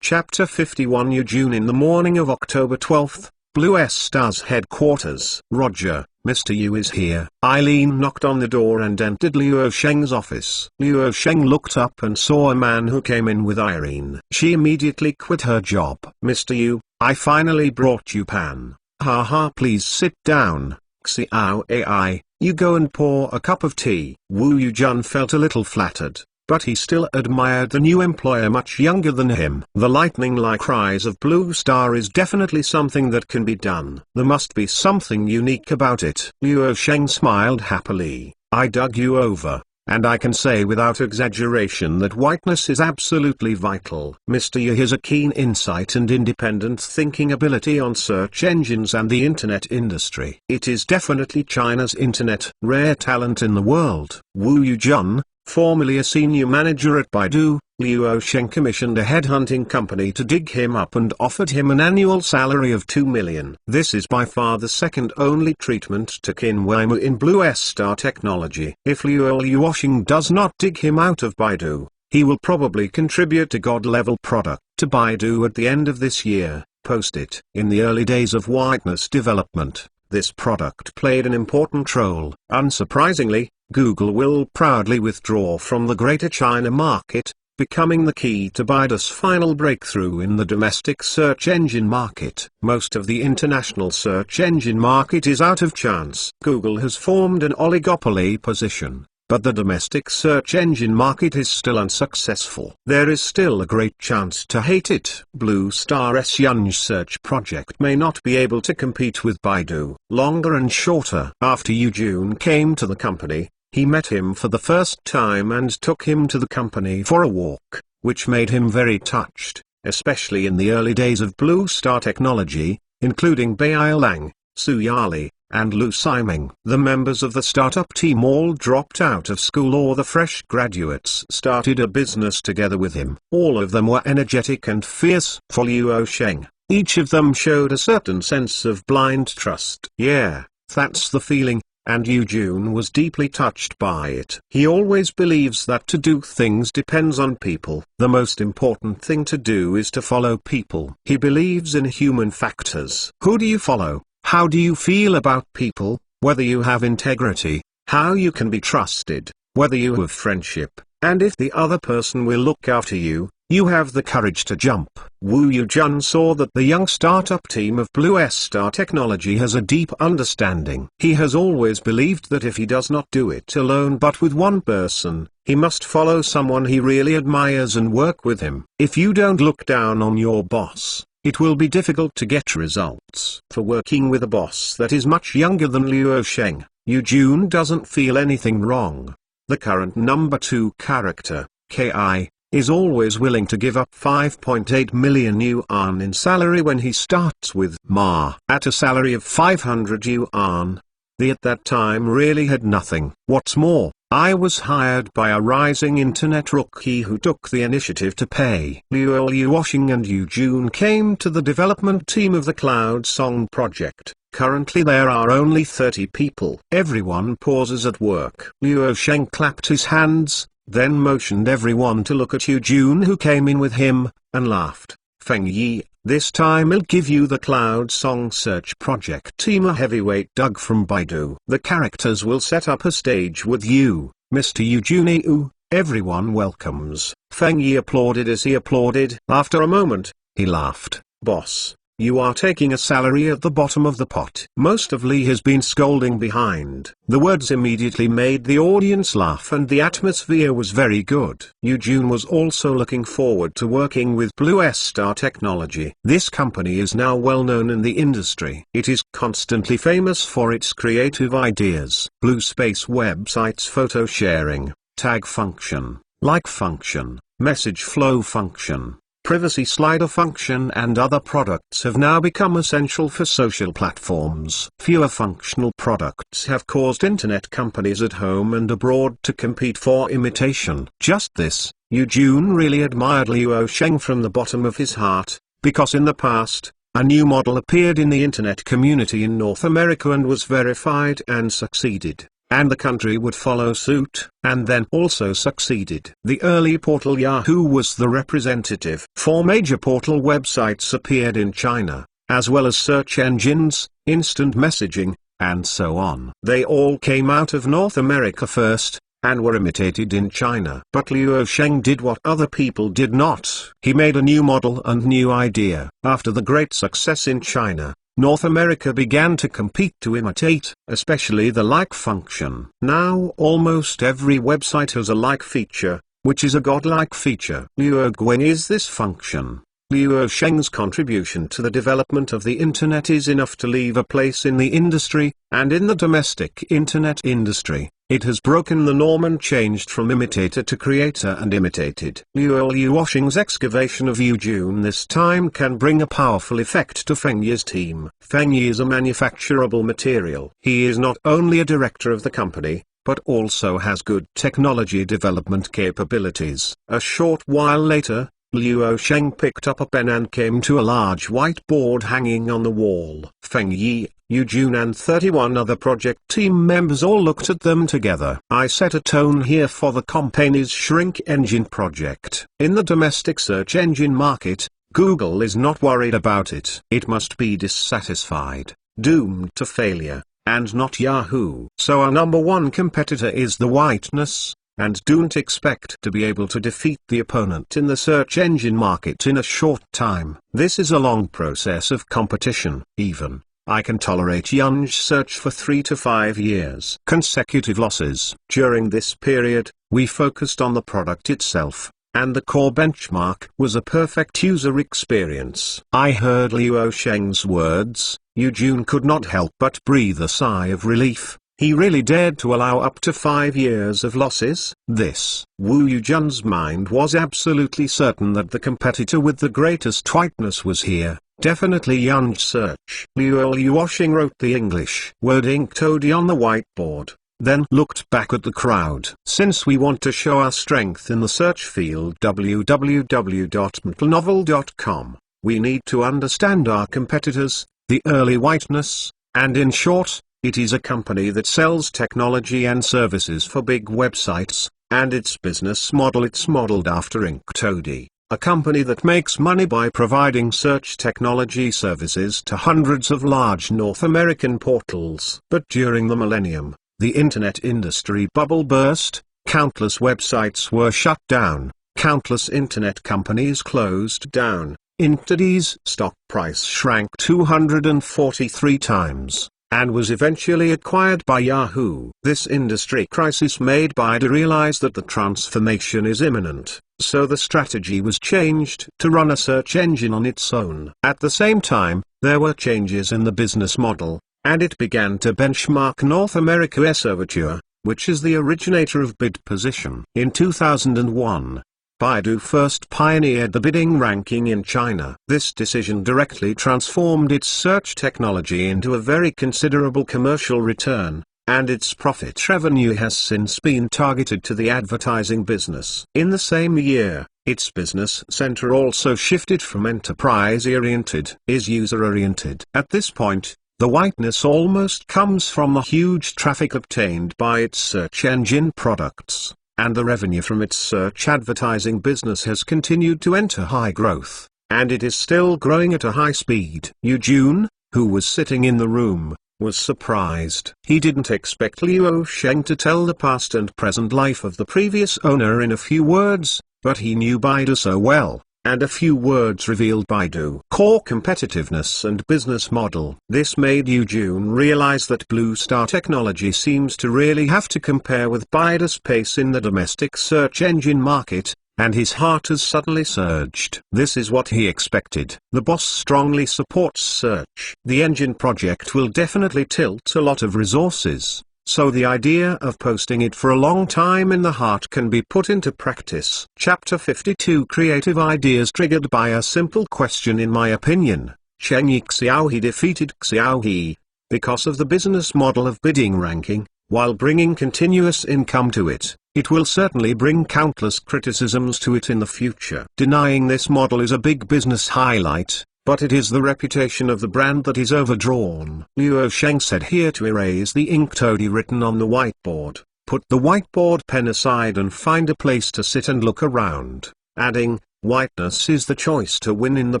Chapter 51 Yujun. In the morning of October 12th, Blue Star's headquarters. Roger, Mr. Yu is here. Eileen knocked on the door and entered Luo Sheng's office. Luo Sheng looked up and saw a man who came in with Irene. She immediately quit her job. Mr. Yu, I finally brought you pan. Haha, please sit down. Xiao AI, you go and pour a cup of tea. Wu Yujun felt a little flattered, but he still admired the new employer much younger than him. The lightning-like eyes of Blue Star is definitely something that can be done. There must be something unique about it. Luo Sheng smiled happily. I dug you over, and I can say without exaggeration that whiteness is absolutely vital. Mr. Yu has a keen insight and independent thinking ability on search engines and the internet industry. It is definitely China's internet rare talent in the world. Wu Yujun, formerly a senior manager at Baidu, Luo Sheng commissioned a headhunting company to dig him up and offered him an annual salary of 2 million. This is by far the second only treatment to Qin Weimu in Blue Star technology. If Luo Yuosheng does not dig him out of Baidu, he will probably contribute a god-level product to Baidu at the end of this year. Post it. In the early days of whiteness development, this product played an important role. Unsurprisingly, Google will proudly withdraw from the Greater China market, becoming the key to Baidu's final breakthrough in the domestic search engine market. Most of the international search engine market is out of chance. Google has formed an oligopoly position, but the domestic search engine market is still unsuccessful. There is still a great chance to hate it. Blue Star's Yunj search project may not be able to compete with Baidu. Longer and shorter. After Yujun came to the company, he met him for the first time and took him to the company for a walk, which made him very touched, especially in the early days of Blue Star technology, including Bai Lang, Su Yali, and Lu Siming. The members of the startup team all dropped out of school or the fresh graduates started a business together with him. All of them were energetic and fierce. For Luo Sheng, each of them showed a certain sense of blind trust. Yeah, that's the feeling. And Yujun was deeply touched by it. He always believes that to do things depends on people. The most important thing to do is to follow people. He believes in human factors. Who do you follow? How do you feel about people? Whether you have integrity, how you can be trusted, whether you have friendship, and if the other person will look after you, you have the courage to jump. Wu Yujun saw that the young startup team of Blue Star Technology has a deep understanding. He has always believed that if he does not do it alone but with one person, he must follow someone he really admires and work with him. If you don't look down on your boss, it will be difficult to get results. For working with a boss that is much younger than Luo Sheng, Yujun doesn't feel anything wrong. The current number 2 character, Ki, is always willing to give up 5.8 million yuan in salary when he starts with Ma. At a salary of 500 yuan, they at that time really had nothing. What's more, I was hired by a rising internet rookie who took the initiative to pay. Luo Yuosheng and Yujun came to the development team of the Cloud Song project. Currently there are only 30 people. Everyone pauses at work. Luo Sheng clapped his hands, then motioned everyone to look at Yujun who came in with him, and laughed. Feng Yi, this time I'll give you the Cloud Song Search Project team, a heavyweight dug from Baidu. The characters will set up a stage with you, Mr. Yujun. Everyone welcomes. Feng Yi applauded as he applauded. After a moment, he laughed. Boss, you are taking a salary at the bottom of the pot. Most of Li has been scolding behind. The words immediately made the audience laugh and the atmosphere was very good. Yujun was also looking forward to working with Blue Star Technology. This company is now well known in the industry. It is constantly famous for its creative ideas. Blue Space websites, photo sharing, tag function, like function, message flow function, privacy slider function and other products have now become essential for social platforms. Fewer functional products have caused internet companies at home and abroad to compete for imitation. Just this, Yujun really admired Luo Sheng from the bottom of his heart, because in the past, a new model appeared in the internet community in North America and was verified and succeeded. and the country would follow suit, and then also succeeded. The early portal Yahoo was the representative. 4 major portal websites appeared in China, as well as search engines, instant messaging, and so on. They all came out of North America first, and were imitated in China. But Luo Sheng did what other people did not. He made a new model and new idea. After the great success in China, North America began to compete to imitate, especially the like function. Now almost every website has a like feature, which is a godlike feature. Luo Guang is this function. Luo Sheng's contribution to the development of the internet is enough to leave a place in the industry, and in the domestic internet industry, it has broken the norm and changed from imitator to creator and imitated. Luo Liuosheng's excavation of Yujun this time can bring a powerful effect to Feng Yi's team. Feng Yi is a manufacturable material. He is not only a director of the company, but also has good technology development capabilities. A short while later, Luo Sheng picked up a pen and came to a large whiteboard hanging on the wall. Feng Yi, Yujun and 31 other project team members all looked at them together. I set a tone here for the company's shrink engine project. In the domestic search engine market, Google is not worried about it. It must be dissatisfied, doomed to failure, and not Yahoo. So our number one competitor is the whiteness, and don't expect to be able to defeat the opponent in the search engine market in a short time. This is a long process of competition. Even I can tolerate Yunj search for 3 to 5 years. Consecutive losses. During this period, we focused on the product itself, and the core benchmark was a perfect user experience. I heard Luo Sheng's words. Yujun could not help but breathe a sigh of relief. He really dared to allow up to 5 years of losses. This. Wu Yujun's mind was absolutely certain that the competitor with the greatest whiteness was here. Definitely Yunj search. Luo Liuosheng wrote the English word ink toady on the whiteboard, then looked back at the crowd. Since we want to show our strength in the search field www.mtlnovel.com, we need to understand our competitors, the early whiteness, and in short, it is a company that sells technology and services for big websites, and its business model it's modeled after Inktoady, a company that makes money by providing search technology services to hundreds of large North American portals. But during the millennium, the internet industry bubble burst, countless websites were shut down, countless internet companies closed down, Inktoady's stock price shrank 243 times, and was eventually acquired by Yahoo. This industry crisis made Baidu realize that the transformation is imminent, so the strategy was changed to run a search engine on its own. At the same time, there were changes in the business model, and it began to benchmark North America's Overture, which is the originator of bid position. In 2001, Baidu first pioneered the bidding ranking in China. This decision directly transformed its search technology into a very considerable commercial return, and its profit revenue has since been targeted to the advertising business. In the same year, its business center also shifted from enterprise-oriented is user-oriented. At this point, the whiteness almost comes from the huge traffic obtained by its search engine products, and the revenue from its search advertising business has continued to enter high growth, and it is still growing at a high speed. Yujun, who was sitting in the room, was surprised. He didn't expect Luo Sheng to tell the past and present life of the previous owner in a few words, but he knew Baidu so well, and a few words revealed Baidu core competitiveness and business model. This made Yujun realize that Blue Star Technology seems to really have to compare with Baidu's pace in the domestic search engine market, and his heart has suddenly surged. This is what he expected. The boss strongly supports search. The engine project will definitely tilt a lot of resources, so the idea of posting it for a long time in the heart can be put into practice. Chapter 52 Creative Ideas triggered by a simple question. In my opinion, Cheng Yi Xiaohe defeated Xiaohe because of the business model of bidding ranking, while bringing continuous income to it. It will certainly bring countless criticisms to it in the future. Denying this model is a big business highlight, but it is the reputation of the brand that is overdrawn. Luo Sheng said, here to erase the ink toady written on the whiteboard. Put the whiteboard pen aside and find a place to sit and look around, adding, whiteness is the choice to win in the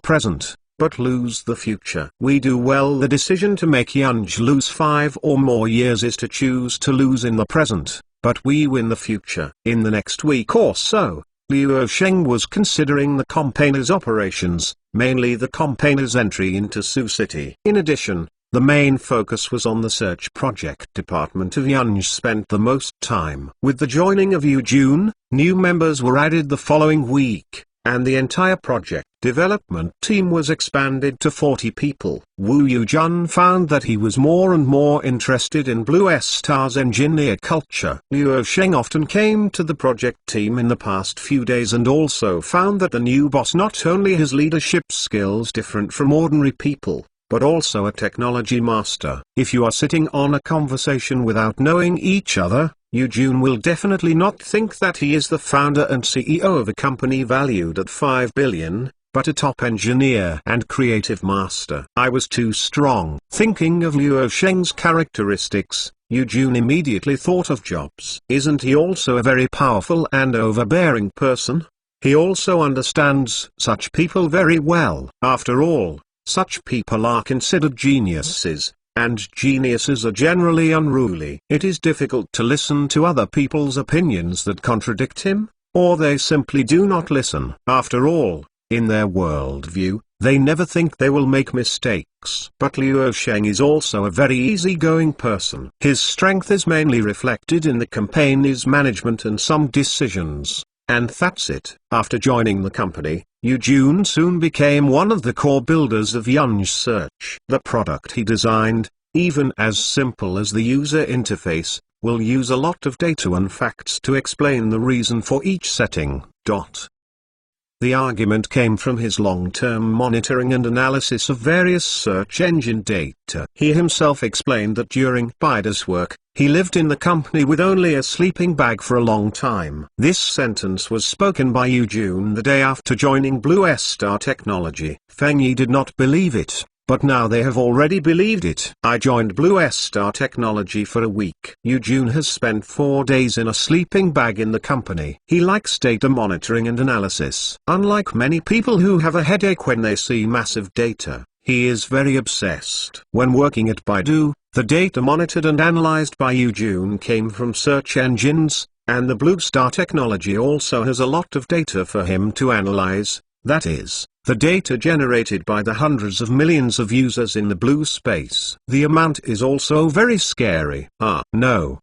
present, but lose the future. We do well. The decision to make Yunj lose 5 or more years is to choose to lose in the present, but we win the future. In the next week or so, Luo Sheng was considering the campaigners' operations, mainly the campaigners' entry into Sioux City. In addition, the main focus was on the search project department of Yunj spent the most time. With the joining of Yu Jun, new members were added the following week, and the entire project development team was expanded to 40 people. Wu Yujun found that he was more and more interested in Blue Star's engineer culture. Luo Sheng often came to the project team in the past few days and also found that the new boss not only has leadership skills different from ordinary people, but also a technology master. If you are sitting on a conversation without knowing each other, Yu Jun will definitely not think that he is the founder and CEO of a company valued at 5 billion, but a top engineer and creative master. I was too strong. Thinking of Luo Sheng's characteristics, Yu Jun immediately thought of Jobs. Isn't he also a very powerful and overbearing person? He also understands such people very well. After all, such people are considered geniuses, and geniuses are generally unruly. It is difficult to listen to other people's opinions that contradict him, or they simply do not listen. After all, in their worldview, they never think they will make mistakes. But Luo Sheng is also a very easygoing person. His strength is mainly reflected in the campaign's management and some decisions. And that's it. After joining the company, Yu Jun soon became one of the core builders of Yunj Search. The product he designed, even as simple as the user interface, will use a lot of data and facts to explain the reason for each setting. The argument came from his long-term monitoring and analysis of various search engine data. He himself explained that during Baidu's work, he lived in the company with only a sleeping bag for a long time. This sentence was spoken by Yu Jun the day after joining Blue Star Technology. Feng Yi did not believe it, but now they have already believed it. I joined Blue Star Technology for a week. Yu Jun has spent 4 days in a sleeping bag in the company. He likes data monitoring and analysis. Unlike many people who have a headache when they see massive data, he is very obsessed. When working at Baidu, the data monitored and analyzed by Yu Jun came from search engines, and the Blue Star Technology also has a lot of data for him to analyze, that is, the data generated by the hundreds of millions of users in the blue space. The amount is also very scary. No,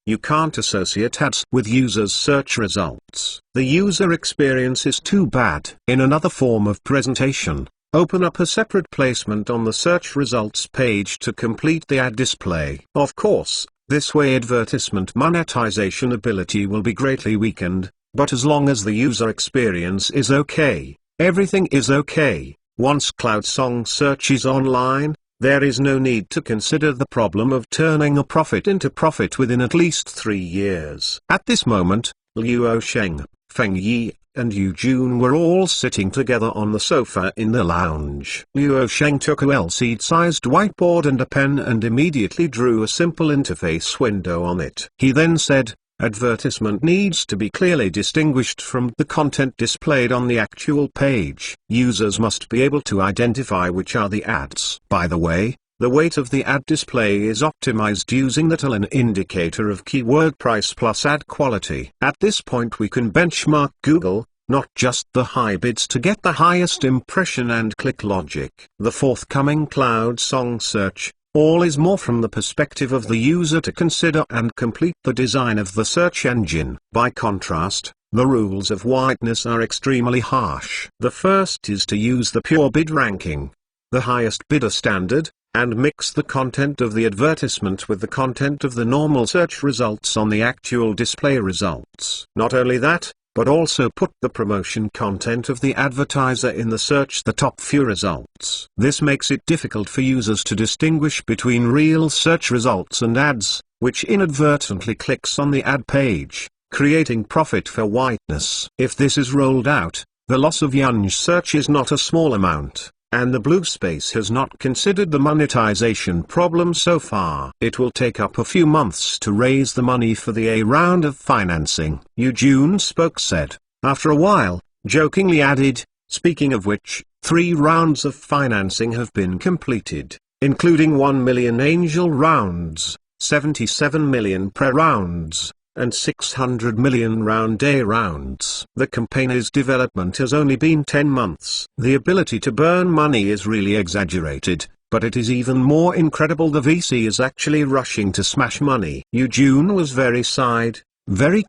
you can't associate ads with users' search results. The user experience is too bad. In another form of presentation, open up a separate placement on the search results page to complete the ad display. Of course, this way advertisement monetization ability will be greatly weakened, but as long as the user experience is okay, everything is okay. Once Cloud Song search is online, there is no need to consider the problem of turning a profit into profit within at least 3 years. At this moment, Luo Sheng, Feng Yi, and Yu Jun were all sitting together on the sofa in the lounge. Luo Sheng took a LCD-sized whiteboard and a pen and immediately drew a simple interface window on it. He then said, advertisement needs to be clearly distinguished from the content displayed on the actual page. Users must be able to identify which are the ads. By the way, the weight of the ad display is optimized using the TLN indicator of keyword price plus ad quality. At this point we can benchmark Google, not just the high bids, to get the highest impression and click logic. The forthcoming Cloud Song search, all is more from the perspective of the user to consider and complete the design of the search engine. By contrast, the rules of whiteness are extremely harsh. The first is to use the pure bid ranking, the highest bidder standard, and mix the content of the advertisement with the content of the normal search results on the actual display results. Not only that, but also put the promotion content of the advertiser in the search the top few results. This makes it difficult for users to distinguish between real search results and ads, which inadvertently clicks on the ad page, creating profit for whiteness. If this is rolled out, the loss of Yunj search is not a small amount. and the Blue Space has not considered the monetization problem so far. It will take up a few months to raise the money for the A round of financing. Youjun Spoke said. After a while, jokingly added, speaking of which, 3 rounds of financing have been completed, including 1 million angel rounds, 77 million pre-rounds, and 600 million round A rounds. The campaign's development has only been 10 months. The ability to burn money is really exaggerated, but it is even more incredible the VC is actually rushing to smash money. Youjun was very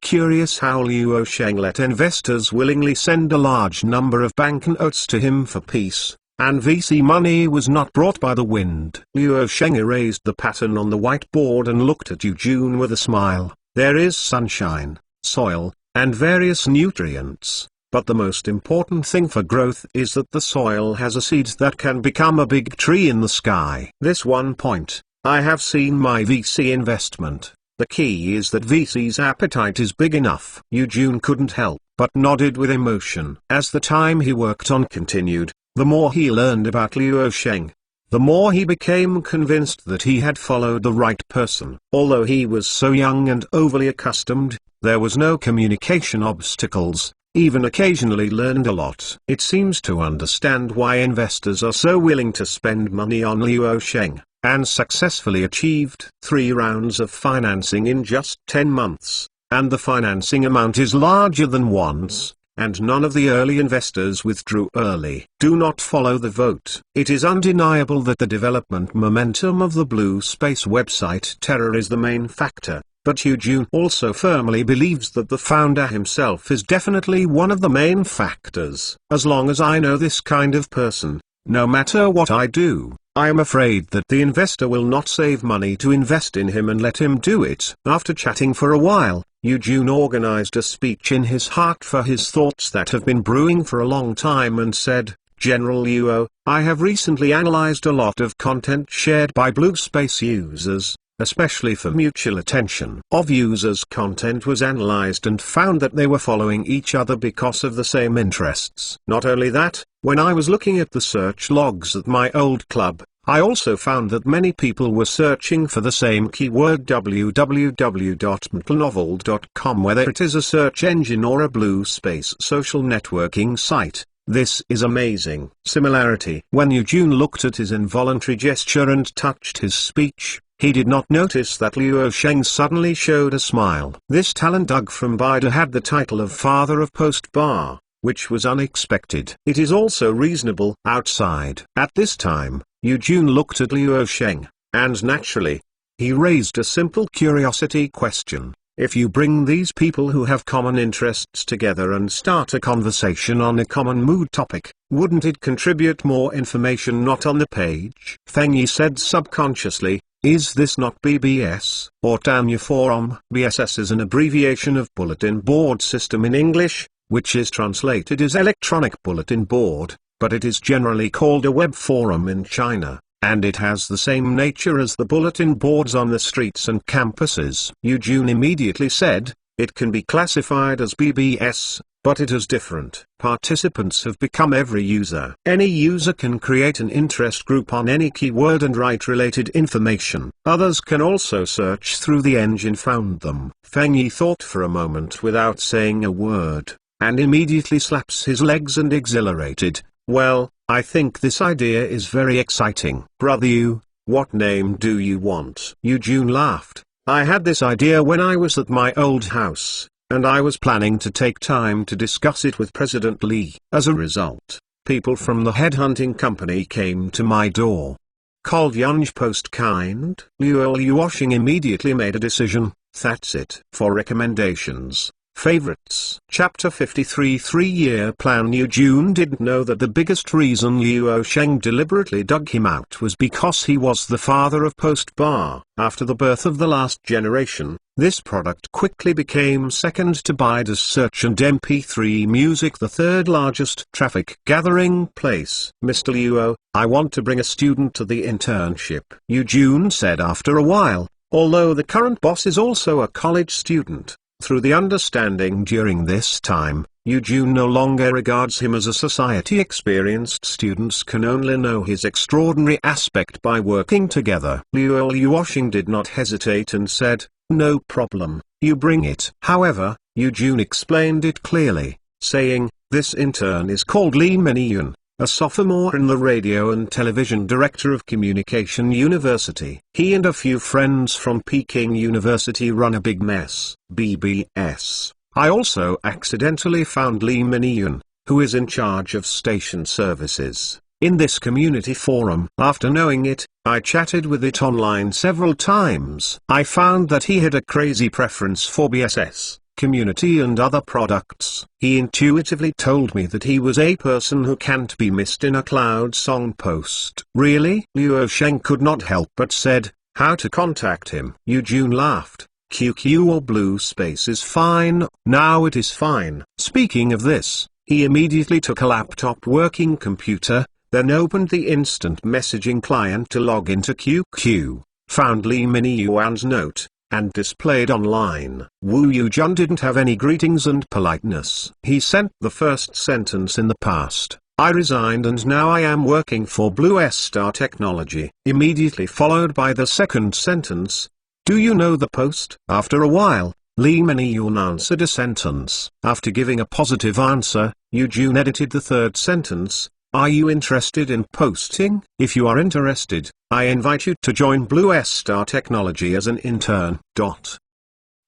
curious how Luo Sheng let investors willingly send a large number of banknotes to him for peace, and VC money was not brought by the wind. Luo Sheng erased the pattern on the whiteboard and looked at Youjun with a smile. There is sunshine, soil, and various nutrients, but the most important thing for growth is that the soil has a seed that can become a big tree in the sky. This one point, I have seen my VC investment. The key is that VC's appetite is big enough. Youjun couldn't help but nodded with emotion. As the time he worked on continued, the more he learned about Luo Sheng, the more he became convinced that he had followed the right person. Although he was so young and overly accustomed, there was no communication obstacles, even occasionally learned a lot. It seems to understand why investors are so willing to spend money on Luo Sheng, and successfully achieved 3 rounds of financing in just 10 months, and the financing amount is larger than once. And none of the early investors withdrew early. Do not follow the vote. It is undeniable that the development momentum of the Blue Space website Terror is the main factor, but Youjun also firmly believes that the founder himself is definitely one of the main factors. As long as I know this kind of person, no matter what I do, I am afraid that the investor will not save money to invest in him and let him do it. After chatting for a while, Youjun organized a speech in his heart for his thoughts that have been brewing for a long time and said, General Luo, I have recently analyzed a lot of content shared by Blue Space users, especially for mutual attention. Of users' content was analyzed and found that they were following each other because of the same interests. Not only that, when I was looking at the search logs at my old club, I also found that many people were searching for the same keyword www.mtlnovel.com, whether it is a search engine or a Blue Space social networking site. This is amazing similarity. When Youjun looked at his involuntary gesture and touched his speech, he did not notice that Luo Sheng suddenly showed a smile. This talent Doug from Baidu had the title of Father of Post Bar, which was unexpected. It is also reasonable outside. At this time, Youjun looked at Luo Sheng, and naturally, he raised a simple curiosity question. If you bring these people who have common interests together and start a conversation on a common mood topic, wouldn't it contribute more information not on the page? Feng Yi said subconsciously, is this not BBS, or Tanya Forum? BSS is an abbreviation of Bulletin Board System in English, which is translated as Electronic Bulletin Board, but it is generally called a web forum in China, and it has the same nature as the bulletin boards on the streets and campuses. Youjun immediately said, it can be classified as BBS, but it is different. Participants have become every user. Any user can create an interest group on any keyword and write related information. Others can also search through the engine found them. Feng Yi thought for a moment without saying a word, and immediately slaps his legs and exhilarated. Well, I think this idea is very exciting. Brother Yu, what name do you want? Youjun laughed. I had this idea when I was at my old house, and I was planning to take time to discuss it with President Li. As a result, people from the headhunting company came to my door. Called Yunj Post Kind. Luo Luosheng immediately made a decision. That's it. For recommendations, favorites. Chapter 53 3-Year Plan. Youjun didn't know that the biggest reason Luo Sheng deliberately dug him out was because he was the father of Post Bar. After the birth of the last generation, this product quickly became second to Baidu's search and MP3 music, the third largest traffic gathering place. Mr. Luo, I want to bring a student to the internship, Youjun said after a while, although the current boss is also a college student. Through the understanding during this time, Yu Jun no longer regards him as a society. Experienced students can only know his extraordinary aspect by working together. Luo Yuosheng did not hesitate and said, "No problem, you bring it." However, Yu Jun explained it clearly, saying, "This intern is called Li Miniyun, a sophomore in the radio and television director of Communication University. He and a few friends from Peking University run a big mess, BBS. I also accidentally found Li Miniyun, who is in charge of station services, in this community forum. After knowing it, I chatted with it online several times. I found that he had a crazy preference for BSS, community and other products. He intuitively told me that he was a person who can't be missed in a Cloud Song post." "Really?" Luo Sheng could not help but said, "How to contact him?" Yu Jun laughed. "QQ or Blue Space is fine." "Now it is fine." Speaking of this, he immediately took a laptop working computer, then opened the instant messaging client to log into QQ, found Li Miniyuan's note, and displayed online. Wu Yujun didn't have any greetings and politeness. He sent the first sentence in the past: "I resigned and now I am working for Blue Star Technology," immediately followed by the second sentence: "Do you know the post?" After a while, Li Miniyun answered a sentence. After giving a positive answer, Yu Jun edited the third sentence: "Are you interested in posting? If you are interested, I invite you to join Blue Star Technology as an intern."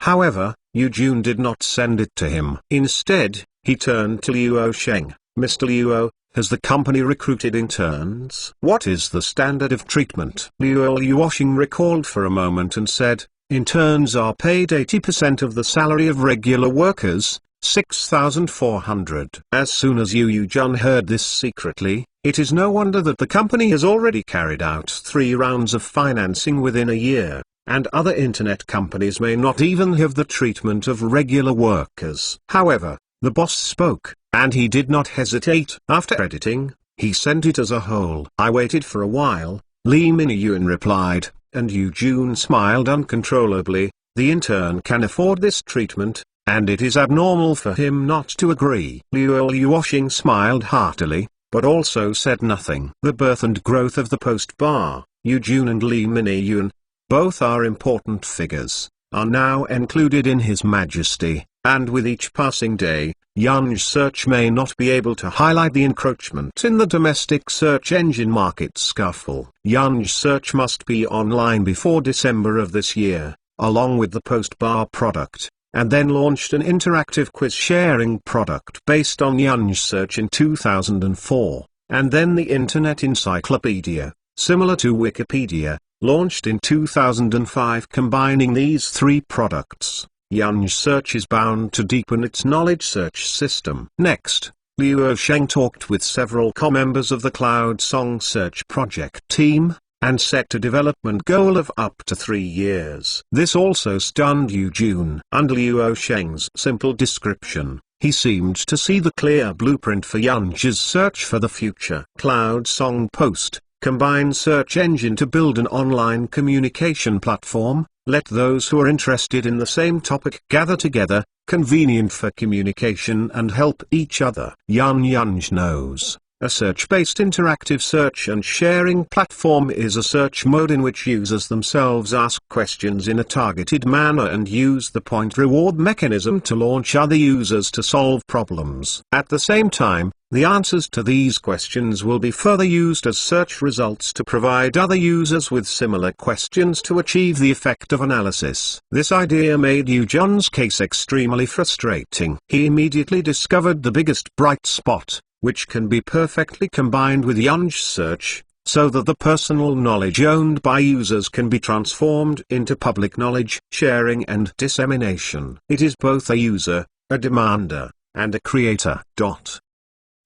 However, Yu Jun did not send it to him. Instead, he turned to Luo Sheng. "Mr. Luo, has the company recruited interns? What is the standard of treatment?" Luo Yuosheng recalled for a moment and said, "Interns are paid 80% of the salary of regular workers, 6,400. As soon as Yu Yujun heard this secretly, it is no wonder that the company has already carried out 3 rounds of financing within a year, and other internet companies may not even have the treatment of regular workers." However, the boss spoke, and he did not hesitate. After editing, he sent it as a whole. "I waited for a while," Li Miniyun replied, and Yu Jun smiled uncontrollably. "The intern can afford this treatment, and it is abnormal for him not to agree." Luo Yuosheng smiled heartily, but also said nothing. The birth and growth of the post bar, Yu Jun and Li Miniyun, both are important figures, are now included in His Majesty, and with each passing day, Yanj Search may not be able to highlight the encroachment in the domestic search engine market scuffle. Yanj Search must be online before December of this year, along with the post bar product, and then launched an interactive quiz sharing product based on Yanj Search in 2004, and then the Internet Encyclopedia, similar to Wikipedia, launched in 2005. Combining these 3 products, Yanj Search is bound to deepen its knowledge search system. Next, Luo Sheng talked with several co-members of the Cloud Song Search project team, and set a development goal of up to 3 years. This also stunned Yu Jun. Under Luo Sheng's simple description, he seemed to see the clear blueprint for Yanj's search for the future. Cloud Song Post, combine search engine to build an online communication platform. Let those who are interested in the same topic gather together, convenient for communication and help each other. Yanj knows. A search-based interactive search and sharing platform is a search mode in which users themselves ask questions in a targeted manner and use the point reward mechanism to launch other users to solve problems. At the same time, the answers to these questions will be further used as search results to provide other users with similar questions to achieve the effect of analysis. This idea made Yu Jun's case extremely frustrating. He immediately discovered the biggest bright spot, which can be perfectly combined with Yanj Search, so that the personal knowledge owned by users can be transformed into public knowledge, sharing and dissemination. It is both a user, a demander, and a creator.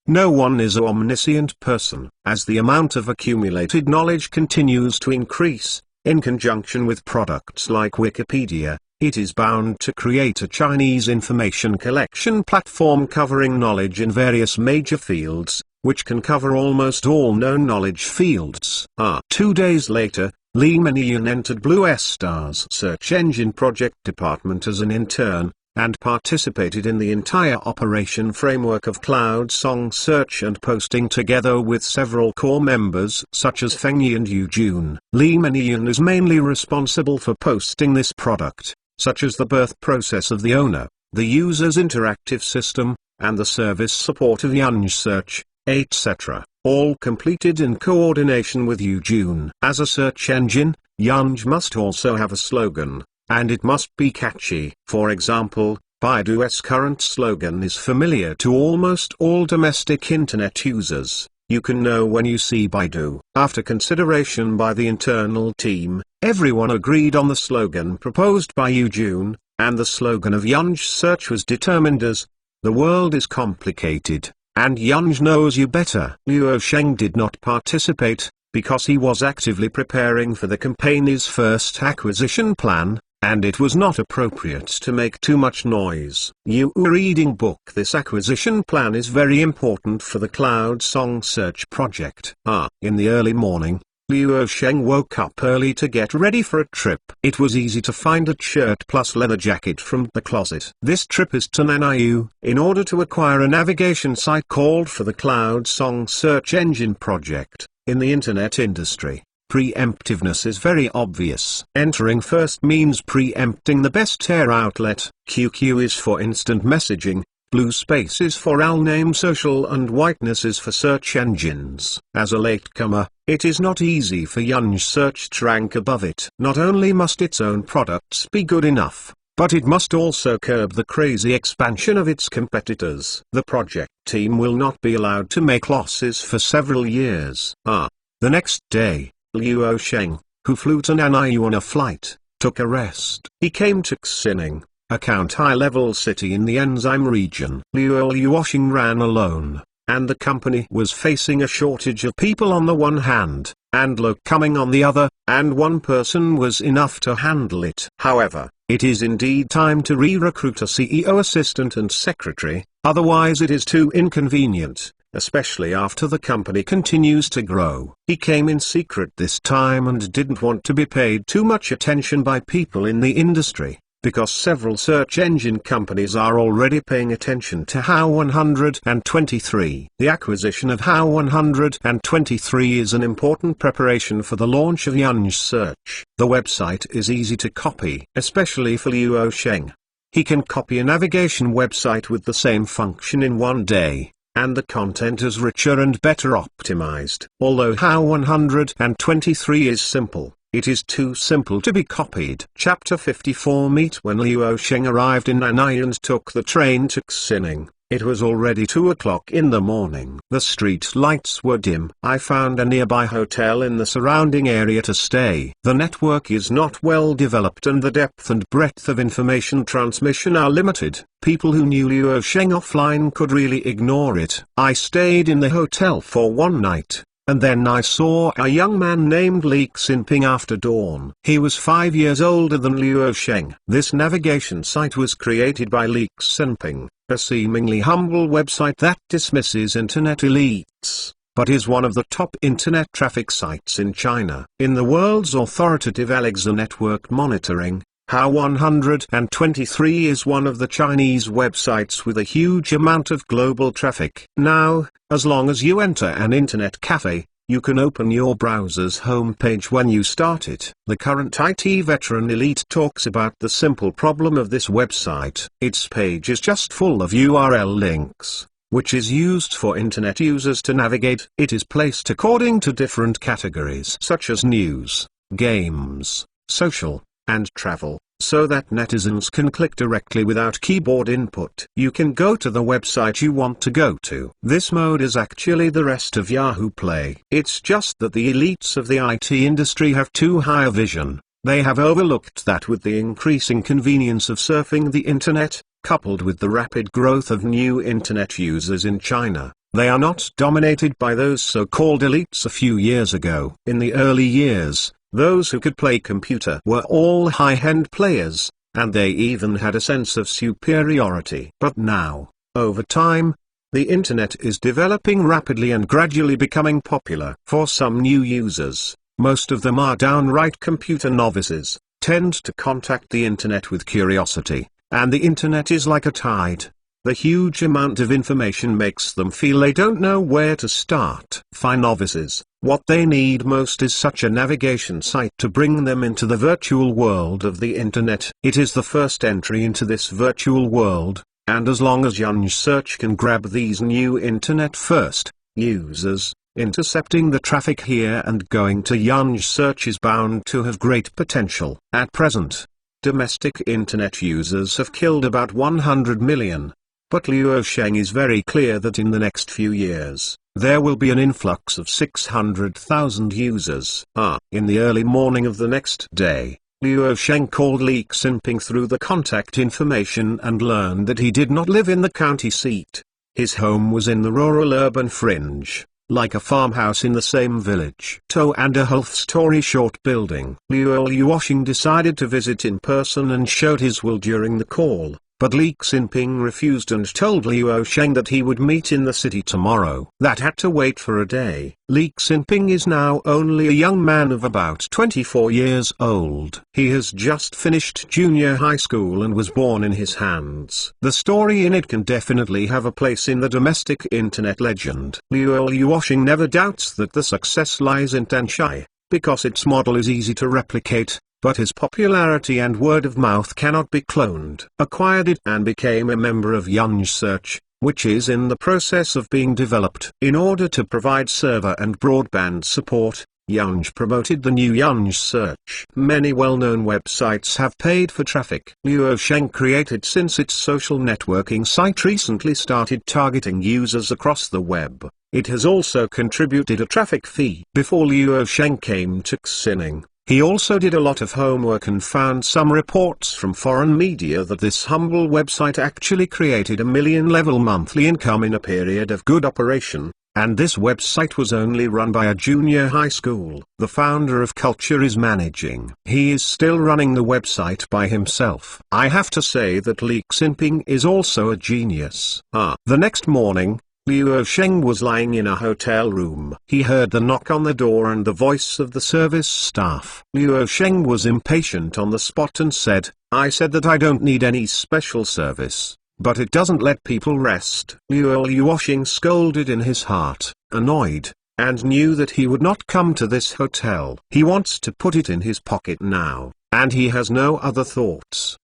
No one is an omniscient person. As the amount of accumulated knowledge continues to increase, in conjunction with products like Wikipedia, it is bound to create a Chinese information collection platform covering knowledge in various major fields, which can cover almost all known knowledge fields. 2 days later, Li Miniyun entered Blue Star's search engine project department as an intern, and participated in the entire operation framework of cloud song search and posting together with several core members such as Feng Yi and Yu Jun. Li Menian is mainly responsible for posting this product, such as the birth process of the owner, the user's interactive system, and the service support of Yanj Search, etc., all completed in coordination with Yu Jun. As a search engine, Yanj must also have a slogan, and it must be catchy. For example, Baidu's current slogan is familiar to almost all domestic internet users. You can know when you see Baidu. After consideration by the internal team, everyone agreed on the slogan proposed by Yu Jun, and the slogan of Yanj Search was determined as, "The world is complicated, and Yanj knows you better." Luo Sheng did not participate, because he was actively preparing for the company's first acquisition plan, and it was not appropriate to make too much noise. You are reading book. This acquisition plan is very important for the cloud song search project. In the early morning, Luo Sheng woke up early to get ready for a trip. It was easy to find a shirt plus leather jacket from the closet. This trip is to Naniu, in order to acquire a navigation site called for the cloud song search engine project. In the internet industry, preemptiveness is very obvious. Entering first means preempting the best air outlet. QQ is for instant messaging, blue space is for all-name social, and whiteness is for search engines. As a latecomer, it is not easy for Yanj Search to rank above it. Not only must its own products be good enough, but it must also curb the crazy expansion of its competitors. The project team will not be allowed to make losses for several years. The next day, Luo Sheng, who flew to Naniu on a flight, took a rest. He came to Xining, a high-level city in the Enzyme region. Luo Sheng ran alone, and the company was facing a shortage of people on the one hand, and low coming on the other, and one person was enough to handle it. However, it is indeed time to re-recruit a CEO assistant and secretary, otherwise it is too inconvenient, especially after the company continues to grow. He came in secret this time and didn't want to be paid too much attention by people in the industry, because several search engine companies are already paying attention to HOW123. The acquisition of HOW123 is an important preparation for the launch of Yanj Search. The website is easy to copy, especially for Luo Sheng. He can copy a navigation website with the same function in one day, and the content is richer and better optimized. Although HOW123 is simple, it is too simple to be copied. Chapter 54. Meet. When Luo Sheng arrived in Naniu and took the train to Xining, it was already 2 o'clock in the morning. The street lights were dim. I found a nearby hotel in the surrounding area to stay. The network is not well developed and the depth and breadth of information transmission are limited. People who knew Luo Sheng offline could really ignore it. I stayed in the hotel for one night, and then I saw a young man named Li Xinping after dawn. He was 5 years older than Luo Sheng. This navigation site was created by Li Xinping, a seemingly humble website that dismisses internet elites, but is one of the top internet traffic sites in China. In the world's authoritative Alexa network monitoring, HOW123 is one of the Chinese websites with a huge amount of global traffic. Now, as long as you enter an internet cafe, you can open your browser's homepage when you start it. The current IT veteran elite talks about the simple problem of this website. Its page is just full of URL links, which is used for internet users to navigate. It is placed according to different categories such as news, games, social, and travel, so that netizens can click directly without keyboard input. You can go to the website you want to go to. This mode is actually the rest of Yahoo Play. It's just that the elites of the IT industry have too high a vision. They have overlooked that with the increasing convenience of surfing the internet, coupled with the rapid growth of new internet users in China, they are not dominated by those so-called elites a few years ago. In the early years, those who could play computer were all high-end players, and they even had a sense of superiority. But now, over time, the internet is developing rapidly and gradually becoming popular. For some new users, most of them are downright computer novices, tend to contact the internet with curiosity, And the internet is like a tide. The huge amount of information makes them feel they don't know where to start. For novices, what they need most is such a navigation site to bring them into the virtual world of the internet. It is the first entry into this virtual world, and as long as Yunj Search can grab these new internet first users, intercepting the traffic here and going to Yunj Search is bound to have great potential. At present, domestic internet users have killed about 100 million. But Luo Sheng is very clear that in the next few years, there will be an influx of 600,000 users. In the early morning of the next day, Luo Sheng called Li Xinping through the contact information and learned that he did not live in the county seat. His home was in the rural urban fringe, like a farmhouse in the same village. And a half-story short building. Luo Yuosheng decided to visit in person and showed his will during the call. But Li Xinping refused and told Luo Sheng that he would meet in the city tomorrow. That had to wait for a day. Li Xinping is now only a young man of about 24 years old. He has just finished junior high school and was born in his hands. The story in it can definitely have a place in the domestic internet legend. Luo Yuosheng never doubts that the success lies in Tanshai, because its model is easy to replicate. But his popularity and word of mouth cannot be cloned. Acquired it and became a member of Yunj Search, which is in the process of being developed. In order to provide server and broadband support, Yunj promoted the new Yunj Search. Many well-known websites have paid for traffic. Luo Sheng created since its social networking site recently started targeting users across the web. It has also contributed a traffic fee. Before Luo Sheng came to Xining, he also did a lot of homework and found some reports from foreign media that this humble website actually created a million-level monthly income in a period of good operation, and this website was only run by a junior high school. The founder of Culture is managing. He is still running the website by himself. I have to say that Li Xinping is also a genius. The next morning, Luo Sheng was lying in a hotel room. He heard the knock on the door and the voice of the service staff. Luo Sheng was impatient on the spot and said, "I said that I don't need any special service, but it doesn't let people rest." Luo Yuosheng scolded in his heart, annoyed, and knew that he would not come to this hotel. He wants to put it in his pocket now, and he has no other thoughts.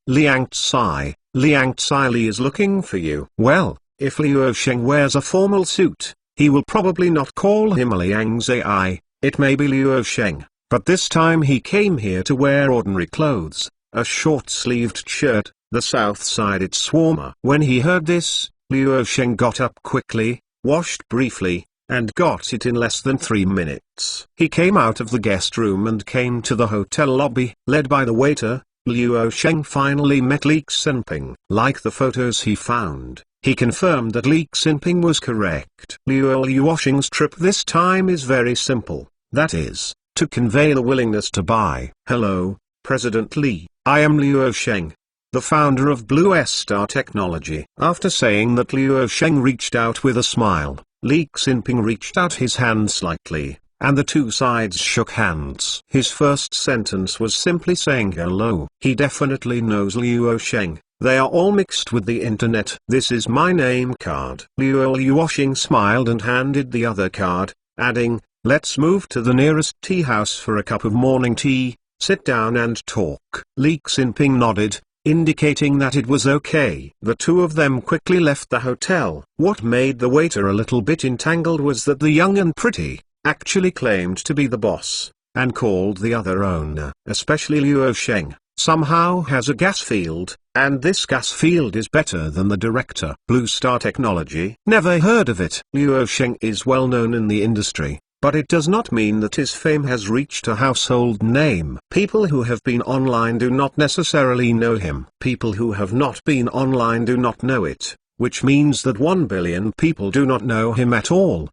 Liang Tsai, Li is looking for you. Well, if Luo Sheng wears a formal suit, he will probably not call him Liang Zai, it may be Luo Sheng, but this time he came here to wear ordinary clothes, a short-sleeved shirt, the south-sided swarmer. When he heard this, Luo Sheng got up quickly, washed briefly, and got it in less than 3 minutes. He came out of the guest room and came to the hotel lobby. Led by the waiter, Luo Sheng finally met Li Xinping. Like the photos he found, he confirmed that Li Xinping was correct. Luo Yuosheng's trip this time is very simple, that is, to convey the willingness to buy. "Hello, President Li, I am Luo Sheng, the founder of Blue Star Technology." After saying that, Luo Sheng reached out with a smile. Li Xinping reached out his hand slightly, and the two sides shook hands. His first sentence was simply saying hello. He definitely knows Luo Sheng. They are all mixed with the internet. "This is my name card." Luo Yuosheng smiled and handed the other card, adding, "Let's move to the nearest tea house for a cup of morning tea, sit down and talk." Li Xinping nodded, indicating that it was okay. The two of them quickly left the hotel. What made the waiter a little bit entangled was that the young and pretty actually claimed to be the boss, and called the other owner. Especially Luo Sheng somehow has a gas field, and this gas field is better than the director. Blue Star Technology? Never heard of it. Luo Sheng is well known in the industry, but it does not mean that his fame has reached a household name. People who have been online do not necessarily know him. People who have not been online do not know it, which means that 1 billion people do not know him at all.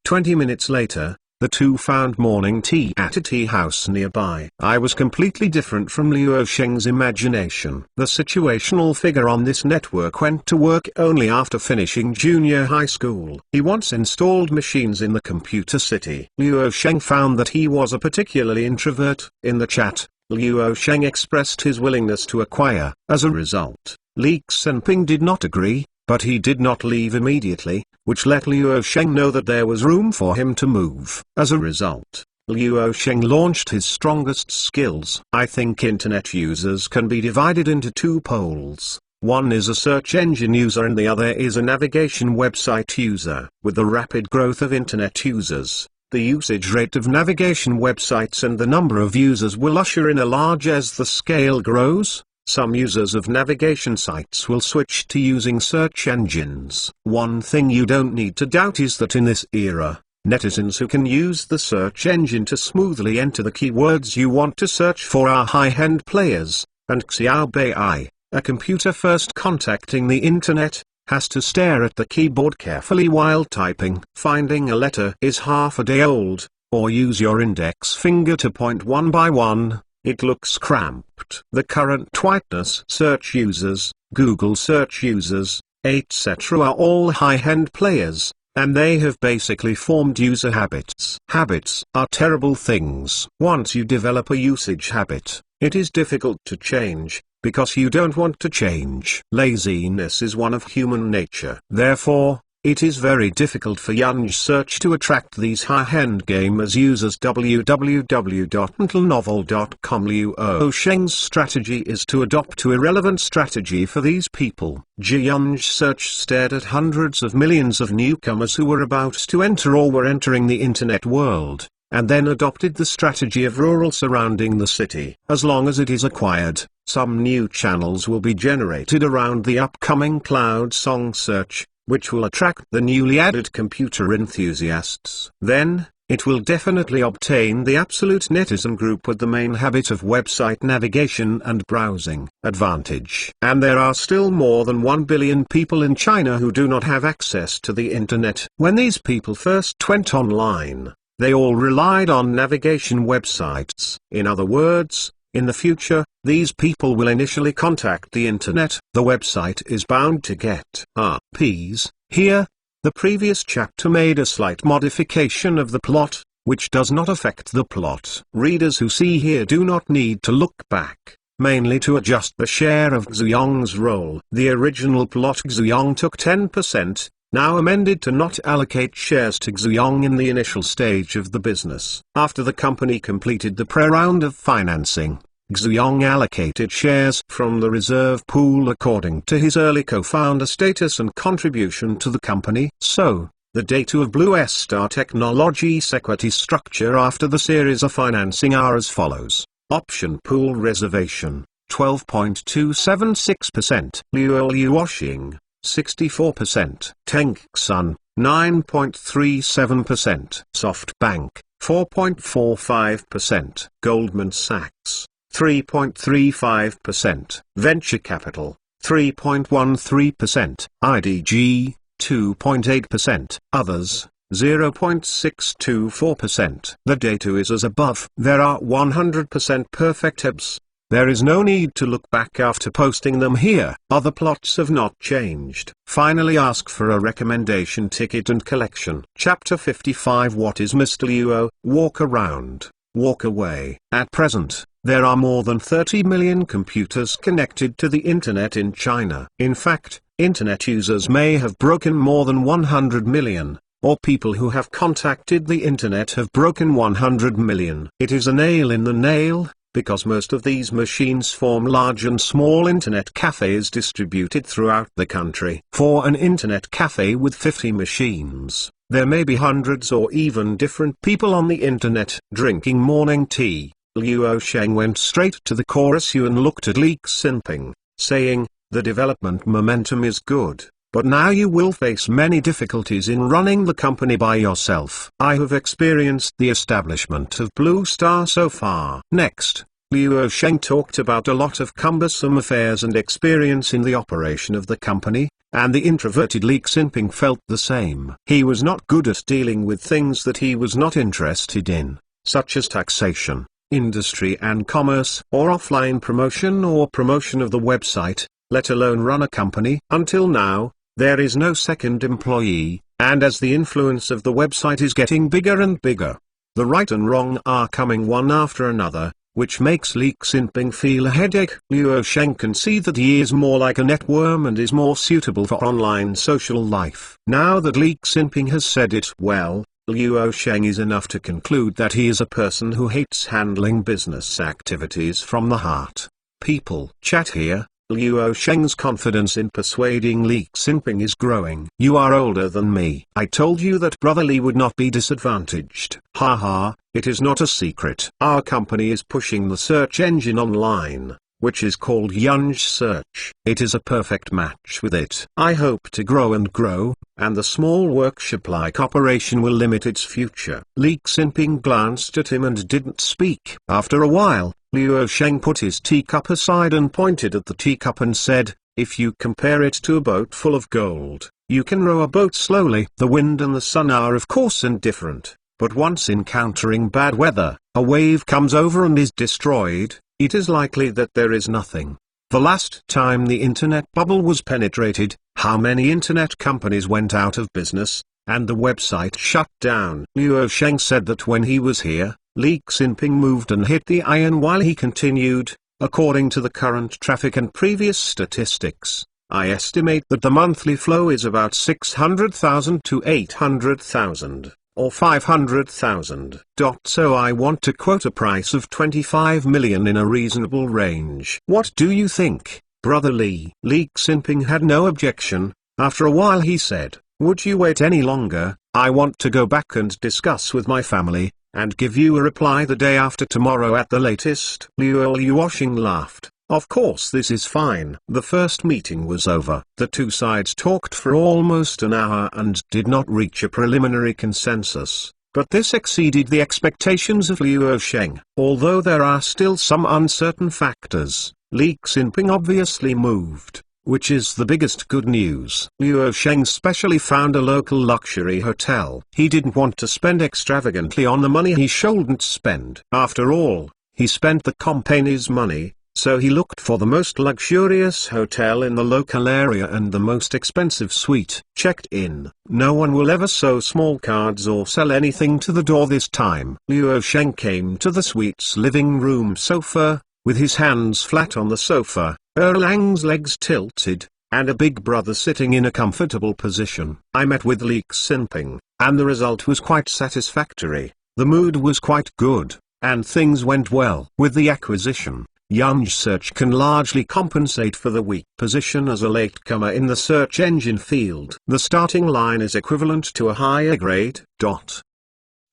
20 minutes later, the two found morning tea at a tea house nearby. I was completely different from Luo Sheng's imagination. The situational figure on this network went to work only after finishing junior high school. He once installed machines in the computer city. Luo Sheng found that he was a particularly introvert. In the chat, Luo Sheng expressed his willingness to acquire. As a result, Li Xinping did not agree, but he did not leave immediately, which let Luo Sheng know that there was room for him to move. As a result, Luo Sheng launched his strongest skills. I think internet users can be divided into two poles. One is a search engine user and the other is a navigation website user. With the rapid growth of internet users, the usage rate of navigation websites and the number of users will usher in a large as the scale grows. Some users of navigation sites will switch to using search engines. One thing you don't need to doubt is that in this era, netizens who can use the search engine to smoothly enter the keywords you want to search for are high-end players, and Xiaobei, a computer first contacting the internet, has to stare at the keyboard carefully while typing. Finding a letter is half a day old, or use your index finger to point one by one. It looks cramped. The current Whiteness search users, Google search users, etc. are all high-end players, and they have basically formed user habits. Habits are terrible things. Once you develop a usage habit, it is difficult to change, because you don't want to change. Laziness is one of human nature. Therefore, it is very difficult for Yunj Search to attract these high-end gamers users. www.mentalnovel.com. Luo Sheng's strategy is to adopt an irrelevant strategy for these people. Yunj Search stared at hundreds of millions of newcomers who were about to enter or were entering the internet world, and then adopted the strategy of rural surrounding the city. As long as it is acquired, some new channels will be generated around the upcoming Cloud Song search, which will attract the newly added computer enthusiasts. Then, it will definitely obtain the absolute netizen group with the main habit of website navigation and browsing advantage. And there are still more than 1 billion people in China who do not have access to the internet. When these people first went online, they all relied on navigation websites. In other words, in the future, these people will initially contact the internet. The website is bound to get RPs. Here, the previous chapter made a slight modification of the plot, which does not affect the plot. Readers who see here do not need to look back, mainly to adjust the share of Xuyong's role. The original plot Xuyong took 10%, now amended to not allocate shares to Xuyong in the initial stage of the business. After the company completed the pre-round of financing, Xuyong allocated shares from the reserve pool according to his early co-founder status and contribution to the company. So, the data of Blue Star Technologies' equity structure after the series of financing are as follows. Option pool reservation, 12.276%. Luo Luoxing, 64%. Tencsun, 9.37%. SoftBank, 4.45%. Goldman Sachs, 3.35%. Venture Capital, 3.13%. IDG, 2.8%. Others, 0.624%. The data is as above. There are 100% perfect EBS. There is no need to look back after posting them here. Other plots have not changed. Finally, ask for a recommendation ticket and collection. Chapter 55. What is Mr. Luo? Walk around, walk away. At present, there are more than 30 million computers connected to the internet in China. In fact, internet users may have broken more than 100 million, or people who have contacted the internet have broken 100 million. It is a nail in the nail, because most of these machines form large and small internet cafes distributed throughout the country. For an internet cafe with 50 machines, there may be hundreds or even different people on the internet drinking morning tea. Luo Sheng went straight to the chorus and looked at Li Xinping, saying, "The development momentum is good, but now you will face many difficulties in running the company by yourself. I have experienced the establishment of Blue Star so far." Next, Luo Sheng talked about a lot of cumbersome affairs and experience in the operation of the company, and the introverted Li Xinping felt the same. He was not good at dealing with things that he was not interested in, such as taxation, industry and commerce, or offline promotion or promotion of the website, let alone run a company. Until now, there is no second employee, and as the influence of the website is getting bigger and bigger, the right and wrong are coming one after another, which makes Li Xinping feel a headache. Luo Sheng can see that he is more like a networm and is more suitable for online social life. Now that Li Xinping has said it well, Luo Sheng is enough to conclude that he is a person who hates handling business activities from the heart. People chat here. Luo Sheng's confidence in persuading Li Xinping is growing. You are older than me. I told you that Brother Li would not be disadvantaged. Haha, it is not a secret. Our company is pushing the search engine online, which is called Yunj Search. It is a perfect match with it. I hope to grow, and the small workshop-like operation will limit its future. Li Xinping glanced at him and didn't speak. After a while, Luo Sheng put his teacup aside and pointed at the teacup and said, if you compare it to a boat full of gold, you can row a boat slowly. The wind and the sun are of course indifferent, but once encountering bad weather, a wave comes over and is destroyed. It is likely that there is nothing. The last time the internet bubble was penetrated, how many internet companies went out of business, and the website shut down? Luo Sheng said that when he was here, Li Xinping moved and hit the iron while he continued, according to the current traffic and previous statistics, I estimate that the monthly flow is about 600,000 to 800,000. Or 500,000. So I want to quote a price of 25 million in a reasonable range. What do you think, Brother Li? Li Xinping had no objection. After a while he said, would you wait any longer? I want to go back and discuss with my family, and give you a reply the day after tomorrow at the latest. Luo Sheng laughed. Of course, this is fine. The first meeting was over. The two sides talked for almost an hour and did not reach a preliminary consensus, but this exceeded the expectations of Luo Sheng. Although there are still some uncertain factors, Li Xinping obviously moved, which is the biggest good news. Luo Sheng specially found a local luxury hotel. He didn't want to spend extravagantly on the money he shouldn't spend. After all, he spent the company's money. So he looked for the most luxurious hotel in the local area and the most expensive suite. Checked in. No one will ever sew small cards or sell anything to the door this time. Luo Sheng came to the suite's living room sofa, with his hands flat on the sofa, Erlang's legs tilted, and a big brother sitting in a comfortable position. I met with Li Xinping, and the result was quite satisfactory. The mood was quite good, and things went well. With the acquisition, Yunj Search can largely compensate for the weak position as a latecomer in the search engine field. The starting line is equivalent to a higher grade.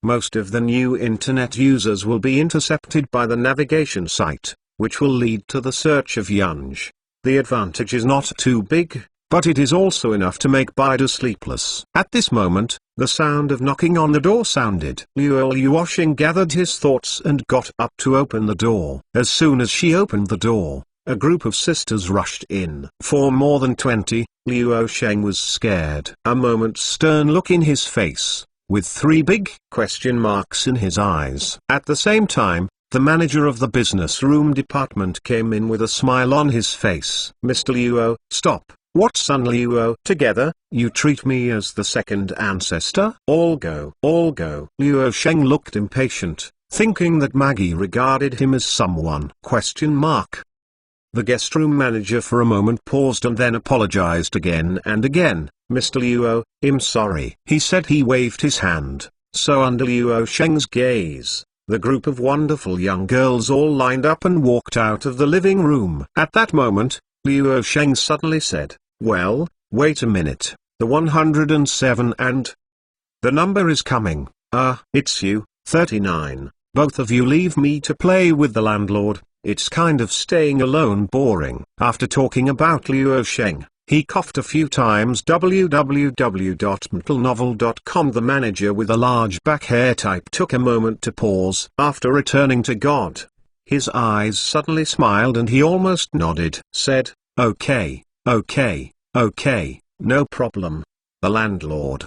Most of the new internet users will be intercepted by the navigation site, which will lead to the search of Yunj. The advantage is not too big, but it is also enough to make Baidu sleepless. At this moment, the sound of knocking on the door sounded. Luo Sheng gathered his thoughts and got up to open the door. As soon as she opened the door, a group of sisters rushed in. For more than 20, Luo Sheng was scared. A moment's stern look in his face, with 3 big question marks in his eyes. At the same time, the manager of the business room department came in with a smile on his face. Mr. Luo, stop. What, son Luo? Together, you treat me as the second ancestor? All go. Luo Sheng looked impatient, thinking that Maggie regarded him as someone. The guest room manager for a moment paused and then apologized again and again. Mr. Luo, I'm sorry. He said. He waved his hand. So under Luo Sheng's gaze, the group of wonderful young girls all lined up and walked out of the living room. At that moment, Luo Sheng suddenly said, well, wait a minute, the 107 and... the number is coming. It's you, 39. Both of you leave me to play with the landlord. It's kind of staying alone boring. After talking about Luo Sheng, he coughed a few times. www.mtlnovel.com. The manager with a large back hair type took a moment to pause. After returning to God, his eyes suddenly smiled and he almost nodded. Said, okay, no problem. The landlord.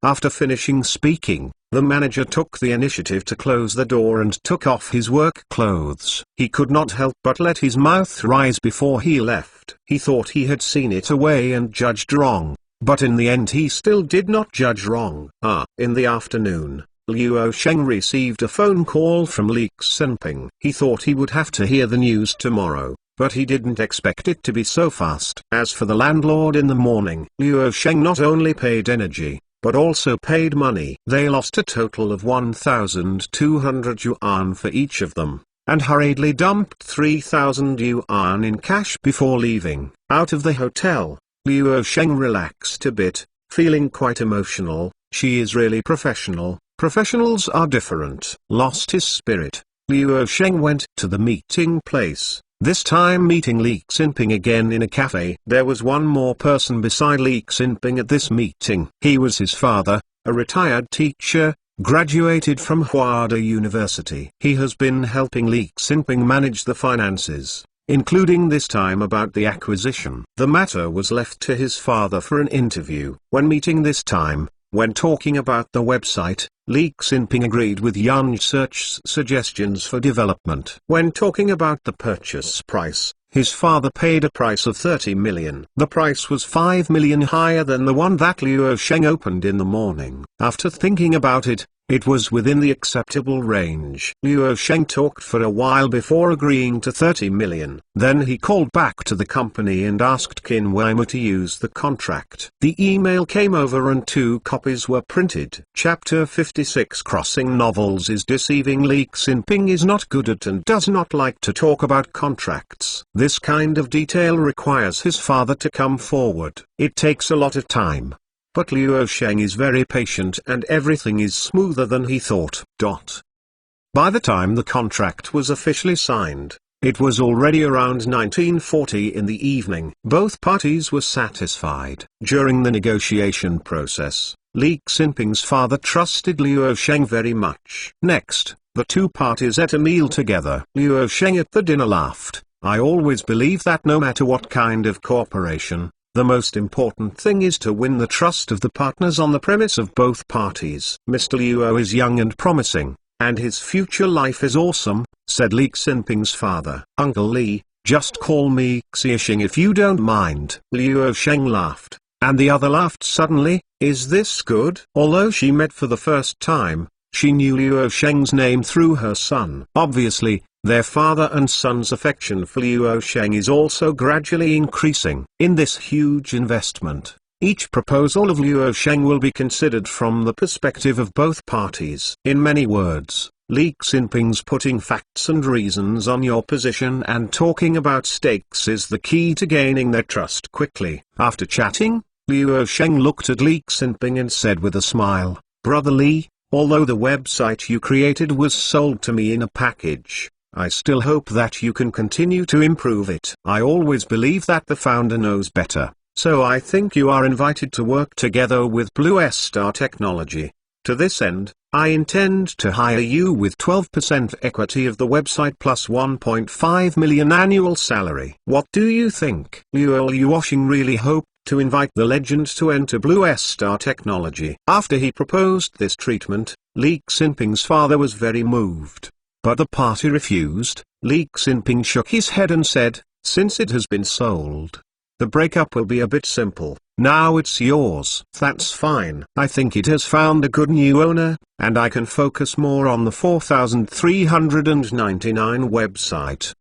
After finishing speaking, the manager took the initiative to close the door and took off his work clothes. He could not help but let his mouth rise before he left. He thought he had seen it away and judged wrong, but in the end he still did not judge wrong. In the afternoon, Luo Sheng received a phone call from Li Xinping. He thought he would have to hear the news tomorrow, but he didn't expect it to be so fast. As for the landlord in the morning, Luo Sheng not only paid energy, but also paid money. They lost a total of 1,200 yuan for each of them, and hurriedly dumped 3,000 yuan in cash before leaving. Out of the hotel, Luo Sheng relaxed a bit, feeling quite emotional. She is really professional. Professionals are different. Lost his spirit, Luo Sheng went to the meeting place, this time meeting Li Xinping again in a cafe. There was one more person beside Li Xinping at this meeting. He was his father, a retired teacher, graduated from Huada University. He has been helping Li Xinping manage the finances, including this time about the acquisition. The matter was left to his father for an interview. When meeting this time, when talking about the website, Li Xinping agreed with Yan Search's suggestions for development. When talking about the purchase price, his father paid a price of 30 million. The price was 5 million higher than the one that Luo Sheng opened in the morning. After thinking about it, it was within the acceptable range. Luo Sheng talked for a while before agreeing to 30 million. Then he called back to the company and asked Qin Weimu to use the contract. The email came over and 2 copies were printed. Chapter 56 Crossing novels is deceiving. Li Xinping is not good at and does not like to talk about contracts. This kind of detail requires his father to come forward. It takes a lot of time. But Luo Sheng is very patient and everything is smoother than he thought. By the time the contract was officially signed, it was already around 1940 in the evening. Both parties were satisfied. During the negotiation process, Li Xinping's father trusted Luo Sheng very much. Next, the 2 parties ate a meal together. Luo Sheng at the dinner laughed. I always believe that no matter what kind of cooperation, the most important thing is to win the trust of the partners on the premise of both parties. Mr. Luo is young and promising, and his future life is awesome, said Li Xinping's father. Uncle Li, just call me Xiaxing if you don't mind. Luo Sheng laughed, and the other laughed suddenly. Is this good? Although she met for the first time, she knew Luo Sheng's name through her son. Obviously, their father and son's affection for Luo Sheng is also gradually increasing. In this huge investment, each proposal of Luo Sheng will be considered from the perspective of both parties. In many words, Li Xinping's putting facts and reasons on your position and talking about stakes is the key to gaining their trust quickly. After chatting, Luo Sheng looked at Li Xinping and said with a smile, Brother Li, although the website you created was sold to me in a package, I still hope that you can continue to improve it. I always believe that the founder knows better, so I think you are invited to work together with Blue Star Technology. To this end, I intend to hire you with 12% equity of the website plus 1.5 million annual salary. What do you think? Luo Sheng really hoped to invite the legend to enter Blue Star Technology. After he proposed this treatment, Li Xinping's father was very moved. But the party refused. Li Xinping shook his head and said, since it has been sold, the breakup will be a bit simple. Now it's yours. That's fine. I think it has found a good new owner, and I can focus more on the 4399 website.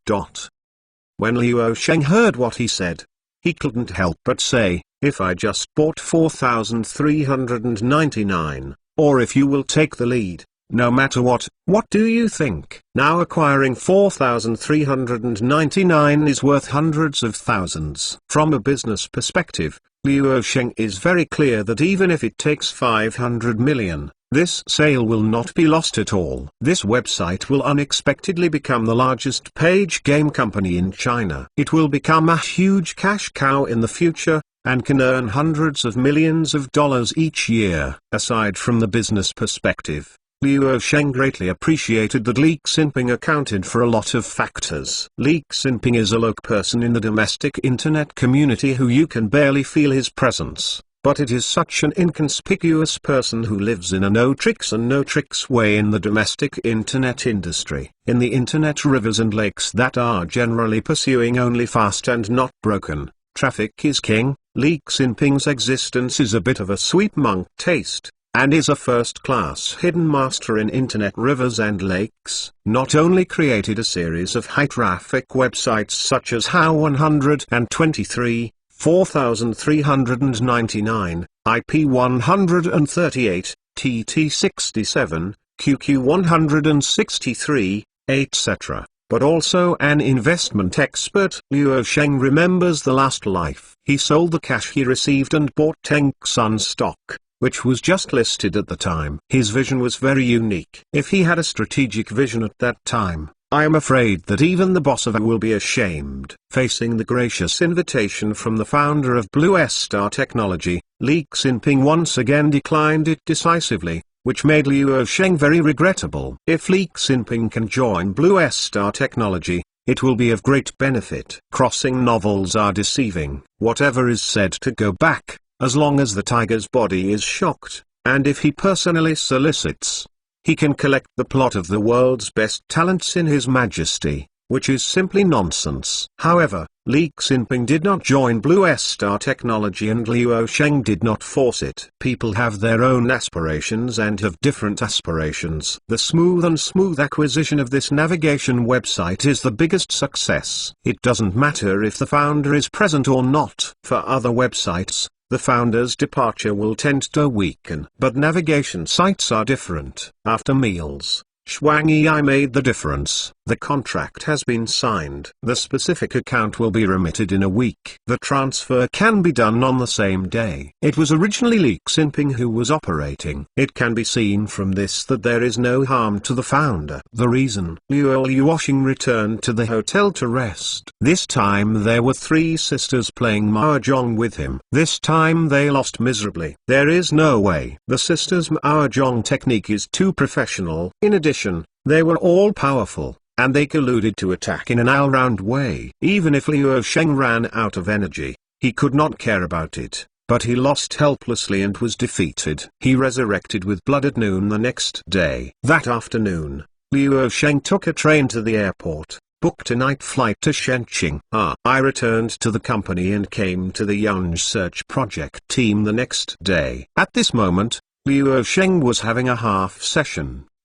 When Luo Sheng heard what he said, he couldn't help but say, if I just bought 4399, or if you will take the lead, no matter what do you think? Now acquiring 4,399 is worth hundreds of thousands. From a business perspective, Luo Sheng is very clear that even if it takes 500 million, this sale will not be lost at all. This website will unexpectedly become the largest page game company in China. It will become a huge cash cow in the future, and can earn hundreds of millions of dollars each year. Aside from the business perspective, Luo Sheng greatly appreciated that Li Xinping accounted for a lot of factors. Li Xinping is a local person in the domestic internet community who you can barely feel his presence, but it is such an inconspicuous person who lives in a no tricks and no tricks way in the domestic internet industry. In the internet rivers and lakes that are generally pursuing only fast and not broken, traffic is king. Li Xinping's existence is a bit of a sweet monk taste, and is a first-class hidden master in internet rivers and lakes. Not only created a series of high-traffic websites such as HOW123, 4399, IP138, TT67, QQ163, etc., but also an investment expert. Luo Sheng remembers the last life. He sold the cash he received and bought Tencsun stock, which was just listed at the time. His vision was very unique. If he had a strategic vision at that time, I am afraid that even the boss of A will be ashamed. Facing the gracious invitation from the founder of Blue Star Technology, Li Xinping once again declined it decisively, which made Luo Sheng very regrettable. If Li Xinping can join Blue Star Technology, it will be of great benefit. Crossing novels are deceiving. Whatever is said to go back, as long as the tiger's body is shocked, and if he personally solicits, he can collect the plot of the world's best talents in His Majesty, which is simply nonsense. However, Li Xinping did not join Blue Star Technology and Luo Sheng did not force it. People have their own aspirations and have different aspirations. The smooth acquisition of this navigation website is the biggest success. It doesn't matter if the founder is present or not. For other websites, the founder's departure will tend to weaken. But navigation sites are different. After meals, Shuang Yi made the difference. The contract has been signed. The specific account will be remitted in a week. The transfer can be done on the same day. It was originally Li Xinping who was operating. It can be seen from this that there is no harm to the founder. The reason: Luo Yuosheng returned to the hotel to rest. This time there were three sisters playing mahjong with him. This time they lost miserably. There is no way. The sisters' mahjong technique is too professional. In addition, they were all powerful, and they colluded to attack in an all-round way. Even if Luo Sheng ran out of energy, he could not care about it, but he lost helplessly and was defeated. He resurrected with blood at noon the next day. That afternoon, Luo Sheng took a train to the airport, booked a night flight to Shenqing. I returned to the company and came to the Yunj Search Project team the next day. At this moment, Luo Sheng was having a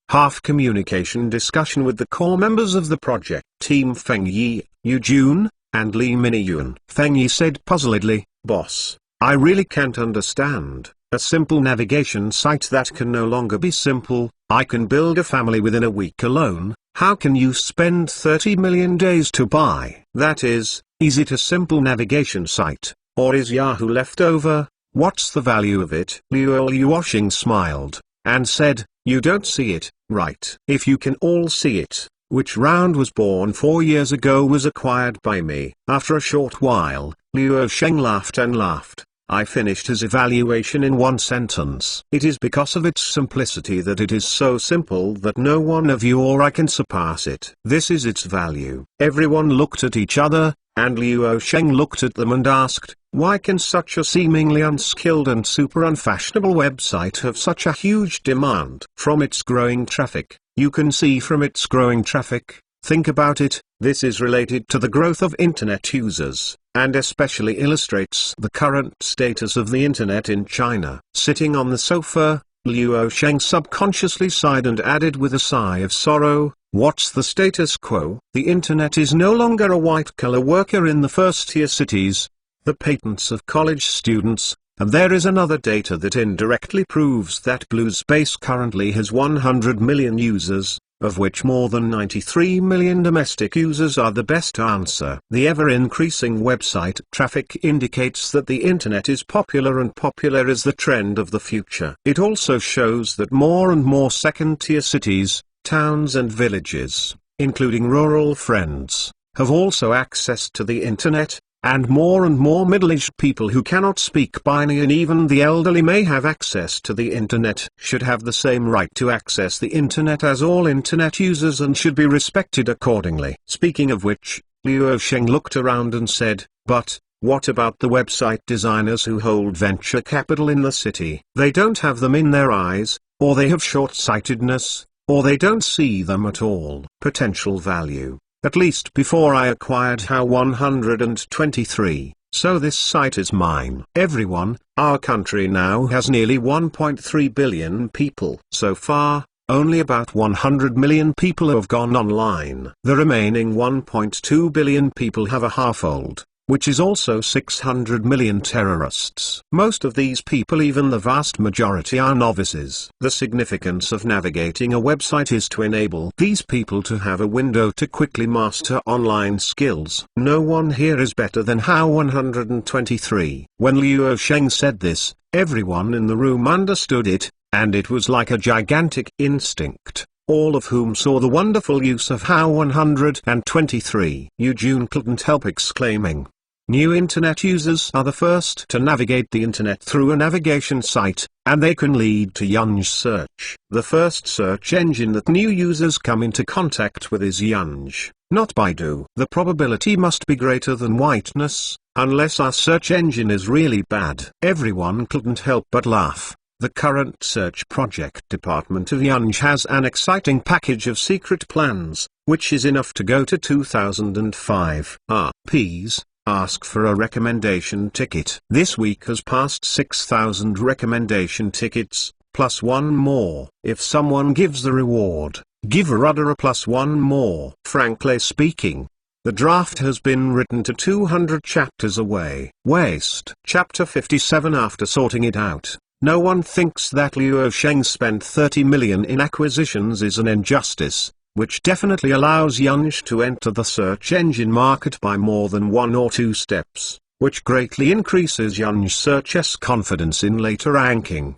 half-communication discussion with the core members of the project team Feng Yi, Yu Jun, and Li Miniyuan. Feng Yi said puzzledly, "Boss, I really can't understand. A simple navigation site that can no longer be simple. I can build a family within a week alone. How can you spend 30 million days to buy? That is it a simple navigation site, or is Yahoo left over? What's the value of it?" Luo Yuosheng smiled, and said, "You don't see it, right? If you can all see it, which round was born 4 years ago was acquired by me." After a short while, Luo Sheng laughed and laughed. I finished his evaluation in one sentence. It is because of its simplicity that it is so simple that no one of you or I can surpass it. This is its value. Everyone looked at each other, and Luo Sheng looked at them and asked, "Why can such a seemingly unskilled and super unfashionable website have such a huge demand?" From its growing traffic, you can see from its growing traffic. Think about it, this is related to the growth of internet users, and especially illustrates the current status of the internet in China. Sitting on the sofa, Luo Sheng subconsciously sighed and added with a sigh of sorrow, "What's the status quo? The internet is no longer a white-collar worker in the first-tier cities, the patents of college students, and there is another data that indirectly proves that Blue Space currently has 100 million users, of which more than 93 million domestic users are the best answer. The ever-increasing website traffic indicates that the internet is popular, and popular is the trend of the future. It also shows that more and more second-tier cities, towns and villages, including rural friends, have also access to the internet, and more middle-aged people who cannot speak Binary and even the elderly may have access to the internet, should have the same right to access the internet as all internet users and should be respected accordingly." Speaking of which, Luo Sheng looked around and said, "But what about the website designers who hold venture capital in the city? They don't have them in their eyes, or they have short-sightedness, or they don't see them at all." Potential value. At least before I acquired HOW123, So this site is mine. Everyone, our country now has nearly 1.3 billion people. So far, only about 100 million people have gone online. The remaining 1.2 billion people have a half-old, which is also 600 million terrorists. Most of these people, even the vast majority, are novices. The significance of navigating a website is to enable these people to have a window to quickly master online skills. No one here is better than HOW123. When Luo Sheng said this, everyone in the room understood it, and it was like a gigantic instinct, all of whom saw the wonderful use of HOW123. Eugene couldn't help exclaiming. New internet users are the first to navigate the internet through a navigation site, and they can lead to Yanj search. The first search engine that new users come into contact with is Yanj, not Baidu. The probability must be greater than whiteness, unless our search engine is really bad. Everyone couldn't help but laugh. The current search project department of Yanj has an exciting package of secret plans, which is enough to go to 2005. Please, ask for a recommendation ticket. This week has passed 6,000 recommendation tickets, plus one more. If someone gives the reward, give a rudder a plus one more. Frankly speaking, the draft has been written to 200 chapters away. Waste. Chapter 57. After sorting it out, no one thinks that Luo Sheng spent 30 million in acquisitions is an injustice, which definitely allows Yanj to enter the search engine market by more than 1 or 2 steps, which greatly increases Yanj search's confidence in later ranking.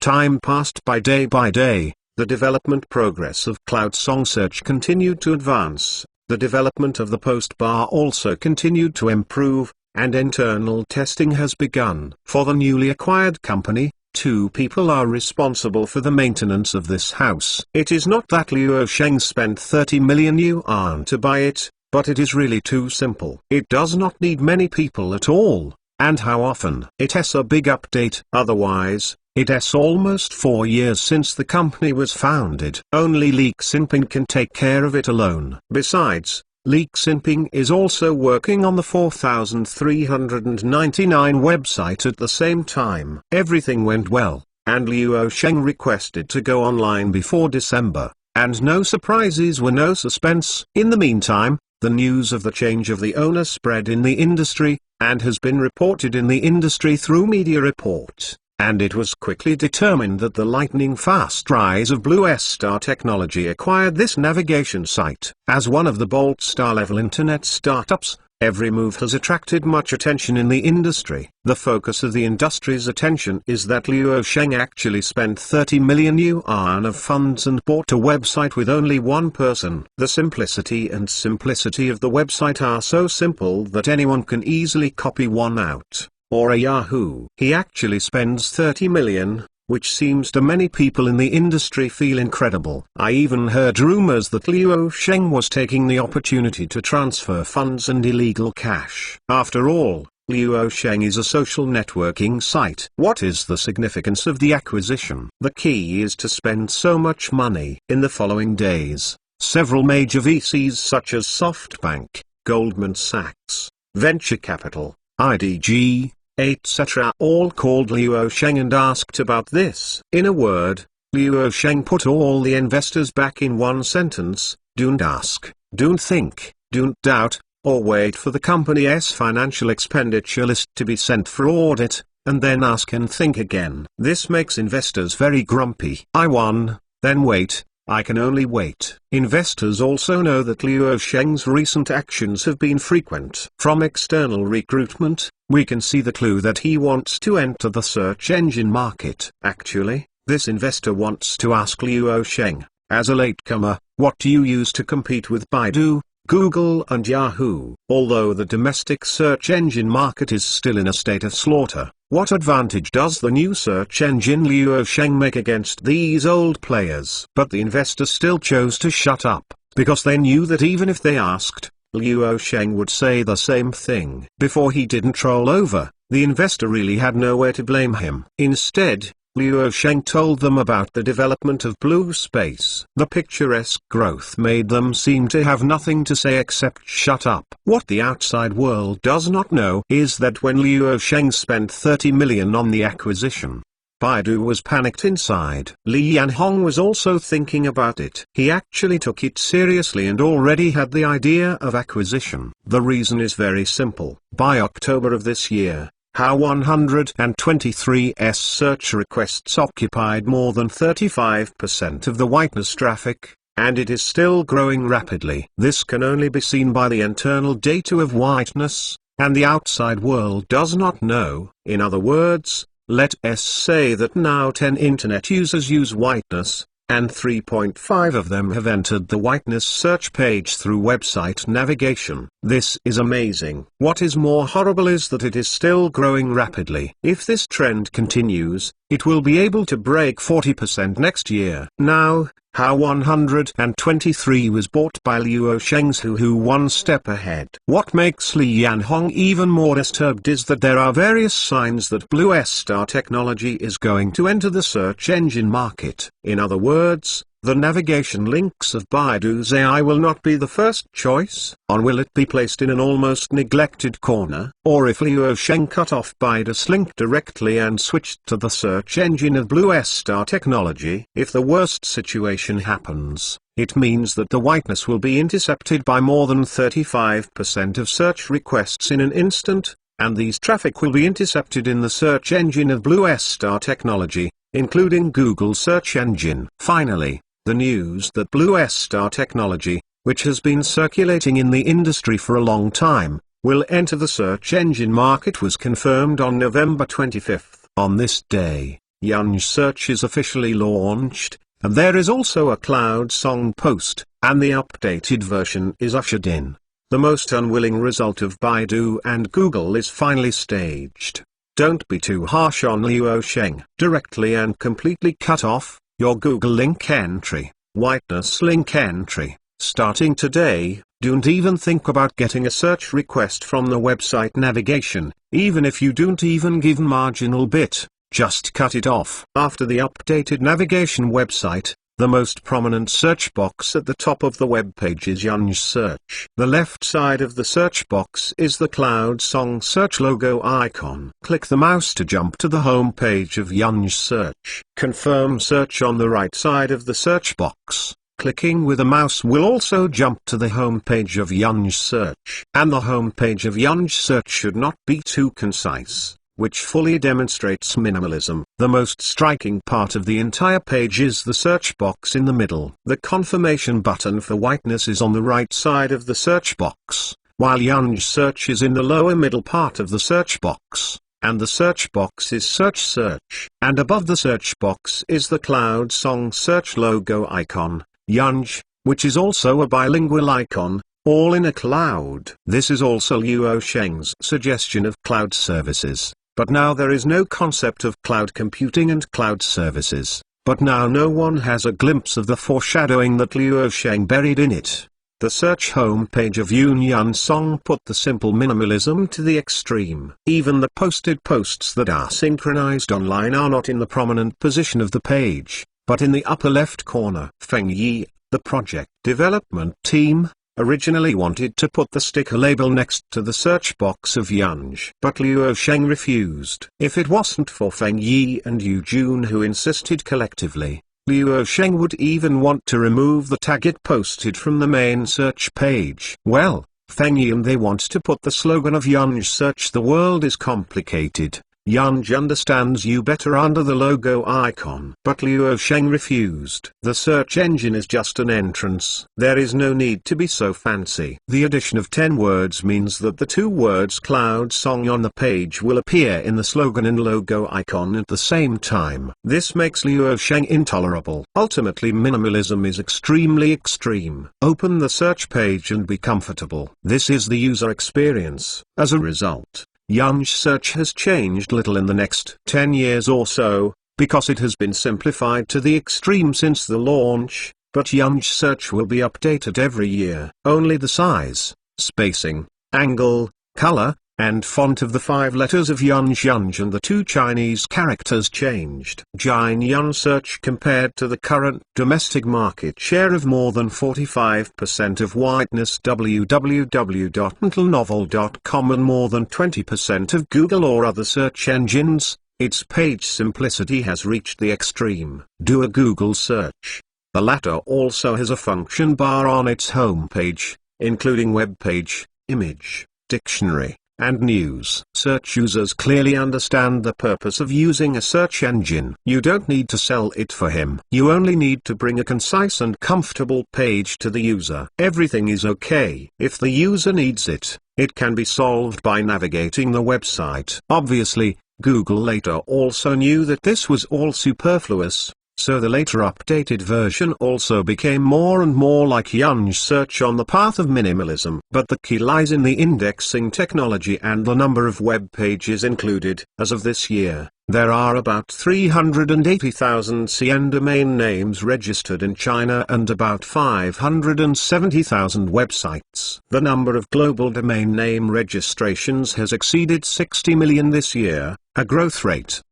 Time passed by day. The development progress of Cloud Song Search continued to advance, the development of the post bar also continued to improve, and internal testing has begun. For the newly acquired company, 2 people are responsible for the maintenance of this house. It is not that Luo Sheng spent 30 million yuan to buy it, but it is really too simple. It does not need many people at all, and how often? It's a big update. Otherwise, it's almost 4 years since the company was founded. Only Li Xinping can take care of it alone. Besides, Li Xinping is also working on the 4399 website at the same time. Everything went well, and Luo Sheng requested to go online before December, and no surprises were no suspense. In the meantime, the news of the change of the owner spread in the industry, and has been reported in the industry through media report. And it was quickly determined that the lightning-fast rise of Blue Star Technology acquired this navigation site. As one of the Bolt Star-level internet startups, every move has attracted much attention in the industry. The focus of the industry's attention is that Luo Sheng actually spent 30 million yuan of funds and bought a website with only one person. The simplicity of the website are so simple that anyone can easily copy one out. Or a Yahoo. He actually spends 30 million, which seems to many people in the industry feel incredible. I even heard rumors that Luo Sheng was taking the opportunity to transfer funds and illegal cash. After all, Luo Sheng is a social networking site. What is the significance of the acquisition? The key is to spend so much money. In the following days, several major VCs such as SoftBank, Goldman Sachs, Venture Capital, IDG, etc. all called Luo Sheng and asked about this. In a word, Luo Sheng put all the investors back in one sentence: don't ask, don't think, don't doubt, or wait for the company's financial expenditure list to be sent for audit, and then ask and think again. This makes investors very grumpy. I won, then wait. I can only wait. Investors also know that Luo Sheng's recent actions have been frequent. From external recruitment, we can see the clue that he wants to enter the search engine market. Actually, this investor wants to ask Luo Sheng, as a latecomer, what do you use to compete with Baidu, Google and Yahoo? Although the domestic search engine market is still in a state of slaughter, what advantage does the new search engine Luo Sheng make against these old players? But the investor still chose to shut up, because they knew that even if they asked, Luo Sheng would say the same thing. Before he didn't roll over, the investor really had nowhere to blame him. Instead, Luo Sheng told them about the development of Blue Space. The picturesque growth made them seem to have nothing to say except shut up. What the outside world does not know is that when Luo Sheng spent 30 million on the acquisition, Baidu was panicked inside. Li Yanhong was also thinking about it. He actually took it seriously and already had the idea of acquisition. The reason is very simple. By October of this year, Hao123's search requests occupied more than 35% of the whiteness traffic, and it is still growing rapidly. This can only be seen by the internal data of whiteness, and the outside world does not know. In other words, let us say that now 10 internet users use whiteness, and 3.5 of them have entered the whiteness search page through website navigation. This is amazing. What is more horrible is that it is still growing rapidly. If this trend continues, it will be able to break 40% next year. Now, Hao123 was bought by Luo Sheng's who one step ahead. What makes Li Yanhong even more disturbed is that there are various signs that Blue Star technology is going to enter the search engine market. In other words, the navigation links of Baidu's AI will not be the first choice. Or will it be placed in an almost neglected corner? Or if Luo Sheng cut off Baidu's link directly and switched to the search engine of Blue Star technology? If the worst situation happens, it means that the whiteness will be intercepted by more than 35% of search requests in an instant, and these traffic will be intercepted in the search engine of Blue Star technology, including Google search engine. Finally, the news that Blue Star technology, which has been circulating in the industry for a long time, will enter the search engine market was confirmed on November 25. On this day, Yanj Search is officially launched, and there is also a Cloud Song post, and the updated version is ushered in. The most unwilling result of Baidu and Google is finally staged. Don't be too harsh on Luo Sheng. Directly and completely cut off your Google link entry, whiteness link entry. Starting today, don't even think about getting a search request from the website navigation, even if you don't even give marginal bit, just cut it off. After the updated navigation website, the most prominent search box at the top of the web page is Yanj Search. The left side of the search box is the Cloud Song search logo icon. Click the mouse to jump to the home page of Yanj Search. Confirm search on the right side of the search box. Clicking with a mouse will also jump to the home page of Yanj Search. And the home page of Yanj Search should not be too concise, which fully demonstrates minimalism. The most striking part of the entire page is the search box in the middle. The confirmation button for whiteness is on the right side of the search box, while Yanj Search is in the lower middle part of the search box, and the search box is Search. And above the search box is the Cloud Song search logo icon, Yanj, which is also a bilingual icon, all in a cloud. This is also Luo Sheng's suggestion of cloud services. But now there is no concept of cloud computing and cloud services. But now no one has a glimpse of the foreshadowing that Luo Sheng buried in it. The search home page of Yunyan Song put the simple minimalism to the extreme. Even the posted posts that are synchronized online are not in the prominent position of the page, but in the upper left corner. Feng Yi, the project development team, originally wanted to put the sticker label next to the search box of Yanj. But Luo Sheng refused. If it wasn't for Feng Yi and Yu Jun who insisted collectively, Luo Sheng would even want to remove the tag it posted from the main search page. Well, Feng Yi and they want to put the slogan of Yanj Search. The world is complicated. Yanj understands you better under the logo icon. But Luo Sheng refused. The search engine is just an entrance. There is no need to be so fancy. The addition of 10 words means that the 2 words Cloud Song on the page will appear in the slogan and logo icon at the same time. This makes Luo Sheng intolerable. Ultimately, minimalism is extremely extreme. Open the search page and be comfortable. This is the user experience. As a result, Yanj Search has changed little in the next 10 years or so, because it has been simplified to the extreme since the launch, but Yanj Search will be updated every year. Only the size, spacing, angle, color, and font of the 5 letters of Yunj and the 2 Chinese characters changed. Jinyun search compared to the current domestic market share of more than 45% of whiteness www.mentalnovel.com and more than 20% of Google or other search engines. Its page simplicity has reached the extreme. Do a Google search. The latter also has a function bar on its homepage, including web page, image, dictionary, and news. Search users clearly understand the purpose of using a search engine. You don't need to sell it for him. You only need to bring a concise and comfortable page to the user. Everything is okay. If the user needs it, it can be solved by navigating the website. Obviously, Google later also knew that this was all superfluous, so the later updated version also became more and more like Yunj search on the path of minimalism. But the key lies in the indexing technology and the number of web pages included. As of this year, there are about 380,000 CN domain names registered in China and about 570,000 websites. The number of global domain name registrations has exceeded 60 million this year, a growth rate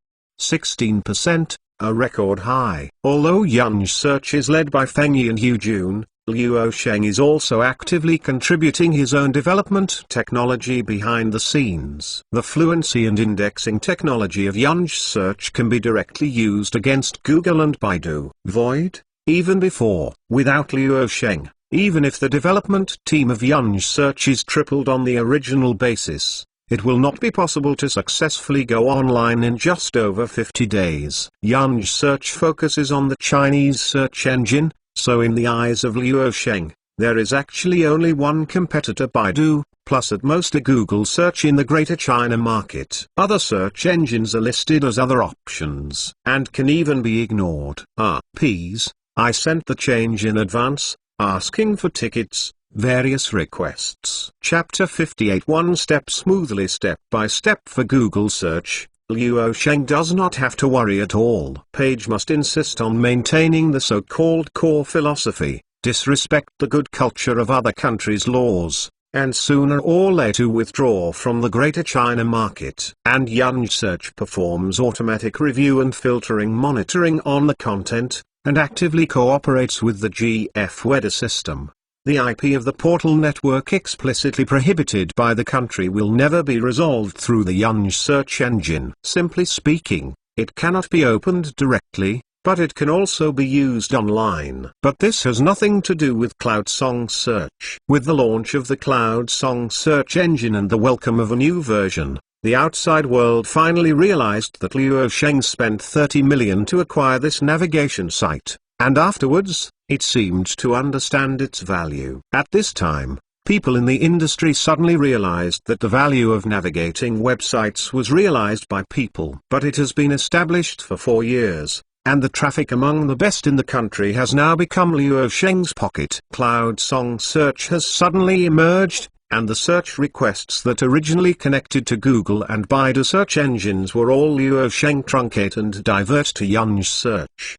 16%. A record high. Although Yunj search is led by Feng Yi and Yu Jun, Luo Sheng is also actively contributing his own development technology behind the scenes. The fluency and indexing technology of Yunj search can be directly used against Google and Baidu. Void, even before, without Luo Sheng, even if the development team of Yunj search is tripled on the original basis, it will not be possible to successfully go online in just over 50 days. Yunj search focuses on the Chinese search engine, so in the eyes of Luo Sheng, there is actually only one competitor, Baidu, plus at most a Google search in the Greater China market. Other search engines are listed as other options, and can even be ignored. Please, I sent the change in advance, asking for tickets. Various requests. Chapter 58 One step smoothly step by step for Google search. Luo Sheng does not have to worry at all. Page must insist on maintaining the so-called core philosophy, disrespect the good culture of other countries' laws, and sooner or later withdraw from the Greater China market. And Yunj search performs automatic review and filtering monitoring on the content, and actively cooperates with the GFWEDA system. The IP of the portal network explicitly prohibited by the country will never be resolved through the Yunj search engine. Simply speaking, it cannot be opened directly, but it can also be used online. But this has nothing to do with Cloud Song search. With the launch of the Cloud Song search engine and the welcome of a new version, the outside world finally realized that Luo Sheng spent 30 million to acquire this navigation site, and afterwards, it seemed to understand its value. At this time, people in the industry suddenly realized that the value of navigating websites was realized by people. But it has been established for 4 years, and the traffic among the best in the country has now become Luo Sheng's pocket. Cloud Song search has suddenly emerged, and the search requests that originally connected to Google and Baidu search engines were all Luo Sheng truncate and divert to Yunj search.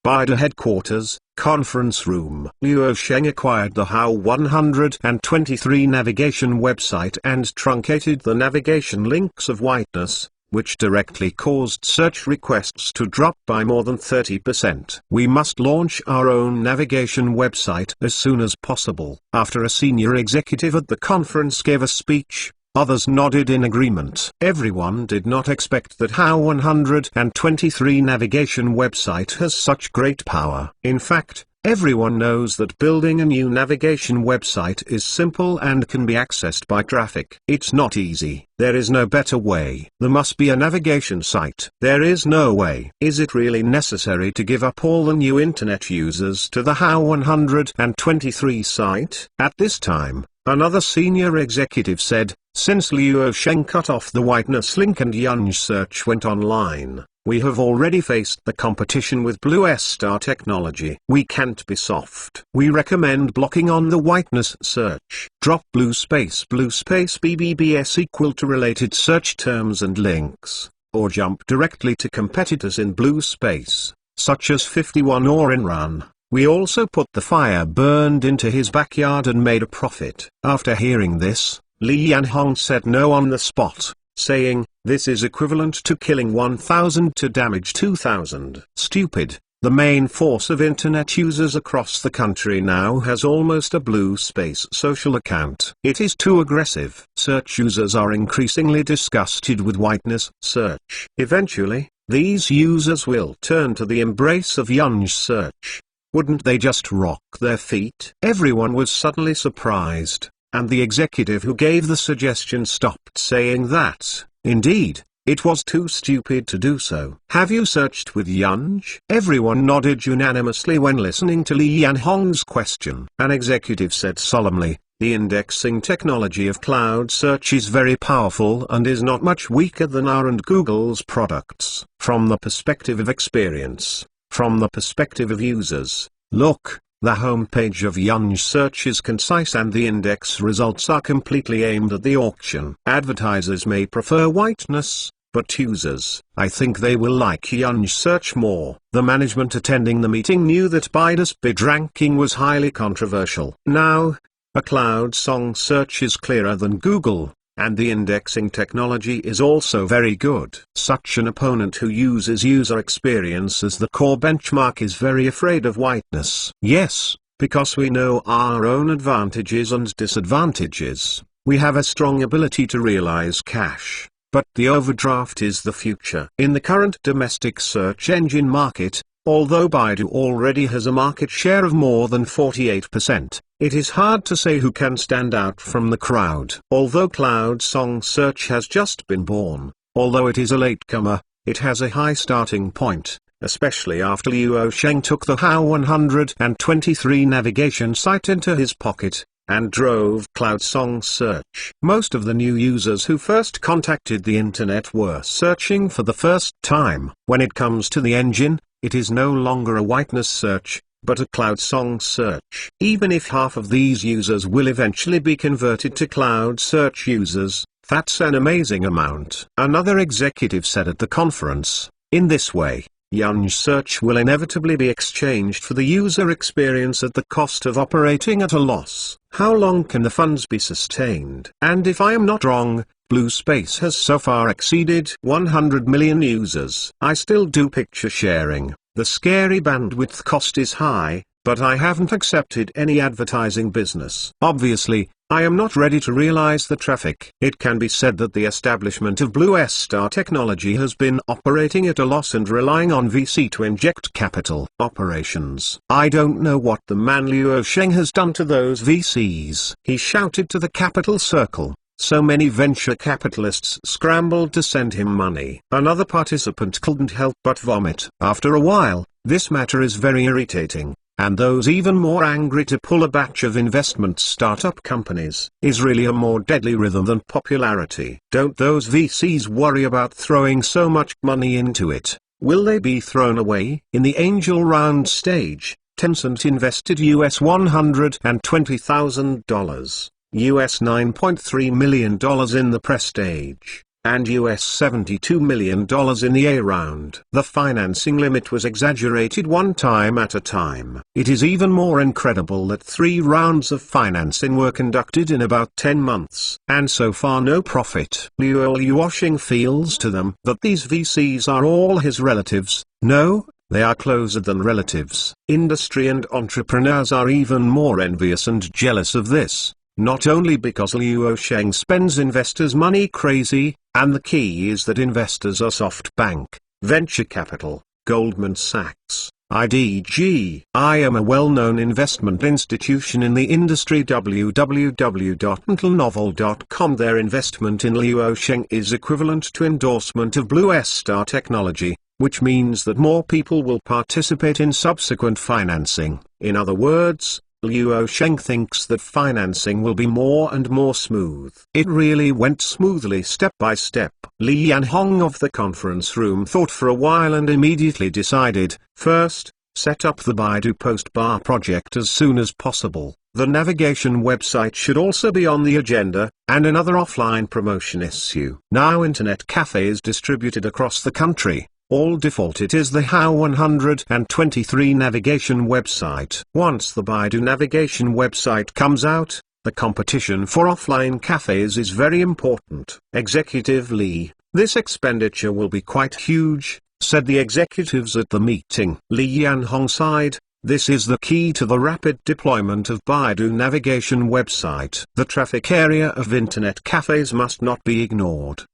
Baidu headquarters, conference room. Luo Sheng acquired the HAO 123 navigation website and truncated the navigation links of whiteness, which directly caused search requests to drop by more than 30%. We must launch our own navigation website as soon as possible. After a senior executive at the conference gave a speech, others nodded in agreement. Everyone did not expect that HAO 123 navigation website has such great power. In fact, everyone knows that building a new navigation website is simple and can be accessed by traffic. It's not easy. There is no better way. There must be a navigation site. There is no way. Is it really necessary to give up all the new internet users to the HAO 123 site? At this time, another senior executive said, since Luo Sheng cut off the whiteness link and Yunj search went online, we have already faced the competition with Blue Star technology. We can't be soft. We recommend blocking on the whiteness search. Drop blue space BBBS equal to related search terms and links, or jump directly to competitors in blue space, such as 51 or Inrun. We also put the fire burned into his backyard and made a profit. After hearing this, Li Yanhong said no on the spot, saying, "This is equivalent to killing 1,000 to damage 2,000. Stupid. The main force of internet users across the country now has almost a blue space social account. It is too aggressive. Search users are increasingly disgusted with whiteness search. Eventually, these users will turn to the embrace of Yunj search. Wouldn't they just rock their feet?" Everyone was suddenly surprised, and the executive who gave the suggestion stopped saying that, indeed, it was too stupid to do so. "Have you searched with Yunj?" Everyone nodded unanimously when listening to Li Yanhong's question. An executive said solemnly, "The indexing technology of cloud search is very powerful and is not much weaker than our and Google's products. From the perspective of experience, from the perspective of users, look, the homepage of Yunj search is concise and the index results are completely aimed at the auction. Advertisers may prefer whiteness, but users, I think they will like Yunj search more." The management attending the meeting knew that Baidu's bid ranking was highly controversial. Now, a cloud song search is clearer than Google, and the indexing technology is also very good. Such an opponent who uses user experience as the core benchmark is very afraid of whiteness. Yes, because we know our own advantages and disadvantages, we have a strong ability to realize cash, but the overdraft is the future. In the current domestic search engine market, although Baidu already has a market share of more than 48%, it is hard to say who can stand out from the crowd. Although Cloud Song Search has just been born, although it is a latecomer, it has a high starting point, especially after Liu Sheng took the Hao123 navigation site into his pocket, and drove Cloud Song Search. Most of the new users who first contacted the internet were searching for the first time. When it comes to the engine, it is no longer a whiteness search, but a cloud song search. Even if half of these users will eventually be converted to cloud search users, that's an amazing amount. Another executive said at the conference, in this way, Yunj search will inevitably be exchanged for the user experience at the cost of operating at a loss. How long can the funds be sustained? And if I am not wrong, Blue Space has so far exceeded 100 million users. I still do picture sharing. The scary bandwidth cost is high, but I haven't accepted any advertising business. Obviously, I am not ready to realize the traffic. It can be said that the establishment of Blue Star Technology has been operating at a loss and relying on VC to inject capital. Operations. I don't know what the man Liu Sheng has done to those VCs. He shouted to the capital circle. So many venture capitalists scrambled to send him money. Another participant couldn't help but vomit. After a while, this matter is very irritating, and those even more angry to pull a batch of investment startup companies is really a more deadly rhythm than popularity. Don't those VCs worry about throwing so much money into it? Will they be thrown away? In the angel round stage, Tencent invested $120,000. $9.3 million in the pre-stage, and $72 million in the A round. The financing limit was exaggerated one time at a time. It is even more incredible that 3 rounds of financing were conducted in about 10 months, and so far no profit. Liu Sheng feels to them that these VCs are all his relatives. No, they are closer than relatives. Industry and entrepreneurs are even more envious and jealous of this. Not only because Liu Sheng spends investors' money crazy, and the key is that investors are SoftBank, venture capital, Goldman Sachs, IDG. I am a well-known investment institution in the industry. www.intelnovel.com. Their investment in Liu Sheng is equivalent to endorsement of Blue Star Technology, which means that more people will participate in subsequent financing. In other words, Liu Sheng thinks that financing will be more and more smooth. It really went smoothly step by step. Li Yanhong of the conference room thought for a while and immediately decided, first, set up the Baidu Post Bar project as soon as possible. The navigation website should also be on the agenda, and another offline promotion issue. Now internet cafes distributed across the country. All default it is the Hao123 navigation website. Once the Baidu navigation website comes out, The competition for offline cafes is very important. Executive Lee, this expenditure will be quite huge, said the executives at the meeting. Li Yanhong sighed. This is the key to the rapid deployment of Baidu navigation website. The traffic area of internet cafes must not be ignored.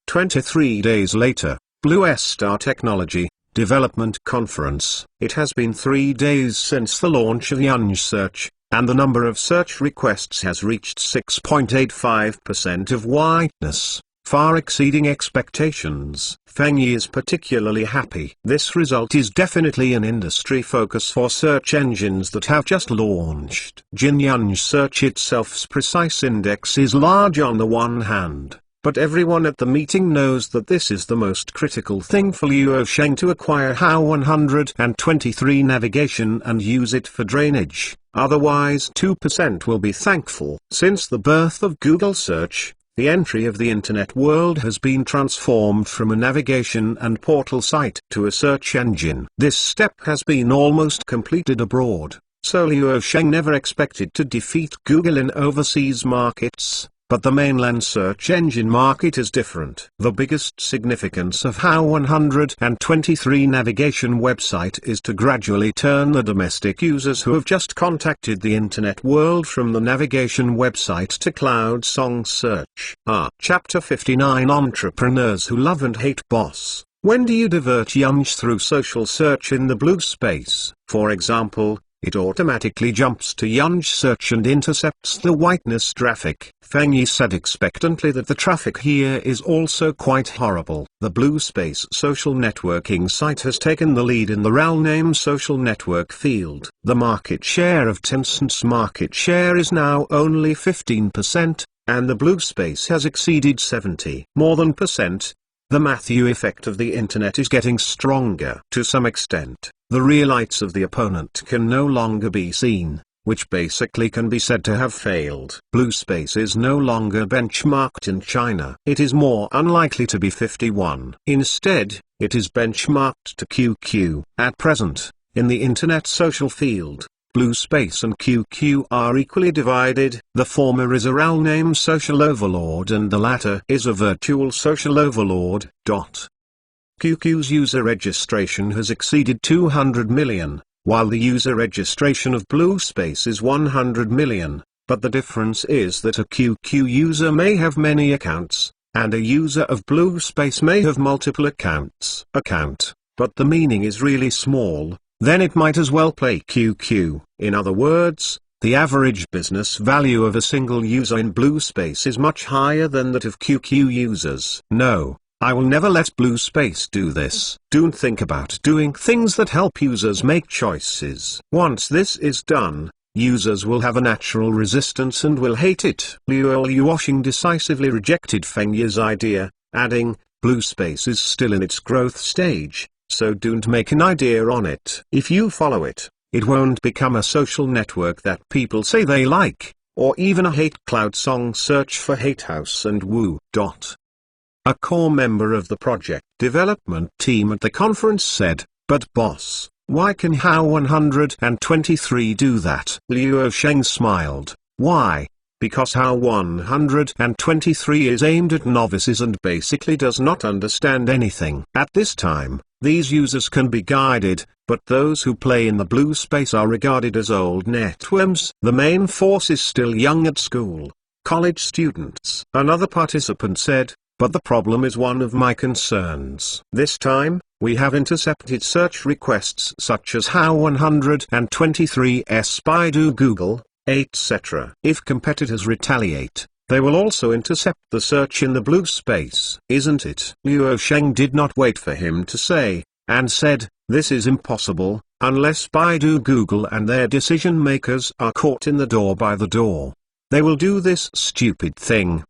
23 days later, Blue Star Technology Development Conference. It has been 3 days since the launch of Yanj Search, and the number of search requests has reached 6.85% of whiteness, far exceeding expectations. Feng Yi is particularly happy. This result is definitely an industry focus for search engines that have just launched. Jinyanj Search itself's precise index is large on the one hand, but everyone at the meeting knows that this is the most critical thing for Luo Sheng to acquire HAO 123 navigation and use it for drainage, otherwise 2% will be thankful. Since the birth of Google Search, the entry of the internet world has been transformed from a navigation and portal site to a search engine. This step has been almost completed abroad, so Luo Sheng never expected to defeat Google in overseas markets. But the mainland search engine market is different. The biggest significance of HAO 123 navigation website is to gradually turn the domestic users who have just contacted the internet world from the navigation website to cloud song search. Chapter 59 Entrepreneurs Who Love and Hate Boss. When do you divert Yanj through social search in the blue space? For example, it automatically jumps to Yanj Search and intercepts the whiteness traffic. Feng Yi said expectantly that the traffic here is also quite horrible. The Blue Space social networking site has taken the lead in the RAL name social network field. The market share of Tencent's market share is now only 15%, and the Blue Space has exceeded 70 more than percent. The Matthew effect of the internet is getting stronger. To some extent, the realities of the opponent can no longer be seen, which basically can be said to have failed. Blue Space is no longer benchmarked in China. It is more unlikely to be 51. Instead, it is benchmarked to QQ. At present, in the internet social field, Blue Space and QQ are equally divided. The former is a RAL name social overlord and the latter is a virtual social overlord. QQ's user registration has exceeded 200 million, while the user registration of Blue Space is 100 million, but the difference is that a QQ user may have many accounts, and a user of Blue Space may have multiple accounts. But the meaning is really small. Then it might as well play QQ. In other words, the average business value of a single user in Blue Space is much higher than that of QQ users. No, I will never let Blue Space do this. Don't think about doing things that help users make choices. Once this is done, users will have a natural resistance and will hate it. Luo Yuosheng decisively rejected Feng Yi's idea, adding, Blue Space is still in its growth stage, so don't make an idea on it. If you follow it, it won't become a social network that people say they like, or even a hate cloud song search for hate house and woo. A core member of the project development team at the conference said, but boss, why can HAO 123 do that? Luo Sheng smiled. Why? Because HAO 123 is aimed at novices and basically does not understand anything. At this time, these users can be guided, but those who play in the Blue Space are regarded as old networms. The main force is still young at school, college students. Another participant said, but the problem is one of my concerns. This time, we have intercepted search requests such as HAO 123's Baidu, Google, etc. If competitors retaliate, they will also intercept the search in the Blue Space. Isn't it? Luo Sheng did not wait for him to say, and said, this is impossible, unless Baidu, Google and their decision makers are caught in the door by the door. They will do this stupid thing.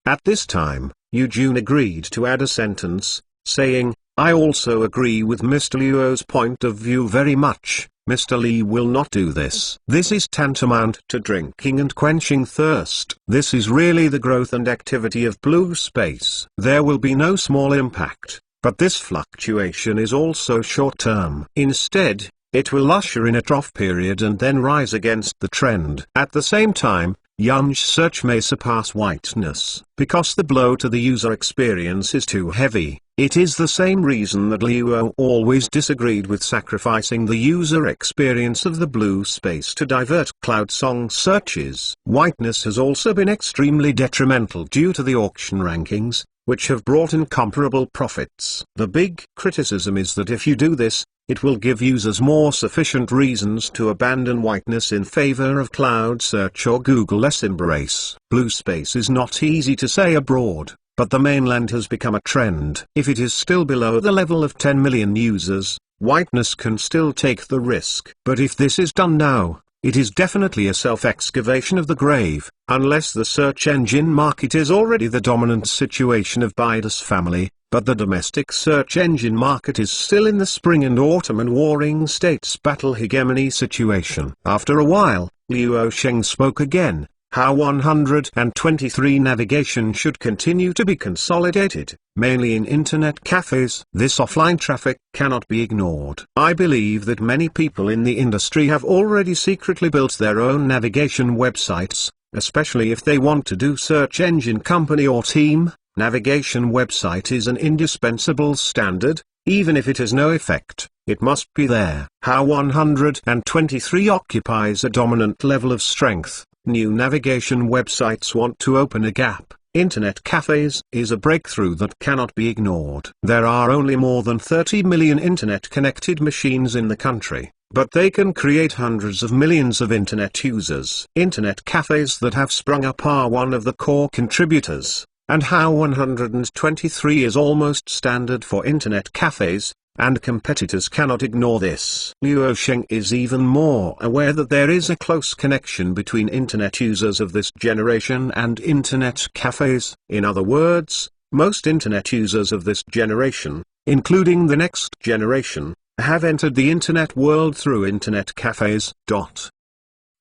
At this time, Yu Jun agreed to add a sentence, saying, I also agree with Mr. Luo's point of view very much. Mr. Li will not do this. This is tantamount to drinking and quenching thirst. This is really the growth and activity of Blue Space. There will be no small impact, but this fluctuation is also short-term. Instead, it will usher in a trough period and then rise against the trend. At the same time, Yunj search may surpass whiteness, because the blow to the user experience is too heavy. It is the same reason that Luo always disagreed with sacrificing the user experience of the blue space to divert cloud song searches. Whiteness has also been extremely detrimental due to the auction rankings, which have brought incomparable profits. The big criticism is that if you do this, it will give users more sufficient reasons to abandon whiteness in favor of cloud search or Google's embrace. Blue space is not easy to say abroad, but the mainland has become a trend. If it is still below the level of 10 million users, whiteness can still take the risk. But if this is done now, it is definitely a self-excavation of the grave, unless the search engine market is already the dominant situation of Baidu's family. But the domestic search engine market is still in the spring and autumn and warring states battle hegemony situation. After a while, Luo Sheng spoke again. How 123 navigation should continue to be consolidated, mainly in internet cafes. This offline traffic cannot be ignored. I believe that many people in the industry have already secretly built their own navigation websites, especially if they want to do search engine company or team. Navigation website is an indispensable standard, even if it has no effect, it must be there. How 123 occupies a dominant level of strength. New navigation websites want to open a gap. Internet cafes is a breakthrough that cannot be ignored. There are only more than 30 million internet-connected machines in the country, but they can create hundreds of millions of internet users. Internet cafes that have sprung up are one of the core contributors. And How 123 is almost standard for internet cafes, and competitors cannot ignore this. Luo Sheng is even more aware that there is a close connection between internet users of this generation and internet cafes. In other words, most internet users of this generation, including the next generation, have entered the internet world through internet cafes.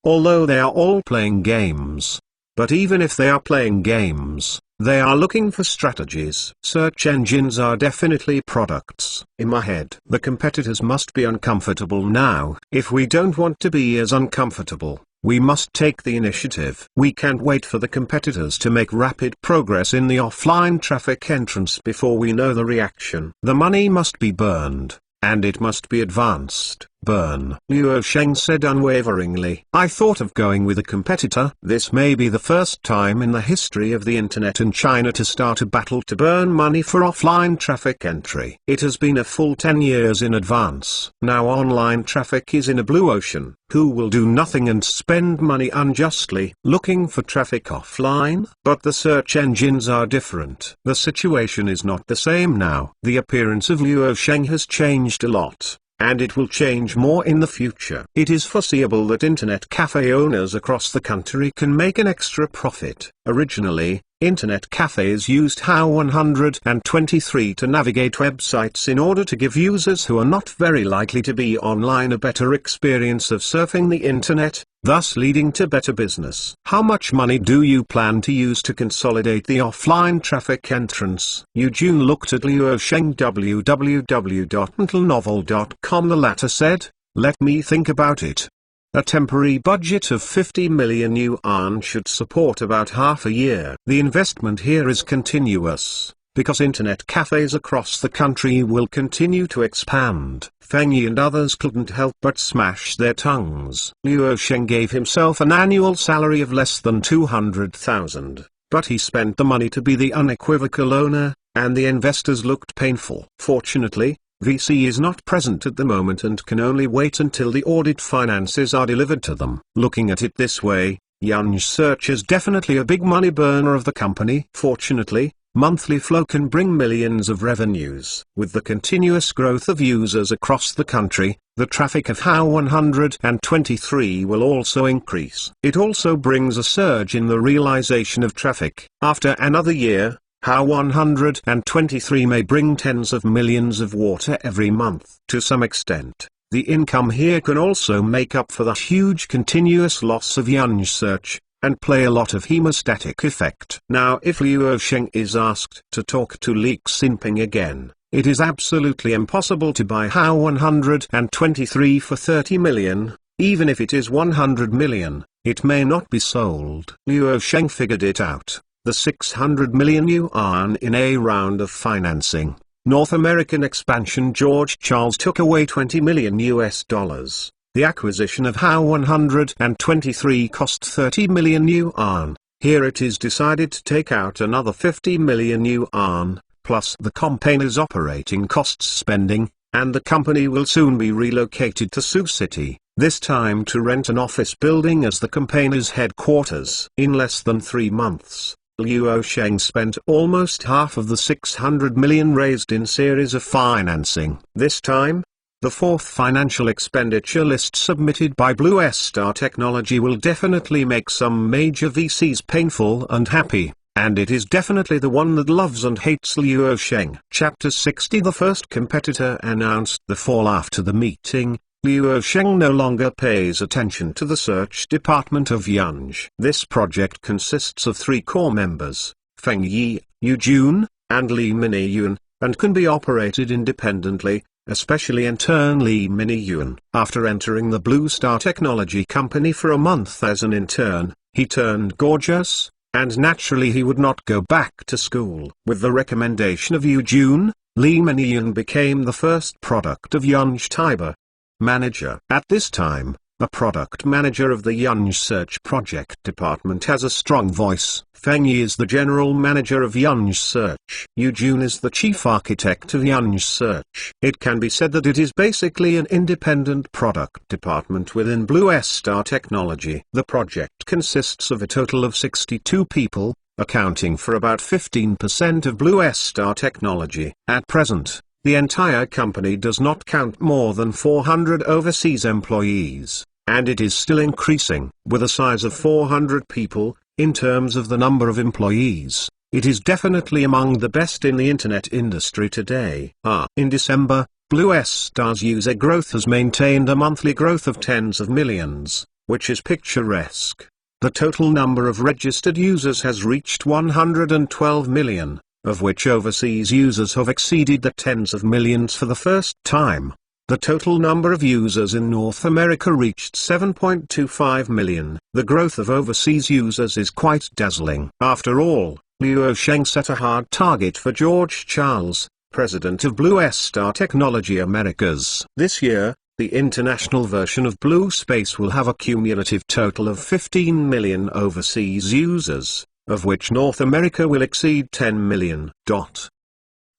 Although they are all playing games. But even if they are playing games, they are looking for strategies. Search engines are definitely products. In my head, the competitors must be uncomfortable now. If we don't want to be as uncomfortable, we must take the initiative. We can't wait for the competitors to make rapid progress in the offline traffic entrance before we know the reaction. The money must be burned, and it must be advanced. Burn. Luo Sheng said unwaveringly. I thought of going with a competitor. This may be the first time in the history of the internet in China to start a battle to burn money for offline traffic entry. It has been a full 10 years in advance. Now online traffic is in a blue ocean. Who will do nothing and spend money unjustly, looking for traffic offline? But the search engines are different. The situation is not the same now. The appearance of Luo Sheng has changed a lot, and it will change more in the future. It is foreseeable that internet cafe owners across the country can make an extra profit. Originally, internet cafes used How 123 to navigate websites in order to give users who are not very likely to be online a better experience of surfing the internet, thus leading to better business. How much money do you plan to use to consolidate the offline traffic entrance? Yu Jun looked at Luo Sheng. www.intelnovel.com. The latter said, let me think about it. A temporary budget of 50 million yuan should support about half a year. The investment here is continuous, because internet cafes across the country will continue to expand. Feng Yi and others couldn't help but smash their tongues. Luo Sheng gave himself an annual salary of less than 200,000, but he spent the money to be the unequivocal owner, and the investors looked painful. Fortunately, VC is not present at the moment and can only wait until the audit finances are delivered to them. Looking at it this way, Yunj Search is definitely a big money burner of the company. Fortunately, monthly flow can bring millions of revenues. With the continuous growth of users across the country, the traffic of How 123 will also increase. It also brings a surge in the realization of traffic. After another year, How 123 may bring tens of millions of water every month. To some extent, the income here can also make up for the huge continuous loss of Yunj Search, and play a lot of hemostatic effect. Now if Luo Sheng is asked to talk to Li Xinping again, It is absolutely impossible to buy HAO 123 for 30 million, even if it is 100 million, it may not be sold. Luo Sheng figured it out, the 600 million yuan in a round of financing. North American expansion. George Charles took away $20 million. The acquisition of HAO 123 cost 30 million yuan. Here it is decided to take out another 50 million yuan, plus the company's operating costs spending, and the company will soon be relocated to Sioux City, this time to rent an office building as the company's headquarters. In less than 3 months, Luo Sheng spent almost half of the 600 million raised in series of financing. This time, the fourth financial expenditure list submitted by Blue Star Technology will definitely make some major VCs painful and happy, and it is definitely the one that loves and hates Luo Sheng. Chapter 60. The first competitor announced the fall after the meeting. Luo Sheng no longer pays attention to the search department of Yunj. This project consists of 3 core members, Feng Yi, Yu Jun, and Li Miniyun, and can be operated independently, especially intern Li Miniyun. After entering the Blue Star Technology Company for a month as an intern, he turned gorgeous, and naturally he would not go back to school. With the recommendation of Yu Jun, Li Miniyun became the first product of Yunj Tiber manager. At this time, a product manager of the Yunj Search Project Department has a strong voice. Feng Yi is the general manager of Yunj Search. Yu Jun is the chief architect of Yunj Search. It can be said that it is basically an independent product department within Blue Star Technology. The project consists of a total of 62 people, accounting for about 15% of Blue Star Technology. At present, the entire company does not count more than 400 overseas employees, and it is still increasing. With a size of 400 people, in terms of the number of employees, it is definitely among the best in the internet industry today. In December, Blue Star's user growth has maintained a monthly growth of tens of millions, which is picturesque. The total number of registered users has reached 112 million. Of which overseas users have exceeded the tens of millions for the first time. The total number of users in North America reached 7.25 million. The growth of overseas users is quite dazzling. After all, Luo Sheng set a hard target for George Charles, president of Blue Star Technology Americas. This year, the international version of Blue Space will have a cumulative total of 15 million overseas users, of which North America will exceed 10 million.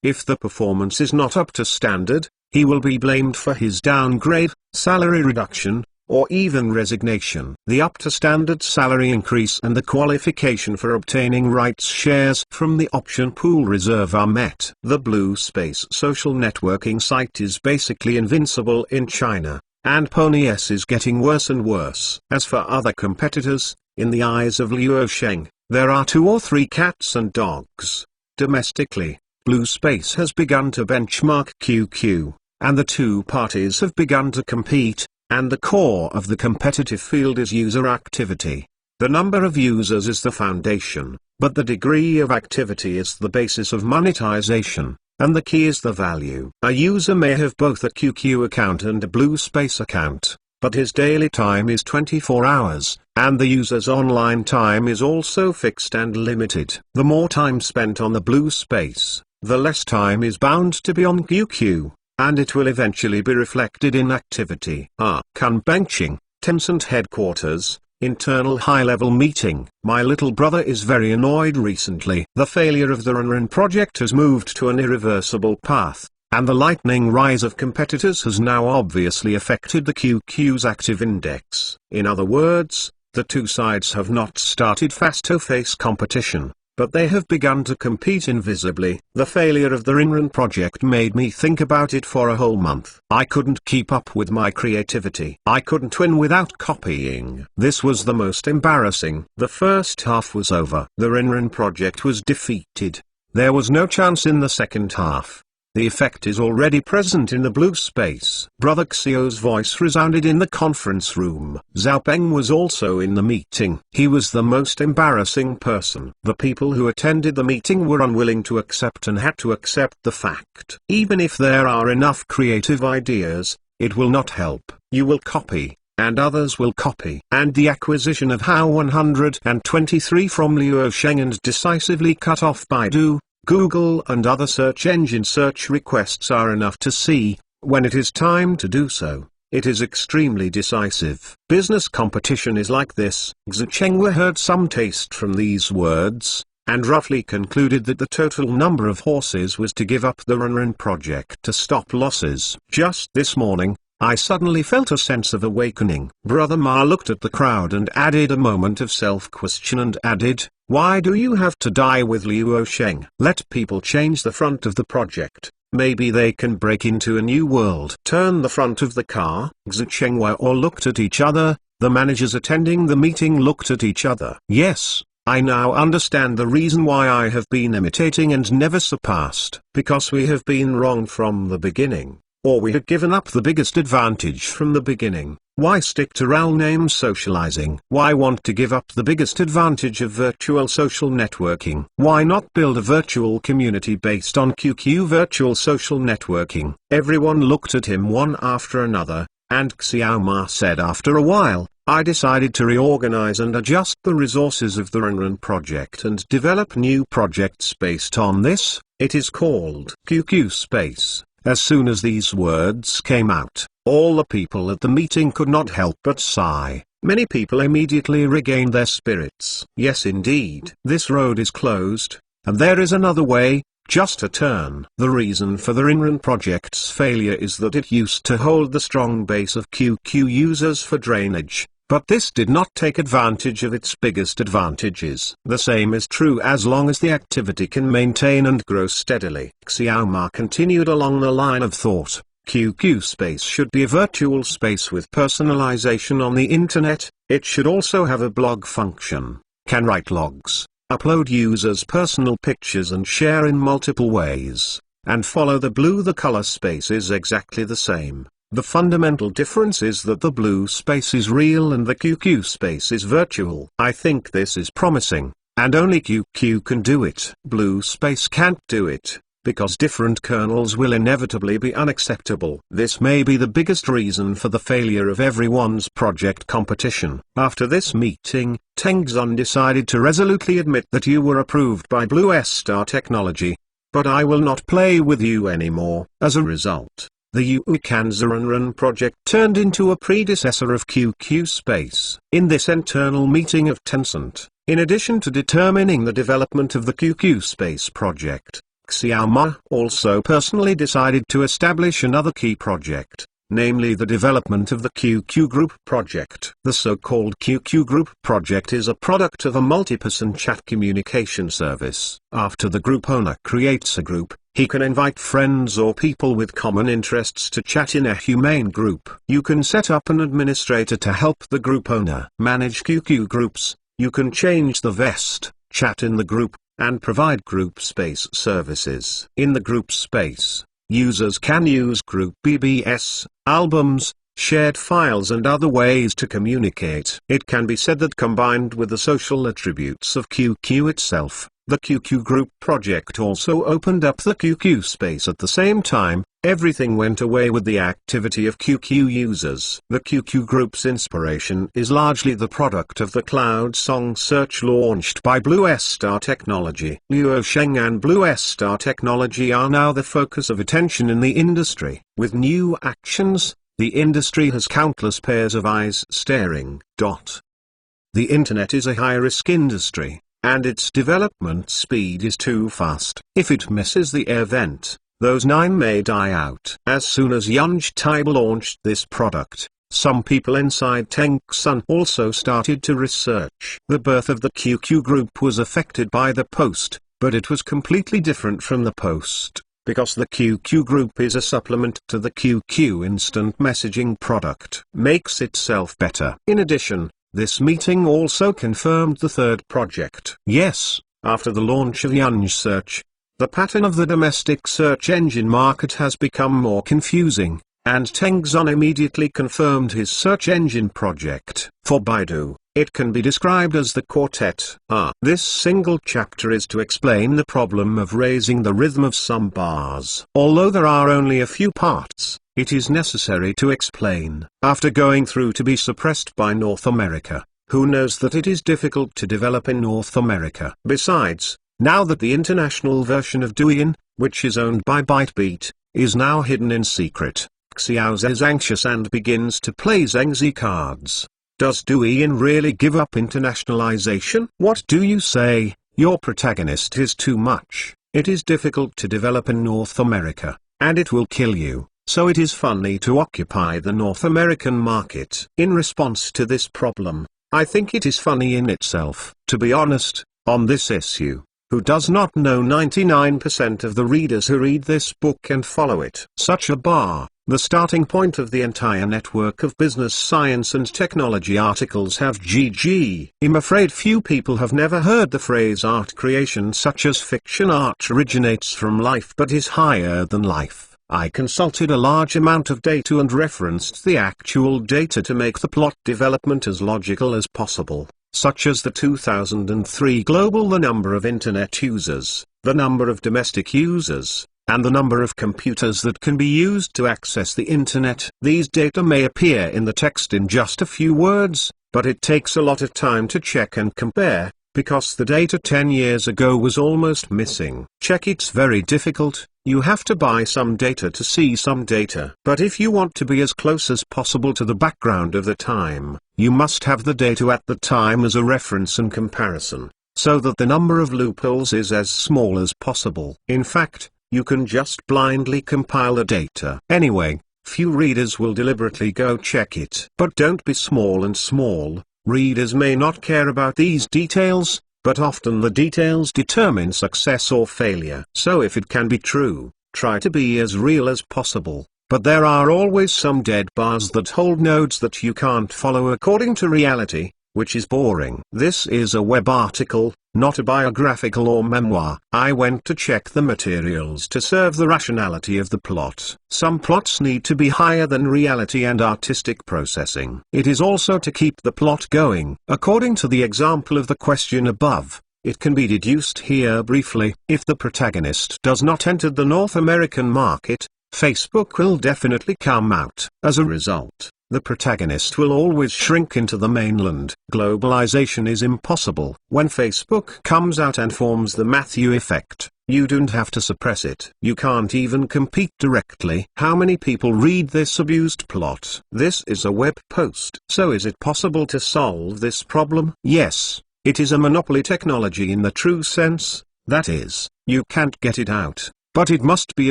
If the performance is not up to standard, he will be blamed for his downgrade, salary reduction, or even resignation. The up to standard salary increase and the qualification for obtaining rights shares from the option pool reserve are met. The Blue Space social networking site is basically invincible in China, and Pony S is getting worse and worse. As for other competitors, in the eyes of Luo Sheng, there are 2 or 3 cats and dogs. Domestically, Blue Space has begun to benchmark QQ, and the 2 parties have begun to compete, and the core of the competitive field is user activity. The number of users is the foundation, but the degree of activity is the basis of monetization, and the key is the value. A user may have both a QQ account and a Blue Space account, but his daily time is 24 hours, and the user's online time is also fixed and limited. The more time spent on the Blue Space, the less time is bound to be on QQ, and it will eventually be reflected in activity. Kunbengqing, Tencent headquarters, internal high-level meeting. My little brother is very annoyed recently. The failure of the Renren project has moved to an irreversible path, and the lightning rise of competitors has now obviously affected the QQ's active index. In other words, the 2 sides have not started face-to-face competition, but they have begun to compete invisibly. The failure of the Renren project made me think about it for a whole month. I couldn't keep up with my creativity. I couldn't win without copying. This was the most embarrassing. The first half was over. The Renren project was defeated. There was no chance in the second half. The effect is already present in the blue space. Brother Xiao's voice resounded in the conference room. Zhao Peng was also in the meeting. He was the most embarrassing person. The people who attended the meeting were unwilling to accept and had to accept the fact. Even if there are enough creative ideas, it will not help. You will copy, and others will copy. And the acquisition of HAO 123 from Luo Sheng and decisively cut off Baidu, Google and other search engine search requests are enough to see, when it is time to do so, it is extremely decisive. Business competition is like this. Xu Chengwa heard some taste from these words, and roughly concluded that the total number of horses was to give up the Runrun project to stop losses. Just this morning, I suddenly felt a sense of awakening. Brother Ma looked at the crowd and added a moment of self-question and added, "Why do you have to die with Luo Sheng? Let people change the front of the project. Maybe they can break into a new world." Turn the front of the car. Xu Chengwa all looked at each other. The managers attending the meeting looked at each other. Yes, I now understand the reason why I have been imitating and never surpassed. Because we have been wrong from the beginning. Or we had given up the biggest advantage from the beginning. Why stick to RAL name socializing? Why want to give up the biggest advantage of virtual social networking? Why not build a virtual community based on QQ virtual social networking? Everyone looked at him one after another, and Xiao Ma said after a while, I decided to reorganize and adjust the resources of the Runrun project and develop new projects based on this. It is called QQ Space. As soon as these words came out, all the people at the meeting could not help but sigh. Many people immediately regained their spirits. Yes indeed. This road is closed, and there is another way, just a turn. The reason for the Runrun project's failure is that it used to hold the strong base of QQ users for drainage. But this did not take advantage of its biggest advantages. The same is true as long as the activity can maintain and grow steadily. Xiao Ma continued along the line of thought. QQ Space should be a virtual space with personalization on the internet. It should also have a blog function, can write logs, upload users' personal pictures and share in multiple ways, and follow the blue. The color space is exactly the same. The fundamental difference is that the blue space is real and the QQ space is virtual. I think this is promising, and only QQ can do it. Blue space can't do it, because different kernels will inevitably be unacceptable. This may be the biggest reason for the failure of everyone's project competition. After this meeting, Teng Xun decided to resolutely admit that you were approved by Blue Star Technology, but I will not play with you anymore. As a result, the Yuikanza Runrun project turned into a predecessor of QQ Space. In this internal meeting of Tencent, in addition to determining the development of the QQ Space project, Xiao Ma also personally decided to establish another key project, namely the development of the QQ Group project. The so-called QQ Group project is a product of a multi-person chat communication service. After the group owner creates a group, he can invite friends or people with common interests to chat in a humane group. You can set up an administrator to help the group owner manage QQ groups. You can change the VEST, chat in the group, and provide group space services. In the group space, users can use group BBS, albums, shared files and other ways to communicate. It can be said that combined with the social attributes of QQ itself, the QQ Group project also opened up the QQ space at the same time. Everything went away with the activity of QQ users. The QQ Group's inspiration is largely the product of the cloud song search launched by Blue Star Technology. Luo Sheng and Blue Star Technology are now the focus of attention in the industry. With new actions, the industry has countless pairs of eyes staring. The internet is a high-risk industry, and its development speed is too fast. If it misses the event, those 9 may die out. As soon as Yunj Taiba launched this product, some people inside Teng Xun also started to research. The birth of the QQ Group was affected by the Post, but it was completely different from the Post, because the QQ Group is a supplement to the QQ instant messaging product. Makes itself better. In addition, this meeting also confirmed the third project. Yes, after the launch of Yunj Search, The pattern of the domestic search engine market has become more confusing, and Tengzon immediately confirmed his search engine project. For Baidu, it can be described as the quartet. This single chapter is to explain the problem of raising the rhythm of some bars. Although there are only a few parts, it is necessary to explain. After going through to be suppressed by North America, who knows that it is difficult to develop in North America? Besides, now that the international version of Douyin, which is owned by Bytebeat, is now hidden in secret, Xiao is anxious and begins to play Zhengzi cards. Does Douyin really give up internationalization? What do you say? Your protagonist is too much. It is difficult to develop in North America, and it will kill you, so it is funny to occupy the North American market. In response to this problem, I think it is funny in itself. To be honest, on this issue, who does not know 99% of the readers who read this book and follow it? Such a bar, the starting point of the entire network of business science and technology articles have GG. I'm afraid few people have never heard the phrase art creation, such as fiction art originates from life but is higher than life. I consulted a large amount of data and referenced the actual data to make the plot development as logical as possible, such as the 2003 global, the number of internet users, the number of domestic users, and the number of computers that can be used to access the internet. These data may appear in the text in just a few words, but it takes a lot of time to check and compare, because the data 10 years ago was almost missing. Check, it's very difficult. You have to buy some data to see some data. But if you want to be as close as possible to the background of the time, you must have the data at the time as a reference and comparison, so that the number of loopholes is as small as possible. In fact, you can just blindly compile the data. Anyway, few readers will deliberately go check it. But don't be small and small. Readers may not care about these details, but often the details determine success or failure. So if it can be true, try to be as real as possible. But there are always some dead bars that hold nodes that you can't follow according to reality, which is boring. This is a web article, not a biographical or memoir. I went to check the materials to serve the rationality of the plot. Some plots need to be higher than reality and artistic processing. It is also to keep the plot going. According to the example of the question above, it can be deduced here briefly. If the protagonist does not enter the North American market, Facebook will definitely come out. As a result, the protagonist will always shrink into the mainland. Globalization is impossible. When Facebook comes out and forms the Matthew effect, you don't have to suppress it. You can't even compete directly. How many people read this abused plot? This is a web post. So is it possible to solve this problem? Yes, it is a monopoly technology in the true sense. That is, you can't get it out, but it must be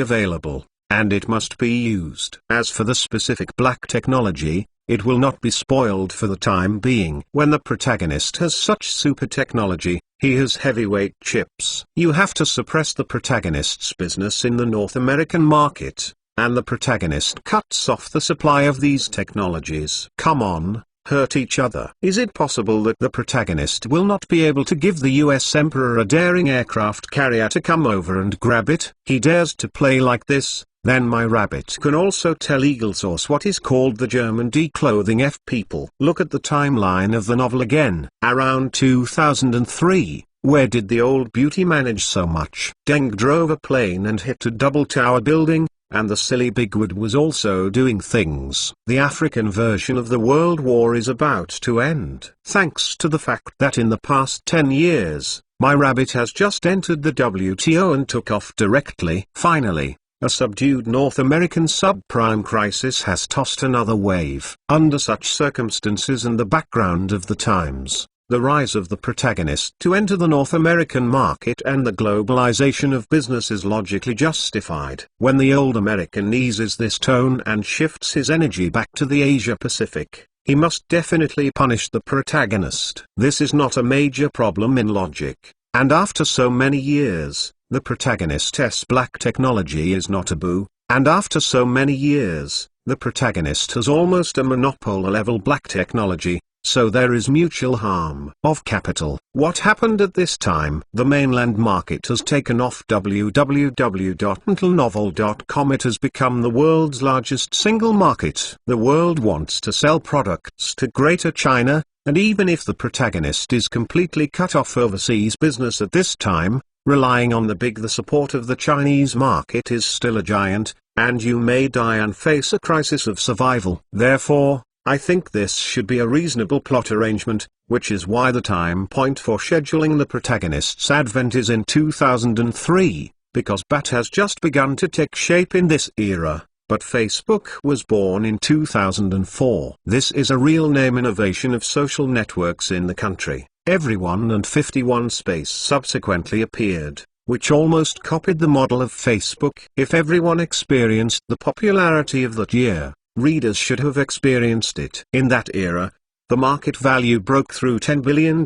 available, and it must be used. As for the specific black technology, it will not be spoiled for the time being. When the protagonist has such super technology, he has heavyweight chips. You have to suppress the protagonist's business in the North American market, and the protagonist cuts off the supply of these technologies. Come on, hurt each other. Is it possible that the protagonist will not be able to give the US Emperor a daring aircraft carrier to come over and grab it? He dares to play like this. Then my rabbit can also tell Eaglesource what is called the German declothing F people. Look at the timeline of the novel again. Around 2003, where did the old beauty manage so much? Deng drove a plane and hit a double tower building, and the silly Bigwood was also doing things. The African version of the World War is about to end, thanks to the fact that in the past 10 years, my rabbit has just entered the WTO and took off directly. Finally, a subdued North American subprime crisis has tossed another wave. Under such circumstances and the background of the times, the rise of the protagonist to enter the North American market and the globalization of business is logically justified. When the old American eases this tone and shifts his energy back to the Asia Pacific, he must definitely punish the protagonist. This is not a major problem in logic, and after so many years, the protagonist's black technology is not taboo, and after so many years, the protagonist has almost a monopoly level black technology, so there is mutual harm of capital. What happened at this time? The mainland market has taken off. www.untilnovel.com. It has become the world's largest single market. The world wants to sell products to Greater China, and even if the protagonist is completely cut off overseas business at this time, relying on the support of the Chinese market is still a giant, and you may die and face a crisis of survival. Therefore, I think this should be a reasonable plot arrangement, which is why the time point for scheduling the protagonist's advent is in 2003, because BAT has just begun to take shape in this era, but Facebook was born in 2004. This is a real name innovation of social networks in the country. Everyone and 51 Space subsequently appeared, which almost copied the model of Facebook. If everyone experienced the popularity of that year, readers should have experienced it. In that era, the market value broke through $10 billion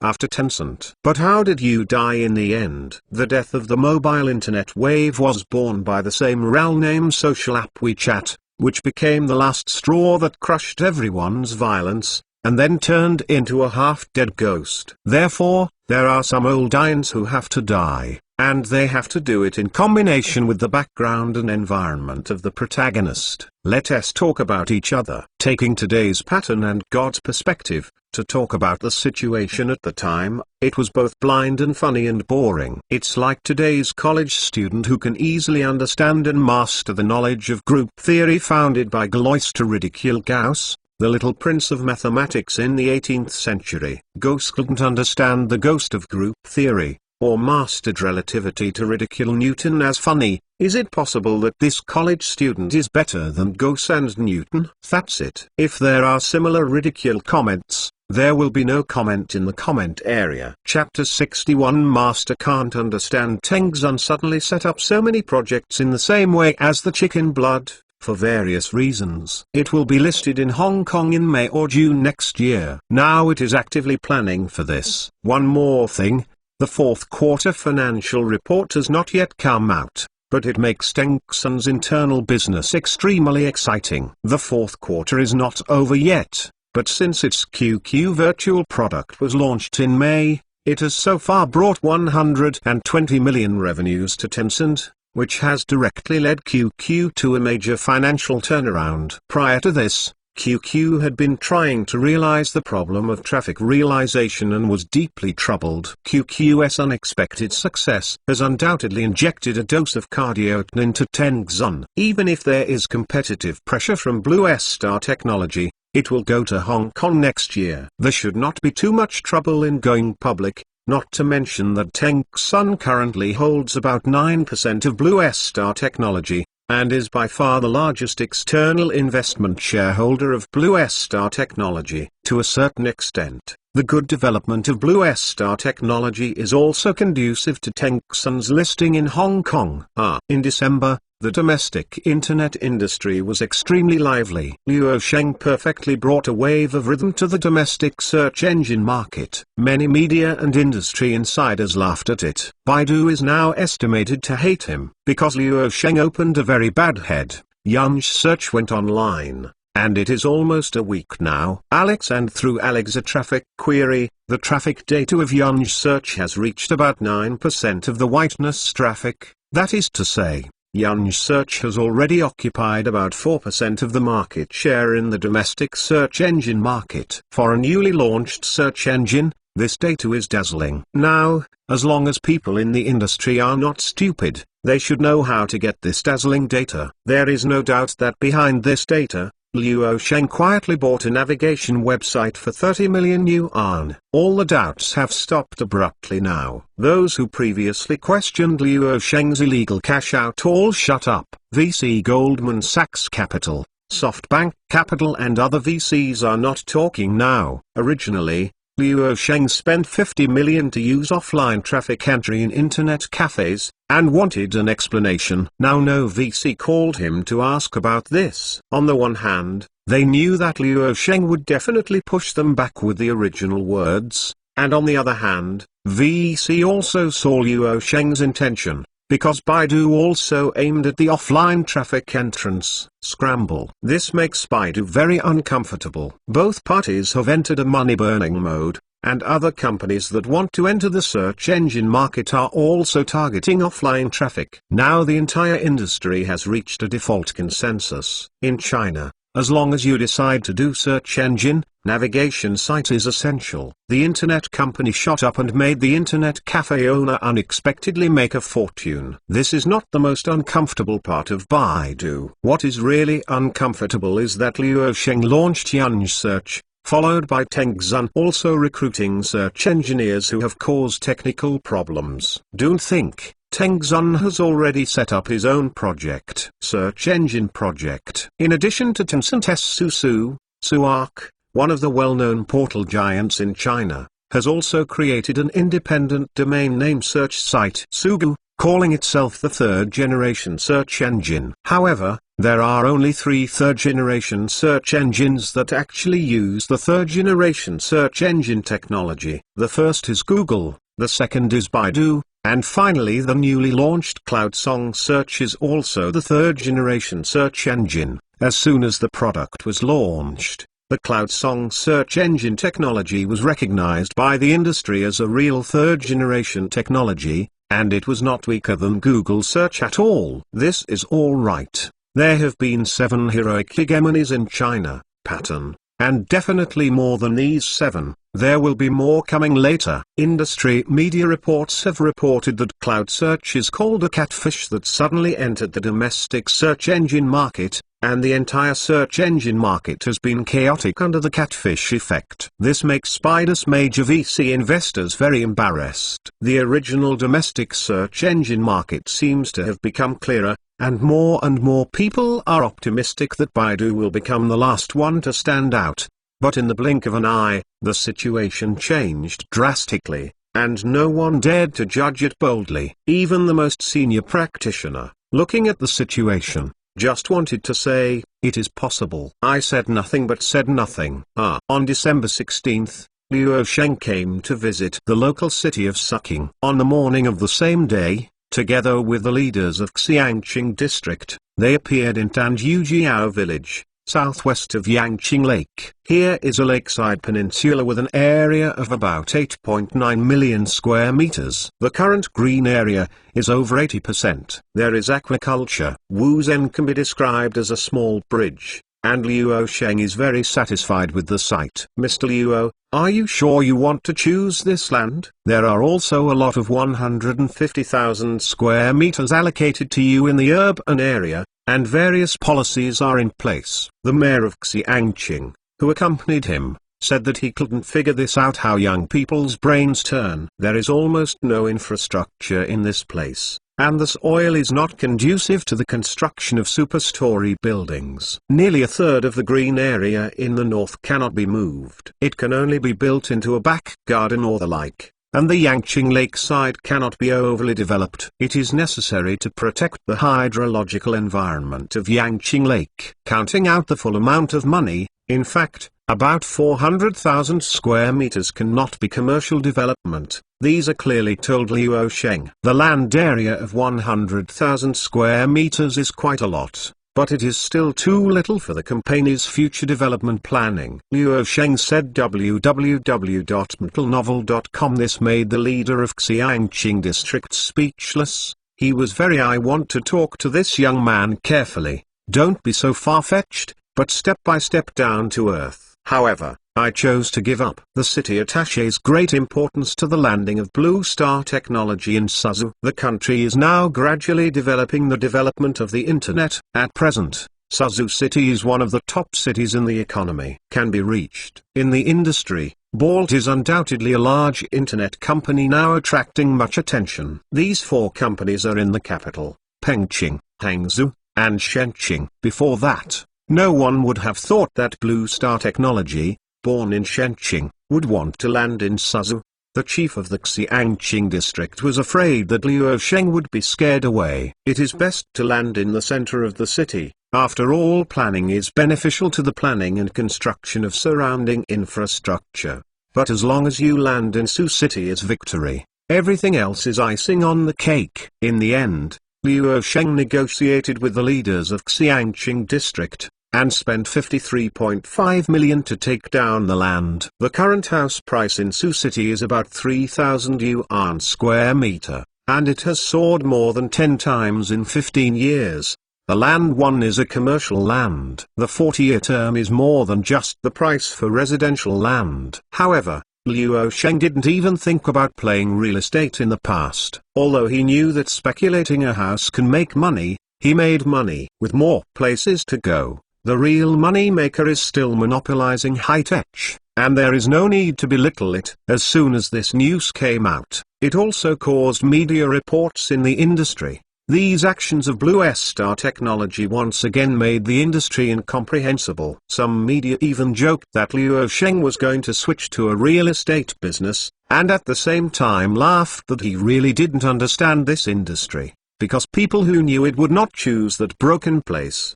after Tencent. But how did you die in the end? The death of the mobile internet wave was born by the same real-name social app WeChat, which became the last straw that crushed everyone's violence, and then turned into a half-dead ghost. Therefore, there are some old irons who have to die, and they have to do it in combination with the background and environment of the protagonist. Let us talk about each other, taking today's pattern and God's perspective, to talk about the situation at the time. It was both blind and funny and boring. It's like today's college student who can easily understand and master the knowledge of group theory founded by Galois to ridicule Gauss, the little prince of mathematics in the 18th century. Gauss couldn't understand the ghost of group theory, or mastered relativity to ridicule Newton as funny. Is it possible that this college student is better than Gauss and Newton? That's it. If there are similar ridicule comments, there will be no comment in the comment area. Chapter 61. Master can't understand Tengzun suddenly set up so many projects in the same way as the Chicken Blood, for various reasons. It will be listed in Hong Kong in May or June next year. Now it is actively planning for this. One more thing, the fourth quarter financial report has not yet come out, but it makes Tencent's internal business extremely exciting. The fourth quarter is not over yet, but since its QQ virtual product was launched in May, it has so far brought 120 million revenues to Tencent, which has directly led QQ to a major financial turnaround. Prior to this, QQ had been trying to realize the problem of traffic realization and was deeply troubled. QQ's unexpected success has undoubtedly injected a dose of cardio into Tengzun. Even if there is competitive pressure from Blue Star Technology, it will go to Hong Kong next year. There should not be too much trouble in going public. Not to mention that Tencent currently holds about 9% of Blue Star Technology, and is by far the largest external investment shareholder of Blue Star Technology. To a certain extent, the good development of Blue Star Technology is also conducive to Tencent's listing in Hong Kong. In December, the domestic internet industry was extremely lively. Luo Sheng perfectly brought a wave of rhythm to the domestic search engine market. Many media and industry insiders laughed at it. Baidu is now estimated to hate him, because Luo Sheng opened a very bad head. Yunj search went online, and it is almost a week now. Alex and through Alexa traffic query, the traffic data of Yunj search has reached about 9% of the whiteness traffic. That is to say, Yunj search has already occupied about 4% of the market share in the domestic search engine market. For a newly launched search engine, this data is dazzling. Now, as long as people in the industry are not stupid, they should know how to get this dazzling data. There is no doubt that behind this data, Luo Sheng quietly bought a navigation website for 30 million yuan. All the doubts have stopped abruptly now. Those who previously questioned Luo Sheng's illegal cash out all shut up. VC Goldman Sachs Capital, SoftBank Capital and other VCs are not talking now. Originally, Luo Sheng spent 50 million to use offline traffic entry in internet cafes, and wanted an explanation. Now no VC called him to ask about this. On the one hand, they knew that Luo Sheng would definitely push them back with the original words, and on the other hand, VC also saw Luo Sheng's intention, because Baidu also aimed at the offline traffic entrance, scramble. This makes Baidu very uncomfortable. Both parties have entered a money-burning mode, and other companies that want to enter the search engine market are also targeting offline traffic. Now the entire industry has reached a default consensus. In China, as long as you decide to do search engine, navigation site is essential. The internet company shot up and made the internet cafe owner unexpectedly make a fortune. This is not the most uncomfortable part of Baidu. What is really uncomfortable is that Luo Sheng launched Yanj Search, followed by Tengzun also recruiting search engineers who have caused technical problems. Don't think. Tengzun has already set up his own project, search engine project. In addition to Tencent's Susu, Suark, one of the well-known portal giants in China, has also created an independent domain name search site, Sugu, calling itself the third-generation search engine. However, there are only 3 third-generation search engines that actually use the third-generation search engine technology. The first is Google, the second is Baidu, and finally the newly launched CloudSong Search is also the third-generation search engine. As soon as the product was launched, the CloudSong search engine technology was recognized by the industry as a real third-generation technology, and it was not weaker than Google search at all. This is all right. There have been 7 heroic hegemonies in China, pattern, and definitely more than these 7. There will be more coming later. Industry media reports have reported that cloud search is called a catfish that suddenly entered the domestic search engine market, and the entire search engine market has been chaotic under the catfish effect. This makes Baidu's major VC investors very embarrassed. The original domestic search engine market seems to have become clearer, and more people are optimistic that Baidu will become the last one to stand out. But in the blink of an eye, the situation changed drastically, and no one dared to judge it boldly. Even the most senior practitioner, looking at the situation, just wanted to say, it is possible. I said nothing but said nothing. On December 16th, Luo Sheng came to visit the local city of Suqing. On the morning of the same day, together with the leaders of Xiangqing district, they appeared in Tanjujiao village, southwest of Yangqing Lake. Here is a lakeside peninsula with an area of about 8.9 million square meters. The current green area is over 80%. There is aquaculture. Wuzhen can be described as a small bridge, and Luo Sheng is very satisfied with the site. Mr. Luo, are you sure you want to choose this land? There are also a lot of 150,000 square meters allocated to you in the urban area, and various policies are in place. The mayor of Xiangqing, who accompanied him, said that he couldn't figure this out, how young people's brains turn. There is almost no infrastructure in this place, and the soil is not conducive to the construction of superstory buildings. Nearly a third of the green area in the north cannot be moved. It can only be built into a back garden or the like, and the Yangqing lakeside cannot be overly developed. It is necessary to protect the hydrological environment of Yangqing Lake. Counting out the full amount of money, in fact, about 400,000 square meters cannot be commercial development. These are clearly told Luo Sheng. The land area of 100,000 square meters is quite a lot, but it is still too little for the company's future development planning. Luo Sheng said www.mentalnovel.com. This made the leader of Xiangqing district speechless. He was very I want to talk to this young man carefully. Don't be so far-fetched, but step by step down to earth. However, I chose to give up. The city attaches great importance to the landing of Blue Star technology in Suzhou. The country is now gradually developing the development of the internet. At present, Suzhou city is one of the top cities in the economy. Can be reached. In the industry, Bolt is undoubtedly a large internet company now attracting much attention. These 4 companies are in the capital, Pengqing, Hangzhou, and Shenqing. Before that, no one would have thought that Blue Star Technology, born in Shenqing, would want to land in Suzhou. The chief of the Xiangqing district was afraid that Luo Sheng would be scared away. It is best to land in the center of the city. After all, planning is beneficial to the planning and construction of surrounding infrastructure. But as long as you land in Sioux City is victory. Everything else is icing on the cake. In the end, Liu Sheng negotiated with the leaders of Xiangqing district, and spent 53.5 million to take down the land. The current house price in Sioux City is about 3,000 yuan square meter, and it has soared more than 10 times in 15 years. The land won is a commercial land. The 40-year term is more than just the price for residential land. However, Liu Sheng didn't even think about playing real estate in the past. Although he knew that speculating a house can make money, he made money. With more places to go, the real money maker is still monopolizing high-tech, and there is no need to belittle it. As soon as this news came out, it also caused media reports in the industry. These actions of Blue Star Technology once again made the industry incomprehensible. Some media even joked that Liu Sheng was going to switch to a real estate business, and at the same time laughed that he really didn't understand this industry, because people who knew it would not choose that broken place.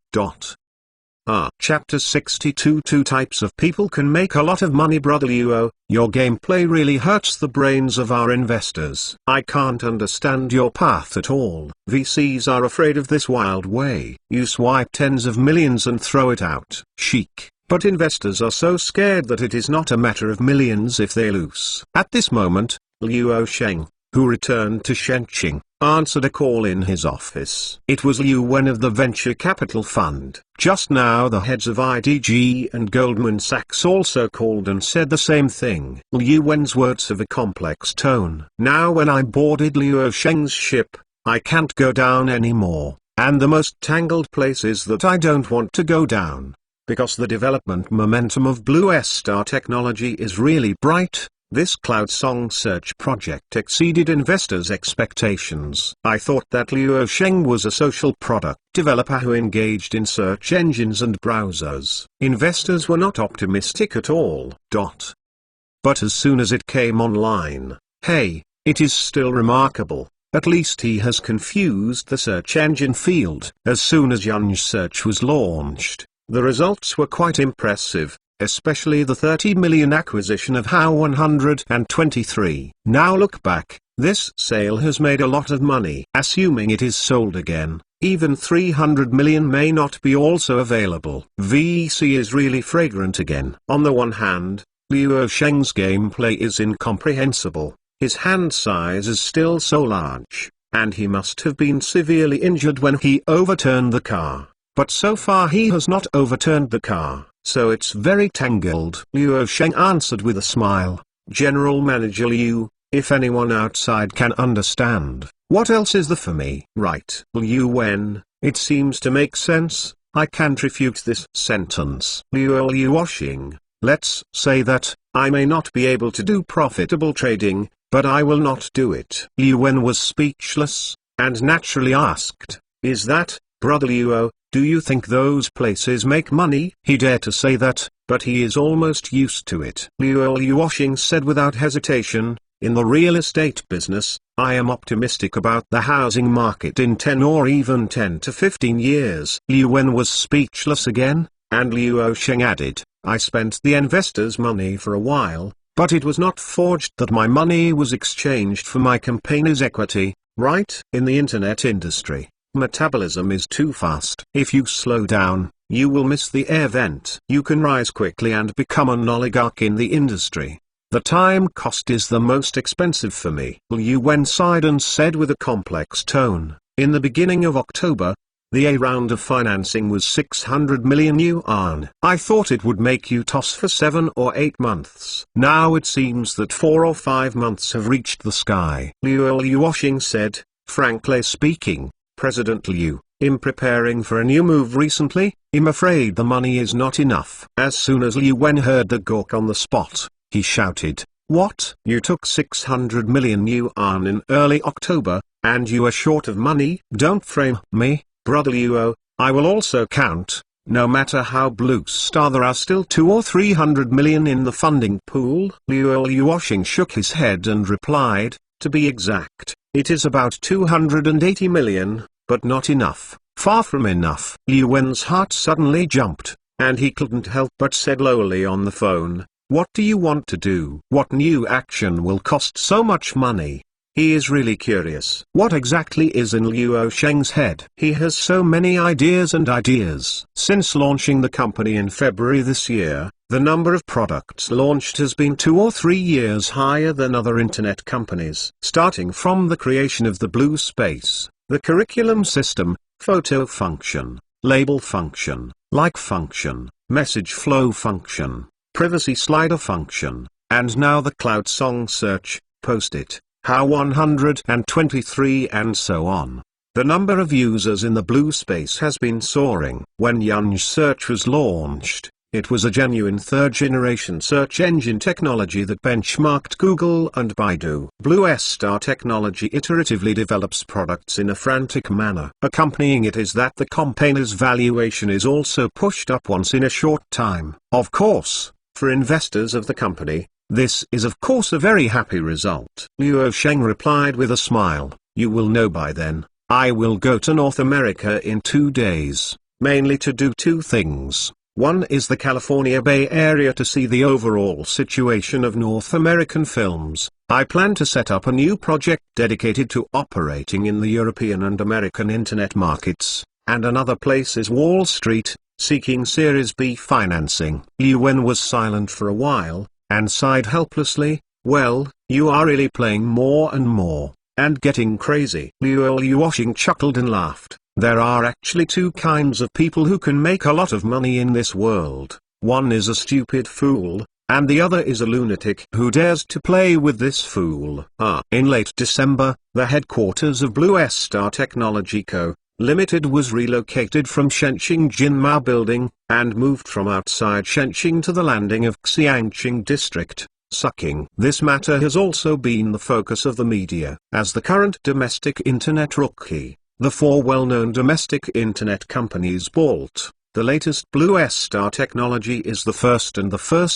Chapter 62. Two types of people can make a lot of money. Brother Luo, your gameplay really hurts the brains of our investors. I can't understand your path at all. VCs are afraid of this wild way. You swipe tens of millions and throw it out. Chic. But investors are so scared that it is not a matter of millions if they lose. At this moment, Liu Sheng, who returned to Shenzhen, answered a call in his office. It was Liu Wen of the venture capital fund. Just now the heads of IDG and Goldman Sachs also called and said the same thing. Liu Wen's words have a complex tone. Now when I boarded Liu Sheng's ship, I can't go down anymore, and the most tangled places that I don't want to go down. Because the development momentum of Blue Star Technology is really bright. This cloud song search project exceeded investors' expectations. I thought that Liu Sheng was a social product developer who engaged in search engines and browsers. Investors were not optimistic at all. But as soon as it came online, hey, it is still remarkable. At least he has confused the search engine field. As soon as Yunj Search was launched, the results were quite impressive. Especially the 30 million acquisition of HAO 123. Now look back, this sale has made a lot of money. Assuming it is sold again, even 300 million may not be also available. VC is really fragrant again. On the one hand, Liu Sheng's gameplay is incomprehensible. His hand size is still so large, and he must have been severely injured when he overturned the car. But so far he has not overturned the car. So it's very tangled. Liu Sheng answered with a smile. General Manager Liu, if anyone outside can understand, what else is there for me? Right. Liu Wen, it seems to make sense. I can't refute this sentence. Liu Washing, let's say that, I may not be able to do profitable trading, but I will not do it. Liu Wen was speechless, and naturally asked, is that, Brother Liu, do you think those places make money? He dared to say that, but he is almost used to it. Liu Washing said without hesitation, in the real estate business, I am optimistic about the housing market in 10 or even 10 to 15 years. Liu Wen was speechless again, and Liu Sheng added, I spent the investors' money for a while, but it was not forged that my money was exchanged for my company's equity, right? In the internet industry, metabolism is too fast. If you slow down, you will miss the air vent. You can rise quickly and become an oligarch in the industry. The time cost is the most expensive for me. Liu Wen sighed and said with a complex tone, in the beginning of October, the A round of financing was 600 million yuan. I thought it would make you toss for 7 or 8 months. Now it seems that 4 or 5 months have reached the sky. Liu Washing said, frankly speaking, President Liu, in preparing for a new move recently, I'm afraid the money is not enough. As soon as Liu Wen heard the gawk on the spot, he shouted, what? You took 600 million yuan in early October, and you are short of money? Don't frame me, Brother Liu, I will also count. No matter how Blue Star, there are still 200 or 300 million in the funding pool. Liu Washing shook his head and replied, to be exact, it is about 280 million, but not enough, far from enough. Liu Wen's heart suddenly jumped, and he couldn't help but said lowly on the phone, what do you want to do? What new action will cost so much money? He is really curious. What exactly is in Luo Sheng's head? He has so many ideas and ideas. Since launching the company in February this year, the number of products launched has been 2 or 3 years higher than other internet companies. Starting from the creation of the Blue Space, the curriculum system, photo function, label function, like function, message flow function, privacy slider function, and now the cloud song search, post-it, How 123 and so on. The number of users in the Blue Space has been soaring. When Yunj Search was launched, it was a genuine third-generation search engine technology that benchmarked Google and Baidu. Blue Star technology iteratively develops products in a frantic manner. Accompanying it is that the company's valuation is also pushed up once in a short time. Of course, for investors of the company, this is of course a very happy result. Luo Sheng replied with a smile, "You will know by then. I will go to North America in 2 days, mainly to do 2 things. One is the California Bay Area to see the overall situation of North American films. I plan to set up a new project dedicated to operating in the European and American internet markets, and another place is Wall Street, seeking Series B financing." Liu Wen was silent for a while, and sighed helplessly. "Well, you are really playing more and more, and getting crazy." Luo Yuoshing chuckled and laughed. "There are actually 2 kinds of people who can make a lot of money in this world. One is a stupid fool, and the other is a lunatic who dares to play with this fool." In late December, the headquarters of Blue Star Technology Co. Limited was relocated from Shenqing Jinmao Building, and moved from outside Shenqing to the landing of Xiangqing District, Sucking. This matter has also been the focus of the media. As the current domestic internet rookie, the 4 well-known domestic internet companies Bolt, the latest Blue Star Technology is the first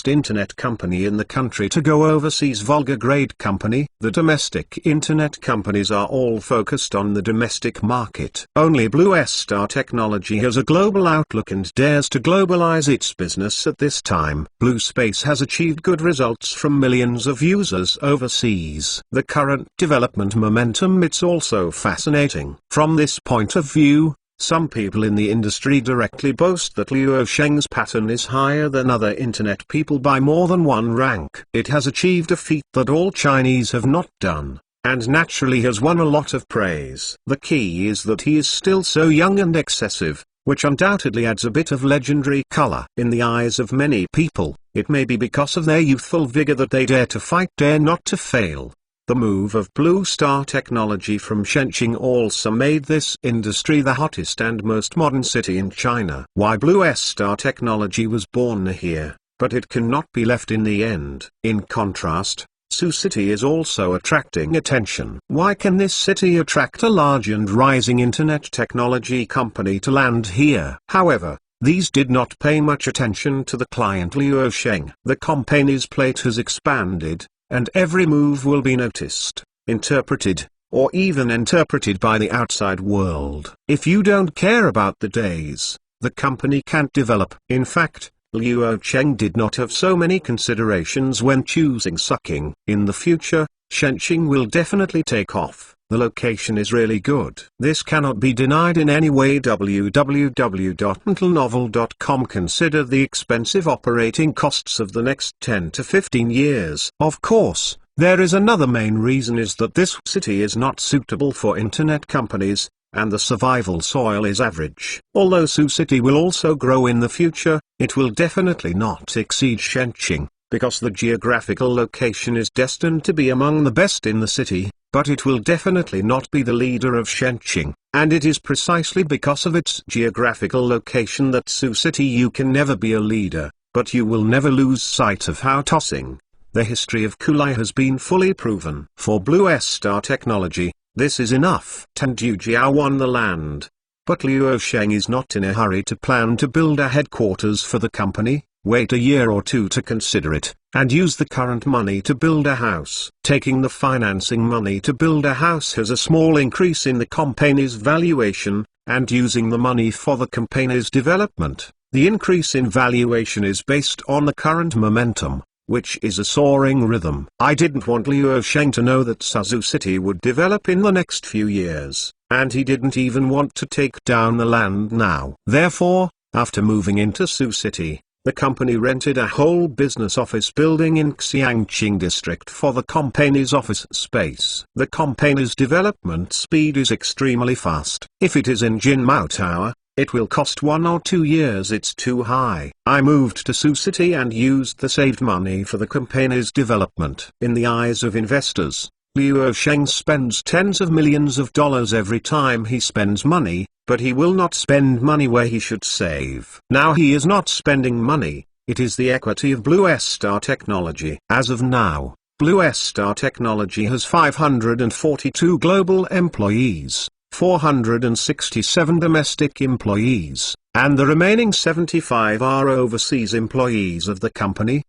internet company in the country to go overseas. Volga-grade company. The domestic internet companies are all focused on the domestic market. Only Blue Star Technology has a global outlook and dares to globalize its business at this time. Blue Space has achieved good results from millions of users overseas. The current development momentum, it's also fascinating. From this point of view, some people in the industry directly boast that Luo Sheng's pattern is higher than other internet people by more than 1 rank. It has achieved a feat that all Chinese have not done, and naturally has won a lot of praise. The key is that he is still so young and excessive, which undoubtedly adds a bit of legendary color. In the eyes of many people, it may be because of their youthful vigor that they dare to fight, dare not to fail. The move of Blue Star Technology from Shenqing also made this industry the hottest and most modern city in China. Why Blue Star Technology was born here, but it cannot be left in the end. In contrast, Sioux City is also attracting attention. Why can this city attract a large and rising internet technology company to land here? However, these did not pay much attention to the client Luo Sheng. The company's plate has expanded, and every move will be noticed, interpreted, or even interpreted by the outside world. If you don't care about the days, the company can't develop. In fact, Luo Sheng did not have so many considerations when choosing Sucking. In the future, Shenqing will definitely take off. The location is really good. This cannot be denied in any way. www.mentalnovel.com Consider the expensive operating costs of the next 10 to 15 years. Of course, there is another main reason, is that this city is not suitable for internet companies, and the survival soil is average. Although Sioux City will also grow in the future, it will definitely not exceed Shenqing, because the geographical location is destined to be among the best in the city. But it will definitely not be the leader of Shenqing, and it is precisely because of its geographical location that Sioux City you can never be a leader, but you will never lose sight of how tossing the history of Kulai has been fully proven. For Blue Star Technology, this is enough. Tandu Jiao won the land, but Luo Sheng is not in a hurry to plan to build a headquarters for the company. Wait a year or 2 to consider it, and use the current money to build a house. Taking the financing money to build a house has a small increase in the company's valuation, and using the money for the company's development, the increase in valuation is based on the current momentum. which is a soaring rhythm. I didn't want Liu Sheng to know that Suzhou City would develop in the next few years, and he didn't even want to take down the land now. Therefore, after moving into Sioux City, the company rented a whole business office building in Xiangqing district for the company's office space. The company's development speed is extremely fast. If it is in Jinmao Tower, it will cost 1 or 2 years. It's too high. I moved to Sioux City and used the saved money for the company's development. In the eyes of investors, Liu Sheng spends tens of millions of dollars every time he spends money, but he will not spend money where he should save. Now he is not spending money, it is the equity of Blue Star Technology. As of now, Blue Star Technology has 542 global employees, 467 domestic employees, and the remaining 75 are overseas employees of the company.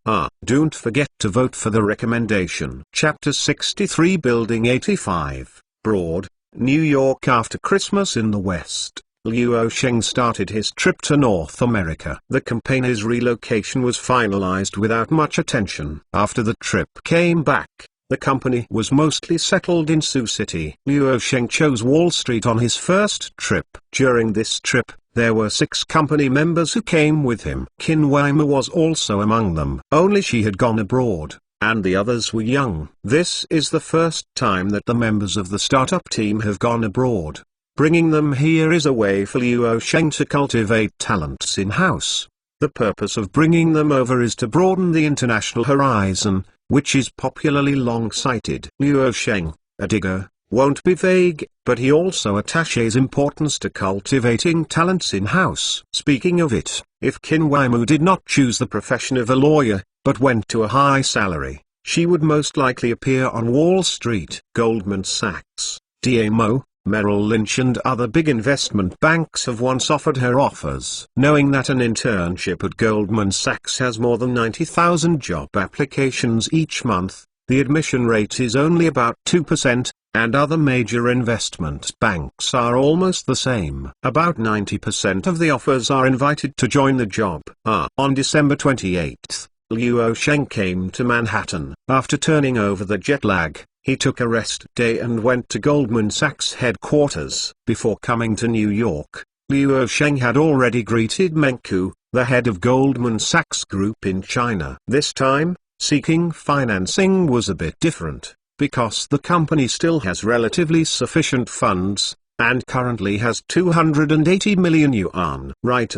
Don't forget to vote for the recommendation. Chapter 63 Building 85, Broad, New York. After Christmas in the West, Liu Sheng started his trip to North America. The company's relocation was finalized without much attention. After the trip came back, the company was mostly settled in Sioux City. Liu Sheng chose Wall Street on his first trip. During this trip, there were 6 company members who came with him. Qin Weimer was also among them. Only she had gone abroad, and the others were young. This is the first time that the members of the startup team have gone abroad. Bringing them here is a way for Liu Sheng to cultivate talents in-house. The purpose of bringing them over is to broaden the international horizon, which is popularly long-sighted. Liu Sheng, a digger, won't be vague, but he also attaches importance to cultivating talents in-house. Speaking of it, if Qin Weimu did not choose the profession of a lawyer, but went to a high salary, she would most likely appear on Wall Street. Goldman Sachs, DMO, Merrill Lynch and other big investment banks have once offered her offers. Knowing that an internship at Goldman Sachs has more than 90,000 job applications each month, the admission rate is only about 2%, and other major investment banks are almost the same. About 90% of the offers are invited to join the job. On December 28, Liu Sheng came to Manhattan. After turning over the jet lag, he took a rest day and went to Goldman Sachs headquarters. Before coming to New York, Liu Sheng had already greeted Meng Ku, the head of Goldman Sachs Group in China. This time, seeking financing was a bit different, because the company still has relatively sufficient funds, and currently has 280 million yuan. Right,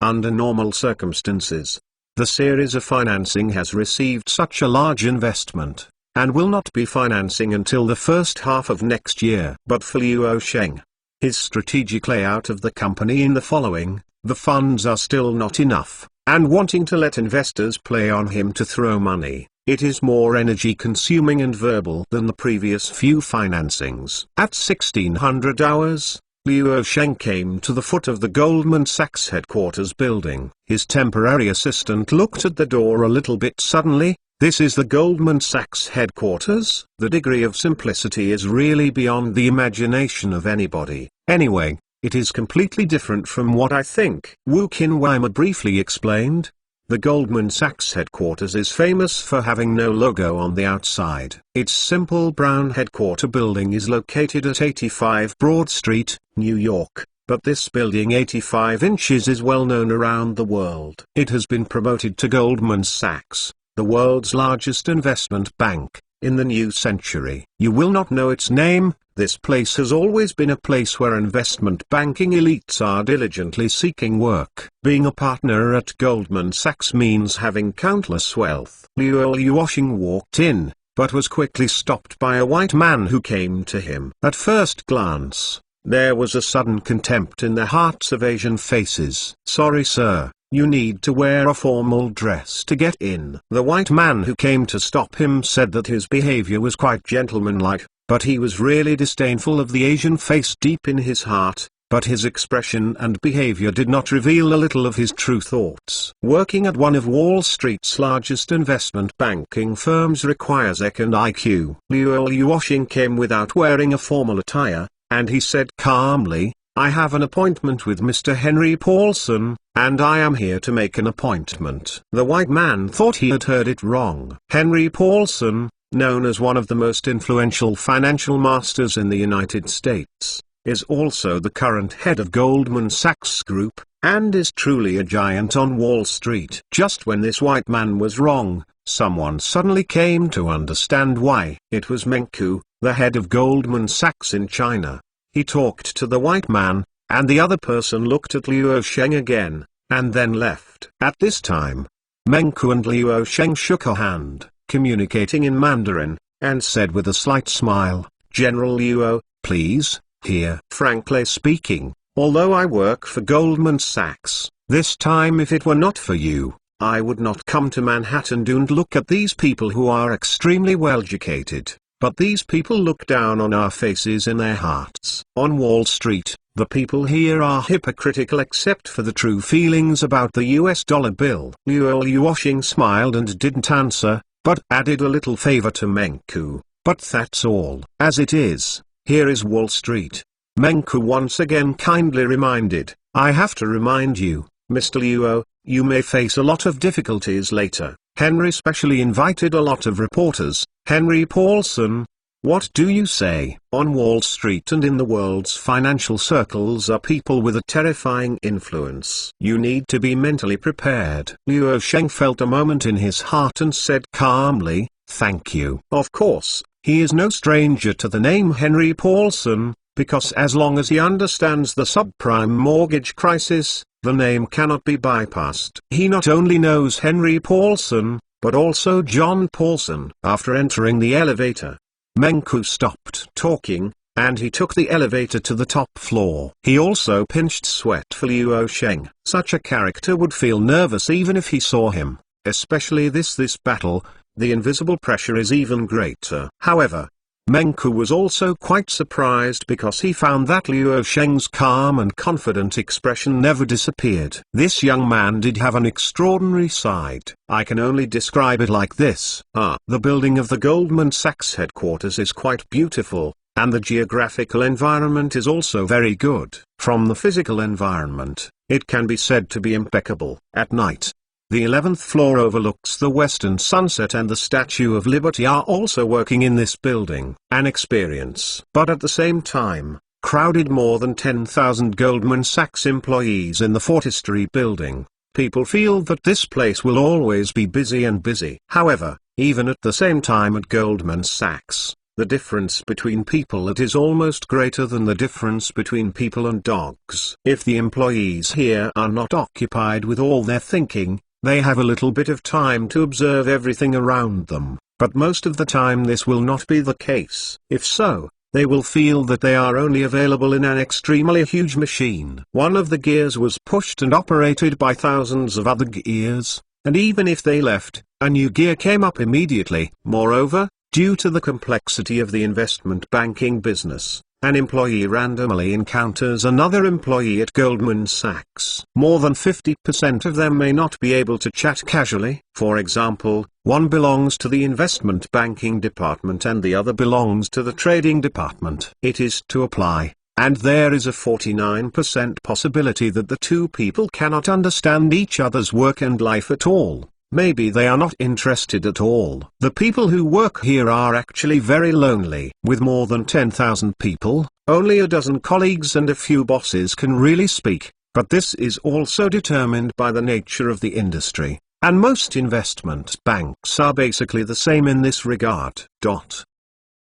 under normal circumstances, the series of financing has received such a large investment, and will not be financing until the first half of next year. But for Liu Sheng, his strategic layout of the company in the following: the funds are still not enough, and wanting to let investors play on him to throw money, it is more energy consuming and verbal than the previous few financings. At 1600 hours, Liu Sheng came to the foot of the Goldman Sachs headquarters building. His temporary assistant looked at the door a little bit suddenly. This is the Goldman Sachs headquarters? The degree of simplicity is really beyond the imagination of anybody. Anyway, it is completely different from what I think. Wu Qinweimer briefly explained. The Goldman Sachs headquarters is famous for having no logo on the outside. Its simple brown headquarter building is located at 85 Broad Street, New York. But this building 85 inches is well known around the world. It has been promoted to Goldman Sachs, the world's largest investment bank, in the new century. You will not know its name. This place has always been a place where investment banking elites are diligently seeking work. Being a partner at Goldman Sachs means having countless wealth. Liu Sheng walked in, but was quickly stopped by a white man who came to him. At first glance, there was a sudden contempt in the hearts of Asian faces. "Sorry sir, you need to wear a formal dress to get in." The white man who came to stop him said that his behavior was quite gentlemanlike, but he was really disdainful of the Asian face deep in his heart. But his expression and behavior did not reveal a little of his true thoughts. Working at one of Wall Street's largest investment banking firms requires EQ and IQ. Liu Sheng came without wearing a formal attire, and he said calmly, I have an appointment with Mr. Henry Paulson, and I am here to make an appointment." The white man thought he had heard it wrong. Henry Paulson, known as one of the most influential financial masters in the United States, is also the current head of Goldman Sachs Group, and is truly a giant on Wall Street. Just when this white man was wrong, someone suddenly came to understand why. It was Meng Qu, the head of Goldman Sachs in China. He talked to the white man, and the other person looked at Luo Sheng again, and then left. At this time, Meng Qu and Luo Sheng shook a hand, communicating in Mandarin, and said with a slight smile, "General Luo, please, here." Frankly speaking, although I work for Goldman Sachs, this time if it were not for you, I would not come to Manhattan and look at these people who are extremely well educated. But these people look down on our faces in their hearts. On Wall Street, the people here are hypocritical except for the true feelings about the US dollar bill. Luo Sheng smiled and didn't answer, but added a little favor to Meng Qu. "But that's all. As it is, here is Wall Street." Meng Qu once again kindly reminded, "I have to remind you, Mr. Luo, you may face a lot of difficulties later." Henry specially invited a lot of reporters. Henry Paulson, what do you say? On Wall Street and in the world's financial circles are people with a terrifying influence. You need to be mentally prepared. Luo Sheng felt a moment in his heart and said calmly, "Thank you." Of course, he is no stranger to the name Henry Paulson, because as long as he understands the subprime mortgage crisis, the name cannot be bypassed. He not only knows Henry Paulson, but also John Paulson. After entering the elevator, Meng Qu stopped talking, and he took the elevator to the top floor. He also pinched sweat for Luo Sheng. Such a character would feel nervous even if he saw him, especially this battle. The invisible pressure is even greater. However, Meng Qu was also quite surprised because he found that Luo Sheng's calm and confident expression never disappeared. This young man did have an extraordinary side. I can only describe it like this. The building of the Goldman Sachs headquarters is quite beautiful, and the geographical environment is also very good. From the physical environment, it can be said to be impeccable. At night, the 11th floor overlooks the western sunset, and the Statue of Liberty are also working in this building. An experience. But at the same time, crowded more than 10,000 Goldman Sachs employees in the Fortistry building. People feel that this place will always be busy and busy. However, even at the same time at Goldman Sachs, the difference between people is almost greater than the difference between people and dogs. If the employees here are not occupied with all their thinking, they have a little bit of time to observe everything around them, but most of the time this will not be the case. If so, they will feel that they are only available in an extremely huge machine. One of the gears was pushed and operated by thousands of other gears, and even if they left, a new gear came up immediately. Moreover, due to the complexity of the investment banking business, an employee randomly encounters another employee at Goldman Sachs. More than 50% of them may not be able to chat casually. For example, one belongs to the investment banking department and the other belongs to the trading department. It is to apply, and there is a 49% possibility that the two people cannot understand each other's work and life at all. Maybe they are not interested at all. The people who work here are actually very lonely. With more than 10,000 people, only a dozen colleagues and a few bosses can really speak, but this is also determined by the nature of the industry, and most investment banks are basically the same in this regard.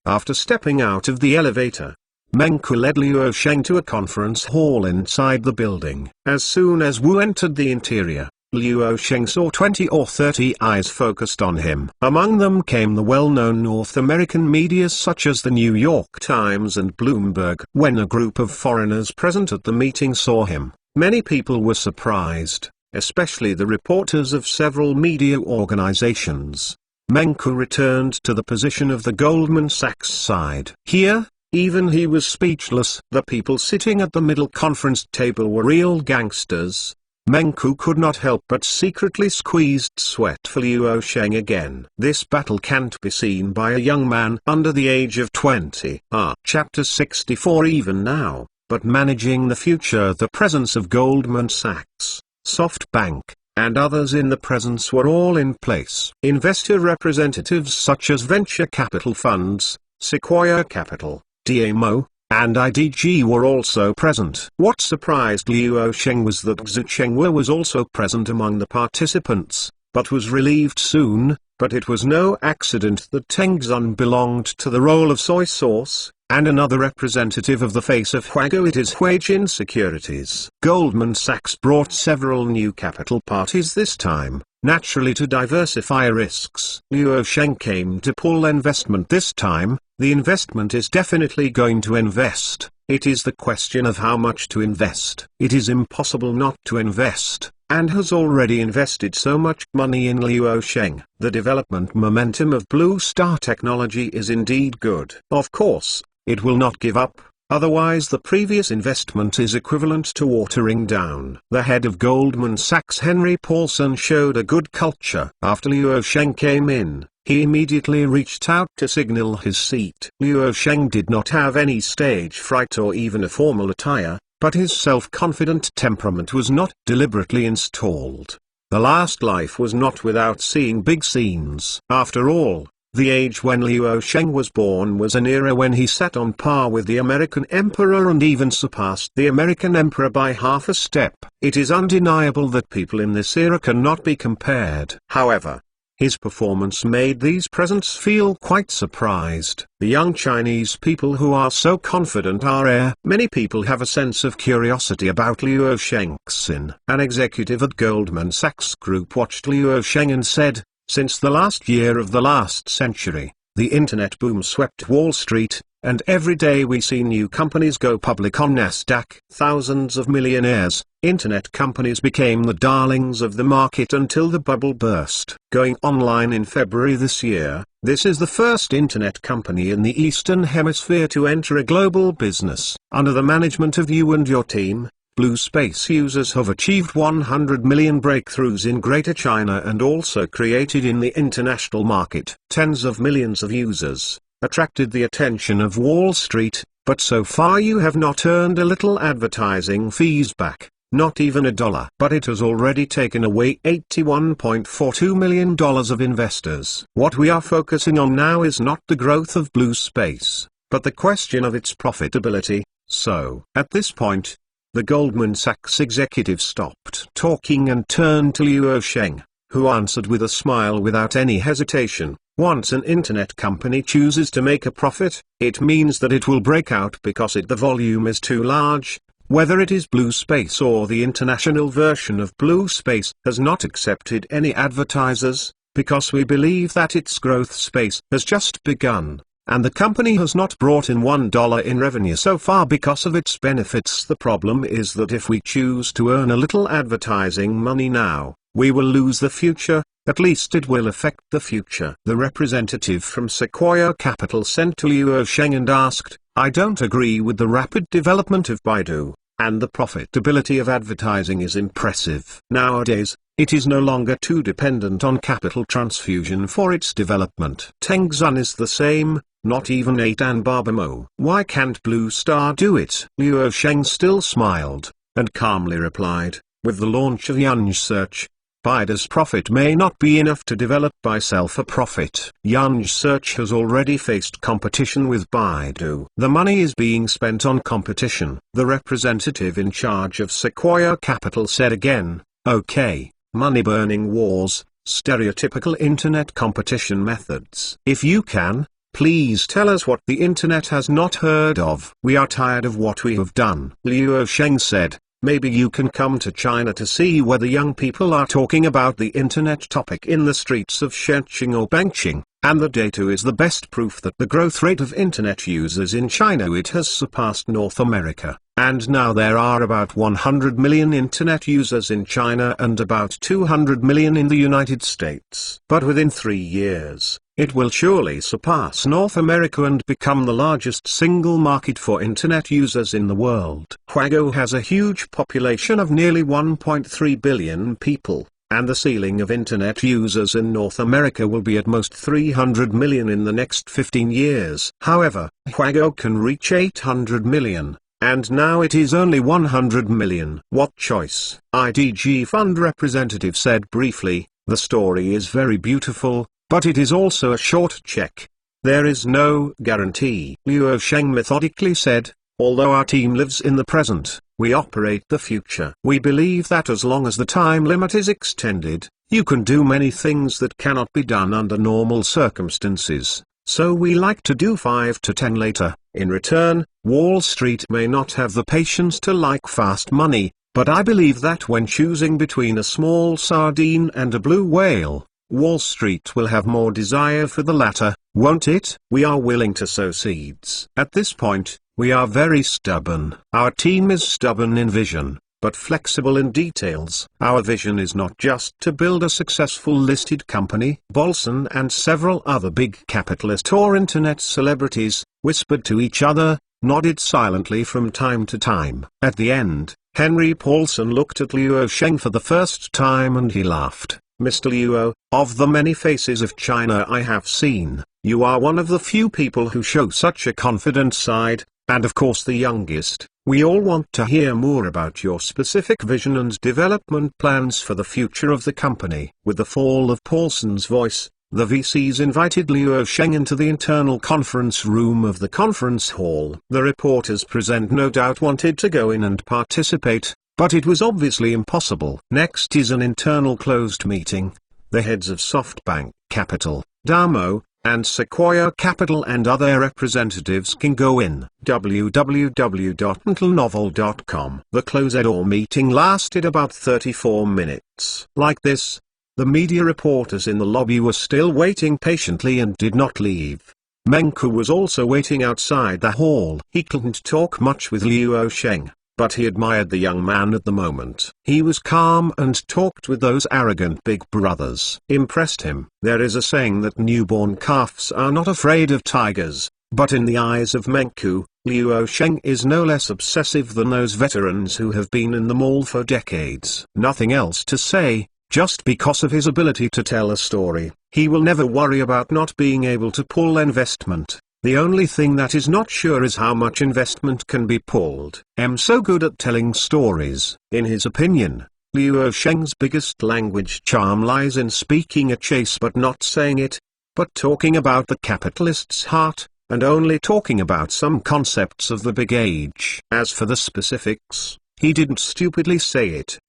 After stepping out of the elevator, Meng Qu led Luo Sheng to a conference hall inside the building. As soon as Wu entered the interior, Luo Sheng saw 20 or 30 eyes focused on him. Among them came the well-known North American media such as the New York Times and Bloomberg. When a group of foreigners present at the meeting saw him, many people were surprised, especially the reporters of several media organizations. Meng Qu returned to the position of the Goldman Sachs side. Here, even he was speechless. The people sitting at the middle conference table were real gangsters. Meng Qu could not help but secretly squeezed sweat for Luo Sheng again. This battle can't be seen by a young man under the age of 20. Chapter 64. Even now, but managing the future. The presence of Goldman Sachs, SoftBank, and others in the presence were all in place. Investor representatives such as venture capital funds, Sequoia Capital, DAMO, and IDG were also present. What surprised Luo Sheng was that Xu Chengwa was also present among the participants, but was relieved soon. But it was no accident that Teng Xun belonged to the role of soy sauce, and another representative of the face of Huago, it is Huijin Securities. Goldman Sachs brought several new capital parties this time, naturally to diversify risks. Luo Sheng came to pull investment this time. The investment is definitely going to invest. It is the question of how much to invest. It is impossible not to invest, and has already invested so much money in Luo Sheng. The development momentum of Blue Star Technology is indeed good. Of course, it will not give up, otherwise the previous investment is equivalent to watering down. The head of Goldman Sachs, Henry Paulson, showed a good culture. After Luo Sheng came in, he immediately reached out to signal his seat. Luo Sheng did not have any stage fright or even a formal attire, but his self-confident temperament was not deliberately installed. The last life was not without seeing big scenes. After all, the age when Luo Sheng was born was an era when he sat on par with the American emperor and even surpassed the American emperor by half a step. It is undeniable that people in this era cannot be compared. However, his performance made these presents feel quite surprised. The young Chinese people who are so confident are rare. Many people have a sense of curiosity about Luo Shengxin. An executive at Goldman Sachs Group watched Luo Sheng and said, "Since the last year of the last century, the internet boom swept Wall Street, and every day we see new companies go public on Nasdaq. Thousands of millionaires, internet companies became the darlings of the market until the bubble burst. Going online in February this year, this is the first internet company in the Eastern Hemisphere to enter a global business. Under the management of you and your team, Blue Space users have achieved 100 million breakthroughs in Greater China and also created in the international market. Tens of millions of users attracted the attention of Wall Street, but so far you have not earned a little advertising fees back, not even $1. But it has already taken away $81.42 million of investors. What we are focusing on now is not the growth of Blue Space, but the question of its profitability." So, at this point, the Goldman Sachs executive stopped talking and turned to Luo Sheng, who answered with a smile without any hesitation. Once an internet company chooses to make a profit, it means that it will break out because the volume is too large. Whether it is Blue Space or the international version of Blue Space has not accepted any advertisers, because we believe that its growth space has just begun, and the company has not brought in $1 in revenue so far because of its benefits. The problem is that if we choose to earn a little advertising money now, we will lose the future. At least it will affect the future. The representative from Sequoia Capital sent to Luo Sheng and asked, "I don't agree with the rapid development of Baidu, and the profitability of advertising is impressive. Nowadays, it is no longer too dependent on capital transfusion for its development. Teng Xun is the same, not even Eitan Barbamo. Why can't Blue Star do it?" Luo Sheng still smiled, and calmly replied, "With the launch of Yunj Search, Baidu's profit may not be enough to develop by itself a profit. Yunj Search has already faced competition with Baidu. The money is being spent on competition." The representative in charge of Sequoia Capital said again, "Okay, money-burning wars, stereotypical internet competition methods. If you can, please tell us what the internet has not heard of. We are tired of what we have done." Luo Sheng said, "Maybe you can come to China to see whether young people are talking about the internet topic in the streets of Shenzhen or Bangqing, and the data is the best proof that the growth rate of internet users in China, it has surpassed North America, and now there are about 100 million internet users in China and about 200 million in the United States. But within 3 years, it will surely surpass North America and become the largest single market for internet users in the world. Huago has a huge population of nearly 1.3 billion people, and the ceiling of internet users in North America will be at most 300 million in the next 15 years. However, Huago can reach 800 million, and now it is only 100 million. What choice? IDG fund representative said briefly, the story is very beautiful, but it is also a short check. There is no guarantee. Luo Sheng methodically said, although our team lives in the present, we operate the future. We believe that as long as the time limit is extended, you can do many things that cannot be done under normal circumstances, so we like to do 5 to 10 later. In return, Wall Street may not have the patience to like fast money, but I believe that when choosing between a small sardine and a blue whale, Wall Street will have more desire for the latter, won't it? We are willing to sow seeds. At this point, we are very stubborn. Our team is stubborn in vision, but flexible in details. Our vision is not just to build a successful listed company. Bolson and several other big capitalist or internet celebrities whispered to each other, nodded silently from time to time. At the end, Henry Paulson looked at Luo Sheng for the first time and he laughed. Mr. Luo, of the many faces of China I have seen, you are one of the few people who show such a confident side, and of course the youngest. We all want to hear more about your specific vision and development plans for the future of the company. With the fall of Paulson's voice, the VCs invited Luo Sheng into the internal conference room of the conference hall. The reporters present no doubt wanted to go in and participate, but it was obviously impossible. Next is an internal closed meeting. The heads of SoftBank Capital, Damo, and Sequoia Capital and other representatives can go in. www.intelnovel.com. The closed-door meeting lasted about 34 minutes. Like this, the media reporters in the lobby were still waiting patiently and did not leave. Mengku was also waiting outside the hall. He couldn't talk much with Luo Sheng, but he admired the young man at the moment. He was calm and talked with those arrogant big brothers. Impressed him. There is a saying that newborn calves are not afraid of tigers, but in the eyes of Mengku, Luo Sheng is no less obsessive than those veterans who have been in the mall for decades. Nothing else to say, just because of his ability to tell a story, he will never worry about not being able to pull investment. The only thing that is not sure is how much investment can be pulled. I'm so good at telling stories. In his opinion, Luo Sheng's biggest language charm lies in speaking a chase but not saying it, but talking about the capitalist's heart, and only talking about some concepts of the big age. As for the specifics, he didn't stupidly say it.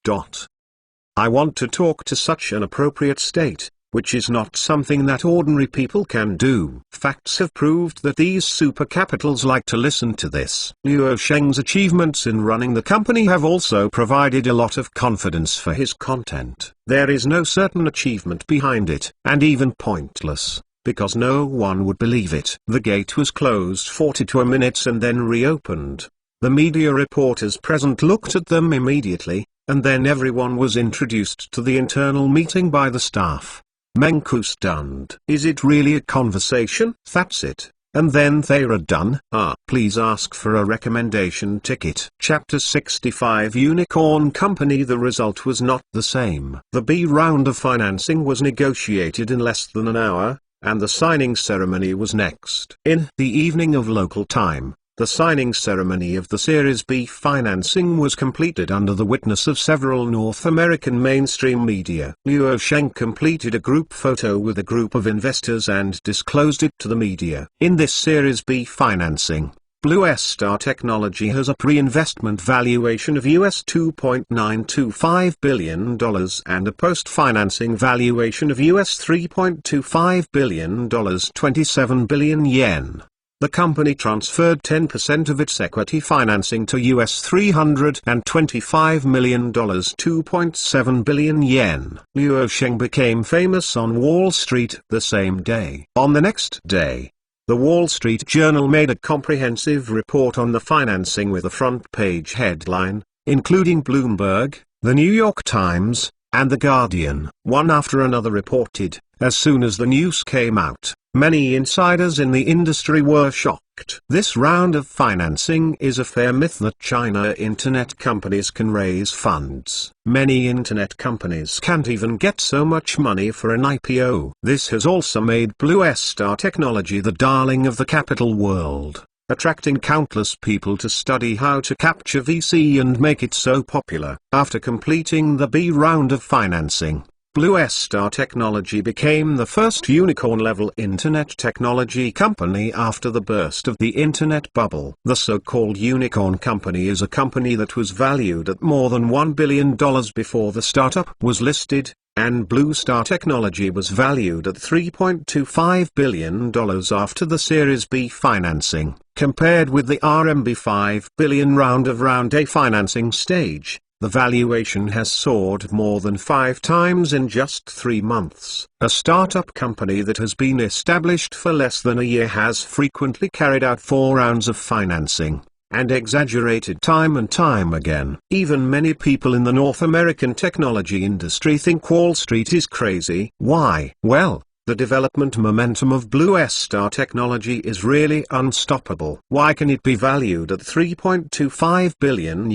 I want to talk to such an appropriate state, which is not something that ordinary people can do. Facts have proved that these super capitals like to listen to this. Luo Sheng's achievements in running the company have also provided a lot of confidence for his content. There is no certain achievement behind it, and even pointless, because no one would believe it. The gate was closed 42 minutes and then reopened. The media reporters present looked at them immediately, and then everyone was introduced to the internal meeting by the staff. Mengku stunned. Is it really a conversation? That's it. And then they are done. Please ask for a recommendation ticket. Chapter 65 Unicorn Company. The result was not the same. The B round of financing was negotiated in less than an hour, and the signing ceremony was next. In the evening of local time, the signing ceremony of the Series B financing was completed under the witness of several North American mainstream media. Luo Sheng completed a group photo with a group of investors and disclosed it to the media. In this Series B financing, Blue Star Technology has a pre-investment valuation of US $2.925 billion and a post-financing valuation of US $3.25 billion, 27 billion yen. The company transferred 10% of its equity financing to US $325 million, 2.7 billion yen. Luo Sheng became famous on Wall Street the same day. On the next day, the Wall Street Journal made a comprehensive report on the financing with a front-page headline, including Bloomberg, The New York Times, and The Guardian. One after another reported. As soon as the news came out, many insiders in the industry were shocked. This round of financing is a fair myth that China internet companies can raise funds. Many internet companies can't even get so much money for an IPO. This has also made Blue Star Technology the darling of the capital world. attracting countless people to study how to capture VC and make it so popular. After completing the B round of financing, Blue Star Technology became the first unicorn-level internet technology company after the burst of the internet bubble. The so-called unicorn company is a company that was valued at more than $1 billion before the startup was listed, and Blue Star Technology was valued at $3.25 billion after the Series B financing. Compared with the RMB 5 billion round A financing stage, the valuation has soared more than 5 times in just 3 months. A startup company that has been established for less than a year has frequently carried out 4 rounds of financing, and exaggerated time and time again. Even many people in the North American technology industry think Wall Street is crazy. Why? Well, the development momentum of Blue Star Technology is really unstoppable. Why can it be valued at $3.25 billion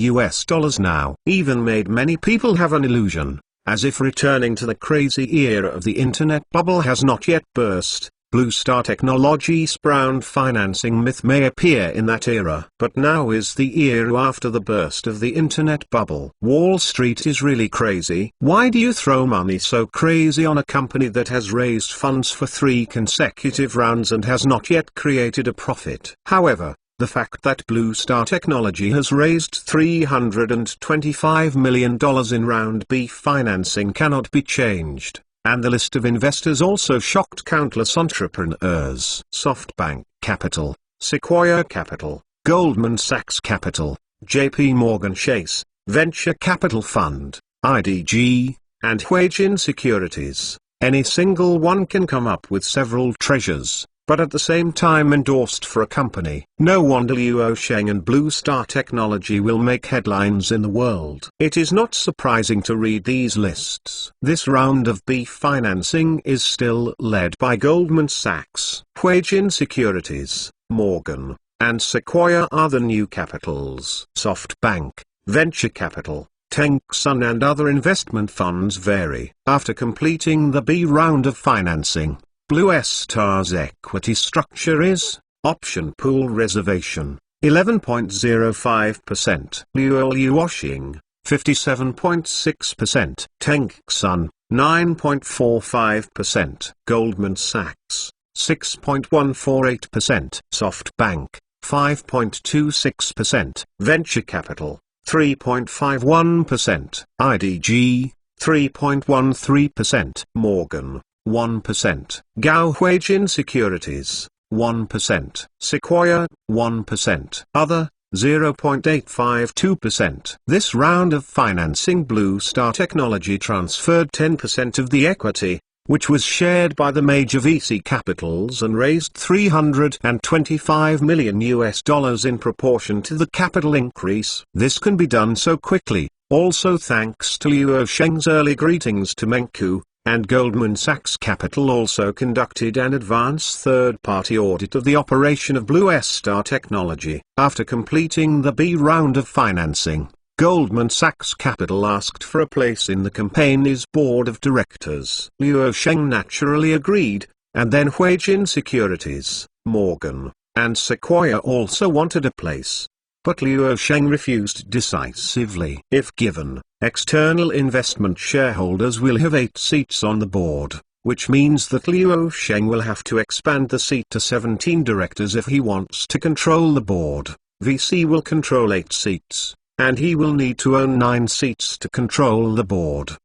now? Even made many people have an illusion, as if returning to the crazy era of the internet bubble has not yet burst. Blue Star Technology's round financing myth may appear in that era, but now is the era after the burst of the internet bubble. Wall Street is really crazy. Why do you throw money so crazy on a company that has raised funds for 3 consecutive rounds and has not yet created a profit? However, the fact that Blue Star Technology has raised $325 million in round B financing cannot be changed. And the list of investors also shocked countless entrepreneurs. SoftBank Capital, Sequoia Capital, Goldman Sachs Capital, JP Morgan Chase, Venture Capital Fund, IDG, and Huijin Securities. Any single one can come up with several treasures, but at the same time endorsed for a company. No wonder Luo Sheng and Blue Star Technology will make headlines in the world. It is not surprising to read these lists. This round of B financing is still led by Goldman Sachs, Huijin Securities, Morgan, and Sequoia are the new capitals. SoftBank, Venture Capital, Tencsun and other investment funds vary. After completing the B round of financing, Blue Star's equity structure is: option pool reservation, 11.05%, Luoxing, 57.6%, Tencsun, 9.45%, Goldman Sachs, 6.148%, SoftBank, 5.26%, Venture Capital, 3.51%, IDG, 3.13%, Morgan, 1%, Gao Huijin Securities, 1%, Sequoia, 1%, Other, 0.852%. This round of financing Blue Star Technology transferred 10% of the equity, which was shared by the major VC capitals, and raised $325 million in proportion to the capital increase. This can be done so quickly, also thanks to Luo Sheng's early greetings to Menku, and Goldman Sachs Capital also conducted an advanced third-party audit of the operation of Blue Star Technology. After completing the B round of financing, Goldman Sachs Capital asked for a place in the company's board of directors. Luo Sheng naturally agreed, and then Huijin Securities, Morgan, and Sequoia also wanted a place. But Luo Sheng refused decisively. If given, external investment shareholders will have 8 seats on the board, which means that Luo Sheng will have to expand the seat to 17 directors if he wants to control the board. VC will control 8 seats, and he will need to own 9 seats to control the board.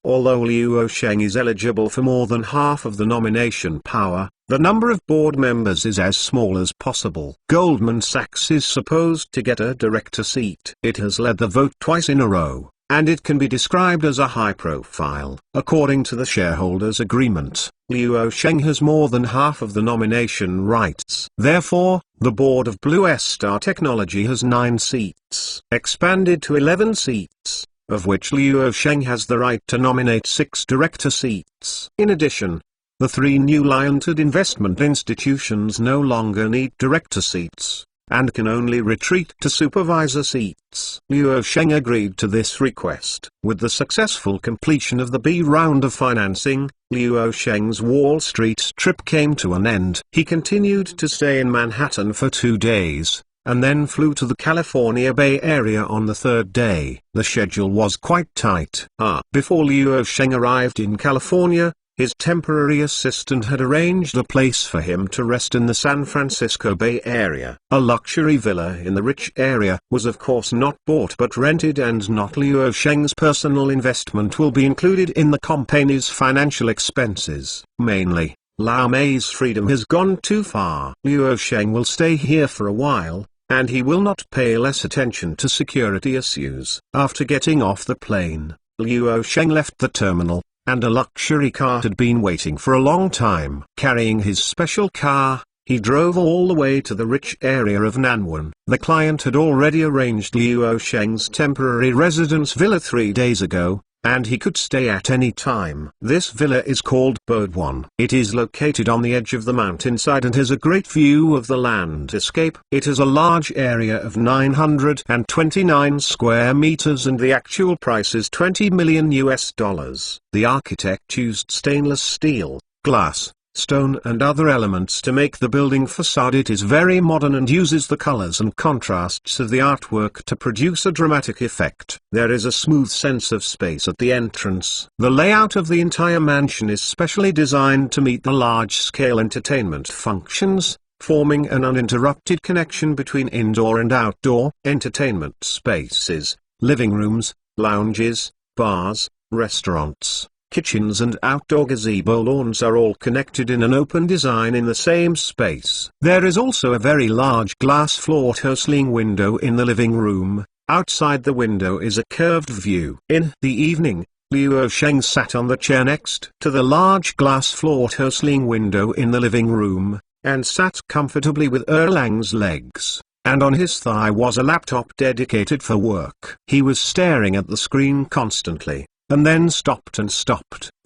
Although Luo Sheng is eligible for more than half of the nomination power, the number of board members is as small as possible. Goldman Sachs is supposed to get a director seat. It has led the vote twice in a row, and it can be described as a high profile. According to the shareholders' agreement, Luo Sheng has more than half of the nomination rights. Therefore, the board of Blue Star Technology has 9 seats, expanded to 11 seats, of which Luo Sheng has the right to nominate 6 director seats. In addition, the 3 new lion-ted investment institutions no longer need director seats. and can only retreat to supervisor seats. Luo Sheng agreed to this request. With the successful completion of the B round of financing, Luo Sheng's Wall Street trip came to an end. He continued to stay in Manhattan for 2 days, and then flew to the California Bay Area on the 3rd day. The schedule was quite tight. Before Luo Sheng arrived in California, his temporary assistant had arranged a place for him to rest in the San Francisco Bay Area. A luxury villa in the rich area was of course not bought but rented, and not Luo Sheng's personal investment will be included in the company's financial expenses. Mainly, Lau Mei's freedom has gone too far. Luo Sheng will stay here for a while, and he will not pay less attention to security issues. After getting off the plane, Luo Sheng left the terminal, and a luxury car had been waiting for a long time. Carrying his special car, he drove all the way to the rich area of Nanwan. The client had already arranged Luo Sheng's temporary residence villa 3 days ago, and he could stay at any time. This villa is called Birdwan. It is located on the edge of the mountainside and has a great view of the landscape. It has a large area of 929 square meters, and the actual price is $20 million. The architect used stainless steel, glass, stone and other elements to make the building facade. It is very modern and uses the colors and contrasts of the artwork to produce a dramatic effect. There is a smooth sense of space at the entrance. The layout of the entire mansion is specially designed to meet the large-scale entertainment functions, forming an uninterrupted connection between indoor and outdoor entertainment spaces, living rooms, lounges, bars, restaurants, kitchens and outdoor gazebo lawns are all connected in an open design in the same space. There is also a very large glass floor-to-ceiling window in the living room. Outside the window is a curved view. In the evening, Luo Sheng sat on the chair next to the large glass floor-to-ceiling window in the living room, and sat comfortably with Erlang's legs, and on his thigh was a laptop dedicated for work. He was staring at the screen constantly, and then stopped,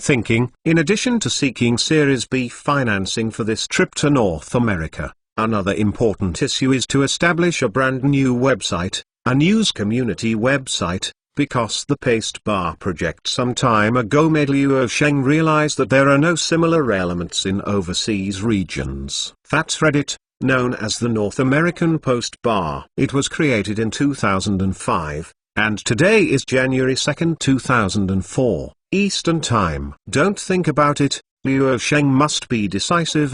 thinking. In addition to seeking Series B financing for this trip to North America, another important issue is to establish a brand new website, a news community website, because the Paste Bar project some time ago made Luo Sheng realize that there are no similar elements in overseas regions. That's Reddit, known as the North American Post Bar. It was created in 2005. And today is January 2, 2004, Eastern Time. Don't think about it, Luo Sheng must be decisive,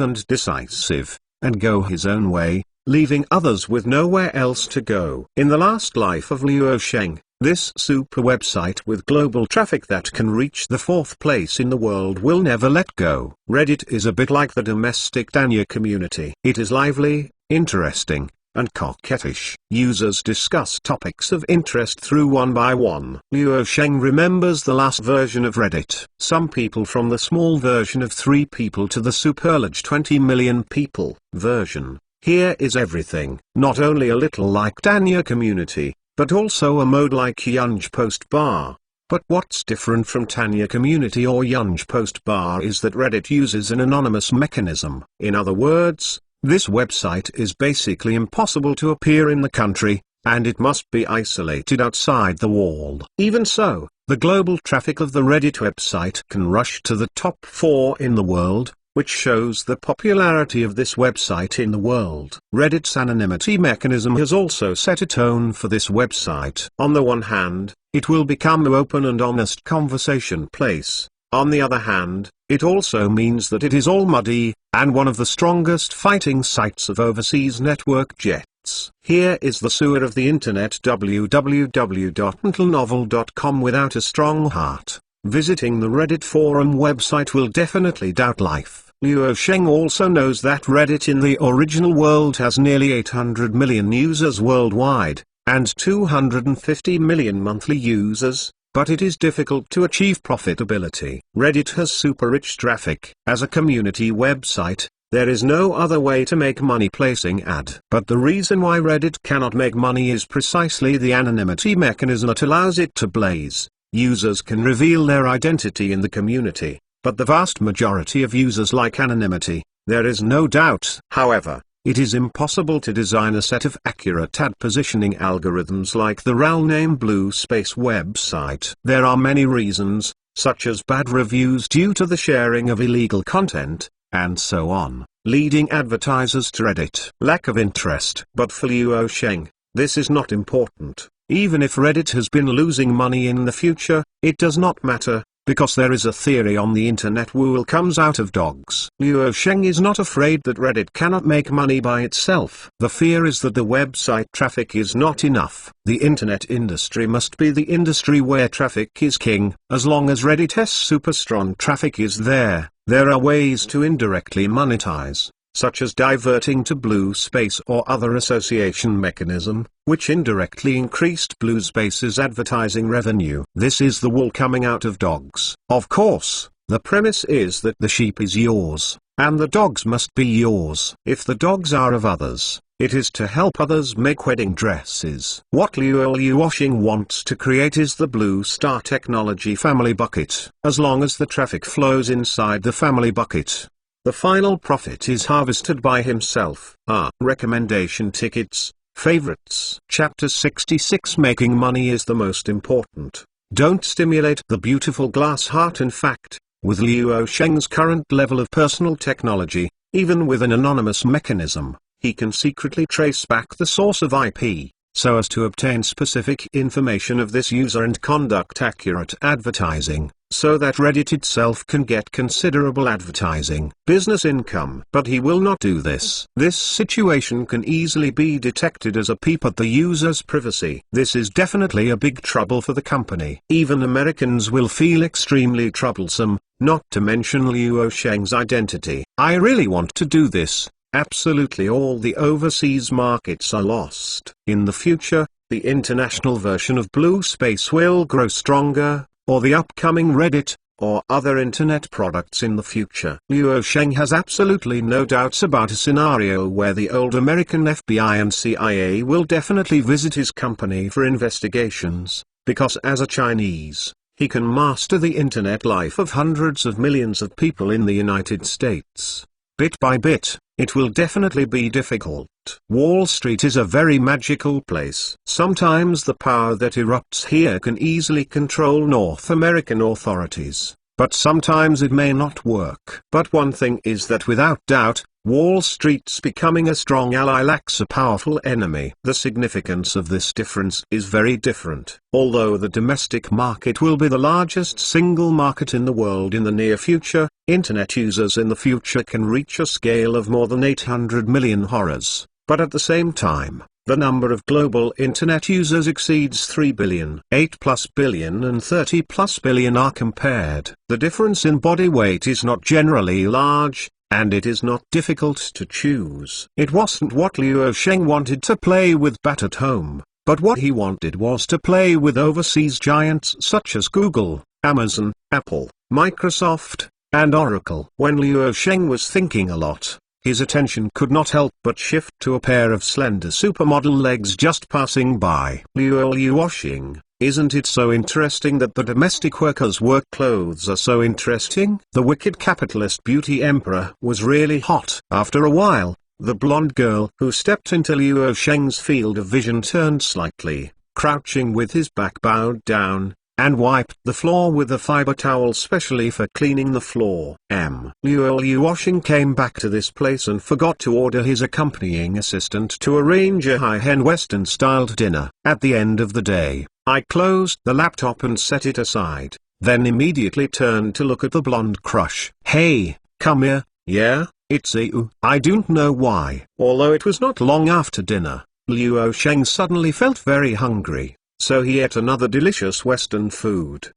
and go his own way, leaving others with nowhere else to go. In the last life of Luo Sheng, this super website with global traffic that can reach the 4th place in the world will never let go. Reddit is a bit like the domestic Danya community. It is lively, interesting, and coquettish. Users discuss topics of interest through one by one. Luo Sheng remembers the last version of Reddit. Some people from the small version of 3 people to the superlarge 20 million people version. Here is everything. Not only a little like Danya community, but also a mode like Yunj Post Bar. But what's different from Tanya community or Yunj Post Bar is that Reddit uses an anonymous mechanism. In other words, this website is basically impossible to appear in the country, and it must be isolated outside the wall. Even so, the global traffic of the Reddit website can rush to the top 4 in the world, which shows the popularity of this website in the world. Reddit's anonymity mechanism has also set a tone for this website. On the one hand, it will become an open and honest conversation place. On the other hand, it also means that it is all muddy, and one of the strongest fighting sites of overseas network jets. Here is the sewer of the internet: www.mentalnovel.com. Without a strong heart, visiting the Reddit forum website will definitely doubt life. Luo Sheng also knows that Reddit in the original world has nearly 800 million users worldwide, and 250 million monthly users. But it is difficult to achieve profitability. Reddit has super rich traffic. As a community website, there is no other way to make money placing ad. But the reason why Reddit cannot make money is precisely the anonymity mechanism that allows it to blaze. Users can reveal their identity in the community, but the vast majority of users like anonymity. There is no doubt, however, it is impossible to design a set of accurate ad positioning algorithms like the well-named Blue Space website. There are many reasons, such as bad reviews due to the sharing of illegal content, and so on, leading advertisers to Reddit. Lack of interest. But for Luo Sheng, this is not important. Even if Reddit has been losing money in the future, it does not matter, because there is a theory on the internet wool comes out of dogs. Luo Sheng is not afraid that Reddit cannot make money by itself. The fear is that the website traffic is not enough. The internet industry must be the industry where traffic is king. As long as Reddit has super strong traffic is there are ways to indirectly monetize, such as diverting to Blue Space or other association mechanism, which indirectly increased Blue Space's advertising revenue. This is the wool coming out of dogs. Of course, the premise is that the sheep is yours, and the dogs must be yours. If the dogs are of others, it is to help others make wedding dresses. What Luo Sheng wants to create is the Blue Star Technology family bucket. As long as the traffic flows inside the family bucket, the final profit is harvested by himself. Recommendation tickets, favorites. Chapter 66. Making money is the most important. Don't stimulate the beautiful glass heart. In fact, with Luo Sheng's current level of personal technology, even with an anonymous mechanism, he can secretly trace back the source of IP, so as to obtain specific information of this user and conduct accurate advertising, so that Reddit itself can get considerable advertising business income. But he will not do this. This situation can easily be detected as a peep at the user's privacy. This is definitely a big trouble for the company. Even Americans will feel extremely troublesome, not to mention Luo Sheng's identity. I really want to do this. Absolutely all the overseas markets are lost. In the future, the international version of Blue Space will grow stronger, or the upcoming Reddit, or other internet products in the future. Luo Sheng has absolutely no doubts about a scenario where the old American FBI and CIA will definitely visit his company for investigations, because as a Chinese, he can master the internet life of hundreds of millions of people in the United States. Bit by bit, it will definitely be difficult. Wall Street is a very magical place. Sometimes the power that erupts here can easily control North American authorities, but sometimes it may not work. But one thing is that without doubt, Wall Street's becoming a strong ally lacks a powerful enemy. The significance of this difference is very different. Although the domestic market will be the largest single market in the world in the near future, internet users in the future can reach a scale of more than 800 million horrors. But at the same time, the number of global internet users exceeds 3 billion. 8+ billion and 30+ billion are compared. The difference in body weight is not generally large, and it is not difficult to choose. It wasn't what Luo Sheng wanted to play with back at home, but what he wanted was to play with overseas giants such as Google, Amazon, Apple, Microsoft, and Oracle. When Luo Sheng was thinking a lot, his attention could not help but shift to a pair of slender supermodel legs just passing by. Luo Sheng, isn't it so interesting that the domestic workers' work clothes are so interesting? The wicked capitalist beauty emperor was really hot. After a while, the blonde girl who stepped into Luo Sheng's field of vision turned slightly, crouching with his back bowed down, and wiped the floor with a fiber towel specially for cleaning the floor. Luo Sheng came back to this place and forgot to order his accompanying assistant to arrange a high-end Western-styled dinner. At the end of the day, I closed the laptop and set it aside, then immediately turned to look at the blonde crush. Hey, come here. Yeah, it's you. I don't know why. Although it was not long after dinner, Luo Sheng suddenly felt very hungry, so he ate another delicious Western food.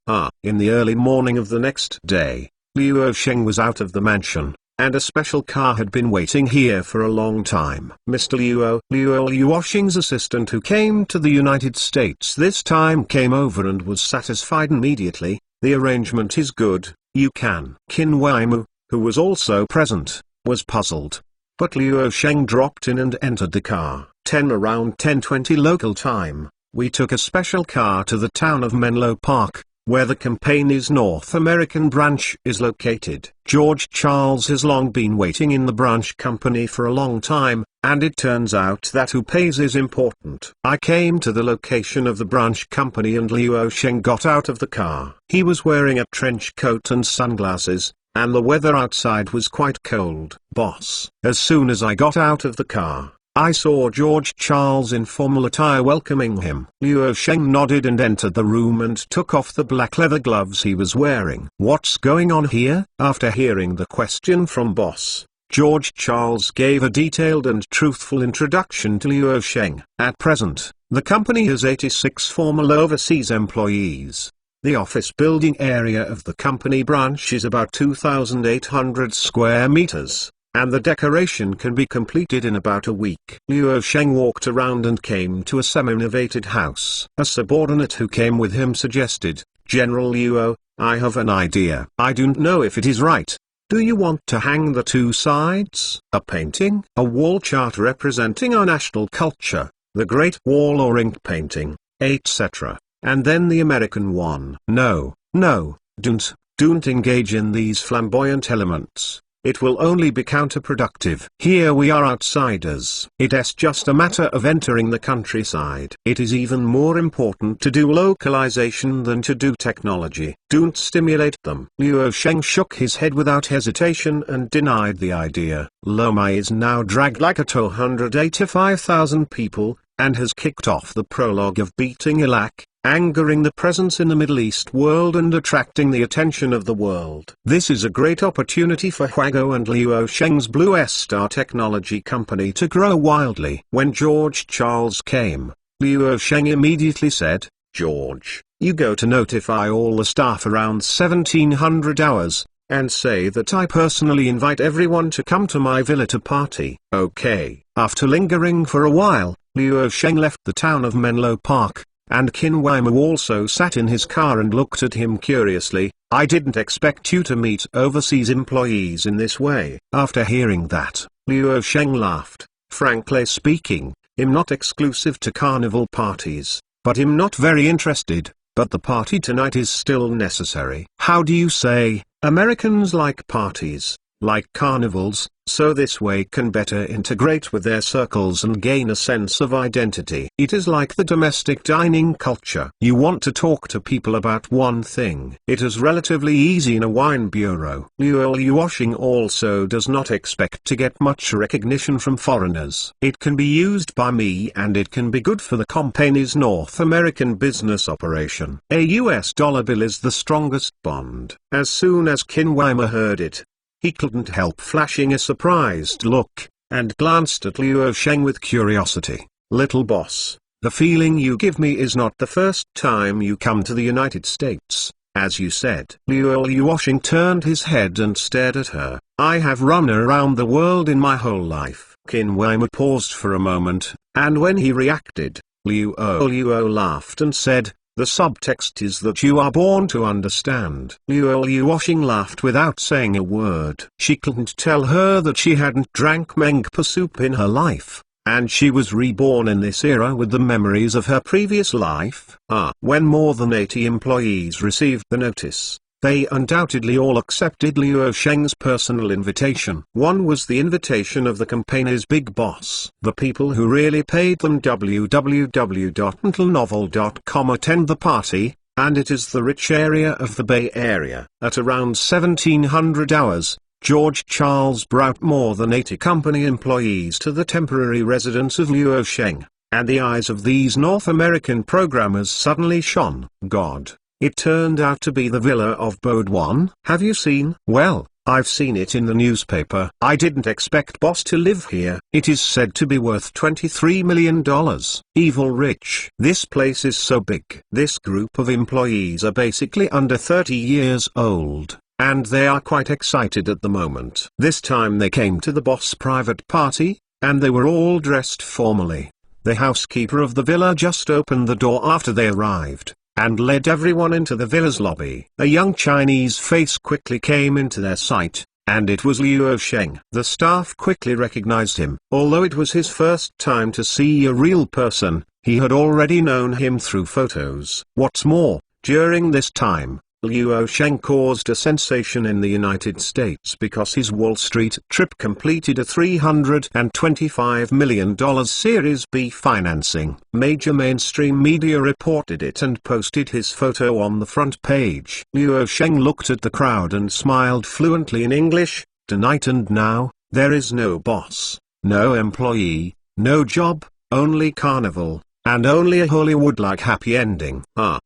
In the early morning of the next day, Luo Sheng was out of the mansion, and a special car had been waiting here for a long time. Mr. Luo Sheng's assistant who came to the United States this time came over and was satisfied immediately. The arrangement is good, you can. Qin Weimu, who was also present, was puzzled. But Luo Sheng dropped in and entered the car. Around 10:20 local time, we took a special car to the town of Menlo Park, where the company's North American branch is located. George Charles has long been waiting in the branch company for a long time, and it turns out that who pays is important. I came to the location of the branch company and Liu Sheng got out of the car. He was wearing a trench coat and sunglasses, and the weather outside was quite cold. Boss. As soon as I got out of the car, I saw George Charles in formal attire welcoming him. Liu Sheng nodded and entered the room and took off the black leather gloves he was wearing. What's going on here? After hearing the question from boss, George Charles gave a detailed and truthful introduction to Liu Sheng. At present, the company has 86 formal overseas employees. The office building area of the company branch is about 2,800 square meters, and the decoration can be completed in about a week. Liu Sheng walked around and came to a semi-renovated house. A subordinate who came with him suggested, "General Liu, I have an idea. I don't know if it is right. Do you want to hang the two sides? A painting, a wall chart representing our national culture, the Great Wall or ink painting, etc., and then the American one?" No, don't engage in these flamboyant elements. It will only be counterproductive. Here we are outsiders. It's just a matter of entering the countryside. It is even more important to do localization than to do technology. Don't stimulate them. Liu Sheng shook his head without hesitation and denied the idea. Loma is now dragged like a 285,000 people, and has kicked off the prologue of beating Iraq, angering the presence in the Middle East world and attracting the attention of the world. This is a great opportunity for Huago and Liu Sheng's Blue Star Technology Company to grow wildly. When George Charles came, Liu Sheng immediately said, "George, you go to notify all the staff around 1700 hours, and say that I personally invite everyone to come to my villa to party." Okay. After lingering for a while, Liu Sheng left the town of Menlo Park, and Qin Weimu also sat in his car and looked at him curiously. "I didn't expect you to meet overseas employees in this way." After hearing that, Liu Sheng laughed. "Frankly speaking, I'm not exclusive to carnival parties, but I'm not very interested, but the party tonight is still necessary." How do you say? Americans like parties, like carnivals, so this way can better integrate with their circles and gain a sense of identity. It is like the domestic dining culture. You want to talk to people about one thing. It is relatively easy in a wine bureau. Liu Sheng also does not expect to get much recognition from foreigners. It can be used by me and it can be good for the company's North American business operation. A US dollar bill is the strongest bond. As soon as Qin Weimer heard it, he couldn't help flashing a surprised look, and glanced at Liu Sheng with curiosity. "Little boss, the feeling you give me is not the first time you come to the United States, as you said." Liu Sheng turned his head and stared at her. "I have run around the world in my whole life." Qin Weimer paused for a moment, and when he reacted, Liu laughed and said, "The subtext is that you are born to understand." Liu Sheng laughed without saying a word. She couldn't tell her that she hadn't drank Mengpa soup in her life, and she was reborn in this era with the memories of her previous life. When more than 80 employees received the notice, they undoubtedly all accepted Liu Sheng's personal invitation. One was the invitation of the company's big boss. The people who really paid them www.intelnovel.com attend the party, and it is the rich area of the Bay Area. At around 1700 hours, George Charles brought more than 80 company employees to the temporary residence of Liu Sheng, and the eyes of these North American programmers suddenly shone. God! It turned out to be the villa of Bode 1. Have you seen? Well, I've seen it in the newspaper. I didn't expect boss to live here. It is said to be worth $23 million. Evil rich. This place is so big. This group of employees are basically under 30 years old, and they are quite excited at the moment. This time they came to the boss' private party, and they were all dressed formally. The housekeeper of the villa just opened the door after they arrived, and led everyone into the villa's lobby. A young Chinese face quickly came into their sight, and it was Liu Sheng. The staff quickly recognized him. Although it was his first time to see a real person, he had already known him through photos. What's more, During this time, Luo Sheng caused a sensation in the United States because his Wall Street trip completed a $325 million Series B financing. Major mainstream media reported it and posted his photo on the front page. Luo Sheng looked at the crowd and smiled fluently in English. Tonight and now, there is no boss, no employee, no job, only carnival, and only a Hollywood-like happy ending.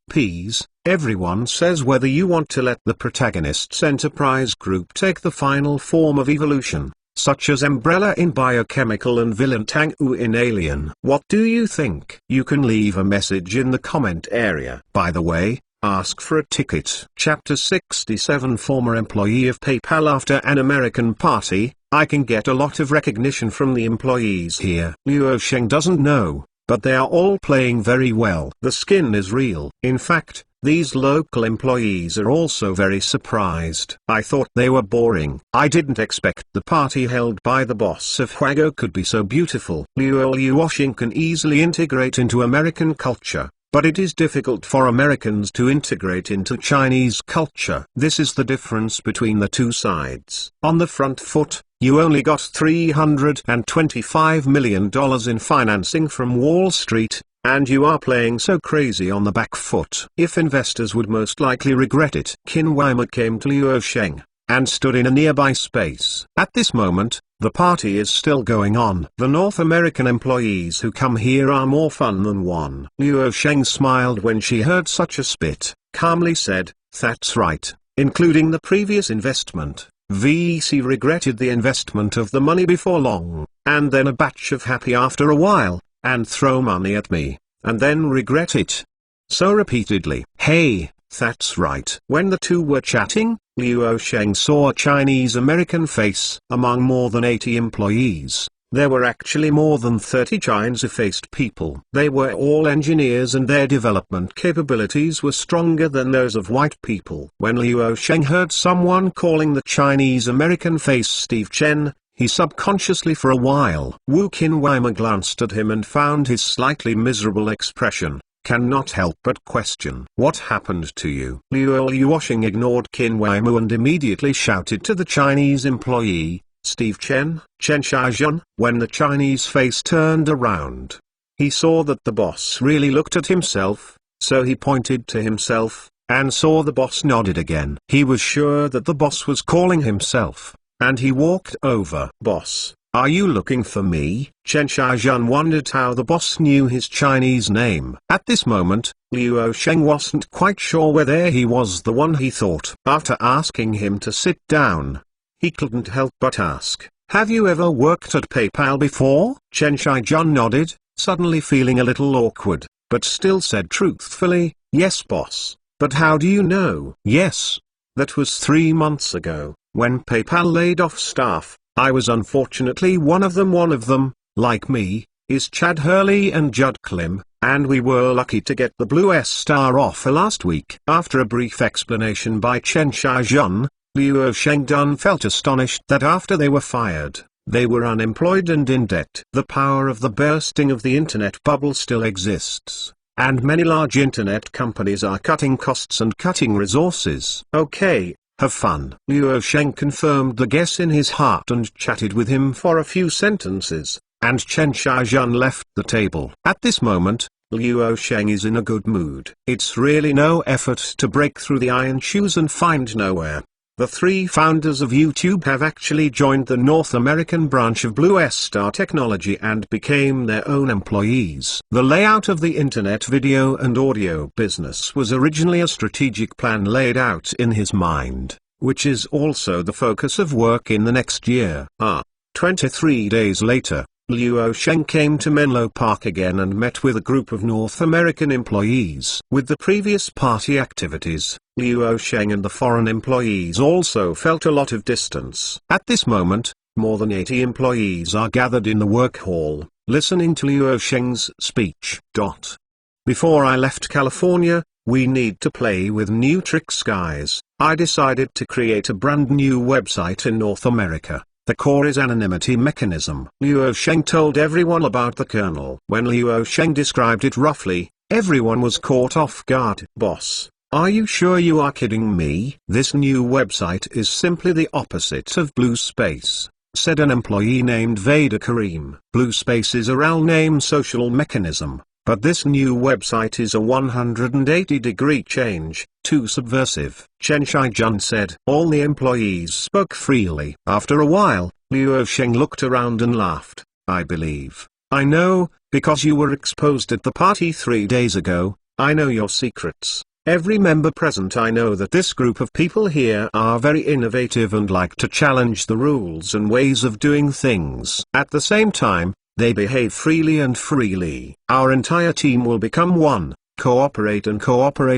Peas. Everyone says whether you want to let the protagonist's enterprise group take the final form of evolution, such as Umbrella in Biochemical and villain Tang-U in Alien. What do you think? You can leave a message in the comment area. By the way, ask for a ticket. Chapter 67. Former employee of PayPal. After an American party, I can get a lot of recognition from the employees here. Luo Sheng doesn't know, but they are all playing very well. The skin is real. In fact, these local employees are also very surprised. I thought they were boring. I didn't expect the party held by the boss of Huago could be so beautiful. Luo Sheng can easily integrate into American culture, but it is difficult for Americans to integrate into Chinese culture. This is the difference between the two sides. On the front foot, you only got $325 million in financing from Wall Street, and you are playing so crazy on the back foot. If investors would most likely regret it. Qin Weimar came to Luo Sheng, and stood in a nearby space. At this moment, the party is still going on. The North American employees who come here are more fun than one. Luo Sheng smiled when she heard such a spit, calmly said, "That's right, including the previous investment. VEC regretted the investment of the money before long, and then a batch of happy after a while, and throw money at me, and then regret it." So repeatedly. Hey, that's right. When the two were chatting, Luo Sheng saw a Chinese-American face. Among more than 80 employees, there were actually more than 30 Chinese-faced people. They were all engineers and their development capabilities were stronger than those of white people. When Luo Sheng heard someone calling the Chinese-American face Steve Chen, he subconsciously for a while. Wu Qinweimar glanced at him and found his slightly miserable expression. Cannot help but question. What happened to you? Luo Sheng ignored Qinweimar and immediately shouted to the Chinese employee, "Steve Chen, Chen Xiaojun." When the Chinese face turned around, he saw that the boss really looked at himself, so he pointed to himself, and saw the boss nodded again. He was sure that the boss was calling himself, and he walked over. "Boss, are you looking for me?" Chen Xiaojun wondered how the boss knew his Chinese name. At this moment, Luo Sheng wasn't quite sure whether he was the one he thought. After asking him to sit down, he couldn't help but ask, "Have you ever worked at PayPal before?" Chen Xiaojun nodded, suddenly feeling a little awkward, but still said truthfully, "Yes boss, but how do you know?" "Yes. That was 3 months ago, when PayPal laid off staff. I was unfortunately one of them. One of them, like me, is Chad Hurley and Judd Klim, and we were lucky to get the Blue Star offer last week." After a brief explanation by Chen Xiaojun, Luo Sheng felt astonished that after they were fired, they were unemployed and in debt. The power of the bursting of the internet bubble still exists, and many large internet companies are cutting costs and cutting resources. Okay. Have fun. Luo Sheng confirmed the guess in his heart and chatted with him for a few sentences, and Chen Xiaojun left the table. At this moment, Luo Sheng is in a good mood. It's really no effort to break through the iron shoes and find nowhere. The 3 founders of YouTube have actually joined the North American branch of Blue Star Technology and became their own employees. The layout of the internet video and audio business was originally a strategic plan laid out in his mind, which is also the focus of work in the next year. 23 days later, Luo Sheng came to Menlo Park again and met with a group of North American employees. With the previous party activities, Luo Sheng and the foreign employees also felt a lot of distance. At this moment, more than 80 employees are gathered in the work hall, listening to Luo Sheng's speech. Before I left California, we need to play with new tricks guys. I decided to create a brand new website in North America. The core is anonymity mechanism. Luo Sheng told everyone about the kernel. When Luo Sheng described it roughly, everyone was caught off guard. "Boss, Are you sure you are kidding me? This new website is simply the opposite of Blue Space, said an employee named Vader Kareem. Blue Space is a real-name social mechanism, but this new website is a 180-degree change, too subversive. Chen Shijun said. All the employees spoke freely. After a while, Liu Sheng looked around and laughed. I believe, I know, because you were exposed at the party 3 days ago, I know your secrets. Every member present, I know that this group of people here are very innovative and like to challenge the rules and ways of doing things. At the same time, they behave freely and freely. Our entire team will become one, cooperate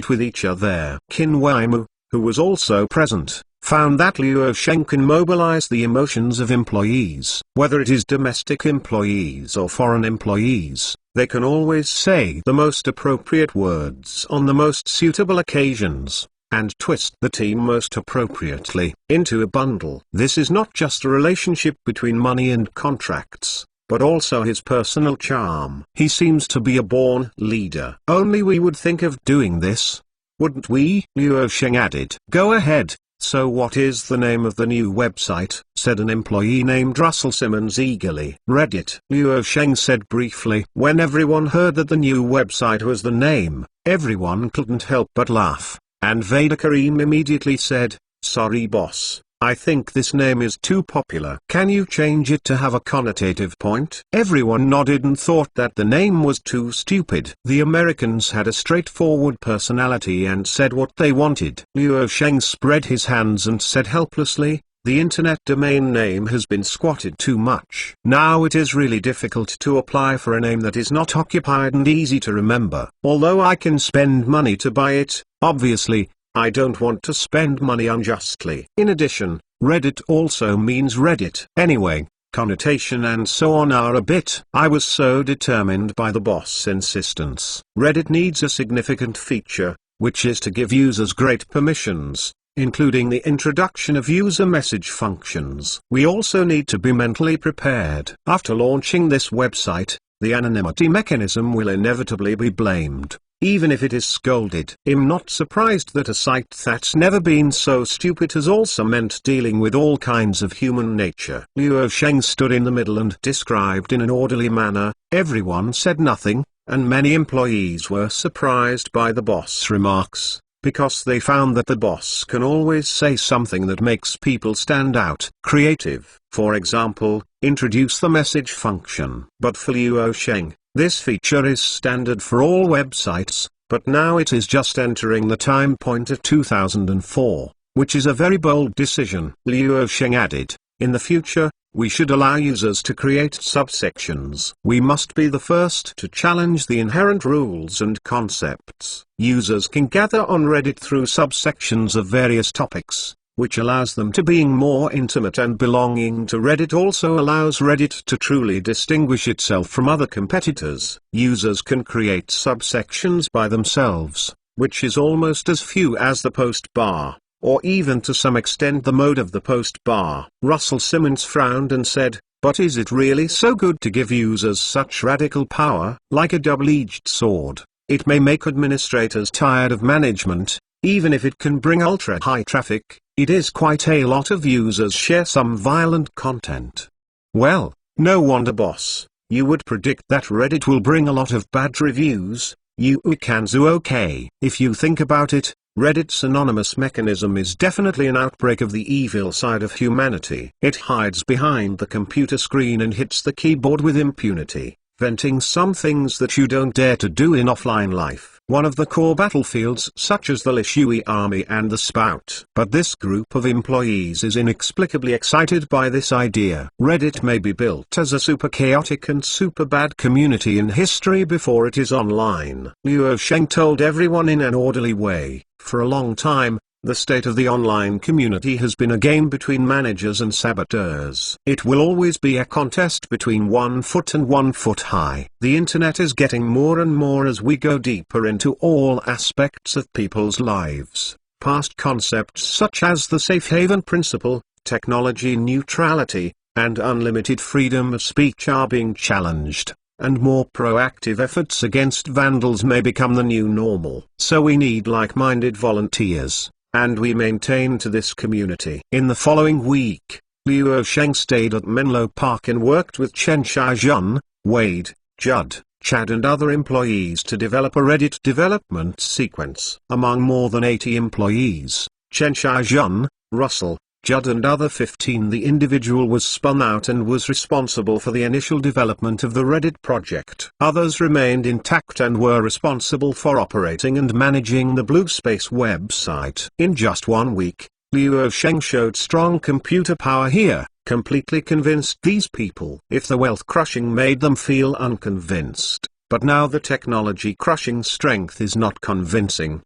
with each other. Qin Weimu, who was also present, found that Liu Sheng can mobilize the emotions of employees. Whether it is domestic employees or foreign employees, they can always say the most appropriate words on the most suitable occasions, and twist the team most appropriately into a bundle. This is not just a relationship between money and contracts, but also his personal charm. He seems to be a born leader. Only we would think of doing this, wouldn't we? Liu Sheng added. Go ahead. So what is the name of the new website? Said an employee named Russell Simmons eagerly. Reddit. Liu Sheng said briefly. When everyone heard that the new website was the name, everyone couldn't help but laugh, and Vader Kareem immediately said, sorry boss, I think this name is too popular. Can you change it to have a connotative point? Everyone nodded and thought that the name was too stupid. The Americans had a straightforward personality and said what they wanted. Liu Sheng spread his hands and said helplessly, the internet domain name has been squatted too much. Now it is really difficult to apply for a name that is not occupied and easy to remember. Although I can spend money to buy it, obviously, I don't want to spend money unjustly. In addition, Reddit also means Reddit. Anyway, connotation and so on are a bit. I was so determined by the boss' insistence. Reddit needs a significant feature, which is to give users great permissions, including the introduction of user message functions. We also need to be mentally prepared. After launching this website, the anonymity mechanism will inevitably be blamed, even if it is scolded. I'm not surprised that a site that's never been so stupid has also meant dealing with all kinds of human nature. Liu Sheng stood in the middle and described in an orderly manner. Everyone said nothing, and many employees were surprised by the boss' remarks, because they found that the boss can always say something that makes people stand out. Creative. For example, introduce the message function. But for Liu Sheng, this feature is standard for all websites, but now it is just entering the time point of 2004, which is a very bold decision. Liu Sheng added, in the future, we should allow users to create subsections. We must be the first to challenge the inherent rules and concepts. Users can gather on Reddit through subsections of various topics, which allows them to being more intimate, and belonging to Reddit also allows Reddit to truly distinguish itself from other competitors. Users can create subsections by themselves, which is almost as few as the post bar, or even to some extent the mode of the post bar. Russell Simmons frowned and said, but is it really so good to give users such radical power? Like a double-edged sword, it may make administrators tired of management, even if it can bring ultra-high traffic. It is quite a lot of users share some violent content. Well, no wonder boss, you would predict that Reddit will bring a lot of bad reviews. You Kanzu okay. If you think about it, Reddit's anonymous mechanism is definitely an outbreak of the evil side of humanity. It hides behind the computer screen and hits the keyboard with impunity, venting some things that you don't dare to do in offline life. One of the core battlefields such as the Lishui army and the Spout. But this group of employees is inexplicably excited by this idea. Reddit may be built as a super chaotic and super bad community in history before it is online. Liu Sheng told everyone in an orderly way, for a long time, the state of the online community has been a game between managers and saboteurs. It will always be a contest between 1 foot and 1 foot high. The internet is getting more and more as we go deeper into all aspects of people's lives. Past concepts such as the safe haven principle, technology neutrality, and unlimited freedom of speech are being challenged. and more proactive efforts against vandals may become the new normal. So we need like-minded volunteers, and we maintain to this community. In the following week, Luo Sheng stayed at Menlo Park and worked with Chen Xiaojun, Wade, Judd, Chad and other employees to develop a Reddit development sequence. Among more than 80 employees, Chen Xiaojun, Russell, Judd and other 15, the individual was spun out and was responsible for the initial development of the Reddit project. Others remained intact and were responsible for operating and managing the BlueSpace website. In just 1 week, Luo Sheng showed strong computer power here, completely convinced these people. If the wealth crushing made them feel unconvinced, but now the technology crushing strength is not convincing.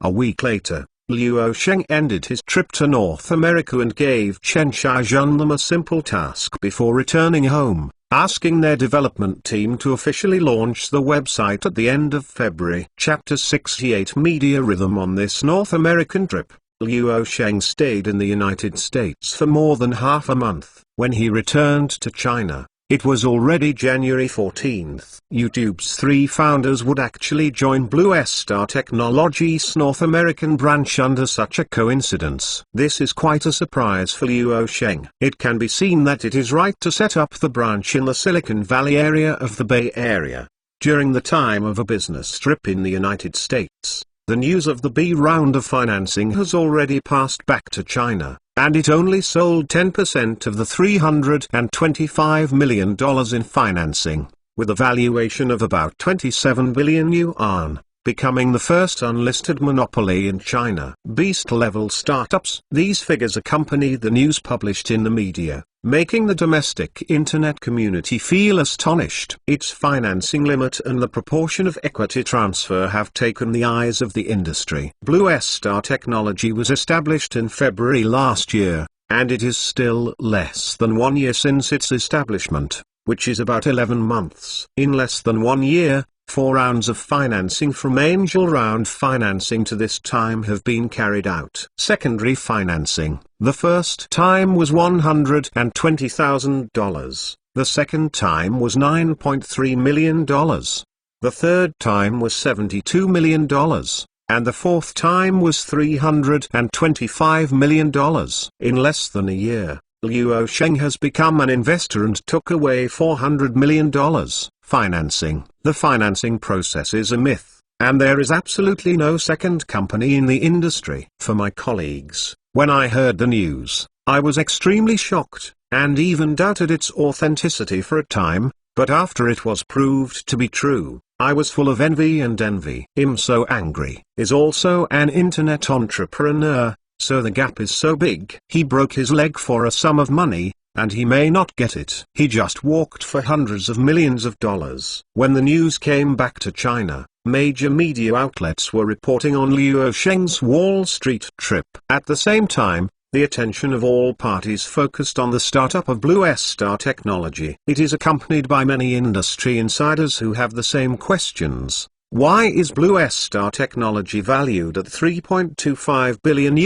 A week later, Luo Sheng ended his trip to North America and gave Chen Xiaojun them a simple task before returning home, asking their development team to officially launch the website at the end of February. Chapter 68 Media Rhythm. On this North American trip, Luo Sheng stayed in the United States for more than half a month. When he returned to China, it was already January 14. YouTube's 3 founders would actually join Blue Star Technologies' North American branch under such a coincidence. This is quite a surprise for Luo Sheng. It can be seen that it is right to set up the branch in the Silicon Valley area of the Bay Area. During the time of a business trip in the United States, the news of the B round of financing has already passed back to China, and it only sold 10% of the $325 million in financing, with a valuation of about 27 billion yuan, becoming the first unlisted monopoly in China. Beast-level startups. These figures accompany the news published in the media, making the domestic internet community feel astonished. Its financing limit and the proportion of equity transfer have taken the eyes of the industry. Blue Star Technology was established in February last year, and it is still less than 1 year since its establishment, which is about 11 months. In less than 1 year, 4 rounds of financing from angel round financing to this time have been carried out. Secondary financing. The first time was $120,000, the second time was $9.3 million, the third time was $72 million, and the fourth time was $325 million. In less than a year, Luo Sheng has become an investor and took away $400 million. Financing. The financing process is a myth, and there is absolutely no second company in the industry. For my colleagues, when I heard the news, I was extremely shocked, and even doubted its authenticity for a time, but after it was proved to be true, I was full of envy, and envy. I'm so angry. Is also an internet entrepreneur, so the gap is so big. He broke his leg for a sum of money, and he may not get it. He just walked for hundreds of millions of dollars. When the news came back to China, major media outlets were reporting on Luo Sheng's Wall Street trip. At the same time, the attention of all parties focused on the startup of Blue Star Technology. It is accompanied by many industry insiders who have the same questions. Why is Blue Star Technology valued at $3.25 billion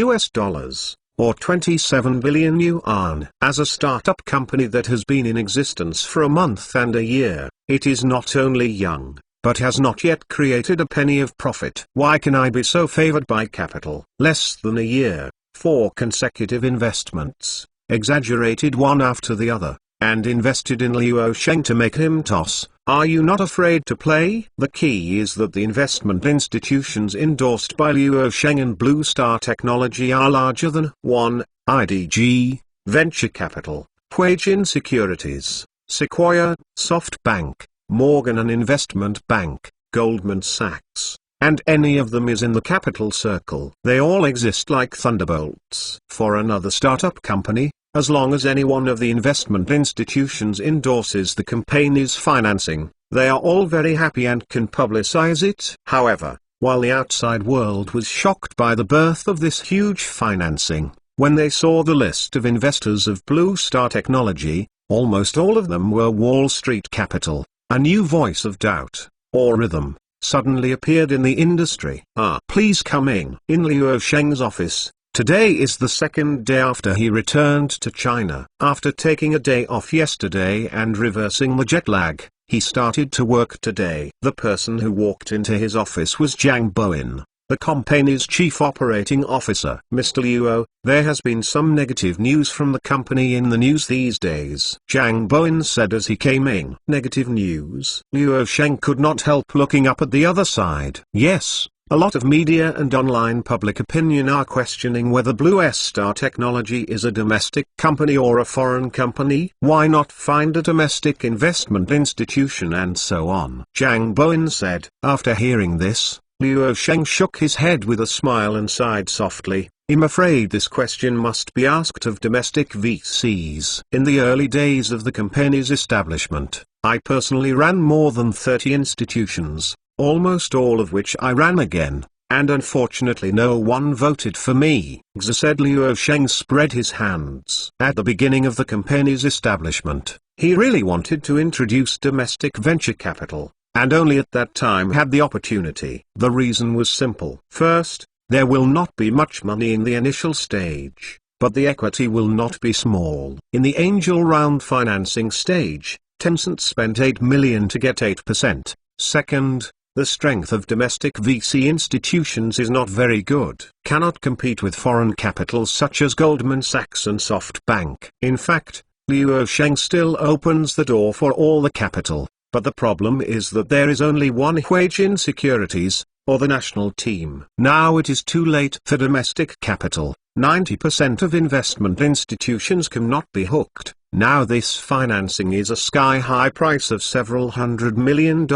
or 27 billion yuan? As a startup company that has been in existence for a month and a year, it is not only young, but has not yet created a penny of profit. Why can I be so favored by capital? Less than a year, 4 consecutive investments, exaggerated one after the other, and invested in Luo Sheng to make him toss. Are you not afraid to play? The key is that the investment institutions endorsed by Luo Sheng and Blue Star Technology are larger than 1. IDG, Venture Capital, Huijin Securities, Sequoia, SoftBank, Morgan & Investment Bank, Goldman Sachs, and any of them is in the capital circle. They all exist like thunderbolts. For another startup company, as long as any one of the investment institutions endorses the company's financing, they are all very happy and can publicize it. However, while the outside world was shocked by the birth of this huge financing, when they saw the list of investors of Blue Star Technology, almost all of them were Wall Street capital. A new voice of doubt, or rhythm, suddenly appeared in the industry. Please come in. In Luo Sheng's office, Today is the second day after he returned to China. After taking a day off yesterday and reversing the jet lag, he started to work today. The person who walked into his office was Zhang Bowen, the company's chief operating officer. Mr. Luo, there has been some negative news from the company in the news these days, Zhang Bowen said as he came in. Negative news? Luo Sheng could not help looking up at the other side. Yes. A lot of media and online public opinion are questioning whether Blue Star Technology is a domestic company or a foreign company. Why not find a domestic investment institution and so on? Zhang Bowen said. After hearing this, Luo Sheng shook his head with a smile and sighed softly. I'm afraid this question must be asked of domestic VCs. In the early days of the company's establishment, I personally ran more than 30 institutions, almost all of which I ran again, and unfortunately no one voted for me. Said Luo Sheng spread his hands. At the beginning of the company's establishment, he really wanted to introduce domestic venture capital, and only at that time had the opportunity. The reason was simple. First, there will not be much money in the initial stage, but the equity will not be small. In the angel round financing stage, Tencent spent $8 million to get 8%. Second, the strength of domestic VC institutions is not very good. Cannot compete with foreign capitals such as Goldman Sachs and SoftBank. In fact, Luo Sheng still opens the door for all the capital, but the problem is that there is only one Huijin Securities, or the national team. Now it is too late for domestic capital. 90% of investment institutions cannot be hooked. Now this financing is a sky-high price of several $100 million.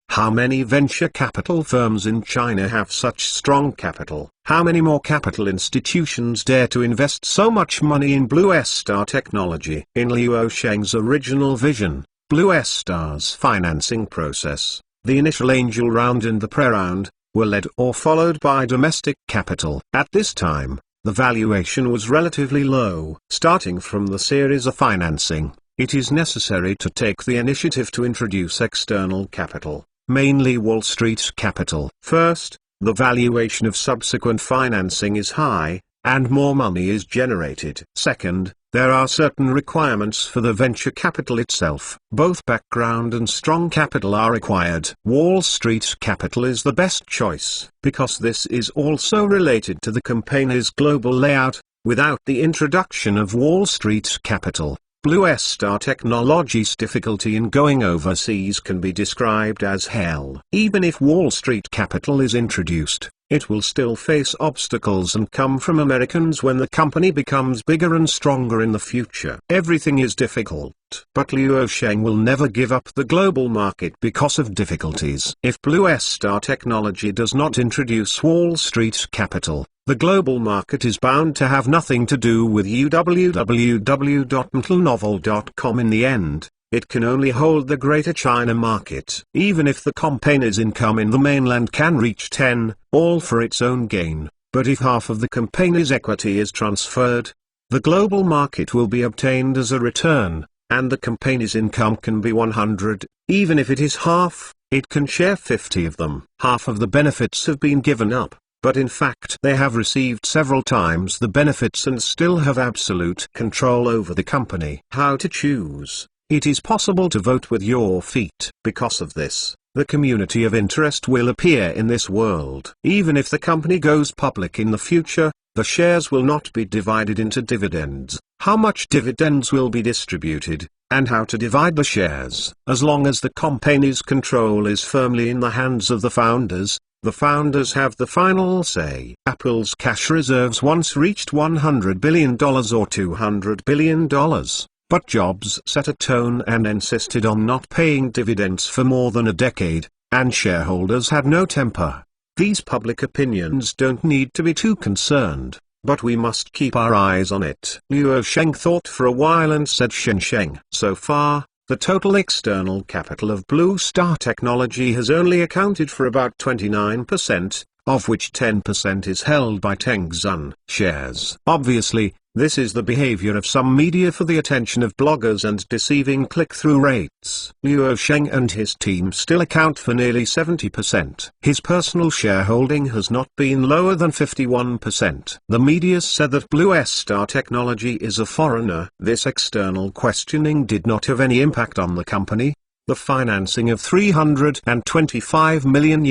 How many venture capital firms in China have such strong capital? How many more capital institutions dare to invest so much money in Blue Star Technology? In Luo Sheng's original vision, Blue Star's financing process, the initial angel round and the pre-round, were led or followed by domestic capital. At this time, the valuation was relatively low. Starting from the series of financing, it is necessary to take the initiative to introduce external capital, mainly Wall Street capital. First, the valuation of subsequent financing is high, and more money is generated. Second, there are certain requirements for the venture capital itself. Both background and strong capital are required. Wall Street capital is the best choice, because this is also related to the company's global layout. Without the introduction of Wall Street capital, Blue Star Technology's difficulty in going overseas can be described as hell. Even if Wall Street capital is introduced, it will still face obstacles and come from Americans when the company becomes bigger and stronger in the future. Everything is difficult, but Luo Sheng will never give up the global market because of difficulties. If Blue Star Technology does not introduce Wall Street capital, the global market is bound to have nothing to do with www.mtlnovel.com in the end. It can only hold the Greater China market. Even if the company's income in the mainland can reach 10, all for its own gain, but if half of the company's equity is transferred, the global market will be obtained as a return, and the company's income can be 100, even if it is half, it can share 50 of them. Half of the benefits have been given up, but in fact they have received several times the benefits and still have absolute control over the company. How to choose? It is possible to vote with your feet. Because of this, the community of interest will appear in this world. Even if the company goes public in the future, the shares will not be divided into dividends. How much dividends will be distributed, and how to divide the shares? As long as the company's control is firmly in the hands of the founders have the final say. Apple's cash reserves once reached $100 billion or $200 billion. But Jobs set a tone and insisted on not paying dividends for more than a decade, and shareholders had no temper. These public opinions don't need to be too concerned, but we must keep our eyes on it. Luo Sheng thought for a while and said, Sheng. So far, the total external capital of Blue Star Technology has only accounted for about 29%, of which 10% is held by Tencent shares. Obviously, This is the behavior of some media for the attention of bloggers and deceiving click-through rates. Luo Sheng and his team still account for nearly 70%. His personal shareholding has not been lower than 51%. The media said that Blue Star Technology is a foreigner. This external questioning did not have any impact on the company. The financing of $325 million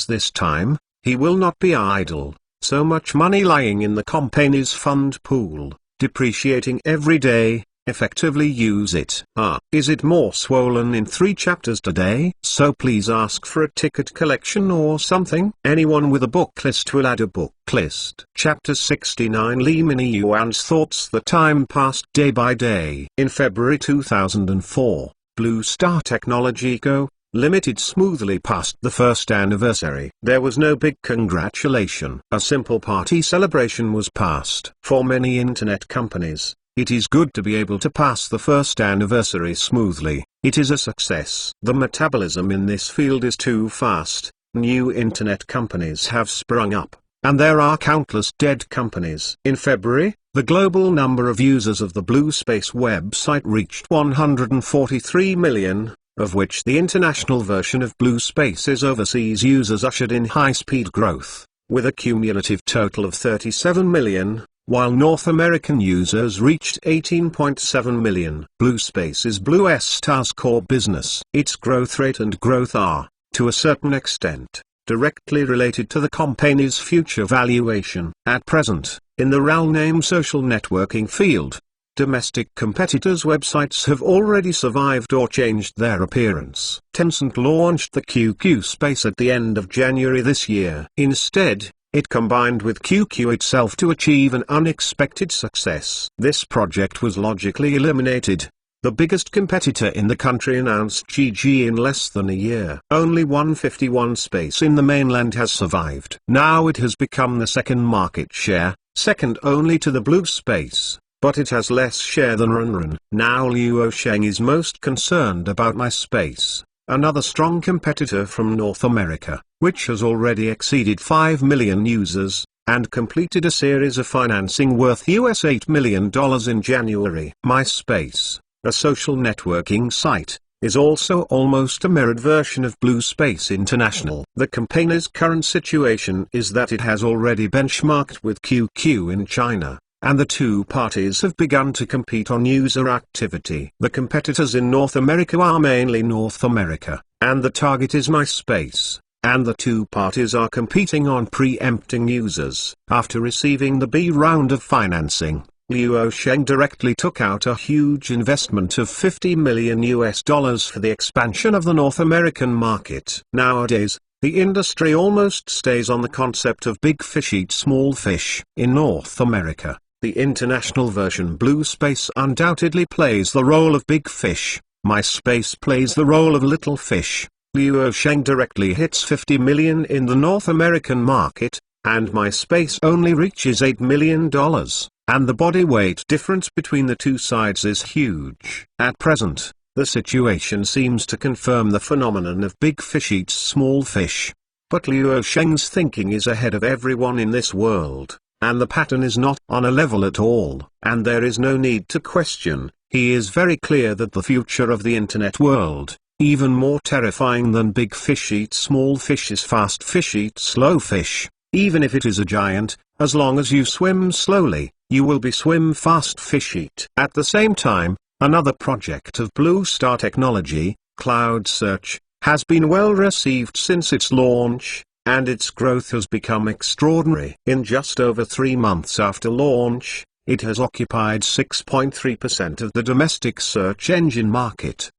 this time, he will not be idle. So much money lying in the company's fund pool, depreciating every day, effectively use it. Is it more swollen in 3 chapters today? So please ask for a ticket collection or something. Anyone with a book list will add a book list. Chapter 69 Li Mingyuan's thoughts. The time passed day by day. In February 2004, Blue Star Technology Co. Limited smoothly passed the first anniversary. There was no big congratulation. A simple party celebration was passed. For many internet companies, it is good to be able to pass the first anniversary smoothly. It is a success. The metabolism in this field is too fast. New internet companies have sprung up, and there are countless dead companies. In February, the global number of users of the Blue Space website reached 143 million. Of which the international version of Blue Space's overseas users ushered in high-speed growth, with a cumulative total of 37 million, while North American users reached 18.7 million. Blue Space is Blue Star's core business. Its growth rate and growth are, to a certain extent, directly related to the company's future valuation. At present, in the real name social networking field, domestic competitors' websites have already survived or changed their appearance. Tencent launched the QQ Space at the end of January this year. Instead, it combined with QQ itself to achieve an unexpected success. This project was logically eliminated. The biggest competitor in the country announced GG in less than a year. Only 151 Space in the mainland has survived. Now it has become the second market share, second only to the Blue Space. But it has less share than Runrun. Now Luo Sheng is most concerned about MySpace, another strong competitor from North America, which has already exceeded 5 million users, and completed a series of financing worth $8 million in January. MySpace, a social networking site, is also almost a mirrored version of Blue Space International. The company's current situation is that it has already benchmarked with QQ in China, and the two parties have begun to compete on user activity. The competitors in North America are mainly North America, and the target is MySpace, and the two parties are competing on preempting users. After receiving the B round of financing, Luo Sheng directly took out a huge investment of $50 million for the expansion of the North American market. Nowadays, the industry almost stays on the concept of big fish eat small fish. In North America, the international version Blue Space undoubtedly plays the role of big fish. MySpace plays the role of little fish. Luo Sheng directly hits 50 million in the North American market, and MySpace only reaches $8 million, and the body weight difference between the two sides is huge. At present, the situation seems to confirm the phenomenon of big fish eats small fish. But Luo Sheng's thinking is ahead of everyone in this world, and the pattern is not on a level at all, and there is no need to question. He is very clear that the future of the internet world, even more terrifying than big fish eat small fish, is fast fish eat slow fish. Even if it is a giant, as long as you swim slowly, you will be swim fast fish eat. At the same time, another project of Blue Star Technology, Cloud Search, has been well received since its launch, and its growth has become extraordinary. In just over 3 months after launch, it has occupied 6.3% of the domestic search engine market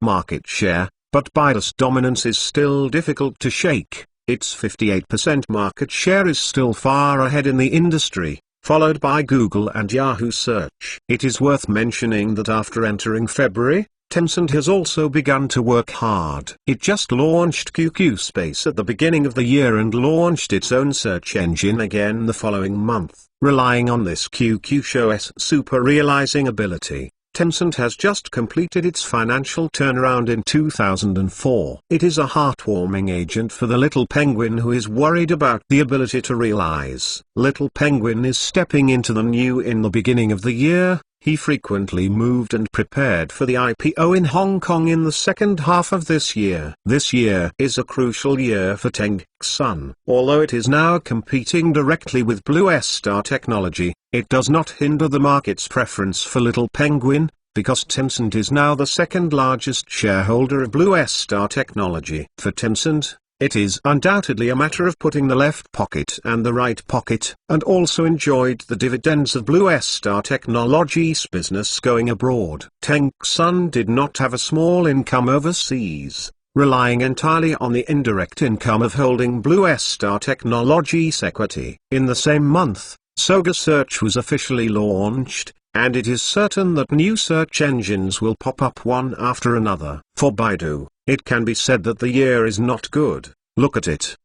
share, but Baidu's dominance is still difficult to shake. Its 58% market share is still far ahead in the industry, followed by Google and Yahoo Search. It is worth mentioning that after entering February, Tencent has also begun to work hard. It just launched QQ Space at the beginning of the year and launched its own search engine again the following month. Relying on this QQ show's super realizing ability, Tencent has just completed its financial turnaround in 2004. It is a heartwarming agent for the little penguin who is worried about the ability to realize. Little penguin is stepping into the new in the beginning of the year. He frequently moved and prepared for the IPO in Hong Kong in the second half of this year. This year is a crucial year for Tencent. Although it is now competing directly with Blue Star Technology, it does not hinder the market's preference for Little Penguin, because Tencent is now the second largest shareholder of Blue Star Technology. For Tencent, it is undoubtedly a matter of putting the left pocket and the right pocket, and also enjoyed the dividends of Blue Star Technology's business going abroad. Tencent did not have a small income overseas, relying entirely on the indirect income of holding Blue Star Technology's equity. In the same month, Soga Search was officially launched, and it is certain that new search engines will pop up one after another. For Baidu, it can be said that the year is not good. Look at it,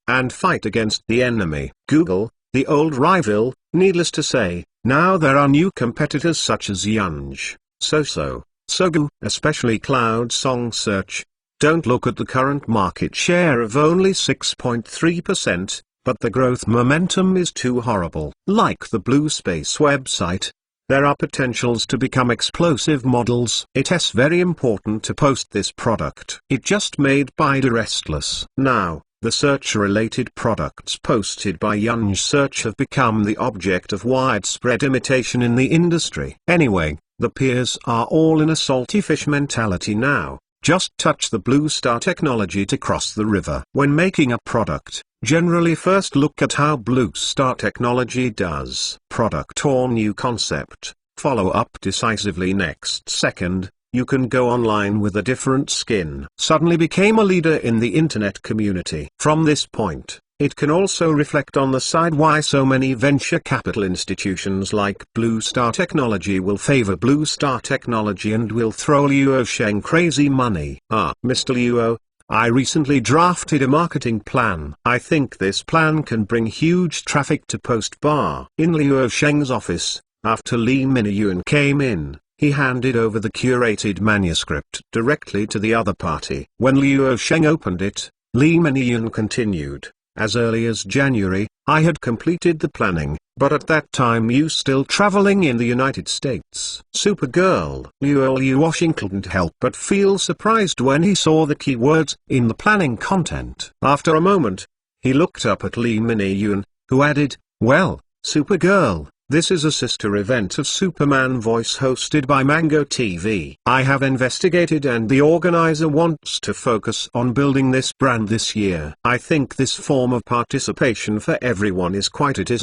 and fight against the enemy. Google, the old rival, needless to say, now there are new competitors such as Yanj, Sogou, especially Cloud Song Search. Don't look at the current market share of only 6.3%. But the growth momentum is too horrible. Like the Blue Space website, there are potentials to become explosive models. It is very important to post this product. It just made Baidu restless. Now, the search-related products posted by Yanj Search have become the object of widespread imitation in the industry. Anyway, the peers are all in a salty fish mentality now. Just touch the Blue Star Technology to cross the river. When making a product, generally first look at how Blue Star Technology does. Product or new concept, follow up decisively next second. You can go online with a different skin. Suddenly became a leader in the internet community. From this point, it can also reflect on the side why so many venture capital institutions like Blue Star Technology will favor Blue Star Technology and will throw Luo Sheng crazy money. Mr. Luo, I recently drafted a marketing plan. I think this plan can bring huge traffic to Postbar. In Luo Sheng's office, after Li Miniyuan came in, he handed over the curated manuscript directly to the other party. When Luo Sheng opened it, Li Miniyuan continued. As early as January, I had completed the planning, but at that time you still traveling in the United States. Supergirl. Luo Washington couldn't help but feel surprised when he saw the keywords in the planning content. After a moment, he looked up at Li Miniyuan, who added, well, Supergirl, this is a sister event of Superman Voice hosted by Mango TV. I have investigated and the organizer wants to focus on building this brand this year. I think this form of participation for everyone is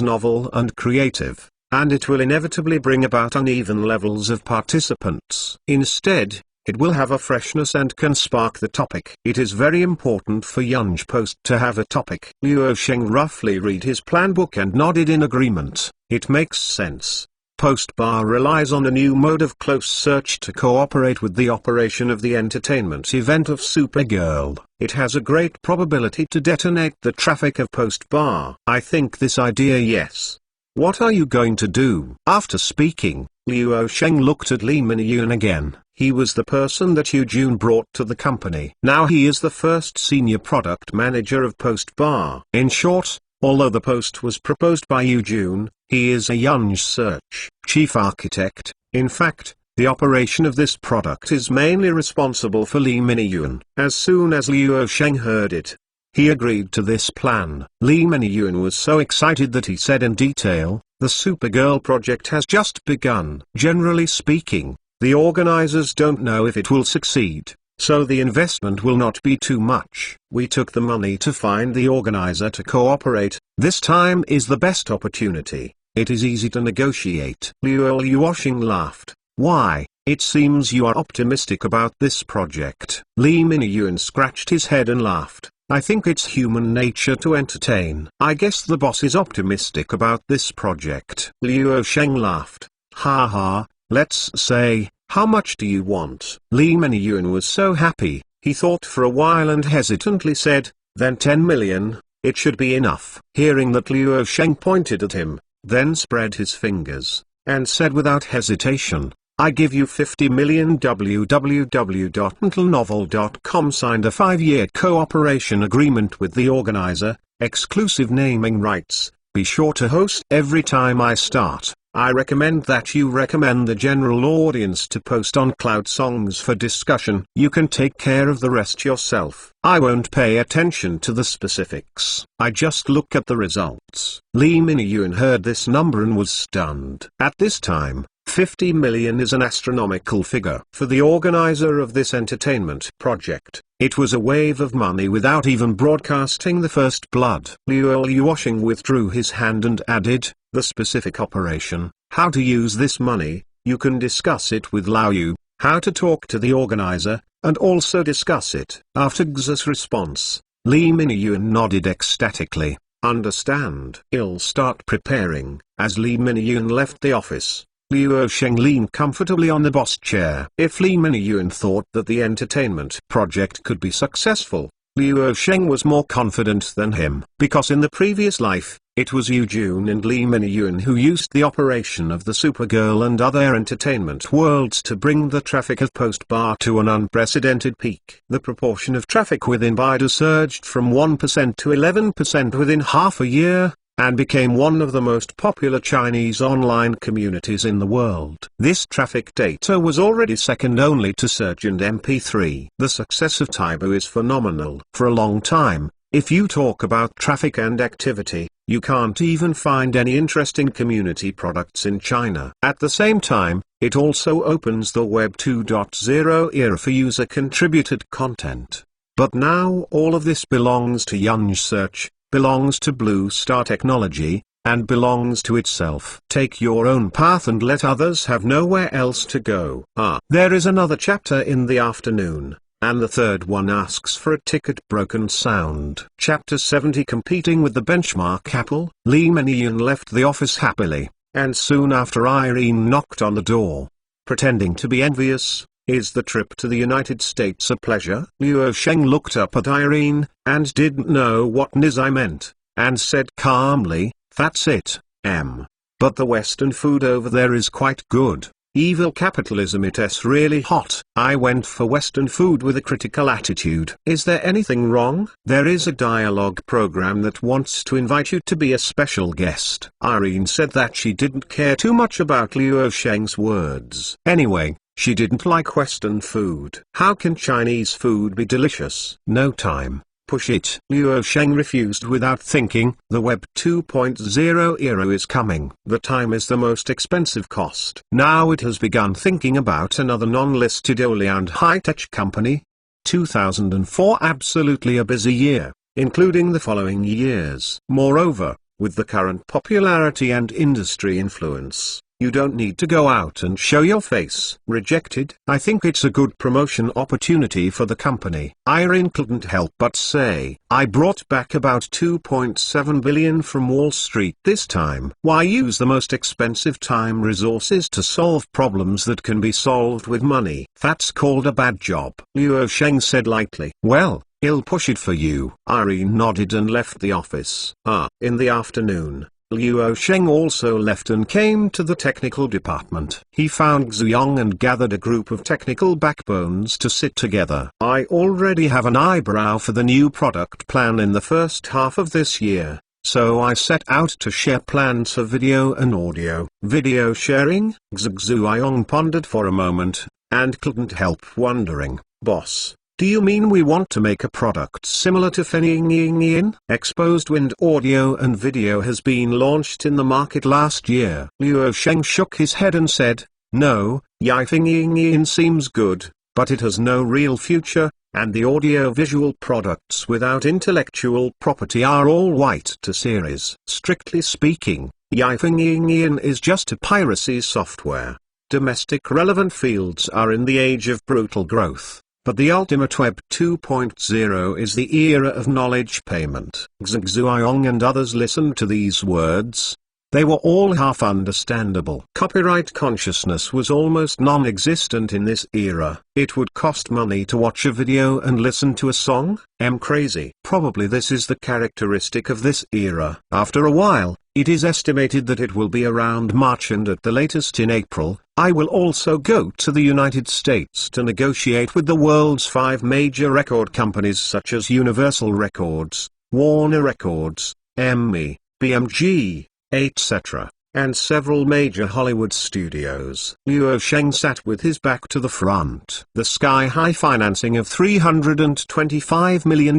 novel and creative, and it will inevitably bring about uneven levels of participants. Instead, it will have a freshness and can spark the topic. It is very important for Yanj Post to have a topic. Luo Sheng roughly read his plan book and nodded in agreement. It makes sense. Postbar relies on a new mode of close search to cooperate with the operation of the entertainment event of Supergirl. It has a great probability to detonate the traffic of Postbar. I think this idea yes. What are you going to do? After speaking, Luo Sheng looked at Li Miniyuan again. He was the person that Yu Jun brought to the company. Now he is the first senior product manager of Postbar. In short, although the post was proposed by Yu Jun, he is a Yanj Search chief architect. In fact, the operation of this product is mainly responsible for Li Miniyuan. As soon as Luo Sheng heard it, he agreed to this plan. Li Miniyuan was so excited that he said in detail, the Supergirl project has just begun. Generally speaking, the organizers don't know if it will succeed, so the investment will not be too much. We took the money to find the organizer to cooperate. This time is the best opportunity. It is easy to negotiate. Luo Sheng laughed. Why, it seems you are optimistic about this project. Li Miniyuan scratched his head and laughed. I think it's human nature to entertain. I guess the boss is optimistic about this project. Luo Sheng laughed. Ha ha, let's say, how much do you want? Li Miniyuan was so happy, he thought for a while and hesitantly said, then 10 million, it should be enough. Hearing that Luo Sheng pointed at him, then spread his fingers, and said without hesitation, I give you 50 million. www.untilnovel.com signed a 5-year cooperation agreement with the organizer, exclusive naming rights. Be sure to host every time I start. I recommend that you recommend the general audience to post on Cloud Songs for discussion. You can take care of the rest yourself. I won't pay attention to the specifics. I just look at the results. Lee Min-yoon heard this number and was stunned. At this time, 50 million is an astronomical figure. For the organizer of this entertainment project, it was a wave of money without even broadcasting the first blood. Liu Yuosheng withdrew his hand and added, the specific operation, how to use this money, you can discuss it with Lao Yu, how to talk to the organizer, and also discuss it. After X's response, Lee Min-yoon nodded ecstatically. Understand. I'll start preparing. As Lee Min-yoon left the office, Liu Yuosheng leaned comfortably on the boss chair. If Lee Min-yoon thought that the entertainment project could be successful, Liu Yuosheng was more confident than him. Because in the previous life, it was Yu Jun and Lee Min-yoon who used the operation of the Supergirl and other entertainment worlds to bring the traffic of Post Bar to an unprecedented peak. The proportion of traffic within Baidu surged from 1% to 11% within half a year, and became one of the most popular Chinese online communities in the world. This traffic data was already second only to Search and MP3. The success of Taibu is phenomenal. For a long time, if you talk about traffic and activity, you can't even find any interesting community products in China. At the same time, it also opens the Web 2.0 era for user-contributed content. But now all of this belongs to Yunj Search, belongs to Blue Star Technology, and belongs to itself. Take your own path and let others have nowhere else to go. There is another chapter in the afternoon, and the third one asks for a ticket. Broken sound. Chapter 70. Competing with the benchmark Apple. Lee Min-yoon left the office happily, and soon after Irene knocked on the door. Pretending to be envious, is the trip to the United States a pleasure? Liu Yuosheng looked up at Irene, and didn't know what Nizai meant, and said calmly, that's it, but the Western food over there is quite good. Evil capitalism, it's really hot. I went for Western food with a critical attitude. Is there anything wrong? There is a dialogue program that wants to invite you to be a special guest. Irene said that she didn't care too much about Liu Yuosheng's words. Anyway, she didn't like Western food. How can Chinese food be delicious? No time. Push it. Liu Yuosheng refused without thinking. The Web 2.0 era is coming. The time is the most expensive cost. Now it has begun thinking about another non-listed early and high-tech company. 2004 absolutely a busy year, including the following years. Moreover, with the current popularity and industry influence, you don't need to go out and show your face. Rejected. I think it's a good promotion opportunity for the company. Irene couldn't help but say, I brought back about 2.7 billion from Wall Street this time. Why use the most expensive time resources to solve problems that can be solved with money? That's called a bad job. Liu Yuosheng said lightly. Well, I'll push it for you. Irene nodded and left the office. In the afternoon, Liu Yuosheng also left and came to the technical department. He found Xuyong and gathered a group of technical backbones to sit together. I already have an eyebrow for the new product plan in the first half of this year, so I set out to share plans for video and audio. Video sharing? Xuyong pondered for a moment, and couldn't help wondering, boss, do you mean we want to make a product similar to Fengying? Exposed Wind Audio and Video has been launched in the market last year. Liu Yuosheng shook his head and said, no, Fengying seems good, but it has no real future, and the audio-visual products without intellectual property are all white to series. Strictly speaking, Fengying is just a piracy software. Domestic relevant fields are in the age of brutal growth. But the ultimate Web 2.0 is the era of knowledge payment. Xuyong and others listened to these words. They were all half understandable. Copyright consciousness was almost non-existent in this era. It would cost money to watch a video and listen to a song? Crazy. Probably this is the characteristic of this era. After a while, It is estimated that it will be around March and at the latest in April. I will also go to the United States to negotiate with the world's 5 major record companies such as Universal Records, Warner Records, EMI, BMG, etc., and several major Hollywood studios. Luo Sheng sat with his back to the front. The sky-high financing of $325 million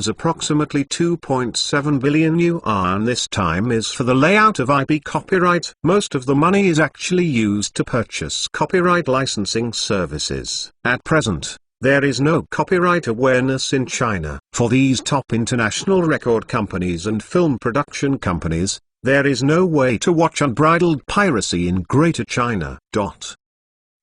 approximately 2.7 billion yuan this time is for the layout of IP copyright. Most of the money is actually used to purchase copyright licensing services. At present, there is no copyright awareness in China. For these top international record companies and film production companies, there is no way to watch unbridled piracy in Greater China.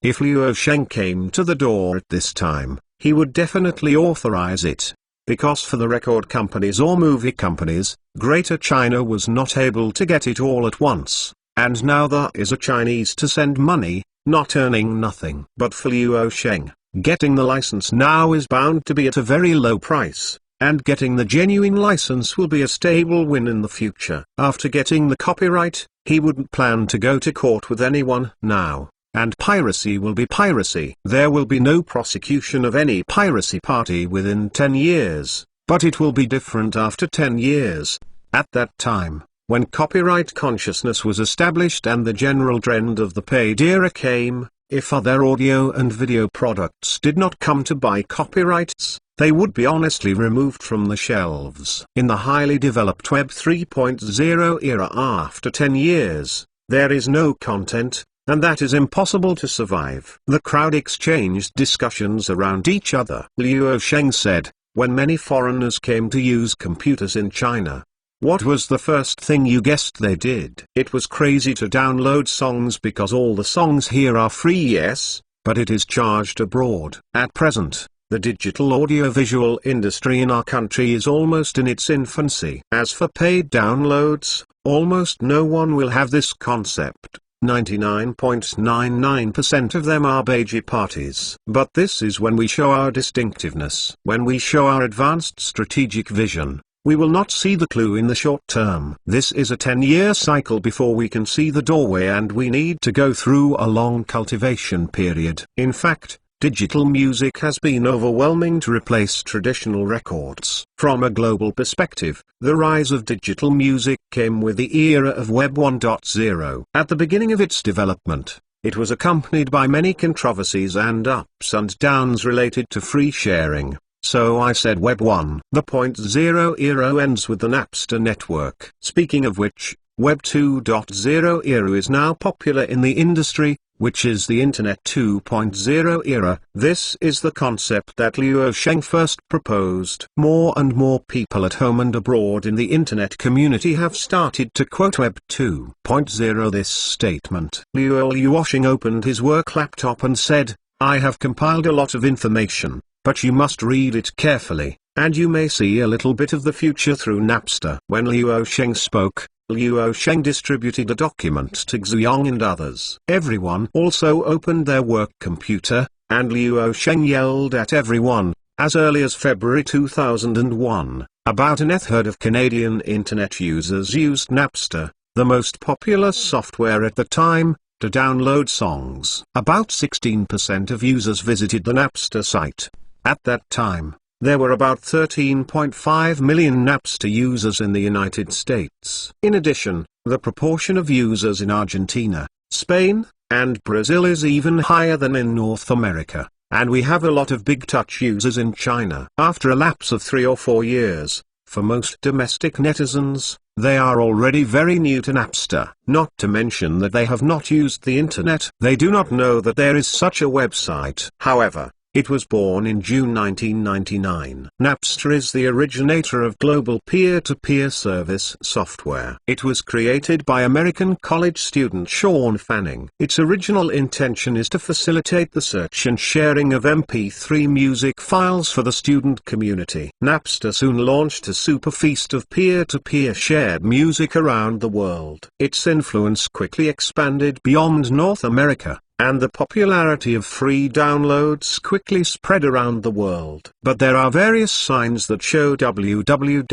If Luo Sheng came to the door at this time, he would definitely authorize it. Because for the record companies or movie companies, Greater China was not able to get it all at once, and now there is a Chinese to send money, not earning nothing. But for Luo Sheng, getting the license now is bound to be at a very low price. And getting the genuine license will be a stable win in the future. After getting the copyright, he wouldn't plan to go to court with anyone now, and piracy will be piracy. There will be no prosecution of any piracy party within 10 years, but it will be different after 10 years. At that time, when copyright consciousness was established and the general trend of the paid era came, if other audio and video products did not come to buy copyrights, they would be honestly removed from the shelves. In the highly developed Web 3.0 era after 10 years, there is no content, and that is impossible to survive. The crowd exchanged discussions around each other. Luo Sheng said, when many foreigners came to use computers in China, what was the first thing you guessed they did? It was crazy to download songs because all the songs here are free, yes, but it is charged abroad. At present, the digital audiovisual industry in our country is almost in its infancy. As for paid downloads, almost no one will have this concept. 99.99% of them are beige parties. But this is when we show our distinctiveness. When we show our advanced strategic vision, we will not see the clue in the short term. This is a 10-year cycle before we can see the doorway, and we need to go through a long cultivation period. In fact, digital music has been overwhelming to replace traditional records. From a global perspective, the rise of digital music came with the era of Web 1.0. At the beginning of its development, it was accompanied by many controversies and ups and downs related to free sharing. So I said Web 1. The .0 era ends with the Napster network. Speaking of which, Web 2.0 era is now popular in the industry, which is the Internet 2.0 era. This is the concept that Luo Sheng first proposed. More and more people at home and abroad in the Internet community have started to quote Web 2.0 this statement. Luo Sheng opened his work laptop and said, I have compiled a lot of information, but you must read it carefully, and you may see a little bit of the future through Napster. When Luo Sheng spoke, Luo Sheng distributed a document to Xuyong and others. Everyone also opened their work computer, and Luo Sheng yelled at everyone, as early as February 2001, about a third of Canadian Internet users used Napster, the most popular software at the time, to download songs. About 16% of users visited the Napster site. At that time, there were about 13.5 million Napster users in the United States. In addition, the proportion of users in Argentina, Spain, and Brazil is even higher than in North America, and we have a lot of Big Touch users in China. After a lapse of 3 or 4 years, for most domestic netizens, they are already very new to Napster. Not to mention that they have not used the internet. They do not know that there is such a website. However, it was born in June 1999. Napster is the originator of global peer-to-peer service software. It was created by American college student Sean Fanning. Its original intention is to facilitate the search and sharing of MP3 music files for the student community. Napster soon launched a super feast of peer-to-peer shared music around the world. Its influence quickly expanded beyond North America, and the popularity of free downloads quickly spread around the world. But there are various signs that show www.mtlnovel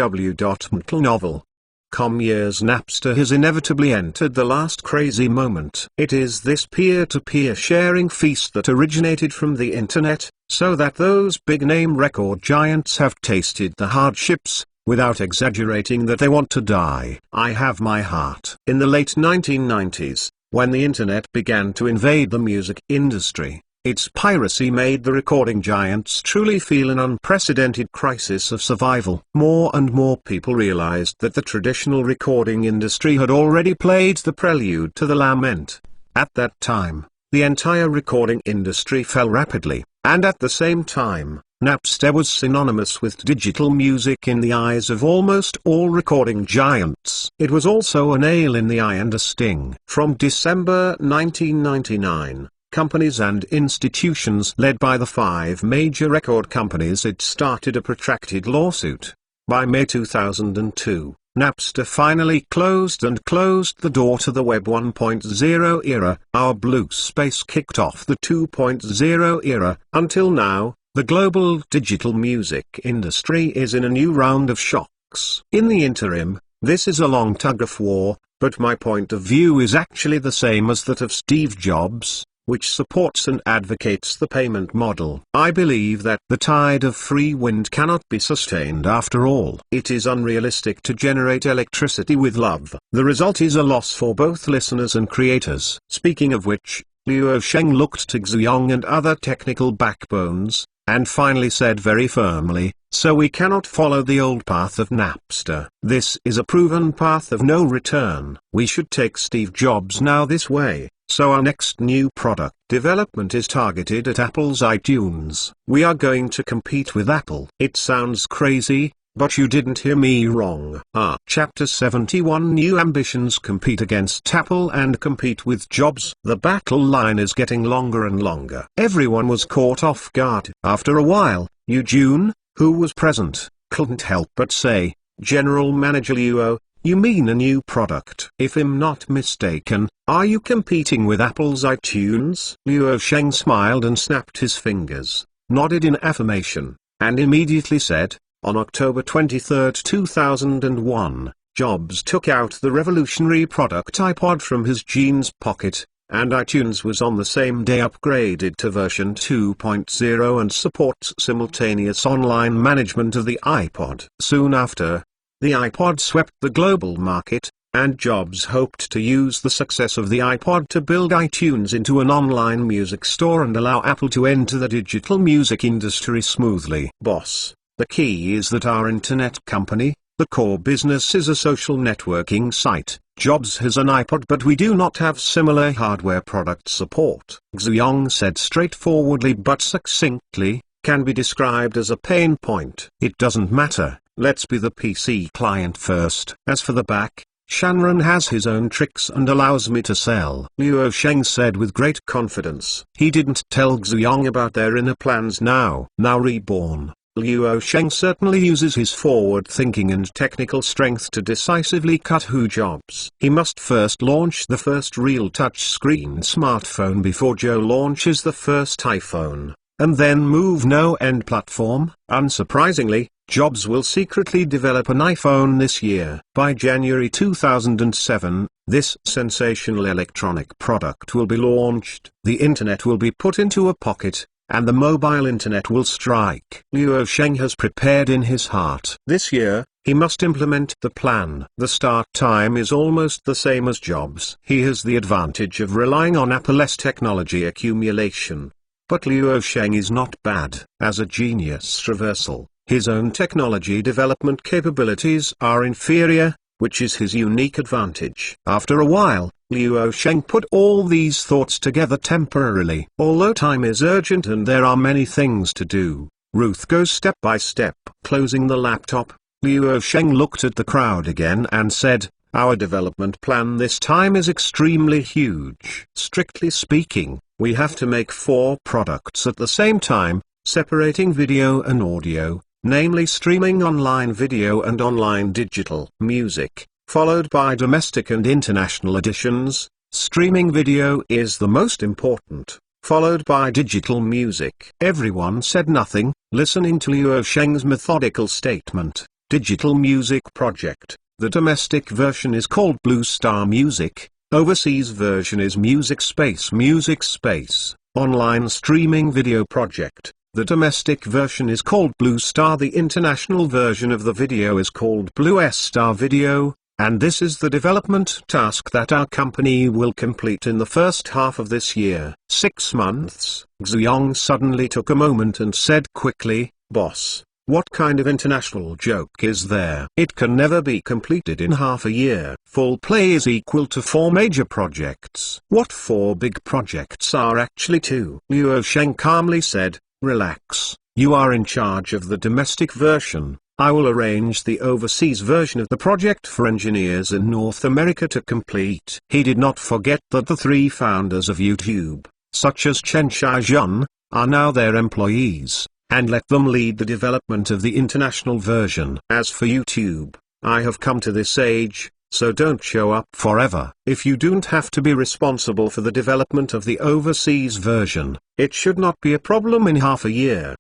dot-com years, Napster has inevitably entered the last crazy moment. It is this peer-to-peer sharing feast that originated from the internet, so that those big-name record giants have tasted the hardships, without exaggerating, that they want to die. I have my heart. In the late 1990s, when the internet began to invade the music industry, its piracy made the recording giants truly feel an unprecedented crisis of survival. More and more people realized that the traditional recording industry had already played the prelude to the lament. At that time, the entire recording industry fell rapidly, and at the same time, Napster was synonymous with digital music in the eyes of almost all recording giants. It was also a nail in the eye and a sting. From December 1999, companies and institutions led by the 5 major record companies had started a protracted lawsuit. By May 2002, Napster finally closed the door to the Web 1.0 era. Our blue space kicked off the 2.0 era. Until now, the global digital music industry is in a new round of shocks. In the interim, this is a long tug-of-war, but my point of view is actually the same as that of Steve Jobs, which supports and advocates the payment model. I believe that the tide of free wind cannot be sustained after all. It is unrealistic to generate electricity with love. The result is a loss for both listeners and creators. Speaking of which, Luo Sheng looked to Xuyong and other technical backbones, and finally said very firmly, "So we cannot follow the old path of Napster. This is a proven path of no return. We should take Steve Jobs now this way. So our next new product development is targeted at Apple's iTunes. We are going to compete with Apple." It sounds crazy, but you didn't hear me wrong. Chapter 71 New ambitions: compete against Apple and compete with Jobs. The battle line is getting longer and longer. Everyone was caught off guard. After a while, Yu Jun, who was present, couldn't help but say, "General Manager Luo, you mean a new product? If I'm not mistaken, are you competing with Apple's iTunes?" Luo Sheng smiled and snapped his fingers, nodded in affirmation, and immediately said, "On October 23, 2001, Jobs took out the revolutionary product iPod from his jeans pocket, and iTunes was on the same day upgraded to version 2.0 and supports simultaneous online management of the iPod. Soon after, the iPod swept the global market, and Jobs hoped to use the success of the iPod to build iTunes into an online music store and allow Apple to enter the digital music industry smoothly." Boss, the key is that our internet company, the core business, is a social networking site. Jobs has an iPod, but we do not have similar hardware product support. Xuyong said straightforwardly but succinctly, "Can be described as a pain point. It doesn't matter. Let's be the PC client first. As for the back, Shanron has his own tricks and allows me to sell." Luo Sheng said with great confidence. He didn't tell Xuyong about their inner plans now. Now reborn, Luo Sheng certainly uses his forward thinking and technical strength to decisively cut who Jobs. He must first launch the first real touchscreen smartphone before Joe launches the first iPhone, and then move no-end platform. Unsurprisingly, Jobs will secretly develop an iPhone this year. By January 2007, this sensational electronic product will be launched. The internet will be put into a pocket, and the mobile internet will strike. Luo Sheng has prepared in his heart. This year, he must implement the plan. The start time is almost the same as Jobs. He has the advantage of relying on Apple's technology accumulation. But Luo Sheng is not bad. As a genius reversal, his own technology development capabilities are inferior, which is his unique advantage. After a while, Luo Sheng put all these thoughts together temporarily. Although time is urgent and there are many things to do, Ruth goes step by step. Closing the laptop, Luo Sheng looked at the crowd again and said, "Our development plan this time is extremely huge. Strictly speaking, we have to make 4 products at the same time, separating video and audio, namely streaming online video and online digital music, followed by domestic and international editions. Streaming video is the most important, followed by digital music." Everyone said nothing, listening to Luo Sheng's methodical statement. Digital music project, The domestic version is called Blue Star Music, overseas version is Music Space. Online streaming video project. The domestic version is called Blue Star. The international version of the video is called Blue Star Video, and this is the development task that our company will complete in the first half of this year. 6 months. Xiong suddenly took a moment and said quickly, "Boss, what kind of international joke is there? It can never be completed in half a year. Full play is equal to 4 major projects. What 4 big projects are actually 2? Luo Sheng calmly said, "Relax, you are in charge of the domestic version. I will arrange the overseas version of the project for engineers in North America to complete." He did not forget that the 3 founders of YouTube, such as Chen Xiaojun, are now their employees, and let them lead the development of the international version. As for YouTube, I have come to this age, so don't show up forever. If you don't have to be responsible for the development of the overseas version, it should not be a problem in half a year.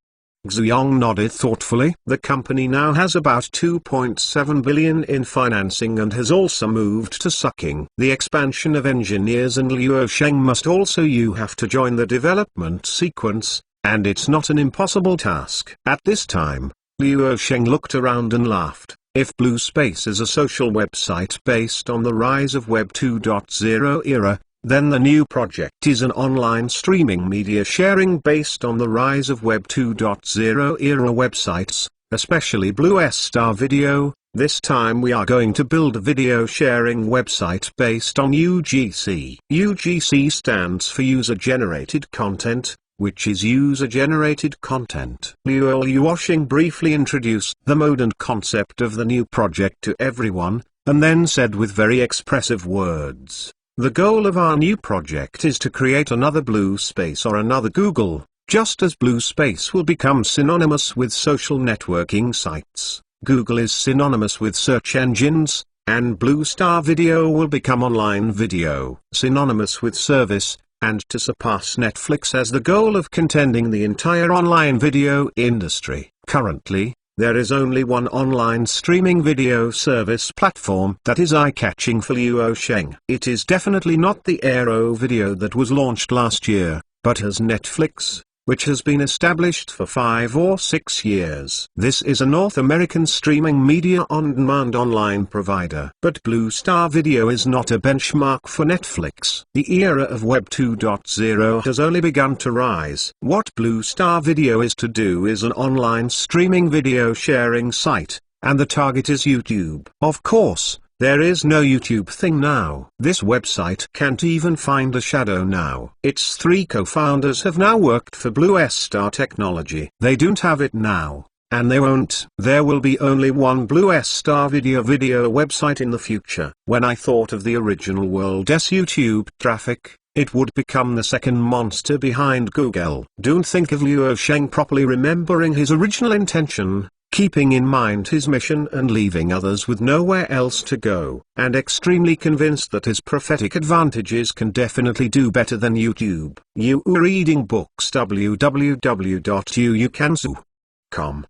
Xiong nodded thoughtfully. The company now has about 2.7 billion in financing and has also moved to sucking the expansion of engineers, and Luo Sheng must also you have to join the development sequence, and it's not an impossible task. At this time, Luo Sheng looked around and laughed. If Blue Space is a social website based on the rise of Web 2.0 era, then the new project is an online streaming media sharing based on the rise of Web 2.0 era websites, especially Blue Star Video. This time we are going to build a video sharing website based on UGC. UGC stands for User Generated Content, which is user-generated content. Luo Yuosheng briefly introduced the mode and concept of the new project to everyone, and then said with very expressive words, "The goal of our new project is to create another Blue Space or another Google, just as Blue Space will become synonymous with social networking sites. Google is synonymous with search engines, and Blue Star Video will become online video, synonymous with service, and to surpass Netflix as the goal of contending the entire online video industry." Currently, there is only one online streaming video service platform that is eye-catching for Luo Sheng. It is definitely not the Aero video that was launched last year, but has Netflix, which has been established for 5 or 6 years. This is a North American streaming media on-demand online provider. But Blue Star Video is not a benchmark for Netflix. The era of Web 2.0 has only begun to rise. What Blue Star Video is to do is an online streaming video sharing site, and the target is YouTube. Of course, there is no YouTube thing now. This website can't even find a shadow now. Its 3 co-founders have now worked for Blue Star Technology. They don't have it now, and they won't. There will be only one Blue Star video website in the future. When I thought of the original world's YouTube traffic, it would become the second monster behind Google. Don't think of Luo Sheng properly remembering his original intention, keeping in mind his mission and leaving others with nowhere else to go, and extremely convinced that his prophetic advantages can definitely do better than YouTube. You are reading books www.uukansu.com.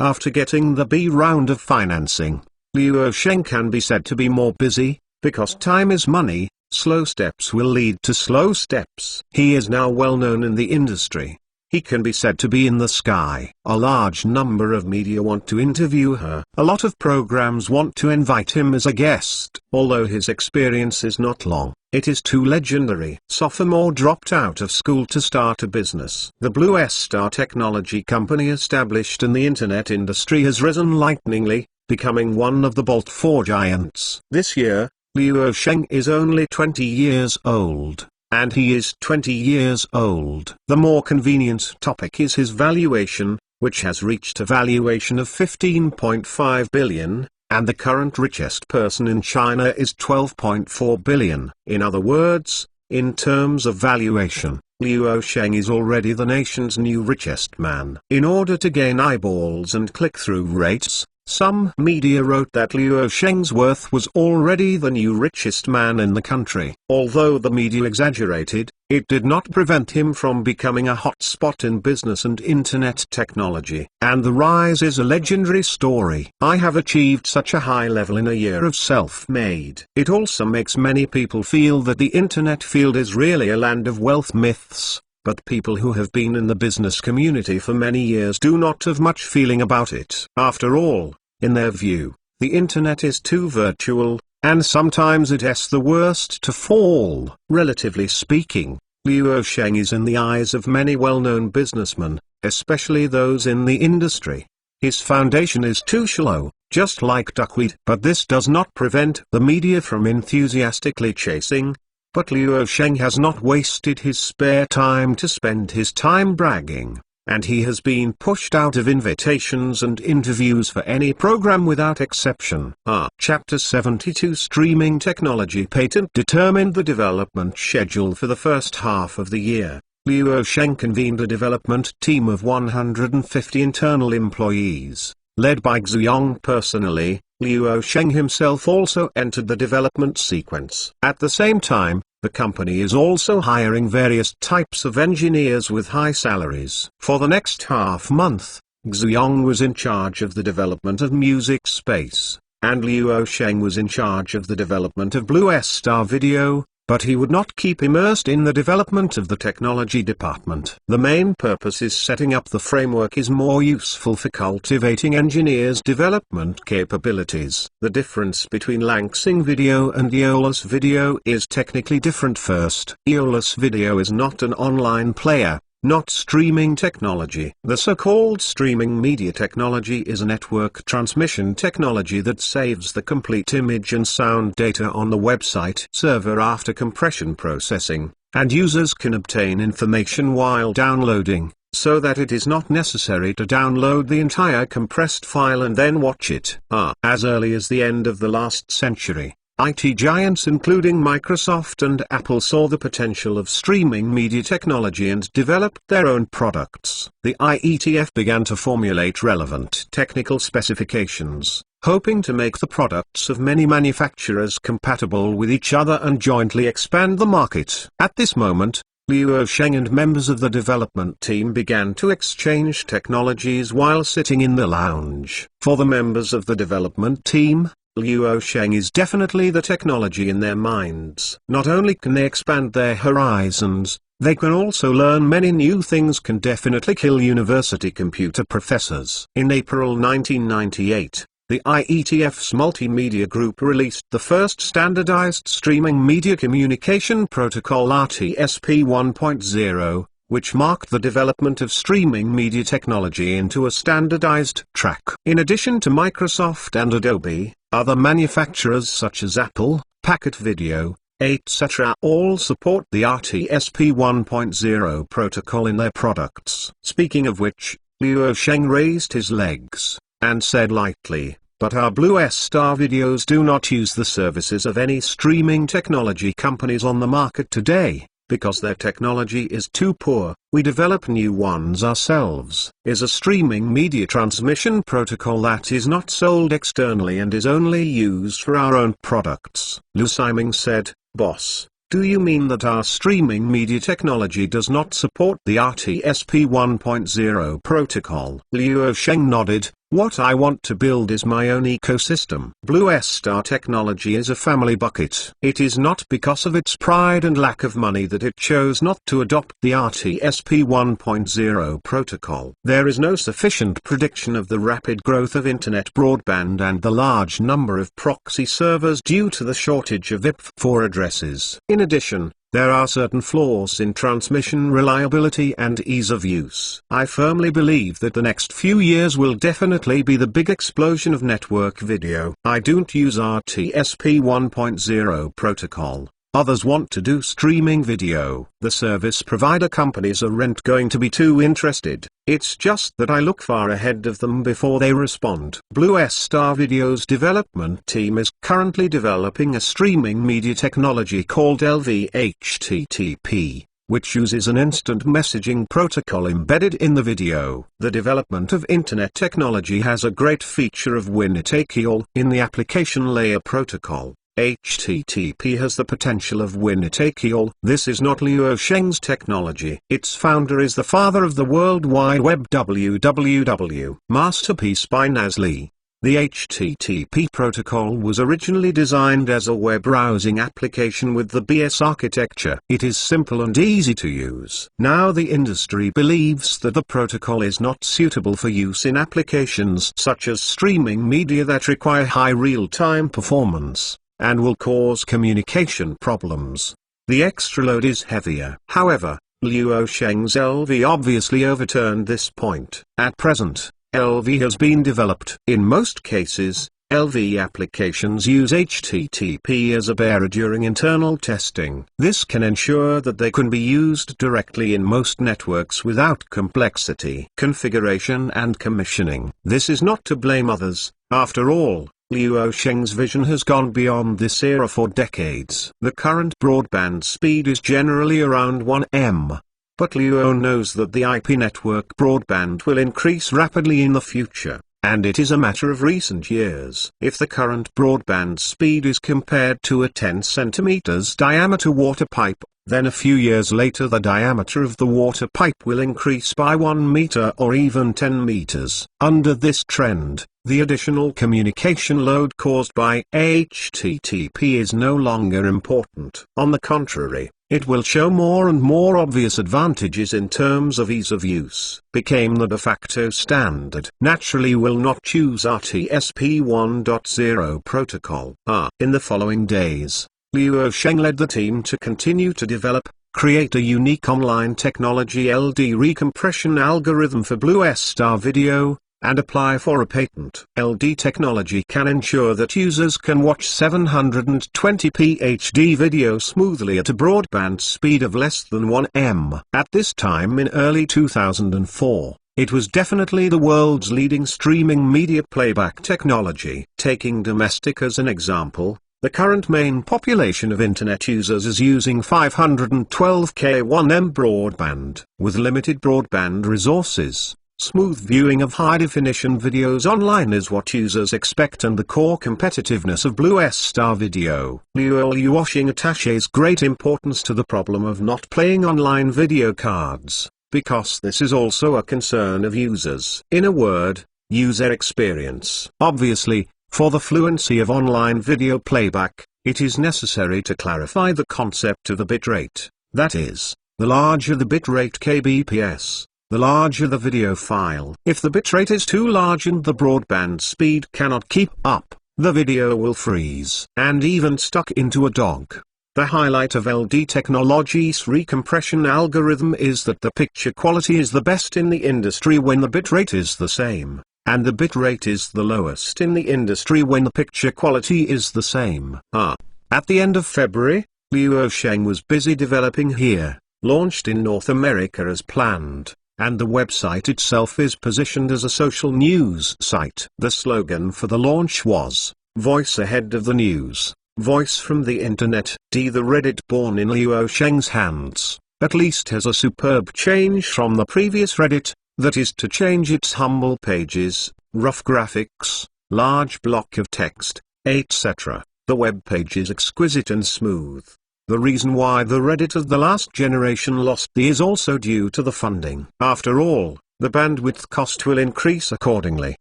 After getting the B round of financing, Luo Sheng can be said to be more busy, because time is money. Slow steps will lead to slow steps. He is now well known in the industry. He can be said to be in the sky. A large number of media want to interview her. A lot of programs want to invite him as a guest. Although his experience is not long, it is too legendary. Sophomore dropped out of school to start a business. The Blue Star Technology company established in the internet industry has risen lightningly, becoming one of the Bolt 4 giants. This year, Luo Sheng is only 20 years old. And he is 20 years old. The more convenient topic is his valuation, which has reached a valuation of 15.5 billion, and the current richest person in China is 12.4 billion. In other words, in terms of valuation, Luo Sheng is already the nation's new richest man. In order to gain eyeballs and click-through rates, Some media wrote that Luo Sheng's worth was already the new richest man in the country. Although the media exaggerated, it did not prevent him from becoming a hotspot in business and internet technology. And the rise is a legendary story. I have achieved such a high level in a year of self-made. It also makes many people feel that the internet field is really a land of wealth myths. But people who have been in the business community for many years do not have much feeling about it. After all, in their view, the internet is too virtual, and sometimes it's the worst to fall. Relatively speaking, Luo Sheng is in the eyes of many well-known businessmen, especially those in the industry. His foundation is too shallow, just like duckweed. But this does not prevent the media from enthusiastically chasing. But Luo Sheng has not wasted his spare time to spend his time bragging, and he has been pushed out of invitations and interviews for any program without exception. Chapter 72 Streaming Technology Patent determined the development schedule for the first half of the year. Luo Sheng convened a development team of 150 internal employees, led by Xu Yong personally. Luo Sheng himself also entered the development sequence. At the same time, the company is also hiring various types of engineers with high salaries. For the next half month, Xu Yong was in charge of the development of Music Space, and Luo Sheng was in charge of the development of Blue Star Video. But he would not keep immersed in the development of the technology department. The main purpose is setting up the framework is more useful for cultivating engineers' development capabilities. The difference between Langsing Video and Eolus Video is technically different. First, Eolus Video is not an online player, not streaming technology. The so-called streaming media technology is a network transmission technology that saves the complete image and sound data on the website server after compression processing, and users can obtain information while downloading, so that it is not necessary to download the entire compressed file and then watch it. As early as the end of the last century, IT giants including Microsoft and Apple saw the potential of streaming media technology and developed their own products. The IETF began to formulate relevant technical specifications, hoping to make the products of many manufacturers compatible with each other and jointly expand the market. At this moment, Luo Sheng and members of the development team began to exchange technologies while sitting in the lounge. For the members of the development team, Luo Sheng is definitely the technology in their minds. Not only can they expand their horizons, they can also learn many new things. Can definitely kill university computer professors. In April 1998, the IETF's multimedia group released the first standardized streaming media communication protocol RTSP 1.0, which marked the development of streaming media technology into a standardized track. In addition to Microsoft and Adobe, other manufacturers such as Apple, Packet Video, etc. all support the RTSP 1.0 protocol in their products. Speaking of which, Luo Sheng raised his legs, and said lightly, "But our Blue Star Videos do not use the services of any streaming technology companies on the market today. Because their technology is too poor, we develop new ones ourselves." Is a streaming media transmission protocol that is not sold externally and is only used for our own products. Lu Siming said, "Boss, do you mean that our streaming media technology does not support the RTSP 1.0 protocol?" Luo Sheng nodded. "What I want to build is my own ecosystem." Blue Star technology is a family bucket. It is not because of its pride and lack of money that it chose not to adopt the RTSP 1.0 protocol. There is no sufficient prediction of the rapid growth of internet broadband and the large number of proxy servers due to the shortage of IPv4 addresses. In addition, there are certain flaws in transmission reliability and ease of use. I firmly believe that the next few years will definitely be the big explosion of network video. I don't use RTSP 1.0 protocol. Others want to do streaming video. The service provider companies aren't going to be too interested. It's just that I look far ahead of them before they respond. Blue Star Video's development team is currently developing a streaming media technology called LVHTTP. which uses an instant messaging protocol embedded in the video. The development of Internet technology has a great feature of winner-take-all in the application layer protocol. HTTP has the potential of winner-take-all. This is not Luo Sheng's technology. Its founder is the father of the World Wide Web, www. Masterpiece by Nasli. The HTTP protocol was originally designed as a web browsing application with the BS architecture. It is simple and easy to use. Now the industry believes that the protocol is not suitable for use in applications such as streaming media that require high real-time performance, and will cause communication problems. The extra load is heavier. However, Luo Sheng's LV obviously overturned this point. At present, LV has been developed. In most cases, LV applications use HTTP as a bearer during internal testing. This can ensure that they can be used directly in most networks without complexity, configuration and commissioning. This is not to blame others. After all, Luo Sheng's vision has gone beyond this era for decades. The current broadband speed is generally around 1 m. But Luo knows that the IP network broadband will increase rapidly in the future, and it is a matter of recent years. If the current broadband speed is compared to a 10 cm diameter water pipe, then a few years later the diameter of the water pipe will increase by 1 meter or even 10 meters. Under this trend, the additional communication load caused by HTTP is no longer important. On the contrary, it will show more and more obvious advantages in terms of ease of use. Became the de facto standard. Naturally will not choose RTSP 1.0 protocol. In the following days, Luo Sheng led the team to continue to develop, create a unique online technology LD recompression algorithm for BlueStar video, and apply for a patent. LD technology can ensure that users can watch 720p HD video smoothly at a broadband speed of less than 1 m. At this time in early 2004, it was definitely the world's leading streaming media playback technology. Taking domestic as an example, the current main population of Internet users is using 512K 1M broadband. With limited broadband resources, smooth viewing of high-definition videos online is what users expect and the core competitiveness of BlueStar video. Luo Sheng attaches great importance to the problem of not playing online video cards, because this is also a concern of users. In a word, user experience. Obviously, for the fluency of online video playback, it is necessary to clarify the concept of the bitrate. That is, the larger the bitrate kbps, the larger the video file. If the bitrate is too large and the broadband speed cannot keep up, the video will freeze and even stuck into a dog. The highlight of LD Technologies' recompression algorithm is that the picture quality is the best in the industry when the bitrate is the same, and the bitrate is the lowest in the industry when the picture quality is the same. At the end of February, Luo Sheng was busy developing here, launched in North America as planned, and the website itself is positioned as a social news site. The slogan for the launch was, "Voice ahead of the news, voice from the internet." The Reddit born in Luo Sheng's hands, at least has a superb change from the previous Reddit, that is to change its humble pages, rough graphics, large block of text, etc. The web page is exquisite and smooth. The reason why the Reddit of the last generation lost is also due to the funding. After all, the bandwidth cost will increase accordingly.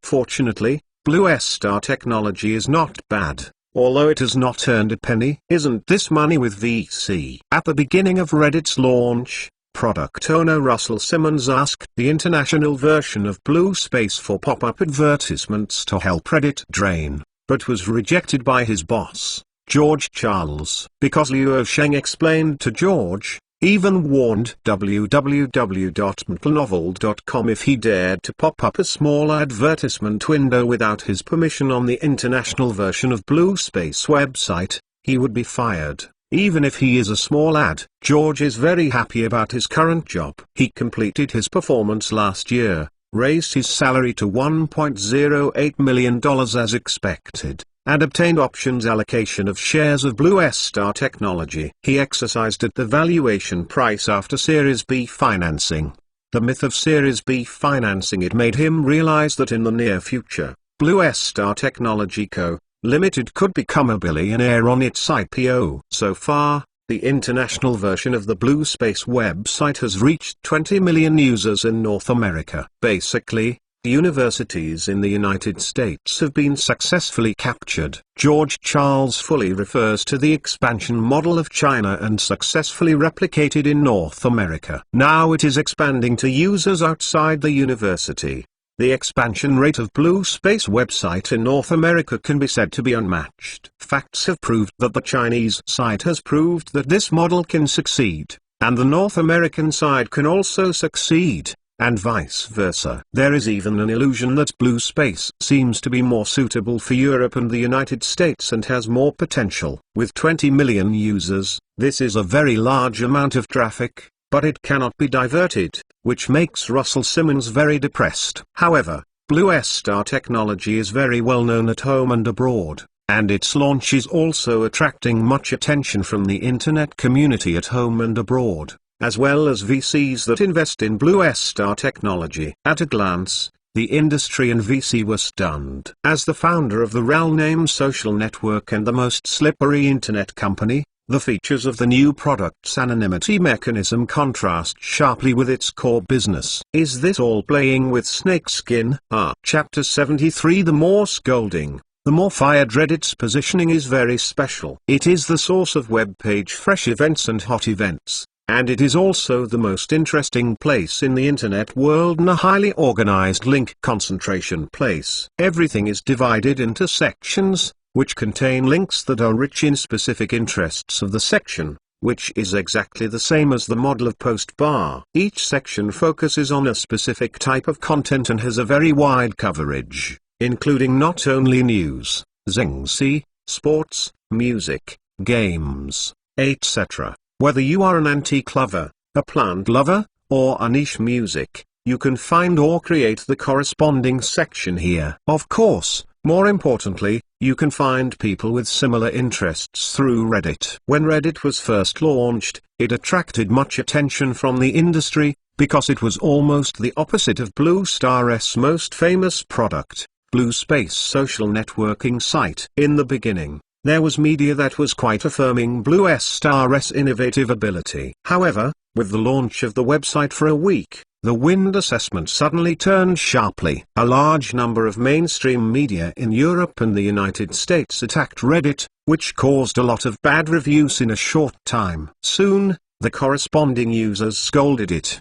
Fortunately, BlueStar technology is not bad, although it has not earned a penny. Isn't this money with VC? At the beginning of Reddit's launch, product owner Russell Simmons asked the international version of BlueSpace for pop-up advertisements to help Reddit drain, but was rejected by his boss, George Charles, because Luo Sheng explained to George, even warned www.mtnovel.com if he dared to pop up a small advertisement window without his permission on the international version of BlueSpace website, he would be fired. Even if he is a small ad. George is very happy about his current job. He completed his performance last year, raised his salary to $1.08 million as expected, and obtained options allocation of shares of Blue Star Technology. He exercised at the valuation price after Series B financing. The myth of Series B financing, it made him realize that in the near future, Blue Star Technology Co. Limited could become a billionaire on its IPO. So far, the international version of the Blue Space website has reached 20 million users in North America. Basically, universities in the United States have been successfully captured. George Charles fully refers to the expansion model of China and successfully replicated in North America. Now it is expanding to users outside the university. The expansion rate of Blue Space website in North America can be said to be unmatched. Facts have proved that the Chinese site has proved that this model can succeed, and the North American side can also succeed, and vice versa. There is even an illusion that Blue Space seems to be more suitable for Europe and the United States and has more potential. With 20 million users, this is a very large amount of traffic, but it cannot be diverted, which makes Russell Simmons very depressed. However, Blue Star Technology is very well known at home and abroad, and its launch is also attracting much attention from the internet community at home and abroad, as well as VCs that invest in Blue Star Technology. At a glance, the industry and VC were stunned. As the founder of the well-named social network and the most slippery internet company, the features of the new product's anonymity mechanism contrast sharply with its core business. Is this all playing with snakeskin? Chapter 73. The more scolding, the more fired. Reddit's positioning is very special. It is the source of web page fresh events and hot events, and it is also the most interesting place in the internet world and a highly organized link concentration place. Everything is divided into sections, which contain links that are rich in specific interests of the section, which is exactly the same as the model of post bar. Each section focuses on a specific type of content and has a very wide coverage, including not only news, zings, sports, music, games, etc. Whether you are an antique lover, a plant lover, or a niche music, you can find or create the corresponding section here. Of course, more importantly, you can find people with similar interests through Reddit. When Reddit was first launched, it attracted much attention from the industry, because it was almost the opposite of Blue Star's most famous product, Blue Space social networking site. In the beginning, there was media that was quite affirming Blue Star's innovative ability. However, with the launch of the website for a week, the wind assessment suddenly turned sharply. A large number of mainstream media in Europe and the United States attacked Reddit, which caused a lot of bad reviews in a short time. Soon, the corresponding users scolded it.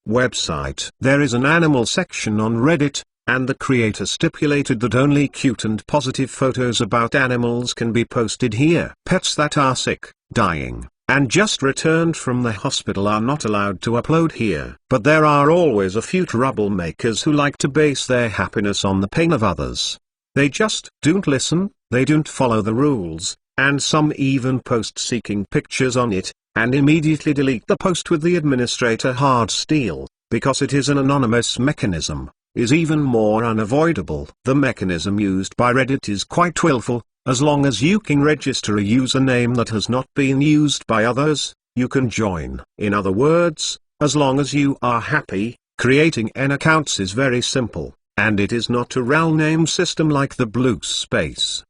Website. There is an animal section on Reddit, and the creator stipulated that only cute and positive photos about animals can be posted here. Pets that are sick, dying, and just returned from the hospital are not allowed to upload here. But there are always a few troublemakers who like to base their happiness on the pain of others. They just don't listen, they don't follow the rules, and some even post seeking pictures on it, and immediately delete the post with the administrator hard steel, because it is an anonymous mechanism, is even more unavoidable. The mechanism used by Reddit is quite willful. As long as you can register a username that has not been used by others, you can join. In other words, as long as you are happy, creating N accounts is very simple, and it is not a rel name system like the Blue Space.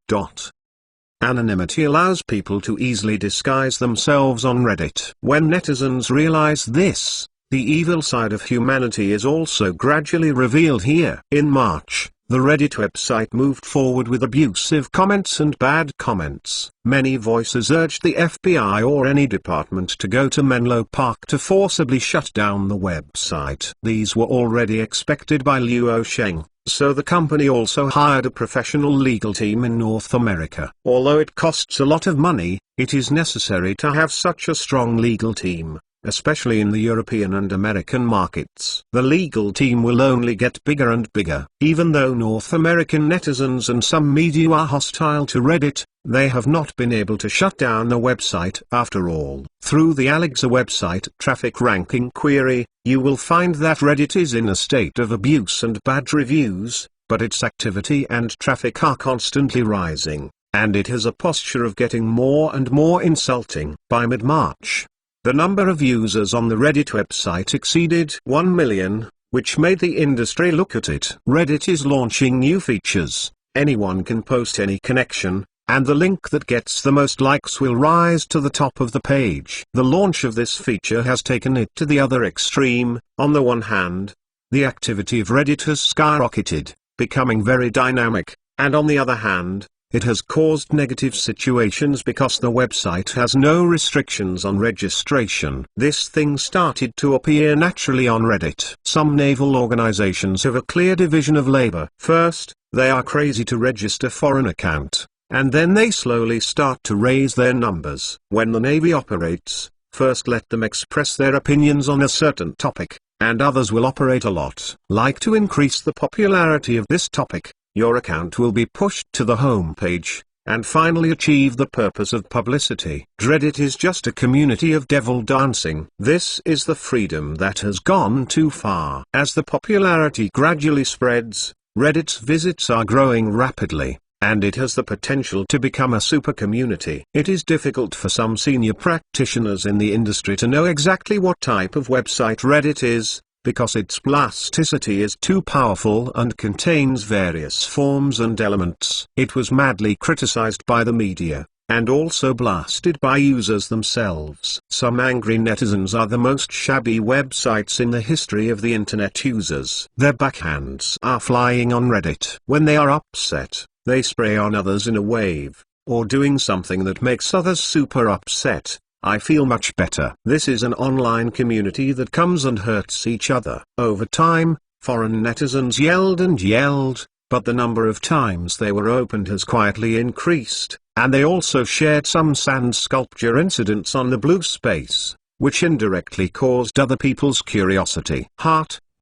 Anonymity allows people to easily disguise themselves on Reddit. When netizens realize this, the evil side of humanity is also gradually revealed here. In March, the Reddit website moved forward with abusive comments and bad comments. Many voices urged the FBI or any department to go to Menlo Park to forcibly shut down the website. These were already expected by Luo Sheng, so the company also hired a professional legal team in North America. Although it costs a lot of money, it is necessary to have such a strong legal team, especially in the European and American markets. The legal team will only get bigger and bigger. Even though North American netizens and some media are hostile to Reddit, they have not been able to shut down the website. After all, through the Alexa website traffic ranking query, you will find that Reddit is in a state of abuse and bad reviews, but its activity and traffic are constantly rising. and it has a posture of getting more and more insulting. By mid-March, the number of users on the Reddit website exceeded 1 million, which made the industry look at it. Reddit is launching new features. Anyone can post any connection, and the link that gets the most likes will rise to the top of the page. The launch of this feature has taken it to the other extreme. On the one hand, the activity of Reddit has skyrocketed, becoming very dynamic, and on the other hand, it has caused negative situations because the website has no restrictions on registration. This thing started to appear naturally on Reddit. Some naval organizations have a clear division of labor. First, they are crazy to register for an account, and then they slowly start to raise their numbers. When the Navy operates, first let them express their opinions on a certain topic, and others will operate a lot. Like to increase the popularity of this topic, your account will be pushed to the home page, and finally achieve the purpose of publicity. Reddit is just a community of devil dancing. This is the freedom that has gone too far. As the popularity gradually spreads, Reddit's visits are growing rapidly, and it has the potential to become a super community. It is difficult for some senior practitioners in the industry to know exactly what type of website Reddit is, because its plasticity is too powerful and contains various forms and elements. It was madly criticized by the media, and also blasted by users themselves. Some angry netizens are the most shabby websites in the history of the internet users. Their backhands are flying on Reddit. When they are upset, they spray on others in a wave, or doing something that makes others super upset. I feel much better. This is an online community that comes and hurts each other. Over time, foreign netizens yelled and yelled, but the number of times they were opened has quietly increased, and they also shared some sand sculpture incidents on the blue space, which indirectly caused other people's curiosity.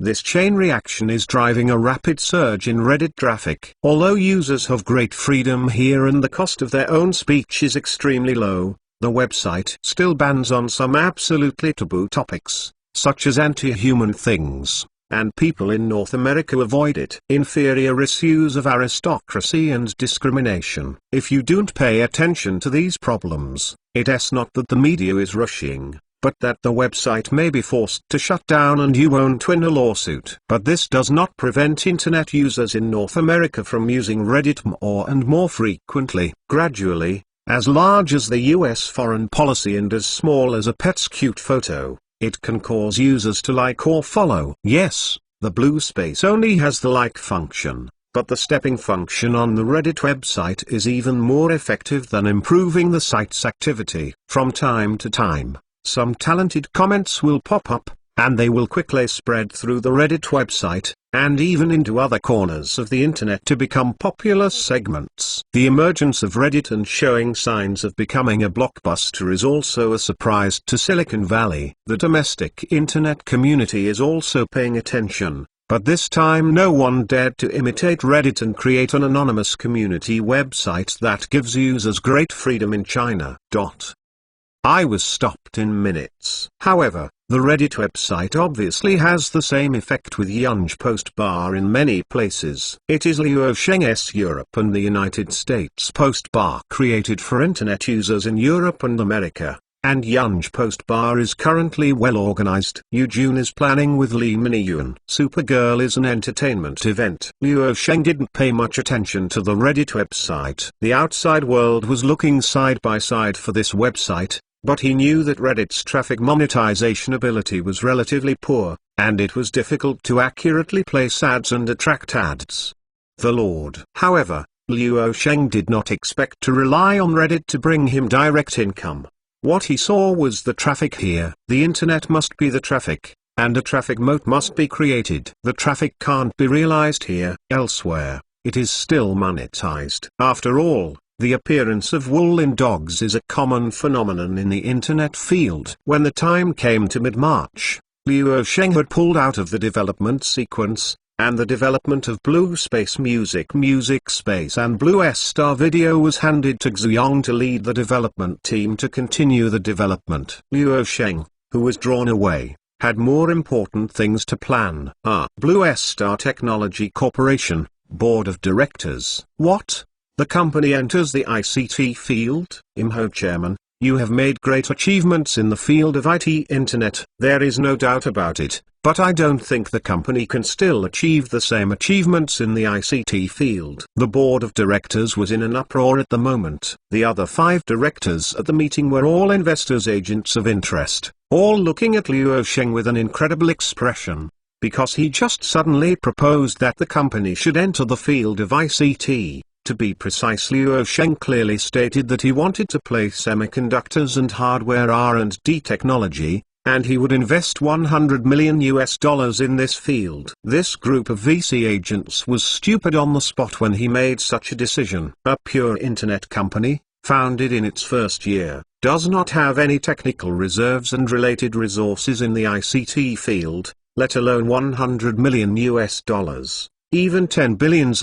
This chain reaction is driving a rapid surge in Reddit traffic. Although users have great freedom here and the cost of their own speech is extremely low, the website still bans on some absolutely taboo topics, such as anti-human things, and people in North America avoid it. Inferior issues of aristocracy and discrimination. If you don't pay attention to these problems, it's not that the media is rushing, but that the website may be forced to shut down and you won't win a lawsuit. But this does not prevent internet users in North America from using Reddit more and more frequently. Gradually, as large as the US foreign policy and as small as a pet's cute photo, it can cause users to like or follow. Yes, the blue space only has the like function, but the stepping function on the Reddit website is even more effective than improving the site's activity. From time to time, some talented comments will pop up, and they will quickly spread through the Reddit website, and even into other corners of the internet to become popular segments. The emergence of Reddit and showing signs of becoming a blockbuster is also a surprise to Silicon Valley. The domestic internet community is also paying attention, but this time no one dared to imitate Reddit and create an anonymous community website that gives users great freedom in China. I was stopped in minutes. However, the Reddit website obviously has the same effect with Yunj Post Bar in many places. It is Liu Sheng's Europe and the United States Post Bar created for internet users in Europe and America, and Yunj Post Bar is currently well organized. Yujun is planning with Lee Miniyun. Supergirl is an entertainment event. Liu Sheng didn't pay much attention to the Reddit website. The outside world was looking side by side for this website, but he knew that Reddit's traffic monetization ability was relatively poor, and it was difficult to accurately place ads and attract ads. The Lord. However, Liu Sheng did not expect to rely on Reddit to bring him direct income. What he saw was the traffic here. The internet must be the traffic, and a traffic moat must be created. The traffic can't be realized here. Elsewhere, it is still monetized. After all, the appearance of wool in dogs is a common phenomenon in the internet field. When the time came to mid-March, Liu Sheng had pulled out of the development sequence, and the development of Blue Space Music Space and Blue Star Video was handed to Xuyong to lead the development team to continue the development. Liu Sheng, who was drawn away, had more important things to plan. Blue Star Technology Corporation, Board of Directors. What? The company enters the ICT field. Imho Chairman, you have made great achievements in the field of IT Internet. There is no doubt about it, but I don't think the company can still achieve the same achievements in the ICT field. The board of directors was in an uproar at the moment. The other 5 directors at the meeting were all investors, agents of interest, all looking at Luo Sheng with an incredible expression, because he just suddenly proposed that the company should enter the field of ICT. To be precise, Luo Sheng clearly stated that he wanted to place semiconductors and hardware R&D technology, and he would invest $100 million in this field. This group of VC agents was stupid on the spot when he made such a decision. A pure internet company, founded in its first year, does not have any technical reserves and related resources in the ICT field, let alone $100 million. Even $10 billion.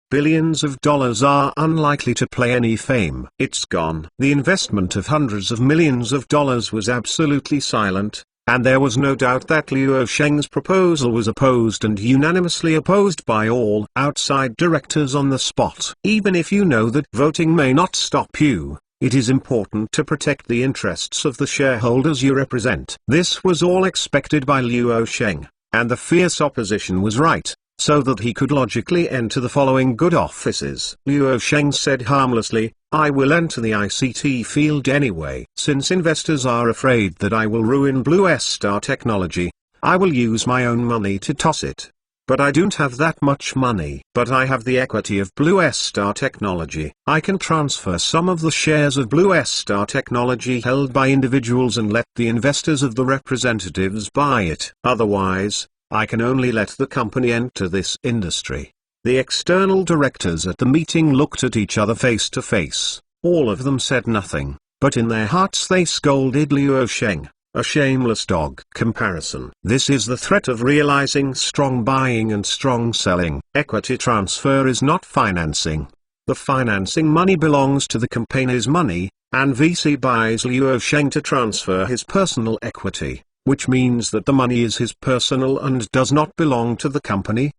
Billions of dollars are unlikely to play any fame. It's gone. The investment of hundreds of millions of dollars was absolutely silent, and there was no doubt that Luo Sheng's proposal was opposed and unanimously opposed by all outside directors on the spot. Even if you know that voting may not stop you, it is important to protect the interests of the shareholders you represent. This was all expected by Luo Sheng, and the fierce opposition was right, so that he could logically enter the following good offices. Luo Sheng said harmlessly, I will enter the ICT field anyway. Since investors are afraid that I will ruin Blue Star Technology, I will use my own money to toss it. But I don't have that much money. But I have the equity of Blue Star Technology. I can transfer some of the shares of Blue Star Technology held by individuals and let the investors of the representatives buy it. Otherwise, I can only let the company enter this industry. The external directors at the meeting looked at each other face to face. All of them said nothing, but in their hearts they scolded Luo Sheng, a shameless dog. Comparison. This is the threat of realizing strong buying and strong selling. Equity transfer is not financing. The financing money belongs to the company's money, and VC buys Luo Sheng to transfer his personal equity, which means that the money is his personal and does not belong to the company.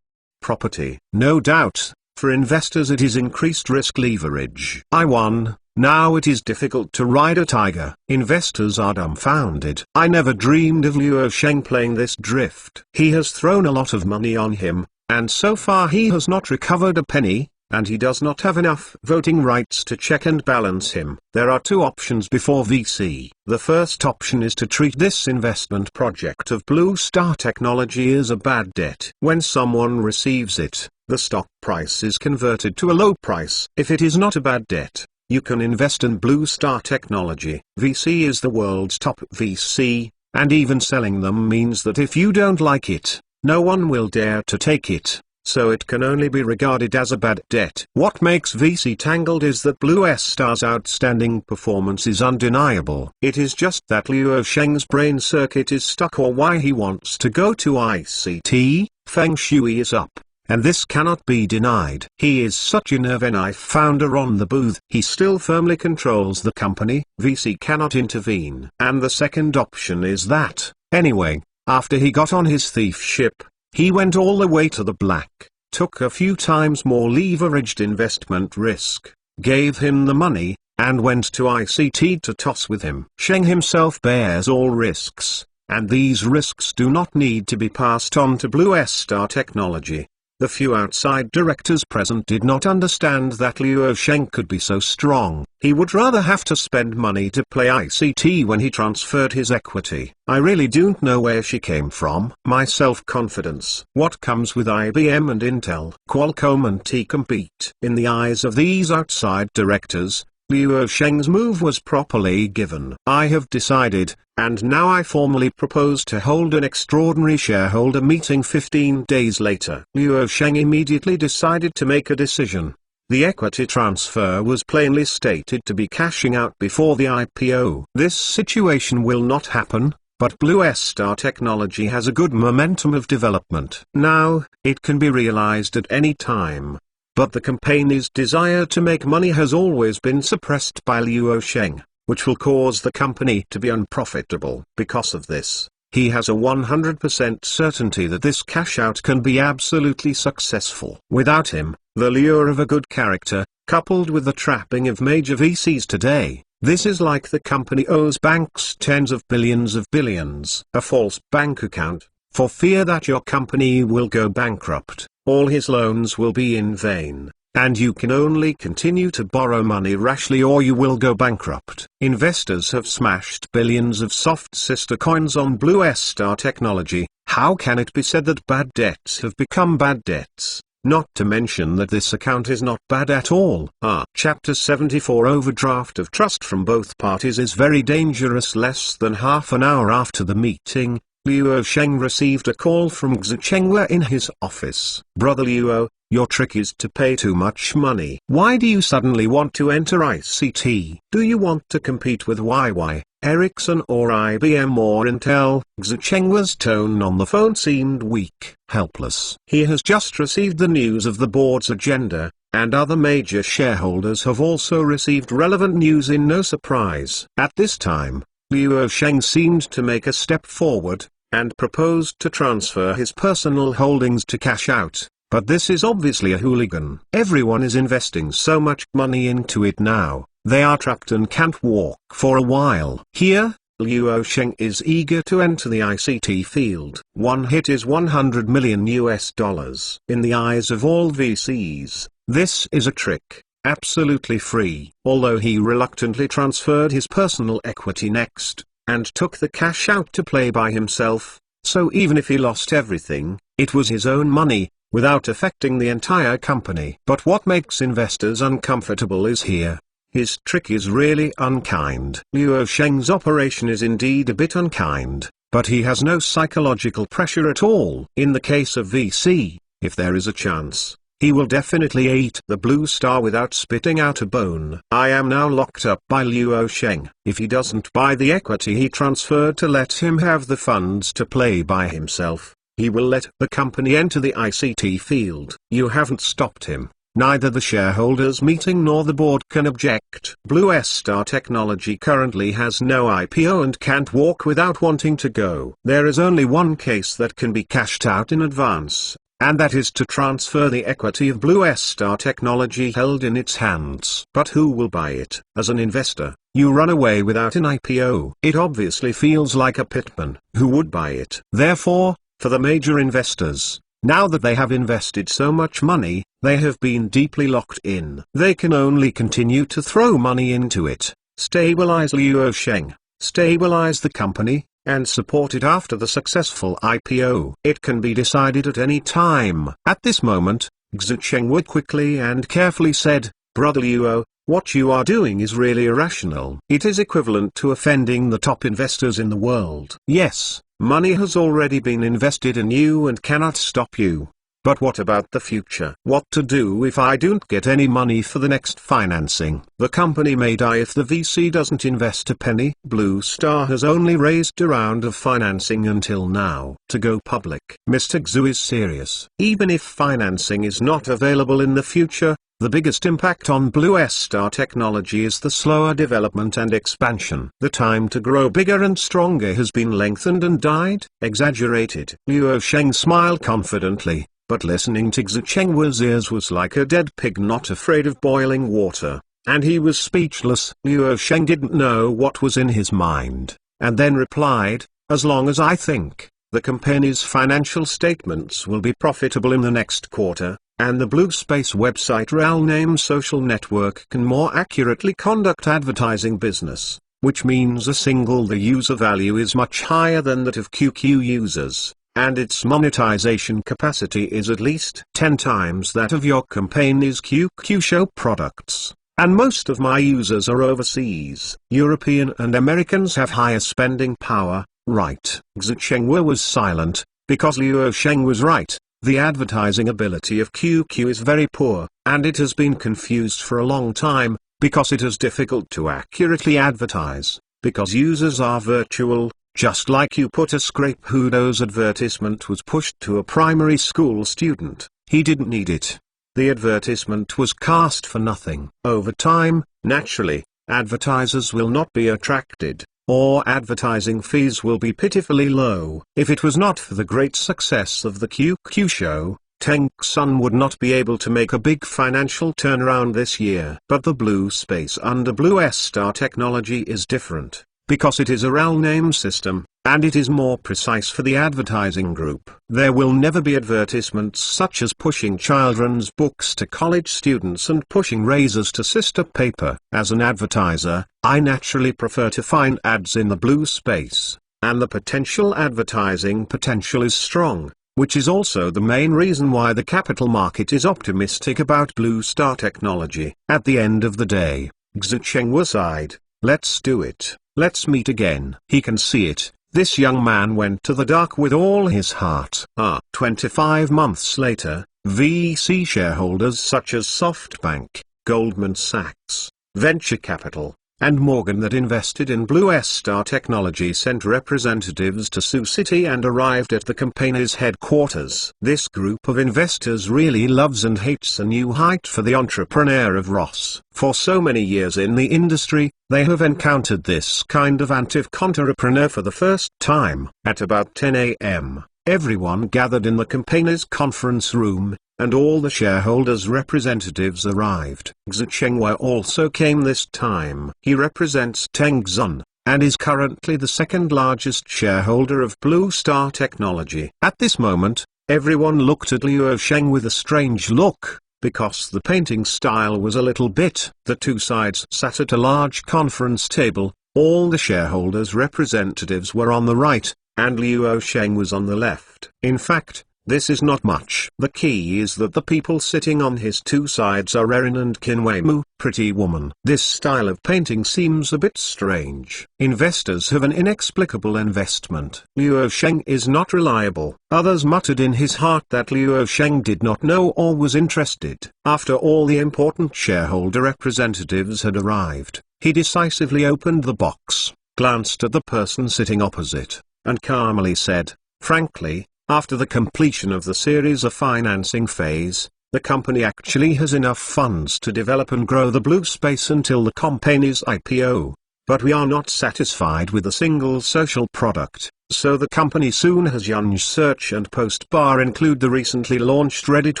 Property. No doubt, for investors it is increased risk leverage. I won, now it is difficult to ride a tiger. Investors are dumbfounded. I never dreamed of Luo Sheng playing this drift. He has thrown a lot of money on him, and so far he has not recovered a penny, and he does not have enough voting rights to check and balance him. There are 2 options before VC. The first option is to treat this investment project of Blue Star Technology as a bad debt. When someone receives it, the stock price is converted to a low price. If it is not a bad debt, you can invest in Blue Star Technology. VC is the world's top VC, and even selling them means that if you don't like it, no one will dare to take it. So it can only be regarded as a bad debt. What makes VC tangled is that Blue Star's outstanding performance is undeniable. It is just that Luo Sheng's brain circuit is stuck, or why he wants to go to ICT. Feng Shui is up, and this cannot be denied. He is such a nerve knife founder on the booth. He still firmly controls the company. VC cannot intervene. And the second option is that, anyway, after he got on his thief ship, he went all the way to the black, took a few times more leveraged investment risk, gave him the money, and went to ICT to toss with him. Sheng himself bears all risks, and these risks do not need to be passed on to Blue Star Technology. The few outside directors present did not understand that Luo Sheng could be so strong. He would rather have to spend money to play ICT when he transferred his equity. I really don't know where she came from. My self-confidence. What comes with IBM and Intel, Qualcomm and T compete? In the eyes of these outside directors, Luo Sheng's move was properly given. I have decided, and now I formally propose to hold an extraordinary shareholder meeting 15 days later. Luo Sheng immediately decided to make a decision. The equity transfer was plainly stated to be cashing out before the IPO. This situation will not happen, but Blue Star Technology has a good momentum of development. Now, it can be realized at any time. But the company's desire to make money has always been suppressed by Luo Sheng, which will cause the company to be unprofitable. Because of this, He has a 100% certainty that this cash out can be absolutely successful. Without him, the lure of a good character, coupled with the trapping of major VCs today, this is like the company owes banks tens of billions of billions. A false bank account, for fear that your company will go bankrupt. All his loans will be in vain, and you can only continue to borrow money rashly or you will go bankrupt. Investors have smashed billions of soft sister coins on Blue Star technology. How can it be said that bad debts have become bad debts? Not to mention that this account is not bad at all. Chapter 74 Overdraft of trust from both parties is very dangerous. Less than half an hour after the meeting, Luo Sheng received a call from Xu Chengwa in his office. Brother Luo, your trick is to pay too much money. Why do you suddenly want to enter ICT? Do you want to compete with Huawei, Ericsson or IBM or Intel? Xu Chengwa's tone on the phone seemed weak, helpless. He has just received the news of the board's agenda, and other major shareholders have also received relevant news in no surprise. At this time, Luo Sheng seemed to make a step forward, and proposed to transfer his personal holdings to cash out. But this is obviously a hooligan. Everyone is investing so much money into it now, they are trapped and can't walk for a while. Here, Luo Sheng is eager to enter the ICT field. One hit is $100 million. In the eyes of all VCs, this is a trick, absolutely free. Although he reluctantly transferred his personal equity next, and took the cash out to play by himself, so even if he lost everything, it was his own money, without affecting the entire company. But what makes investors uncomfortable is here. His trick is really unkind. Luo Sheng's operation is indeed a bit unkind, but he has no psychological pressure at all. In the case of VC, if there is a chance, he will definitely eat the Blue Star without spitting out a bone. I am now locked up by Luo Sheng. If he doesn't buy the equity he transferred to let him have the funds to play by himself, he will let the company enter the ICT field. You haven't stopped him. Neither the shareholders meeting nor the board can object. Blue Star Technology currently has no IPO and can't walk without wanting to go. There is only one case that can be cashed out in advance, and that is to transfer the equity of Blue Star Technology held in its hands. But who will buy it? As an investor, you run away without an IPO. It obviously feels like a pitman. Who would buy it? Therefore, for the major investors, now that they have invested so much money, they have been deeply locked in. They can only continue to throw money into it, stabilize Luo Sheng, stabilize the company, and support it after the successful IPO. It can be decided at any time. At this moment, Xu Chengwa quickly and carefully said, Brother Luo, what you are doing is really irrational. It is equivalent to offending the top investors in the world. Yes, money has already been invested in you and cannot stop you. But what about the future? What to do if I don't get any money for the next financing? The company may die if the VC doesn't invest a penny. Blue Star has only raised a round of financing until now. To go public, Mr. Xu is serious. Even if financing is not available in the future, the biggest impact on Blue Star Technology is the slower development and expansion. The time to grow bigger and stronger has been lengthened and exaggerated. Luo Sheng smiled confidently, but listening to Xu Chengwa's ears was like a dead pig not afraid of boiling water, and he was speechless. Luo Sheng didn't know what was in his mind, and then replied, as long as I think the company's financial statements will be profitable in the next quarter, and the Blue Space website Realname social network can more accurately conduct advertising business, which means the user value is much higher than that of QQ users, and its monetization capacity is at least 10 times that of your company's QQ show products. And most of my users are overseas. European and Americans have higher spending power, right? Xu Chengwa was silent, because Luo Sheng was right. The advertising ability of QQ is very poor, and it has been confused for a long time, because it is difficult to accurately advertise, because users are virtual, just like you put a scrape Hudo's advertisement was pushed to a primary school student. He didn't need it. The advertisement was cast for nothing. Over time, naturally, advertisers will not be attracted, or advertising fees will be pitifully low. If it was not for the great success of the QQ show, Teng Sun would not be able to make a big financial turnaround this year. But the Blue Space under Blue Star Technology is different, because it is a RAL name system, and it is more precise for the advertising group. There will never be advertisements such as pushing children's books to college students and pushing razors to sister paper. As an advertiser, I naturally prefer to find ads in the Blue Space, and the potential advertising potential is strong, which is also the main reason why the capital market is optimistic about Blue Star Technology. At the end of the day, Xu Chengwa sighed, "Let's do it. Let's meet again." He can see it. This young man went to the dark with all his heart. 25 months later, VC shareholders such as SoftBank, Goldman Sachs, Venture Capital, and Morgan that invested in Blue Star Technology sent representatives to Sioux City and arrived at the company's headquarters. This group of investors really loves and hates a new height for the entrepreneur of Ross. For so many years in the industry, they have encountered this kind of anti-entrepreneur for the first time. At about 10 a.m., everyone gathered in the company's conference room, and all the shareholders' representatives arrived. Xu Chengwa also came this time. He represents Teng Sun, and is currently the second largest shareholder of Blue Star Technology. At this moment, everyone looked at Liu Sheng with a strange look, because the painting style was a little bit. The two sides sat at a large conference table, all the shareholders' representatives were on the right, and Liu Sheng was on the left. In fact, this is not much. The key is that the people sitting on his two sides are Erin and Qin Pretty Woman. This style of painting seems a bit strange. Investors have an inexplicable investment. Liu Sheng is not reliable. Others muttered in his heart that Liu Sheng did not know or was interested. After all the important shareholder representatives had arrived, he decisively opened the box, glanced at the person sitting opposite, and calmly said, "Frankly, after the completion of the Series A financing phase, the company actually has enough funds to develop and grow the Blue Space until the company's IPO. But we are not satisfied with a single social product, so the company soon has Yunj Search and Post Bar include the recently launched Reddit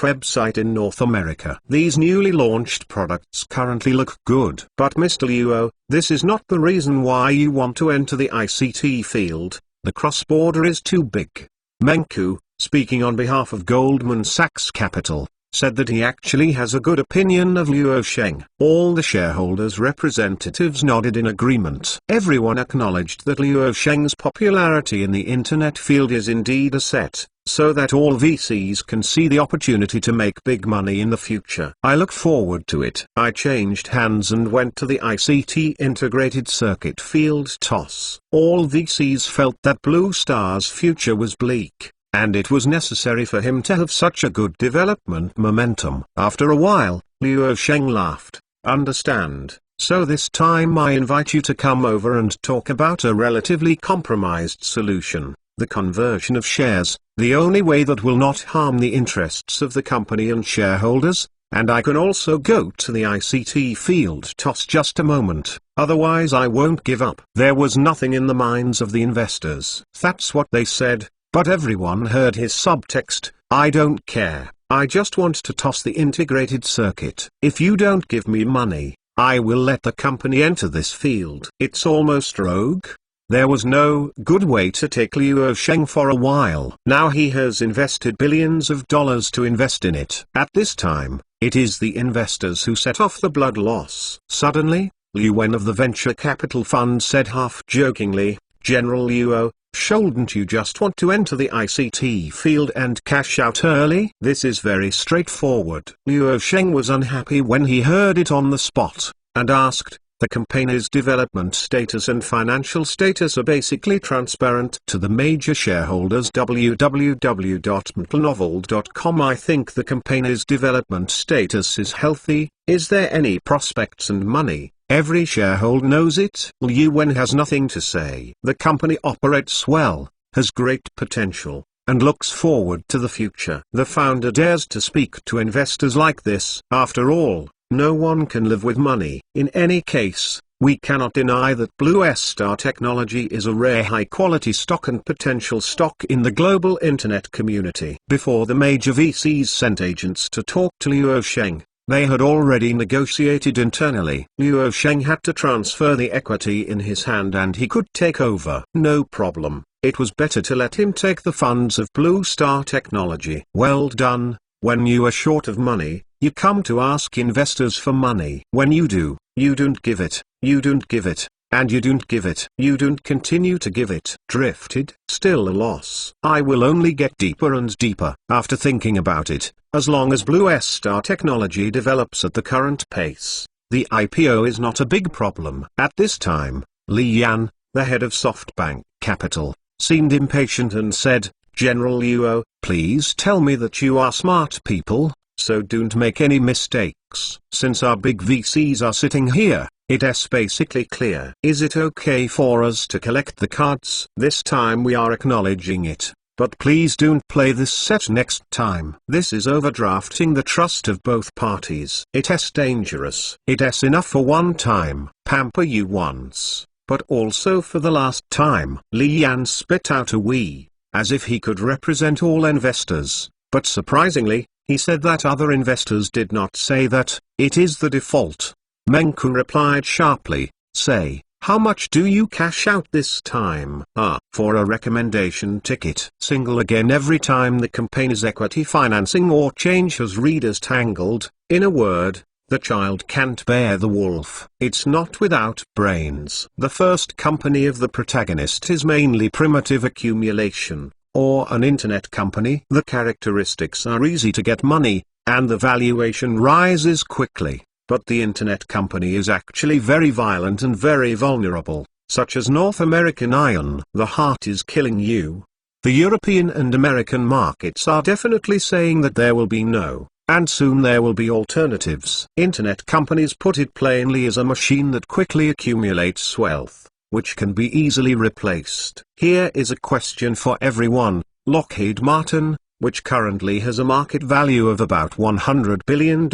website in North America. These newly launched products currently look good. But Mr. Luo, this is not the reason why you want to enter the ICT field. The cross-border is too big." Meng Ku, speaking on behalf of Goldman Sachs Capital, said that he actually has a good opinion of Liu Sheng. All the shareholders' representatives nodded in agreement. Everyone acknowledged that Liu Sheng's popularity in the internet field is indeed a set, so that all VCs can see the opportunity to make big money in the future. I look forward to it. I changed hands and went to the ICT integrated circuit field toss. All VCs felt that Blue Star's future was bleak, and it was necessary for him to have such a good development momentum. After a while, Liu Sheng laughed. "Understand, so this time I invite you to come over and talk about a relatively compromised solution, the conversion of shares, the only way that will not harm the interests of the company and shareholders, and I can also go to the ICT field toss just a moment, otherwise I won't give up." There was nothing in the minds of the investors. That's what they said. But everyone heard his subtext, "I don't care, I just want to toss the integrated circuit. If you don't give me money, I will let the company enter this field." It's almost rogue. There was no good way to take Liu Sheng for a while. Now he has invested billions of dollars to invest in it. At this time, it is the investors who set off the blood loss. Suddenly, Liu Wen of the Venture Capital Fund said half-jokingly, "General Liu, shouldn't you just want to enter the ICT field and cash out early?" This is very straightforward. Liu Sheng was unhappy when he heard it on the spot, and asked, "The company's development status and financial status are basically transparent to the major shareholders www.mtlnovel.com. I think the company's development status is healthy. Is there any prospects and money? Every shareholder knows it." Liu Wen has nothing to say. The company operates well, has great potential, and looks forward to the future. The founder dares to speak to investors like this. After all, no one can live with money. In any case, We cannot deny that Blue Star Technology is a rare high-quality stock and potential stock in the global internet community. Before the major VCs sent agents to talk to Luo Sheng, they had already negotiated internally. Luo Sheng had to transfer the equity in his hand and he could take over. No problem. It was better to let him take the funds of Blue Star Technology. Well done. When you are short of money, you come to ask investors for money. When you do, you don't give it, you don't give it, and you don't give it. You don't continue to give it. Drifted, still a loss. I will only get deeper and deeper. After thinking about it, as long as Blue Star Technology develops at the current pace, the IPO is not a big problem. At this time, Li Yan, the head of SoftBank Capital, seemed impatient and said, General Luo, please tell me that you are smart people, so don't make any mistakes. Since our big VCs are sitting here, it's basically clear. Is it okay for us to collect the cards? This time we are acknowledging it, but please don't play this set next time. This is overdrafting the trust of both parties. It's dangerous. It's enough for one time. Pamper you once, but also for the last time. Li Yan spit out a wee, as if he could represent all investors, but surprisingly, he said that other investors did not say that. It is the default. Menku replied sharply, say, how much do you cash out this time? For a recommendation ticket. Single again every time the campaign is equity financing or change has readers tangled. In a word, the child can't bear the wolf. It's not without brains. The first company of the protagonist is mainly primitive accumulation, or an internet company. The characteristics are easy to get money, and the valuation rises quickly, but the internet company is actually very violent and very vulnerable, such as North American Iron. The heart is killing you. The European and American markets are definitely saying that there will be no, and soon there will be alternatives. Internet companies put it plainly as a machine that quickly accumulates wealth, which can be easily replaced. Here is a question for everyone. Lockheed Martin, which currently has a market value of about $100 billion,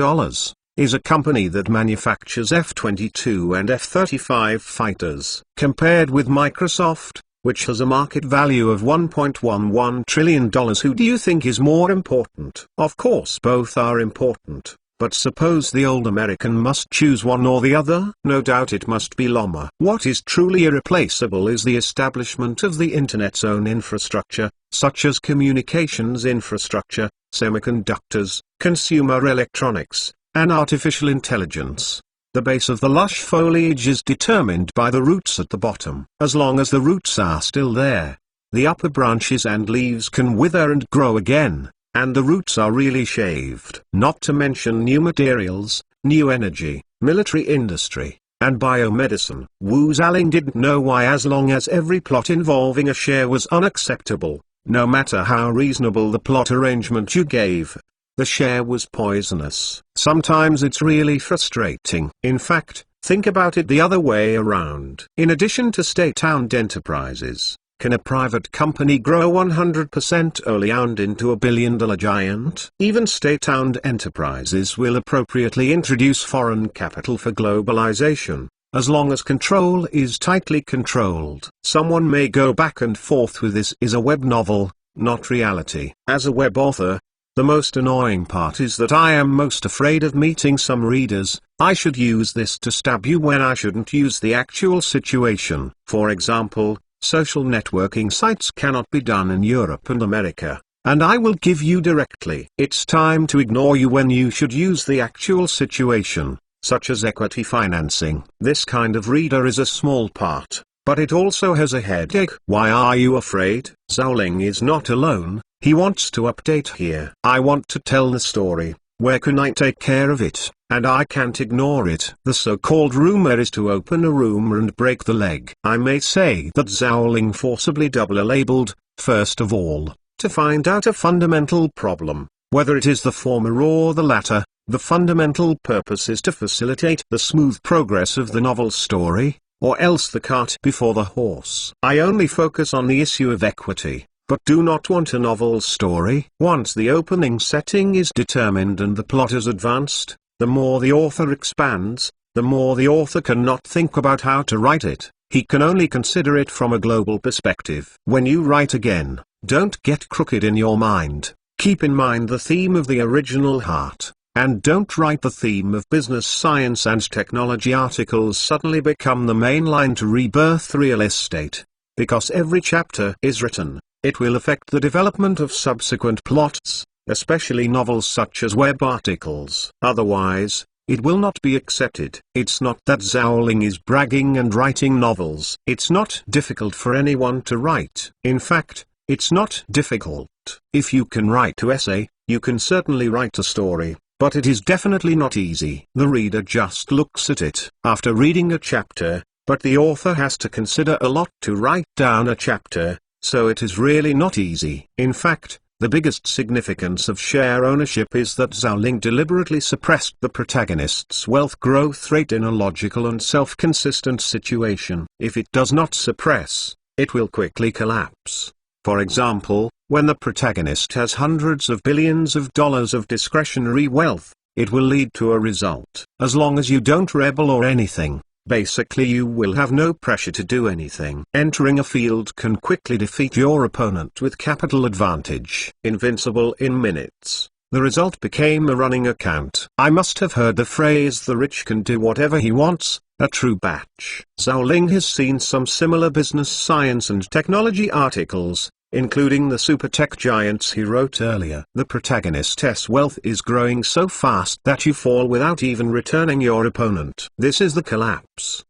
is a company that manufactures F-22 and F-35 fighters. Compared with Microsoft, which has a market value of $1.11 trillion, who do you think is more important? Of course both are important. But suppose the old American must choose one or the other? No doubt it must be Llama. What is truly irreplaceable is the establishment of the Internet's own infrastructure, such as communications infrastructure, semiconductors, consumer electronics, and artificial intelligence. The base of the lush foliage is determined by the roots at the bottom. As long as the roots are still there, the upper branches and leaves can wither and grow again. And the roots are really shaved. Not to mention new materials, new energy, military industry, and biomedicine. Wu Zaling didn't know why, as long as every plot involving a share was unacceptable, no matter how reasonable the plot arrangement you gave, the share was poisonous. Sometimes it's really frustrating. In fact, think about it the other way around. In addition to state-owned enterprises, can a private company grow 100% early owned into a billion-dollar giant? Even state-owned enterprises will appropriately introduce foreign capital for globalization, as long as control is tightly controlled. Someone may go back and forth with this is a web novel, not reality. As a web author, the most annoying part is that I am most afraid of meeting some readers. I should use this to stab you when I shouldn't use the actual situation. For example, social networking sites cannot be done in Europe and America, and I will give you directly. It's time to ignore you when you should use the actual situation, such as equity financing. This kind of reader is a small part, but it also has a headache. Why are you afraid? Zhao is not alone, he wants to update here. I want to tell the story. Where can I take care of it? And I can't ignore it. The so-called rumor is to open a rumor and break the leg. I may say that Zhao forcibly double-labeled, first of all, to find out a fundamental problem. Whether it is the former or the latter, the fundamental purpose is to facilitate the smooth progress of the novel story, or else the cart before the horse. I only focus on the issue of equity, but do not want a novel story. Once the opening setting is determined and the plot is advanced, the more the author expands, the more the author cannot think about how to write it. He can only consider it from a global perspective. When you write again, don't get crooked in your mind. Keep in mind the theme of the original heart, and don't write the theme of business, science and technology articles suddenly become the main line to rebirth real estate. Because every chapter is written, it will affect the development of subsequent plots, especially novels such as web articles. Otherwise, it will not be accepted. It's not that Zhao Ling is bragging and writing novels. It's not difficult for anyone to write. In fact, it's not difficult. If you can write an essay, you can certainly write a story, but it is definitely not easy. The reader just looks at it after reading a chapter, but the author has to consider a lot to write down a chapter, so it is really not easy. In fact, the biggest significance of share ownership is that Zhao Ling deliberately suppressed the protagonist's wealth growth rate in a logical and self-consistent situation. If it does not suppress, it will quickly collapse. For example, when the protagonist has hundreds of billions of dollars of discretionary wealth, it will lead to a result. As long as you don't rebel or anything, basically you will have no pressure to do anything. Entering a field can quickly defeat your opponent with capital advantage. Invincible in minutes. The result became a running account. I must have heard the phrase "the rich can do whatever he wants," a true batch. Zhao Ling has seen some similar business, science and technology articles, including the super tech giants he wrote earlier. The protagonist's wealth is growing so fast that you fall without even returning your opponent. This is the collapse.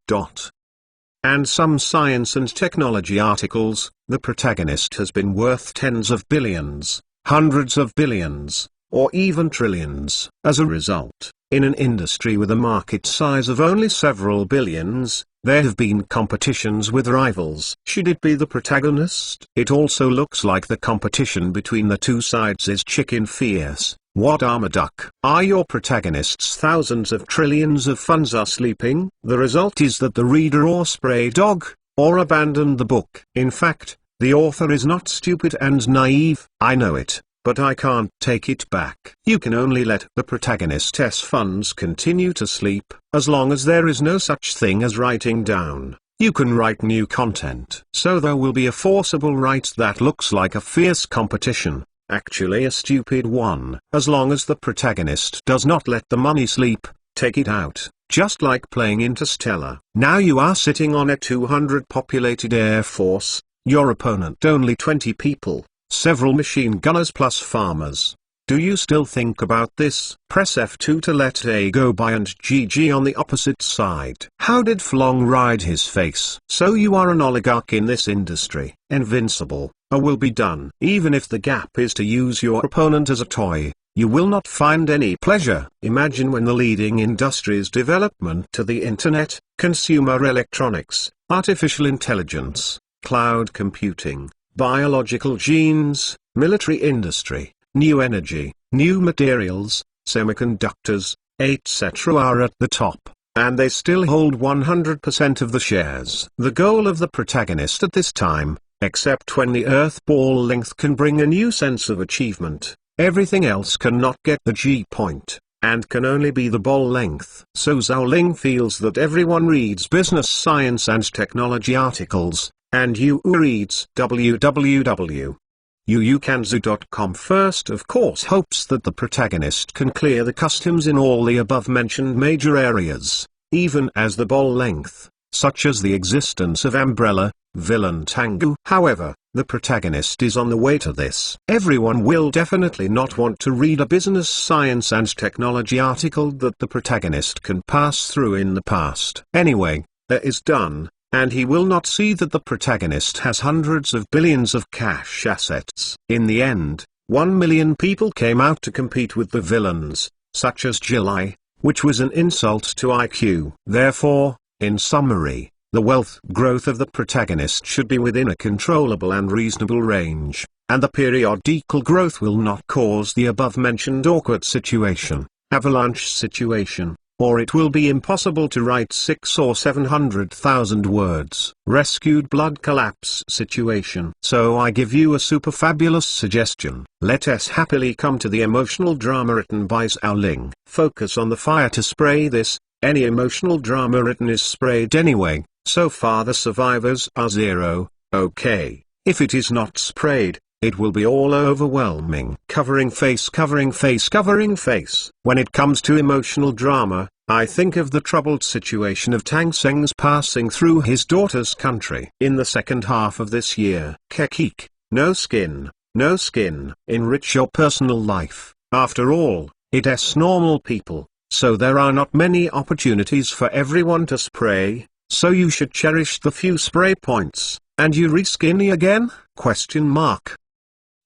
And some science and technology articles, the protagonist has been worth tens of billions, hundreds of billions, or even trillions. As a result, in an industry with a market size of only several billions, there have been competitions with rivals. Should it be the protagonist? It also looks like the competition between the two sides is chicken fierce. What Armaduck? Are your protagonists thousands of trillions of funds are sleeping? The result is that the reader or spray dog, or abandon the book. In fact, the author is not stupid and naive. I know it, but I can't take it back. You can only let the protagonist's funds continue to sleep, as long as there is no such thing as writing down. You can write new content. So there will be a forcible write that looks like a fierce competition, actually a stupid one. As long as the protagonist does not let the money sleep, take it out, just like playing Interstellar. Now you are sitting on a 200 populated Air Force, your opponent only 20 people. Several machine gunners plus farmers. Do you still think about this? Press F2 to let A go by and GG on the opposite side. How did Flong ride his face? So you are an oligarch in this industry. Invincible. A will be done. Even if the gap is to use your opponent as a toy, you will not find any pleasure. Imagine when the leading industries development to the internet, consumer electronics, artificial intelligence, cloud computing, biological genes, military industry, new energy, new materials, semiconductors, etc. are at the top, and they still hold 100% of the shares. The goal of the protagonist at this time, except when the Earth ball length can bring a new sense of achievement, everything else cannot get the G point, and can only be the ball length. So Zhao Ling feels that everyone reads business, science and technology articles, and you reads www.youcanzu.com first. Of course hopes that the protagonist can clear the customs in all the above mentioned major areas, even as the ball length, such as the existence of umbrella, villain Tangu. However, the protagonist is on the way to this. Everyone will definitely not want to read a business, science and technology article that the protagonist can pass through in the past. Anyway, that is done. And he will not see that the protagonist has hundreds of billions of cash assets. In the end, 1 million people came out to compete with the villains, such as July, which was an insult to IQ. Therefore, in summary, the wealth growth of the protagonist should be within a controllable and reasonable range, and the periodical growth will not cause the above-mentioned awkward situation, avalanche situation, or it will be impossible to write 600,000 or 700,000 words. Rescued blood collapse situation. So I give you a super fabulous suggestion. Let us happily come to the emotional drama written by Zhao Ling. Focus on the fire to spray this, Any emotional drama written is sprayed anyway. So far the survivors are zero. Okay, if it is not sprayed, it will be all overwhelming. Covering face, covering face, covering face. When it comes to emotional drama, I think of the troubled situation of Tang Seng's passing through his daughter's country in the second half of this year. Kekik, no skin, no skin. Enrich your personal life. After all, it's normal people, so there are not many opportunities for everyone to spray, so you should cherish the few spray points. And you re-skinny again? Question mark.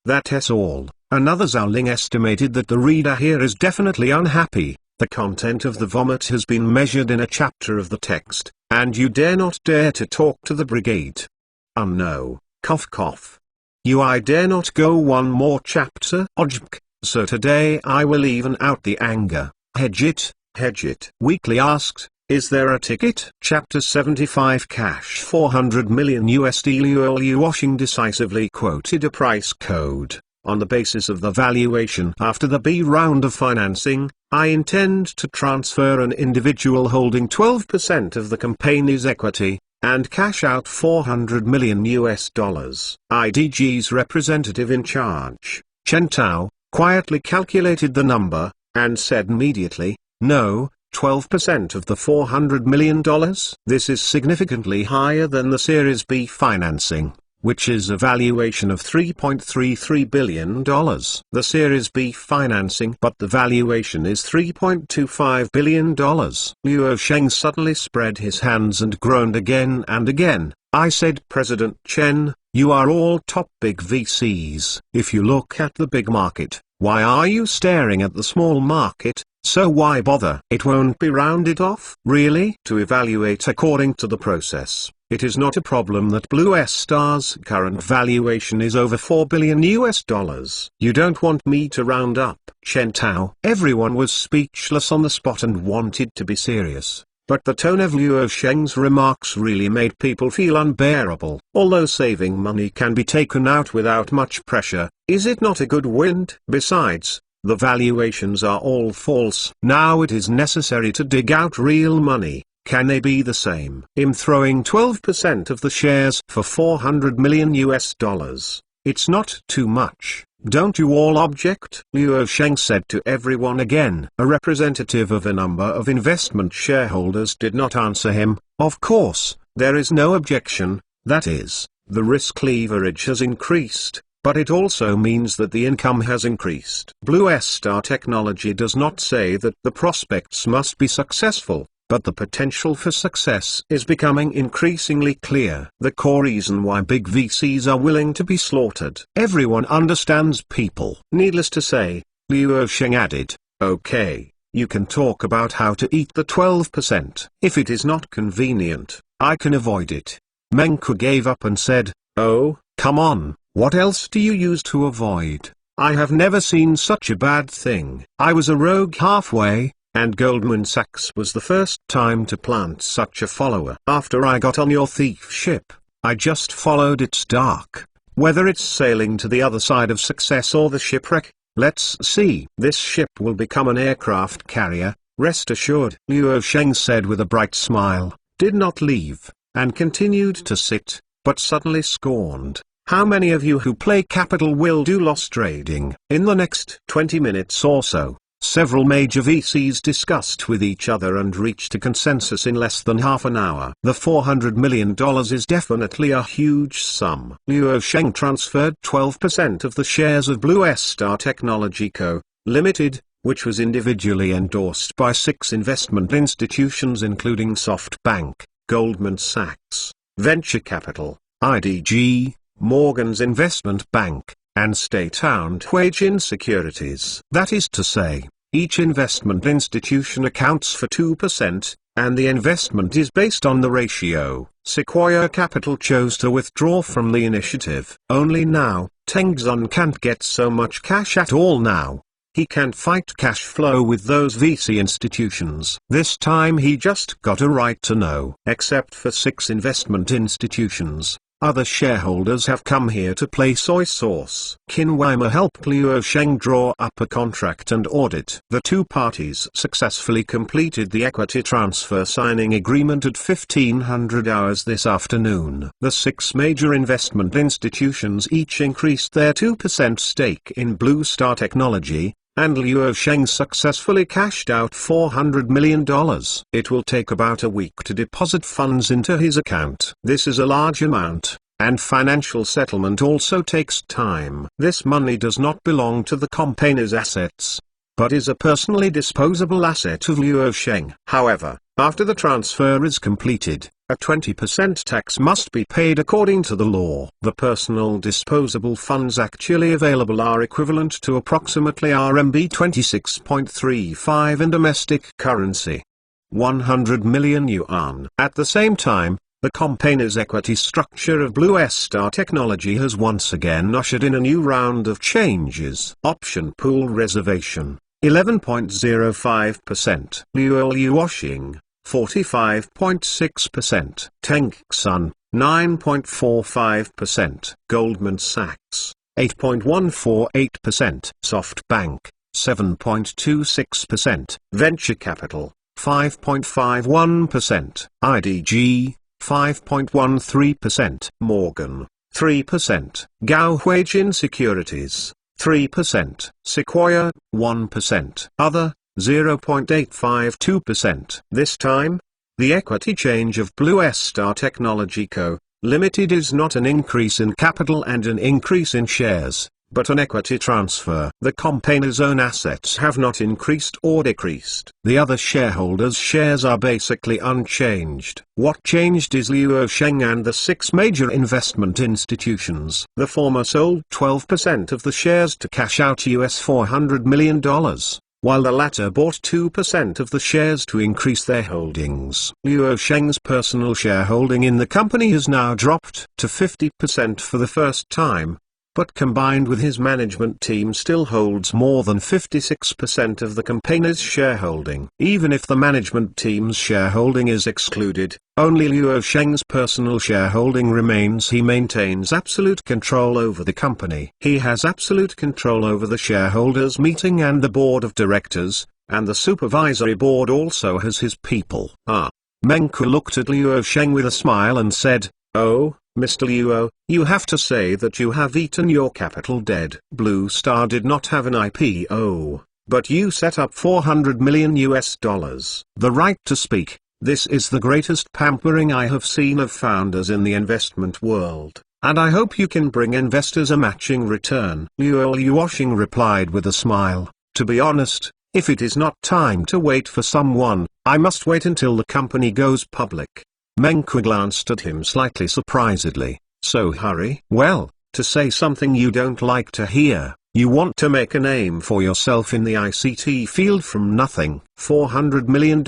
That's all. Another Zhao estimated that the reader here is definitely unhappy. The content of the vomit has been measured in a chapter of the text, and you dare not dare to talk to the brigade. No, cough cough. I dare not go one more chapter. Ojbk. So today I will even out the anger. Hedge it, hedge it. Weekly asked, is there a ticket? Chapter 75 Cash $400 million USD. Liu Washing decisively quoted a price code. On the basis of the valuation after the B round of financing, I intend to transfer an individual holding 12% of the company's equity, and cash out $400 million US. IDG's representative in charge, Chen Tao, quietly calculated the number, and said immediately, no, 12% of the $400 million? This is significantly higher than the Series B financing, which is a valuation of $3.33 billion. The Series B financing, but the valuation is $3.25 billion. Luo Sheng suddenly spread his hands and groaned again and again. I said, President Chen, you are all top big VCs. If you look at the big market, why are you staring at the small market? So why bother? It won't be rounded off. Really? To evaluate according to the process, it is not a problem that Blue Star's current valuation is over $4 billion US. You don't want me to round up, Chen Tao. Everyone was speechless on the spot and wanted to be serious. But the tone of Luo Sheng's remarks really made people feel unbearable. Although saving money can be taken out without much pressure, is it not a good wind? Besides, the valuations are all false. Now it is necessary to dig out real money. Can they be the same? I'm throwing 12% of the shares for $400 million US. It's not too much. Don't you all object? Luo Sheng said to everyone again. A representative of a number of investment shareholders did not answer him. Of course, there is no objection, that is, the risk leverage has increased, but it also means that the income has increased. Blue Star Technology does not say that the prospects must be successful, but the potential for success is becoming increasingly clear. The core reason why big VCs are willing to be slaughtered. Everyone understands people. Needless to say, Luo Sheng added, okay, you can talk about how to eat the 12%. If it is not convenient, I can avoid it. Menku gave up and said, oh, come on, what else do you use to avoid? I have never seen such a bad thing. I was a rogue halfway, and Goldman Sachs was the first time to plant such a follower. After I got on your thief ship, I just followed its dark. Whether it's sailing to the other side of success or the shipwreck, let's see. This ship will become an aircraft carrier, rest assured. Luo Sheng said with a bright smile, did not leave, and continued to sit, but suddenly scorned. How many of you who play Capital will do loss trading? In the next 20 minutes or so, several major VCs discussed with each other and reached a consensus in less than half an hour. The $400 million is definitely a huge sum. Luo Sheng transferred 12% of the shares of Blue Star Technology Co., Limited, which was individually endorsed by 6 investment institutions including SoftBank, Goldman Sachs, Venture Capital, IDG, Morgan's Investment Bank, and state-owned Huijin Securities. That is to say, each investment institution accounts for 2%, and the investment is based on the ratio. Sequoia Capital chose to withdraw from the initiative. Only now, Tengzun can't get so much cash at all now. He can't fight cash flow with those VC institutions. This time he just got a right to know. Except for 6 investment institutions, Other shareholders have come here to play soy sauce. Qin Weimar helped Luo Sheng draw up a contract and audit. The two parties successfully completed the equity transfer signing agreement at 1500 hours this afternoon. The 6 major investment institutions each increased their 2% stake in Blue Star Technology, and Luo Sheng successfully cashed out $400 million. It will take about a week to deposit funds into his account. This is a large amount, and financial settlement also takes time. This money does not belong to the company's assets, but is a personally disposable asset of Luo Sheng. However, after the transfer is completed, a 20% tax must be paid according to the law. The personal disposable funds actually available are equivalent to approximately RMB 26.35 in domestic currency. 100 million yuan. At the same time, the company's equity structure of Blue Star Technology has once again ushered in a new round of changes. Option pool reservation, 11.05%. Luosheng, 45.6%. Tengxun, 9.45%. Goldman Sachs, 8.148%. SoftBank, 7.26%. Venture Capital, 5.51%. IDG, 5.13%. Morgan, 3%. Gaohuijin Securities, 3%. Sequoia, 1%. Other, 0.852%. This time, the equity change of Blue Star Technology Co., Limited is not an increase in capital and an increase in shares, but an equity transfer. The company's own assets have not increased or decreased. The other shareholders' shares are basically unchanged. What changed is Luo Sheng and the 6 major investment institutions. The former sold 12% of the shares to cash out $400 million. While the latter bought 2% of the shares to increase their holdings. Luo Sheng's personal shareholding in the company has now dropped to 50% for the first time, but combined with his management team still holds more than 56% of the company's shareholding. Even if the management team's shareholding is excluded, only Luo Sheng's personal shareholding remains. He maintains absolute control over the company. He has absolute control over the shareholders' meeting and the board of directors, and the supervisory board also has his people. Meng Ke looked at Luo Sheng with a smile and said, "Oh, Mr. Luo, you have to say that you have eaten your capital dead. Blue Star did not have an IPO, but you set up $400 million. The right to speak. This is the greatest pampering I have seen of founders in the investment world, and I hope you can bring investors a matching return." Luosheng replied with a smile, "To be honest, if it is not time to wait for someone, I must wait until the company goes public." Meng Ke glanced at him slightly surprisedly. "So hurry?" "Well, to say something you don't like to hear, you want to make a name for yourself in the ICT field from nothing. $400 million.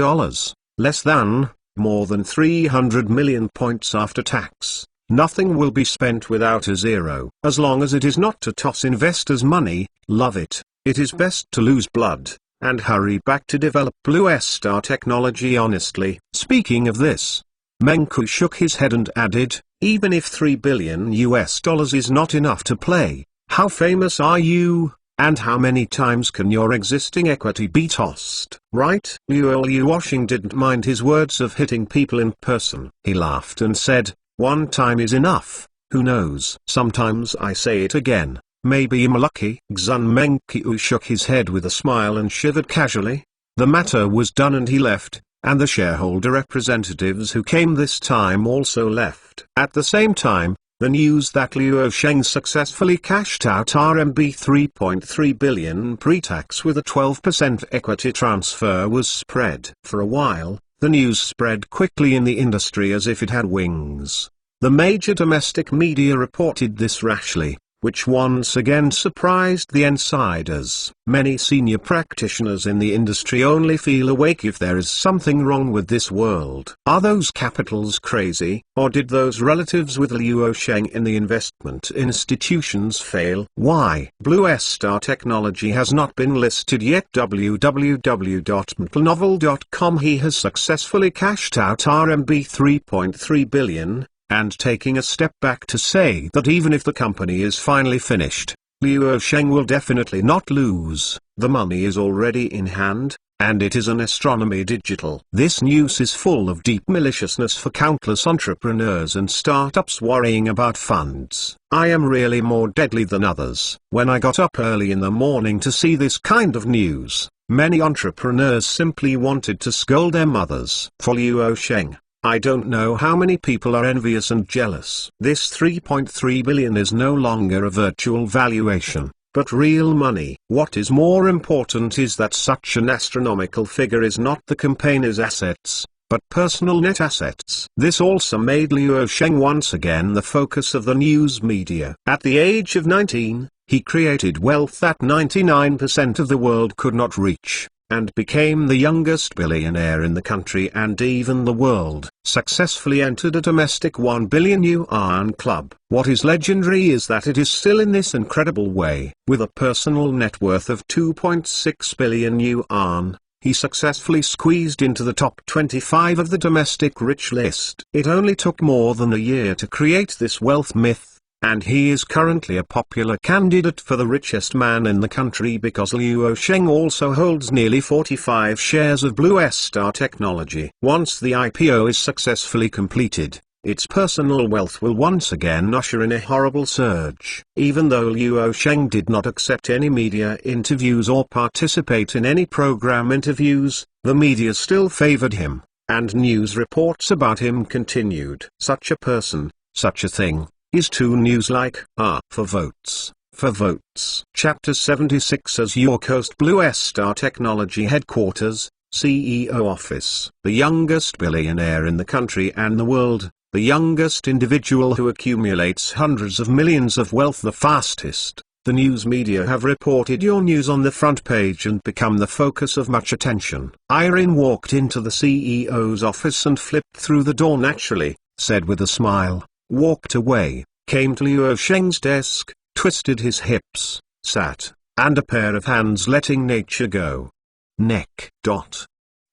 Less than, more than 300 million points after tax. Nothing will be spent without a zero. As long as it is not to toss investors' money, love it. It is best to lose blood, and hurry back to develop Blue Star Technology honestly." Speaking of this, Meng Ke shook his head and added, "Even if $3 billion is not enough to play, how famous are you? And how many times can your existing equity be tossed, right?" Luosheng didn't mind his words of hitting people in person. He laughed and said, "One time is enough, who knows? Sometimes I say it again, maybe I'm lucky." Meng Ke shook his head with a smile and shivered casually. The matter was done and he left, and the shareholder representatives who came this time also left. At the same time, the news that Luo Sheng successfully cashed out RMB 3.3 billion pre-tax with a 12% equity transfer was spread. For a while, the news spread quickly in the industry as if it had wings. The major domestic media reported this rashly, which once again surprised the insiders. Many senior practitioners in the industry only feel awake if there is something wrong with this world. Are those capitals crazy, or did those relatives with Luo Sheng in the investment institutions fail? Why? Blue Star Technology has not been listed yet. www.mtlnovel.com. He has successfully cashed out RMB 3.3 billion. and taking a step back to say that even if the company is finally finished, Luo Sheng will definitely not lose. The money is already in hand, and it is an astronomy digital. This news is full of deep maliciousness for countless entrepreneurs and startups worrying about funds. I am really more deadly than others. When I got up early in the morning to see this kind of news, many entrepreneurs simply wanted to scold their mothers. For Luo Sheng, I don't know how many people are envious and jealous. This 3.3 billion is no longer a virtual valuation, but real money. What is more important is that such an astronomical figure is not the campaigner's assets, but personal net assets. This also made Luo Sheng once again the focus of the news media. At the age of 19, he created wealth that 99% of the world could not reach, and became the youngest billionaire in the country and even the world. Successfully entered a domestic 1 billion yuan club. What is legendary is that it is still in this incredible way. With a personal net worth of 2.6 billion yuan, he successfully squeezed into the top 25 of the domestic rich list. It only took more than a year to create this wealth myth, and he is currently a popular candidate for the richest man in the country because Luo Sheng also holds nearly 45 shares of Blue Star Technology. Once the IPO is successfully completed, its personal wealth will once again usher in a horrible surge. Even though Luo Sheng did not accept any media interviews or participate in any program interviews, the media still favored him, and news reports about him continued. Such a person, such a thing, is too news-like. For votes. For votes. Chapter 76. As your host, Blue Star Technology Headquarters, CEO Office. The youngest billionaire in the country and the world, the youngest individual who accumulates hundreds of millions of wealth the fastest. The news media have reported your news on the front page and become the focus of much attention. Irene walked into the CEO's office and flipped through the door naturally, said with a smile, walked away, came to Luo Sheng's desk, twisted his hips, sat, and a pair of hands letting nature go. Neck.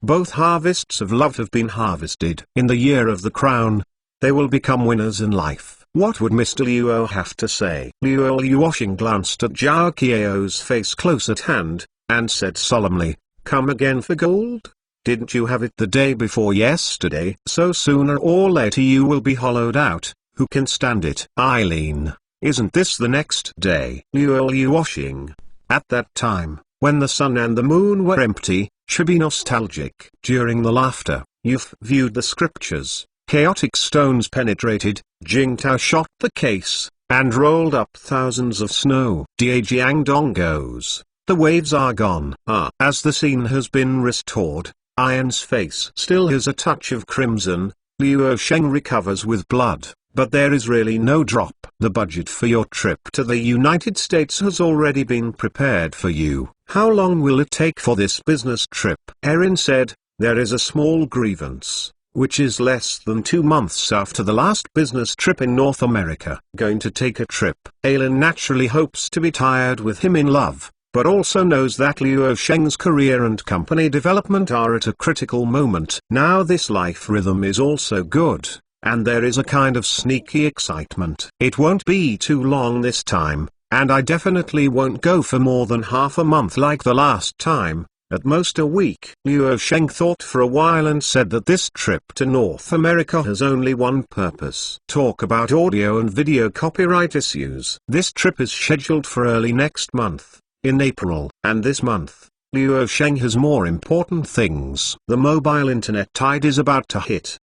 Both harvests of love have been harvested. In the year of the crown, they will become winners in life. What would Mr. Luo have to say? Luo Sheng glanced at Zhao Qiao's face close at hand, and said solemnly, "Come again for gold? Didn't you have it the day before yesterday? So sooner or later you will be hollowed out. Who can stand it?" Eileen, isn't this the next day? Luo Sheng. At that time, when the sun and the moon were empty, should be nostalgic. During the laughter, youth viewed the scriptures, chaotic stones penetrated, Jingtao shot the case, and rolled up thousands of snow. Jiangdong goes, the waves are gone. As the scene has been restored, Iron's face still has a touch of crimson. Luo Sheng recovers with blood, but there is really no drop. The budget for your trip to the United States has already been prepared for you. How long will it take for this business trip? Erin said, there is a small grievance, which is less than 2 months after the last business trip in North America. Going to take a trip. Aileen naturally hopes to be tired with him in love, but also knows that Luo Sheng's career and company development are at a critical moment. Now this life rhythm is also good, and there is a kind of sneaky excitement. It won't be too long this time, and I definitely won't go for more than half a month like the last time, at most a week. Luo Sheng thought for a while and said that this trip to North America has only one purpose: talk about audio and video copyright issues. This trip is scheduled for early next month, in April. And this month, Luo Sheng has more important things. The mobile internet tide is about to hit.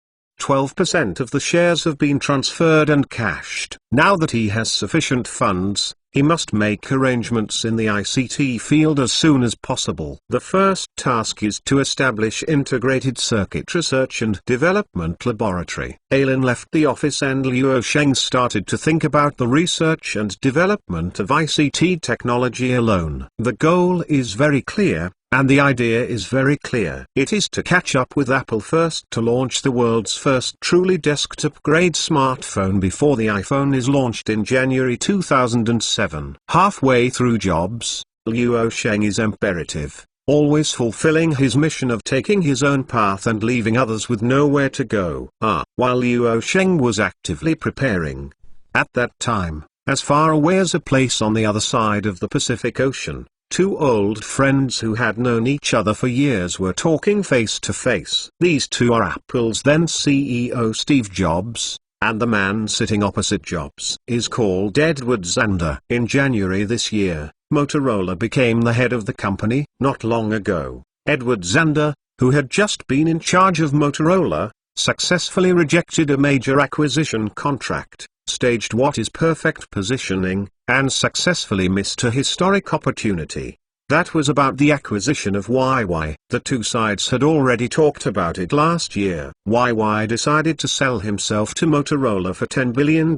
12% of the shares have been transferred and cashed. Now that he has sufficient funds, he must make arrangements in the ICT field as soon as possible. The first task is to establish Integrated Circuit Research and Development Laboratory. Aileen left the office and Luo Sheng started to think about the research and development of ICT technology alone. The goal is very clear, and the idea is very clear. It is to catch up with Apple first to launch the world's first truly desktop-grade smartphone before the iPhone is launched in January 2007. Halfway through jobs, Luo Sheng is imperative. always fulfilling his mission of taking his own path and leaving others with nowhere to go. While Luo Sheng was actively preparing, at that time, as far away as a place on the other side of the Pacific Ocean, two old friends who had known each other for years were talking face to face. These two are Apple's then CEO Steve Jobs, and the man sitting opposite Jobs is called Edward Zander. In January this year, Motorola became the head of the company. Not long ago, Edward Zander, who had just been in charge of Motorola, successfully rejected a major acquisition contract, staged what is perfect positioning, and successfully missed a historic opportunity. That was about the acquisition of Huawei. The two sides had already talked about it last year. Huawei decided to sell himself to Motorola for $10 billion.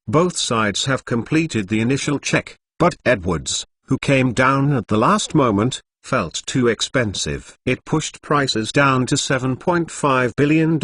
Both sides have completed the initial check, but Edwards, who came down at the last moment, felt too expensive. It pushed prices down to $7.5 billion.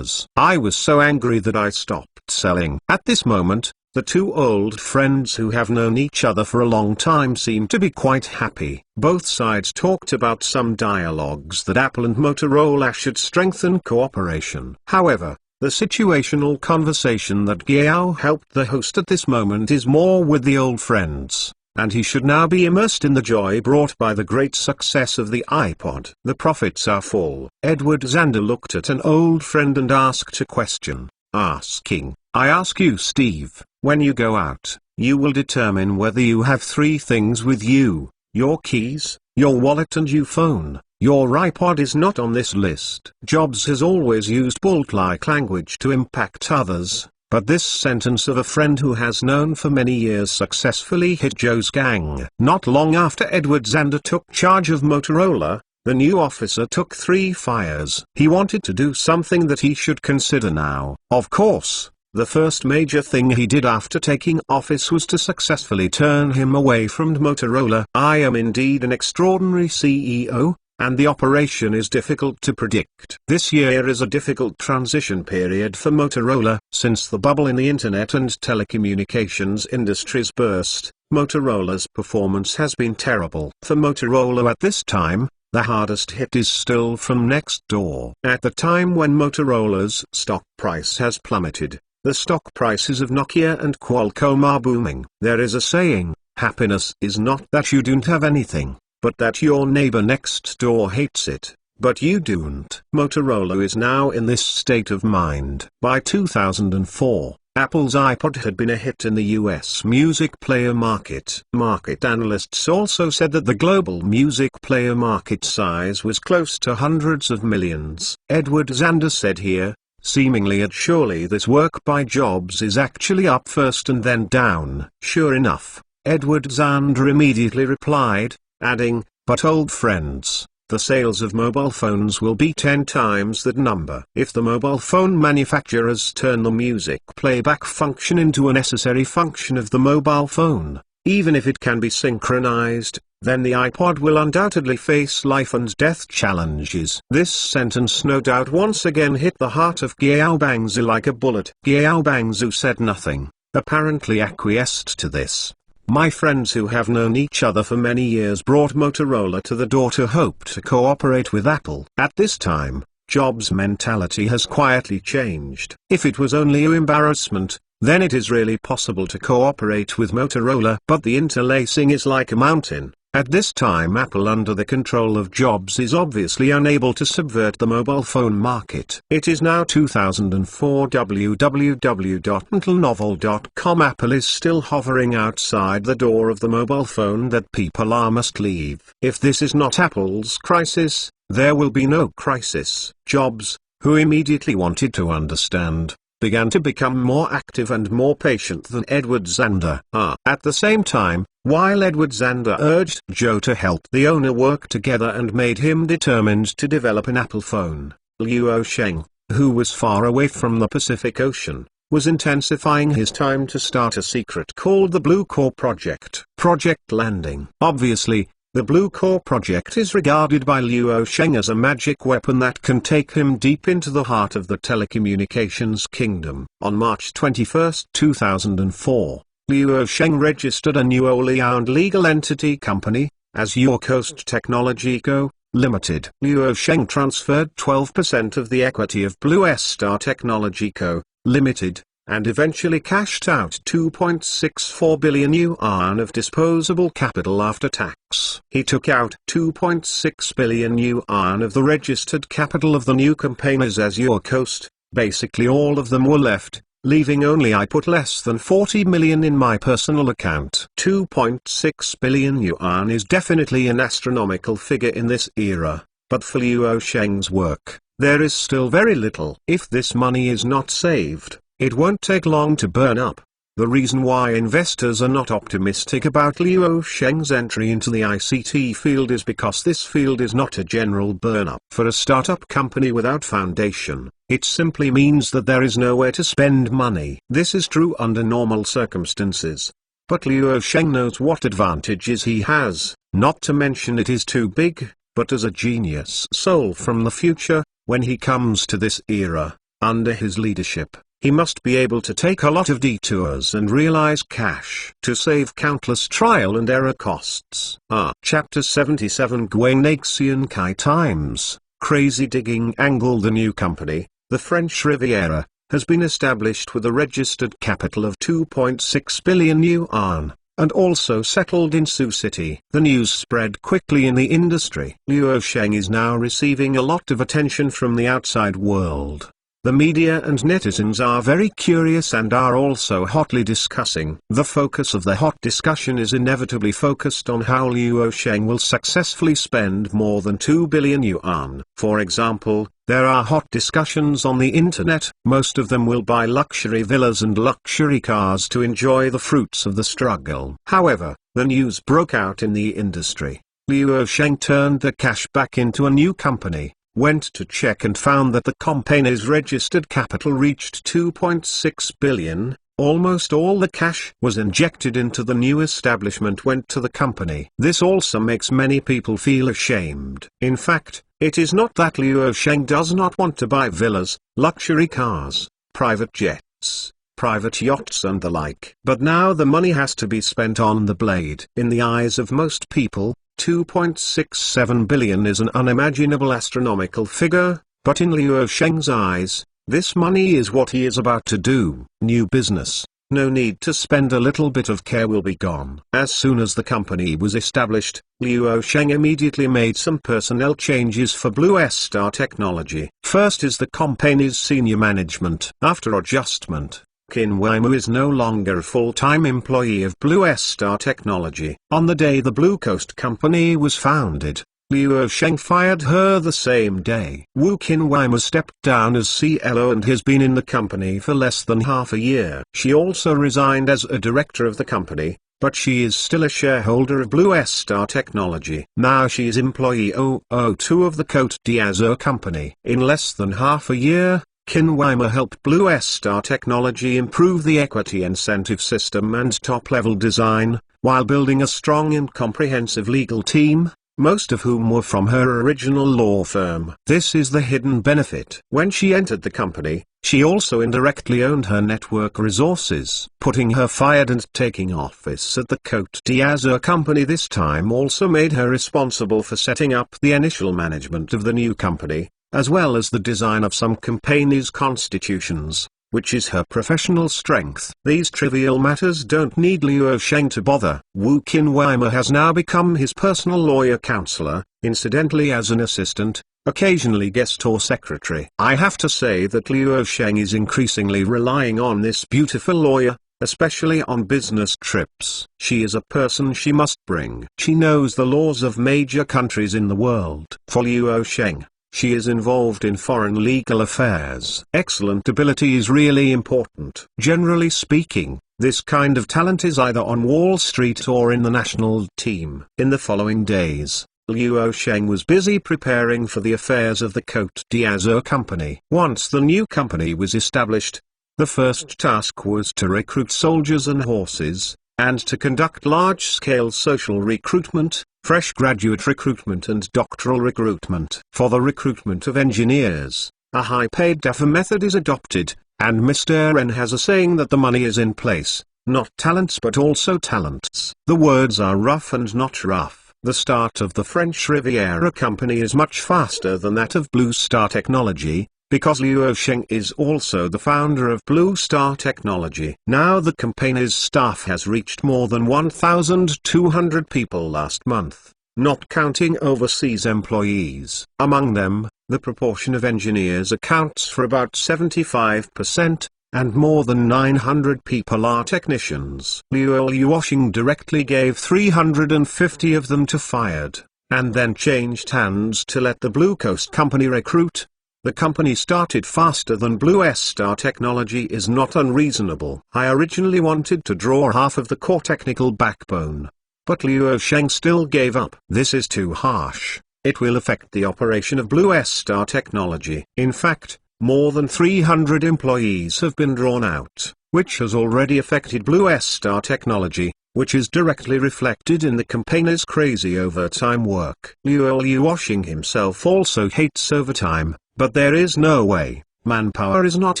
I was so angry that I stopped selling. At this moment, the two old friends who have known each other for a long time seem to be quite happy. Both sides talked about some dialogues that Apple and Motorola should strengthen cooperation. However, the situational conversation that Giao helped the host at this moment is more with the old friends, and he should now be immersed in the joy brought by the great success of the iPod. The profits are full. Edward Zander looked at an old friend and asked a question, asking, I ask you, Steve, when you go out, you will determine whether you have three things with you: your keys, your wallet and your phone. Your iPod is not on this list. Jobs has always used bolt-like language to impact others, but this sentence of a friend who has known for many years successfully hit Joe's gang. Not long after Edward Zander took charge of Motorola, the new officer took 3 fires. He wanted to do something that he should consider now. Of course, the first major thing he did after taking office was to successfully turn him away from Motorola. I am indeed an extraordinary CEO, and the operation is difficult to predict. This year is a difficult transition period for Motorola. Since the bubble in the internet and telecommunications industries burst, Motorola's performance has been terrible. For Motorola at this time, the hardest hit is still from Nextdoor. At the time when Motorola's stock price has plummeted, the stock prices of Nokia and Qualcomm are booming. There is a saying, happiness is not that you don't have anything, but that your neighbor next door hates it, but you don't. Motorola is now in this state of mind. By 2004, Apple's iPod had been a hit in the US music player market. Market analysts also said that the global music player market size was close to hundreds of millions. Edward Zander said here, seemingly and surely this work by Jobs is actually up first and then down. Sure enough, Edward Zander immediately replied, adding, but old friends, the sales of mobile phones will be 10 times that number. If the mobile phone manufacturers turn the music playback function into a necessary function of the mobile phone, even if it can be synchronized, then the iPod will undoubtedly face life and death challenges. This sentence no doubt once again hit the heart of Giao Bangzu like a bullet. Giao Bangzu said nothing, apparently acquiesced to this. My friends who have known each other for many years brought Motorola to the door to hope to cooperate with Apple. At this time, Jobs' mentality has quietly changed. If it was only an embarrassment, then it is really possible to cooperate with Motorola. But the interlacing is like a mountain. At this time Apple under the control of Jobs is obviously unable to subvert the mobile phone market. It is now 2004. www.intelnovel.com. Apple is still hovering outside the door of the mobile phone that people must leave. If this is not Apple's crisis, there will be no crisis. Jobs, who immediately wanted to understand, began to become more active and more patient than Edward Zander. At the same time, while Edward Zander urged Joe to help the owner work together and made him determined to develop an Apple phone, Luo Sheng, who was far away from the Pacific Ocean, was intensifying his time to start a secret called the Blue Core Project. Project Landing. Obviously, the Blue Core Project is regarded by Luo Sheng as a magic weapon that can take him deep into the heart of the telecommunications kingdom. On March 21, 2004, Luo Sheng registered a new wholly owned legal entity company, as Coast Technology Co. Limited. Luo Sheng transferred 12% of the equity of Blue Star Technology Co. Limited, and eventually cashed out 2.64 billion yuan of disposable capital after tax. He took out 2.6 billion yuan of the registered capital of the new companies as Coast. Basically all of them were left, leaving only I put less than 40 million in my personal account. 2.6 billion yuan is definitely an astronomical figure in this era, but for Luo Sheng's work, there is still very little. If this money is not saved, it won't take long to burn up. The reason why investors are not optimistic about Luo Sheng's entry into the ICT field is because this field is not a general burn-up. For a startup company without foundation, it simply means that there is nowhere to spend money. This is true under normal circumstances. But Luo Sheng knows what advantages he has, not to mention it is too big, but as a genius soul from the future, when he comes to this era, under his leadership, he must be able to take a lot of detours and realize cash to save countless trial and error costs. Chapter 77 Guangxian Kai Times, Crazy Digging Angle. The new company, the French Riviera, has been established with a registered capital of 2.6 billion yuan, and also settled in Sioux City. The news spread quickly in the industry. Luo Sheng is now receiving a lot of attention from the outside world. The media and netizens are very curious and are also hotly discussing. The focus of the hot discussion is inevitably focused on how Luo Sheng will successfully spend more than 2 billion yuan. For example, there are hot discussions on the internet. Most of them will buy luxury villas and luxury cars to enjoy the fruits of the struggle. However, the news broke out in the industry. Luo Sheng turned the cash back into a new company, went to check and found that the company's registered capital reached 2.6 billion, almost all the cash was injected into the new establishment went to the company. This also makes many people feel ashamed. In fact, it is not that Luo Sheng does not want to buy villas, luxury cars, private jets, private yachts and the like. But now the money has to be spent on the blade. In the eyes of most people, 2.67 billion is an unimaginable astronomical figure, but in Luo Sheng's eyes, this money is what he is about to do. New business, no need to spend a little bit of care will be gone. As soon as the company was established, Luo Sheng immediately made some personnel changes for Blue Star Technology. First is the company's senior management. After adjustment, Qin Weimu is no longer a full-time employee of Blue Star Technology. On the day the Blue Coast Company was founded, Luo Sheng fired her the same day. Wu Qinweimu stepped down as CLO and has been in the company for less than half a year. She also resigned as a director of the company, but she is still a shareholder of Blue Star Technology. Now she is employee 002 of the Cote d'Azur company. In less than half a year, Qin Weimer helped Blue Star Technology improve the equity incentive system and top-level design, while building a strong and comprehensive legal team, most of whom were from her original law firm. This is the hidden benefit. When she entered the company, she also indirectly owned her network resources. Putting her fired and taking office at the Cote d'Azur company this time also made her responsible for setting up the initial management of the new company, as well as the design of some companies' constitutions, which is her professional strength. These trivial matters don't need Luo Sheng to bother. Wu Qinweimer has now become his personal lawyer counselor, incidentally as an assistant, occasionally guest or secretary. I have to say that Luo Sheng is increasingly relying on this beautiful lawyer, especially on business trips. She is a person she must bring. She knows the laws of major countries in the world. For Luo Sheng, she is involved in foreign legal affairs. Excellent ability is really important. Generally speaking, this kind of talent is either on Wall Street or in the national team. In the following days, Luo Sheng was busy preparing for the affairs of the Cote d'Azur company. Once the new company was established, the first task was to recruit soldiers and horses, and to conduct large-scale social recruitment, fresh graduate recruitment and doctoral recruitment. For the recruitment of engineers, a high-paid DAFA method is adopted, and Mr. Ren has a saying that the money is in place, not talents but also talents. The words are rough and not rough. The start of the French Riviera company is much faster than that of Blue Star Technology, because Luo Sheng is also the founder of Blue Star Technology. Now the company's staff has reached more than 1,200 people last month, not counting overseas employees. Among them, the proportion of engineers accounts for about 75%, and more than 900 people are technicians. Luo Yuosheng directly gave 350 of them to fired, and then changed hands to let the Blue Coast company recruit. The company started faster than Blue Star Technology is not unreasonable. I originally wanted to draw half of the core technical backbone, but Luo Sheng still gave up. This is too harsh. It will affect the operation of Blue Star Technology. In fact, more than 300 employees have been drawn out, which has already affected Blue Star Technology, which is directly reflected in the company's crazy overtime work. Luo Yuosheng himself also hates overtime, but there is no way. Manpower is not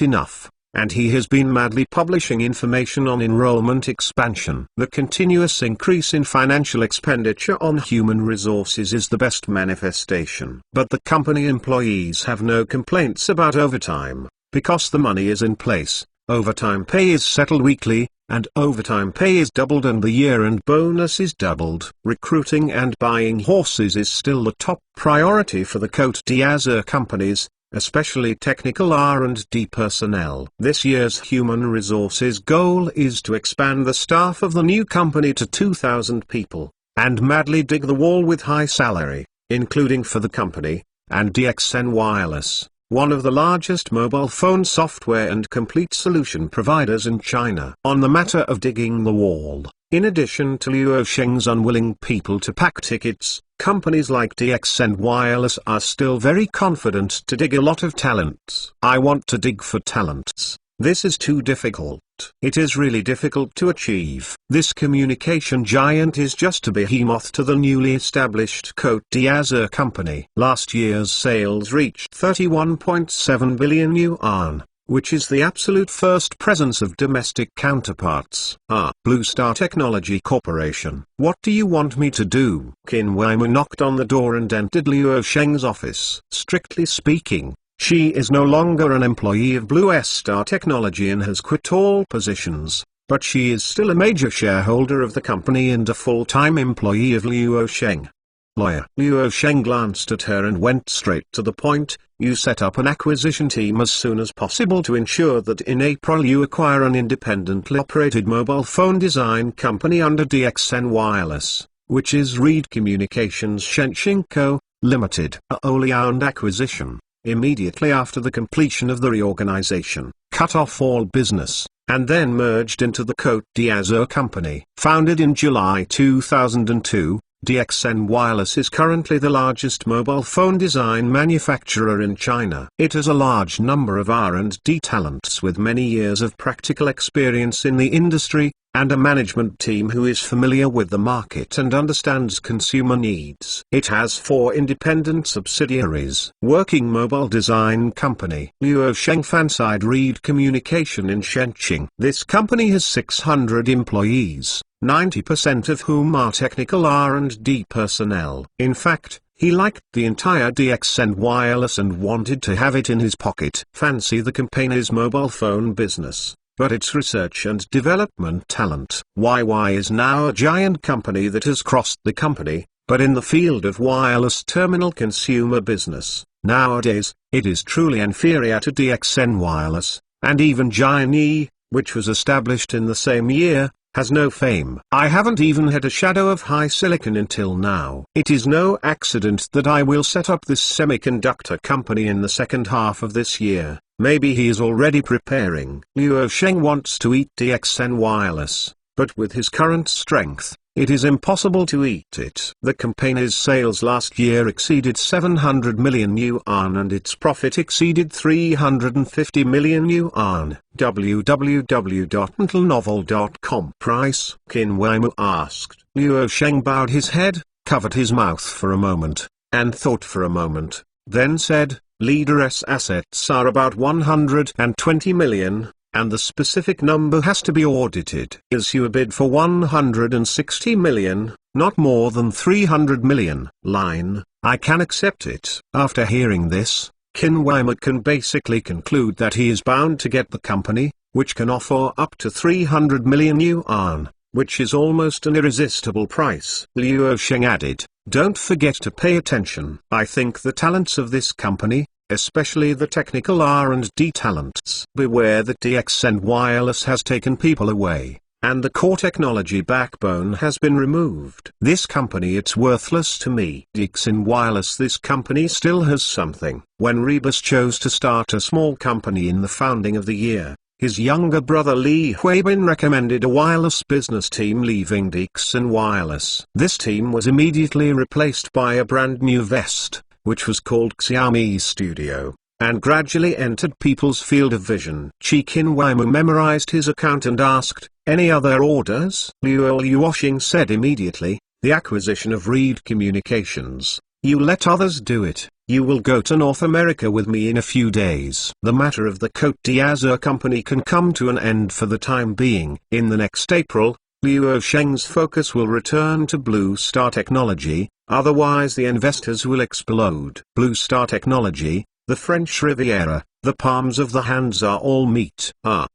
enough, and he has been madly publishing information on enrollment expansion. The continuous increase in financial expenditure on human resources is the best manifestation. But the company employees have no complaints about overtime, because the money is in place. Overtime pay is settled weekly, and overtime pay is doubled and the year-end bonus is doubled. Recruiting and buying horses is still the top priority for the Côte d'Azur companies, especially technical R&D personnel. This year's human resources goal is to expand the staff of the new company to 2,000 people, and madly dig the wall with high salary, including for the company, and DXN Wireless, one of the largest mobile phone software and complete solution providers in China. On the matter of digging the wall, in addition to Luo Sheng's unwilling people to pack tickets, companies like DXN Wireless are still very confident to dig a lot of talents. I want to dig for talents. This is too difficult. It is really difficult to achieve. This communication giant is just a behemoth to the newly established Côte d'Azur company. Last year's sales reached 31.7 billion yuan, which is the absolute first presence of domestic counterparts. Blue Star Technology Corporation. What do you want me to do? Qin Weimu knocked on the door and entered Luo Sheng's office. Strictly speaking, she is no longer an employee of Blue Star Technology and has quit all positions, but she is still a major shareholder of the company and a full-time employee of Luo Sheng. Lawyer. Luo Sheng glanced at her and went straight to the point. You set up an acquisition team as soon as possible to ensure that in April you acquire an independently operated mobile phone design company under DXN Wireless, which is Reed Communications Shenxing Co., Limited. A wholly owned acquisition. Immediately after the completion of the reorganization, cut off all business, and then merged into the Côte d'Azur company. Founded in July 2002, DXN Wireless is currently the largest mobile phone design manufacturer in China. It has a large number of R&D talents with many years of practical experience in the industry, and a management team who is familiar with the market and understands consumer needs. It has 4 independent subsidiaries. Working Mobile Design Company. Luo Sheng Fanside Reed Communication in Shenxing. This company has 600 employees, 90% of whom are technical R&D personnel. In fact, he liked the entire DXN Wireless and wanted to have it in his pocket. Fancy the company's mobile phone business, but its research and development talent. YY is now a giant company that has crossed the company, but in the field of wireless terminal consumer business. Nowadays, it is truly inferior to DXN Wireless, and even Giant, which was established in the same year, has no fame. I haven't even had a shadow of HiSilicon until now. It is no accident that I will set up this semiconductor company in the second half of this year. Maybe he is already preparing. Luo Sheng wants to eat DXN Wireless, but with his current strength, it is impossible to eat it. The company's sales last year exceeded 700 million yuan and its profit exceeded 350 million yuan. www.intelnovel.com. Price? Qin Weimu asked. Luo Sheng bowed his head, covered his mouth for a moment, and thought for a moment, then said, Leader's assets are about 120 million, and the specific number has to be audited. Is you a bid for 160 million, not more than 300 million. Line, I can accept it. After hearing this, Qin Huaima can basically conclude that he is bound to get the company, which can offer up to 300 million yuan, which is almost an irresistible price. Luo Sheng added, don't forget to pay attention. I think the talents of this company, especially the technical R&D talents. Beware that DXN Wireless has taken people away, and the core technology backbone has been removed. This company, it's worthless to me. DXN Wireless, this company still has something. When Rebus chose to start a small company in the founding of the year, his younger brother Li Huibin recommended a wireless business team leaving DXN Wireless. This team was immediately replaced by a brand new vest, which was called Xiaomi Studio, and gradually entered people's field of vision. Qin Huaima memorized his account and asked, any other orders? Luo Luoxing said immediately, the acquisition of Reed Communications. You let others do it. You will go to North America with me in a few days. The matter of the Côte d'Azur company can come to an end for the time being. In the next April, Luo Sheng's focus will return to Blue Star Technology, otherwise the investors will explode. Blue Star Technology, the French Riviera, the palms of the hands are all meat.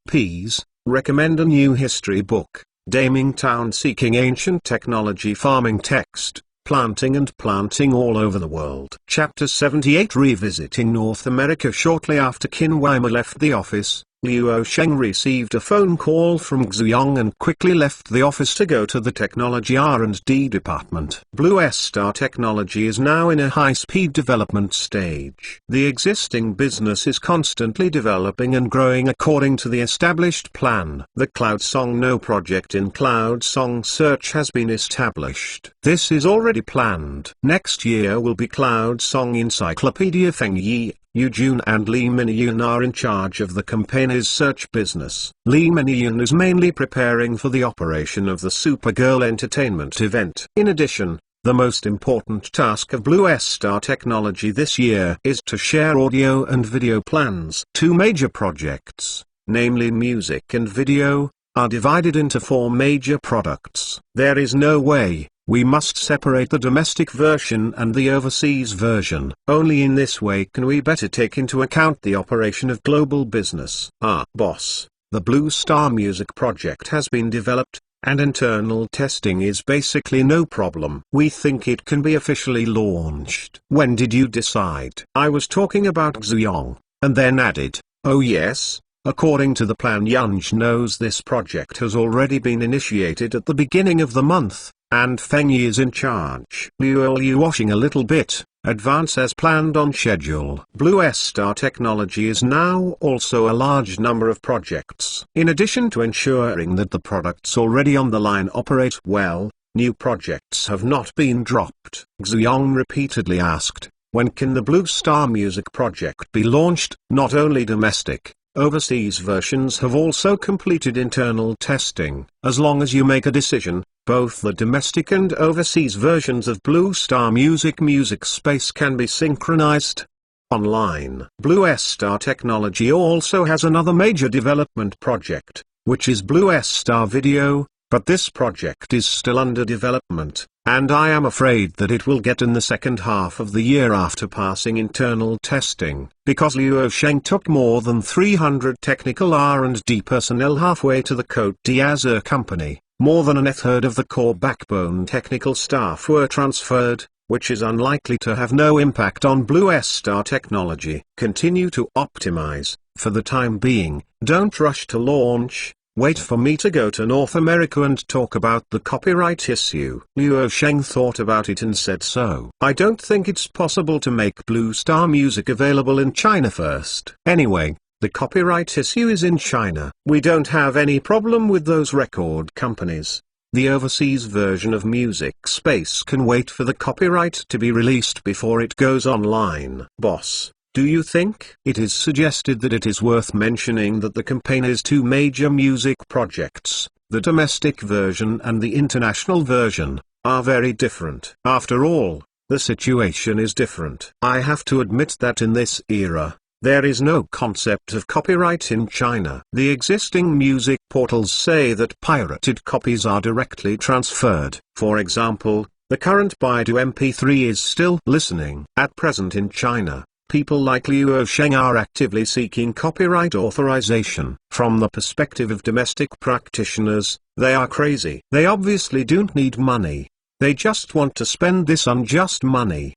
Peas, recommend a new history book, Daming Town seeking ancient technology farming text. Planting and planting all over the world. Chapter 78 Revisiting North America. Shortly after Qin Huaima left the office, Luo Sheng received a phone call from Xuyong and quickly left the office to go to the technology R&D department. Blue Star Technology is now in a high-speed development stage. The existing business is constantly developing and growing according to the established plan. The Cloud Song No project in Cloud Song Search has been established. This is already planned. Next year will be Cloud Song Encyclopedia. Feng Yi, Yu Jun and Li Miniyun are in charge of the company's search business. Li Miniyun is mainly preparing for the operation of the Supergirl Entertainment event. In addition, the most important task of Blue Star Technology this year is to share audio and video plans. Two major projects, namely music and video, are divided into four major products. There is no way. We must separate the domestic version and the overseas version. Only in this way can we better take into account the operation of global business. Boss, the Blue Star Music project has been developed, and internal testing is basically no problem. We think it can be officially launched. When did you decide? I was talking about Xuyong, and then added, oh yes. According to the plan, Yunj knows this project has already been initiated at the beginning of the month, and Feng Yi is in charge. Luo Luoxing a little bit, advance as planned on schedule. Blue Star Technology is now also a large number of projects. In addition to ensuring that the products already on the line operate well, new projects have not been dropped. Xuyong repeatedly asked, when can the Blue Star Music project be launched? Not only domestic, overseas versions have also completed internal testing. As long as you make a decision, both the domestic and overseas versions of Blue Star Music Space can be synchronized online. Blue Star Technology also has another major development project, which is Blue Star Video, but this project is still under development, and I am afraid that it will get in the second half of the year after passing internal testing. Because Luo Sheng took more than 300 technical R&D personnel halfway to the Côte d'Azur company, more than a third of the core backbone technical staff were transferred, which is unlikely to have no impact on Blue Star Technology. Continue to optimize, for the time being, don't rush to launch. Wait for me to go to North America and talk about the copyright issue. Luo Sheng thought about it and said so. I don't think it's possible to make Blue Star Music available in China first. Anyway, the copyright issue is in China. We don't have any problem with those record companies. The overseas version of Music Space can wait for the copyright to be released before it goes online. Boss, do you think? It is suggested that it is worth mentioning that the company's two major music projects, the domestic version and the international version, are very different. After all, the situation is different. I have to admit that in this era, There is no concept of copyright in China. The existing music portals say that pirated copies are directly transferred. For example, the current Baidu MP3 is still listening. At present in China, people like Liu Sheng are actively seeking copyright authorization. From the perspective of domestic practitioners, they are crazy. They obviously don't need money. They just want to spend this unjust money.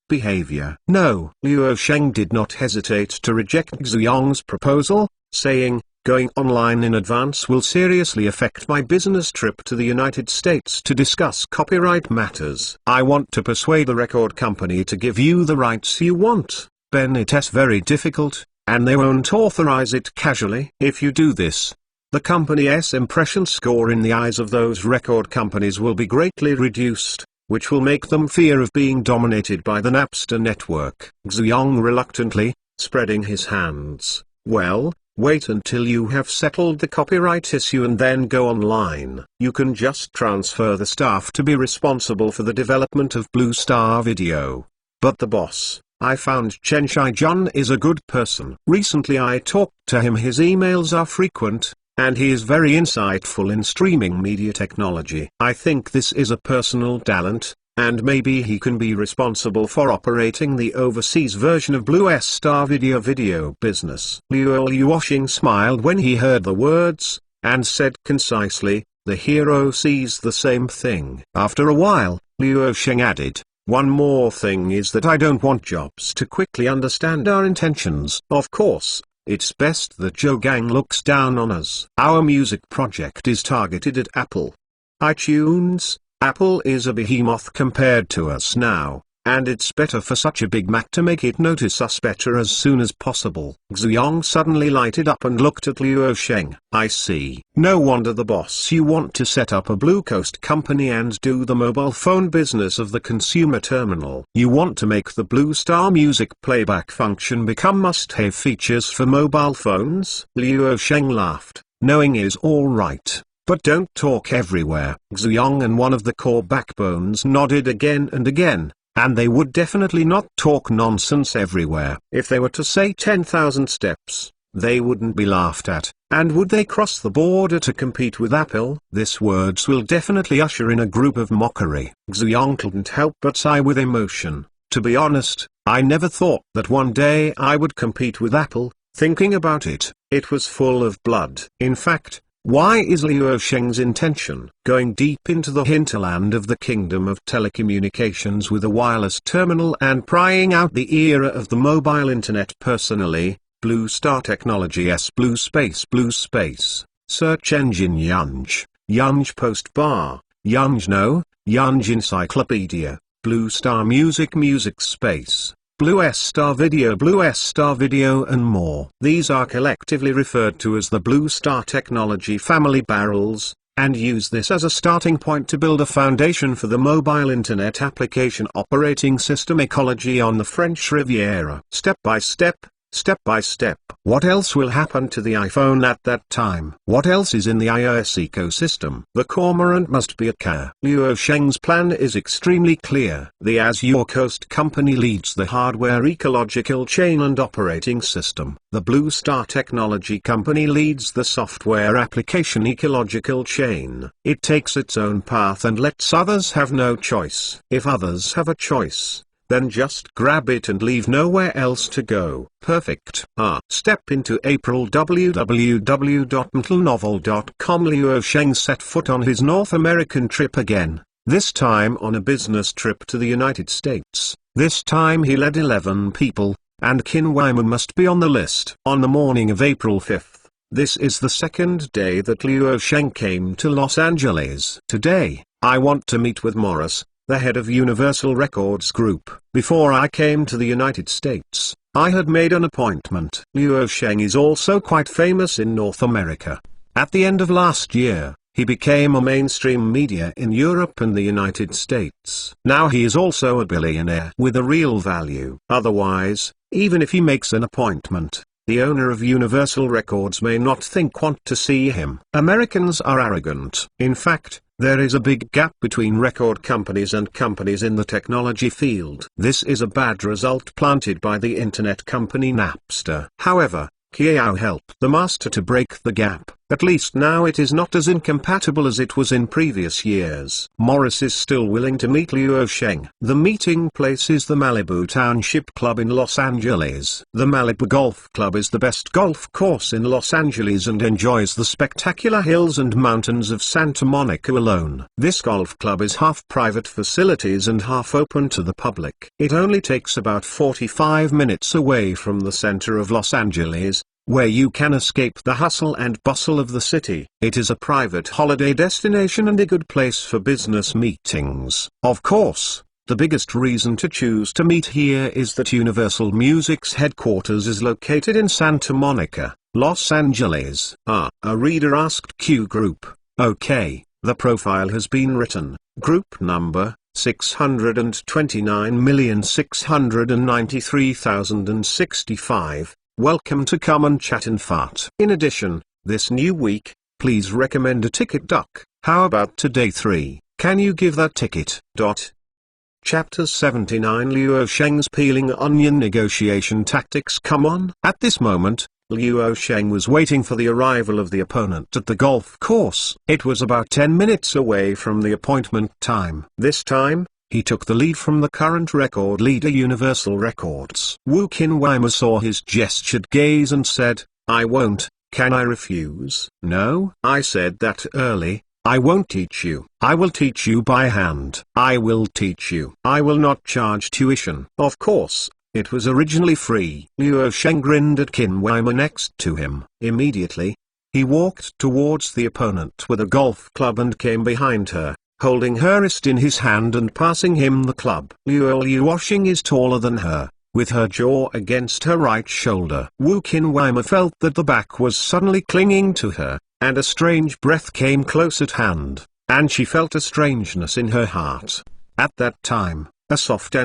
Behavior. No, Liu Sheng did not hesitate to reject Xu Yong's proposal, saying, "Going online in advance will seriously affect my business trip to the United States to discuss copyright matters. I want to persuade the record company to give you the rights you want, Ben. It's very difficult, and they won't authorize it casually. If you do this, the company's impression score in the eyes of those record companies will be greatly reduced, which will make them fear of being dominated by the Napster network." Xu Yong reluctantly, spreading his hands, "Well, wait until you have settled the copyright issue and then go online. You can just transfer the staff to be responsible for the development of Blue Star Video." But the boss, I found Chen Shijun is a good person. Recently I talked to him. His emails are frequent, and he is very insightful in streaming media technology. I think this is a personal talent, and maybe he can be responsible for operating the overseas version of Blue Star video business. Liu Sheng smiled when he heard the words, and said concisely, "The hero sees the same thing." After a while, Liu Sheng added, "One more thing is that I don't want Jobs to quickly understand our intentions. Of course, it's best that Joe Gang looks down on us. Our music project is targeted at Apple iTunes. Apple is a behemoth compared to us now, and it's better for such a Big Mac to make it notice us better as soon as possible." Xu Yong suddenly lighted up and looked at Liu Sheng. "I see. No wonder the boss. You want to set up a Blue Coast company and do the mobile phone business of the consumer terminal. You want to make the Blue Star music playback function become must-have features for mobile phones?" Liu Sheng laughed, knowing is all right. But don't talk everywhere. Xu Yong and one of the core backbones nodded again and again. And they would definitely not talk nonsense everywhere. If they were to say 10,000 steps, they wouldn't be laughed at. And would they cross the border to compete with Apple? These words will definitely usher in a group of mockery. Xu Yong couldn't help but sigh with emotion. To be honest, I never thought that one day I would compete with Apple. Thinking about it, it was full of blood. In fact, why is Liu Sheng's intention going deep into the hinterland of the kingdom of telecommunications with a wireless terminal and prying out the era of the mobile internet? Personally, Blue Star Technology S Blue Space, search engine Yunj post bar, Yunj no, Yunj encyclopedia, Blue Star Music Space, Blue Star Video and more. These are collectively referred to as the Blue Star Technology family barrels, and use this as a starting point to build a foundation for the mobile internet application operating system ecology on the French Riviera. Step by step. What else will happen to the iPhone at that time? What else is in the iOS ecosystem? The cormorant must be a car. Liu Sheng's plan is extremely clear. The Azure Coast company leads the hardware ecological chain and operating system. The Blue Star Technology company leads the software application ecological chain. It takes its own path and lets others have no choice. If others have a choice, then just grab it and leave nowhere else to go. Perfect. Step into April. www.mtlnovel.com. Liu Sheng set foot on his North American trip again, this time on a business trip to the United States. This time he led 11 people, and Qin Weimin must be on the list. On the morning of April 5th, this is the second day that Liu Sheng came to Los Angeles. "Today, I want to meet with Morris, the head of Universal Records Group. Before I came to the United States, I had made an appointment." Liu Sheng is also quite famous in North America. At the end of last year, he became a mainstream media in Europe and the United States. Now he is also a billionaire with a real value. Otherwise, even if he makes an appointment, the owner of Universal Records may not want to see him. Americans are arrogant. In fact, There is a big gap between record companies and companies in the technology field. This is a bad result planted by the internet company Napster. However, Kiao helped the master to break the gap. At least now it is not as incompatible as it was in previous years. Morris is still willing to meet Liu Sheng. The meeting place is the Malibu Township Club in Los Angeles. The Malibu Golf Club is the best golf course in Los Angeles and enjoys the spectacular hills and mountains of Santa Monica alone. This golf club is half private facilities and half open to the public. It only takes about 45 minutes away from the center of Los Angeles, where you can escape the hustle and bustle of the city. It is a private holiday destination and a good place for business meetings. Of course, the biggest reason to choose to meet here is that Universal Music's headquarters is located in Santa Monica, Los Angeles. A reader asked Q Group. Okay, the profile has been written. Group number 629,693,065. Welcome to Come and Chat and Fart. In addition, this new week, please recommend a ticket. How about today 3? Can you give that ticket? Chapter 79 Liu Sheng's Peeling Onion Negotiation Tactics. Come on. At this moment, Liu Sheng was waiting for the arrival of the opponent at the golf course. It was about 10 minutes away from the appointment time. This time, he took the lead from the current record leader Universal Records. Wu Qinweima saw his gestured gaze and said, I won't. Can I refuse? No, I said that early. I won't teach you. I will teach you by hand. I will teach you. I will not charge tuition. Of course, it was originally free. Liu Sheng grinned at Qinweima next to him. Immediately, he walked towards the opponent with a golf club and came behind her, holding her wrist in his hand and passing him the club. Liu Sheng is taller than her, with her jaw against her right shoulder. Wu Qinweima felt that the back was suddenly clinging to her, and a strange breath came close at hand, and she felt a strangeness in her heart. At that time, a soft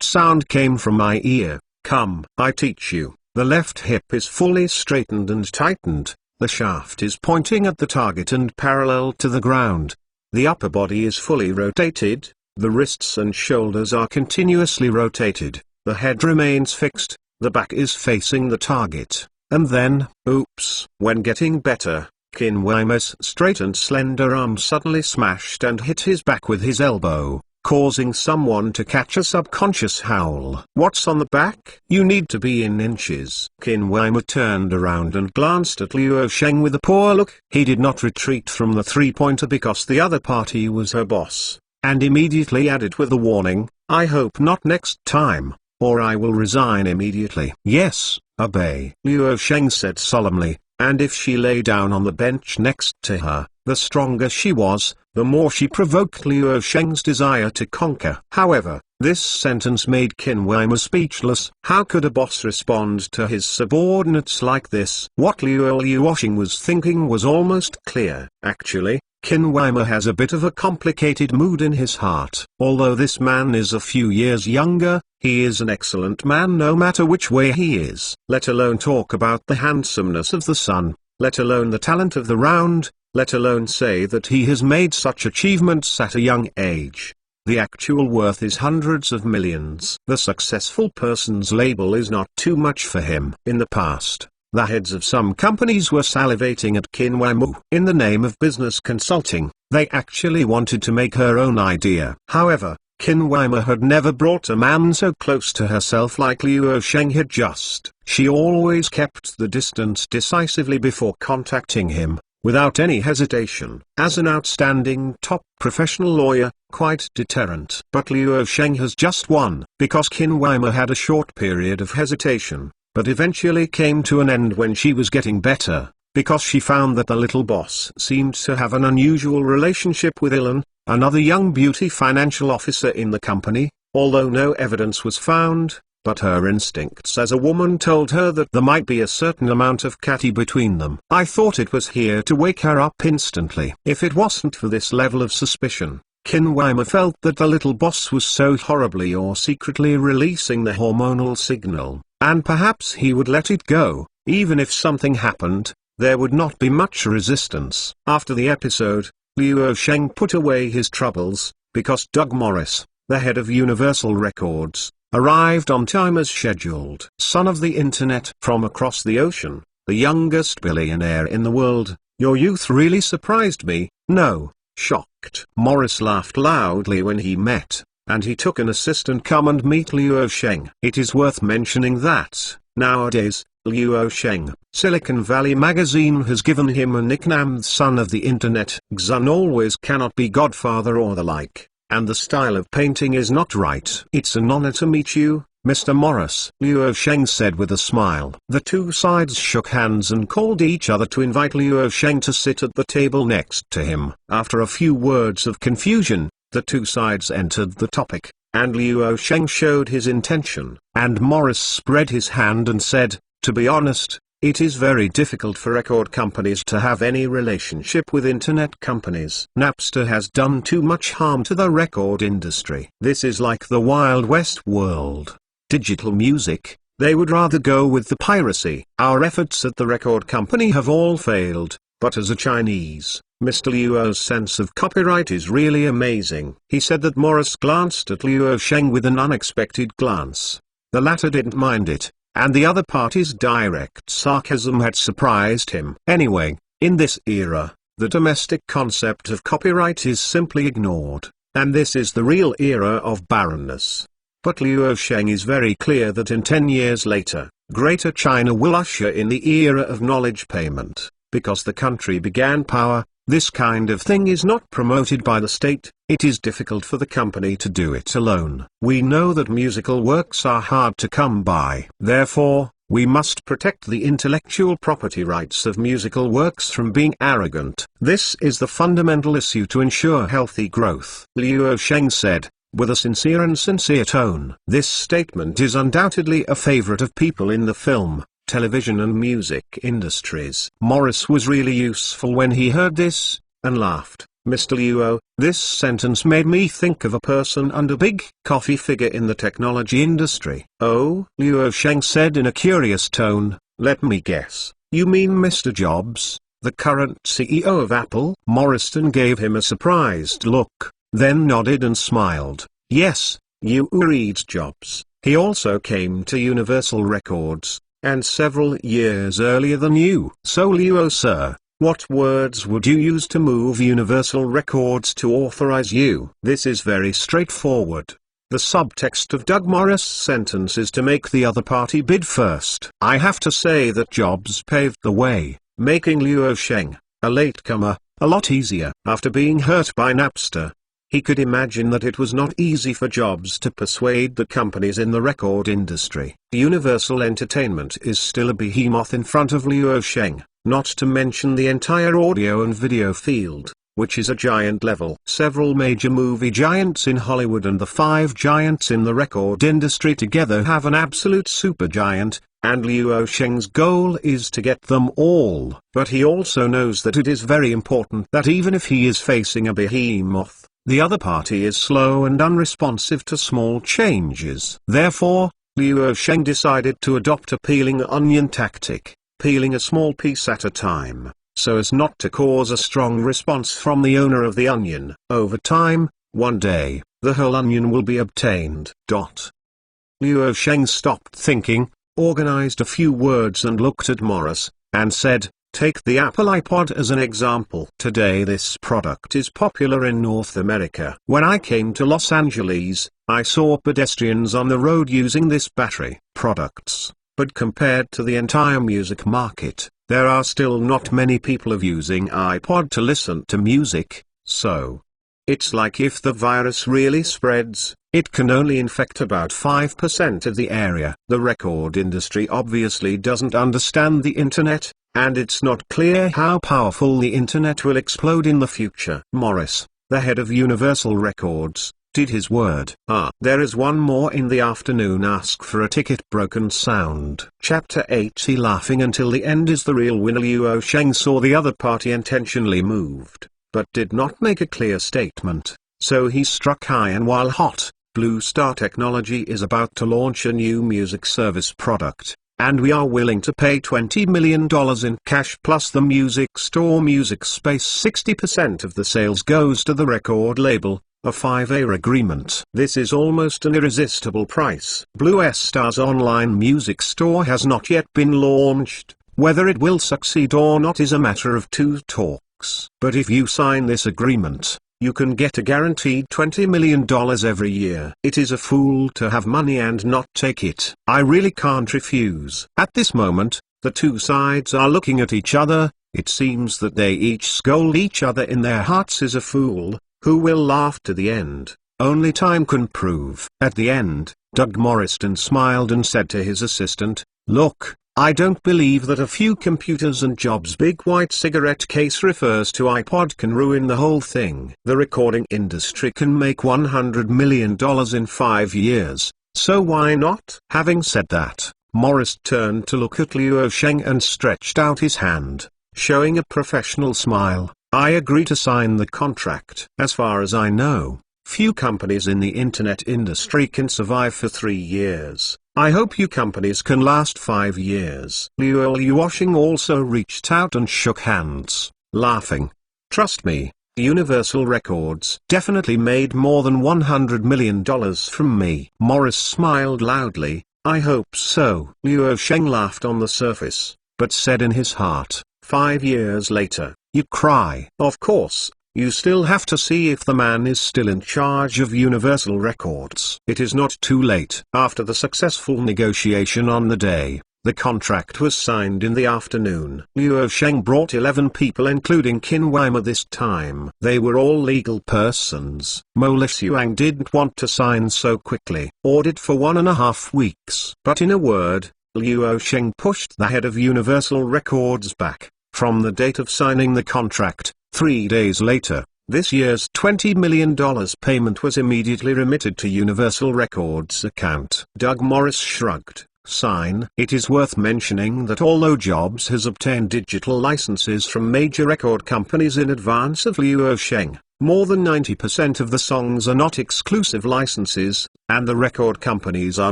sound came from my ear. Come, I teach you. The left hip is fully straightened and tightened, the shaft is pointing at the target and parallel to the ground. The upper body is fully rotated, the wrists and shoulders are continuously rotated, the head remains fixed, the back is facing the target, and then, oops. When getting better, Qinweima's straight and slender arm suddenly smashed and hit his back with his elbow, causing someone to catch a subconscious howl. What's on the back? You need to be in inches. Qinweima turned around and glanced at Liu Sheng with a poor look. He did not retreat from the three-pointer because the other party was her boss, and immediately added with a warning, I hope not next time, or I will resign immediately. Yes, obey, Liu Sheng said solemnly, and if she lay down on the bench next to her, the stronger she was, the more she provoked Liu Sheng's desire to conquer. However, this sentence made Qinweima speechless. How could a boss respond to his subordinates like this? What Liu Sheng was thinking was almost clear. Actually, Qinweima has a bit of a complicated mood in his heart. Although this man is a few years younger, he is an excellent man no matter which way he is. Let alone talk about the handsomeness of the son, let alone the talent of the round, let alone say that he has made such achievements at a young age. The actual worth is hundreds of millions. The successful person's label is not too much for him. In the past, the heads of some companies were salivating at Qinweima. In the name of business consulting, they actually wanted to make her own idea. However, Qinweima had never brought a man so close to herself like Liu Sheng had just. She always kept the distance decisively before contacting him, without any hesitation. As an outstanding top professional lawyer, quite deterrent. But Liu Sheng has just won, because Qinweima had a short period of hesitation, but eventually came to an end when she was getting better, because she found that the little boss seemed to have an unusual relationship with Ilan, another young beauty financial officer in the company, although no evidence was found, but her instincts as a woman told her that there might be a certain amount of catty between them. I thought it was here to wake her up instantly. If it wasn't for this level of suspicion, Qinweima felt that the little boss was so horribly or secretly releasing the hormonal signal, and perhaps he would let it go. Even if something happened, there would not be much resistance. After the episode, Luo Sheng put away his troubles, because Doug Morris, the head of Universal Records, arrived on time as scheduled. Son of the internet from across the ocean, the youngest billionaire in the world, your youth really surprised me. No, shocked. Morris laughed loudly when he met, and he took an assistant come and meet Luo Sheng. It is worth mentioning that, nowadays, Luo Sheng, Silicon Valley magazine has given him a nickname, son of the internet. Xun always cannot be godfather or the like, and the style of painting is not right. It's an honor to meet you, Mr. Morris, Luo Sheng said with a smile. The two sides shook hands and called each other to invite Luo Sheng to sit at the table next to him. After a few words of confusion, the two sides entered the topic, and Luo Sheng showed his intention, and Morris spread his hand and said, to be honest, it is very difficult for record companies to have any relationship with internet companies. Napster has done too much harm to the record industry. This is like the Wild West world. Digital music, they would rather go with the piracy. Our efforts at the record company have all failed, but as a Chinese, Mr. Luo's sense of copyright is really amazing. He said that Morris glanced at Luo Sheng with an unexpected glance. The latter didn't mind it, and the other party's direct sarcasm had surprised him. Anyway, in this era, the domestic concept of copyright is simply ignored, and this is the real era of barrenness. But Luo Sheng is very clear that in 10 years later, Greater China will usher in the era of knowledge payment, because the country began power. This kind of thing is not promoted by the state. It is difficult for the company to do it alone. We know that musical works are hard to come by. Therefore, we must protect the intellectual property rights of musical works from being arrogant. This is the fundamental issue to ensure healthy growth, Luo Sheng said, with a sincere tone. This statement is undoubtedly a favorite of people in the film, television and music industries. Morris was really useful when he heard this, and laughed. Mr. Luo, this sentence made me think of a person under big coffee figure in the technology industry. Oh, Luo Sheng said in a curious tone, let me guess, you mean Mr. Jobs, the current CEO of Apple? Morrison gave him a surprised look, then nodded and smiled. Yes, you read Jobs. He also came to Universal Records, and several years earlier than you. So Luo sir, what words would you use to move Universal Records to authorize you? This is very straightforward. The subtext of Doug Morris' sentence is to make the other party bid first. I have to say that Jobs paved the way, making Luo Sheng, a latecomer, a lot easier. After being hurt by Napster, he could imagine that it was not easy for Jobs to persuade the companies in the record industry. Universal Entertainment is still a behemoth in front of Luo Sheng, not to mention the entire audio and video field, which is a giant level. Several major movie giants in Hollywood and the 5 giants in the record industry together have an absolute supergiant, and Luo Sheng's goal is to get them all. But he also knows that it is very important that even if he is facing a behemoth, the other party is slow and unresponsive to small changes. Therefore, Luo Sheng decided to adopt a peeling onion tactic, peeling a small piece at a time, so as not to cause a strong response from the owner of the onion. Over time, one day, the whole onion will be obtained. Luo Sheng stopped thinking, organized a few words and looked at Morris, and said, take the Apple iPod as an example. Today this product is popular in North America. When I came to Los Angeles, I saw pedestrians on the road using this battery products, but compared to the entire music market, there are still not many people of using iPod to listen to music, so it's like if the virus really spreads, it can only infect about 5% of the area. The record industry obviously doesn't understand the internet, and it's not clear how powerful the internet will explode in the future. Morris, the head of Universal Records, did his word. There is one more in the afternoon. Ask for a ticket. Broken sound. Chapter 80. Laughing until the end is the real winner. Luo Sheng saw the other party intentionally moved, but did not make a clear statement, so he struck high and while hot. Blue Star Technology is about to launch a new music service product, and we are willing to pay $20 million in cash plus the music store music space. 60% of the sales goes to the record label, a 5-year agreement. This is almost an irresistible price. Blue Star's online music store has not yet been launched. Whether it will succeed or not is a matter of two talks. But if you sign this agreement, you can get a guaranteed $20 million every year. It is a fool to have money and not take it. I really can't refuse. At this moment, the two sides are looking at each other. It seems that they each scold each other in their hearts. Is a fool who will laugh to the end. Only time can prove. At the end, Doug Morrison smiled and said to his assistant, "Look, I don't believe that a few computers and jobs big white cigarette case refers to iPod can ruin the whole thing. The recording industry can make $100 million in 5 years, so why not?" Having said that, Morris turned to look at Luo Sheng and stretched out his hand, showing a professional smile. "I agree to sign the contract. As far as I know, few companies in the internet industry can survive for 3 years. I hope you companies can last 5 years." Luo Sheng also reached out and shook hands, laughing. "Trust me, Universal Records definitely made more than $100 million from me." Morris smiled loudly. "I hope so." Luo Sheng laughed on the surface, but said in his heart, 5 years later, you cry. Of course, you still have to see if the man is still in charge of Universal Records. It is not too late. After the successful negotiation on the day, the contract was signed in the afternoon. Luo Sheng brought 11 people including Qin Weimar this time. They were all legal persons. Mo Lixuang didn't want to sign so quickly. Ordered for 1.5 weeks. But in a word, Luo Sheng pushed the head of Universal Records back, from the date of signing the contract. 3 days later, this year's $20 million payment was immediately remitted to Universal Records' account. Doug Morris shrugged. Sign. It is worth mentioning that although Jobs has obtained digital licenses from major record companies in advance of Luo Sheng, more than 90% of the songs are not exclusive licenses, and the record companies are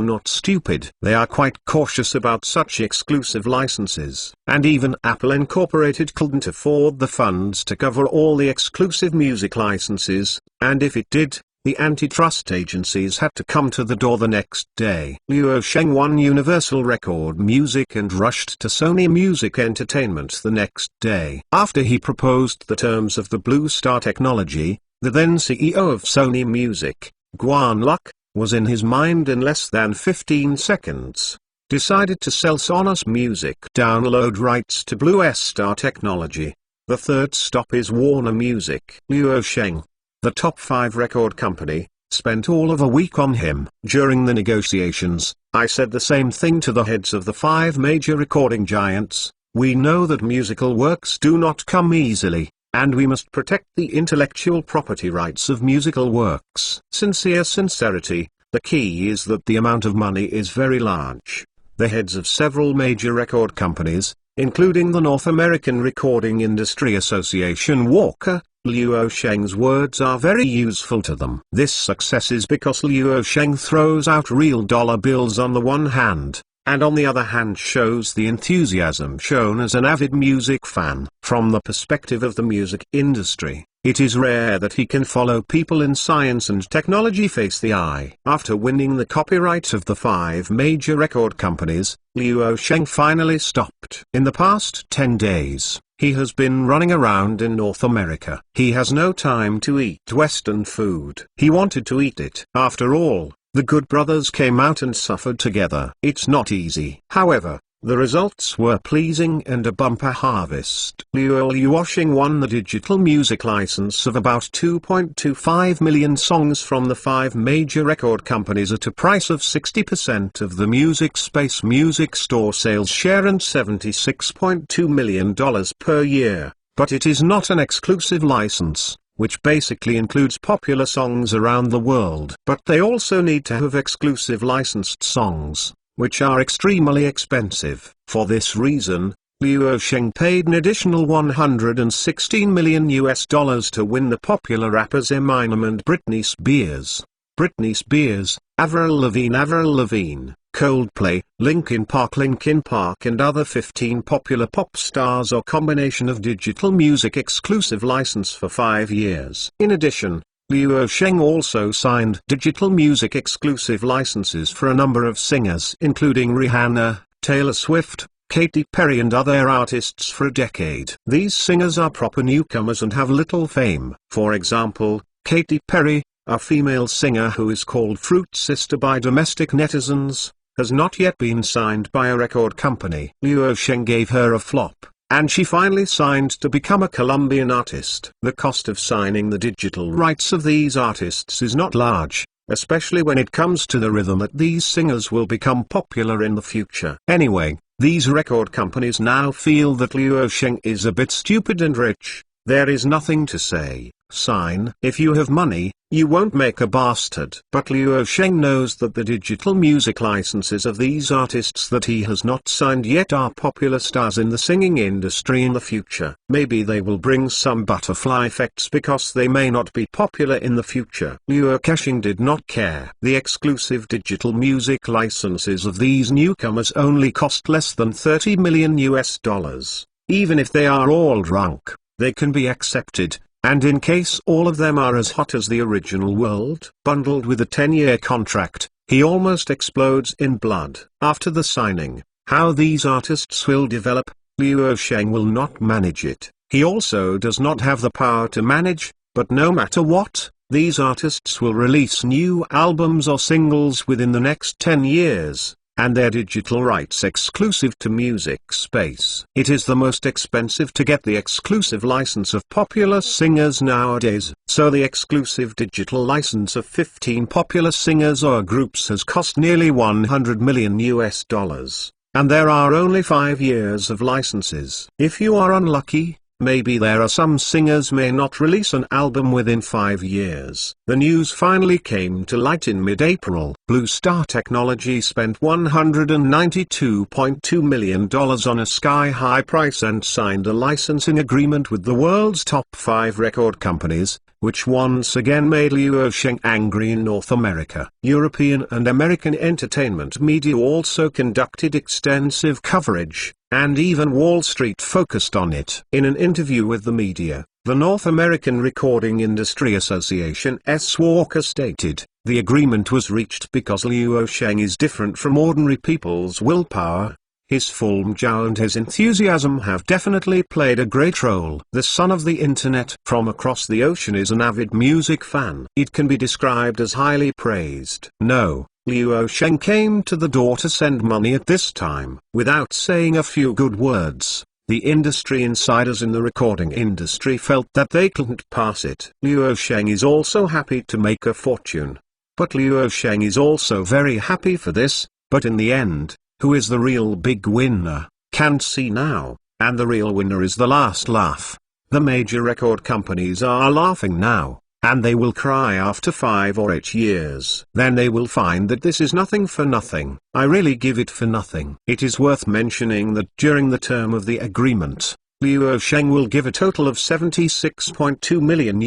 not stupid. They are quite cautious about such exclusive licenses. And even Apple Incorporated couldn't afford the funds to cover all the exclusive music licenses, and if it did, the antitrust agencies had to come to the door the next day. Luo Sheng won Universal Record Music and rushed to Sony Music Entertainment the next day. After he proposed the terms of the Blue Star technology, the then CEO of Sony Music, Guan Luck, was in his mind in less than 15 seconds. Decided to sell Sonos Music download rights to Blue Star technology. The third stop is Warner Music. Luo Sheng, the top 5 record company, spent all of a week on him. During the negotiations, I said the same thing to the heads of the 5 major recording giants. We know that musical works do not come easily, and we must protect the intellectual property rights of musical works. Sincerity, the key is that the amount of money is very large. The heads of several major record companies, including the North American Recording Industry Association Walker, Luo Sheng's words are very useful to them. This success is because Luo Sheng throws out real dollar bills on the one hand, and on the other hand shows the enthusiasm shown as an avid music fan. From the perspective of the music industry, it is rare that he can follow people in science and technology face the eye. After winning the copyright of the 5 major record companies, Luo Sheng finally stopped. In the past 10 days, he has been running around in North America. He has no time to eat Western food. He wanted to eat it. After all, the Good Brothers came out and suffered together. It's not easy. However, the results were pleasing and a bumper harvest. Luo Sheng won the digital music license of about 2.25 million songs from the 5 major record companies at a price of 60% of the Music Space Music Store sales share and $76.2 million per year. But it is not an exclusive license, which basically includes popular songs around the world. But they also need to have exclusive licensed songs, which are extremely expensive. For this reason, Luo Sheng paid an additional $116 million to win the popular rappers Eminem and Britney Spears. Britney Spears, Avril Lavigne, Coldplay, Linkin Park and other 15 popular pop stars or combination of digital music exclusive license for 5 years. In addition, Liu Sheng also signed digital music exclusive licenses for a number of singers including Rihanna, Taylor Swift, Katy Perry and other artists for a decade. These singers are proper newcomers and have little fame. For example, Katy Perry, a female singer who is called Fruit Sister by domestic netizens, has not yet been signed by a record company. Liu Sheng gave her a flop, and she finally signed to become a Colombian artist. The cost of signing the digital rights of these artists is not large, especially when it comes to the rhythm that these singers will become popular in the future. Anyway, these record companies now feel that Liu Sheng is a bit stupid and rich. There is nothing to say, sign. If you have money, you won't make a bastard. But Liu Sheng knows that the digital music licenses of these artists that he has not signed yet are popular stars in the singing industry in the future. Maybe they will bring some butterfly effects because they may not be popular in the future. Liu Sheng did not care. The exclusive digital music licenses of these newcomers only cost less than $30 million. Even if they are all drunk, they can be accepted. And in case all of them are as hot as the original world, bundled with a 10-year contract, he almost explodes in blood. After the signing, how these artists will develop, Liu Sheng will not manage it. He also does not have the power to manage, but no matter what, these artists will release new albums or singles within the next 10 years. And their digital rights exclusive to music space. It is the most expensive to get the exclusive license of popular singers nowadays. So the exclusive digital license of 15 popular singers or groups has cost nearly $100 million. And there are only 5 years of licenses. If you are unlucky, maybe there are some singers may not release an album within 5 years. The news finally came to light in mid-April. Blue Star Technology spent $192.2 million on a sky-high price and signed a licensing agreement with the world's top 5 record companies, which once again made Liu Sheng angry in North America. European and American entertainment media also conducted extensive coverage, and even Wall Street focused on it. In an interview with the media, the North American Recording Industry Association S. Walker stated, "The agreement was reached because Liu Sheng is different from ordinary people's willpower. His film Zhao and his enthusiasm have definitely played a great role." The son of the internet from across the ocean is an avid music fan. It can be described as highly praised. No, Liu Sheng came to the door to send money at this time. Without saying a few good words, the industry insiders in the recording industry felt that they couldn't pass it. Liu Sheng is also happy to make a fortune. But Liu Sheng is also very happy for this, but in the end, who is the real big winner? Can't see now, and the real winner is the last laugh. The major record companies are laughing now, and they will cry after 5 or 8 years. Then they will find that this is nothing for nothing. I really give it for nothing. It is worth mentioning that during the term of the agreement, Liu Sheng will give a total of $76.2 million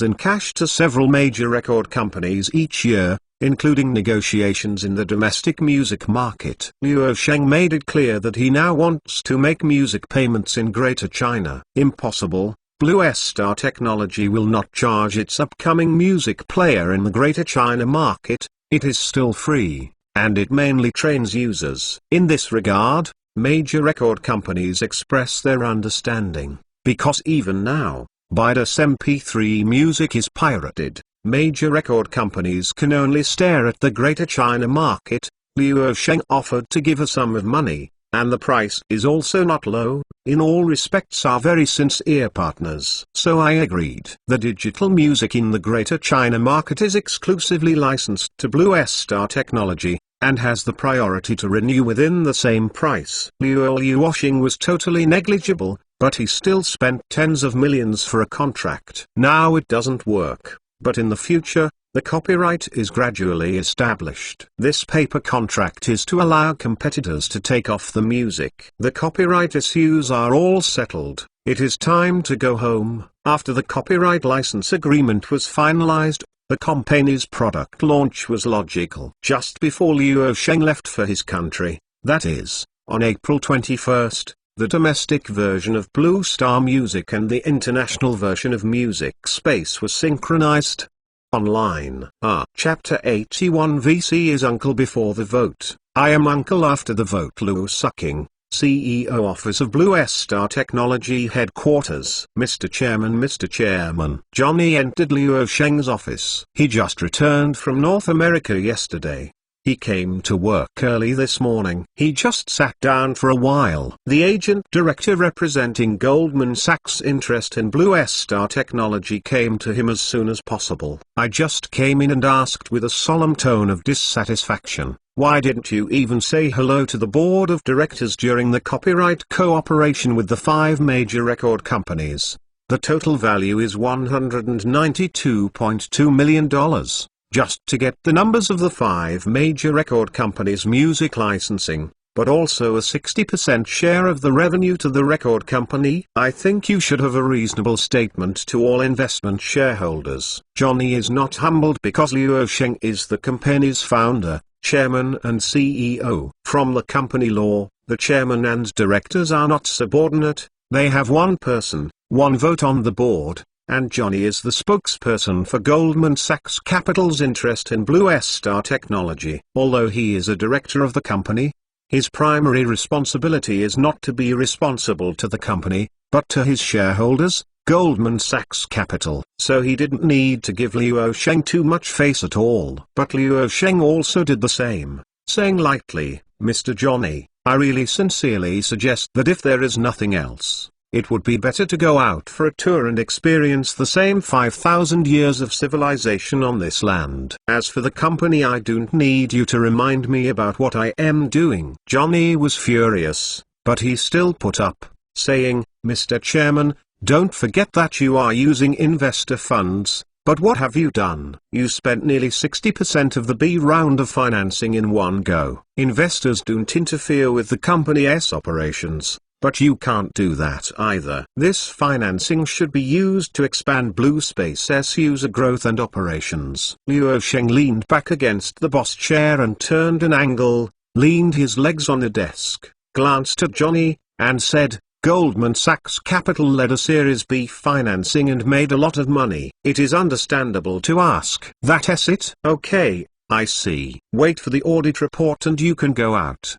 in cash to several major record companies each year, including negotiations in the domestic music market. Liu Sheng made it clear that he now wants to make music payments in Greater China. Impossible. Blue Star Technology will not charge its upcoming music player in the Greater China market. It is still free, and it mainly trains users. In this regard, major record companies express their understanding, because even now, Baidu's MP3 music is pirated. Major record companies can only stare at the Greater China market. Liu Sheng offered to give a sum of money, and the price is also not low. In all respects are very sincere partners. So I agreed. The digital music in the Greater China market is exclusively licensed to Blue Star Technology, and has the priority to renew within the same price. Liu Sheng was totally negligible, but he still spent tens of millions for a contract. Now it doesn't work. But in the future, the copyright is gradually established. This paper contract is to allow competitors to take off the music. The copyright issues are all settled. It is time to go home. After the copyright license agreement was finalized, The company's product launch was logical just before Luo Sheng left for his country, that is, on April 21st. The domestic version of Blue Star Music and the international version of Music Space were synchronized. Online. Chapter 81 VC is uncle before the vote. I am uncle after the vote. Luo Sucking, CEO Office of Blue Star Technology Headquarters. Mr. Chairman, Johnny entered Luo Sheng's office. He just returned from North America yesterday. He came to work early this morning. He just sat down for a while. The agent director representing Goldman Sachs' interest in Blue Star Technology came to him as soon as possible. I just came in and asked with a solemn tone of dissatisfaction, "Why didn't you even say hello to the board of directors during the copyright cooperation with the 5 major record companies? The total value is $192.2 million. Just to get the numbers of the 5 major record companies' music licensing, but also a 60% share of the revenue to the record company. I think you should have a reasonable statement to all investment shareholders." Johnny is not humbled because Luo Sheng is the company's founder, chairman and CEO. From the company law, the chairman and directors are not subordinate. They have one person, one vote on the board. And Johnny is the spokesperson for Goldman Sachs Capital's interest in Blue Star Technology. Although he is a director of the company, his primary responsibility is not to be responsible to the company, but to his shareholders, Goldman Sachs Capital. So he didn't need to give Luo Sheng too much face at all. But Luo Sheng also did the same, saying lightly, "Mr. Johnny, I really sincerely suggest that if there is nothing else, it would be better to go out for a tour and experience the same 5,000 years of civilization on this land. As for the company, I don't need you to remind me about what I am doing." Johnny was furious, but he still put up, saying, "Mr. Chairman, don't forget that you are using investor funds. But what have you done? You spent nearly 60% of the B round of financing in one go. Investors don't interfere with the company's operations. But you can't do that either. This financing should be used to expand Blue Space's user growth and operations." Luo Sheng leaned back against the boss chair and turned an angle, leaned his legs on the desk, glanced at Johnny, and said, "Goldman Sachs Capital led a Series B financing and made a lot of money. It is understandable to ask. That's it? Okay. I see. Wait for the audit report and you can go out."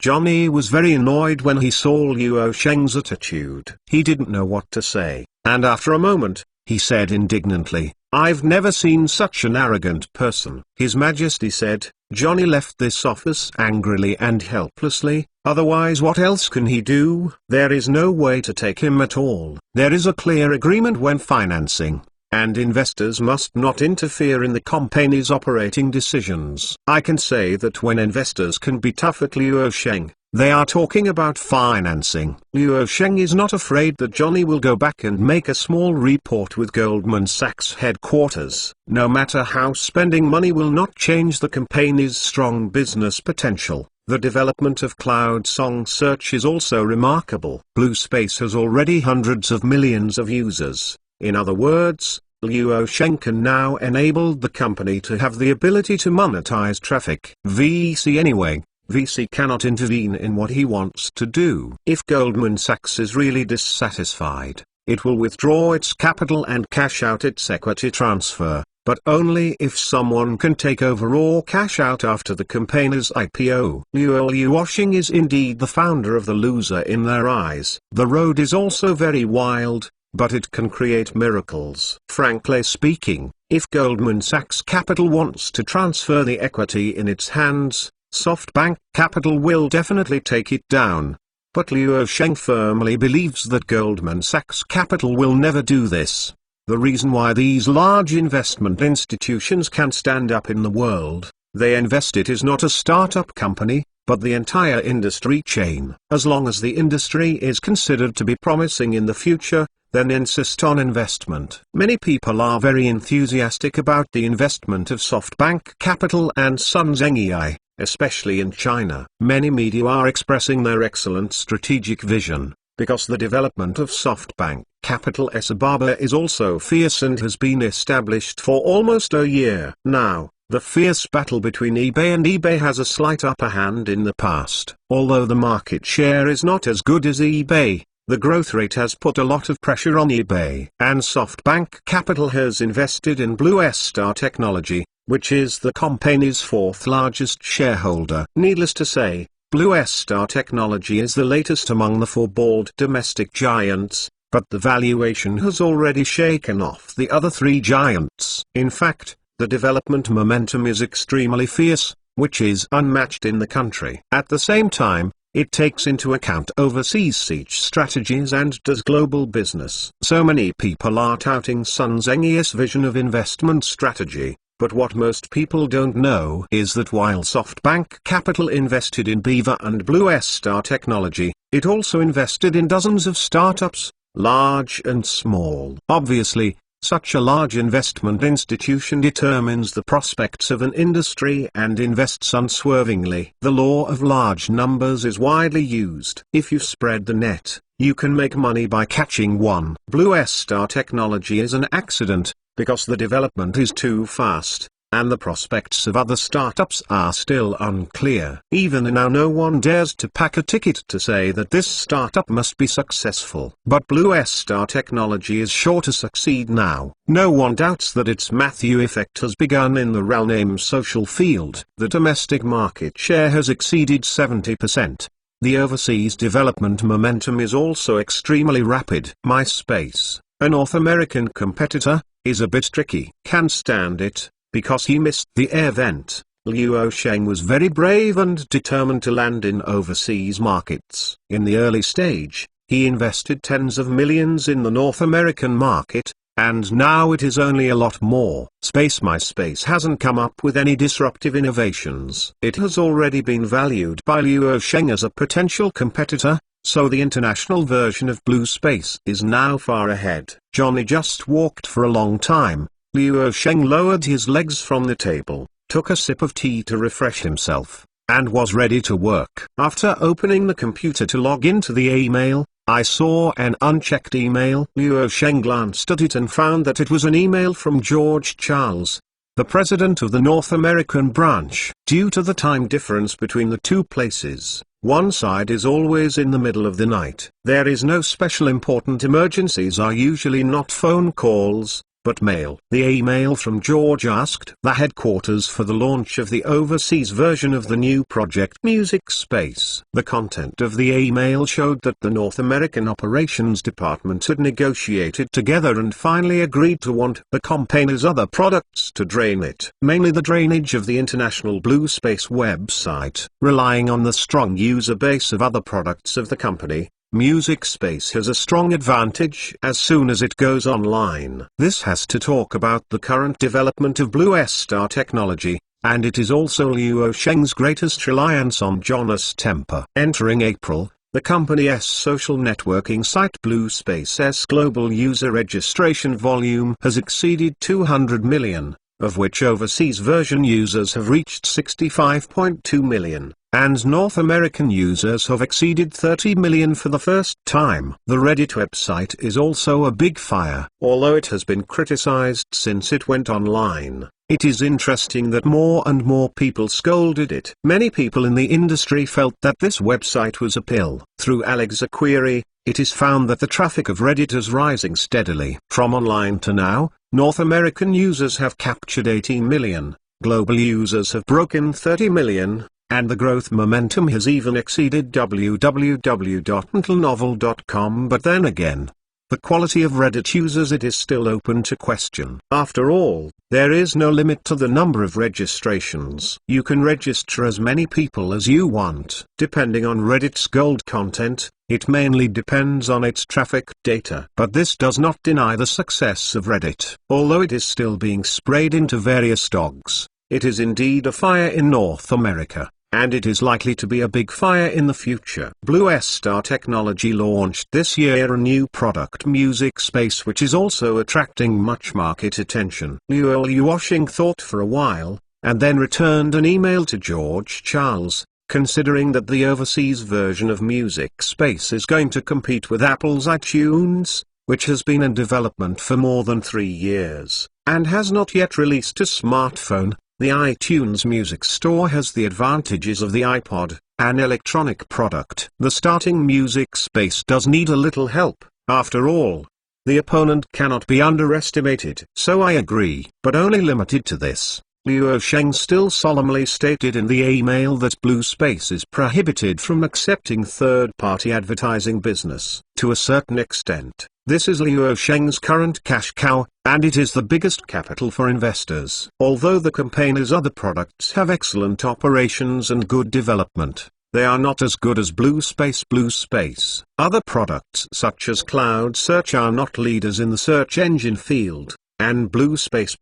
Johnny was very annoyed when he saw Luo Sheng's attitude. He didn't know what to say, and after a moment, he said indignantly, "I've never seen such an arrogant person." His Majesty said. Johnny left this office angrily and helplessly. Otherwise, what else can he do? There is no way to take him at all. There is a clear agreement when financing, and investors must not interfere in the company's operating decisions. I can say that when investors can be tough at Luo Sheng, they are talking about financing. Luo Sheng is not afraid that Johnny will go back and make a small report with Goldman Sachs headquarters. No matter how spending money will not change the company's strong business potential. The development of cloud song search is also remarkable. Blue Space has already hundreds of millions of users. In other words, Luo Sheng can now enable the company to have the ability to monetize traffic. VC anyway, VC cannot intervene in what he wants to do. If Goldman Sachs is really dissatisfied, it will withdraw its capital and cash out its equity transfer, but only if someone can take over or cash out after the company's IPO. Luo Sheng is indeed the founder of the loser in their eyes. The road is also very wild, but it can create miracles. Frankly speaking, if Goldman Sachs Capital wants to transfer the equity in its hands, SoftBank Capital will definitely take it down. But Luo Sheng firmly believes that Goldman Sachs Capital will never do this. The reason why these large investment institutions can stand up in the world, they invest it is not a startup company, but the entire industry chain. As long as the industry is considered to be promising in the future, then insist on investment. Many people are very enthusiastic about the investment of SoftBank Capital and Sun Zhengyai, especially in China. Many media are expressing their excellent strategic vision. because the development of SoftBank Capital Alibaba is also fierce and has been established for almost a year now. The fierce battle between eBay and eBay has a slight upper hand in the past. Although the market share is not as good as eBay, the growth rate has put a lot of pressure on eBay. And SoftBank Capital has invested in Blue Star Technology, which is the company's fourth largest shareholder. Needless to say, Blue Star Technology is the latest among the four bald domestic giants, but the valuation has already shaken off the other three giants. In fact, the development momentum is extremely fierce, which is unmatched in the country. At the same time, it takes into account overseas siege strategies and does global business. So many people are touting Sun Zheng's vision of investment strategy, but what most people don't know is that while SoftBank Capital invested in Beaver and Blue Star Technology, it also invested in dozens of startups, large and small. Obviously, such a large investment institution determines the prospects of an industry and invests unswervingly. The law of large numbers is widely used. If you spread the net, you can make money by catching one. Blue Star Technology is an accident, because the development is too fast, and the prospects of other startups are still unclear. Even now no one dares to pack a ticket to say that this startup must be successful. But Blue Star Technology is sure to succeed now. No one doubts that its Matthew effect has begun in the real-name social field. The domestic market share has exceeded 70%. The overseas development momentum is also extremely rapid. MySpace, a North American competitor, is a bit tricky. Can't stand it, because he missed the event. Liu Sheng was very brave and determined to land in overseas markets. In the early stage, he invested tens of millions in the North American market, and now it is only a lot more. MySpace hasn't come up with any disruptive innovations. It has already been valued by Liu Sheng as a potential competitor, so the international version of Blue Space is now far ahead. Johnny just walked for a long time. Liu Sheng lowered his legs from the table, took a sip of tea to refresh himself, and was ready to work. After opening the computer to log into the email, I saw an unchecked email. Liu Sheng glanced at it and found that it was an email from George Charles, the president of the North American branch. Due to the time difference between the two places, one side is always in the middle of the night. There is no special important emergencies are usually not phone calls, but mail. The email from George asked the headquarters for the launch of the overseas version of the new project Music Space. The content of the email showed that the North American Operations Department had negotiated together and finally agreed to want the company's other products to drain it. Mainly the drainage of the International Blue Space website. Relying on the strong user base of other products of the company, Music Space has a strong advantage as soon as it goes online. This has to talk about the current development of Blue Star Technology, and it is also Liu Sheng's greatest reliance on Jonas Temper. Entering April, the company's social networking site Blue Space's global user registration volume has exceeded 200 million, of which overseas version users have reached 65.2 million. And North American users have exceeded 30 million for the first time. The Reddit website is also a big fire. Although it has been criticized since it went online, it is interesting that more and more people scolded it. Many people in the industry felt that this website was a pill. Through Alexa query, it is found that the traffic of Reddit is rising steadily. From online to now, North American users have captured 18 million, global users have broken 30 million, and the growth momentum has even exceeded www.intelnovel.com. But then again, the quality of Reddit users it is still open to question. After all, there is no limit to the number of registrations. You can register as many people as you want. Depending on Reddit's gold content, it mainly depends on its traffic data. But this does not deny the success of Reddit. Although it is still being sprayed into various dogs, it is indeed a fire in North America, and it is likely to be a big fire in the future. Blue Star Technology launched this year a new product Music Space, which is also attracting much market attention. Liu Sheng thought for a while, and then returned an email to George Charles, considering that the overseas version of Music Space is going to compete with Apple's iTunes, which has been in development for more than 3 years, and has not yet released a smartphone. The iTunes Music Store has the advantages of the iPod, an electronic product. The starting Music Space does need a little help, after all. The opponent cannot be underestimated. So I agree, but only limited to this. Luo Sheng still solemnly stated in the email that Blue Space is prohibited from accepting third-party advertising business. To a certain extent, this is Luo Sheng's current cash cow, and it is the biggest capital for investors. Although the campaign's other products have excellent operations and good development, they are not as good as Blue Space. Other products such as Cloud Search are not leaders in the search engine field, and Blue Space,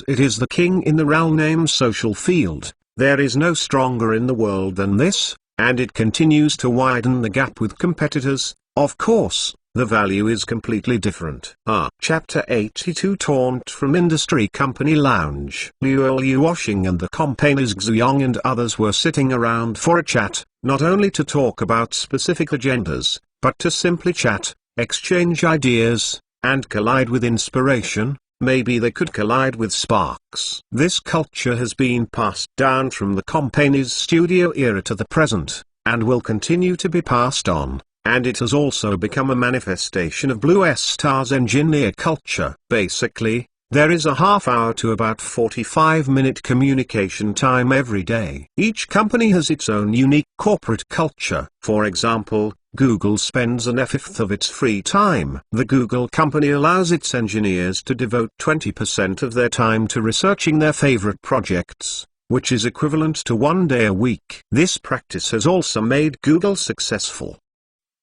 it is the king in the real name social field. There is no stronger in the world than this, and it continues to widen the gap with competitors. Of course, the value is completely different. Chapter 82 Taunt from Industry Company Lounge. Luo Sheng and the campaigners Xu Yong and others were sitting around for a chat, not only to talk about specific agendas, but to simply chat, exchange ideas, and collide with inspiration. Maybe they could collide with sparks. This culture has been passed down from the campaigners' studio era to the present, and will continue to be passed on. And it has also become a manifestation of Blue Star's engineer culture. Basically, there is a half-hour to about 45-minute communication time every day. Each company has its own unique corporate culture. For example, Google spends a fifth of its free time. The Google company allows its engineers to devote 20% of their time to researching their favorite projects, which is equivalent to 1 day a week. This practice has also made Google successful.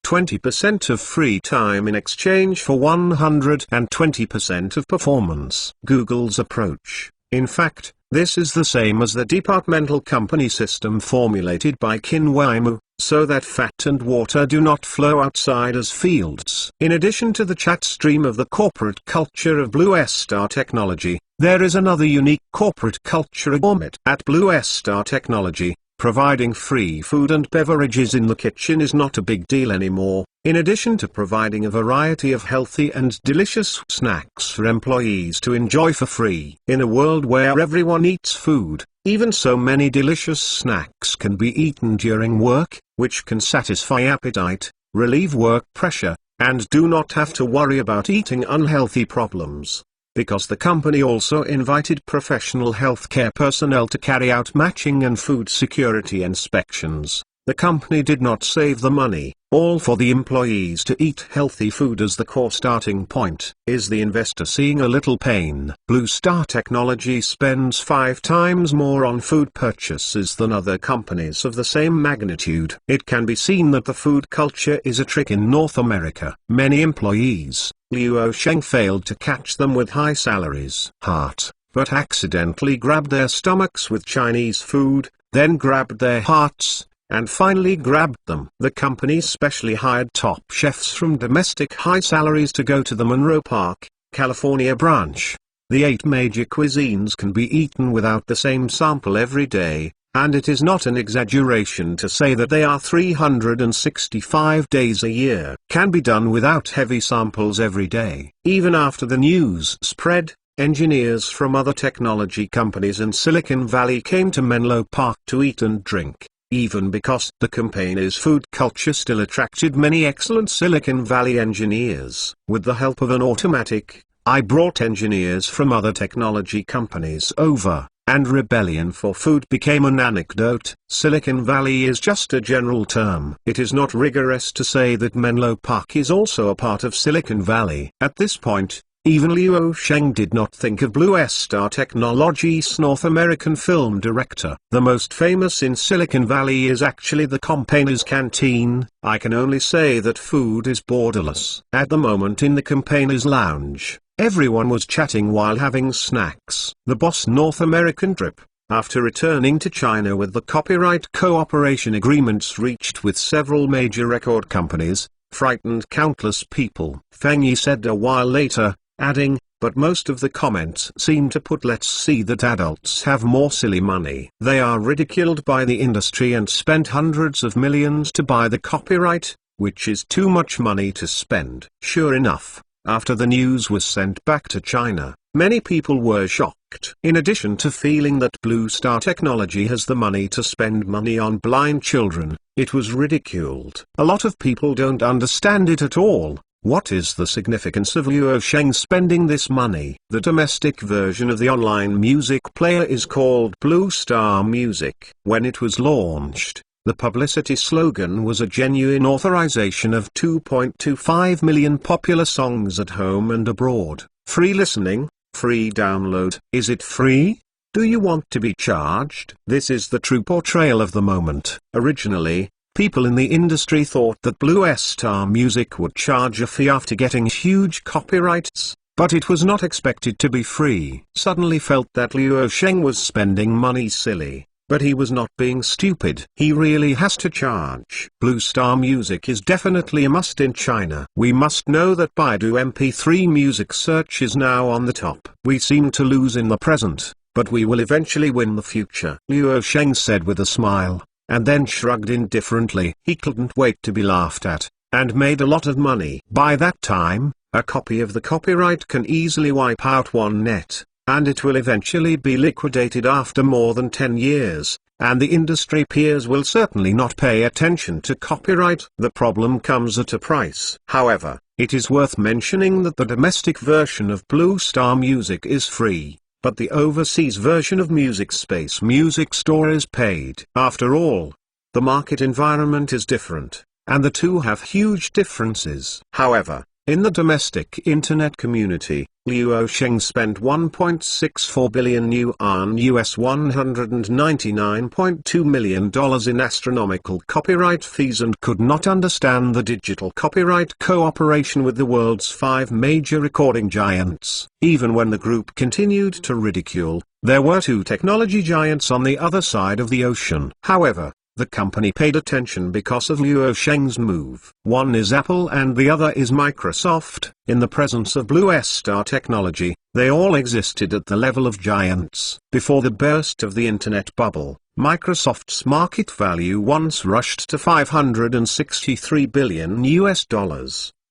20% of free time in exchange for 120% of performance. Google's approach, in fact, this is the same as the departmental company system formulated by Qin Weimu, so that fat and water do not flow outside as fields. In addition to the chat stream of the corporate culture of Blue Star Technology, there is another unique corporate culture at Blue Star Technology. Providing free food and beverages in the kitchen is not a big deal anymore. In addition to providing a variety of healthy and delicious snacks for employees to enjoy for free. In a world where everyone eats food, even so many delicious snacks can be eaten during work, which can satisfy appetite, relieve work pressure, and do not have to worry about eating unhealthy problems. Because the company also invited professional healthcare personnel to carry out matching and food security inspections, the company did not save the money, all for the employees to eat healthy food as the core starting point. Is the investor seeing a little pain? Blue Star Technology spends 5 times more on food purchases than other companies of the same magnitude. It can be seen that the food culture is a trick in North America. Many employees, Luo Sheng failed to catch them with high salaries, but accidentally grabbed their stomachs with Chinese food, then grabbed their hearts, and finally grabbed them. The company specially hired top chefs from domestic high salaries to go to the Monroe Park, California branch. The 8 major cuisines can be eaten without the same sample every day, and it is not an exaggeration to say that they are 365 days a year. Can be done without heavy samples every day. Even after the news spread, engineers from other technology companies in Silicon Valley came to Menlo Park to eat and drink. Even because the campaign's food culture still attracted many excellent Silicon Valley engineers. With the help of an automatic, I brought engineers from other technology companies over, and rebellion for food became an anecdote. Silicon Valley is just a general term. It is not rigorous to say that Menlo Park is also a part of Silicon Valley. At this point, even Luo Sheng did not think of Blue Star Technology's North American film director. The most famous in Silicon Valley is actually the campaigners' canteen. I can only say that food is borderless. At the moment in the campaigners' lounge, everyone was chatting while having snacks. The boss North American trip, after returning to China with the copyright cooperation agreements reached with several major record companies, frightened countless people. Feng Yi said a while later, adding, but most of the comments seem to put let's see that adults have more silly money. They are ridiculed by the industry and spent hundreds of millions to buy the copyright, which is too much money to spend. Sure enough, after the news was sent back to China, many people were shocked. In addition to feeling that Blue Star Technology has the money to spend money on blind children, it was ridiculed. A lot of people don't understand it at all. What is the significance of Luo Sheng spending this money? The domestic version of the online music player is called Blue Star Music. When it was launched, the publicity slogan was a genuine authorization of 2.25 million popular songs at home and abroad. Free listening, free download. Is it free? Do you want to be charged? This is the true portrayal of the moment. Originally, people in the industry thought that Blue Star Music would charge a fee after getting huge copyrights, but it was not expected to be free. Suddenly felt that Luo Sheng was spending money silly, but he was not being stupid. He really has to charge. Blue Star Music is definitely a must in China. We must know that Baidu MP3 music search is now on the top. We seem to lose in the present, but we will eventually win the future, Luo Sheng said with a smile, and then shrugged indifferently. He couldn't wait to be laughed at, and made a lot of money. By that time, a copy of the copyright can easily wipe out one net, and it will eventually be liquidated after more than 10 years, and the industry peers will certainly not pay attention to copyright. The problem comes at a price. However, it is worth mentioning that the domestic version of Blue Star Music is free, but the overseas version of Music Space Music Store is paid. After all, the market environment is different, and the two have huge differences. However, in the domestic internet community, Luo Sheng spent 1.64 billion yuan US $199.2 million in astronomical copyright fees and could not understand the digital copyright cooperation with the world's 5 major recording giants. Even when the group continued to ridicule, there were 2 technology giants on the other side of the ocean. However, the company paid attention because of Luo Sheng's move. One is Apple and the other is Microsoft. In the presence of Blue Star Technology, they all existed at the level of giants. Before the burst of the internet bubble, Microsoft's market value once rushed to $563 billion US,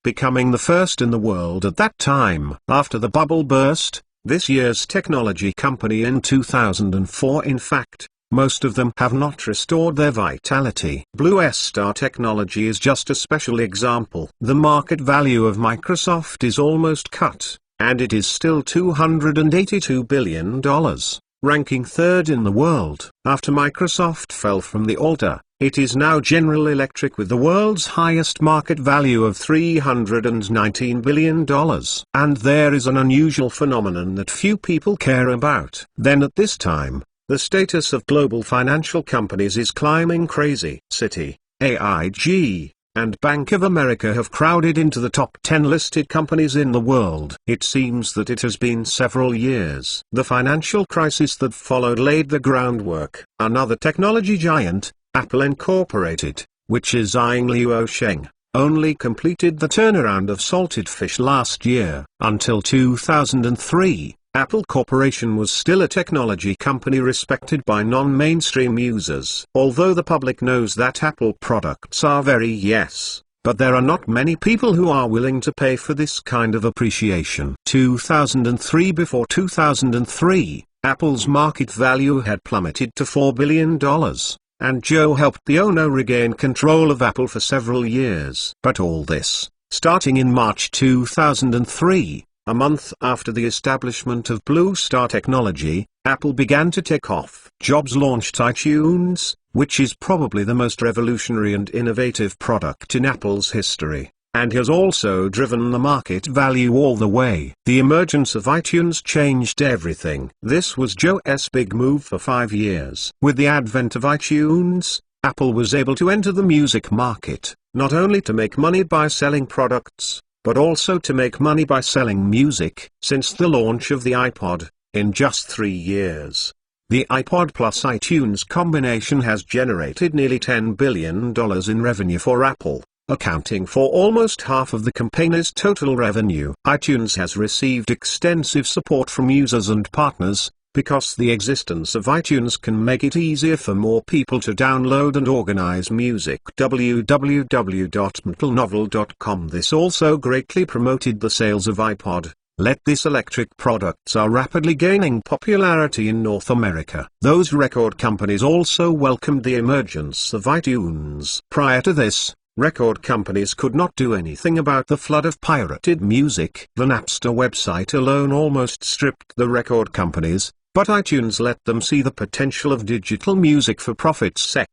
becoming the first in the world at that time. After the bubble burst, this year's technology company in 2004, in fact, most of them have not restored their vitality. Blue Star Technology is just a special example. The market value of Microsoft is almost cut, and it is still $282 billion, ranking 3rd in the world. After Microsoft fell from the altar, it is now General Electric with the world's highest market value of $319 billion. And there is an unusual phenomenon that few people care about. Then at this time, the status of global financial companies is climbing crazy. Citi, AIG, and Bank of America have crowded into the top 10 listed companies in the world. It seems that it has been several years. The financial crisis that followed laid the groundwork. Another technology giant, Apple Incorporated, which is eyeing Luo Sheng, only completed the turnaround of Salted Fish last year. Until 2003. Apple Corporation was still a technology company respected by non-mainstream users. Although the public knows that Apple products are very yes, but there are not many people who are willing to pay for this kind of appreciation. 2003. Before 2003, Apple's market value had plummeted to $4 billion, and Joe helped the owner regain control of Apple for several years. But all this, starting in March 2003, a month after the establishment of Blue Star Technology, Apple began to take off. Jobs launched iTunes, which is probably the most revolutionary and innovative product in Apple's history, and has also driven the market value all the way. The emergence of iTunes changed everything. This was Joe's big move for 5 years. With the advent of iTunes, Apple was able to enter the music market, not only to make money by selling products, but also to make money by selling music. Since the launch of the iPod, in just 3 years, the iPod plus iTunes combination has generated nearly $10 billion in revenue for Apple. accounting for almost half of the company's total revenue. iTunes has received extensive support from users and partners, because the existence of iTunes can make it easier for more people to download and organize music. www.metalnovel.com. This also greatly promoted the sales of iPod. This electric products are rapidly gaining popularity in North America. Those record companies also welcomed the emergence of iTunes. Prior to this, record companies could not do anything about the flood of pirated music. The Napster website alone almost stripped the record companies, but iTunes let them see the potential of digital music for profit's sake.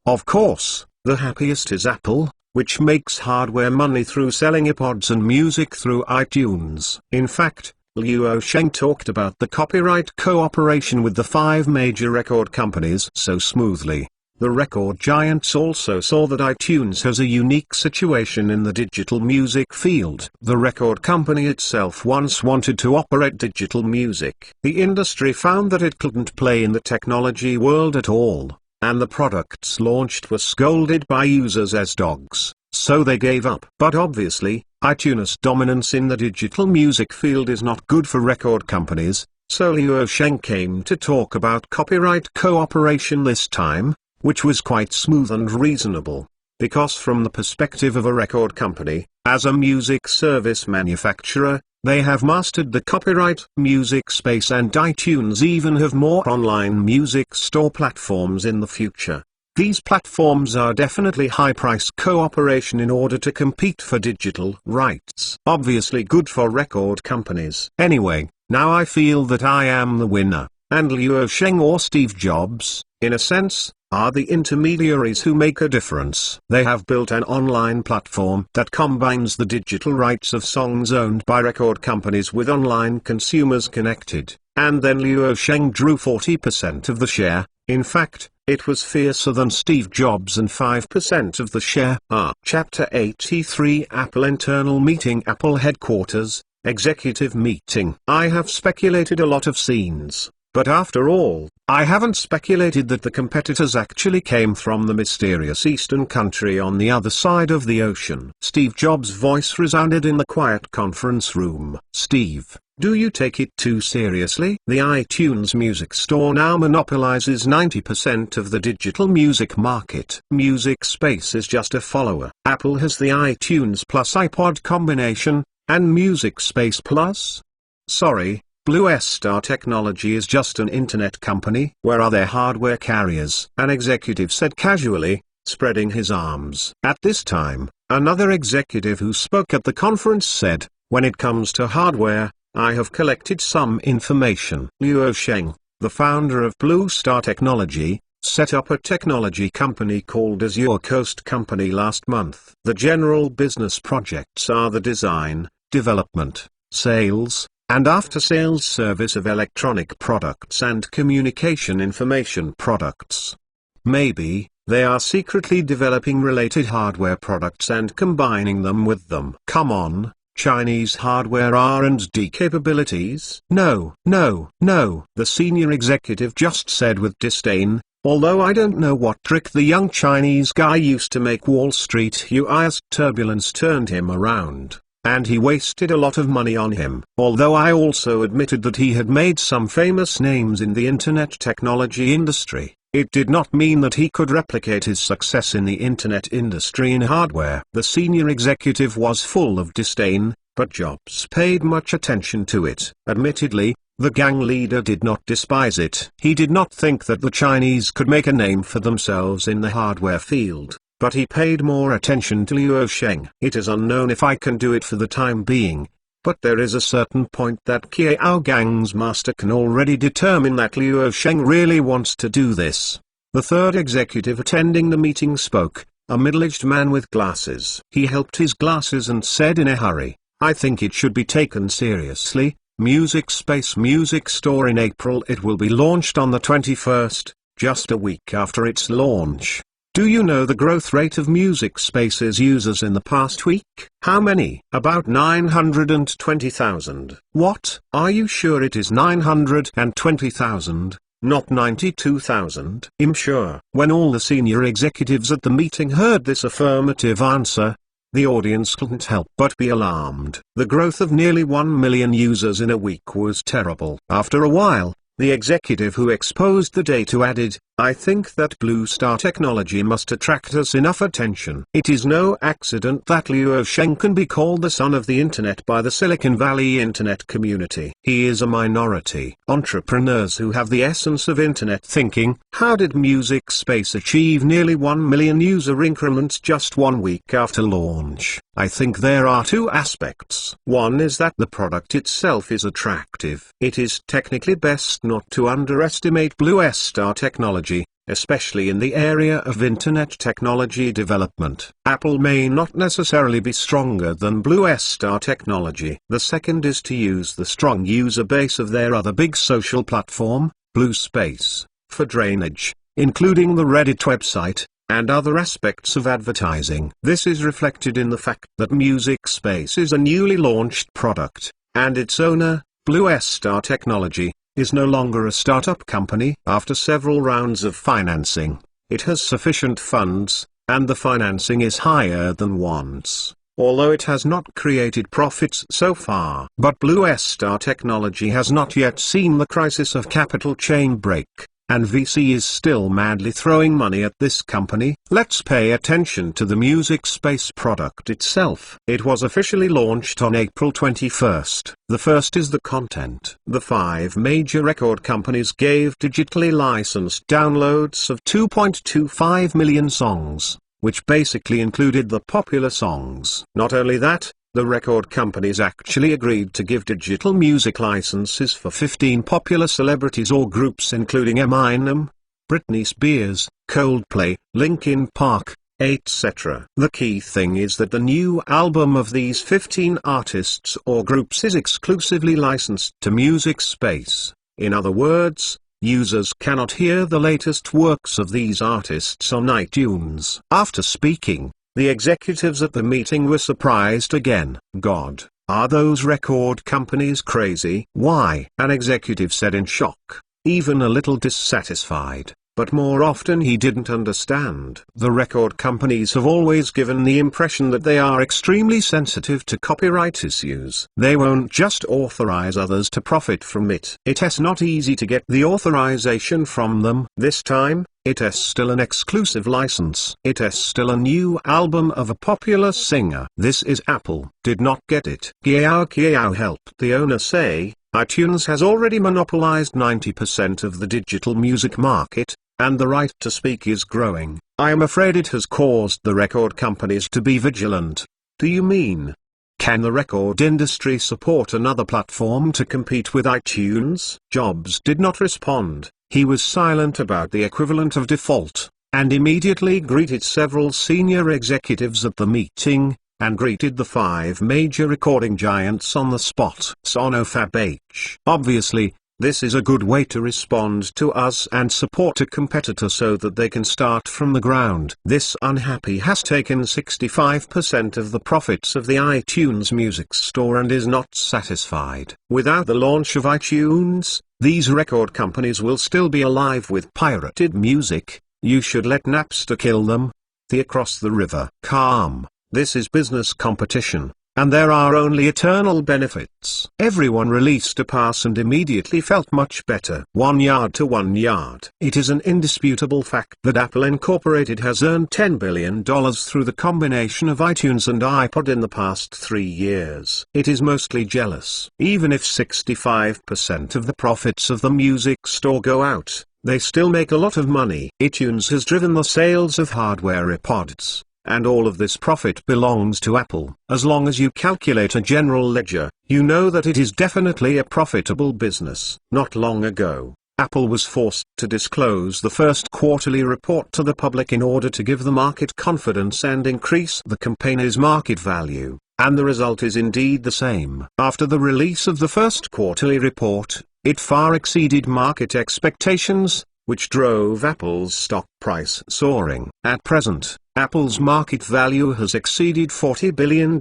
Of course, the happiest is Apple, which makes hardware money through selling iPods and music through iTunes. In fact, Liu Sheng talked about the copyright cooperation with the 5 major record companies so smoothly. The record giants also saw that iTunes has a unique situation in the digital music field. The record company itself once wanted to operate digital music. The industry found that it couldn't play in the technology world at all, and the products launched were scolded by users as dogs, so they gave up. But obviously, iTunes' dominance in the digital music field is not good for record companies, so Liu Sheng came to talk about copyright cooperation this time, which was quite smooth and reasonable, because from the perspective of a record company, as a music service manufacturer, they have mastered the copyright music space, and iTunes even have more online music store platforms in the future. These platforms are definitely high-price cooperation in order to compete for digital rights. Obviously good for record companies. Anyway, now I feel that I am the winner, and Liu Sheng or Steve Jobs, in a sense, are the intermediaries who make a difference. They have built an online platform that combines the digital rights of songs owned by record companies with online consumers connected, and then Liu Sheng drew 40% of the share. In fact, it was fiercer than Steve Jobs, and 5% of the share. Chapter 83 Apple Internal Meeting. Apple Headquarters, Executive Meeting. I have speculated a lot of scenes, but after all, I haven't speculated that the competitors actually came from the mysterious eastern country on the other side of the ocean. Steve Jobs' voice resounded in the quiet conference room. Steve, do you take it too seriously? The iTunes Music Store now monopolizes 90% of the digital music market. Music Space is just a follower. Apple has the iTunes plus iPod combination, and Music Space Plus? Sorry, Blue Star Technology is just an internet company. Where are their hardware carriers? An executive said casually, spreading his arms. At this time, another executive who spoke at the conference said, when it comes to hardware, I have collected some information. Liu Sheng, the founder of Blue Star Technology, set up a technology company called Azure Coast Company last month. The general business projects are the design, development, sales, and after-sales service of electronic products and communication information products. Maybe, they are secretly developing related hardware products and combining them with them. Come on, Chinese hardware R&D capabilities? No, no, no, the senior executive just said with disdain, although I don't know what trick the young Chinese guy used to make Wall Street UIS turbulence turned him around. And he wasted a lot of money on him. Although I also admitted that he had made some famous names in the internet technology industry, it did not mean that he could replicate his success in the internet industry in hardware. The senior executive was full of disdain, but Jobs paid much attention to it. Admittedly, the gang leader did not despise it. He did not think that the Chinese could make a name for themselves in the hardware field, but he paid more attention to Liu Sheng. It is unknown if I can do it for the time being, but there is a certain point that Kiao Gang's master can already determine that Liu Sheng really wants to do this. The third executive attending the meeting spoke, a middle-aged man with glasses. He helped his glasses and said in a hurry, I think it should be taken seriously. Music Space Music Store in April. It will be launched on the 21st, just a week after its launch. Do you know the growth rate of Music Space's users in the past week? How many? About 920,000. What? Are you sure it is 920,000? not 92,000. I'm sure. When all the senior executives at the meeting heard this affirmative answer, the audience couldn't help but be alarmed. The growth of nearly 1 million users in a week was terrible. After a while, the executive who exposed the data added, "I think that Blue Star technology must attract us enough attention." It is no accident that Luo Sheng can be called the son of the internet by the Silicon Valley internet community. He is a minority. Entrepreneurs who have the essence of internet thinking. How did Music Space achieve nearly 1 million user increments just 1 week after launch? I think there are two aspects. One is that the product itself is attractive. It is technically best not to underestimate Blue Star technology, especially in the area of internet technology development. Apple may not necessarily be stronger than Blue Star technology. The second is to use the strong user base of their other big social platform, Blue Space, for drainage, including the Reddit website, and other aspects of advertising. This is reflected in the fact that Music Space is a newly launched product, and its owner, Blue Star Technology, is no longer a startup company. After several rounds of financing, it has sufficient funds, and the financing is higher than once, although it has not created profits so far. But Blue Star Technology has not yet seen the crisis of capital chain break, and VC is still madly throwing money at this company. Let's pay attention to the Music Space product itself. It was officially launched on April 21st. The first is the content. The 5 major record companies gave digitally licensed downloads of 2.25 million songs, which basically included the popular songs. Not only that, the record companies actually agreed to give digital music licenses for 15 popular celebrities or groups including Eminem, Britney Spears, Coldplay, Linkin Park, etc. The key thing is that the new album of these 15 artists or groups is exclusively licensed to Music Space. In other words, users cannot hear the latest works of these artists on iTunes. After speaking, the executives at the meeting were surprised again. God, are those record companies crazy? Why? An executive said in shock, even a little dissatisfied, but more often he didn't understand. The record companies have always given the impression that they are extremely sensitive to copyright issues. They won't just authorize others to profit from it. It is not easy to get the authorization from them. This time, it is still an exclusive license. It is still a new album of a popular singer. This is Apple. Did not get it. Kiao helped the owner say, iTunes has already monopolized 90% of the digital music market, and the right to speak is growing. I am afraid it has caused the record companies to be vigilant. Do you mean? Can the record industry support another platform to compete with iTunes? Jobs did not respond. He was silent about the equivalent of default, and immediately greeted several senior executives at the meeting, and greeted the 5 major recording giants on the spot. Sonofab H. Obviously, this is a good way to respond to us and support a competitor so that they can start from the ground. This unhappy has taken 65% of the profits of the iTunes Music Store and is not satisfied. Without the launch of iTunes, these record companies will still be alive with pirated music. You should let Napster kill them. The across the river. Calm. This is business competition, and there are only eternal benefits. Everyone released a pass and immediately felt much better. 1 yard to 1 yard. It is an indisputable fact that Apple Incorporated has earned $10 billion through the combination of iTunes and iPod in the past 3 years. It is mostly jealous. Even if 65% of the profits of the music store go out, they still make a lot of money. iTunes has driven the sales of hardware iPods, and all of this profit belongs to Apple. As long as you calculate a general ledger, you know that it is definitely a profitable business. Not long ago, Apple was forced to disclose the first quarterly report to the public in order to give the market confidence and increase the company's market value, and the result is indeed the same. After the release of the first quarterly report, it far exceeded market expectations, which drove Apple's stock price soaring. At present, Apple's market value has exceeded $40 billion,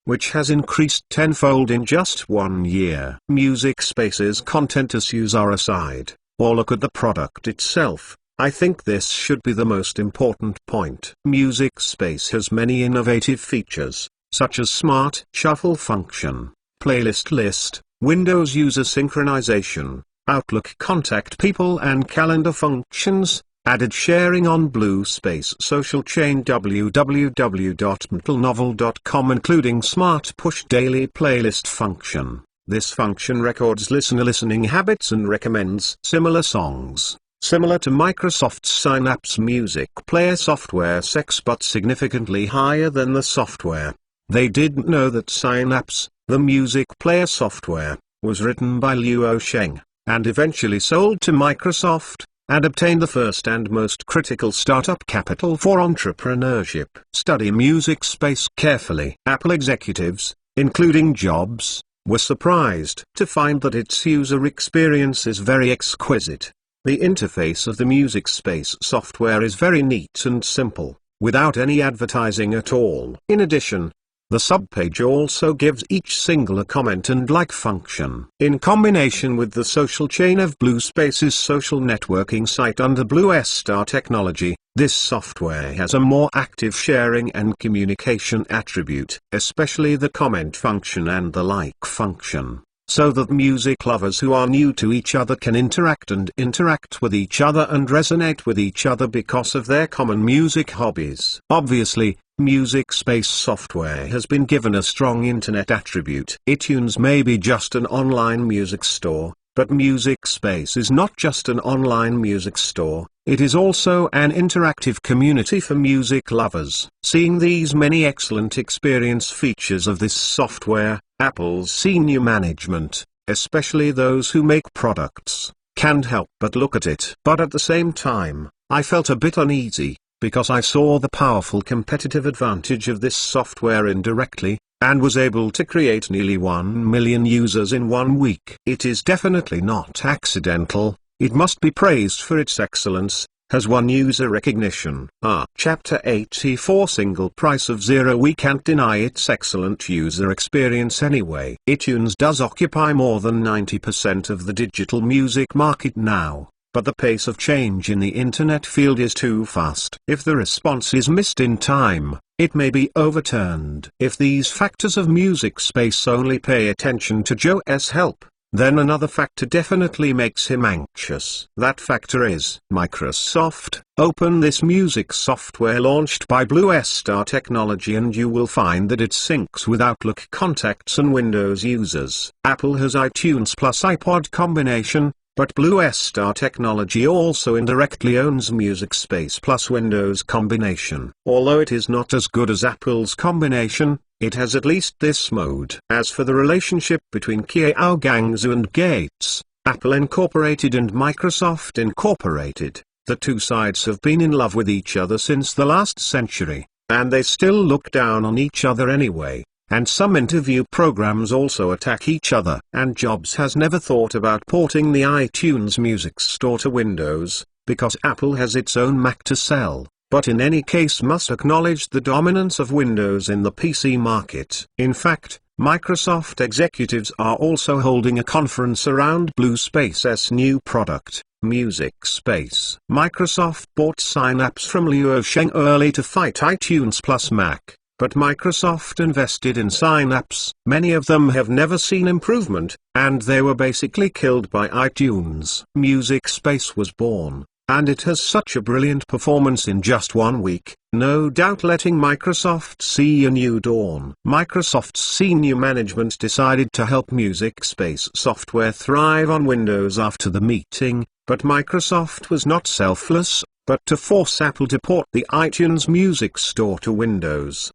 which has increased tenfold in just 1 year. Music Space's content issues are aside, or look at the product itself. I think this should be the most important point. Music Space has many innovative features, such as Smart Shuffle function, Playlist List, Windows User Synchronization, Outlook Contact People and Calendar functions, added sharing on Blue Space social chain www.mentalnovel.com, including Smart Push Daily Playlist function. This function records listener listening habits and recommends similar songs, similar to Microsoft's Synapse Music Player software specs but significantly higher than the software. They didn't know that Synapse, the music player software, was written by Luo Sheng, and eventually sold to Microsoft, and obtained the first and most critical startup capital for entrepreneurship. Study Music Space carefully. Apple executives, including Jobs, were surprised to find that its user experience is very exquisite. The interface of the Music Space software is very neat and simple, without any advertising at all. In addition, the subpage also gives each single a comment and like function. In combination with the social chain of Blue Space's social networking site under Blue Star Technology, this software has a more active sharing and communication attribute, especially the comment function and the like function, so that music lovers who are new to each other can interact with each other and resonate with each other because of their common music hobbies. Obviously, Music Space software has been given a strong internet attribute. iTunes may be just an online music store, but Music Space is not just an online music store, it is also an interactive community for music lovers. Seeing these many excellent experience features of this software, Apple's senior management, especially those who make products, can't help but look at it. But at the same time, I felt a bit uneasy, because I saw the powerful competitive advantage of this software indirectly, and was able to create nearly 1 million users in 1 week. It is definitely not accidental, it must be praised for its excellence, has won user recognition. Chapter 84 Single Price of Zero. We can't deny its excellent user experience anyway. iTunes does occupy more than 90% of the digital music market now. But the pace of change in the internet field is too fast. If the response is missed in time, it may be overturned. If these factors of Music Space only pay attention to Joe's help, then another factor definitely makes him anxious. That factor is Microsoft. Open this music software launched by Blue Star Technology and you will find that it syncs with Outlook contacts and Windows users. Apple has iTunes plus iPod combination, but Blue Star Technology also indirectly owns Music Space plus Windows combination. Although it is not as good as Apple's combination, it has at least this mode. As for the relationship between Kiao Guangzhou and Gates, Apple Incorporated and Microsoft Incorporated, the two sides have been in love with each other since the last century, and they still look down on each other anyway. And some interview programs also attack each other. And Jobs has never thought about porting the iTunes Music Store to Windows, because Apple has its own Mac to sell, but in any case must acknowledge the dominance of Windows in the PC market. In fact, Microsoft executives are also holding a conference around Blue Space's new product, Music Space. Microsoft bought Synapse from Luo Sheng early to fight iTunes plus Mac. But Microsoft invested in Synapse. Many of them have never seen improvement, and they were basically killed by iTunes. Music Space was born, and it has such a brilliant performance in just 1 week, no doubt letting Microsoft see a new dawn. Microsoft's senior management decided to help Music Space software thrive on Windows after the meeting, but Microsoft was not selfless, but to force Apple to port the iTunes Music Store to Windows.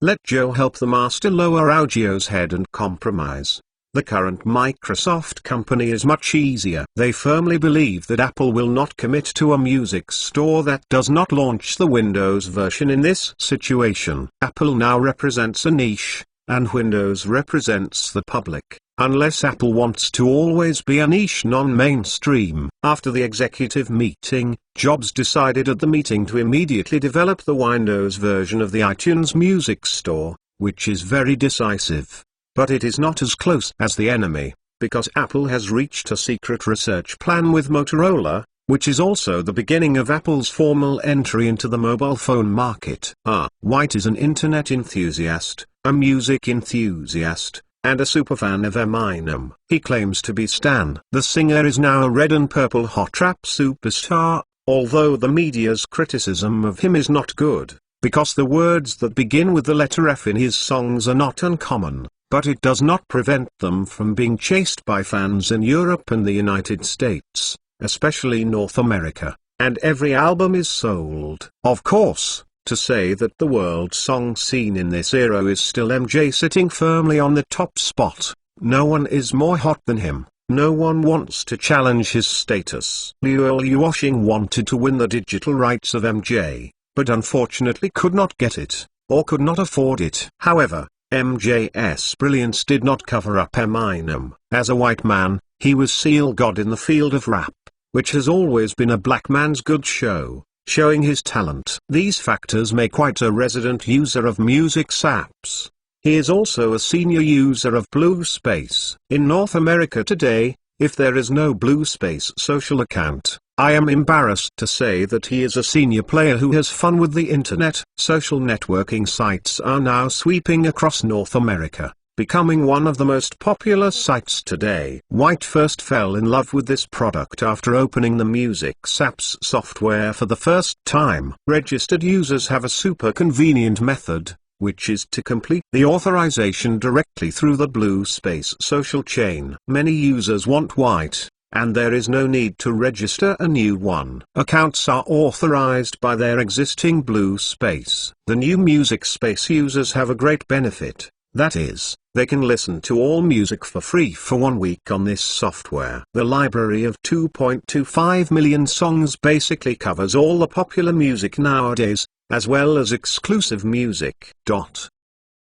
Let Joe help the master lower Audio's head and compromise. The current Microsoft company is much easier. They firmly believe that Apple will not commit to a music store that does not launch the Windows version in this situation. Apple now represents a niche, and Windows represents the public. Unless Apple wants to always be a niche non-mainstream. After the executive meeting, Jobs decided at the meeting to immediately develop the Windows version of the iTunes Music Store, which is very decisive. But it is not as close as the enemy. because Apple has reached a secret research plan with Motorola, which is also the beginning of Apple's formal entry into the mobile phone market. White is an internet enthusiast, a music enthusiast, and a superfan of Eminem. He claims to be Stan. The singer is now a red and purple hot rap superstar, although the media's criticism of him is not good, because the words that begin with the letter F in his songs are not uncommon, but it does not prevent them from being chased by fans in Europe and the United States, especially North America, and every album is sold. Of course, to say that the world song scene in this era is still MJ sitting firmly on the top spot, no one is more hot than him, no one wants to challenge his status. Liu Washing wanted to win the digital rights of MJ, but unfortunately could not get it, or could not afford it. However, MJ's brilliance did not cover up Eminem. As a white man, he was Seal God in the field of rap, which has always been a black man's good show, showing his talent. These factors make White a resident user of music apps. He is also a senior user of BlueSpace. In North America today, if there is no BlueSpace social account, I am embarrassed to say that he is a senior player who has fun with the internet. Social networking sites are now sweeping across North America, becoming one of the most popular sites today. White first fell in love with this product after opening the Music Apps software for the first time. Registered users have a super convenient method, which is to complete the authorization directly through the BlueSpace social chain. Many users want White, and there is no need to register a new one. Accounts are authorized by their existing BlueSpace. The new Music Space users have a great benefit. That is, they can listen to all music for free for 1 week on this software. The library of 2.25 million songs basically covers all the popular music nowadays, as well as exclusive music.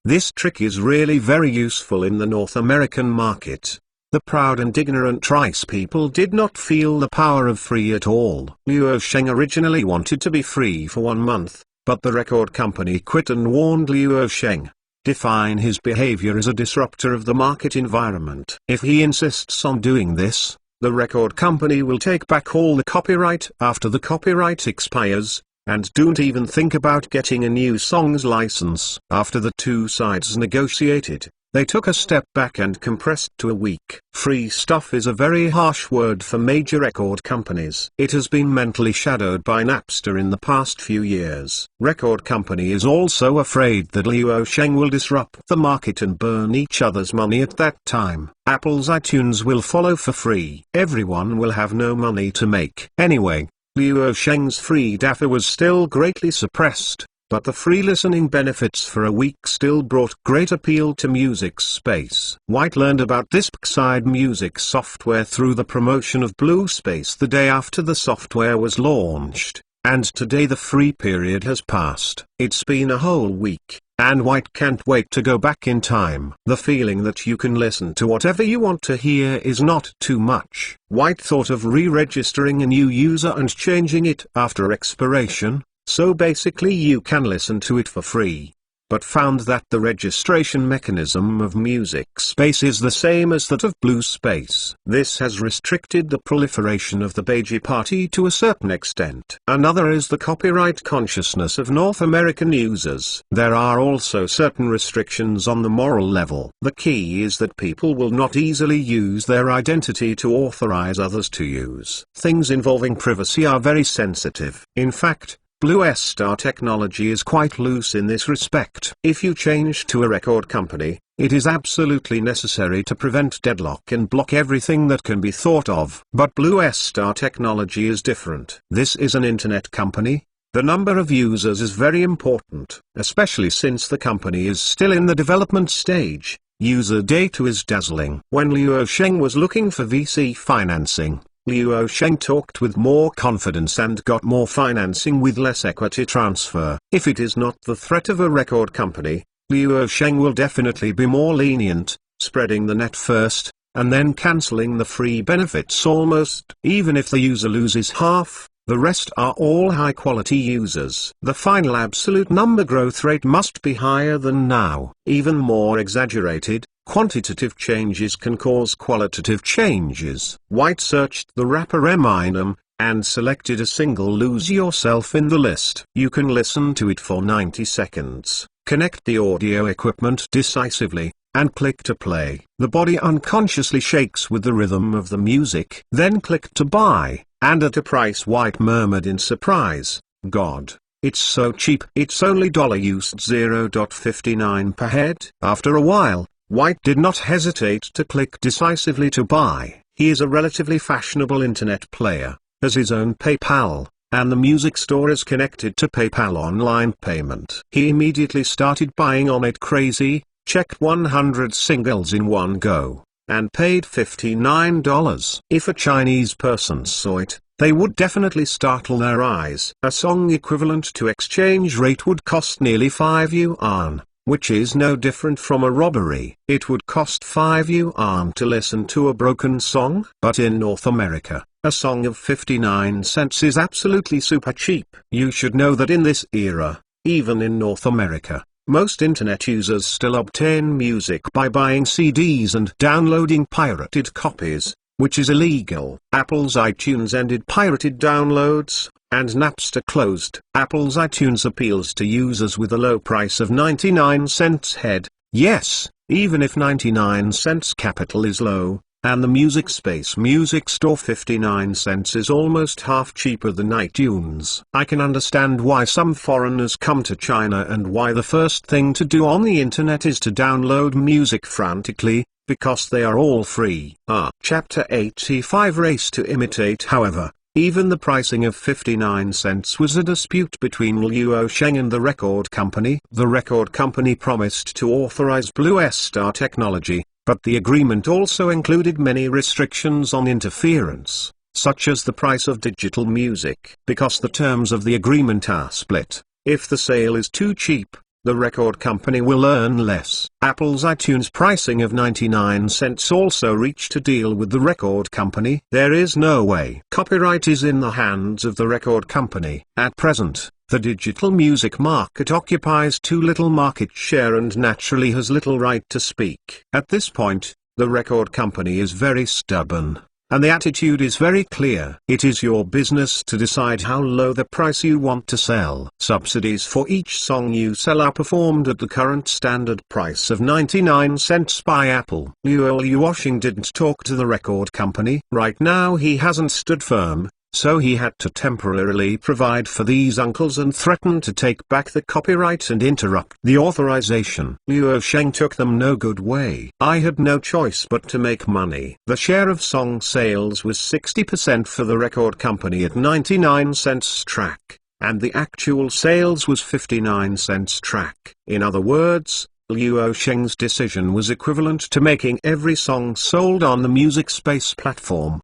This trick is really very useful in the North American market. The proud and ignorant Trice people did not feel the power of free at all. Liu Sheng originally wanted to be free for 1 month, but the record company quit and warned Liu Sheng, define his behavior as a disruptor of the market environment. If he insists on doing this, the record company will take back all the copyright after the copyright expires, and don't even think about getting a new song's license. After the two sides negotiated, they took a step back and compressed to a week. Free stuff is a very harsh word for major record companies. It has been mentally shadowed by Napster in the past few years. Record company is also afraid that Liu Sheng will disrupt the market and burn each other's money at that time. Apple's iTunes will follow for free. Everyone will have no money to make. Anyway, Liu Sheng's free data was still greatly suppressed, but the free listening benefits for a week still brought great appeal to Music Space. White learned about this Side music software through the promotion of BlueSpace the day after the software was launched, and today the free period has passed. It's been a whole week, and White can't wait to go back in time. The feeling that you can listen to whatever you want to hear is not too much. White thought of re-registering a new user and changing it after expiration, so basically you can listen to it for free, but found that the registration mechanism of Music Space is the same as that of BlueSpace. This has restricted the proliferation of the Beige Party to a certain extent. Another is the copyright consciousness of North American users. There are also certain restrictions on the moral level. The key is that people will not easily use their identity to authorize others to use. Things involving privacy are very sensitive. In fact, Blue Star technology is quite loose in this respect. If you change to a record company, it is absolutely necessary to prevent deadlock and block everything that can be thought of. But Blue Star technology is different. This is an internet company. The number of users is very important, especially since the company is still in the development stage. User data is dazzling. When Liu Sheng was looking for VC financing, Liu Sheng talked with more confidence and got more financing with less equity transfer. If it is not the threat of a record company, Liu Sheng will definitely be more lenient, spreading the net first, and then cancelling the free benefits almost. Even if the user loses half, the rest are all high-quality users. The final absolute number growth rate must be higher than now, even more exaggerated, Quantitative changes can cause qualitative changes. White searched the rapper Eminem, and selected a single Lose Yourself in the list. You can listen to it for 90 seconds, connect the audio equipment decisively, and click to play. The body unconsciously shakes with the rhythm of the music. Then click to buy, and at a price White murmured in surprise, "God, it's so cheap. It's only used $0.59 per head." After a while, White did not hesitate to click decisively to buy. He is a relatively fashionable internet player, has his own PayPal, and the music store is connected to PayPal online payment. He immediately started buying on it crazy, checked 100 singles in one go, and paid $59. If a Chinese person saw it, they would definitely startle their eyes. A song equivalent to exchange rate would cost nearly 5 yuan, which is no different from a robbery. It would cost 5 yuan to listen to a broken song. But in North America, a song of 59 cents is absolutely super cheap. You should know that in this era, even in North America, most internet users still obtain music by buying CDs and downloading pirated copies, which is illegal. Apple's iTunes ended pirated downloads, and Napster closed. Apple's iTunes appeals to users with a low price of 99 cents head. Yes, even if 99 cents capital is low, and the Music Space Music Store 59 cents is almost half cheaper than iTunes. I can understand why some foreigners come to China and why the first thing to do on the internet is to download music frantically, because they are all free. Chapter 85 Race to Imitate. However, even the pricing of 59 cents was a dispute between Luo Sheng and the record company. The record company promised to authorize Blue Star technology, but the agreement also included many restrictions on interference, such as the price of digital music. Because the terms of the agreement are split, if the sale is too cheap, the record company will earn less. Apple's iTunes pricing of 99 cents also reached a deal with the record company. There is no way. Copyright is in the hands of the record company. At present, the digital music market occupies too little market share and naturally has little right to speak. At this point, the record company is very stubborn, and the attitude is very clear. It is your business to decide how low the price you want to sell. Subsidies for each song you sell are performed at the current standard price of 99 cents by Apple. Luo Sheng didn't talk to the record company. Right now he hasn't stood firm, so he had to temporarily provide for these uncles and threaten to take back the copyright and interrupt the authorization. Luo Sheng took them no good way. I had no choice but to make money. The share of song sales was 60% for the record company at 99 cents track, and the actual sales was 59 cents track. In other words, Luo Sheng's decision was equivalent to making every song sold on the Music Space platform.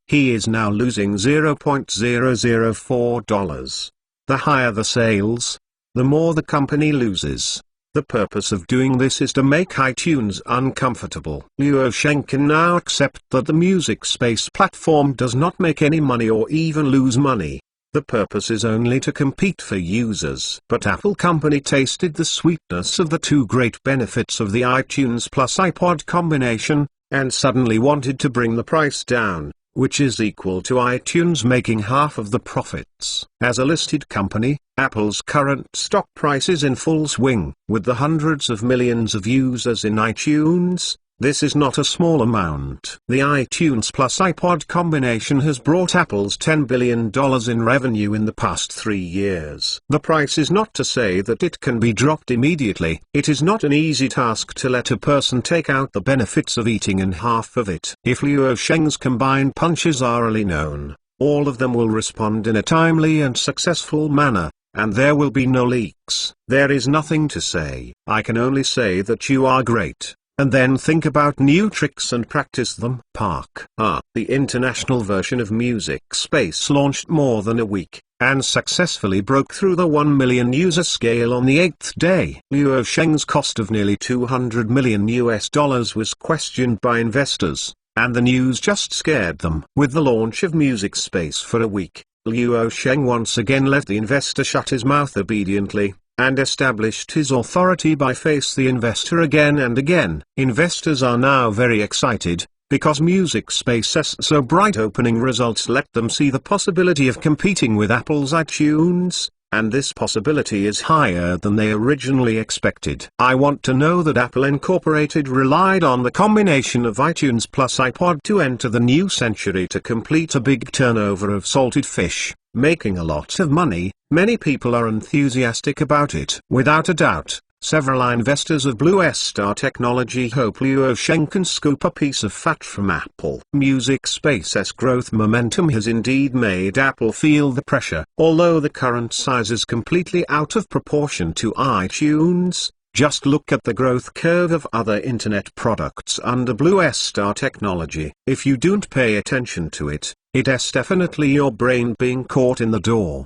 He is now losing $0.004. The higher the sales, the more the company loses. The purpose of doing this is to make iTunes uncomfortable. Luo Sheng can now accept that the Music Space platform does not make any money or even lose money. The purpose is only to compete for users. But Apple company tasted the sweetness of the two great benefits of the iTunes plus iPod combination, and suddenly wanted to bring the price down, which is equal to iTunes making half of the profits. As a listed company, Apple's current stock price is in full swing. With the hundreds of millions of users in iTunes, this is not a small amount. The iTunes plus iPod combination has brought Apple's $10 billion in revenue in the past 3 years. The price is not to say that it can be dropped immediately. It is not an easy task to let a person take out the benefits of eating in half of it. If Luo Sheng's combined punches are early known, all of them will respond in a timely and successful manner, and there will be no leaks. There is nothing to say. I can only say that you are great, and then think about new tricks and practice them. The international version of Music Space launched more than a week, and successfully broke through the 1 million user scale on the 8th day. Luo Sheng's cost of nearly $200 million was questioned by investors, and the news just scared them. With the launch of Music Space for a week, Luo Sheng once again let the investor shut his mouth obediently. and established his authority by face the investor again and again. Investors are now very excited, because MusicSpace's so bright opening results let them see the possibility of competing with Apple's iTunes, and this possibility is higher than they originally expected. I want to know that Apple Incorporated relied on the combination of iTunes plus iPod to enter the new century to complete a big turnover of salted fish, making a lot of money. Many people are enthusiastic about it. Without a doubt, several investors of Blue Star Technology hope Luo Sheng can scoop a piece of fat from Apple. MusicSpace's growth momentum has indeed made Apple feel the pressure. Although the current size is completely out of proportion to iTunes, just look at the growth curve of other internet products under Blue Star Technology. If you don't pay attention to it, it's definitely your brain being caught in the door.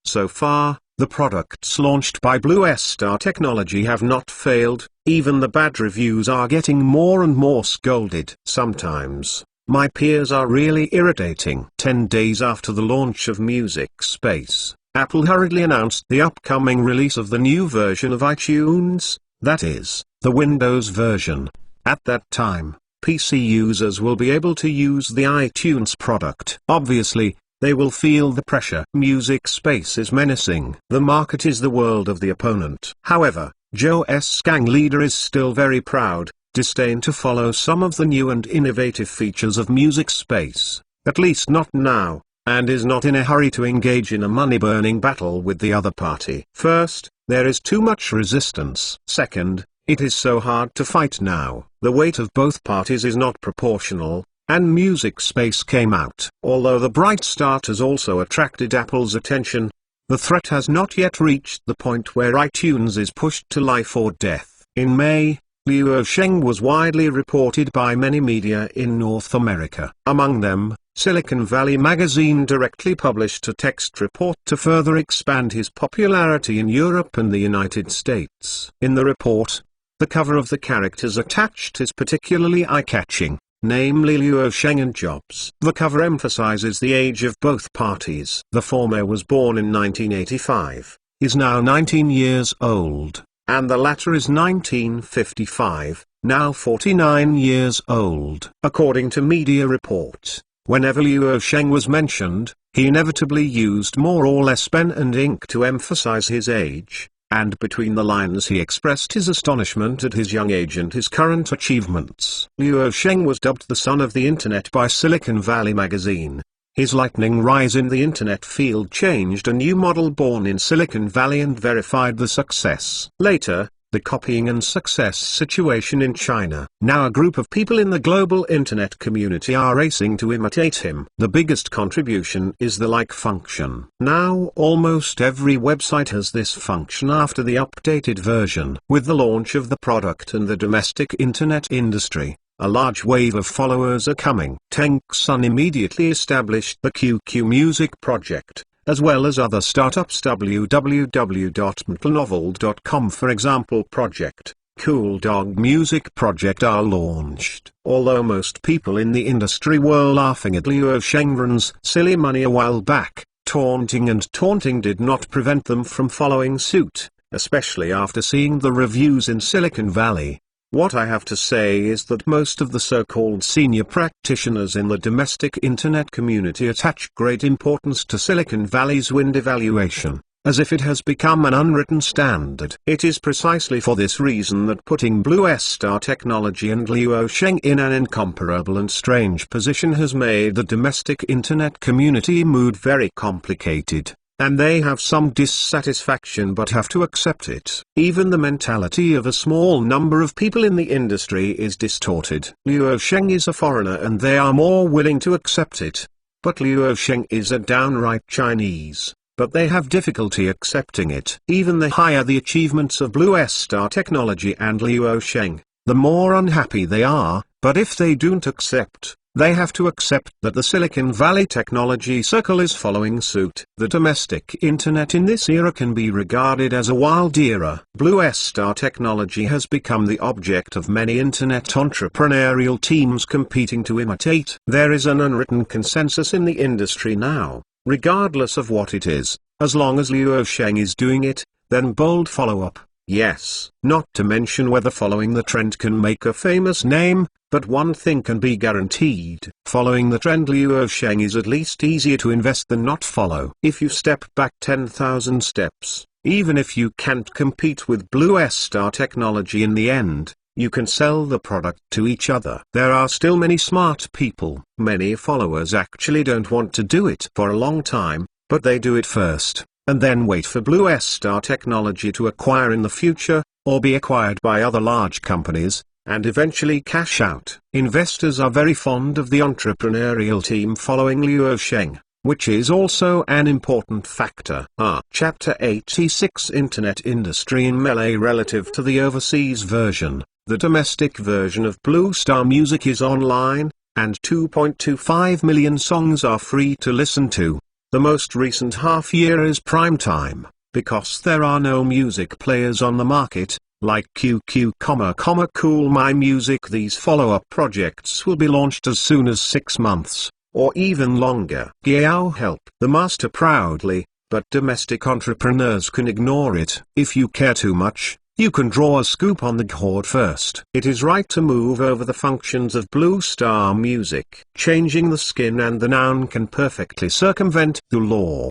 So far, the products launched by Blue Star Technology have not failed. Even the bad reviews are getting more and more scolded. Sometimes, my peers are really irritating. 10 days after the launch of MusicSpace, Apple hurriedly announced the upcoming release of the new version of iTunes, that is, the Windows version. At that time, PC users will be able to use the iTunes product. Obviously, they will feel the pressure. MusicSpace is menacing. The market is the world of the opponent. However, Joe S. Gang leader is still very proud, disdain to follow some of the new and innovative features of MusicSpace, at least not now, and is not in a hurry to engage in a money-burning battle with the other party. First, there is too much resistance. Second, it is so hard to fight now. The weight of both parties is not proportional, and MusicSpace came out. Although the bright start has also attracted Apple's attention, the threat has not yet reached the point where iTunes is pushed to life or death. In May, Luo Sheng was widely reported by many media in North America. Among them, Silicon Valley magazine directly published a text report to further expand his popularity in Europe and the United States. In the report, the cover of the characters attached is particularly eye-catching, namely Luo Sheng and Jobs. The cover emphasizes the age of both parties. The former was born in 1985, is now 19 years old, and the latter is 1955, now 49 years old. According to media reports, whenever Luo Sheng was mentioned, he inevitably used more or less pen and ink to emphasize his age, and between the lines he expressed his astonishment at his young age and his current achievements. Luo Sheng was dubbed the son of the internet by Silicon Valley magazine. His lightning rise in the internet field changed a new model born in Silicon Valley and verified the success. Later, the copying and success situation in China. Now a group of people in the global internet community are racing to imitate him. The biggest contribution is the like function. Now almost every website has this function after the updated version. With the launch of the product and the domestic internet industry, a large wave of followers are coming. Teng Sun immediately established the QQ Music project, as well as other startups. www.mtnovel.com for example project, Cool Dog Music project are launched. Although most people in the industry were laughing at Luo Shengren's silly money a while back, taunting did not prevent them from following suit, especially after seeing the reviews in Silicon Valley. What I have to say is that most of the so-called senior practitioners in the domestic internet community attach great importance to Silicon Valley's wind evaluation, as if it has become an unwritten standard. It is precisely for this reason that putting Blue Star Technology and Luo Sheng in an incomparable and strange position has made the domestic internet community mood very complicated. And they have some dissatisfaction but have to accept it. Even the mentality of a small number of people in the industry is distorted. Luo Sheng is a foreigner and they are more willing to accept it. But Luo Sheng is a downright Chinese, but they have difficulty accepting it. Even the higher the achievements of Blue Star Technology and Luo Sheng, the more unhappy they are. But if they don't accept, they have to accept that the Silicon Valley technology circle is following suit. The domestic internet in this era can be regarded as a wild era. Blue Star Technology has become the object of many internet entrepreneurial teams competing to imitate. There is an unwritten consensus in the industry now, regardless of what it is, as long as Luo Sheng is doing it, Then bold follow-up, yes. Not to mention whether following the trend can make a famous name, but one thing can be guaranteed. Following the trend Luo Sheng is at least easier to invest than not follow. If you step back 10,000 steps, even if you can't compete with Blue Star Technology in the end, you can sell the product to each other. There are still many smart people. Many followers actually don't want to do it for a long time, but they do it first, and then wait for Blue Star Technology to acquire in the future, or be acquired by other large companies, and eventually cash out. Investors are very fond of the entrepreneurial team following Luo Sheng, which is also an important factor. Chapter 86 Internet Industry in Malay relative to the overseas version. The domestic version of Blue Star Music is online, and 2.25 million songs are free to listen to. The most recent half year is prime time, because there are no music players on the market, like QQ, Cool My Music. These follow-up projects will be launched as soon as 6 months, or even longer. Giao help the master proudly, but domestic entrepreneurs can ignore it. If you care too much, you can draw a scoop on the chord first. It is right to move over the functions of Blue Star Music. Changing the skin and the noun can perfectly circumvent the law.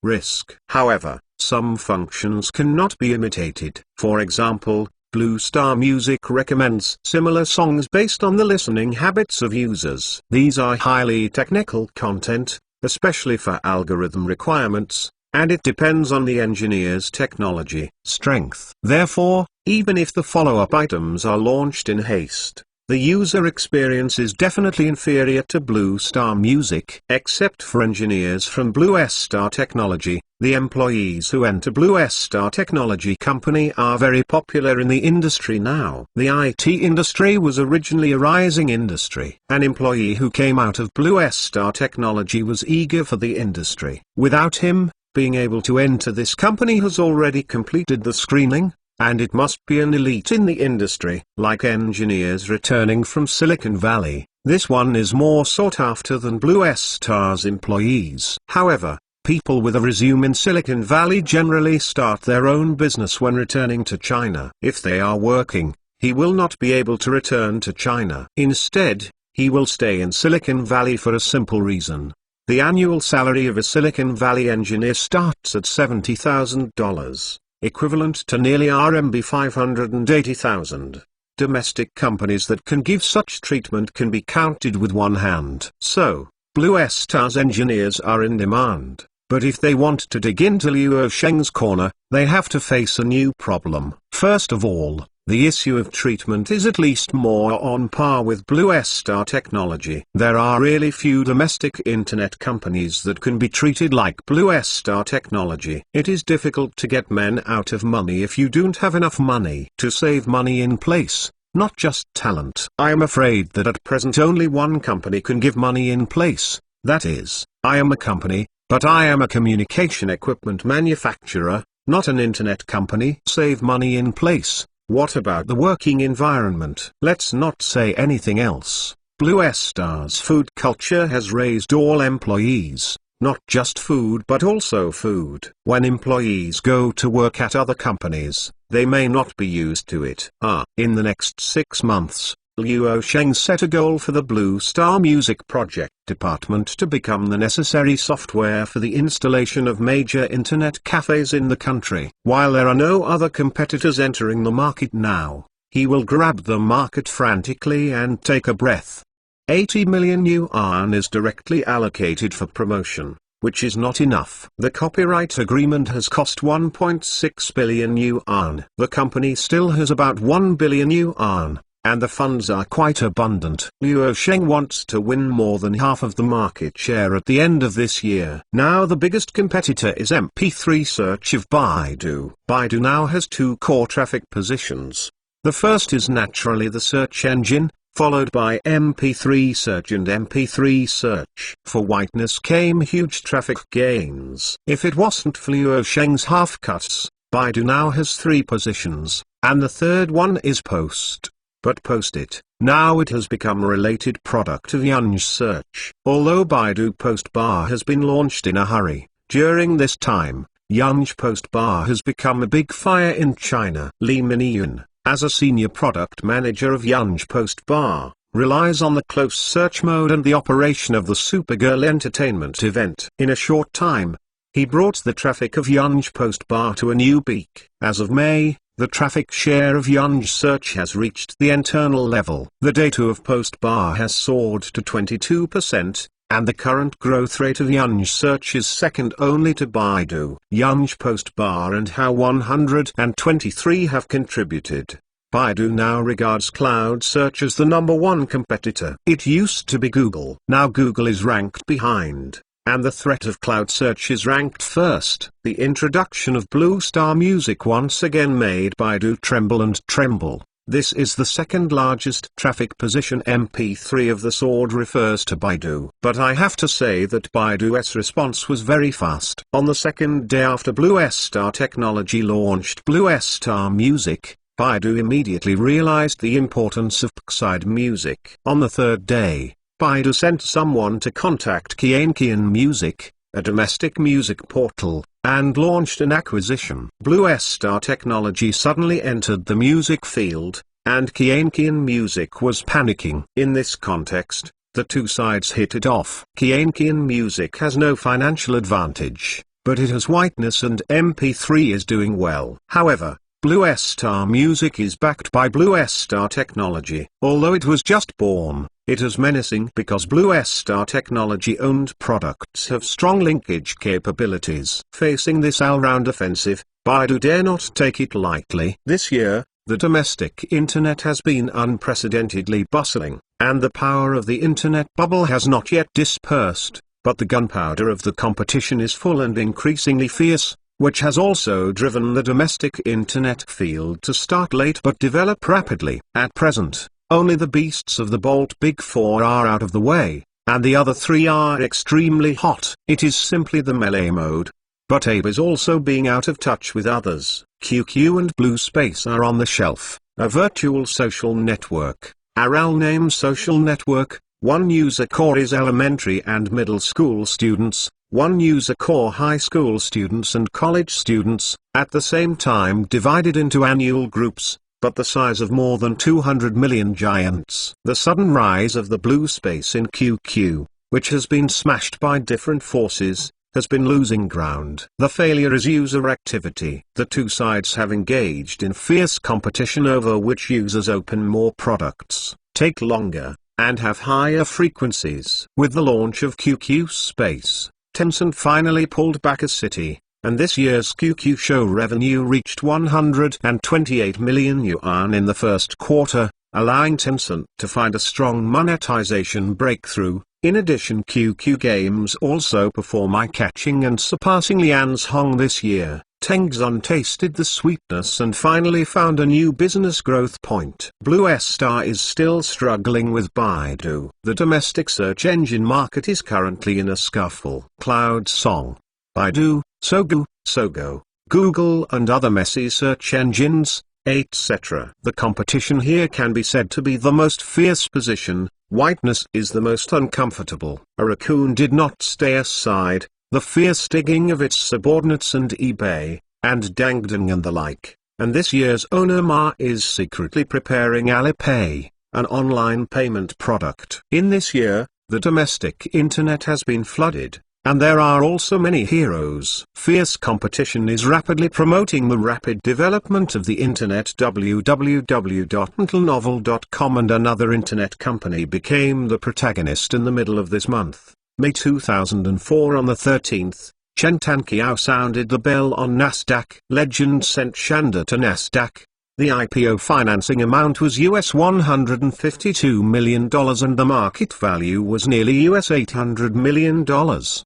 Risk. However, some functions cannot be imitated. For example, Blue Star Music recommends similar songs based on the listening habits of users. These are highly technical content, especially for algorithm requirements, and it depends on the engineer's technology strength. Therefore, even if the follow-up items are launched in haste, the user experience is definitely inferior to Blue Star Music. Except for engineers from Blue Star Technology, the employees who enter Blue Star Technology company are very popular in the industry now. The IT industry was originally a rising industry. An employee who came out of Blue Star Technology was eager for the industry. Without him being able to enter this company has already completed the screening, and it must be an elite in the industry. Like engineers returning from Silicon Valley, this one is more sought after than Blue Star's employees. However, people with a resume in Silicon Valley generally start their own business when returning to China. If they are working, he will not be able to return to China. Instead, he will stay in Silicon Valley for a simple reason. The annual salary of a Silicon Valley engineer starts at $70,000, equivalent to nearly RMB 580,000. Domestic companies that can give such treatment can be counted with one hand. So, Blue Star's engineers are in demand, but if they want to dig into Luo Sheng's corner, they have to face a new problem. First of all, the issue of treatment is at least more on par with Blue Star Technology. There are really few domestic internet companies that can be treated like Blue Star Technology. It is difficult to get men out of money if you don't have enough money to save money in place, not just talent. I am afraid that at present only one company can give money in place, that is, I am a company, but I am a communication equipment manufacturer, not an internet company. Save money in place. What about the working environment? Let's not say anything else. Blue Star's food culture has raised all employees, not just food but also food. When employees go to work at other companies, they may not be used to it. In the next 6 months, Luo Sheng set a goal for the Blue Star Music Project Department to become the necessary software for the installation of major internet cafes in the country. While there are no other competitors entering the market now, he will grab the market frantically and take a breath. 80 million yuan is directly allocated for promotion, which is not enough. The copyright agreement has cost 1.6 billion yuan. The company still has about 1 billion yuan. And the funds are quite abundant. Luo Sheng wants to win more than half of the market share at the end of this year. Now the biggest competitor is MP3 search of Baidu. Baidu now has 2 core traffic positions. The first is naturally the search engine, followed by MP3 search and MP3 search. For whiteness came huge traffic gains. If it wasn't for Luo Sheng's half-cuts, Baidu now has 3 positions, and the third one is Post. But Post-it, now it has become a related product of Yunj Search. Although Baidu Post Bar has been launched in a hurry, during this time, Yunj Post Bar has become a big fire in China. Li Miniyun, as a senior product manager of Yunj Post Bar, relies on the close search mode and the operation of the Supergirl entertainment event. In a short time, he brought the traffic of Yunj Post Bar to a new peak. As of May, the traffic share of Yunj search has reached the internal level. The data of Post Bar has soared to 22%, and the current growth rate of Yunj search is second only to Baidu. Yunj Post Bar and How 123 have contributed. Baidu now regards cloud search as the #1 competitor. It used to be Google. Now Google is ranked behind, and the threat of cloud search is ranked first. The introduction of Blue Star Music once again made Baidu tremble and tremble. This is the second largest traffic position. MP3 of the Sword refers to Baidu. But I have to say that Baidu's response was very fast. On the second day after Blue Star Technology launched Blue Star Music, Baidu immediately realized the importance of Pixide Music. On the third day, Baidu sent someone to contact Qianqian Music, a domestic music portal, and launched an acquisition. Blue Star Technology suddenly entered the music field, and Qianqian Music was panicking. In this context, the two sides hit it off. Qianqian Music has no financial advantage, but it has whiteness, and MP3 is doing well. However, Blue Star Music is backed by Blue Star Technology. Although it was just born, it is menacing because Blue Star Technology-owned products have strong linkage capabilities. Facing this all-round offensive, Baidu dare not take it lightly. This year, the domestic internet has been unprecedentedly bustling, and the power of the internet bubble has not yet dispersed, but the gunpowder of the competition is full and increasingly fierce, which has also driven the domestic internet field to start late but develop rapidly. At present, only the beasts of the Bolt Big Four are out of the way, and the other three are extremely hot. It is simply the melee mode. But Abe is also being out of touch with others. QQ and Blue Space are on the shelf, a virtual social network, a real-name social network. One user core is elementary and middle school students, one user core high school students and college students, at the same time divided into annual groups, but the size of more than 200 million giants. The sudden rise of the Blue Space in QQ, which has been smashed by different forces, has been losing ground. The failure is user activity. The two sides have engaged in fierce competition over which users open more products, take longer, and have higher frequencies. With the launch of QQ Space, Tencent finally pulled back a city, and this year's QQ show revenue reached 128 million yuan in the first quarter, allowing Tencent to find a strong monetization breakthrough. In addition, QQ Games also perform eye-catching and surpassing Lian's Hong this year. Tengzon tasted the sweetness and finally found a new business growth point. Blue Star is still struggling with Baidu. The domestic search engine market is currently in a scuffle. Cloud Song, Baidu, Sogo, Google and other messy search engines, etc. The competition here can be said to be the most fierce position. Whiteness is the most uncomfortable. A raccoon did not stay aside. The fierce digging of its subordinates and eBay, and Dangdang and the like, and this year's owner Ma is secretly preparing Alipay, an online payment product. In this year, the domestic internet has been flooded, and there are also many heroes. Fierce competition is rapidly promoting the rapid development of the internet. www.intelnovel.com and another internet company became the protagonist in the middle of this month. May 2004. On the 13th, Chen Tanqiao sounded the bell on Nasdaq. Legend sent Shanda to Nasdaq. The IPO financing amount was $152 million and the market value was nearly $800 million.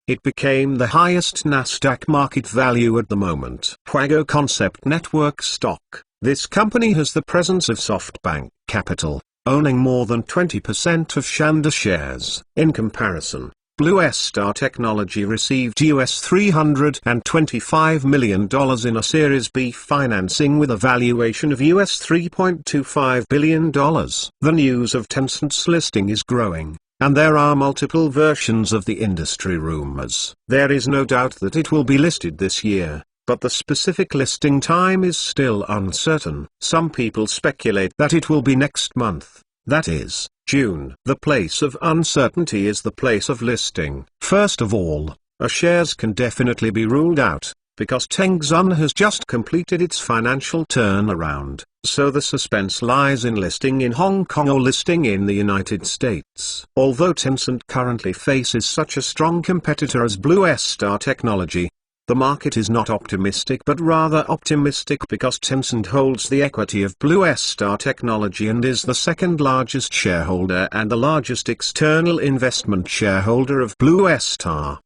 It became the highest Nasdaq market value at the moment. Huago Concept Network stock. This company has the presence of SoftBank Capital, owning more than 20% of Shanda shares. In comparison, Blue Star Technology received $325 million in a Series B financing with a valuation of $3.25 billion. The news of Tencent's listing is growing, and there are multiple versions of the industry rumors. There is no doubt that it will be listed this year, but the specific listing time is still uncertain. Some people speculate that it will be next month, that is, June. The place of uncertainty is the place of listing. First of all, shares can definitely be ruled out, because Tengzun has just completed its financial turnaround, so the suspense lies in listing in Hong Kong or listing in the United States. Although Tencent currently faces such a strong competitor as Blue Star Technology, the market is not optimistic but rather optimistic because Tencent holds the equity of Blue Star Technology and is the second largest shareholder and the largest external investment shareholder of Blue Star.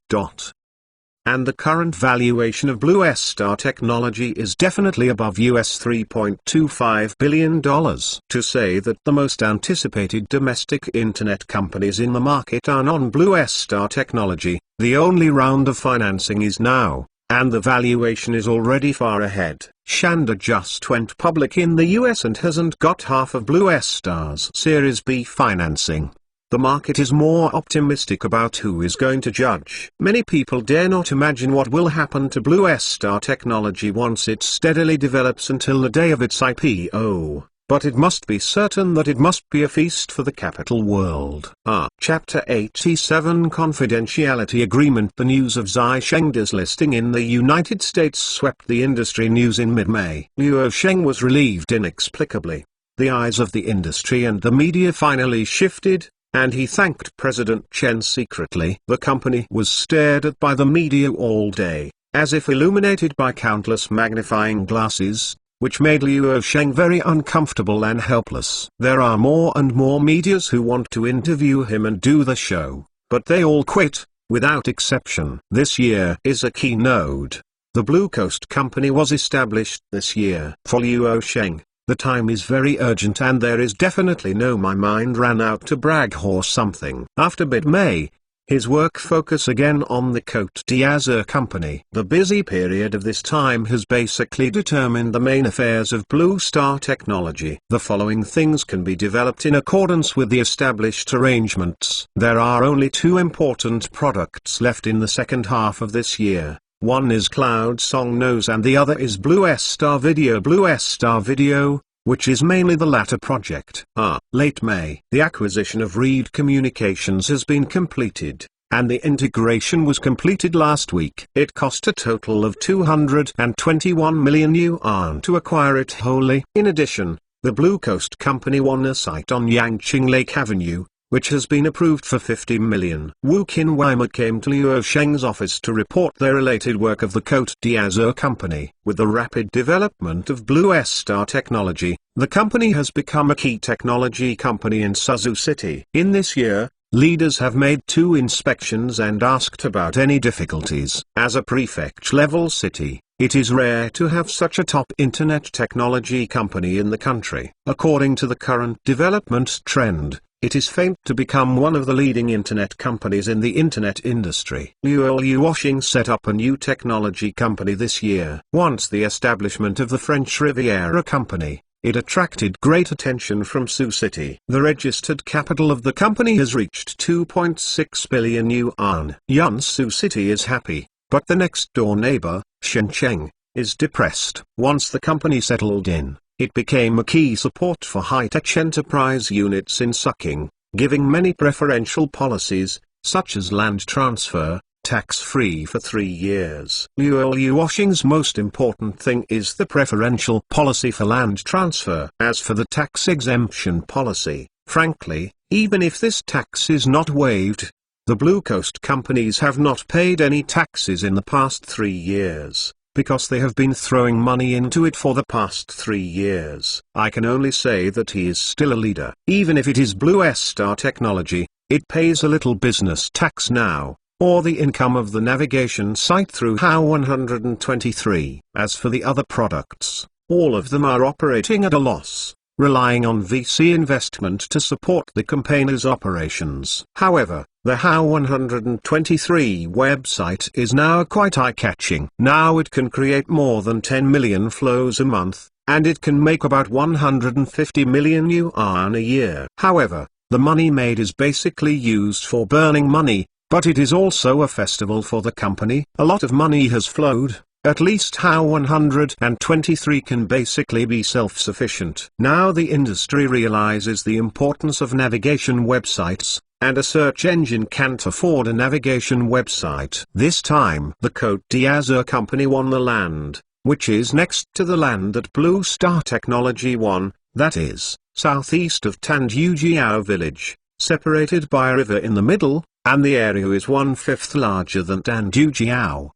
And the current valuation of Blue Star Technology is definitely above $3.25 billion. To say that the most anticipated domestic internet companies in the market are non-Blue Star Technology, the only round of financing is now, and the valuation is already far ahead. Shanda just went public in the US and hasn't got half of Blue Star's Series B financing. The market is more optimistic about who is going to judge. Many people dare not imagine what will happen to Blue Star Technology once it steadily develops until the day of its IPO, but it must be certain that it must be a feast for the capital world. Chapter 87 Confidentiality Agreement. The news of Zai Chengda's listing in the United States swept the industry news in mid-May. Luo Sheng was relieved inexplicably. The eyes of the industry and the media finally shifted, and he thanked President Chen secretly. The company was stared at by the media all day, as if illuminated by countless magnifying glasses, which made Luo Sheng very uncomfortable and helpless. There are more and more medias who want to interview him and do the show, but they all quit, without exception. This year is a keynote. The Blue Coast Company was established this year. For Luo Sheng, the time is very urgent and there is definitely no my mind ran out to brag or something. After mid-May, his work focus again on the Cote d'Azur Company. The busy period of this time has basically determined the main affairs of Blue Star Technology. The following things can be developed in accordance with the established arrangements. There are only two important products left in the second half of this year. One is Cloud Song Nose and the other is Blue Star Video. Blue Star Video, which is mainly the latter project. Late May, the acquisition of Reed Communications has been completed, and the integration was completed last week. It cost a total of 221 million yuan to acquire it wholly. In addition, the Blue Coast Company won a site on Yangqing Lake Avenue, which has been approved for 50 million. Wu Qinweima came to Luo Sheng's office to report their related work of the Cote d'Azur Company. With the rapid development of Blue Star Technology, the company has become a key technology company in Suzhou City. In this year, leaders have made 2 inspections and asked about any difficulties. As a prefecture-level city, it is rare to have such a top internet technology company in the country. According to the current development trend, it is famed to become one of the leading internet companies in the internet industry. Luo Sheng set up a new technology company this year. Once the establishment of the French Riviera Company, it attracted great attention from Sioux City. The registered capital of the company has reached 2.6 billion yuan. Sioux City is happy, but the next-door neighbor, Shenzhen, is depressed. Once the company settled in, it became a key support for high-tech enterprise units in Sucking, giving many preferential policies, such as land transfer, tax-free for 3 years. Luo Sheng's most important thing is the preferential policy for land transfer. As for the tax exemption policy, frankly, even if this tax is not waived, the Blue Coast companies have not paid any taxes in the past 3 years, because they have been throwing money into it for the past 3 years. I can only say that he is still a leader. Even if it is Blue Star Technology, it pays a little business tax now, or the income of the navigation site through HAO 123. As for the other products, all of them are operating at a loss, relying on VC investment to support the company's operations. However, the HAO 123 website is now quite eye-catching. Now it can create more than 10 million flows a month, and it can make about 150 million yuan a year. However, the money made is basically used for burning money, but it is also a festival for the company. A lot of money has flowed, At least HAO 123 can basically be self-sufficient. Now the industry realizes the importance of navigation websites, and a search engine can't afford a navigation website. This time the Côte d'Azur company won the land, which is next to the land that Blue Star Technology won, that is, southeast of Tandoujiao village, separated by a river in the middle, and the area is 1/5 larger than Tandoujiao.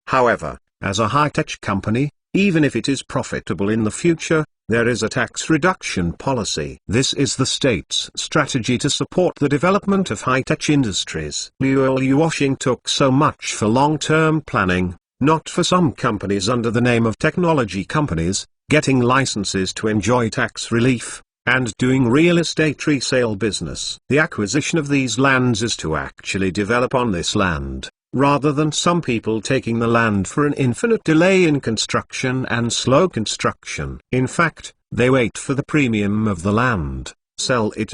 However, as a high-tech company, even if it is profitable in the future, there is a tax reduction policy. This is the state's strategy to support the development of high-tech industries. Luosheng took so much for long-term planning, not for some companies under the name of technology companies, getting licenses to enjoy tax relief, and doing real estate resale business. The acquisition of these lands is to actually develop on this land, rather than some people taking the land for an infinite delay in construction and slow construction. In fact, they wait for the premium of the land, sell it,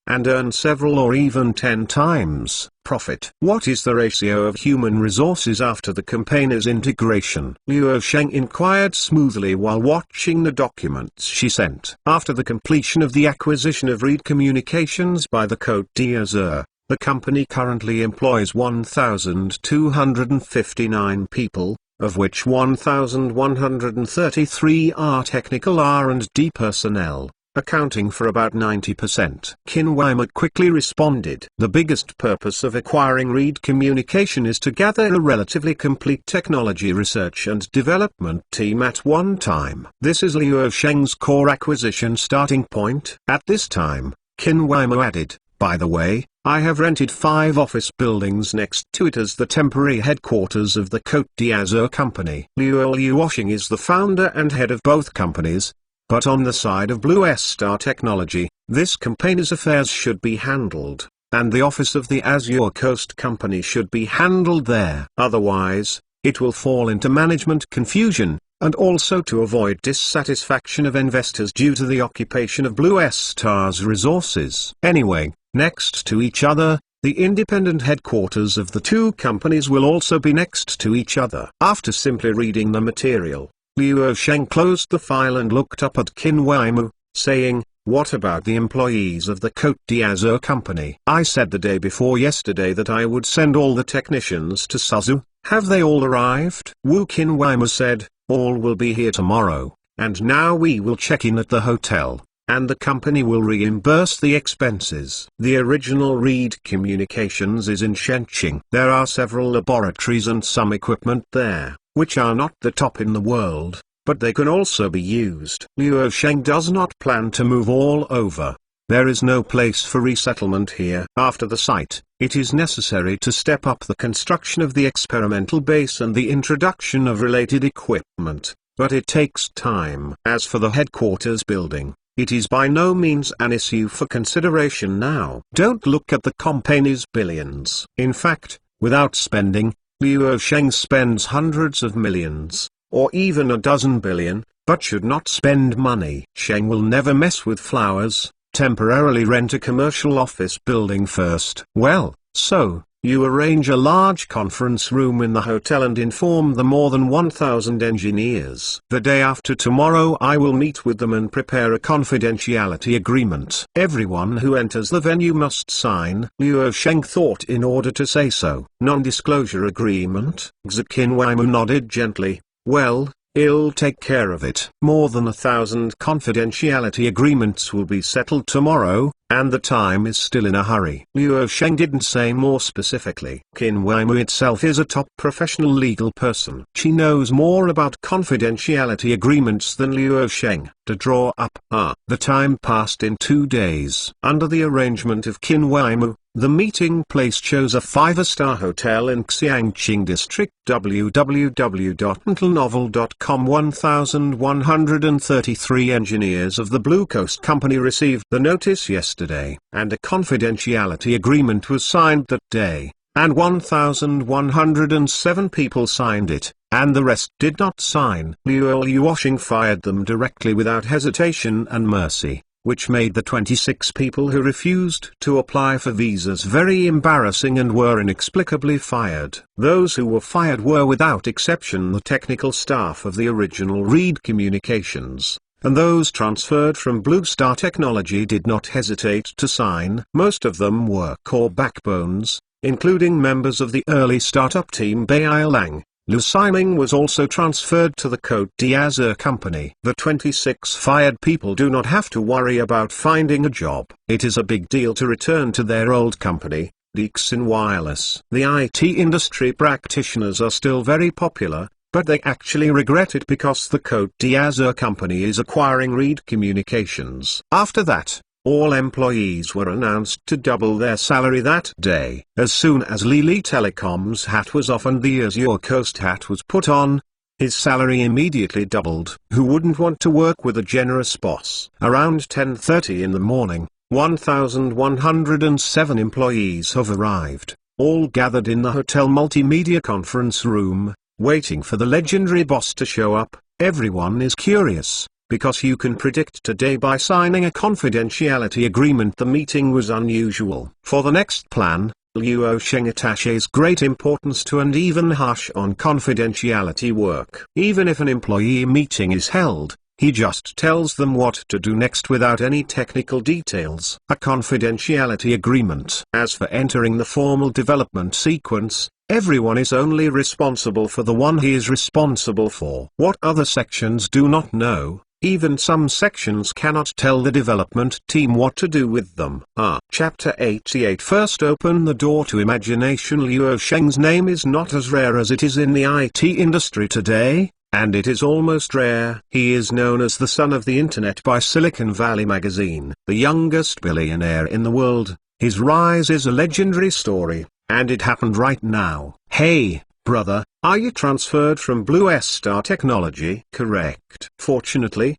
and earn several or even 10 times profit. What is the ratio of human resources after the campaigner's integration? Luosheng inquired smoothly while watching the documents she sent. After the completion of the acquisition of Reed Communications by the Côte d'Azur, the company currently employs 1,259 people, of which 1,133 are technical R&D personnel, accounting for about 90%. Qin Huaimai quickly responded. The biggest purpose of acquiring Reed Communication is to gather a relatively complete technology research and development team at one time. This is Luosheng's core acquisition starting point. At this time, Qin Huaimai added, by the way, I have rented 5 office buildings next to it as the temporary headquarters of the Côte d'Azur company. Luosheng is the founder and head of both companies, but on the side of Blue Star Technology, this campaigner's affairs should be handled, and the office of the Azure Coast company should be handled there. Otherwise, it will fall into management confusion, and also to avoid dissatisfaction of investors due to the occupation of Blue Star's resources. Anyway, next to each other, the independent headquarters of the two companies will also be next to each other. After simply reading the material, Luosheng closed the file and looked up at Qin Huaimai, saying, what about the employees of the Côte d'Azur company? I said the day before yesterday that I would send all the technicians to Suzhou. Have they all arrived? Qin Huaimai said, all will be here tomorrow, and now we will check in at the hotel, and the company will reimburse the expenses. The original Reed Communications is in Shenqing. There are several laboratories and some equipment there, which are not the top in the world, but they can also be used. Luosheng does not plan to move all over. There is no place for resettlement here. After the site, it is necessary to step up the construction of the experimental base and the introduction of related equipment, but it takes time. As for the headquarters building, it is by no means an issue for consideration now. Don't look at the company's billions. In fact, without spending, Luosheng spends hundreds of millions, or even a dozen billion, but should not spend money. Sheng will never mess with flowers. Temporarily rent a commercial office building first. Well, so, you arrange a large conference room in the hotel and inform the more than 1,000 engineers. The day after tomorrow I will meet with them and prepare a confidentiality agreement. Everyone who enters the venue must sign. Luosheng thought in order to say so. Non-disclosure agreement? Qin Huaimai nodded gently. Well, I'll take care of it. More than 1,000 confidentiality agreements will be settled tomorrow, and the time is still in a hurry. Luosheng didn't say more specifically. Qin Huaimai itself is a top professional legal person. She knows more about confidentiality agreements than Luosheng. To draw up, the time passed in 2 days. Under the arrangement of Qin Huaimai, the meeting place chose a 5-star hotel in Xiangqing district. www.intelnovel.com 1133 engineers of the Blue Coast Company received the notice yesterday, and a confidentiality agreement was signed that day, and 1,107 people signed it, and the rest did not sign. Luosheng fired them directly without hesitation and mercy. which made the 26 people who refused to apply for visas very embarrassing and were inexplicably fired. Those who were fired were without exception the technical staff of the original Reed Communications, and those transferred from Blue Star Technology did not hesitate to sign. Most of them were core backbones, including members of the early startup team Bai Lang. Liu Ximing was also transferred to the Côte d'Azur company. The 26 fired people do not have to worry about finding a job. It is a big deal to return to their old company, Dixon Wireless. The IT industry practitioners are still very popular, but they actually regret it because the Côte d'Azur company is acquiring Reed Communications. After that, all employees were announced to double their salary that day. As soon as Lili Telecom's hat was off and the Azure Coast hat was put on, his salary immediately doubled. Who wouldn't want to work with a generous boss? Around 10:30 in the morning, 1,107 employees have arrived, all gathered in the hotel multimedia conference room, waiting for the legendary boss to show up. Everyone is curious, because you can predict today by signing a confidentiality agreement the meeting was unusual. For the next plan, Luo Sheng attaches great importance to and even harsh on confidentiality work. Even if an employee meeting is held, he just tells them what to do next without any technical details. A confidentiality agreement. As for entering the formal development sequence, everyone is only responsible for the one he is responsible for. What other sections do not know, even some sections cannot tell the development team what to do with them. Chapter 88. First open the door to imagination. Luo Sheng's name is not as rare as it is in the IT industry today, and it is almost rare. He is known as the son of the internet by Silicon Valley magazine, the youngest billionaire in the world. His rise is a legendary story, and it happened right now. Hey, brother, are you transferred from Blue Star Technology? Correct. Fortunately,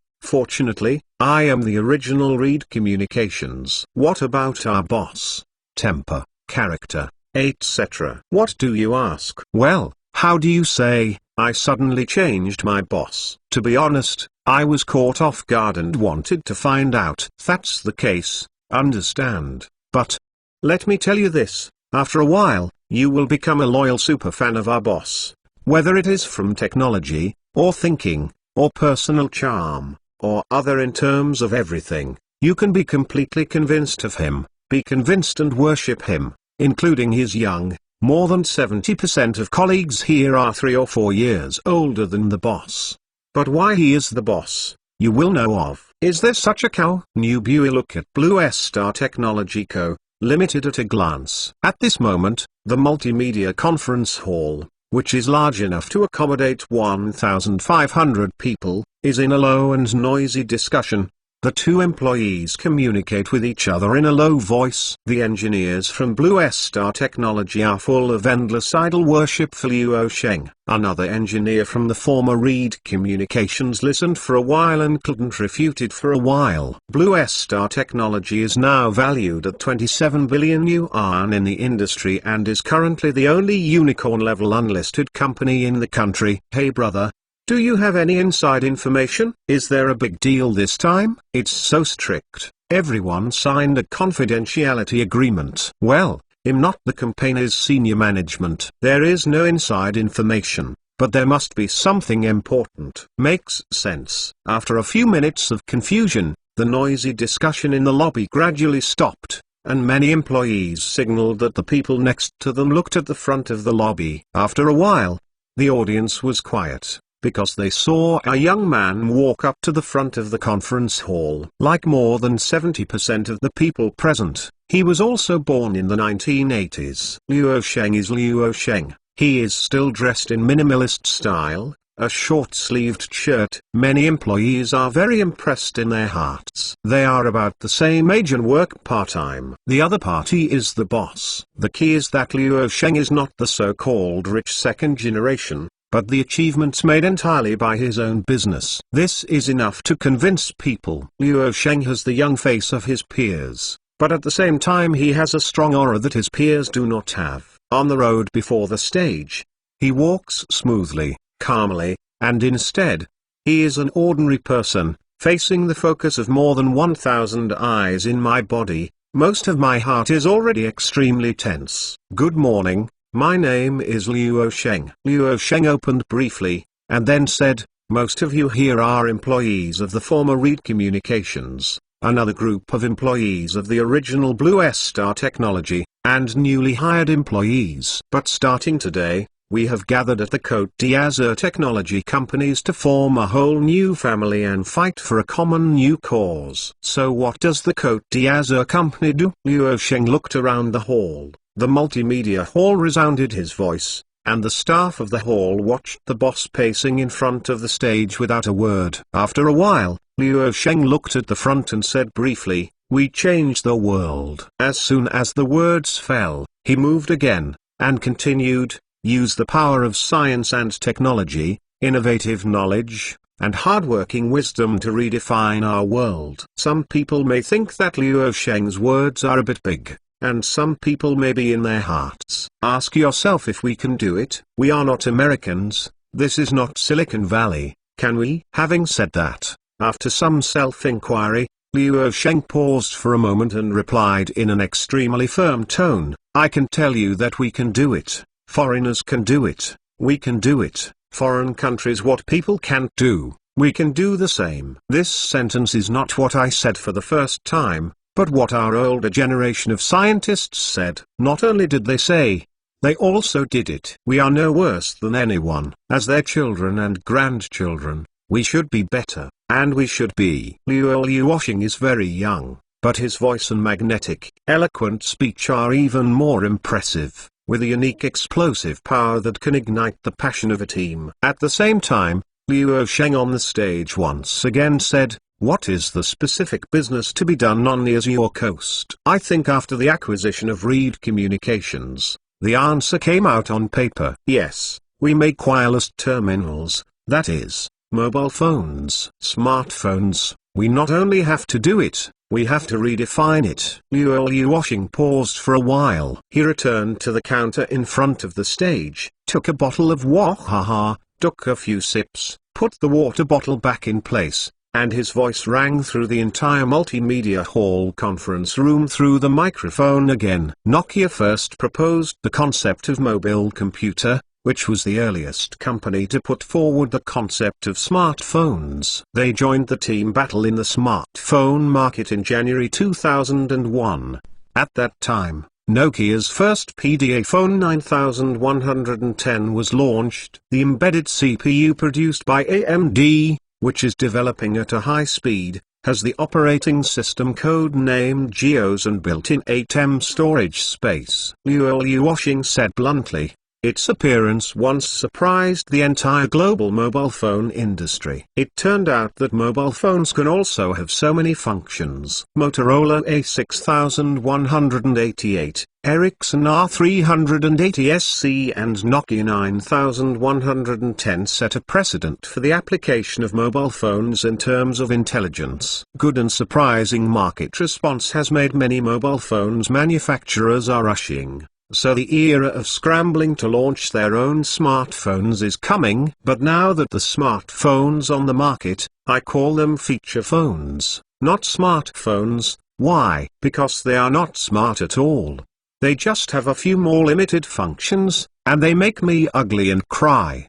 I am the original Reed Communications. What about our boss? Temper, character, etc. What do you ask? Well, how do you say, I suddenly changed my boss? To be honest, I was caught off guard and wanted to find out. That's the case, understand. But let me tell you this, after a while, you will become a loyal superfan of our boss. Whether it is from technology, or thinking, or personal charm, or other in terms of everything, you can be completely convinced of him, be convinced and worship him, including his young. More than 70% of colleagues here are 3 or 4 years older than the boss. But why he is the boss, you will know of. Is there such a cow? Newbie look at Blue Star Technology Co. Limited at a glance. At this moment, the multimedia conference hall, which is large enough to accommodate 1,500 people, is in a low and noisy discussion. The two employees communicate with each other in a low voice. The engineers from Blue Star Technology are full of endless idol worship for Luo Sheng. Another engineer from the former Reed Communications listened for a while and couldn't refute it for a while. Blue Star Technology is now valued at 27 billion yuan in the industry and is currently the only unicorn-level unlisted company in the country. Hey brother, do you have any inside information? Is there a big deal this time? It's so strict. Everyone signed a confidentiality agreement. Well, I'm not the company's senior management. There is no inside information, but there must be something important. Makes sense. After a few minutes of confusion, the noisy discussion in the lobby gradually stopped, and many employees signaled that the people next to them looked at the front of the lobby. After a while, the audience was quiet, because they saw a young man walk up to the front of the conference hall. Like more than 70% of the people present, he was also born in the 1980s. Luo Sheng is Luo Sheng. He is still dressed in minimalist style, a short-sleeved shirt. Many employees are very impressed in their hearts. They are about the same age and work part-time. The other party is the boss. The key is that Luo Sheng is not the so-called rich second generation, but the achievements made entirely by his own business. This is enough to convince people. Luo Sheng has the young face of his peers, but at the same time he has a strong aura that his peers do not have. On the road before the stage, he walks smoothly, calmly, and instead, he is an ordinary person, facing the focus of more than 1,000 eyes in my body, most of my heart is already extremely tense. Good morning, my name is Luo Sheng. Luo Sheng opened briefly, and then said, most of you here are employees of the former Reed Communications, another group of employees of the original Blue Star Technology, and newly hired employees. But starting today, we have gathered at the Côte d'Azur Technology companies to form a whole new family and fight for a common new cause. So what does the Côte d'Azur company do? Luo Sheng looked around the hall. The multimedia hall resounded his voice, and the staff of the hall watched the boss pacing in front of the stage without a word. After a while, Luo Sheng looked at the front and said briefly, we change the world. As soon as the words fell, he moved again, and continued, use the power of science and technology, innovative knowledge, and hardworking wisdom to redefine our world. Some people may think that Luo Sheng's words are a bit big, and some people may be in their hearts. Ask yourself if we can do it. We are not Americans, this is not Silicon Valley, can we? Having said that, after some self-inquiry, Luo Sheng paused for a moment and replied in an extremely firm tone, I can tell you that we can do it. Foreigners can do it, we can do it. Foreign countries, what people can't do, we can do the same. This sentence is not what I said for the first time, but what our older generation of scientists said. Not only did they say, they also did it. We are no worse than anyone. As their children and grandchildren, we should be better, and we should be. Luo Sheng is very young, but his voice and magnetic, eloquent speech are even more impressive, with a unique explosive power that can ignite the passion of a team. At the same time, Luo Sheng on the stage once again said, what is the specific business to be done on the Azure coast? I think after the acquisition of Reed Communications, the answer came out on paper. Yes, we make wireless terminals, that is, mobile phones, smartphones. We not only have to do it, we have to redefine it. Luo Sheng paused for a while. He returned to the counter in front of the stage, took a bottle of wahaha, took a few sips, put the water bottle back in place, and his voice rang through the entire multimedia hall conference room through the microphone again. Nokia first proposed the concept of mobile computer, which was the earliest company to put forward the concept of smartphones. They joined the team battle in the smartphone market in January 2001. At that time, Nokia's first PDA phone 9110 was launched. The embedded CPU produced by AMD, which is developing at a high speed, has the operating system code named GEOS and built-in 8M storage space. Luo Sheng said bluntly, its appearance once surprised the entire global mobile phone industry. It turned out that mobile phones can also have so many functions. Motorola A6188, Ericsson R380SC and Nokia 9110 set a precedent for the application of mobile phones in terms of intelligence. Good and surprising market response has made many mobile phones manufacturers are rushing. So the era of scrambling to launch their own smartphones is coming. But now that the smartphones on the market, I call them feature phones, not smartphones. Why? Because they are not smart at all. They just have a few more limited functions, and they make me ugly and cry.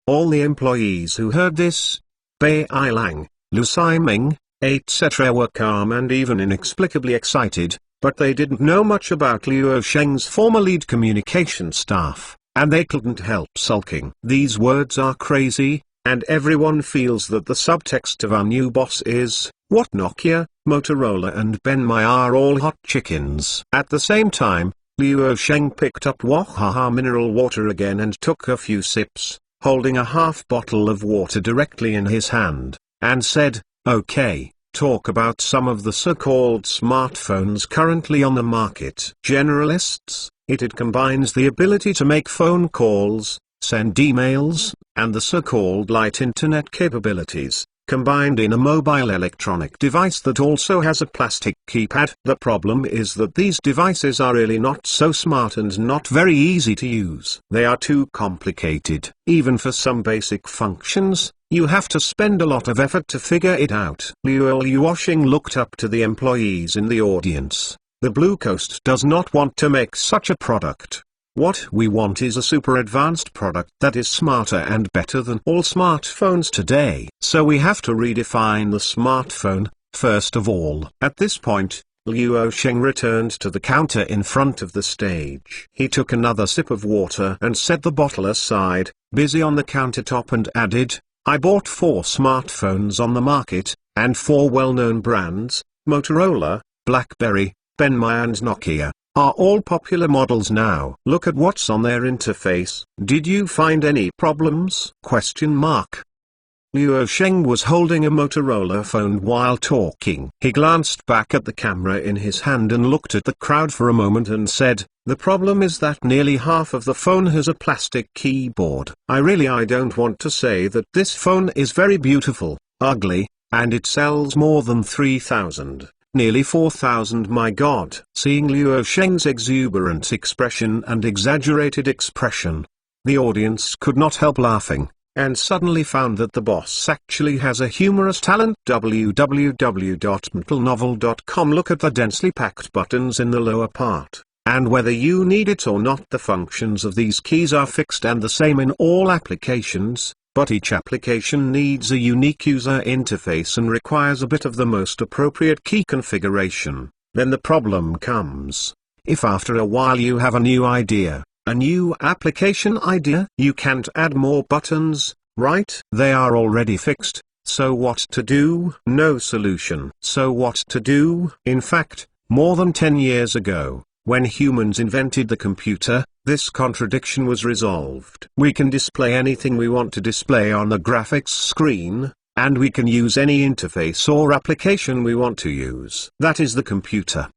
All the employees who heard this, Bai Lang, Lu Siming, etc. were calm and even inexplicably excited. But they didn't know much about Luo Sheng's former lead communication staff, and they couldn't help sulking. These words are crazy, and everyone feels that the subtext of our new boss is, what Nokia, Motorola and Benmai are all hot chickens. At the same time, Luo Sheng picked up Wahaha mineral water again and took a few sips, holding a half bottle of water directly in his hand, and said, okay. Talk about some of the so-called smartphones currently on the market. Generalists, it combines the ability to make phone calls, send emails, and the so-called light internet capabilities, combined in a mobile electronic device that also has a plastic keypad. The problem is that these devices are really not so smart and not very easy to use. They are too complicated, even for some basic functions. You have to spend a lot of effort to figure it out. Luo Yuosheng looked up to the employees in the audience. The Blue Coast does not want to make such a product. What we want is a super advanced product that is smarter and better than all smartphones today. So we have to redefine the smartphone, first of all. At this point, Luo Sheng returned to the counter in front of the stage. He took another sip of water and set the bottle aside, busy on the countertop, and added, I bought 4 smartphones on the market, and 4 well-known brands, Motorola, BlackBerry, Benmai and Nokia, are all popular models now. Look at what's on their interface. Did you find any problems? Luo Sheng was holding a Motorola phone while talking. He glanced back at the camera in his hand and looked at the crowd for a moment and said, the problem is that nearly half of the phone has a plastic keyboard. I don't want to say that this phone is very beautiful, ugly, and it sells more than 3,000. Nearly 4,000, my god. Seeing Luo Sheng's exuberant expression and exaggerated expression, the audience could not help laughing, and suddenly found that the boss actually has a humorous talent. www.mentalnovel.com. Look at the densely packed buttons in the lower part, and whether you need it or not, the functions of these keys are fixed and the same in all applications. But each application needs a unique user interface and requires a bit of the most appropriate key configuration. Then the problem comes. If after a while you have a new idea, a new application idea, you can't add more buttons, right? They are already fixed, so what to do? No solution. So what to do? In fact, more than 10 years ago, when humans invented the computer, this contradiction was resolved. We can display anything we want to display on the graphics screen, and we can use any interface or application we want to use. That is the computer.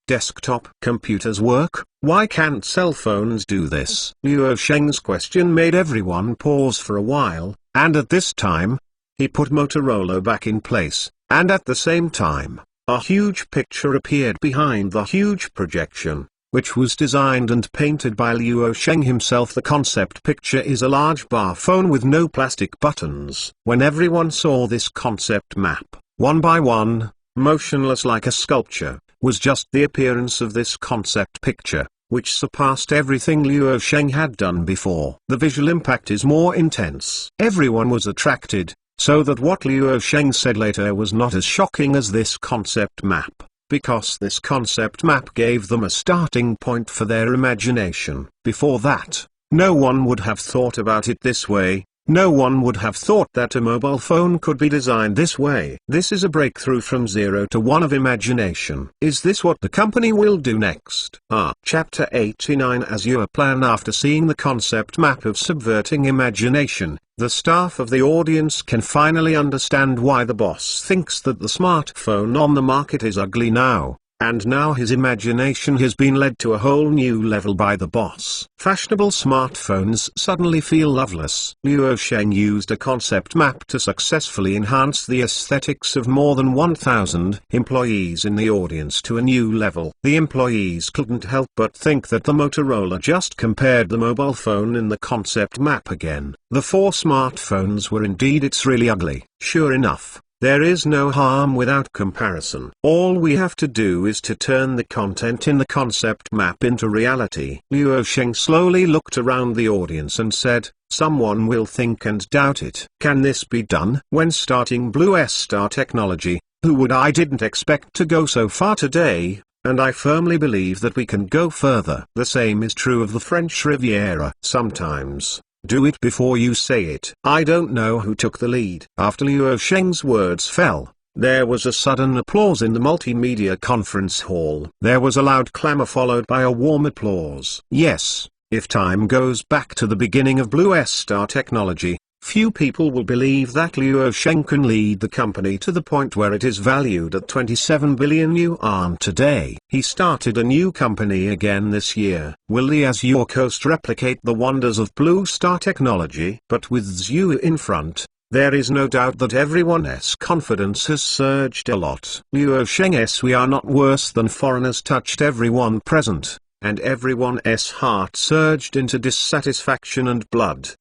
Desktop computers work. Why can't cell phones do this? Luo Sheng's question made everyone pause for a while, and at this time, he put Motorola back in place, and at the same time, a huge picture appeared behind the huge projection, which was designed and painted by Luo Sheng himself. The concept picture is a large bar phone with no plastic buttons. When everyone saw this concept map, one by one, motionless like a sculpture, was just the appearance of this concept picture, which surpassed everything Luo Sheng had done before. The visual impact is more intense. Everyone was attracted, so that what Luo Sheng said later was not as shocking as this concept map, because this concept map gave them a starting point for their imagination. Before that, no one would have thought about it this way. No one would have thought that a mobile phone could be designed this way. This is a breakthrough from 0 to 1 of imagination. Is this what the company will do next? Chapter 89. As your plan. After seeing the concept map of subverting imagination, the staff of the audience can finally understand why the boss thinks that the smartphone on the market is ugly now. And now his imagination has been led to a whole new level by the boss. Fashionable smartphones suddenly feel loveless. Luo Sheng used a concept map to successfully enhance the aesthetics of more than 1,000 employees in the audience to a new level. The employees couldn't help but think that the Motorola just compared the mobile phone in the concept map again. The 4 smartphones were indeed it's really ugly. Sure enough, there is no harm without comparison. All we have to do is to turn the content in the concept map into reality. Luo Sheng slowly looked around the audience and said, someone will think and doubt it. Can this be done? When starting Blue Star Technology, who would I didn't expect to go so far today, and I firmly believe that we can go further. The same is true of the French Riviera. Sometimes, do it before you say it. I don't know who took the lead. After Luo Sheng's words fell, there was a sudden applause in the multimedia conference hall. There was a loud clamor followed by a warm applause. Yes, if time goes back to the beginning of Blue Star Technology, few people will believe that Luo Sheng can lead the company to the point where it is valued at 27 billion yuan today. He started a new company again this year. Will the Azure Coast replicate the wonders of Blue Star Technology? But with Zhu in front, there is no doubt that everyone's confidence has surged a lot. Luo Sheng's "we are not worse than foreigners" touched everyone present, and everyone's heart surged into dissatisfaction and blood.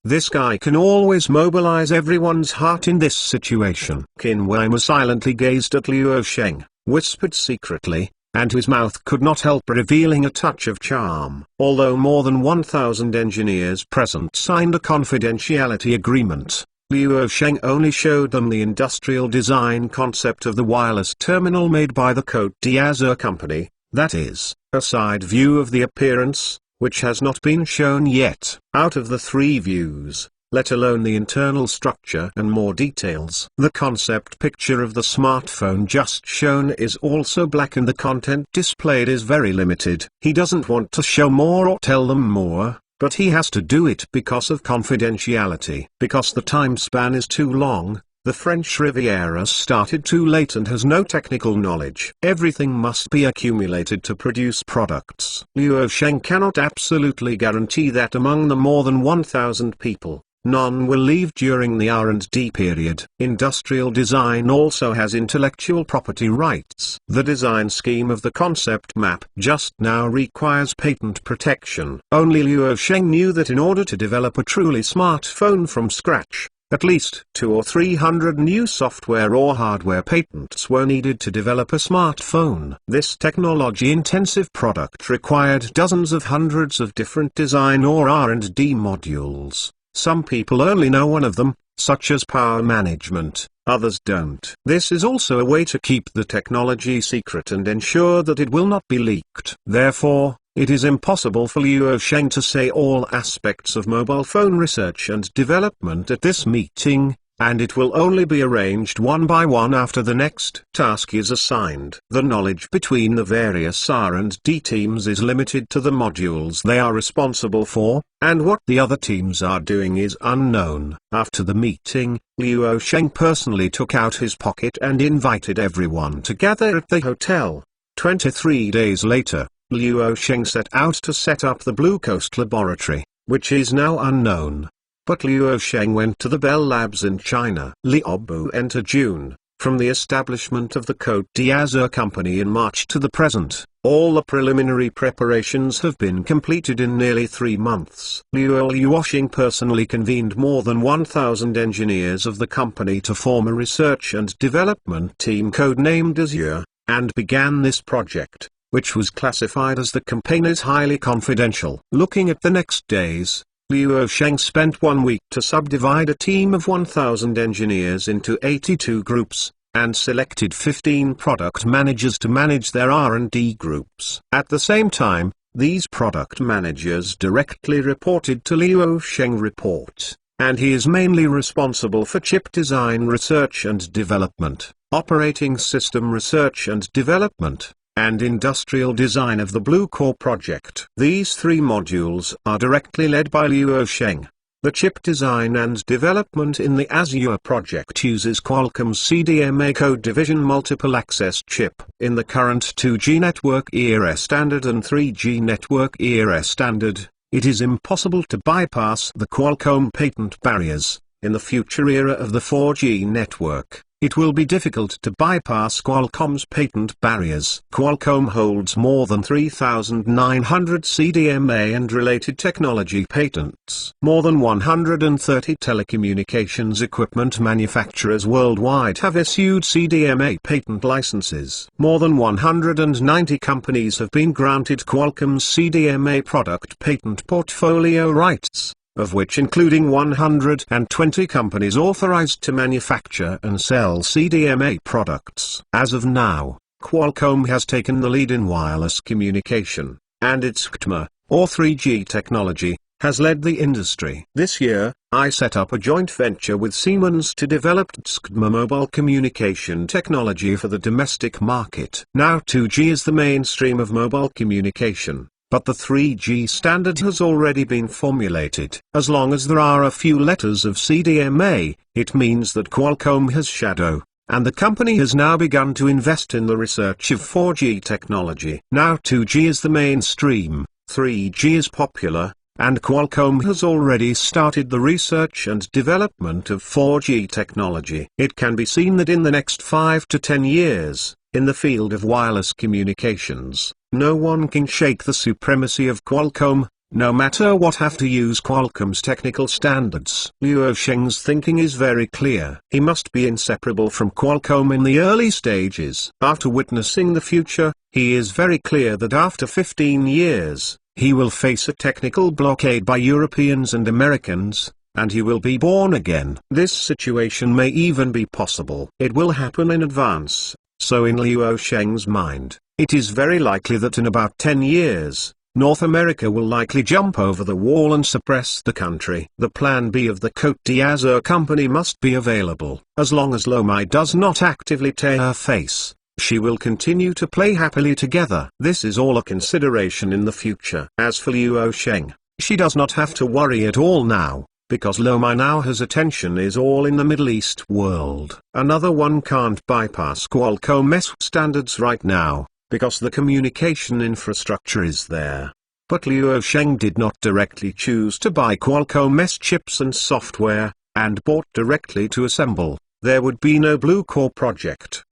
This guy can always mobilize everyone's heart in this situation. Qin Weimar silently gazed at Luo Sheng, whispered secretly, and his mouth could not help revealing a touch of charm. Although more than 1,000 engineers present signed a confidentiality agreement, Luo Sheng only showed them the industrial design concept of the wireless terminal made by the Côte d'Azur company, that is, a side view of the appearance, which has not been shown yet. Out of the 3 views, let alone the internal structure and more details. The concept picture of the smartphone just shown is also black and the content displayed is very limited. He doesn't want to show more or tell them more, but he has to do it because of confidentiality. Because the time span is too long, the French Riviera started too late and has no technical knowledge. Everything must be accumulated to produce products. Luo Sheng cannot absolutely guarantee that among the more than 1,000 people, none will leave during the R&D period. Industrial design also has intellectual property rights. The design scheme of the concept map just now requires patent protection. Only Luo Sheng knew that in order to develop a truly smartphone from scratch, at least 200 or 300 new software or hardware patents were needed to develop a smartphone. This technology-intensive product required dozens of hundreds of different design or R&D modules. Some people only know one of them, such as power management, others don't. This is also a way to keep the technology secret and ensure that it will not be leaked. Therefore, it is impossible for Luo Sheng to say all aspects of mobile phone research and development at this meeting, and it will only be arranged one by one after the next task is assigned. The knowledge between the various R&D teams is limited to the modules they are responsible for, and what the other teams are doing is unknown. After the meeting, Luo Sheng personally took out his pocket and invited everyone to gather at the hotel. 23 days later, Luo Sheng set out to set up the Blue Coast Laboratory, which is now unknown. But Luo Sheng went to the Bell Labs in China. Liu Bu entered June. From the establishment of the Côte d'Azur company in March to the present, all the preliminary preparations have been completed in nearly 3 months. Luo Sheng personally convened more than 1,000 engineers of the company to form a research and development team codenamed Azure, and began this project, which was classified as the campaign is highly confidential. Looking at the next days, Luo Sheng spent 1 week to subdivide a team of 1,000 engineers into 82 groups, and selected 15 product managers to manage their R&D groups. At the same time, these product managers directly reported to Luo Sheng report, and he is mainly responsible for chip design research and development, operating system research and development, and industrial design of the Blue Core project. These 3 modules are directly led by Luo Sheng. The chip design and development in the Azure project uses Qualcomm's CDMA code division multiple access chip. In the current 2G network era standard and 3G network era standard, it is impossible to bypass the Qualcomm patent barriers. In the future era of the 4G network, it will be difficult to bypass Qualcomm's patent barriers. Qualcomm holds more than 3,900 CDMA and related technology patents. More than 130 telecommunications equipment manufacturers worldwide have issued CDMA patent licenses. More than 190 companies have been granted Qualcomm's CDMA product patent portfolio rights, of which including 120 companies authorized to manufacture and sell CDMA products. As of now, Qualcomm has taken the lead in wireless communication, and its XTMA, or 3G technology, has led the industry. This year, I set up a joint venture with Siemens to develop XTMA mobile communication technology for the domestic market. Now 2G is the mainstream of mobile communication, but the 3G standard has already been formulated. As long as there are a few letters of CDMA, it means that Qualcomm has shadow, and the company has now begun to invest in the research of 4G technology. Now 2G is the mainstream, 3G is popular, and Qualcomm has already started the research and development of 4G technology. It can be seen that in the next 5 to 10 years, in the field of wireless communications, no one can shake the supremacy of Qualcomm, no matter what, have to use Qualcomm's technical standards. Luo Sheng's thinking is very clear. He must be inseparable from Qualcomm in the early stages. After witnessing the future, he is very clear that after 15 years, he will face a technical blockade by Europeans and Americans, and he will be born again. This situation may even be possible. It will happen in advance, so in Luo Sheng's mind, it is very likely that in about 10 years, North America will likely jump over the wall and suppress the country. The plan B of the Côte d'Azur company must be available. As long as Lo Mai does not actively tear her face, she will continue to play happily together. This is all a consideration in the future. As for Luo Sheng, she does not have to worry at all now, because Lo Mai now has attention is all in the Middle East world. Another one can't bypass Qualcomm's standards right now, because the communication infrastructure is there. But Luo Sheng did not directly choose to buy Qualcomm's chips and software, and bought directly to assemble. There would be no Blue Core project.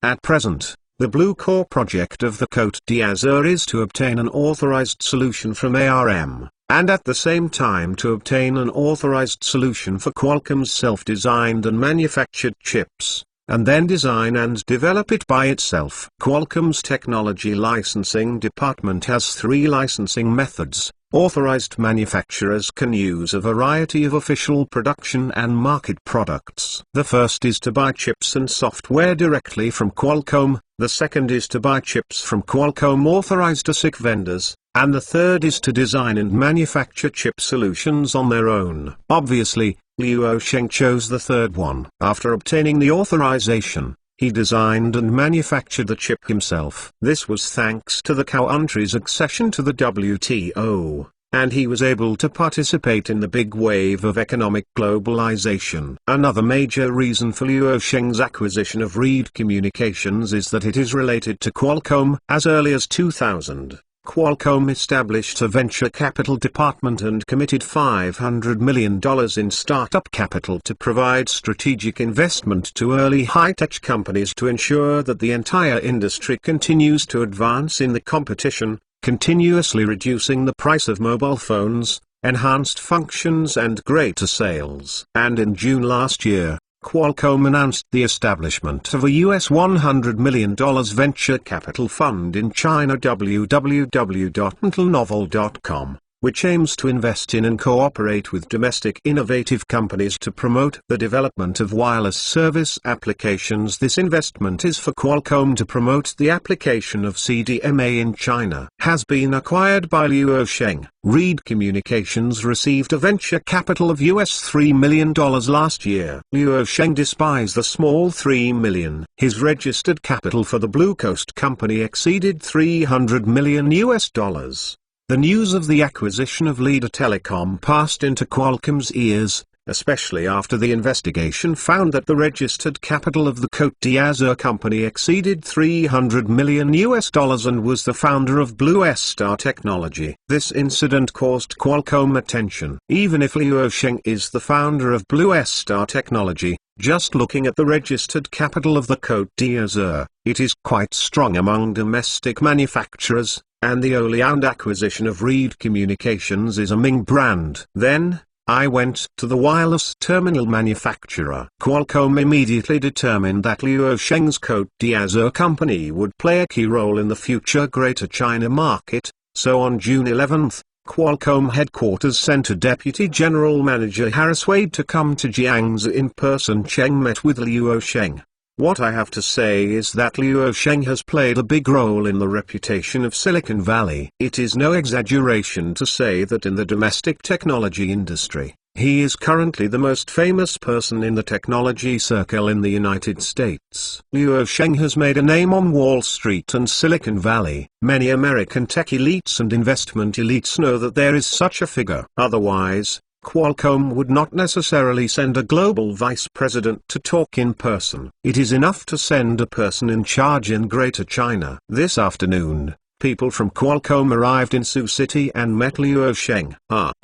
At present, the Blue Core project of the Côte d'Azur is to obtain an authorized solution from ARM, and at the same time to obtain an authorized solution for Qualcomm's self-designed and manufactured chips, and then design and develop it by itself. Qualcomm's technology licensing department has 3 licensing methods. Authorized manufacturers can use a variety of official production and market products. The first is to buy chips and software directly from Qualcomm, the second is to buy chips from Qualcomm authorized ASIC vendors, and the third is to design and manufacture chip solutions on their own. Obviously, Luo Sheng chose the third one. After obtaining the authorization, he designed and manufactured the chip himself. This was thanks to the country's accession to the WTO, and he was able to participate in the big wave of economic globalization. Another major reason for Luo Sheng's acquisition of Reed Communications is that it is related to Qualcomm. As early as 2000, Qualcomm established a venture capital department and committed $500 million in startup capital to provide strategic investment to early high-tech companies to ensure that the entire industry continues to advance in the competition, continuously reducing the price of mobile phones, enhanced functions and greater sales. And in June last year, Qualcomm announced the establishment of a US $100 million venture capital fund in China, www.intelnovel.com, which aims to invest in and cooperate with domestic innovative companies to promote the development of wireless service applications. This investment is for Qualcomm to promote the application of CDMA in China. Has been acquired by Luo Sheng. Reed Communications received a venture capital of US $3 million last year. Luo Sheng despises the small $3 million. His registered capital for the Blue Coast company exceeded $300 million US dollars. The news of the acquisition of Leader Telecom passed into Qualcomm's ears, especially after the investigation found that the registered capital of the Côte d'Azur company exceeded $300 million US dollars and was the founder of Blue Star Technology. This incident caused Qualcomm attention. Even if Luo Sheng is the founder of Blue Star Technology, just looking at the registered capital of the Côte d'Azur, it is quite strong among domestic manufacturers, and the only owned acquisition of Reed Communications is a Ming brand. Then, I went to the wireless terminal manufacturer. Qualcomm immediately determined that Luo Sheng's Côte d'Azur company would play a key role in the future Greater China market, so on June 11, Qualcomm headquarters sent a Deputy General Manager Harris Wade to come to Jiangsu in person. Cheng met with Luo Sheng. What I have to say is that Luo Sheng has played a big role in the reputation of Silicon Valley. It is no exaggeration to say that in the domestic technology industry, he is currently the most famous person in the technology circle in the United States. Luo Sheng has made a name on Wall Street and Silicon Valley. Many American tech elites and investment elites know that there is such a figure. Otherwise, Qualcomm would not necessarily send a global vice president to talk in person. It is enough to send a person in charge in Greater China. This afternoon, people from Qualcomm arrived in Sioux City and met Luo Sheng.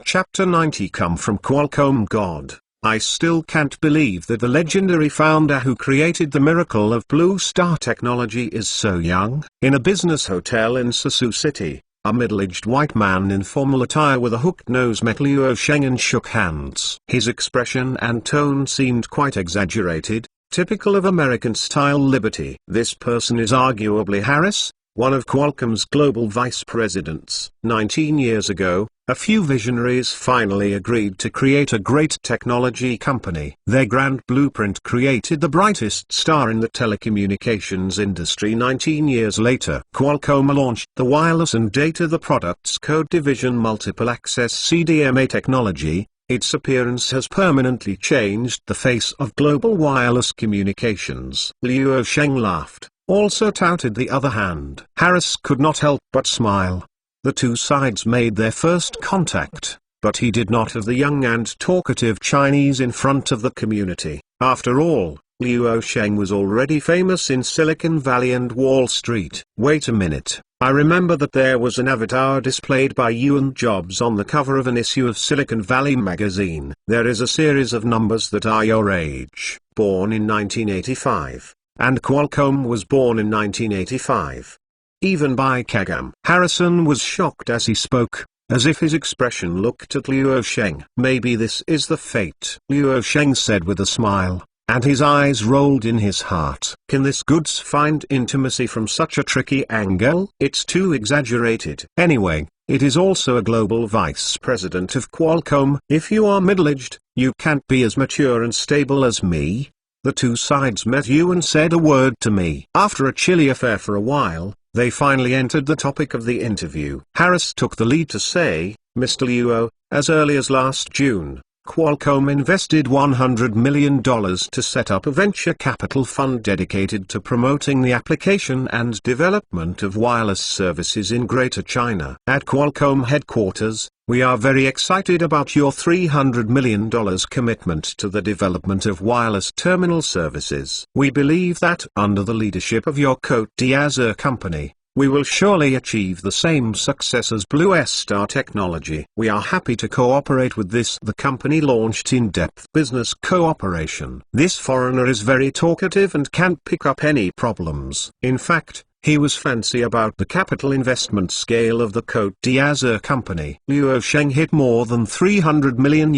Chapter 90 Come from Qualcomm. God, I still can't believe that the legendary founder who created the miracle of Blue Star Technology is so young. In a business hotel in Sioux City, A middle-aged white man in formal attire with a hooked nose met Luo Sheng and shook hands. His expression and tone seemed quite exaggerated, typical of American-style liberty. This person is arguably Harris, one of Qualcomm's global vice presidents. 19 years ago, a few visionaries finally agreed to create a great technology company. Their grand blueprint created the brightest star in the telecommunications industry. 19 years later, Qualcomm launched the Wireless and Data the product's code division Multiple Access CDMA technology. Its appearance has permanently changed the face of global wireless communications. Luo Sheng laughed, also touted the other hand. Harris could not help but smile. The two sides made their first contact, but he did not have the young and talkative Chinese in front of the community. After all, Luo Sheng was already famous in Silicon Valley and Wall Street. Wait a minute, I remember that there was an avatar displayed by you and Jobs on the cover of an issue of Silicon Valley magazine. There is a series of numbers that are your age. Born in 1985. And Qualcomm was born in 1985. Even by Kagam. Harrison was shocked as he spoke, as if his expression looked at Luo Sheng. Maybe this is the fate, Luo Sheng said with a smile, and his eyes rolled in his heart. Can this goods find intimacy from such a tricky angle? It's too exaggerated. Anyway, it is also a global vice president of Qualcomm. If you are middle-aged, you can't be as mature and stable as me. The two sides met you and said a word to me. After a chilly affair for a while, they finally entered the topic of the interview. Harris took the lead to say, Mr. Luo, as early as last June, Qualcomm invested $100 million to set up a venture capital fund dedicated to promoting the application and development of wireless services in Greater China. At Qualcomm headquarters, we are very excited about your $300 million commitment to the development of wireless terminal services. We believe that under the leadership of your Cote d'Azur company, we will surely achieve the same success as Blue Star Technology. We are happy to cooperate with this. The company launched in-depth business cooperation. This foreigner is very talkative and can't pick up any problems. In fact, he was fancy about the capital investment scale of the Cote d'Azur company. Luo Sheng hit more than $300 million.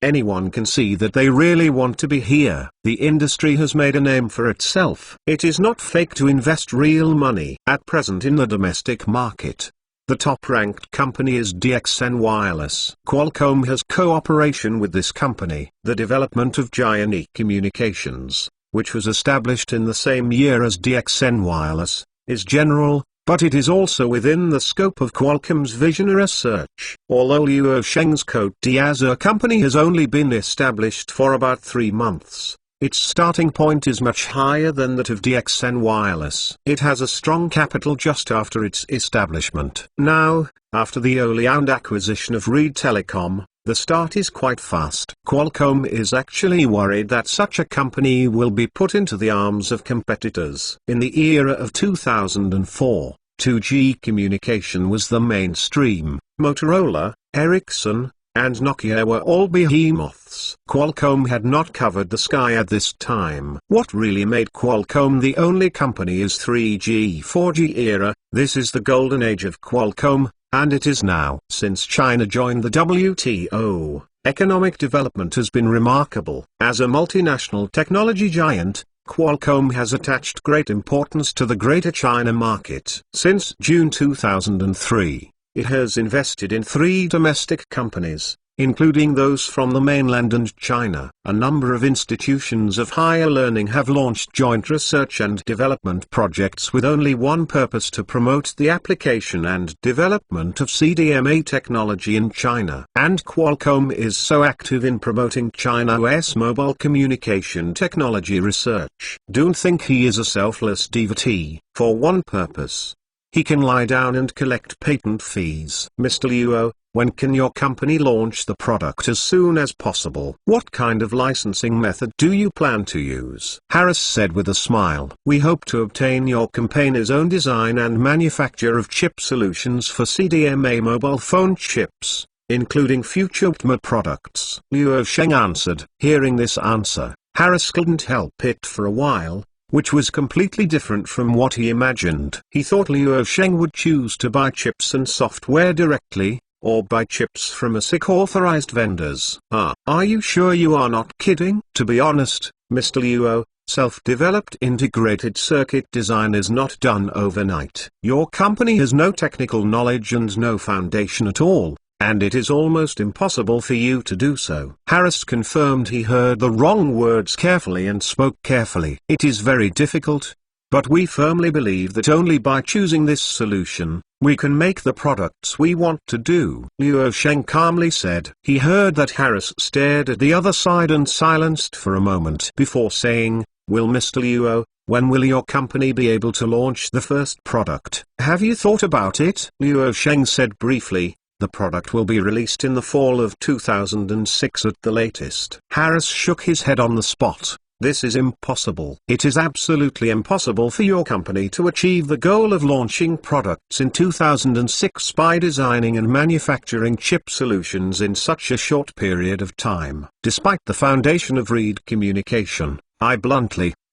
Anyone can see that they really want to be here. The industry has made a name for itself. It is not fake to invest real money. At present in the domestic market, the top-ranked company is DXN Wireless. Qualcomm has cooperation with this company. The development of Giant Communications, which was established in the same year as DXN Wireless, is general, but it is also within the scope of Qualcomm's Vision Research. Although Luo Sheng's Cote d'Azur company has only been established for about 3 months, its starting point is much higher than that of DXN Wireless. It has a strong capital just after its establishment. Now, after the wholly owned acquisition of Reed Telecom, the start is quite fast. Qualcomm is actually worried that such a company will be put into the arms of competitors. In the era of 2004, 2G communication was the mainstream. Motorola, Ericsson, and Nokia were all behemoths. Qualcomm had not covered the sky at this time. What really made Qualcomm the only company is 3G 4G era. This is the golden age of Qualcomm, and it is now. Since China joined the WTO, economic development has been remarkable. As a multinational technology giant, Qualcomm has attached great importance to the Greater China market. Since June 2003, it has invested in 3 domestic companies, including those from the mainland and China. A number of institutions of higher learning have launched joint research and development projects with only one purpose: to promote the application and development of CDMA technology in China. And Qualcomm is so active in promoting China's mobile communication technology research. Don't think he is a selfless devotee, for one purpose. He can lie down and collect patent fees. Mr. Luo, when can your company launch the product? As soon as possible. What kind of licensing method do you plan to use? Harris said with a smile. We hope to obtain your company's own design and manufacture of chip solutions for CDMA mobile phone chips, including future UTMA products. Luo Sheng answered. Hearing this answer, Harris couldn't help it for a while. which was completely different from what he imagined. He thought Luo Sheng would choose to buy chips and software directly, or buy chips from ASIC authorized vendors. Are you sure you are not kidding? To be honest, Mr. Luo, self-developed integrated circuit design is not done overnight. Your company has no technical knowledge and no foundation at all, and it is almost impossible for you to do so. Harris confirmed he heard the wrong words carefully and spoke carefully. It is very difficult, but we firmly believe that only by choosing this solution, we can make the products we want to do. Luo Sheng calmly said. He heard that Harris stared at the other side and silenced for a moment before saying, "Will Mr. Luo, when will your company be able to launch the first product? Have you thought about it?" Luo Sheng said briefly, "The product will be released in the fall of 2006 at the latest." Harris shook his head on the spot. "This is impossible. It is absolutely impossible for your company to achieve the goal of launching products in 2006 by designing and manufacturing chip solutions in such a short period of time. Despite the foundation of read communication,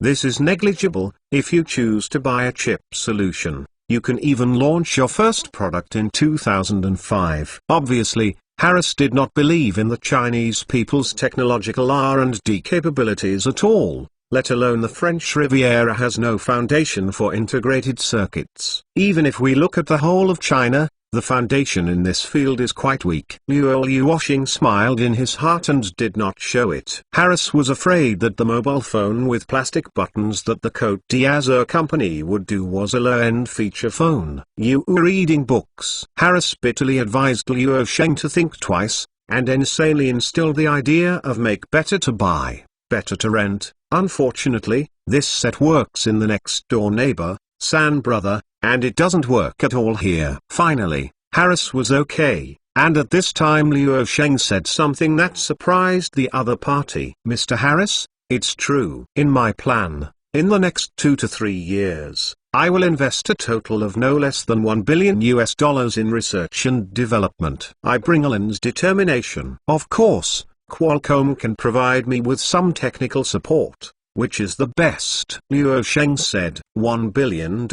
this is negligible. If you choose to buy a chip solution, you can even launch your first product in 2005. Obviously, Harris did not believe in the Chinese people's technological R&D capabilities at all, let alone the French Riviera has no foundation for integrated circuits. Even if we look at the whole of China, the foundation in this field is quite weak. Luo Sheng smiled in his heart and did not show it. Harris was afraid that the mobile phone with plastic buttons that the Cote d'Azur company would do was a low-end feature phone. "You are reading books." Harris bitterly advised Luo Sheng to think twice, and insanely instilled the idea of make better to buy, better to rent. Unfortunately, this set works in the next-door neighbor, San brother, and it doesn't work at all here. Finally, Harris was okay, and at this time Luo Sheng said something that surprised the other party. "Mr. Harris, it's true. In my plan, in the next 2 to 3 years, I will invest a total of no less than $1 billion in research and development. I bring Alan's determination. Of course, Qualcomm can provide me with some technical support. Which is the best?" Luo Sheng said. $1 billion?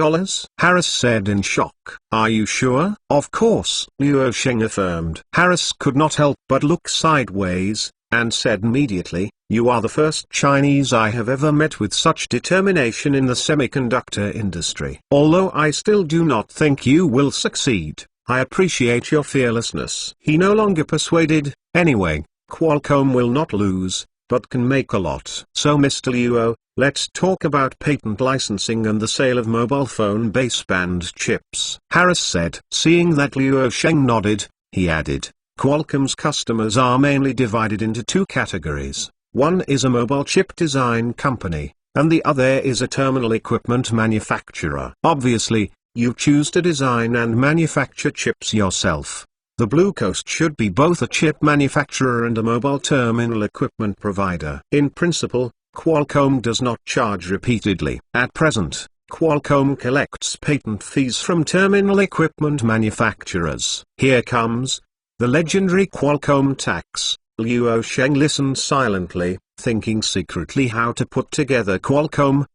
Harris said in shock. "Are you sure?" "Of course," Luo Sheng affirmed. Harris could not help but look sideways, and said immediately, "You are the first Chinese I have ever met with such determination in the semiconductor industry. Although I still do not think you will succeed, I appreciate your fearlessness." He no longer persuaded. Anyway, Qualcomm will not lose, but can make a lot. "So Mr. Luo, let's talk about patent licensing and the sale of mobile phone baseband chips," Harris said. Seeing that Luo Sheng nodded, he added, "Qualcomm's customers are mainly divided into 2 categories. One is a mobile chip design company, and the other is a terminal equipment manufacturer. Obviously, you choose to design and manufacture chips yourself. The Blue Coast should be both a chip manufacturer and a mobile terminal equipment provider. In principle, Qualcomm does not charge repeatedly. At present, Qualcomm collects patent fees from terminal equipment manufacturers. Here comes the legendary Qualcomm tax. Luo Sheng listened silently, thinking secretly how to put together Qualcomm.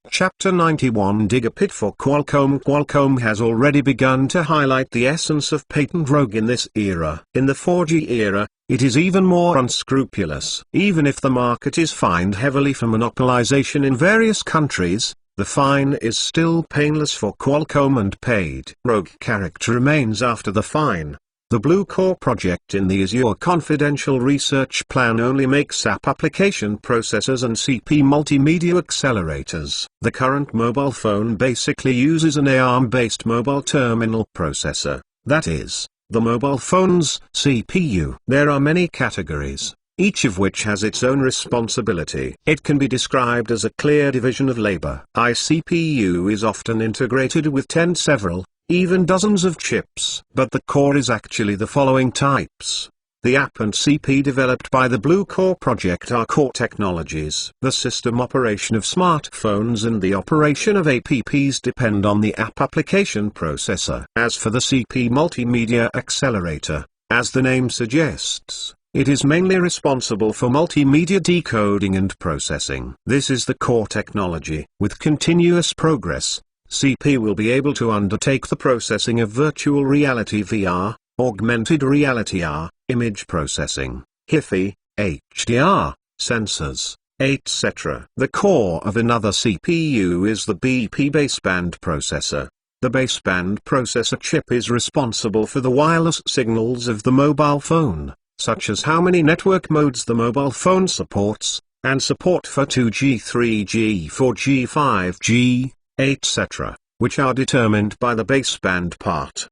Chapter 91 Dig a pit for Qualcomm. Qualcomm has already begun to highlight the essence of patent rogue in this era. In the 4G era, it is even more unscrupulous. Even if the market is fined heavily for monopolization in various countries, the fine is still painless for Qualcomm and paid rogue character remains after the fine. The Blue Core project in the Azure Confidential Research Plan only makes app application processors and CP multimedia accelerators. The current mobile phone basically uses an ARM-based mobile terminal processor, that is, the mobile phone's CPU. There are many categories, each of which has its own responsibility. It can be described as a clear division of labor. iCPU is often integrated with several, even dozens of chips. But the core is actually the following types. The app and CP developed by the Blue Core project are core technologies. The system operation of smartphones and the operation of apps depend on the app application processor. As for the CP multimedia accelerator, as the name suggests, It is mainly responsible for multimedia decoding and processing. This is the core technology. With continuous progress, CP will be able to undertake the processing of virtual reality VR, augmented reality AR, image processing, HiFi, HDR, sensors, etc. The core of another CPU is the BP baseband processor. The baseband processor chip is responsible for the wireless signals of the mobile phone, such as how many network modes the mobile phone supports, and support for 2G, 3G, 4G, 5G, etc., which are determined by the baseband part.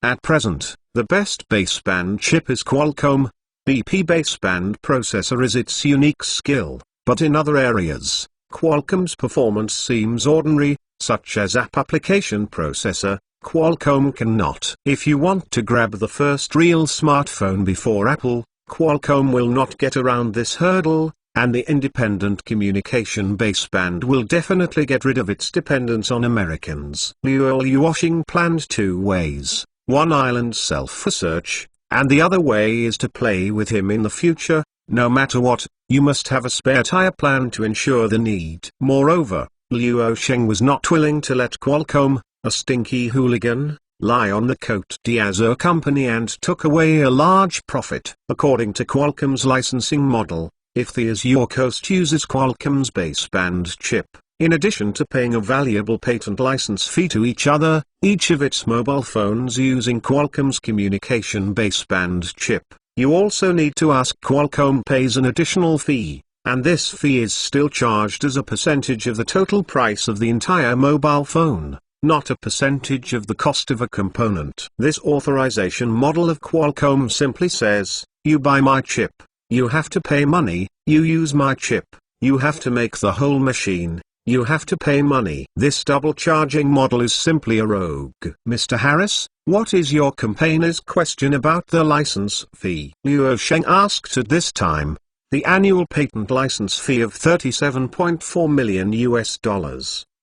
At present, the best baseband chip is Qualcomm. BP baseband processor is its unique skill, but in other areas, Qualcomm's performance seems ordinary, such as app application processor. Qualcomm cannot. If you want to grab the first real smartphone before Apple, Qualcomm will not get around this hurdle, and the independent communication baseband will definitely get rid of its dependence on Americans. Liu Washing planned two ways: one island self-research, and the other way is to play with him in the future. No matter what, you must have a spare tire plan to ensure the need. Moreover, Liu Sheng was not willing to let Qualcomm, a stinky hooligan, lie on the Cote d'Azur company and took away a large profit. According to Qualcomm's licensing model, if the Azure Coast uses Qualcomm's baseband chip, in addition to paying a valuable patent license fee to each of its mobile phones using Qualcomm's communication baseband chip, you also need to ask Qualcomm pays an additional fee, and this fee is still charged as a percentage of the total price of the entire mobile phone, not a percentage of the cost of a component. This authorization model of Qualcomm simply says, you buy my chip, you have to pay money, you use my chip, you have to make the whole machine, you have to pay money. This double charging model is simply a rogue. Mr. Harris, what is your campaigner's question about the license fee? Liu Sheng asked at this time. The annual patent license fee of $37.4 million.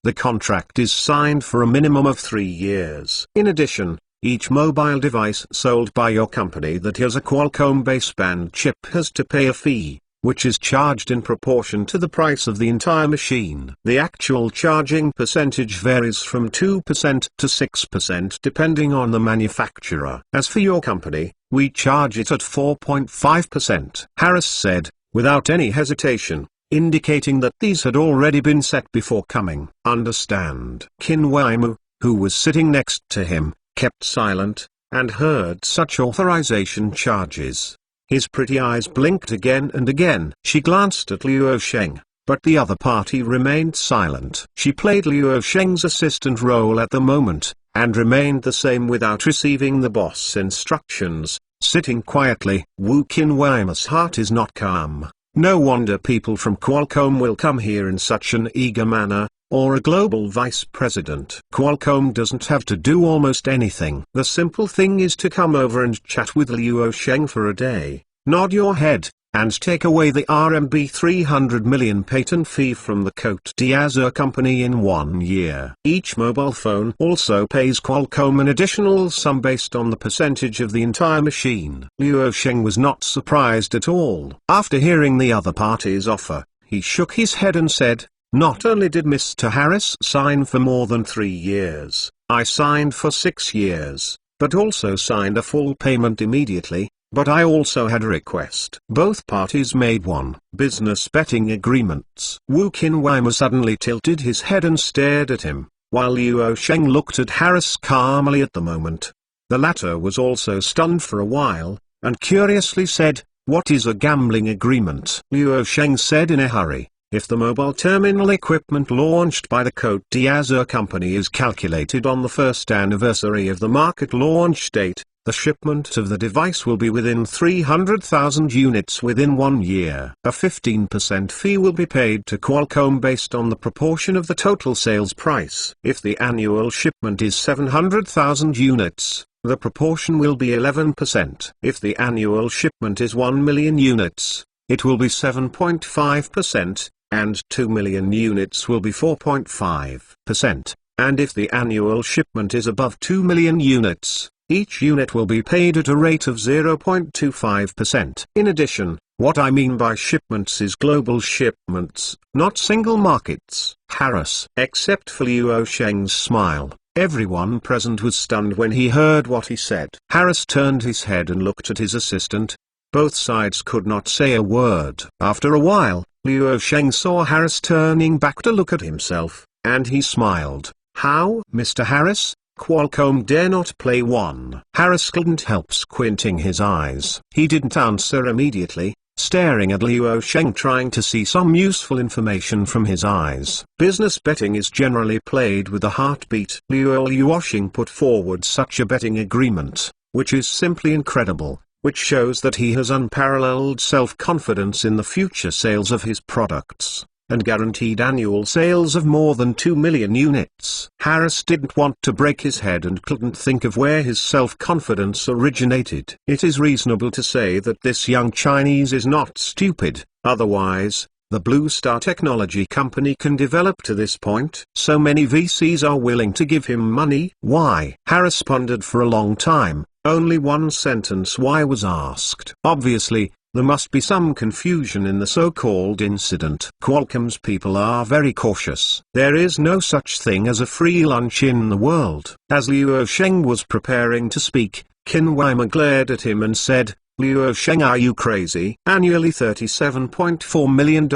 The contract is signed for a minimum of 3 years. In addition, each mobile device sold by your company that has a Qualcomm baseband chip has to pay a fee, which is charged in proportion to the price of the entire machine. The actual charging percentage varies from 2% to 6% depending on the manufacturer. As for your company, we charge it at 4.5%. Harris said, without any hesitation, indicating that these had already been set before coming. Understand. Qin Weimu, who was sitting next to him, kept silent, and heard such authorization charges. His pretty eyes blinked again and again. She glanced at Liu Sheng, but the other party remained silent. She played Liu Sheng's assistant role at the moment, and remained the same without receiving the boss instructions, sitting quietly. Wu Qinwei's heart is not calm. No wonder people from Qualcomm will come here in such an eager manner, or a global vice president. Qualcomm doesn't have to do almost anything. The simple thing is to come over and chat with Liu Sheng for a day, nod your head, and take away the RMB 300 million patent fee from the Cote d'Azur company in 1 year. Each mobile phone also pays Qualcomm an additional sum based on the percentage of the entire machine. Liu Sheng was not surprised at all. After hearing the other party's offer, he shook his head and said, not only did Mr. Harris sign for more than 3 years, I signed for 6 years, but also signed a full payment immediately. But I also had a request. Both parties made one. Business betting agreements. Wu Qinwei suddenly tilted his head and stared at him, while Liu Sheng looked at Harris calmly at the moment. The latter was also stunned for a while, and curiously said, what is a gambling agreement? Liu Sheng said in a hurry, if the mobile terminal equipment launched by the Cote d'Azur company is calculated on the first anniversary of the market launch date, the shipment of the device will be within 300,000 units within 1 year. A 15% fee will be paid to Qualcomm based on the proportion of the total sales price. If the annual shipment is 700,000 units, the proportion will be 11%. If the annual shipment is 1 million units, it will be 7.5%, and 2 million units will be 4.5%. And if the annual shipment is above 2 million units, Each unit will be paid at a rate of 0.25%. In addition, what I mean by shipments is global shipments, not single markets. Harris. Except for Luo Sheng's smile, everyone present was stunned when he heard what he said. Harris turned his head and looked at his assistant. Both sides could not say a word. After a while, Luo Sheng saw Harris turning back to look at himself, and he smiled. How, Mr. Harris? Qualcomm dare not play one. Harris couldn't help squinting his eyes. He didn't answer immediately, staring at Luo Sheng, trying to see some useful information from his eyes. Business betting is generally played with a heartbeat. Luo Sheng put forward such a betting agreement, which is simply incredible, which shows that he has unparalleled self-confidence in the future sales of his products, and guaranteed annual sales of more than 2 million units. Harris didn't want to break his head and couldn't think of where his self-confidence originated. It is reasonable to say that this young Chinese is not stupid, otherwise, the Blue Star Technology Company can develop to this point. So many VCs are willing to give him money. Why? Harris pondered for a long time. Only one sentence why was asked. Obviously, there must be some confusion in the so-called incident. Qualcomm's people are very cautious. There is no such thing as a free lunch in the world. As Luo Sheng was preparing to speak, Qin Weimer glared at him and said, Luo Sheng, are you crazy? Annually $37.4 million.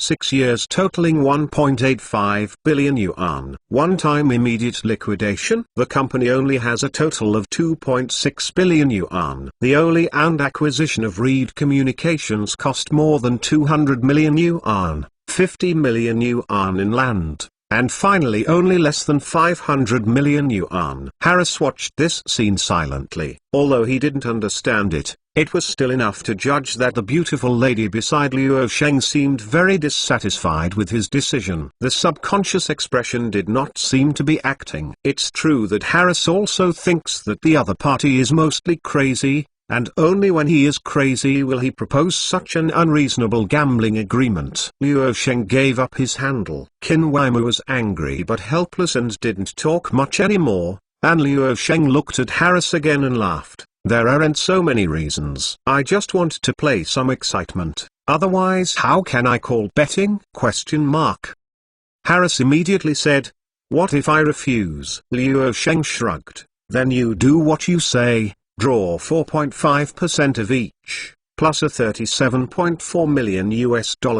6 years totaling 1.85 billion yuan. One-time immediate liquidation. The company only has a total of 2.6 billion yuan. The only and acquisition of Reed Communications cost more than 200 million yuan, 50 million yuan in land, and finally only less than 500 million yuan. Harris watched this scene silently. Although he didn't understand it, it was still enough to judge that the beautiful lady beside Luo Sheng seemed very dissatisfied with his decision. The subconscious expression did not seem to be acting. It's true that Harris also thinks that the other party is mostly crazy, and only when he is crazy will he propose such an unreasonable gambling agreement. Luo Sheng gave up his handle. Qin Weimer was angry but helpless and didn't talk much anymore, and Luo Sheng looked at Harris again and laughed. There aren't so many reasons. I just want to play some excitement. Otherwise, how can I call betting? ? Harris immediately said, what if I refuse? Luo Sheng shrugged. Then you do what you say, draw 4.5% of each, plus a $37.4 million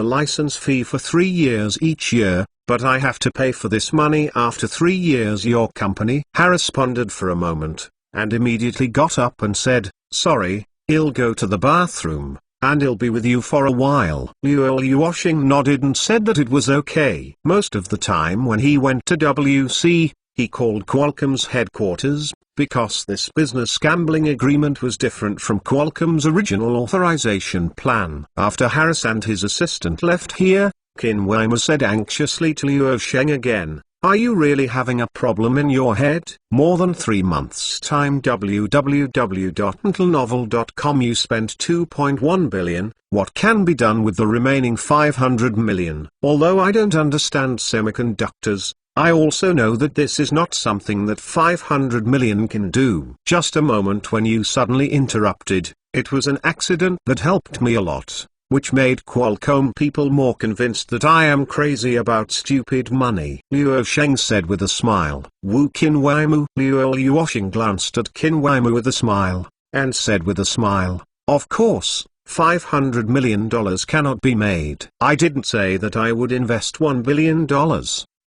license fee for 3 years each year, but I have to pay for this money after 3 years. Your company? Harris pondered for a moment, and immediately got up and said, sorry, I'll go to the bathroom, and I'll be with you for a while. Luo Sheng nodded and said that it was okay. Most of the time when he went to WC, he called Qualcomm's headquarters, because this business gambling agreement was different from Qualcomm's original authorization plan. After Harris and his assistant left here, Qin Weimer said anxiously to Luo Sheng again, are you really having a problem in your head? More than 3 months' time. www.intelnovel.com. You spent 2.1 billion. What can be done with the remaining 500 million? Although I don't understand semiconductors, I also know that this is not something that 500 million can do. Just a moment. When you suddenly interrupted, it was an accident that helped me a lot, which made Qualcomm people more convinced that I am crazy about stupid money. Luo Sheng said with a smile. Wu Qin Weimer. Luo Sheng glanced at Qin Weimer with a smile, and said with a smile, of course, $500 million cannot be made. I didn't say that I would invest $1 billion,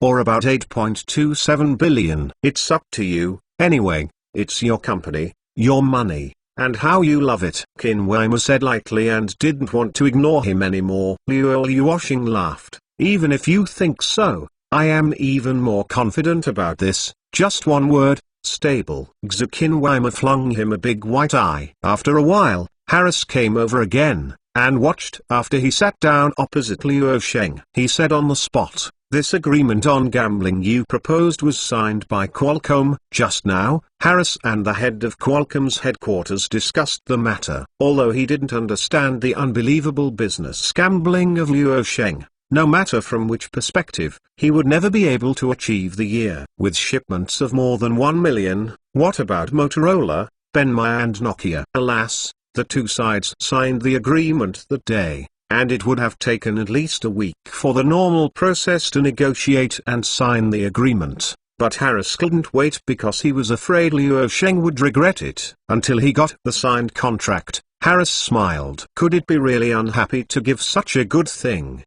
or about 8.27 billion. It's up to you. Anyway, it's your company, your money, and how you love it. Qin Weimer said lightly and didn't want to ignore him anymore. Luo Sheng laughed. Even if you think so, I am even more confident about this. Just one word, stable. Qin Weimer flung him a big white eye. After a while, Harris came over again, and watched. After he sat down opposite Luo Sheng, he said on the spot, this agreement on gambling you proposed was signed by Qualcomm. Just now, Harris and the head of Qualcomm's headquarters discussed the matter. Although he didn't understand the unbelievable business gambling of Luo Sheng, no matter from which perspective, he would never be able to achieve the year. With shipments of more than 1 million, what about Motorola, Benmai and Nokia? Alas, the two sides signed the agreement that day, and it would have taken at least a week for the normal process to negotiate and sign the agreement. But Harris couldn't wait because he was afraid Luo Sheng would regret it. Until he got the signed contract, Harris smiled. Could it be really unhappy to give such a good thing?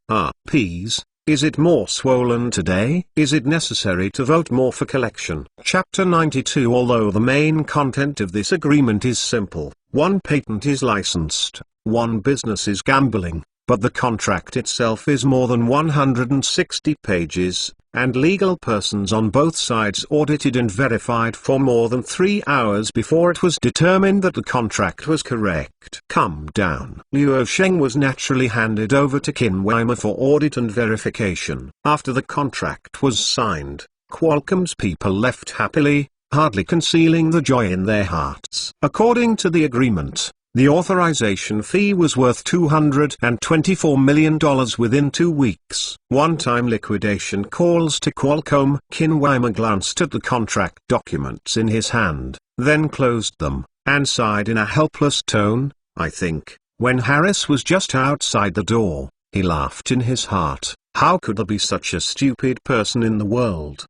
Peas, is it more swollen today? Is it necessary to vote more for collection? Chapter 92. Although the main content of this agreement is simple, one patent is licensed, one business is gambling, but the contract itself is more than 160 pages, and legal persons on both sides audited and verified for more than 3 hours before it was determined that the contract was correct. Calm down. Luo Sheng was naturally handed over to Qin Weimar for audit and verification. After the contract was signed, Qualcomm's people left happily, hardly concealing the joy in their hearts. According to the agreement, the authorization fee was worth $224 million within 2 weeks. One-time liquidation calls to Qualcomm. Qin Weimar glanced at the contract documents in his hand, then closed them, and sighed in a helpless tone. I think, when Harris was just outside the door, he laughed in his heart. How could there be such a stupid person in the world?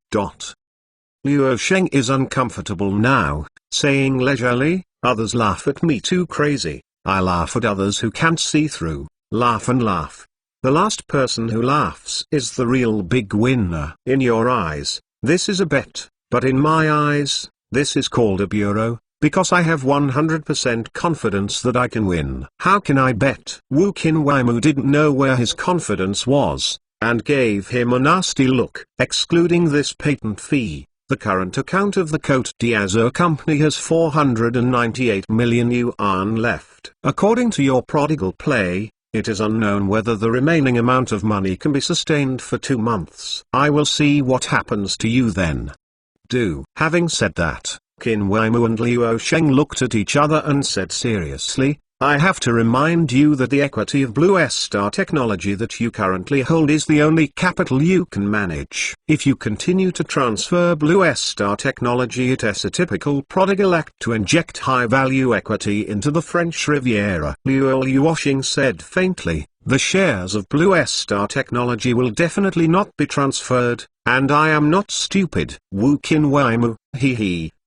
Luo Sheng is uncomfortable now, saying leisurely, others laugh at me too crazy, I laugh at others who can't see through, laugh and laugh. The last person who laughs is the real big winner. In your eyes, this is a bet, but in my eyes, this is called a bureau, because I have 100% confidence that I can win. How can I bet? Qin Weimar didn't know where his confidence was, and gave him a nasty look. Excluding this patent fee, the current account of the Cote d'Azur company has 498 million yuan left. According to your prodigal play, it is unknown whether the remaining amount of money can be sustained for 2 months. I will see what happens to you then. Having said that, Qin Weimar and Luo Sheng looked at each other and said seriously, I have to remind you that the equity of Blue Star Technology that you currently hold is the only capital you can manage. If you continue to transfer Blue Star Technology, it is a typical prodigal act to inject high-value equity into the French Riviera. Luo Sheng said faintly, the shares of Blue Star Technology will definitely not be transferred, and I am not stupid. Qin Weimar,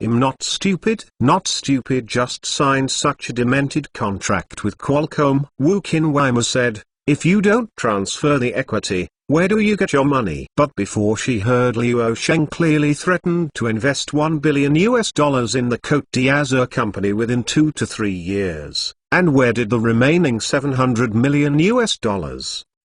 I'm not stupid? Not stupid, just signed such a demented contract with Qualcomm. Qin Weimar said, if you don't transfer the equity, where do you get your money? But before she heard, Luo Sheng clearly threatened to invest $1 billion in the Cote d'Azur company within 2 to 3 years. And where did the remaining $700 million,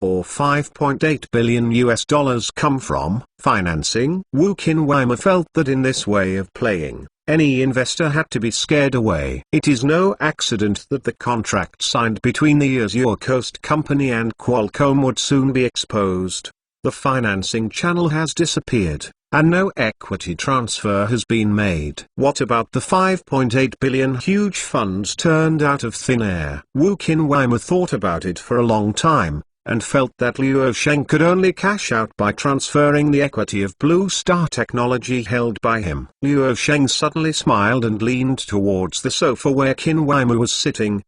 or $5.8 billion come from? Financing? Qin Weimar felt that in this way of playing, any investor had to be scared away. It is no accident that the contract signed between the Azure Coast Company and Qualcomm would soon be exposed. The financing channel has disappeared, and no equity transfer has been made. What about the $5.8 billion huge funds turned out of thin air? Qin Weimar thought about it for a long time, and felt that Luo Sheng could only cash out by transferring the equity of Blue Star Technology held by him. Luo Sheng suddenly smiled and leaned towards the sofa where Qin Weimar was sitting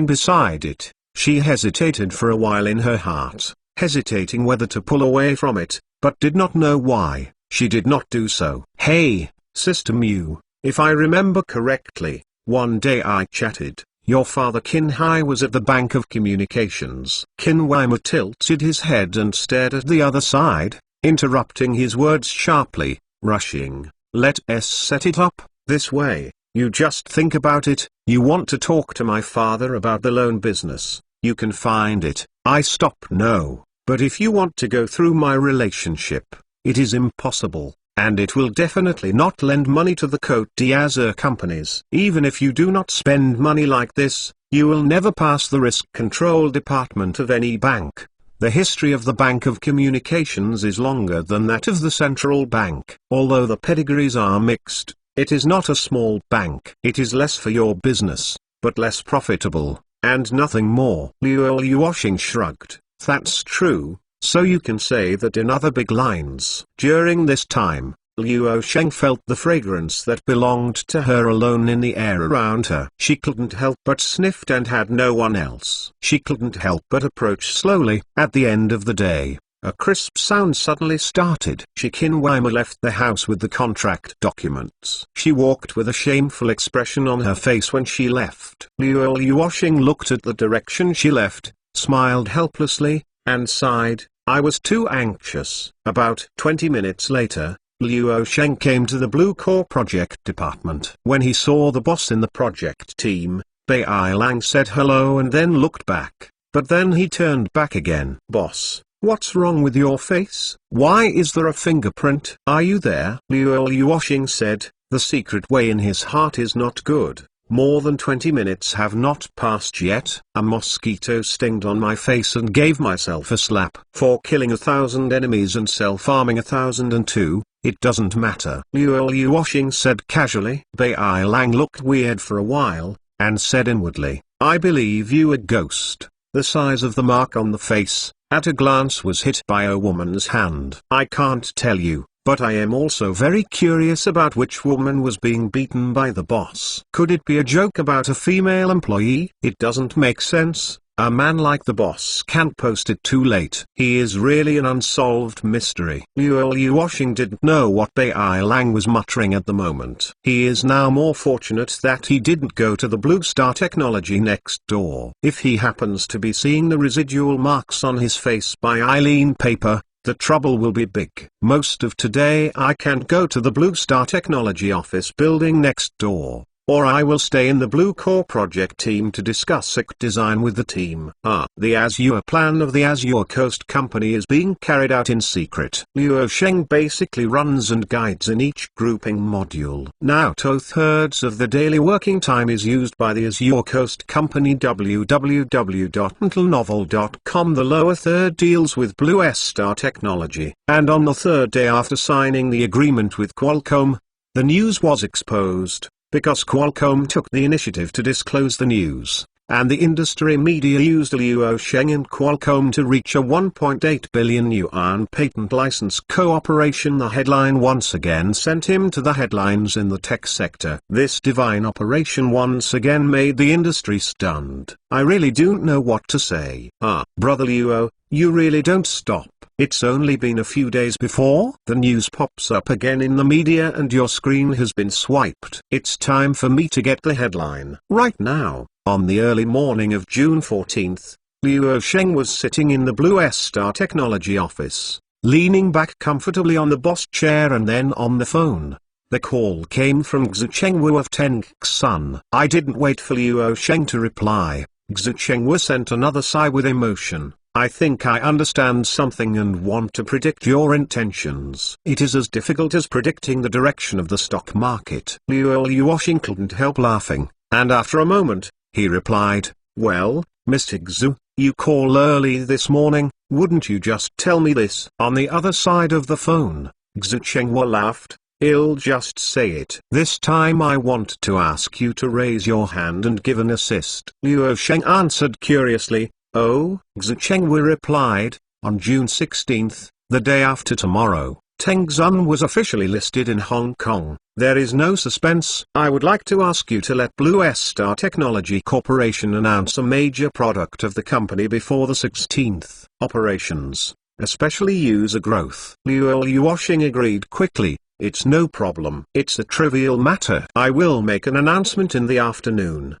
beside it. She hesitated for a while in her heart, hesitating whether to pull away from it, but did not know why. She did not do so. Hey, Sister Mew, if I remember correctly, one day I chatted. Your father Qin Hai was at the Bank of Communications. Qin Weimar tilted his head and stared at the other side, interrupting his words sharply, rushing. Let's set it up this way. You just think about it. You want to talk to my father about the loan business. You can find it. I stop. No, but if you want to go through my relationship, it is impossible. And it will definitely not lend money to the Cote d'Azur companies. Even if you do not spend money like this, you will never pass the risk control department of any bank. The history of the Bank of Communications is longer than that of the central bank. Although the pedigrees are mixed, it is not a small bank. It is less for your business, but less profitable, and nothing more. Luo Sheng shrugged. That's true, So you can say that in other big lines. During this time, Luo Sheng felt the fragrance that belonged to her alone in the air around her. She couldn't help but sniffed and had no one else. She couldn't help but approach slowly. At the end of the day, a crisp sound suddenly started. Qin Weimar left the house with the contract documents. She walked with a shameful expression on her face when she left. Luo Luosheng looked at the direction she left, smiled helplessly, and sighed. I was too anxious. About 20 minutes later, Luo Sheng came to the Blue Core project department. When he saw the boss in the project team, Bai Lang said hello and then looked back. But then he turned back again. Boss, what's wrong with your face? Why is there a fingerprint? Are you there? Luo Luosheng said, the secret way in his heart is not good. More than 20 minutes have not passed yet. A mosquito stinged on my face and gave myself a slap. For killing 1,000 enemies and self-harming 1,002, it doesn't matter. Luo Luosheng said casually. Bai Lang looked weird for a while, and said inwardly, I believe you a ghost. The size of the mark on the face, at a glance was hit by a woman's hand. I can't tell you, but I am also very curious about which woman was being beaten by the boss. Could it be a joke about a female employee? It doesn't make sense. A man like the boss can't post it too late. He is really an unsolved mystery. Luo Luosheng didn't know what Bai Lang was muttering at the moment. He is now more fortunate that he didn't go to the Blue Star Technology next door. If he happens to be seeing the residual marks on his face by Eileen Paper, the trouble will be big. Most of today I can't go to the Blue Star Technology office building next door, or I will stay in the Blue Core project team to discuss IC design with the team. The Azure plan of the Azure Coast Company is being carried out in secret. Luo Sheng basically runs and guides in each grouping module. Now 2/3 of the daily working time is used by the Azure Coast Company. www.untilnovel.com. The lower third deals with Blue Star Technology. And on the third day after signing the agreement with Qualcomm, the news was exposed. Because Qualcomm took the initiative to disclose the news, and the industry media used Luo Sheng and Qualcomm to reach a 1.8 billion yuan patent license cooperation. The headline once again sent him to the headlines in the tech sector. This divine operation once again made the industry stunned. I really don't know what to say. Brother Luo, you really don't stop. It's only been a few days before the news pops up again in the media and your screen has been swiped. It's time for me to get the headline. Right now, on the early morning of June 14th, Luo Sheng was sitting in the Blue Star Technology office, leaning back comfortably on the boss chair and then on the phone. The call came from Xu Chengwu of Tengxun. I didn't wait for Luo Sheng to reply. Xu Chengwu sent another sigh with emotion. I think I understand something and want to predict your intentions. It is as difficult as predicting the direction of the stock market. Luo Luosheng couldn't help laughing, and after a moment, he replied, well, Mr. Xu, you called early this morning, wouldn't you just tell me this? On the other side of the phone, Xu Chengwu laughed. I'll just say it. This time I want to ask you to raise your hand and give an assist. Luo Sheng answered curiously. Oh, Xu Chengwu replied, on June 16th, the day after tomorrow, Tengxun was officially listed in Hong Kong. There is no suspense. I would like to ask you to let Blue Star Technology Corporation announce a major product of the company before the 16th. Operations, especially user growth. Luo Luosheng agreed quickly. It's no problem. It's a trivial matter. I will make an announcement in the afternoon.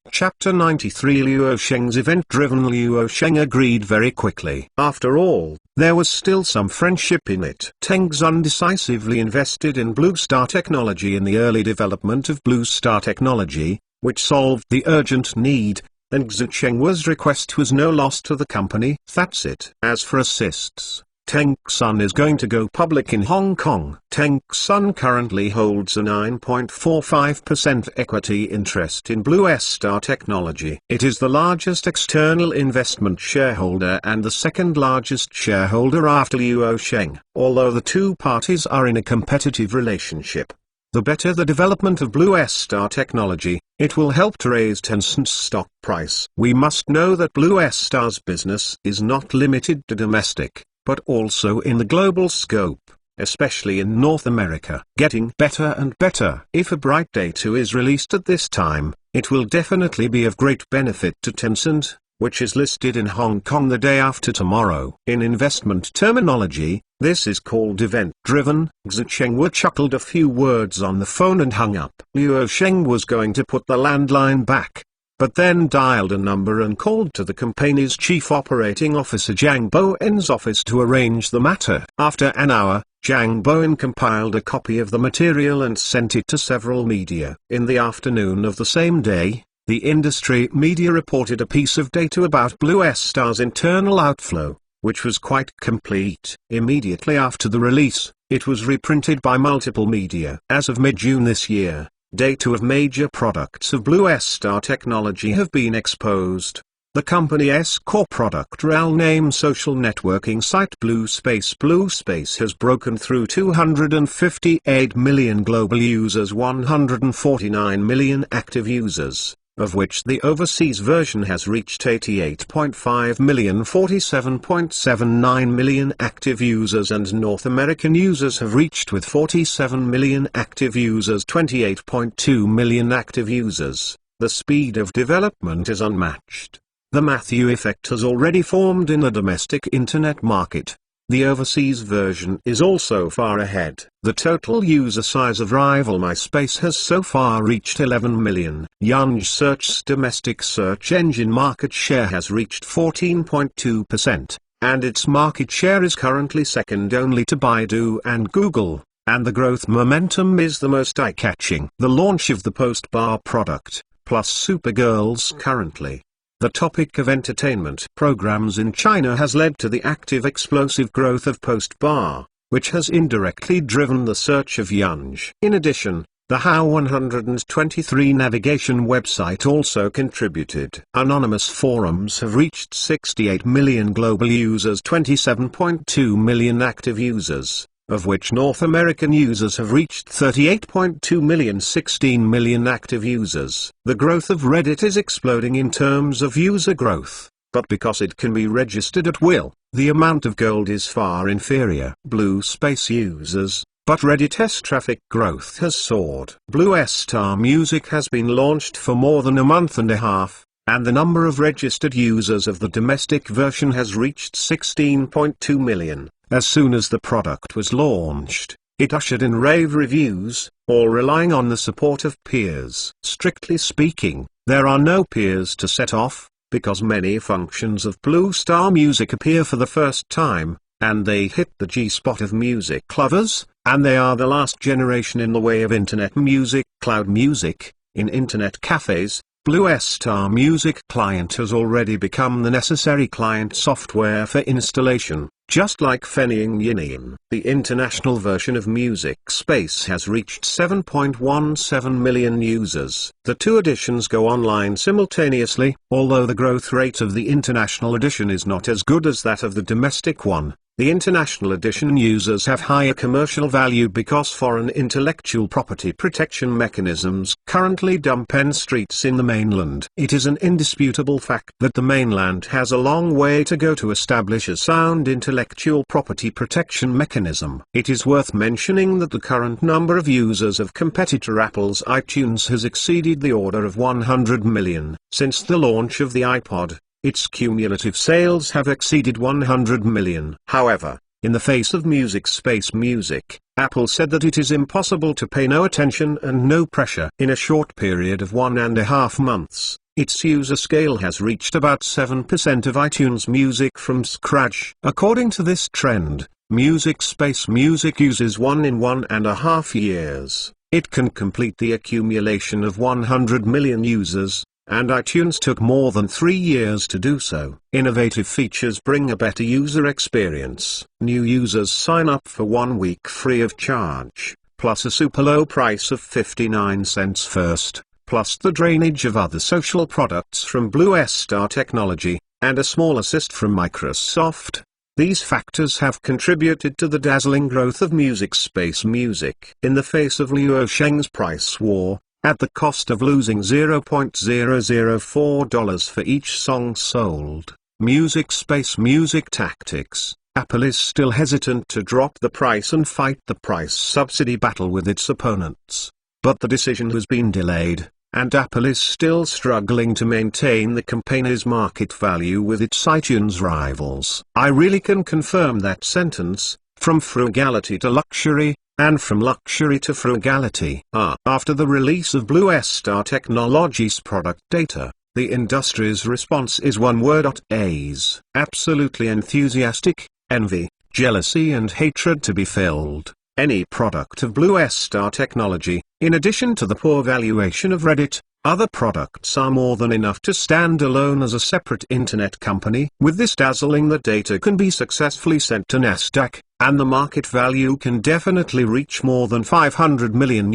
Chapter 93. Luo Sheng's event-driven. Luo Sheng agreed very quickly. After all, there was still some friendship in it. Tengxun decisively invested in Blue Star Technology in the early development of Blue Star Technology, which solved the urgent need, and Xu Chengwu's request was no loss to the company. That's it. As for assists, Tengxun is going to go public in Hong Kong. Tengxun currently holds a 9.45% equity interest in Blue Star Technology. It is the largest external investment shareholder and the second largest shareholder after Luo Sheng. Although the two parties are in a competitive relationship, the better the development of Blue Star Technology, it will help to raise Tencent's stock price. We must know that Blue Star's business is not limited to domestic. but also in the global scope, especially in North America. Getting better and better. If a Bright Day 2 is released at this time, it will definitely be of great benefit to Tencent, which is listed in Hong Kong the day after tomorrow. In investment terminology, this is called event-driven. Xu Chengwu chuckled a few words on the phone and hung up. Luo Sheng was going to put the landline back, but then dialed a number and called to the company's chief operating officer Zhang Bowen's office to arrange the matter. After an hour, Zhang Bowen compiled a copy of the material and sent it to several media. In the afternoon of the same day, the industry media reported a piece of data about Blue Star's internal outflow, which was quite complete. Immediately after the release, it was reprinted by multiple media. As of mid-June this year, data of major products of Blue Star technology have been exposed. The company's core product real name social networking site BlueSpace has broken through 258 million global users, 149 million active users, of which the overseas version has reached 88.5 million, 47.79 million active users, and North American users have reached with 47 million active users, 28.2 million active users. The speed of development is unmatched. The Matthew effect has already formed in the domestic internet market. The overseas version is also far ahead. The total user size of rival MySpace has so far reached 11 million. Yunj Search's domestic search engine market share has reached 14.2%, and its market share is currently second only to Baidu and Google, and the growth momentum is the most eye-catching. The launch of the Post-Bar product, plus Supergirls currently the topic of entertainment programs in China, has led to the active explosive growth of Post-Bar, which has indirectly driven the search of Yunj. In addition, the HOW 123 navigation website also contributed. Anonymous forums have reached 68 million global users, 27.2 million active users, of which North American users have reached 38.2 million, 16 million active users. The growth of Reddit is exploding in terms of user growth, but because it can be registered at will, the amount of gold is far inferior. Blue Space users, but Reddit's traffic growth has soared. Blue Star Music has been launched for more than a month and a half, and the number of registered users of the domestic version has reached 16.2 million. As soon as the product was launched, it ushered in rave reviews, all relying on the support of peers. Strictly speaking, there are no peers to set off, because many functions of Blue Star Music appear for the first time, and they hit the G-spot of music lovers, and they are the last generation in the way of internet music, cloud music. In internet cafes, Blue Star Music Client has already become the necessary client software for installation, just like Fenying Yin. The international version of Music Space has reached 7.17 million users. The two editions go online simultaneously, although the growth rate of the international edition is not as good as that of the domestic one. The international edition users have higher commercial value because foreign intellectual property protection mechanisms currently dump streets in the mainland. It is an indisputable fact that the mainland has a long way to go to establish a sound intellectual property protection mechanism. It is worth mentioning that the current number of users of competitor Apple's iTunes has exceeded the order of 100 million. Since the launch of the iPod, its cumulative sales have exceeded 100 million. However, in the face of Music Space Music, Apple said that it is impossible to pay no attention and no pressure. In a short period of 1.5 months, its user scale has reached about 7% of iTunes Music from scratch. According to this trend, Music Space Music uses 1.5 years. It can complete the accumulation of 100 million users, and iTunes took more than 3 years to do so. Innovative features bring a better user experience. New users sign up for 1 week free of charge, plus a super low price of 59 cents first, plus the drainage of other social products from Blue Star Technology, and a small assist from Microsoft. These factors have contributed to the dazzling growth of Music Space Music. In the face of Luo Sheng's price war, at the cost of losing $0.004 for each song sold, Music Space Music Tactics, Apple is still hesitant to drop the price and fight the price subsidy battle with its opponents. But the decision has been delayed, and Apple is still struggling to maintain the company's market value with its iTunes rivals. I really can confirm that sentence, from frugality to luxury, and from luxury to frugality. After the release of Blue Star Technologies product data, the industry's response is one word: A's. Absolutely enthusiastic, envy, jealousy and hatred to be filled. Any product of Blue Star Technology, in addition to the poor valuation of Reddit, other products are more than enough to stand alone as a separate internet company. With this dazzling, the data can be successfully sent to Nasdaq, and the market value can definitely reach more than $500 million,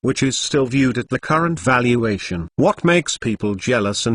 which is still viewed at the current valuation. What makes people jealous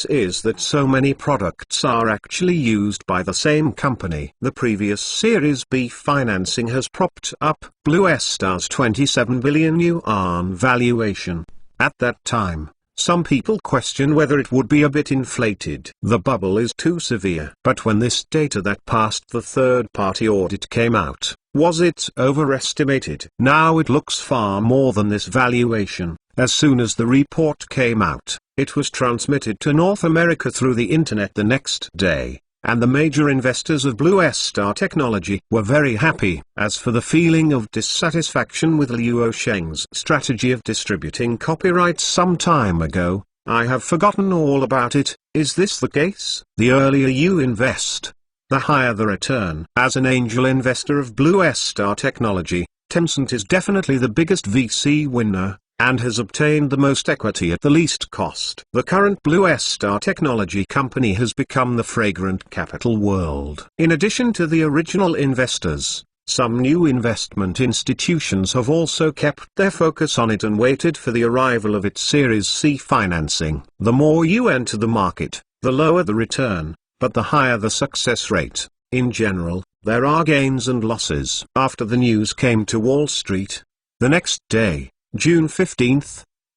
is that so many products are actually used by the same company. The previous Series B financing has propped up Blue Star's 27 billion yuan valuation. At that time, some people question whether it would be a bit inflated. The bubble is too severe. But when this data that passed the third-party audit came out, was it overestimated? Now it looks far more than this valuation. As soon as the report came out, it was transmitted to North America through the internet the next day, and the major investors of Blue Star Technology were very happy. As for the feeling of dissatisfaction with Luo Sheng's strategy of distributing copyrights some time ago, I have forgotten all about it. Is this the case? The earlier you invest, the higher the return. As an angel investor of Blue Star Technology, Tencent is definitely the biggest VC winner, and has obtained the most equity at the least cost. The current Blue Star Technology company has become the fragrant capital world. In addition to the original investors, some new investment institutions have also kept their focus on it and waited for the arrival of its Series C financing. The more you enter the market, the lower the return, but the higher the success rate. In general, there are gains and losses. After the news came to Wall Street, the next day, June 15,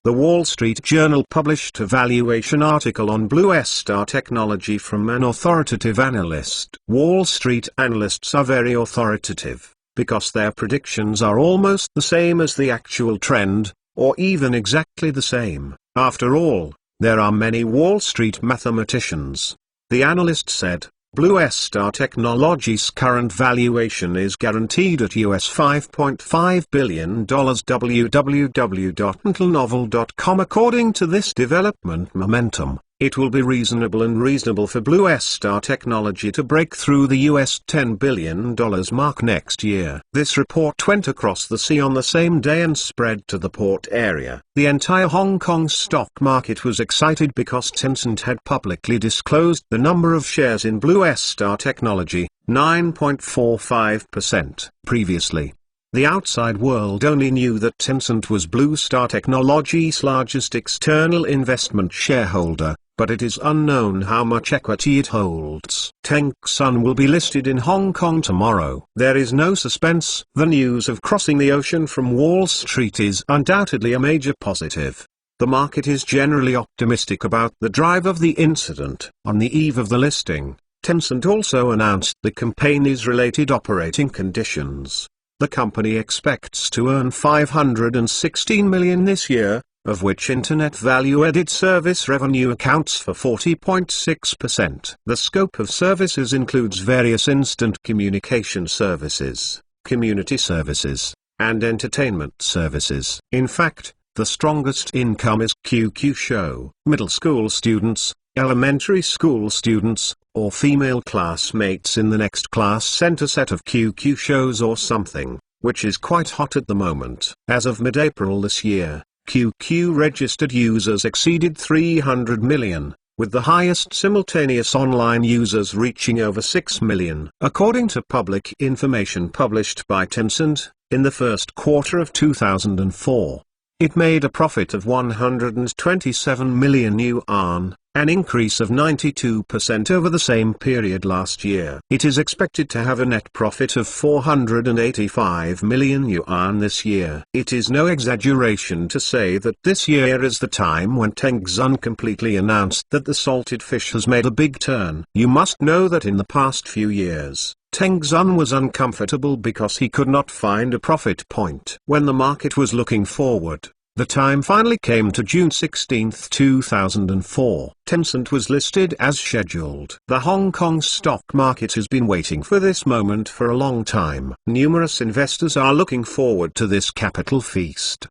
the Wall Street Journal published a valuation article on Blue Star Technology from an authoritative analyst. Wall Street analysts are very authoritative, because their predictions are almost the same as the actual trend, or even exactly the same. After all, there are many Wall Street mathematicians. The analyst said, Blue Star Technology's current valuation is guaranteed at US $5.5 billion. www.intelnovel.com. According to this development momentum, it will be reasonable for Blue Star Technology to break through the US $10 billion mark next year. This report went across the sea on the same day and spread to the port area. The entire Hong Kong stock market was excited because Tencent had publicly disclosed the number of shares in Blue Star Technology, 9.45%. Previously, the outside world only knew that Tencent was Blue Star Technology's largest external investment shareholder, but it is unknown how much equity it holds. Tencent will be listed in Hong Kong tomorrow. There is no suspense. The news of crossing the ocean from Wall Street is undoubtedly a major positive. The market is generally optimistic about the drive of the incident. On the eve of the listing, Tencent also announced the company's related operating conditions. The company expects to earn $516 million this year, of which Internet Value-Added Service revenue accounts for 40.6%. The scope of services includes various instant communication services, community services, and entertainment services. In fact, the strongest income is QQ Show. Middle school students, elementary school students, or female classmates in the next class sent a set of QQ shows or something, which is quite hot at the moment. As of mid-April this year, QQ registered users exceeded 300 million, with the highest simultaneous online users reaching over 6 million. According to public information published by Tencent, in the first quarter of 2004, It made a profit of 127 million yuan, an increase of 92% over the same period last year. It is expected to have a net profit of 485 million yuan this year. It is no exaggeration to say that this year is the time when Tengzun completely announced that the salted fish has made a big turn. You must know that in the past few years, Tengzun was uncomfortable because he could not find a profit point. When the market was looking forward, the time finally came to June 16, 2004. Tencent was listed as scheduled. The Hong Kong stock market has been waiting for this moment for a long time. Numerous investors are looking forward to this capital feast.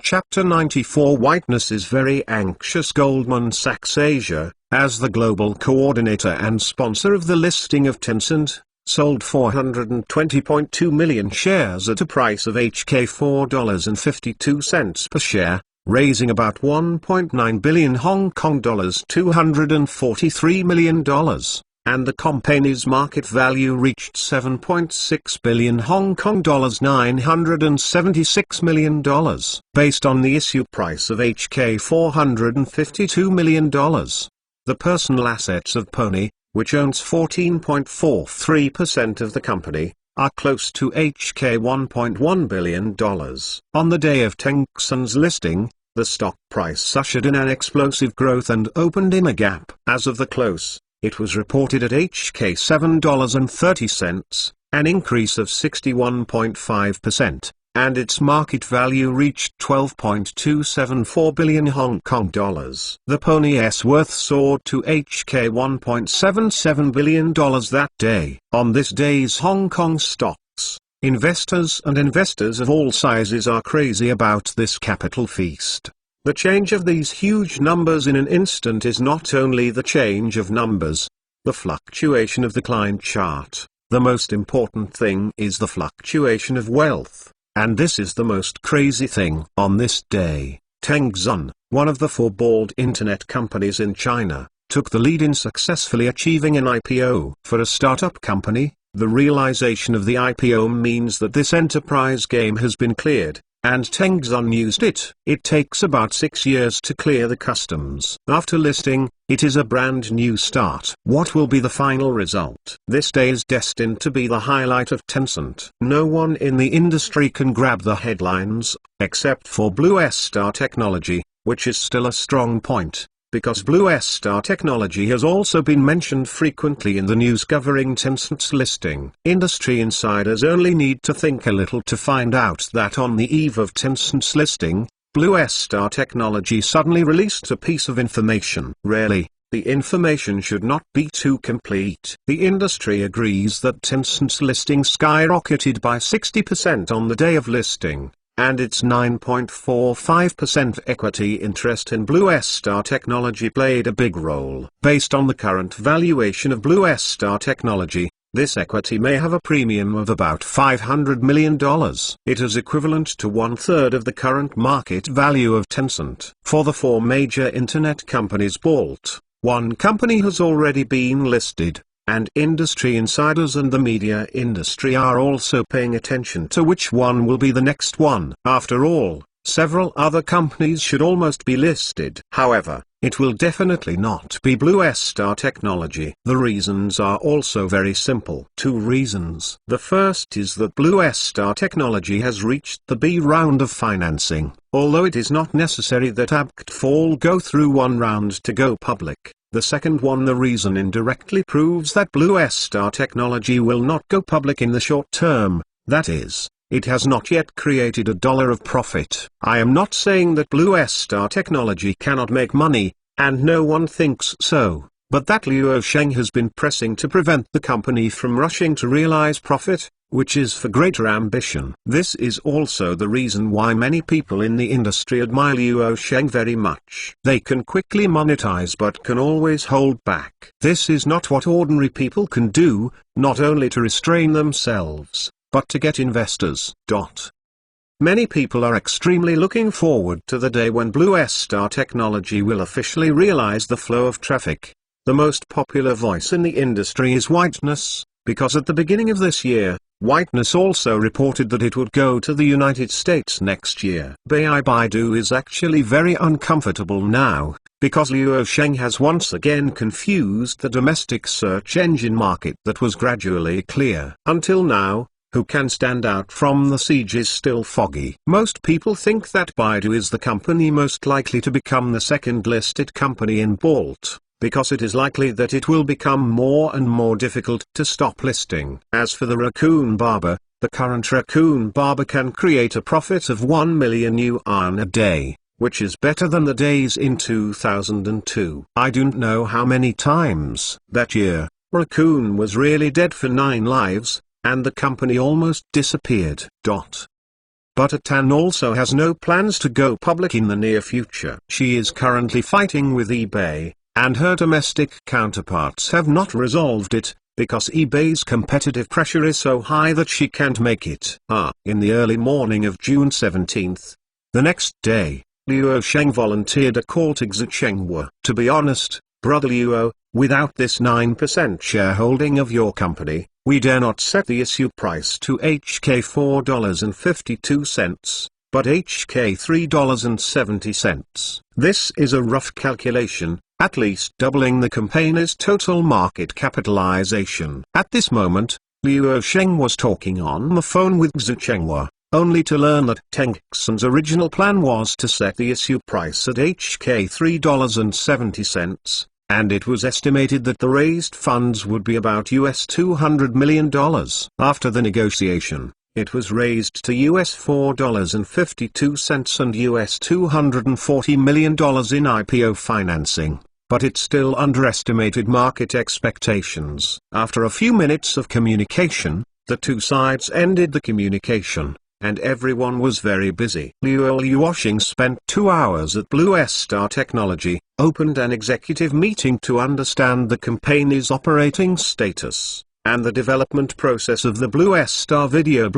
Chapter 94 Whiteness is very anxious. Goldman Sachs Asia, as the global coordinator and sponsor of the listing of Tencent, sold 420.2 million shares at a price of HK $4.52 per share, raising about 1.9 billion Hong Kong dollars, $243 million, and the company's market value reached 7.6 billion Hong Kong dollars, $976 million, based on the issue price of HK $452 million. The personal assets of Pony, which owns 14.43% of the company, are close to HK $1.1 billion. On the day of Tencent's listing, the stock price ushered in an explosive growth and opened in a gap. As of the close, it was reported at HK $7.30, an increase of 61.5%. And its market value reached 12.274 billion Hong Kong dollars. The Pony's worth soared to HK $1.77 billion that day. On this day's Hong Kong stocks, investors of all sizes are crazy about this capital feast. The change of these huge numbers in an instant is not only the change of numbers, the fluctuation of the client chart. The most important thing is the fluctuation of wealth. And this is the most crazy thing. On this day, Tengzun, one of the four bald internet companies in China, took the lead in successfully achieving an IPO. For a startup company, the realization of the IPO means that this enterprise game has been cleared, and Tengzun used it. It takes about 6 years to clear the customs. After listing, it is a brand new start. What will be the final result? This day is destined to be the highlight of Tencent. No one in the industry can grab the headlines, except for Blue Star Technology, which is still a strong point, because Blue Star Technology has also been mentioned frequently in the news covering Tencent's listing. Industry insiders only need to think a little to find out that on the eve of Tencent's listing, Blue Star Technology suddenly released a piece of information. Rarely, the information should not be too complete. The industry agrees that Tencent's listing skyrocketed by 60% on the day of listing, and its 9.45% equity interest in Blue Star Technology played a big role. Based on the current valuation of Blue Star Technology, this equity may have a premium of about $500 million. It is equivalent to 1/3 of the current market value of Tencent. For the four major internet companies bought, one company has already been listed, and industry insiders and the media industry are also paying attention to which one will be the next one. After all, several other companies should almost be listed. However, it will definitely not be Blue Star Technology. The reasons are also very simple. 2 reasons. The first is that Blue Star Technology has reached the B round of financing. Although it is not necessary that ABCT go through one round to go public, the second one, the reason indirectly proves that Blue Star Technology will not go public in the short term, that is, it has not yet created $1 of profit. I am not saying that Blue Star Technology cannot make money, and no one thinks so, but that Luo Sheng has been pressing to prevent the company from rushing to realize profit, which is for greater ambition. This is also the reason why many people in the industry admire Luo Sheng very much. They can quickly monetize but can always hold back. This is not what ordinary people can do, not only to restrain themselves, but to get investors. Many people are extremely looking forward to the day when Blue Star Technology will officially realize the flow of traffic. The most popular voice in the industry is Whiteness, because at the beginning of this year, Whiteness also reported that it would go to the United States next year. Baidu is actually very uncomfortable now, because Luo Sheng has once again confused the domestic search engine market that was gradually clear. Until now, who can stand out from the siege is still foggy. Most people think that Baidu is the company most likely to become the second listed company in Bolt, because it is likely that it will become more and more difficult to stop listing. As for the Raccoon Barber, the current Raccoon Barber can create a profit of 1 million yuan a day, which is better than the days in 2002. I don't know how many times that year, Raccoon was really dead for 9 lives, and the company almost disappeared. But Tan also has no plans to go public in the near future. She is currently fighting with eBay, and her domestic counterparts have not resolved it, because eBay's competitive pressure is so high that she can't make it. In the early morning of June 17th, the next day, Luo Sheng volunteered a call to Xu Chenghua. To be honest, Brother Luo, without this 9% shareholding of your company, we dare not set the issue price to HK $4.52, but HK $3.70. This is a rough calculation, at least doubling the company's total market capitalization. At this moment, Luo Sheng was talking on the phone with Xu Chenghua, only to learn that Tencent's original plan was to set the issue price at HK $3.70, and it was estimated that the raised funds would be about $200 million. After the negotiation, it was raised to $4.52 and $240 million in IPO financing, but it still underestimated market expectations. After a few minutes of communication, the two sides ended the communication, and everyone was very busy. Luo Luosheng spent 2 hours at Blue Star Technology, opened an executive meeting to understand the company's operating status, and the development process of the Blue Star Video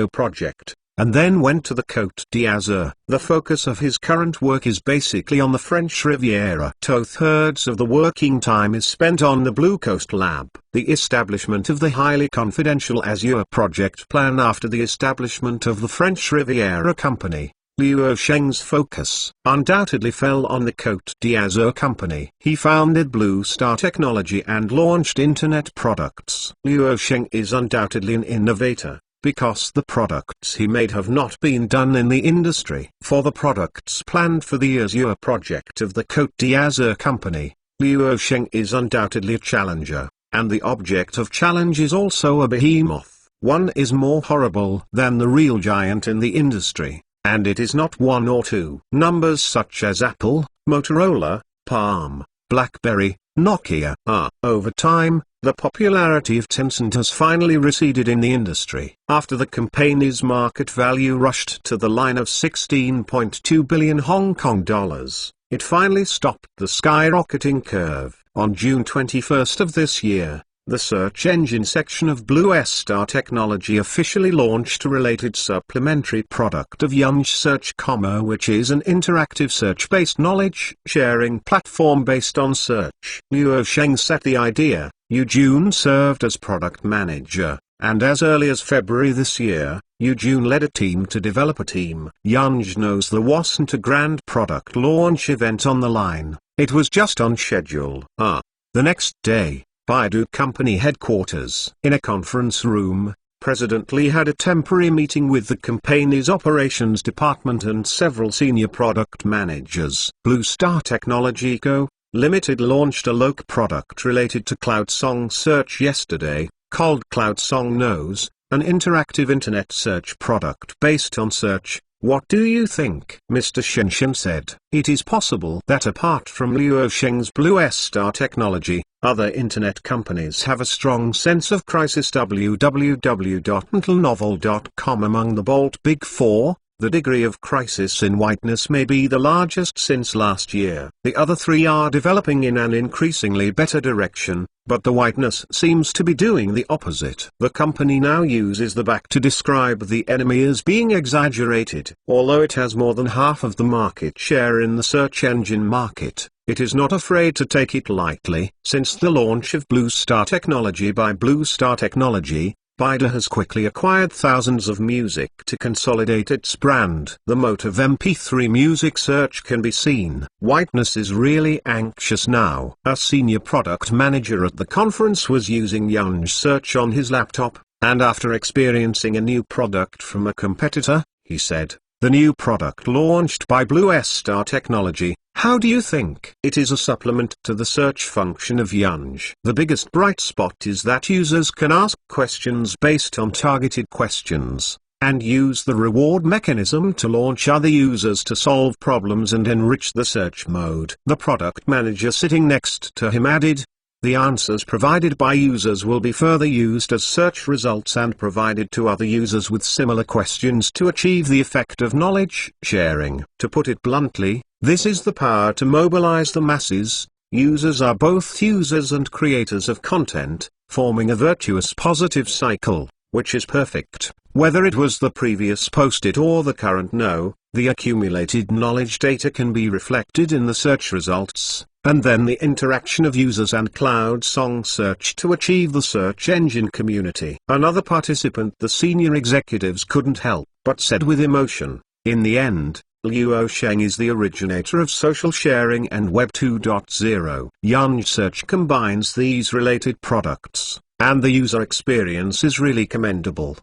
project, and then went to the Côte d'Azur. The focus of his current work is basically on the French Riviera. 2/3 of the working time is spent on the Blue Coast Lab. The establishment of the highly confidential Azure project plan after the establishment of the French Riviera Company. Luo Sheng's focus undoubtedly fell on the Côte d'Azur company. He founded Blue Star Technology and launched internet products. Luo Sheng is undoubtedly an innovator, because the products he made have not been done in the industry. For the products planned for the Azure project of the Côte d'Azur company, Luo Sheng is undoubtedly a challenger, and the object of challenge is also a behemoth. One is more horrible than the real giant in the industry, and it is not one or two. Numbers such as Apple, Motorola, Palm, BlackBerry, Nokia. Over time, the popularity of Tencent has finally receded in the industry. After the company's market value rushed to the line of 16.2 billion Hong Kong dollars, it finally stopped the skyrocketing curve. On June 21st of this year, the search engine section of Blue Star Technology officially launched a related supplementary product of Yunj Search, which is an interactive search-based knowledge-sharing platform based on search. Luo Sheng set the idea. Yu Jun served as product manager, and as early as February this year, Yu Jun led a team to develop a team. Yunj knows there wasn't a grand product launch event on the line. It was just on schedule. The next day, Baidu company headquarters. In a conference room, President Li had a temporary meeting with the company's operations department and several senior product managers. Blue Star Technology Co. Limited launched a local product related to Cloud Song search yesterday, called Cloud Song Knows, an interactive internet search product based on search. What do you think? Mr. Shen said. It is possible that apart from Luo Sheng's Blue Star Technology, other internet companies have a strong sense of crisis. www.intelnovel.com Among the Bolt Big Four, the degree of crisis in Whiteness may be the largest since last year. The other three are developing in an increasingly better direction, but the Whiteness seems to be doing the opposite. The company now uses the back to describe the enemy as being exaggerated. Although it has more than half of the market share in the search engine market, it is not afraid to take it lightly. Since the launch of Blue Star Technology by Blue Star Technology, Baidu has quickly acquired thousands of music to consolidate its brand. The moat of MP3 music search can be seen. Whiteness is really anxious now. A senior product manager at the conference was using Yanj search on his laptop, and after experiencing a new product from a competitor, he said, "The new product launched by Blue Star Technology, how do you think? It is a supplement to the search function of Yanj. The biggest bright spot is that users can ask questions based on targeted questions, and use the reward mechanism to launch other users to solve problems and enrich the search mode." The product manager sitting next to him added, "The answers provided by users will be further used as search results and provided to other users with similar questions to achieve the effect of knowledge sharing." To put it bluntly, this is the power to mobilize the masses. Users are both users and creators of content, forming a virtuous positive cycle, which is perfect. Whether it was the previous post-it or the current the accumulated knowledge data can be reflected in the search results, and then the interaction of users and Cloud Song Search to achieve the search engine community. Another participant, the senior executives couldn't help but said with emotion, "In the end, Liu Sheng is the originator of social sharing and Web 2.0. Yanj Search combines these related products, and the user experience is really commendable."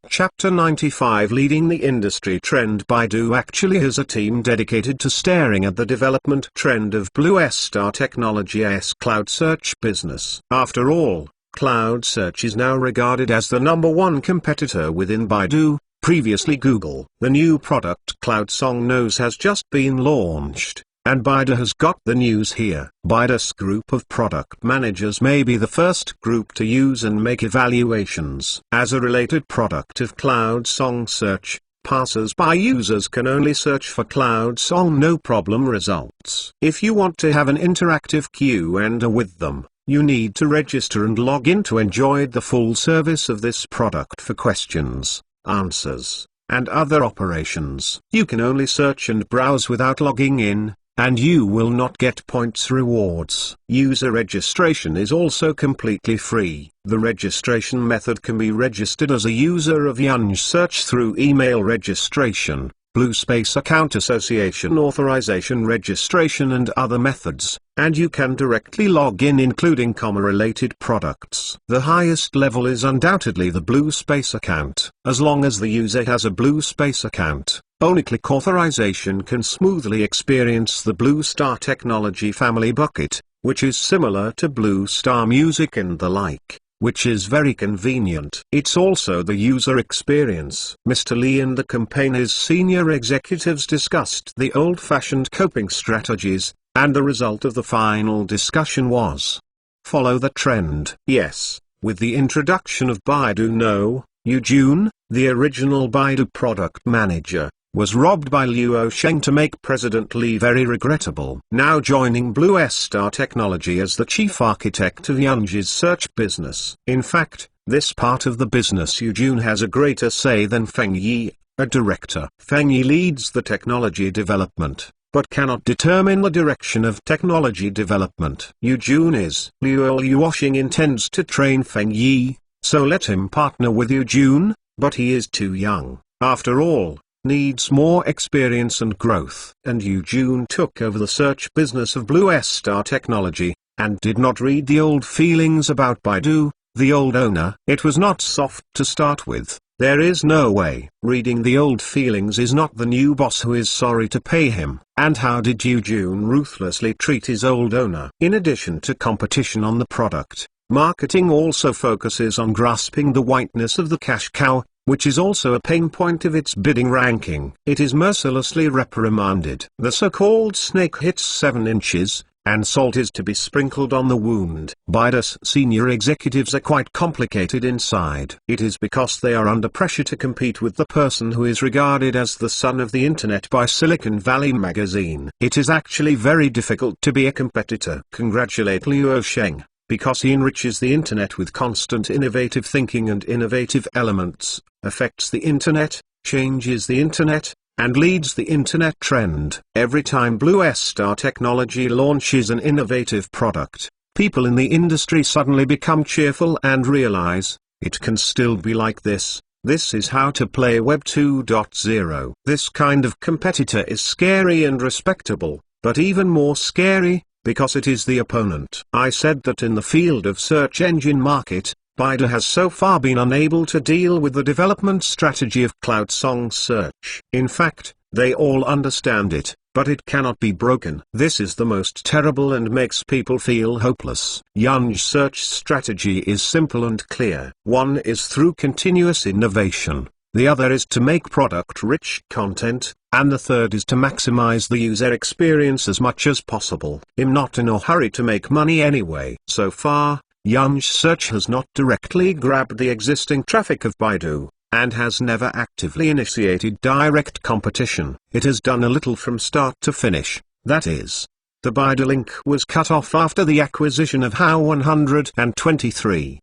Chapter 95 Leading the Industry Trend. Baidu actually has a team dedicated to staring at the development trend of Blue Star Technology's cloud search business. After all, cloud search is now regarded as the #1 competitor within Baidu. Previously Google. The new product Cloud Song Knows has just been launched, and Baidu has got the news here. Baidu's group of product managers may be the first group to use and make evaluations. As a related product of Cloud Song Search, passers-by users can only search for Cloud Song no problem results. If you want to have an interactive Q&A with them, you need to register and log in to enjoy the full service of this product for questions, answers, and other operations. You can only search and browse without logging in, and you will not get points rewards. User registration is also completely free. The registration method can be registered as a user of Yanj Search through email registration, Blue Space Account Association authorization registration and other methods, and you can directly log in including related products. The highest level is undoubtedly the Blue Space account. As long as the user has a Blue Space account, only click authorization can smoothly experience the Blue Star Technology family bucket, which is similar to Blue Star Music and the like, which is very convenient. It's also the user experience. Mr. Lee and the company's senior executives discussed the old-fashioned coping strategies, and the result of the final discussion was, follow the trend. Yes, with the introduction of Baidu Know, Yu Jun, the original Baidu product manager, was robbed by Liu Sheng to make President Lee very regrettable. Now joining Blue Star Technology as the chief architect of Yanj's search business. In fact, this part of the business Yu Jun has a greater say than Feng Yi, a director. Feng Yi leads the technology development, but cannot determine the direction of technology development. Yu Jun is. Liu Sheng intends to train Feng Yi, so let him partner with Yu Jun, but he is too young. After all, needs more experience and growth. And Yu Jun took over the search business of Blue Star Technology, and did not read the old feelings about Baidu, the old owner. It was not soft to start with. There is no way. Reading the old feelings is not the new boss who is sorry to pay him. And how did Yu Jun ruthlessly treat his old owner? In addition to competition on the product, marketing also focuses on grasping the whiteness of the cash cow, which is also a pain point of its bidding ranking. It is mercilessly reprimanded. The so-called snake hits 7 inches, and salt is to be sprinkled on the wound. Baidu's senior executives are quite complicated inside. It is because they are under pressure to compete with the person who is regarded as the son of the internet by Silicon Valley magazine. It is actually very difficult to be a competitor. Congratulate Liu Sheng, because he enriches the internet with constant innovative thinking and innovative elements, affects the internet, changes the internet, and leads the internet trend. Every time Blue Star Technology launches an innovative product, people in the industry suddenly become cheerful and realize, it can still be like this. This is how to play Web 2.0. This kind of competitor is scary and respectable, but even more scary, because it is the opponent. I said that in the field of search engine market, Baidu has so far been unable to deal with the development strategy of cloud song search. In fact, they all understand it, but it cannot be broken. This is the most terrible and makes people feel hopeless. Yun's search strategy is simple and clear. One is through continuous innovation, the other is to make product-rich content, and the third is to maximize the user experience as much as possible. I'm not in a hurry to make money anyway. So far, Yun's search has not directly grabbed the existing traffic of Baidu, and has never actively initiated direct competition. It has done a little from start to finish, that is, the Baidu link was cut off after the acquisition of Hao123.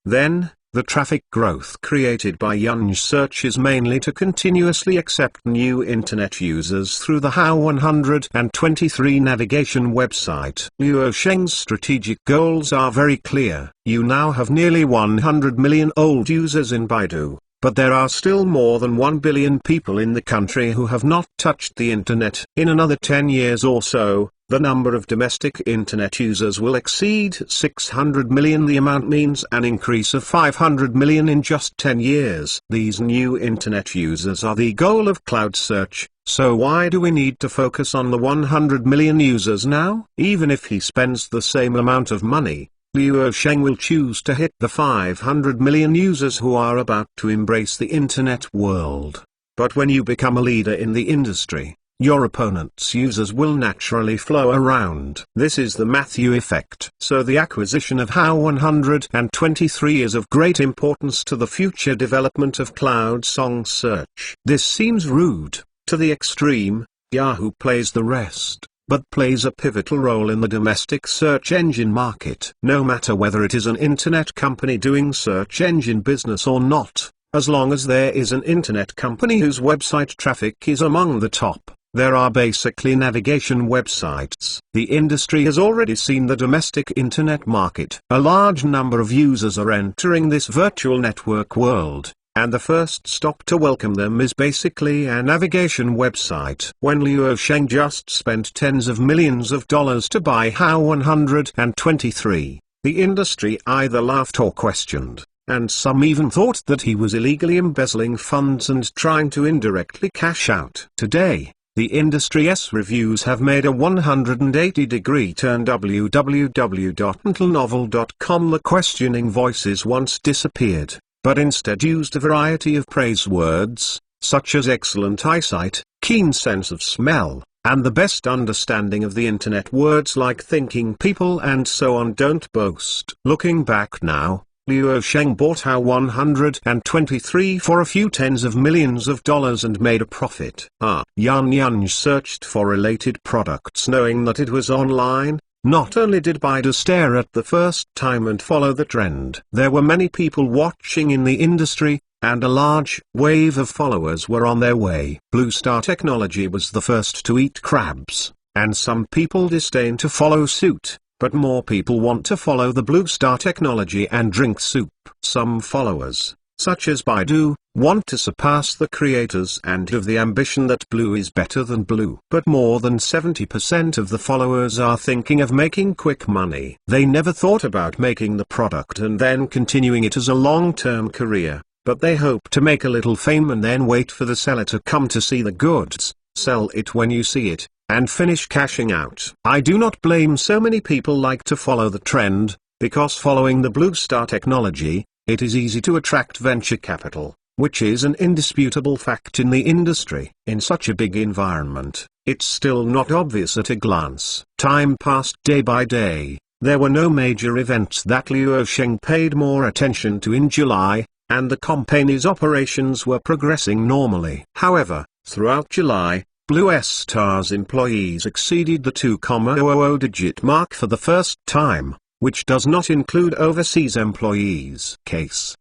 Then, the traffic growth created by Yun's search is mainly to continuously accept new internet users through the Hao123 navigation website. Luo Sheng's strategic goals are very clear. You now have nearly 100 million old users in Baidu, but there are still more than 1 billion people in the country who have not touched the internet. In another 10 years or so, the number of domestic internet users will exceed 600 million. The amount means an increase of 500 million in just 10 years. These new internet users are the goal of cloud search, so why do we need to focus on the 100 million users now? Even if he spends the same amount of money, Luo Sheng will choose to hit the 500 million users who are about to embrace the internet world. But when you become a leader in the industry, your opponent's users will naturally flow around. This is the Matthew effect. So the acquisition of Hao123 is of great importance to the future development of cloud song search. This seems rude, to the extreme. Yahoo plays the rest, but plays a pivotal role in the domestic search engine market. No matter whether it is an internet company doing search engine business or not, as long as there is an internet company whose website traffic is among the top, there are basically navigation websites. The industry has already seen the domestic internet market. A large number of users are entering this virtual network world, and the first stop to welcome them is basically a navigation website. When Luo Sheng just spent tens of millions of dollars to buy Hao123, the industry either laughed or questioned, and some even thought that he was illegally embezzling funds and trying to indirectly cash out. Today, the industry's reviews have made a 180-degree turn. www.intelnovel.com. The questioning voices once disappeared, but instead used a variety of praise words, such as excellent eyesight, keen sense of smell, and the best understanding of the internet. Words like thinking people and so on don't boast. Looking back now, Luo Sheng bought Hao123 for a few tens of millions of dollars and made a profit. Yun searched for related products knowing that it was online. Not only did Baidu stare at the first time and follow the trend, there were many people watching in the industry, and a large wave of followers were on their way. Blue Star Technology was the first to eat crabs, and some people disdain to follow suit. But more people want to follow the Blue Star Technology and drink soup. Some followers, such as Baidu, want to surpass the creators and have the ambition that Blue is better than Blue. But more than 70% of the followers are thinking of making quick money. They never thought about making the product and then continuing it as a long-term career, but they hope to make a little fame and then wait for the seller to come to see the goods, sell it when you see it, and finish cashing out. I do not blame so many people like to follow the trend, because following the Blue Star Technology, it is easy to attract venture capital, which is an indisputable fact in the industry. In such a big environment, it's still not obvious at a glance. Time passed day by day. There were no major events that Luo Sheng paid more attention to in July, and the company's operations were progressing normally. However, throughout July, Blue Star's employees exceeded the 2,000-digit mark for the first time, which does not include overseas employees.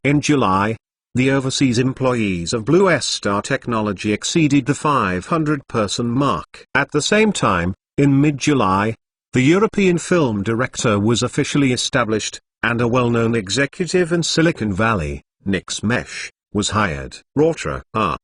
In July, The overseas employees of Blue Star Technology exceeded the 500-person mark. At the same time, in mid-July, the European film director was officially established, and a well-known executive in Silicon Valley, Nick Smesh, was hired. Rautra.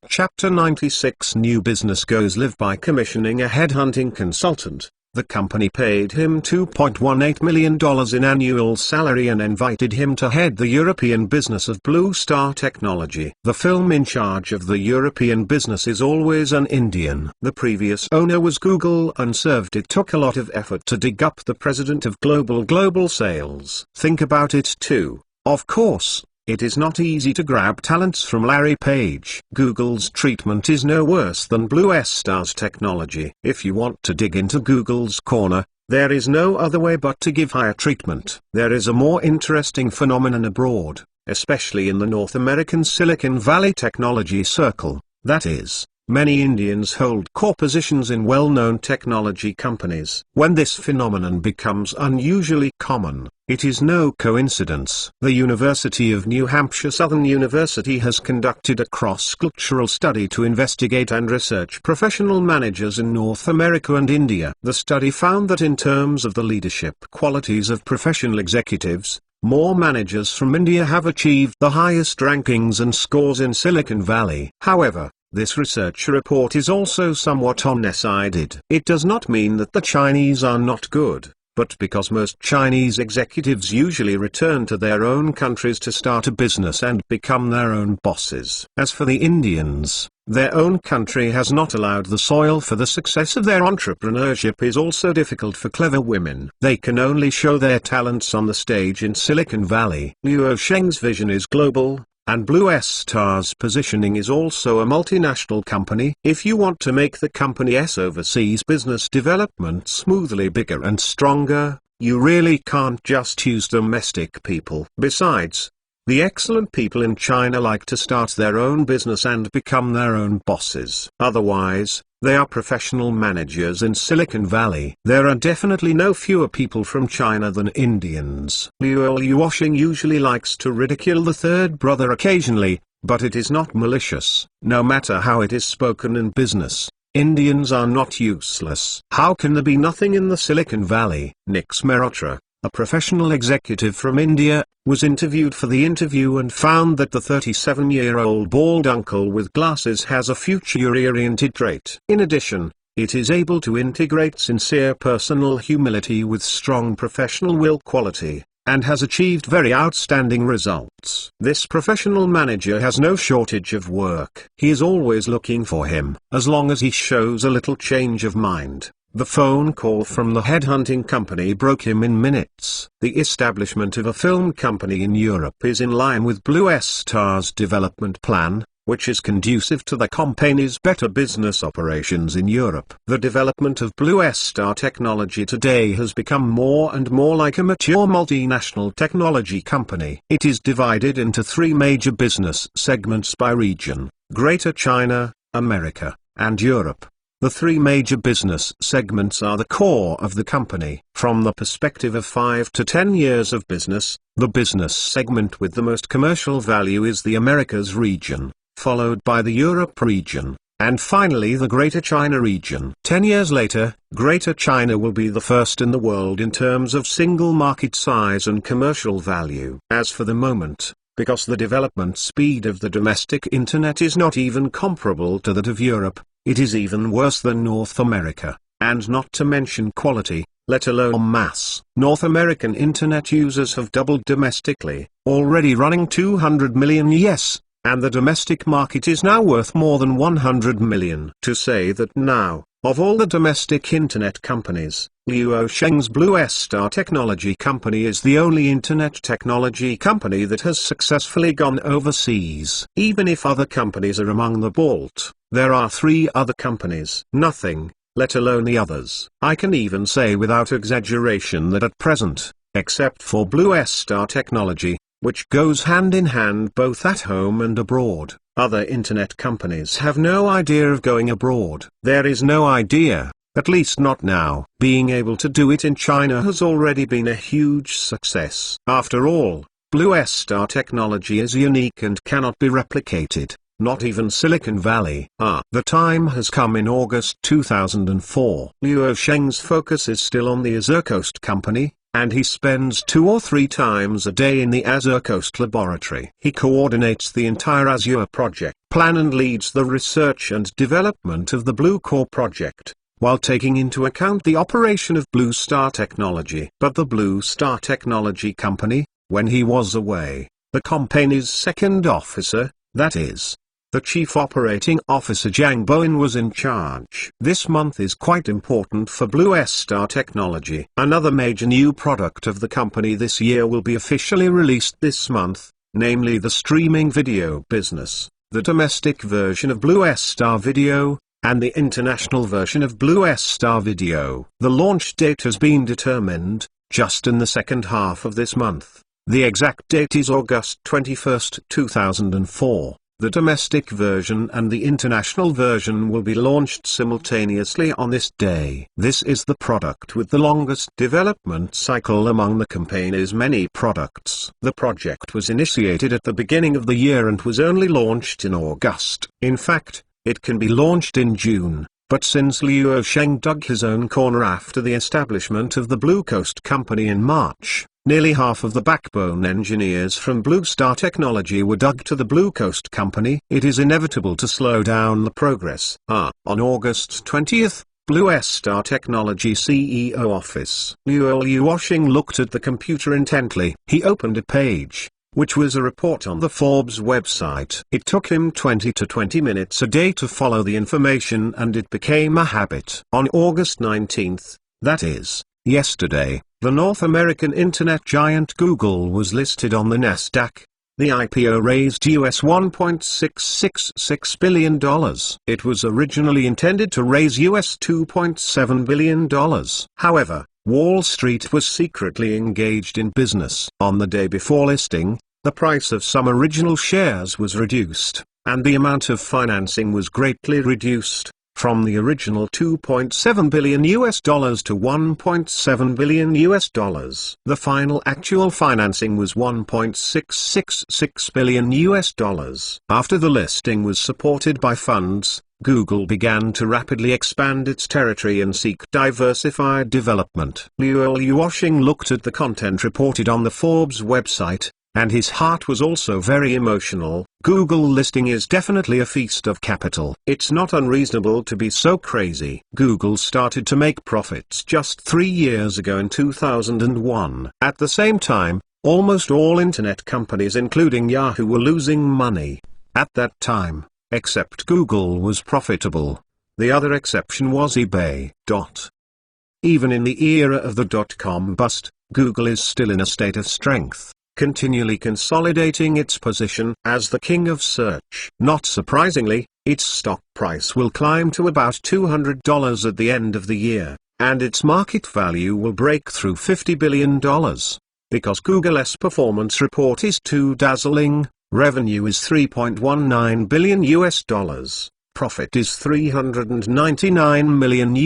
Chapter 96 New business goes live by commissioning a headhunting consultant. The company paid him $2.18 million in annual salary and invited him to head the European business of Blue Star Technology. The film in charge of the European business is always an Indian. The previous owner was Google and served. It took a lot of effort to dig up the president of global sales. Think about it too. Of course, it is not easy to grab talents from Larry Page. Google's treatment is no worse than Blue Star's technology. If you want to dig into Google's corner, there is no other way but to give higher treatment. There is a more interesting phenomenon abroad, especially in the North American Silicon Valley technology circle. That is, many Indians hold core positions in well-known technology companies. When this phenomenon becomes unusually common, it is no coincidence. The University of New Hampshire Southern University has conducted a cross-cultural study to investigate and research professional managers in North America and India. The study found that in terms of the leadership qualities of professional executives, more managers from India have achieved the highest rankings and scores in Silicon Valley. However, this research report is also somewhat one-sided. It does not mean that the Chinese are not good, but because most Chinese executives usually return to their own countries to start a business and become their own bosses. As for the Indians, their own country has not allowed the soil for the success of their entrepreneurship is also difficult for clever women. They can only show their talents on the stage in Silicon Valley. Luo Sheng's vision is global, and Blue Star's positioning is also a multinational company. If you want to make the company's overseas business development smoothly bigger and stronger, you really can't just use domestic people. Besides, the excellent people in China like to start their own business and become their own bosses. Otherwise, they are professional managers in Silicon Valley. There are definitely no fewer people from China than Indians. Luo Sheng usually likes to ridicule the third brother occasionally, but it is not malicious. No matter how it is spoken in business, Indians are not useless. How can there be nothing in the Silicon Valley? Nick Smerotra, a professional executive from India, was interviewed for the interview and found that the 37-year-old bald uncle with glasses has a future-oriented trait. In addition, it is able to integrate sincere personal humility with strong professional will quality, and has achieved very outstanding results. This professional manager has no shortage of work. He is always looking for him. As long as he shows a little change of mind, the phone call from the headhunting company broke him in minutes. The establishment of a film company in Europe is in line with Blue Star's development plan, which is conducive to the company's better business operations in Europe. The development of Blue Star Technology today has become more and more like a mature multinational technology company. It is divided into three major business segments by region: Greater China, America, and Europe. The three major business segments are the core of the company. From the perspective of 5 to 10 years of business, the business segment with the most commercial value is the Americas region, followed by the Europe region, and finally the Greater China region. 10 years later, Greater China will be the first in the world in terms of single market size and commercial value. As for the moment, because the development speed of the domestic internet is not even comparable to that of Europe, it is even worse than North America, and not to mention quality, let alone mass. North American internet users have doubled domestically, already running 200 million yes, and the domestic market is now worth more than 100 million. To say that now, of all the domestic internet companies, Luo Sheng's Blue Star Technology Company is the only internet technology company that has successfully gone overseas. Even if other companies are among the vault, there are 3 other companies. Nothing, let alone the others. I can even say without exaggeration that at present, except for Blue Star Technology, which goes hand in hand both at home and abroad, other internet companies have no idea of going abroad. There is no idea, at least not now. Being able to do it in China has already been a huge success. After all, Blue Star technology is unique and cannot be replicated, not even Silicon Valley. The time has come in August 2004. Luo Sheng's focus is still on the Azure Coast company, and he spends 2 or 3 times a day in the Azure Coast laboratory. He coordinates the entire Azure project plan and leads the research and development of the Blue Core project, while taking into account the operation of Blue Star Technology. But the Blue Star Technology company, when he was away, the company's second officer, that is, the Chief Operating Officer Zhang Bowen, was in charge. This month is quite important for Blue Star Technology. Another major new product of the company this year will be officially released this month, namely the streaming video business, the domestic version of Blue Star Video, and the international version of Blue Star Video. The launch date has been determined, just in the second half of this month. The exact date is August 21, 2004. The domestic version and the international version will be launched simultaneously on this day. This is the product with the longest development cycle among the company's many products. The project was initiated at the beginning of the year and was only launched in August. In fact, it can be launched in June, but since Luo Sheng dug his own corner after the establishment of the Blue Coast company in March, nearly half of the backbone engineers from Blue Star Technology were dug to the Blue Coast company. It is inevitable to slow down the progress. On August 20th, Blue Star Technology CEO office. Luo Yuosheng looked at the computer intently. He opened a page, which was a report on the Forbes website. It took him 20 to 20 minutes a day to follow the information, and it became a habit. On August 19th, that is, yesterday, the North American internet giant Google was listed on the Nasdaq. The IPO raised US $1.666 billion. It was originally intended to raise US $2.7 billion. However, Wall Street was secretly engaged in business. On the day before listing, the price of some original shares was reduced, and the amount of financing was greatly reduced, from the original $2.7 billion to $1.7 billion. The final actual financing was $1.666 billion. After the listing was supported by funds, Google began to rapidly expand its territory and seek diversified development. Luo Yuosheng looked at the content reported on the Forbes website, and his heart was also very emotional. Google listing is definitely a feast of capital. It's not unreasonable to be so crazy. Google started to make profits just 3 years ago in 2001. At the same time, almost all internet companies including Yahoo were losing money. At that time, except Google was profitable. The other exception was eBay. Even in the era of the dot-com bust, Google is still in a state of strength, continually consolidating its position as the king of search. Not surprisingly, its stock price will climb to about $200 at the end of the year, and its market value will break through $50 billion. Because Google's performance report is too dazzling, revenue is $3.19 billion, profit is $399 million,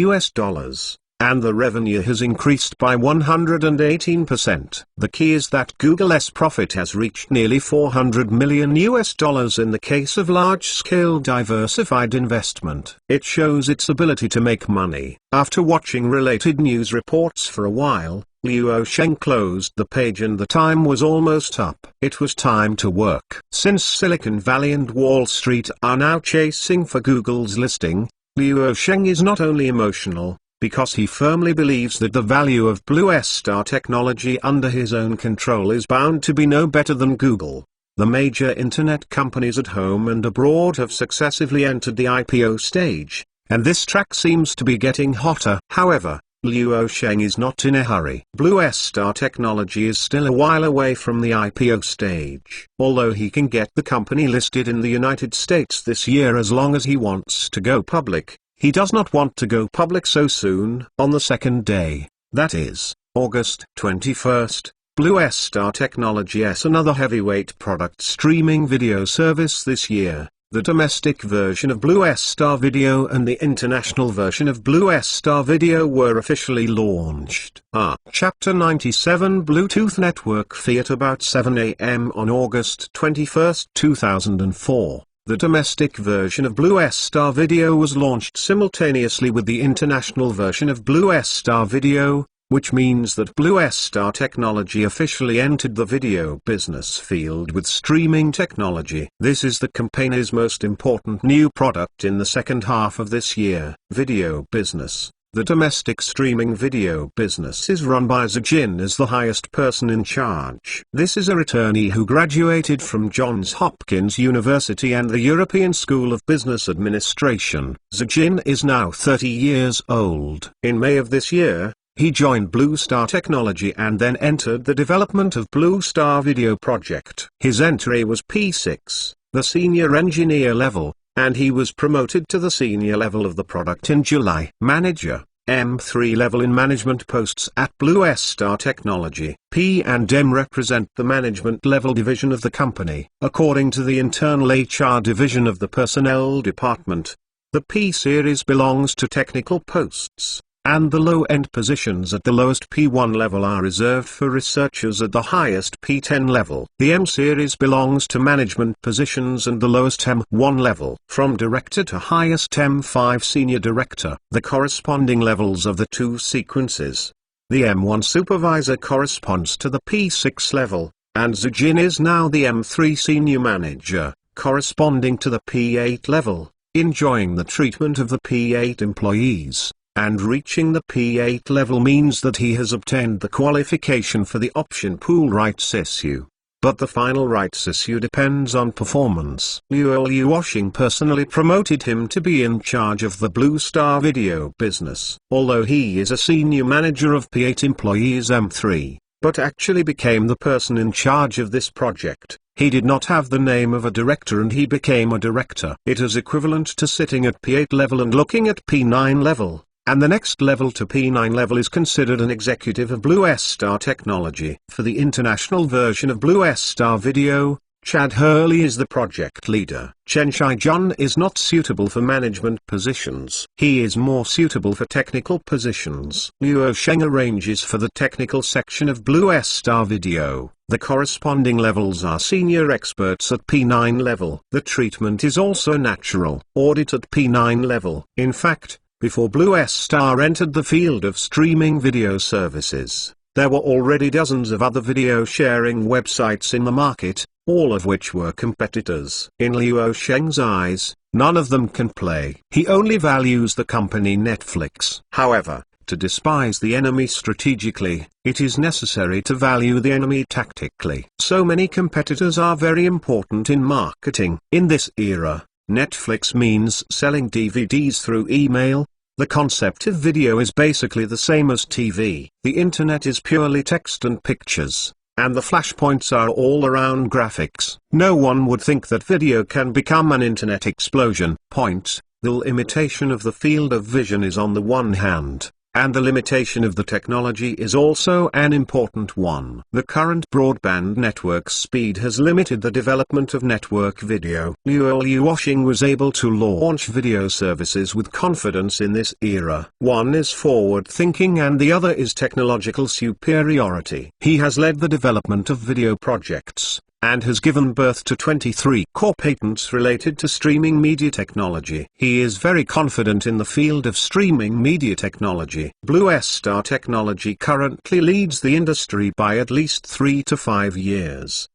and the revenue has increased by 118%. The key is that Google's profit has reached nearly $400 million in the case of large-scale diversified investment. It shows its ability to make money. After watching related news reports for a while, Luo Sheng closed the page and the time was almost up. It was time to work. Since Silicon Valley and Wall Street are now chasing for Google's listing, Luo Sheng is not only emotional, because he firmly believes that the value of Blue Star Technology under his own control is bound to be no better than Google. The major internet companies at home and abroad have successively entered the IPO stage, and this track seems to be getting hotter. However, Luo Sheng is not in a hurry. Blue Star Technology is still a while away from the IPO stage. Although he can get the company listed in the United States this year as long as he wants to go public, he does not want to go public so soon. On the second day, that is, August 21st, Blue Star Technology has another heavyweight product streaming video service this year, The domestic version of Blue Star Video and the international version of Blue Star Video were officially launched. Chapter 97 Bluetooth Network Fiat about 7 a.m. on August 21, 2004. The domestic version of Blue Star Video was launched simultaneously with the international version of Blue Star Video, which means that Blue Star Technology officially entered the video business field with streaming technology. This is the company's most important new product in the second half of this year. Video business. The domestic streaming video business is run by Zijin as the highest person in charge. This is a returnee who graduated from Johns Hopkins University and the European School of Business Administration. Zijin is now 30 years old. In May of this year, he joined Blue Star Technology and then entered the development of Blue Star Video project. His entry was P6, the senior engineer level, and he was promoted to the senior level of the product in July. Manager, M3 level in management posts at Blue Star Technology. P and M represent the management level division of the company. According to the internal HR division of the personnel department, the P series belongs to technical posts, and the low-end positions at the lowest P1 level are reserved for researchers at the highest P10 level. The M series belongs to management positions and the lowest M1 level. From director to highest M5 senior director, the corresponding levels of the two sequences. The M1 supervisor corresponds to the P6 level, and Zijin is now the M3 senior manager, corresponding to the P8 level, enjoying the treatment of the P8 employees. And reaching the P8 level means that he has obtained the qualification for the option pool rights issue. But the final rights issue depends on performance. Liu Washing personally promoted him to be in charge of the Blue Star Video business. Although he is a senior manager of P8 employees M3, but actually became the person in charge of this project. He did not have the name of a director and he became a director. It is equivalent to sitting at P8 level and looking at P9 level. And the next level to P9 level is considered an executive of Blue Star Technology. For the international version of Blue Star Video, Chad Hurley is the project leader. Chen Shijun is not suitable for management positions. He is more suitable for technical positions. Liu Sheng arranges for the technical section of Blue Star Video. The corresponding levels are senior experts at P9 level. The treatment is also natural. Audit at P9 level. In fact, before Blue Star entered the field of streaming video services, there were already dozens of other video sharing websites in the market, all of which were competitors. In Liu Sheng's eyes, none of them can play. He only values the company Netflix. However, to despise the enemy strategically, it is necessary to value the enemy tactically. So many competitors are very important in marketing. In this era, Netflix means selling DVDs through email. The concept of video is basically the same as TV. The internet is purely text and pictures, and the flashpoints are all around graphics. No one would think that video can become an internet explosion. Point. The limitation of the field of vision is on the one hand, and the limitation of the technology is also an important one. The current broadband network speed has limited the development of network video. Liu Washing was able to launch video services with confidence in this era. One is forward-thinking and the other is technological superiority. He has led the development of video projects, and has given birth to 23 core patents related to streaming media technology. He is very confident in the field of streaming media technology. Blue Star Technology currently leads the industry by at least 3 to 5 years.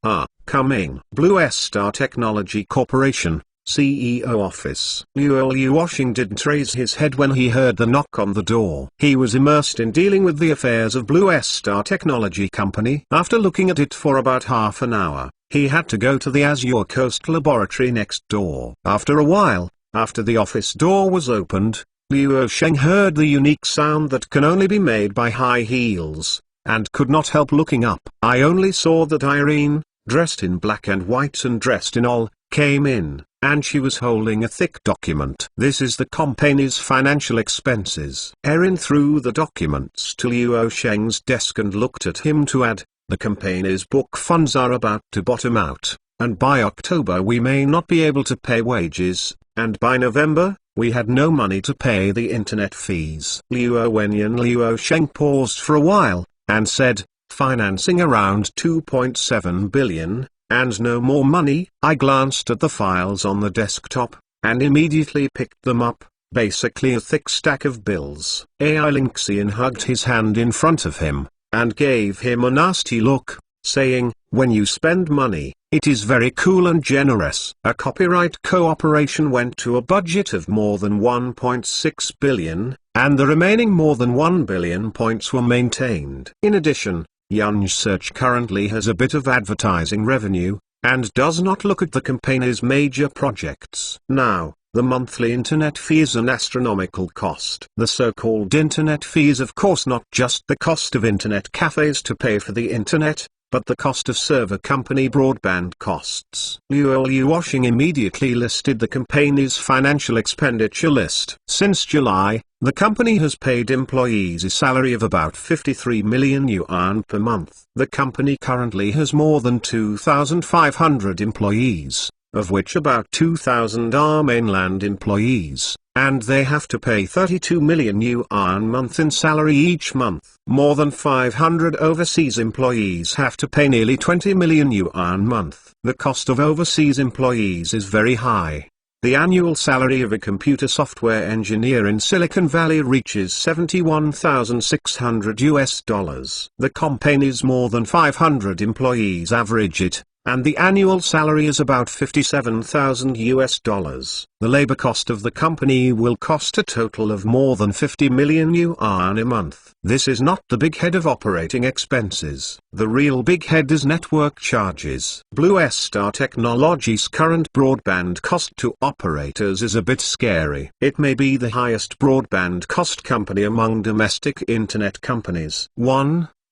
Coming. Blue Star Technology Corporation, CEO office. Liu Washing didn't raise his head when he heard the knock on the door. He was immersed in dealing with the affairs of Blue Star Technology Company. After looking at it for about half an hour, he had to go to the Azure Coast laboratory next door. After a while, after the office door was opened, Liu Sheng heard the unique sound that can only be made by high heels, and could not help looking up. I only saw that Irene, dressed in black and white and dressed in all, came in, and she was holding a thick document. This is the company's financial expenses. Erin threw the documents to Liu Sheng's desk and looked at him to add, the company's book funds are about to bottom out. and by October we may not be able to pay wages, and by November, we had no money to pay the internet fees. Luo Wenyan Luo Sheng paused for a while, and said, financing around 2.7 billion, and no more money. I glanced at the files on the desktop, and immediately picked them up, basically a thick stack of bills. AI Linxian hugged his hand in front of him, and gave him a nasty look, saying, when you spend money, it is very cool and generous. A copyright cooperation went to a budget of more than 1.6 billion, and the remaining more than 1 billion points were maintained. In addition, Yunj Search currently has a bit of advertising revenue, and does not look at the company's major projects. Now, the monthly internet fee is an astronomical cost. The so-called internet fee is of course not just the cost of internet cafes to pay for the internet, but the cost of server company broadband costs. Luo Luosheng immediately listed the company's financial expenditure list. Since July, the company has paid employees a salary of about 53 million yuan per month. The company currently has more than 2,500 employees, of which about 2,000 are mainland employees, and they have to pay 32 million yuan a month in salary each month. More than 500 overseas employees have to pay nearly 20 million yuan a month. The cost of overseas employees is very high. The annual salary of a computer software engineer in Silicon Valley reaches $71,600. The company's more than 500 employees average it, and the annual salary is about $57,000. The labor cost of the company will cost a total of more than 50 million yuan a month. This is not the big head of operating expenses. The real big head is network charges. Blue Star Technology's current broadband cost to operators is a bit scary. It may be the highest broadband cost company among domestic internet companies.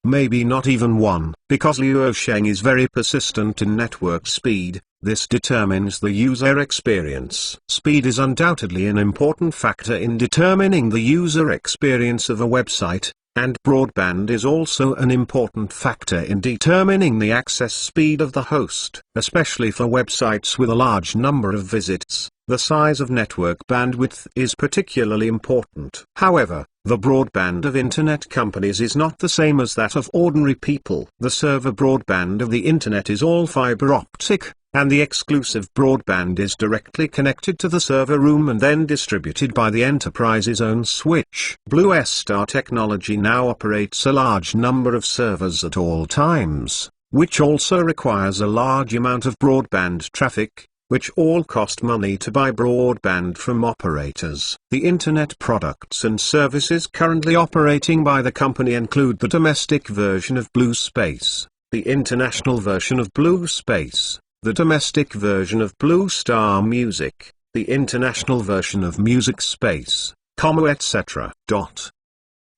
Maybe not even one. Because Luo Sheng is very persistent in network speed, this determines the user experience. Speed is undoubtedly an important factor in determining the user experience of a website, and broadband is also an important factor in determining the access speed of the host. Especially for websites with a large number of visits, the size of network bandwidth is particularly important. However, the broadband of internet companies is not the same as that of ordinary people. The server broadband of the internet is all fiber optic, and the exclusive broadband is directly connected to the server room and then distributed by the enterprise's own switch. Blue Star Technology now operates a large number of servers at all times, which also requires a large amount of broadband traffic, which all cost money to buy broadband from operators. The internet products and services currently operating by the company include the domestic version of Blue Space, the international version of Blue Space, the domestic version of Blue Star Music, the international version of Music Space, etc.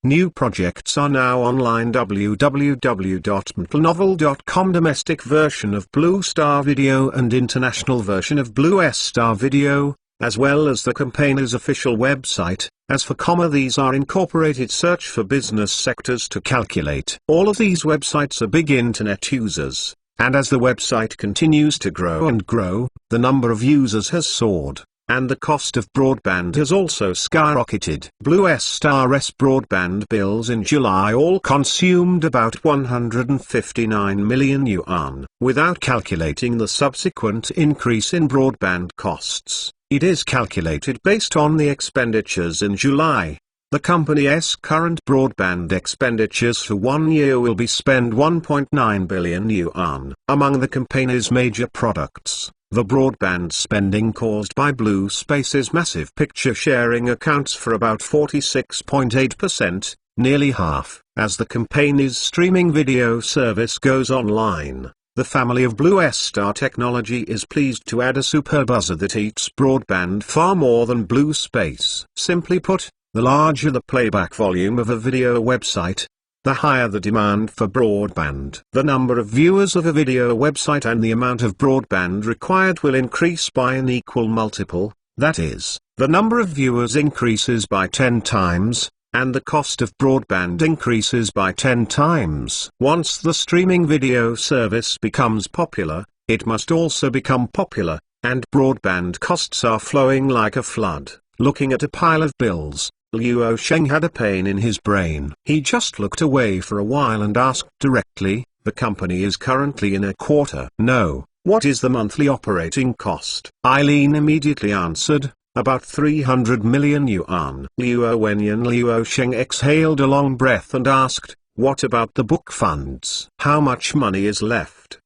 New projects are now online. www.mtlnovel.com Domestic version of Blue Star Video and international version of Blue Star Video, as well as the company's official website. As for these are incorporated search for business sectors to calculate. All of these websites are big internet users, and as the website continues to grow and grow, the number of users has soared, and the cost of broadband has also skyrocketed. Blue Star's broadband bills in July all consumed about 159 million yuan. Without calculating the subsequent increase in broadband costs, it is calculated based on the expenditures in July. The company's current broadband expenditures for 1 year will be spent 1.9 billion yuan. Among the company's major products, the broadband spending caused by Blue Space's massive picture sharing accounts for about 46.8%, nearly half. As the company's streaming video service goes online, the family of Blue Star Technology is pleased to add a super buzzer that eats broadband far more than Blue Space. Simply put, the larger the playback volume of a video website, the higher the demand for broadband. The number of viewers of a video website and the amount of broadband required will increase by an equal multiple, that is, the number of viewers increases by 10 times, and the cost of broadband increases by 10 times. Once the streaming video service becomes popular, it must also become popular, and broadband costs are flowing like a flood. Looking at a pile of bills, Luo Sheng had a pain in his brain. He just looked away for a while and asked directly, the company is currently in a quarter. No, what is the monthly operating cost? Eileen immediately answered, about 300 million yuan. Luo Wenyan Luo Sheng exhaled a long breath and asked, what about the book funds? How much money is left?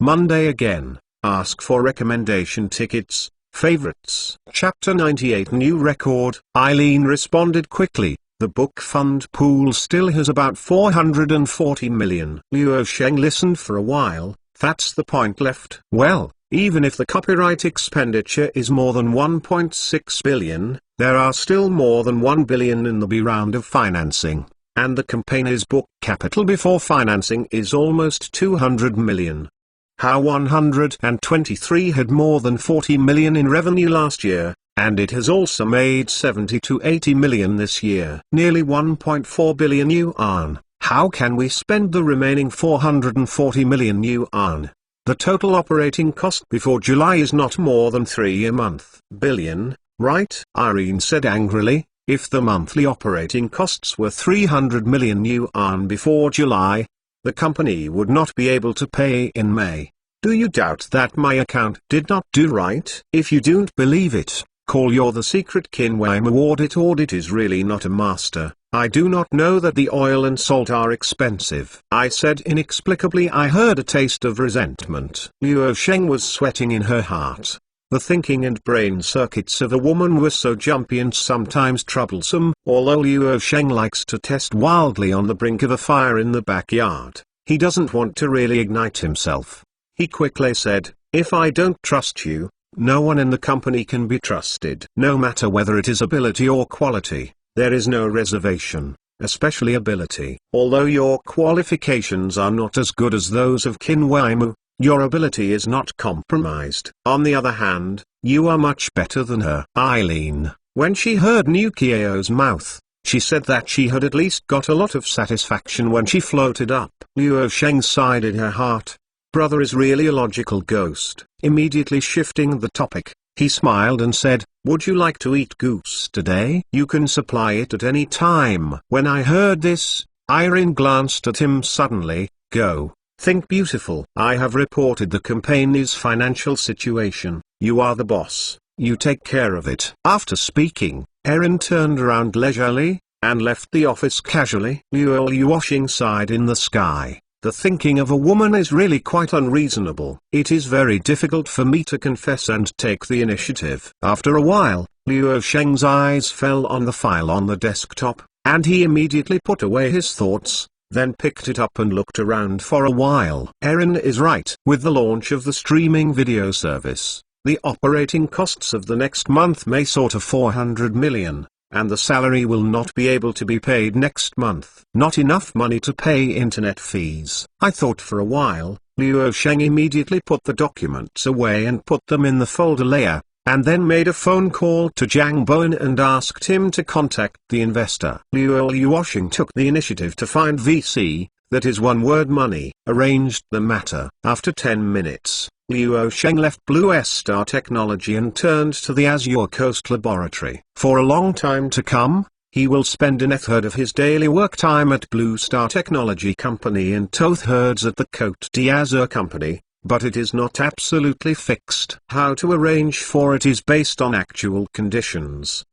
Monday again. Ask for recommendation tickets, favorites. Chapter 98 New record. Eileen responded quickly, the book fund pool still has about 440 million. Luo Sheng listened for a while, that's the point left. Well, even if the copyright expenditure is more than 1.6 billion, there are still more than 1 billion in the B round of financing. And the campaign's book capital before financing is almost 200 million. How 123 had more than 40 million in revenue last year, and it has also made 70 to 80 million this year. Nearly 1.4 billion yuan. How can we spend the remaining 440 million yuan? The total operating cost before July is not more than 3 a month. Billion, right? Irene said angrily. If the monthly operating costs were 300 million yuan before July, the company would not be able to pay in May. Do you doubt that my account did not do right? If you don't believe it, call your The Secret Qin Weimu audit. Audit is really not a master. I do not know that the oil and salt are expensive. I said inexplicably. I heard a taste of resentment. Luo Sheng was sweating in her heart. The thinking and brain circuits of a woman were so jumpy and sometimes troublesome. Although Luo Sheng likes to test wildly on the brink of a fire in the backyard, he doesn't want to really ignite himself. He quickly said, if I don't trust you, no one in the company can be trusted. No matter whether it is ability or quality, there is no reservation, especially ability. Although your qualifications are not as good as those of Qin Weimu, your ability is not compromised. On the other hand, you are much better than her. Eileen, when she heard Niu Qiao's mouth, she said that she had at least got a lot of satisfaction when she floated up. Luo Sheng sighed in her heart. Brother is really a logical ghost. Immediately shifting the topic, he smiled and said, would you like to eat goose today? You can supply it at any time. When I heard this, Irene glanced at him suddenly. Go. Think beautiful. I have reported the company's financial situation. You are the boss. You take care of it. After speaking, Erin turned around leisurely, and left the office casually. Luo Yuoshing sighed in the sky. The thinking of a woman is really quite unreasonable. It is very difficult for me to confess and take the initiative. After a while, Luo Sheng's eyes fell on the file on the desktop, and he immediately put away his thoughts, then picked it up and looked around for a while. Erin is right. With the launch of the streaming video service, the operating costs of the next month may soar to 400 million, and the salary will not be able to be paid next month. Not enough money to pay internet fees. I thought for a while. Luo Sheng immediately put the documents away and put them in the folder layer, and then made a phone call to Zhang Bowen and asked him to contact the investor. Luo Yuoshing took the initiative to find VC, that is one word money, arranged the matter. After 10 minutes, Luo Sheng left Blue Star Technology and turned to the Azure Coast Laboratory. For a long time to come, he will spend a third of his daily work time at Blue Star Technology Company and 2/3 at the Côte d'Azur Company. But it is not absolutely fixed. How to arrange for it is based on actual conditions.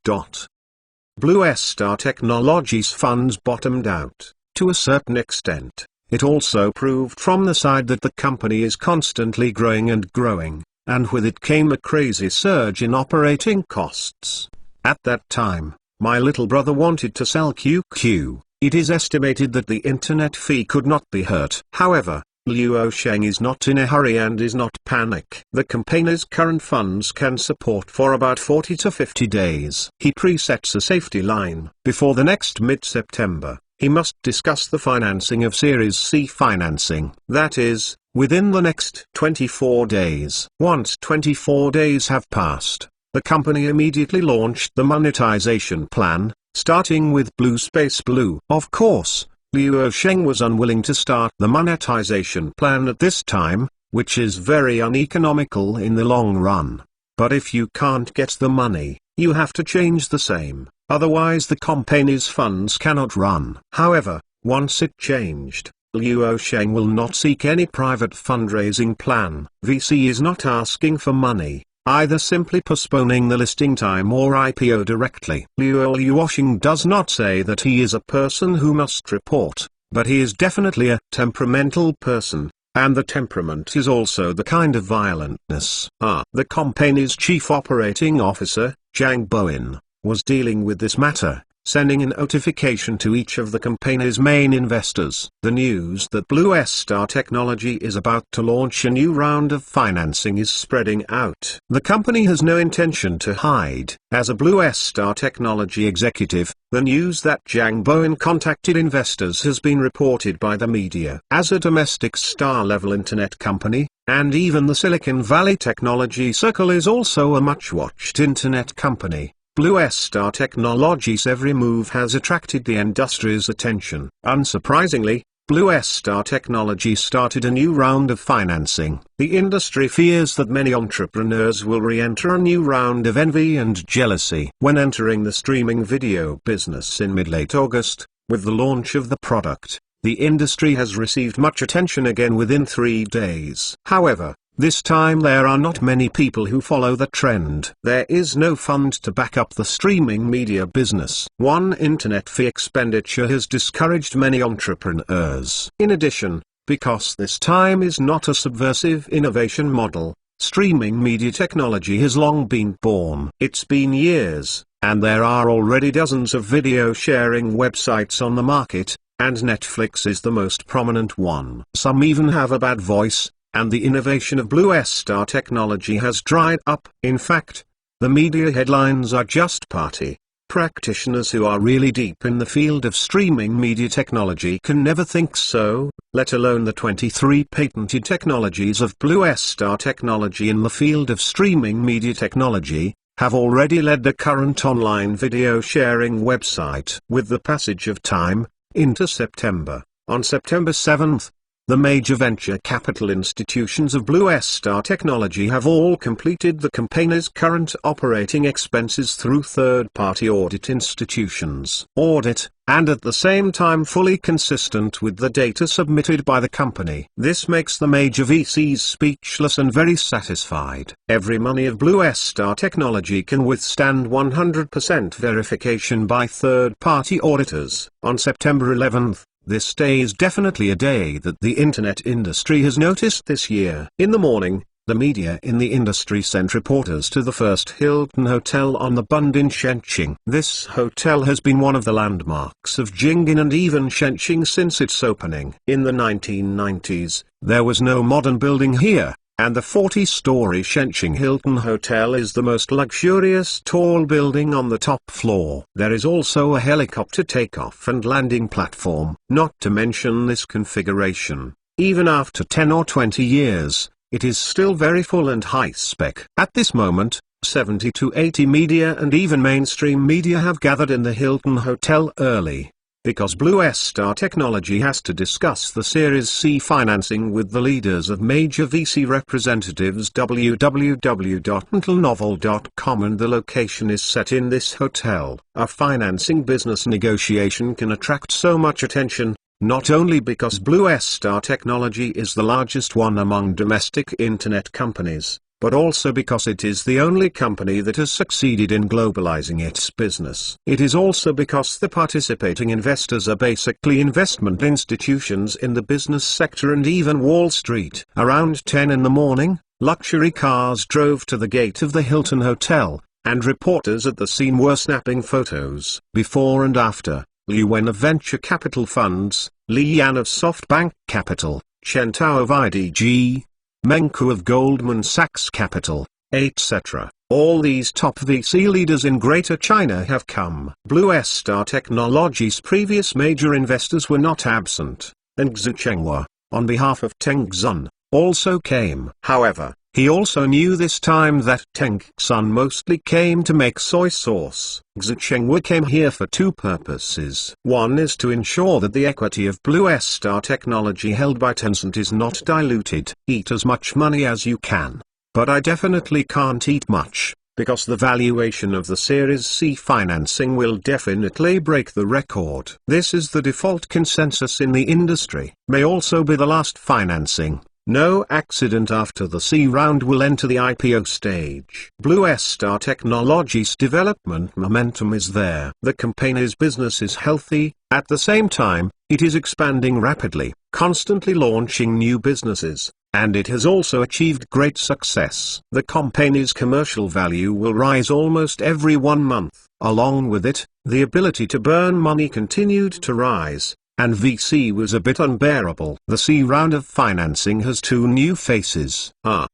Blue Star Technologies funds bottomed out, to a certain extent. It also proved from the side that the company is constantly growing, and with it came a crazy surge in operating costs. At that time, my little brother wanted to sell QQ. It is estimated that the internet fee could not be hurt. However, Luo Sheng is not in a hurry and is not panic. The company's current funds can support for about 40 to 50 days. He presets a safety line. Before the next mid-September, he must discuss the financing of Series C financing. That is, within the next 24 days. Once 24 days have passed, the company immediately launched the monetization plan, starting with Blue Space Blue. Of course, Luo Sheng was unwilling to start the monetization plan at this time, which is very uneconomical in the long run. But if you can't get the money, you have to change the same, otherwise the company's funds cannot run. However, once it changed, Luo Sheng will not seek any private fundraising plan. VC is not asking for money, either simply postponing the listing time or IPO directly. Luo Sheng does not say that he is a person who must report, but he is definitely a temperamental person, and the temperament is also the kind of violentness. The company's chief operating officer, Zhang Bowen, was dealing with this matter, sending a notification to each of the company's main investors. The news that Blue Star Technology is about to launch a new round of financing is spreading out. The company has no intention to hide. As a Blue Star Technology executive, the news that Zhang Bowen contacted investors has been reported by the media. As a domestic star-level internet company, and even the Silicon Valley technology circle is also a much-watched internet company, Blue Star Technology's every move has attracted the industry's attention. Unsurprisingly, Blue Star Technology started a new round of financing. The industry fears that many entrepreneurs will re-enter a new round of envy and jealousy. When entering the streaming video business in mid-late August, with the launch of the product, the industry has received much attention again within 3 days. However, this time there are not many people who follow the trend. There is no fund to back up the streaming media business. One internet fee expenditure has discouraged many entrepreneurs. In addition, because this time is not a subversive innovation model, streaming media technology has long been born. It's been years, and there are already dozens of video sharing websites on the market, and Netflix is the most prominent one. Some even have a bad voice, and the innovation of Blue Star Technology has dried up. In fact, the media headlines are just party practitioners who are really deep in the field of streaming media technology can never think so, let alone the 23 patented technologies of Blue Star Technology in the field of streaming media technology, have already led the current online video sharing website. With the passage of time, into September, on September 7th, the major venture capital institutions of Blue Star Technology have all completed the company's current operating expenses through third-party audit institutions. Audit, and at the same time fully consistent with the data submitted by the company. This makes the major VCs speechless and very satisfied. Every money of Blue Star Technology can withstand 100% verification by third-party auditors. On September 11th, this day is definitely a day that the internet industry has noticed this year. In the morning, the media in the industry sent reporters to the first Hilton Hotel on the Bund in Shenqing. This hotel has been one of the landmarks of Jing'an and even Shenqing since its opening. In the 1990s, there was no modern building here, and the 40-story Shenqing Hilton Hotel is the most luxurious tall building on the top floor. There is also a helicopter takeoff and landing platform. Not to mention this configuration, even after 10 or 20 years, it is still very full and high-spec. At this moment, 70 to 80 media and even mainstream media have gathered in the Hilton Hotel early, because Blue Star Technology has to discuss the Series C financing with the leaders of major VC representatives. www.intelnovel.com, and the location is set in this hotel. A financing business negotiation can attract so much attention, not only because Blue Star Technology is the largest one among domestic internet companies, but also because it is the only company that has succeeded in globalizing its business. It is also because the participating investors are basically investment institutions in the business sector and even Wall Street. Around 10 in the morning, luxury cars drove to the gate of the Hilton Hotel, and reporters at the scene were snapping photos. Before and after, Liu Wen of venture capital funds, Li Yan of SoftBank Capital, Chen Tao of IDG, Meng Ku of Goldman Sachs Capital, etc. All these top VC leaders in Greater China have come. Blue Star Technology's previous major investors were not absent, and Xu Chenghua, on behalf of Tengzun, also came. However, He also knew this time that Teng Sun mostly came to make soy sauce. Xu Chengwu came here for two purposes. One is to ensure that the equity of Blue Star Technology held by Tencent is not diluted. Eat as much money as you can. But I definitely can't eat much, because the valuation of the Series C financing will definitely break the record. This is the default consensus in the industry. May also be the last financing. No accident after the C round will enter the IPO stage. Blue Star Technology's development momentum is there. The company's business is healthy. At the same time, it is expanding rapidly, constantly launching new businesses, and it has also achieved great success. The company's commercial value will rise almost every 1 month. Along with it, the ability to burn money continued to rise, and VC was a bit unbearable. The C round of financing has two new faces.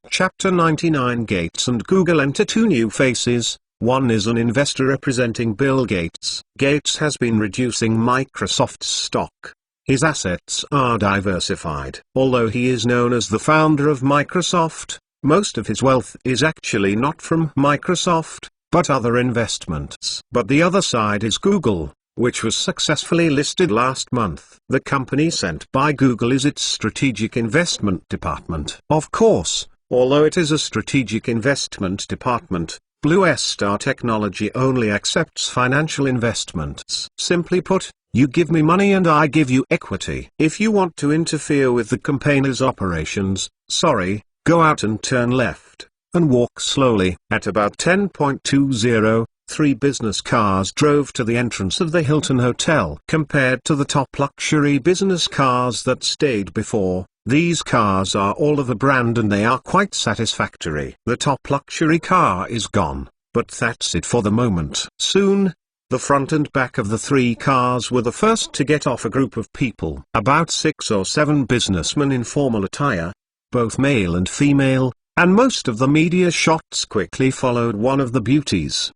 Chapter 99 Gates and Google enter two new faces. One is an investor representing Bill Gates. Gates has been reducing Microsoft's stock. His assets are diversified. Although he is known as the founder of Microsoft, most of his wealth is actually not from Microsoft, but other investments. But the other side is Google, which was successfully listed last month. The company sent by Google is its strategic investment department. Of course, although it is a strategic investment department, Blue Star Technology only accepts financial investments. Simply put, you give me money and I give you equity. If you want to interfere with the company's operations, sorry, go out and turn left, and walk slowly. At about 10:20, 3 business cars drove to the entrance of the Hilton Hotel. Compared to the top luxury business cars that stayed before, these cars are all of a brand and they are quite satisfactory. The top luxury car is gone, but that's it for the moment. Soon, the front and back of the 3 cars were the first to get off a group of people. About 6 or 7 businessmen in formal attire, both male and female, and most of the media shots quickly followed one of the beauties.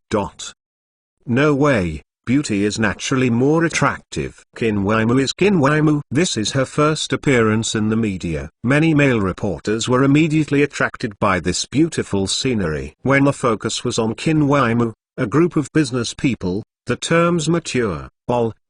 No way, beauty is naturally more attractive. Qin Weimu is Qin Weimu. This is her first appearance in the media. Many male reporters were immediately attracted by this beautiful scenery. When the focus was on Qin Weimu, a group of business people, the terms mature,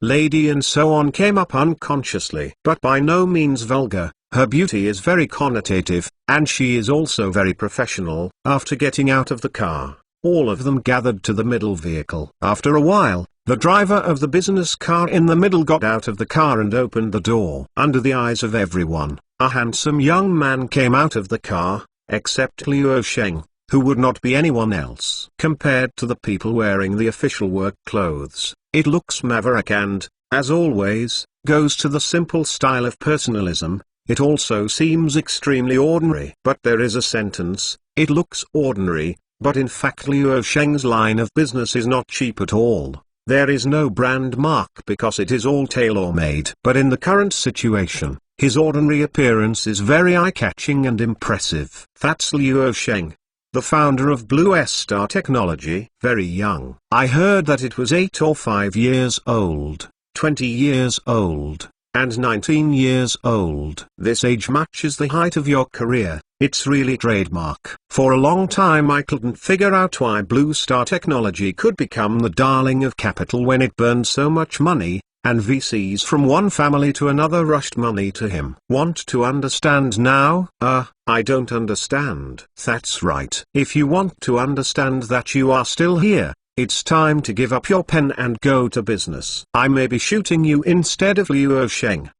lady and so on came up unconsciously. But by no means vulgar. Her beauty is very connotative, and she is also very professional. After getting out of the car, all of them gathered to the middle vehicle. After a while, the driver of the business car in the middle got out of the car and opened the door. Under the eyes of everyone, a handsome young man came out of the car, except Liu Sheng, who would not be anyone else. Compared to the people wearing the official work clothes, it looks maverick and, as always, goes to the simple style of personalism. It also seems extremely ordinary. But there is a sentence, it looks ordinary, but in fact Liu Sheng's line of business is not cheap at all. There is no brand mark because it is all tailor-made. But in the current situation, his ordinary appearance is very eye-catching and impressive. That's Liu Sheng, the founder of Blue Star Technology. Very young. I heard that it was 8 or 5 years old, 20 years old, and 19 years old. This age matches the height of your career. It's really trademark. For a long time I couldn't figure out why Blue Star Technology could become the darling of capital when it burned so much money, and VCs from one family to another rushed money to him. Want to understand now? I don't understand. That's right. If you want to understand that you are still here, it's time to give up your pen and go to business. I may be shooting you instead of Liu Sheng.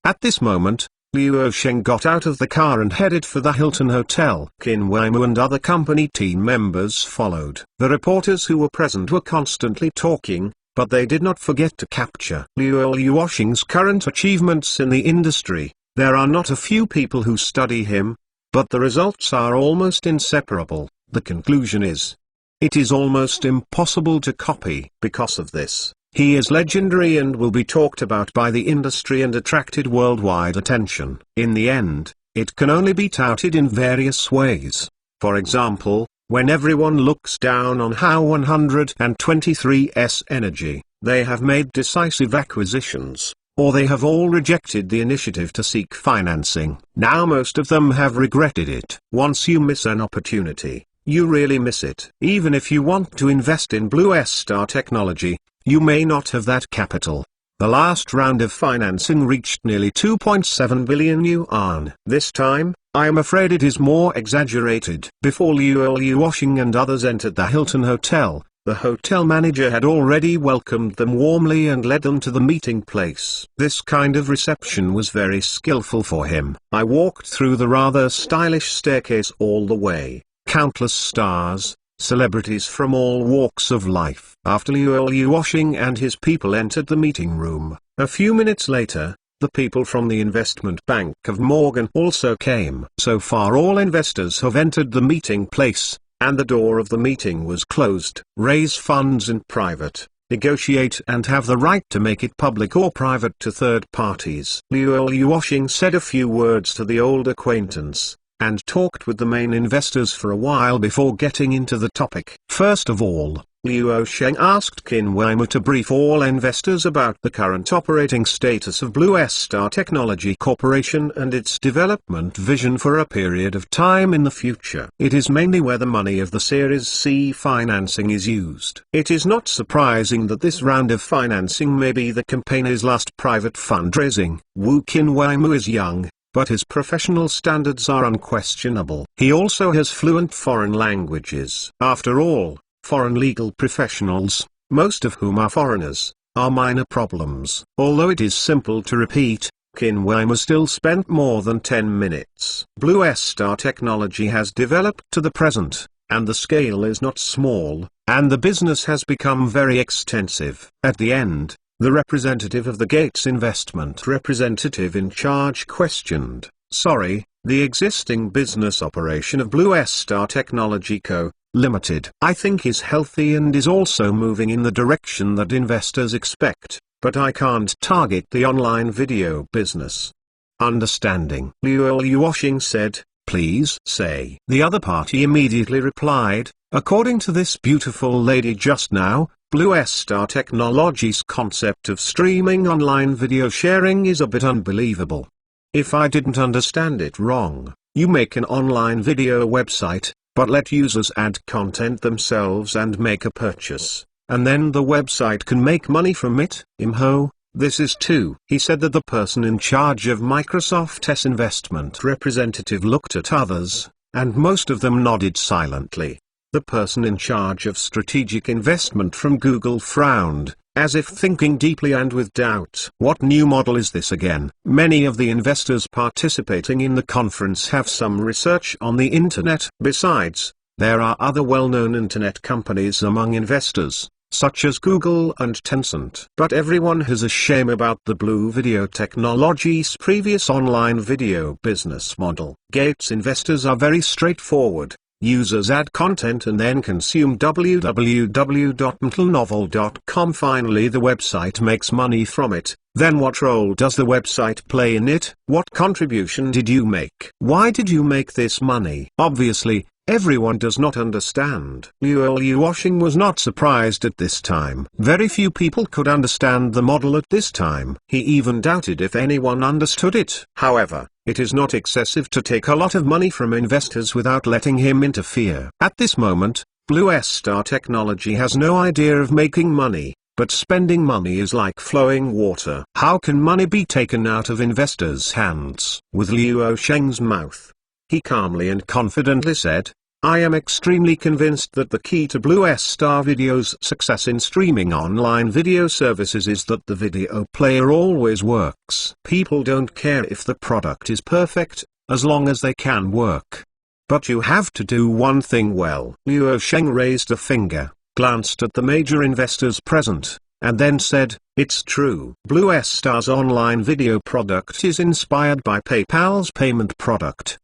At this moment, Liu Sheng got out of the car and headed for the Hilton Hotel. Qin Weimu and other company team members followed. The reporters who were present were constantly talking, but they did not forget to capture Liu Sheng's current achievements in the industry. There are not a few people who study him, but the results are almost inseparable. The conclusion is, it is almost impossible to copy. Because of this, he is legendary and will be talked about by the industry and attracted worldwide attention. In the end, it can only be touted in various ways. For example, when everyone looks down on how 123S Energy, they have made decisive acquisitions. or they have all rejected the initiative to seek financing. Now most of them have regretted it. Once you miss an opportunity, you really miss it. Even if you want to invest in Blue Star Technology, you may not have that capital. The last round of financing reached nearly 2.7 billion yuan. This time, I am afraid it is more exaggerated. Before Liu Yuosheng and others entered the Hilton Hotel, the hotel manager had already welcomed them warmly and led them to the meeting place. This kind of reception was very skillful for him. I walked through the rather stylish staircase all the way. Countless stars, celebrities from all walks of life. After Liu Yuosheng and his people entered the meeting room, a few minutes later, the people from the investment bank of Morgan also came. So far all investors have entered the meeting place, and the door of the meeting was closed. Raise funds in private, negotiate and have the right to make it public or private to third parties. Liu Yuosheng said a few words to the old acquaintance, and talked with the main investors for a while before getting into the topic. First of all, Liu Yuosheng asked Qin Weimu to brief all investors about the current operating status of Blue Star Technology Corporation and its development vision for a period of time in the future. It is mainly where the money of the Series C financing is used. It is not surprising that this round of financing may be the company's last private fundraising. Qin Weimu is young, but his professional standards are unquestionable. He also has fluent foreign languages. After all, foreign legal professionals, most of whom are foreigners, are minor problems. Although it is simple to repeat, Qin Weimu still spent more than 10 minutes. Blue Star Technology has developed to the present, and the scale is not small, and the business has become very extensive. At the end, the representative of the Gates Investment representative in charge questioned, "Sorry, the existing business operation of Blue Star Technology Co. Limited, I think is healthy and is also moving in the direction that investors expect, but I can't target the online video business." Understanding. Liu Yuosheng said, "Please say." The other party immediately replied, "According to this beautiful lady just now, Blue Star Technology's concept of streaming online video sharing is a bit unbelievable. If I didn't understand it wrong, you make an online video website, but let users add content themselves and make a purchase, and then the website can make money from it. Imho, this is too." He said that the person in charge of Microsoft's investment representative looked at others, and most of them nodded silently. The person in charge of strategic investment from Google frowned, as if thinking deeply and with doubt. What new model is this again? Many of the investors participating in the conference have some research on the internet. Besides, there are other well-known internet companies among investors, such as Google and Tencent. But everyone has a shame about the Blue Video Technology's previous online video business model. Gates investors are very straightforward. Users add content and then consume www.mtlnovel.com. Finally the website makes money from it. Then what role does the website play in it? What contribution did you make? Why did you make this money? Obviously, everyone does not understand. Liu Yuosheng was not surprised at this time. Very few people could understand the model at this time. He even doubted if anyone understood it. However, it is not excessive to take a lot of money from investors without letting him interfere. At this moment, Blue Star Technology has no idea of making money, but spending money is like flowing water. How can money be taken out of investors' hands? With Liu Yuosheng's mouth, he calmly and confidently said, "I am extremely convinced that the key to Blue Star Video's success in streaming online video services is that the video player always works. People don't care if the product is perfect, as long as they can work. But you have to do one thing well." Liu Yuosheng raised a finger, glanced at the major investors present, and then said, "It's true. Blue Star's online video product is inspired by PayPal's payment product.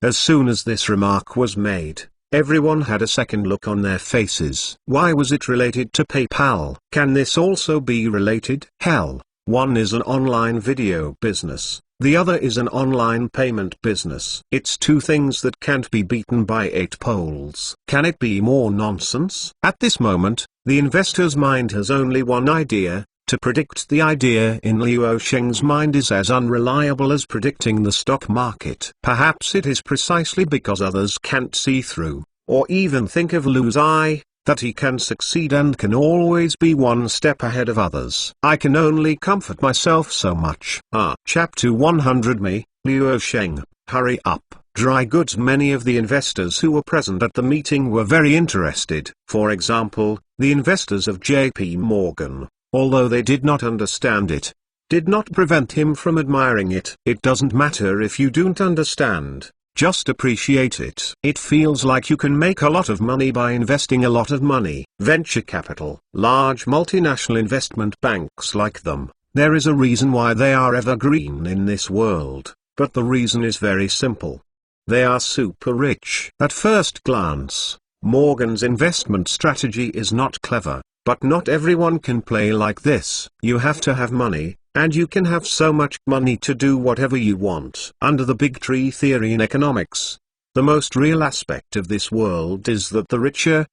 As soon as this remark was made, everyone had a second look on their faces. Why was it related to PayPal? Can this also be related? Hell, one is an online video business, the other is an online payment business. It's two things that can't be beaten by 8 poles. Can it be more nonsense? At this moment, the investor's mind has only one idea: to predict the idea in Luo Sheng's mind is as unreliable as predicting the stock market. Perhaps it is precisely because others can't see through, or even think of Lu's eye, that he can succeed and can always be one step ahead of others. I can only comfort myself so much. Chapter 100 Me, Luo Sheng, hurry up. Dry goods. Many of the investors who were present at the meeting were very interested. For example, the investors of JP Morgan, although they did not understand it, did not prevent him from admiring it. It doesn't matter if you don't understand, just appreciate it. It feels like you can make a lot of money by investing a lot of money. Venture capital. Large multinational investment banks like them. There is a reason why they are evergreen in this world, but the reason is very simple. They are super rich. At first glance, Morgan's investment strategy is not clever, but not everyone can play like this. You have to have money, and you can have so much money to do whatever you want. Under the big tree theory in economics, the most real aspect of this world is that the richer,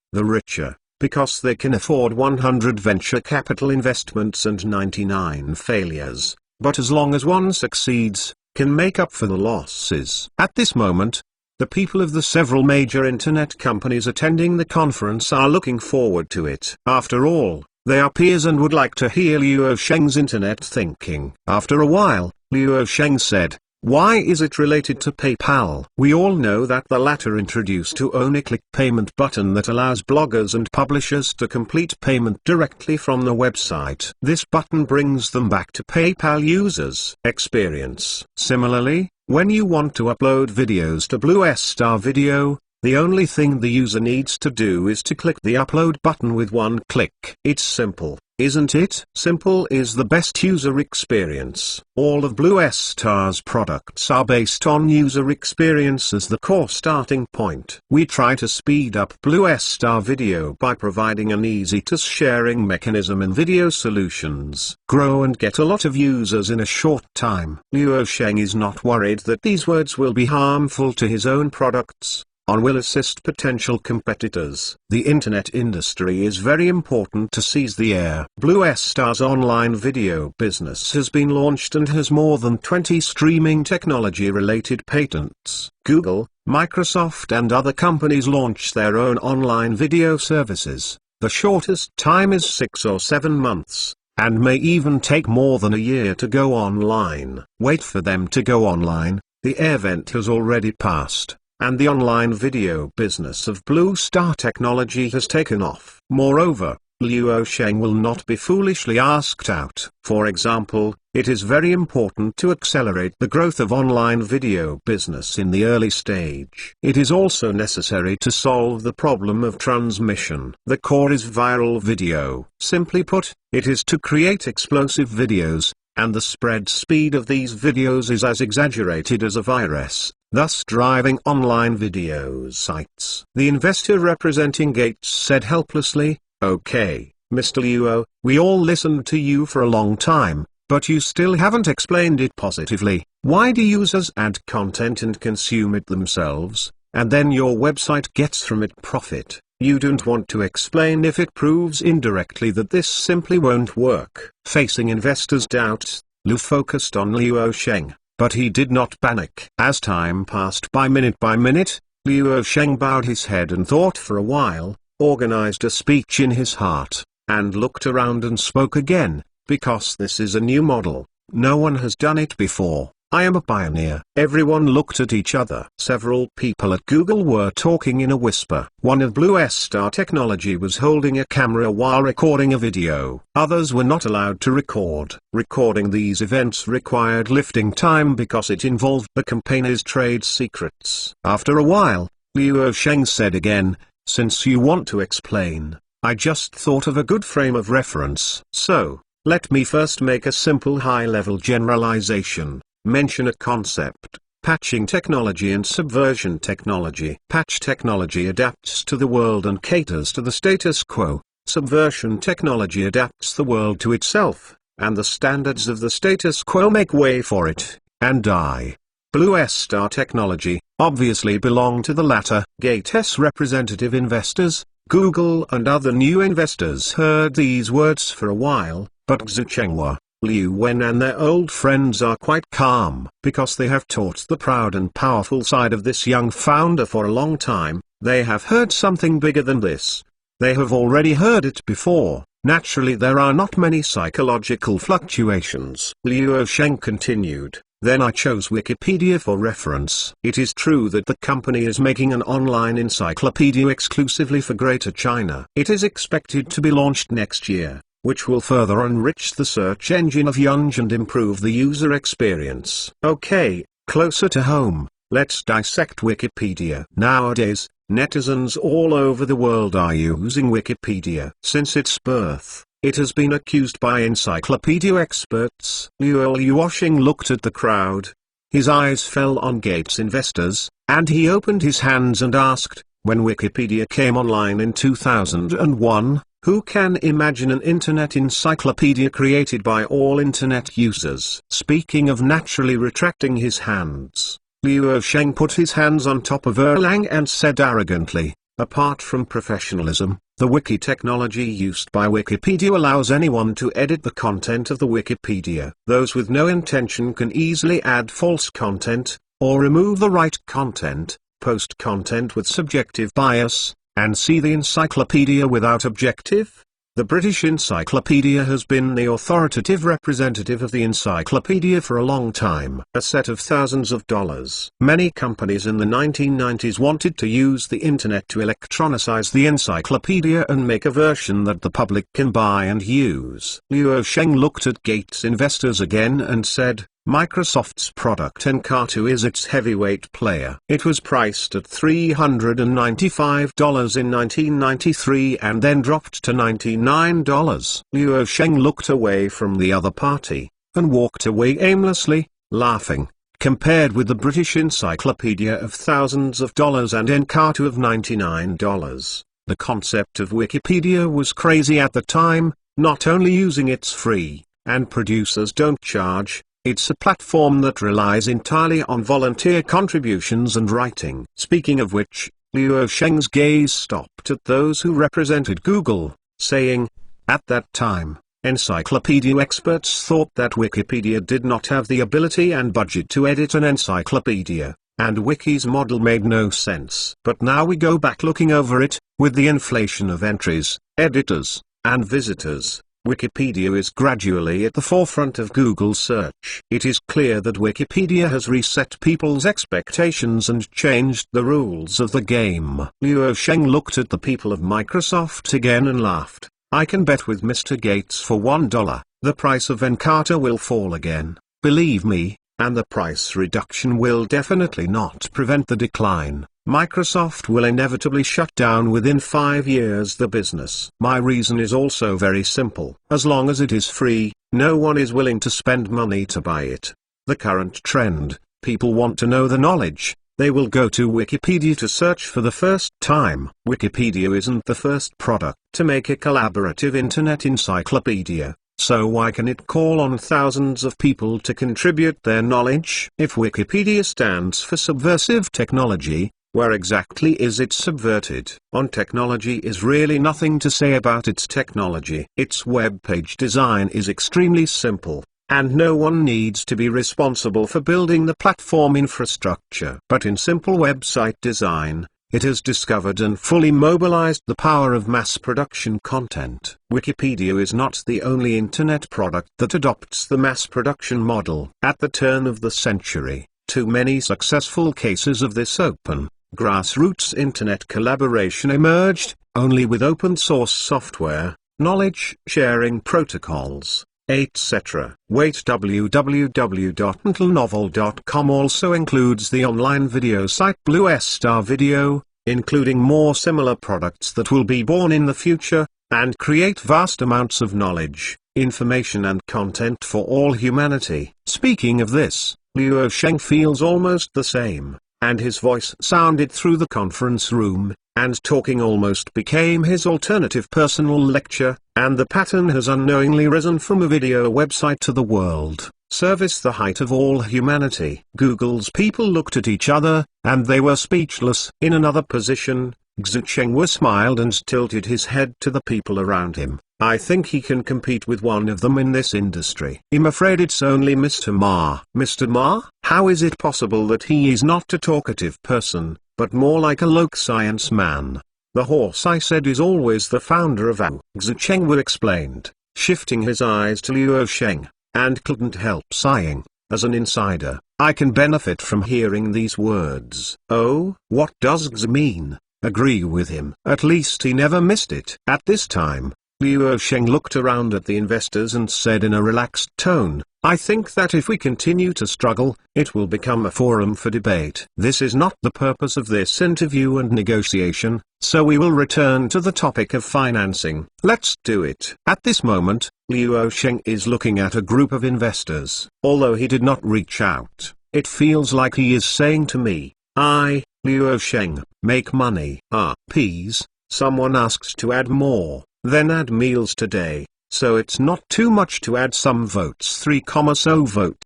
because they can afford 100 venture capital investments and 99 failures, but as long as one succeeds, can make up for the losses. At this moment, the people of the several major internet companies attending the conference are looking forward to it. After all, they are peers and would like to hear Luo Sheng's internet thinking. After a while, Luo Sheng said, "Why is it related to PayPal?" We all know that the latter introduced to own a click payment button that allows bloggers and publishers to complete payment directly from the website. This button brings them back to PayPal users' experience. Similarly, when you want to upload videos to Blue Star Video, the only thing the user needs to do is to click the upload button with one click. It's simple, isn't it? Simple is the best user experience. All of Blue Star's products are based on user experience as the core starting point. We try to speed up Blue Star Video by providing an easy-to-sharing mechanism in video solutions. Grow and get a lot of users in a short time. Luo Sheng is not worried that these words will be harmful to his own products, or will assist potential competitors. The internet industry is very important to seize the air. Blue Star's online video business has been launched and has more than 20 streaming technology-related patents. Google, Microsoft and other companies launch their own online video services. The shortest time is 6 or 7 months, and may even take more than a year to go online. Wait for them to go online. The event has already passed, and the online video business of Blue Star Technology has taken off. Moreover, Luo Sheng will not be foolishly asked out. For example, it is very important to accelerate the growth of online video business in the early stage. It is also necessary to solve the problem of transmission. The core is viral video. Simply put, it is to create explosive videos, and the spread speed of these videos is as exaggerated as a virus, thus driving online video sites. The investor representing Gates said helplessly, "Okay, Mr. Luo, we all listened to you for a long time, but you still haven't explained it positively. Why do users add content and consume it themselves, and then your website gets from it profit? You don't want to explain if it proves indirectly that this simply won't work." Facing investors' doubts, Lu focused on Luo Sheng, but he did not panic. As time passed by minute, Luo Sheng bowed his head and thought for a while, organized a speech in his heart, and looked around and spoke again, "Because this is a new model, no one has done it before. I am a pioneer." Everyone looked at each other. Several people at Google were talking in a whisper. One of Blue Star Technology was holding a camera while recording a video. Others were not allowed to record. Recording these events required lifting time because it involved the company's trade secrets. After a while, Luo Sheng said again, "Since you want to explain, I just thought of a good frame of reference. So, let me first make a simple high-level generalization. Mention a concept: patching technology and subversion technology. Patch technology adapts to the world and caters to the status quo. Subversion technology adapts the world to itself, and the standards of the status quo make way for it, and die. Blue Star Technology obviously belong to the latter. Gates' representative investors, Google and other new investors heard these words for a while, But Xu Chenghua, Liu Wen and their old friends are quite calm because they have taught the proud and powerful side of this young founder for a long time. They have heard something bigger than this. They have already heard it before. Naturally there are not many psychological fluctuations. Liu Sheng continued. Then I chose Wikipedia for reference. It is true that the company is making an online encyclopedia exclusively for Greater China. It is expected to be launched next year, which will further enrich the search engine of Yunj and improve the user experience. Okay, closer to home, let's dissect Wikipedia. Nowadays, netizens all over the world are using Wikipedia. Since its birth, it has been accused by encyclopedia experts. Liu Yuosheng looked at the crowd. His eyes fell on Gates investors, and he opened his hands and asked, when Wikipedia came online in 2001, who can imagine an internet encyclopedia created by all internet users? Speaking of naturally retracting his hands, Liu Sheng put his hands on top of Erlang and said arrogantly, apart from professionalism, the wiki technology used by Wikipedia allows anyone to edit the content of the Wikipedia. Those with no intention can easily add false content, or remove the right content, post content with subjective bias, and see the encyclopedia without objective. The British Encyclopedia has been the authoritative representative of the encyclopedia for a long time. A set of thousands of dollars. Many companies in the 1990s wanted to use the internet to electronicize the encyclopedia and make a version that the public can buy and use. Liu Sheng looked at Gates investors again and said, Microsoft's product Encarta is its heavyweight player. It was priced at $395 in 1993 and then dropped to $99. Liu Sheng looked away from the other party, and walked away aimlessly, laughing. Compared with the British Encyclopedia of thousands of dollars and Encarta of $99, the concept of Wikipedia was crazy at the time. Not only using it's free, and producers don't charge, it's a platform that relies entirely on volunteer contributions and writing. Speaking of which, Liu Sheng's gaze stopped at those who represented Google, saying, at that time, encyclopedia experts thought that Wikipedia did not have the ability and budget to edit an encyclopedia, and Wiki's model made no sense. But now we go back looking over it, with the inflation of entries, editors, and visitors. Wikipedia is gradually at the forefront of Google search. It is clear that Wikipedia has reset people's expectations and changed the rules of the game. Liu Sheng looked at the people of Microsoft again and laughed. I can bet with Mr. Gates for $1, the price of Encarta will fall again. Believe me, and the price reduction will definitely not prevent the decline. Microsoft will inevitably shut down within 5 years the business. My reason is also very simple. As long as it is free, no one is willing to spend money to buy it. The current trend, people want to know the knowledge, they will go to Wikipedia to search for the first time. Wikipedia isn't the first product to make a collaborative internet encyclopedia. So why can it call on thousands of people to contribute their knowledge? If Wikipedia stands for subversive technology, where exactly is it subverted? On technology is really nothing to say about its technology. Its web page design is extremely simple, and no one needs to be responsible for building the platform infrastructure. But in simple website design, it has discovered and fully mobilized the power of mass production content. Wikipedia is not the only internet product that adopts the mass production model. At the turn of the century, too many successful cases of this open, grassroots internet collaboration emerged, only with open source software, knowledge sharing protocols, etc. Wait, www.intelnovel.com also includes the online video site Blue Star Video, including more similar products that will be born in the future, and create vast amounts of knowledge, information and content for all humanity. Speaking of this, Liu Sheng feels almost the same, and his voice sounded through the conference room, and talking almost became his alternative personal lecture, and the pattern has unknowingly risen from a video website to the world service, the height of all humanity. Google's people looked at each other, and they were speechless. In another position, Xu Chenghua smiled and tilted his head to the people around him. I think he can compete with one of them in this industry. I'm afraid it's only Mr. Ma. Mr. Ma? How is it possible that he is not a talkative person, but more like a local science man? The horse I said is always the founder of Ao. Xu Chengwu explained, shifting his eyes to Luo Sheng, and couldn't help sighing. As an insider, I can benefit from hearing these words. Oh, what does Xu mean? Agree with him. At least he never missed it. At this time, Luo Sheng looked around at the investors and said in a relaxed tone, I think that if we continue to struggle, it will become a forum for debate. This is not the purpose of this interview and negotiation, so we will return to the topic of financing. Let's do it. At this moment, Luo Sheng is looking at a group of investors. Although he did not reach out, it feels like he is saying to me, Luo Sheng, make money. Please, someone asks to add more, then add meals today, so it's not too much to add some votes. 3,0 vote.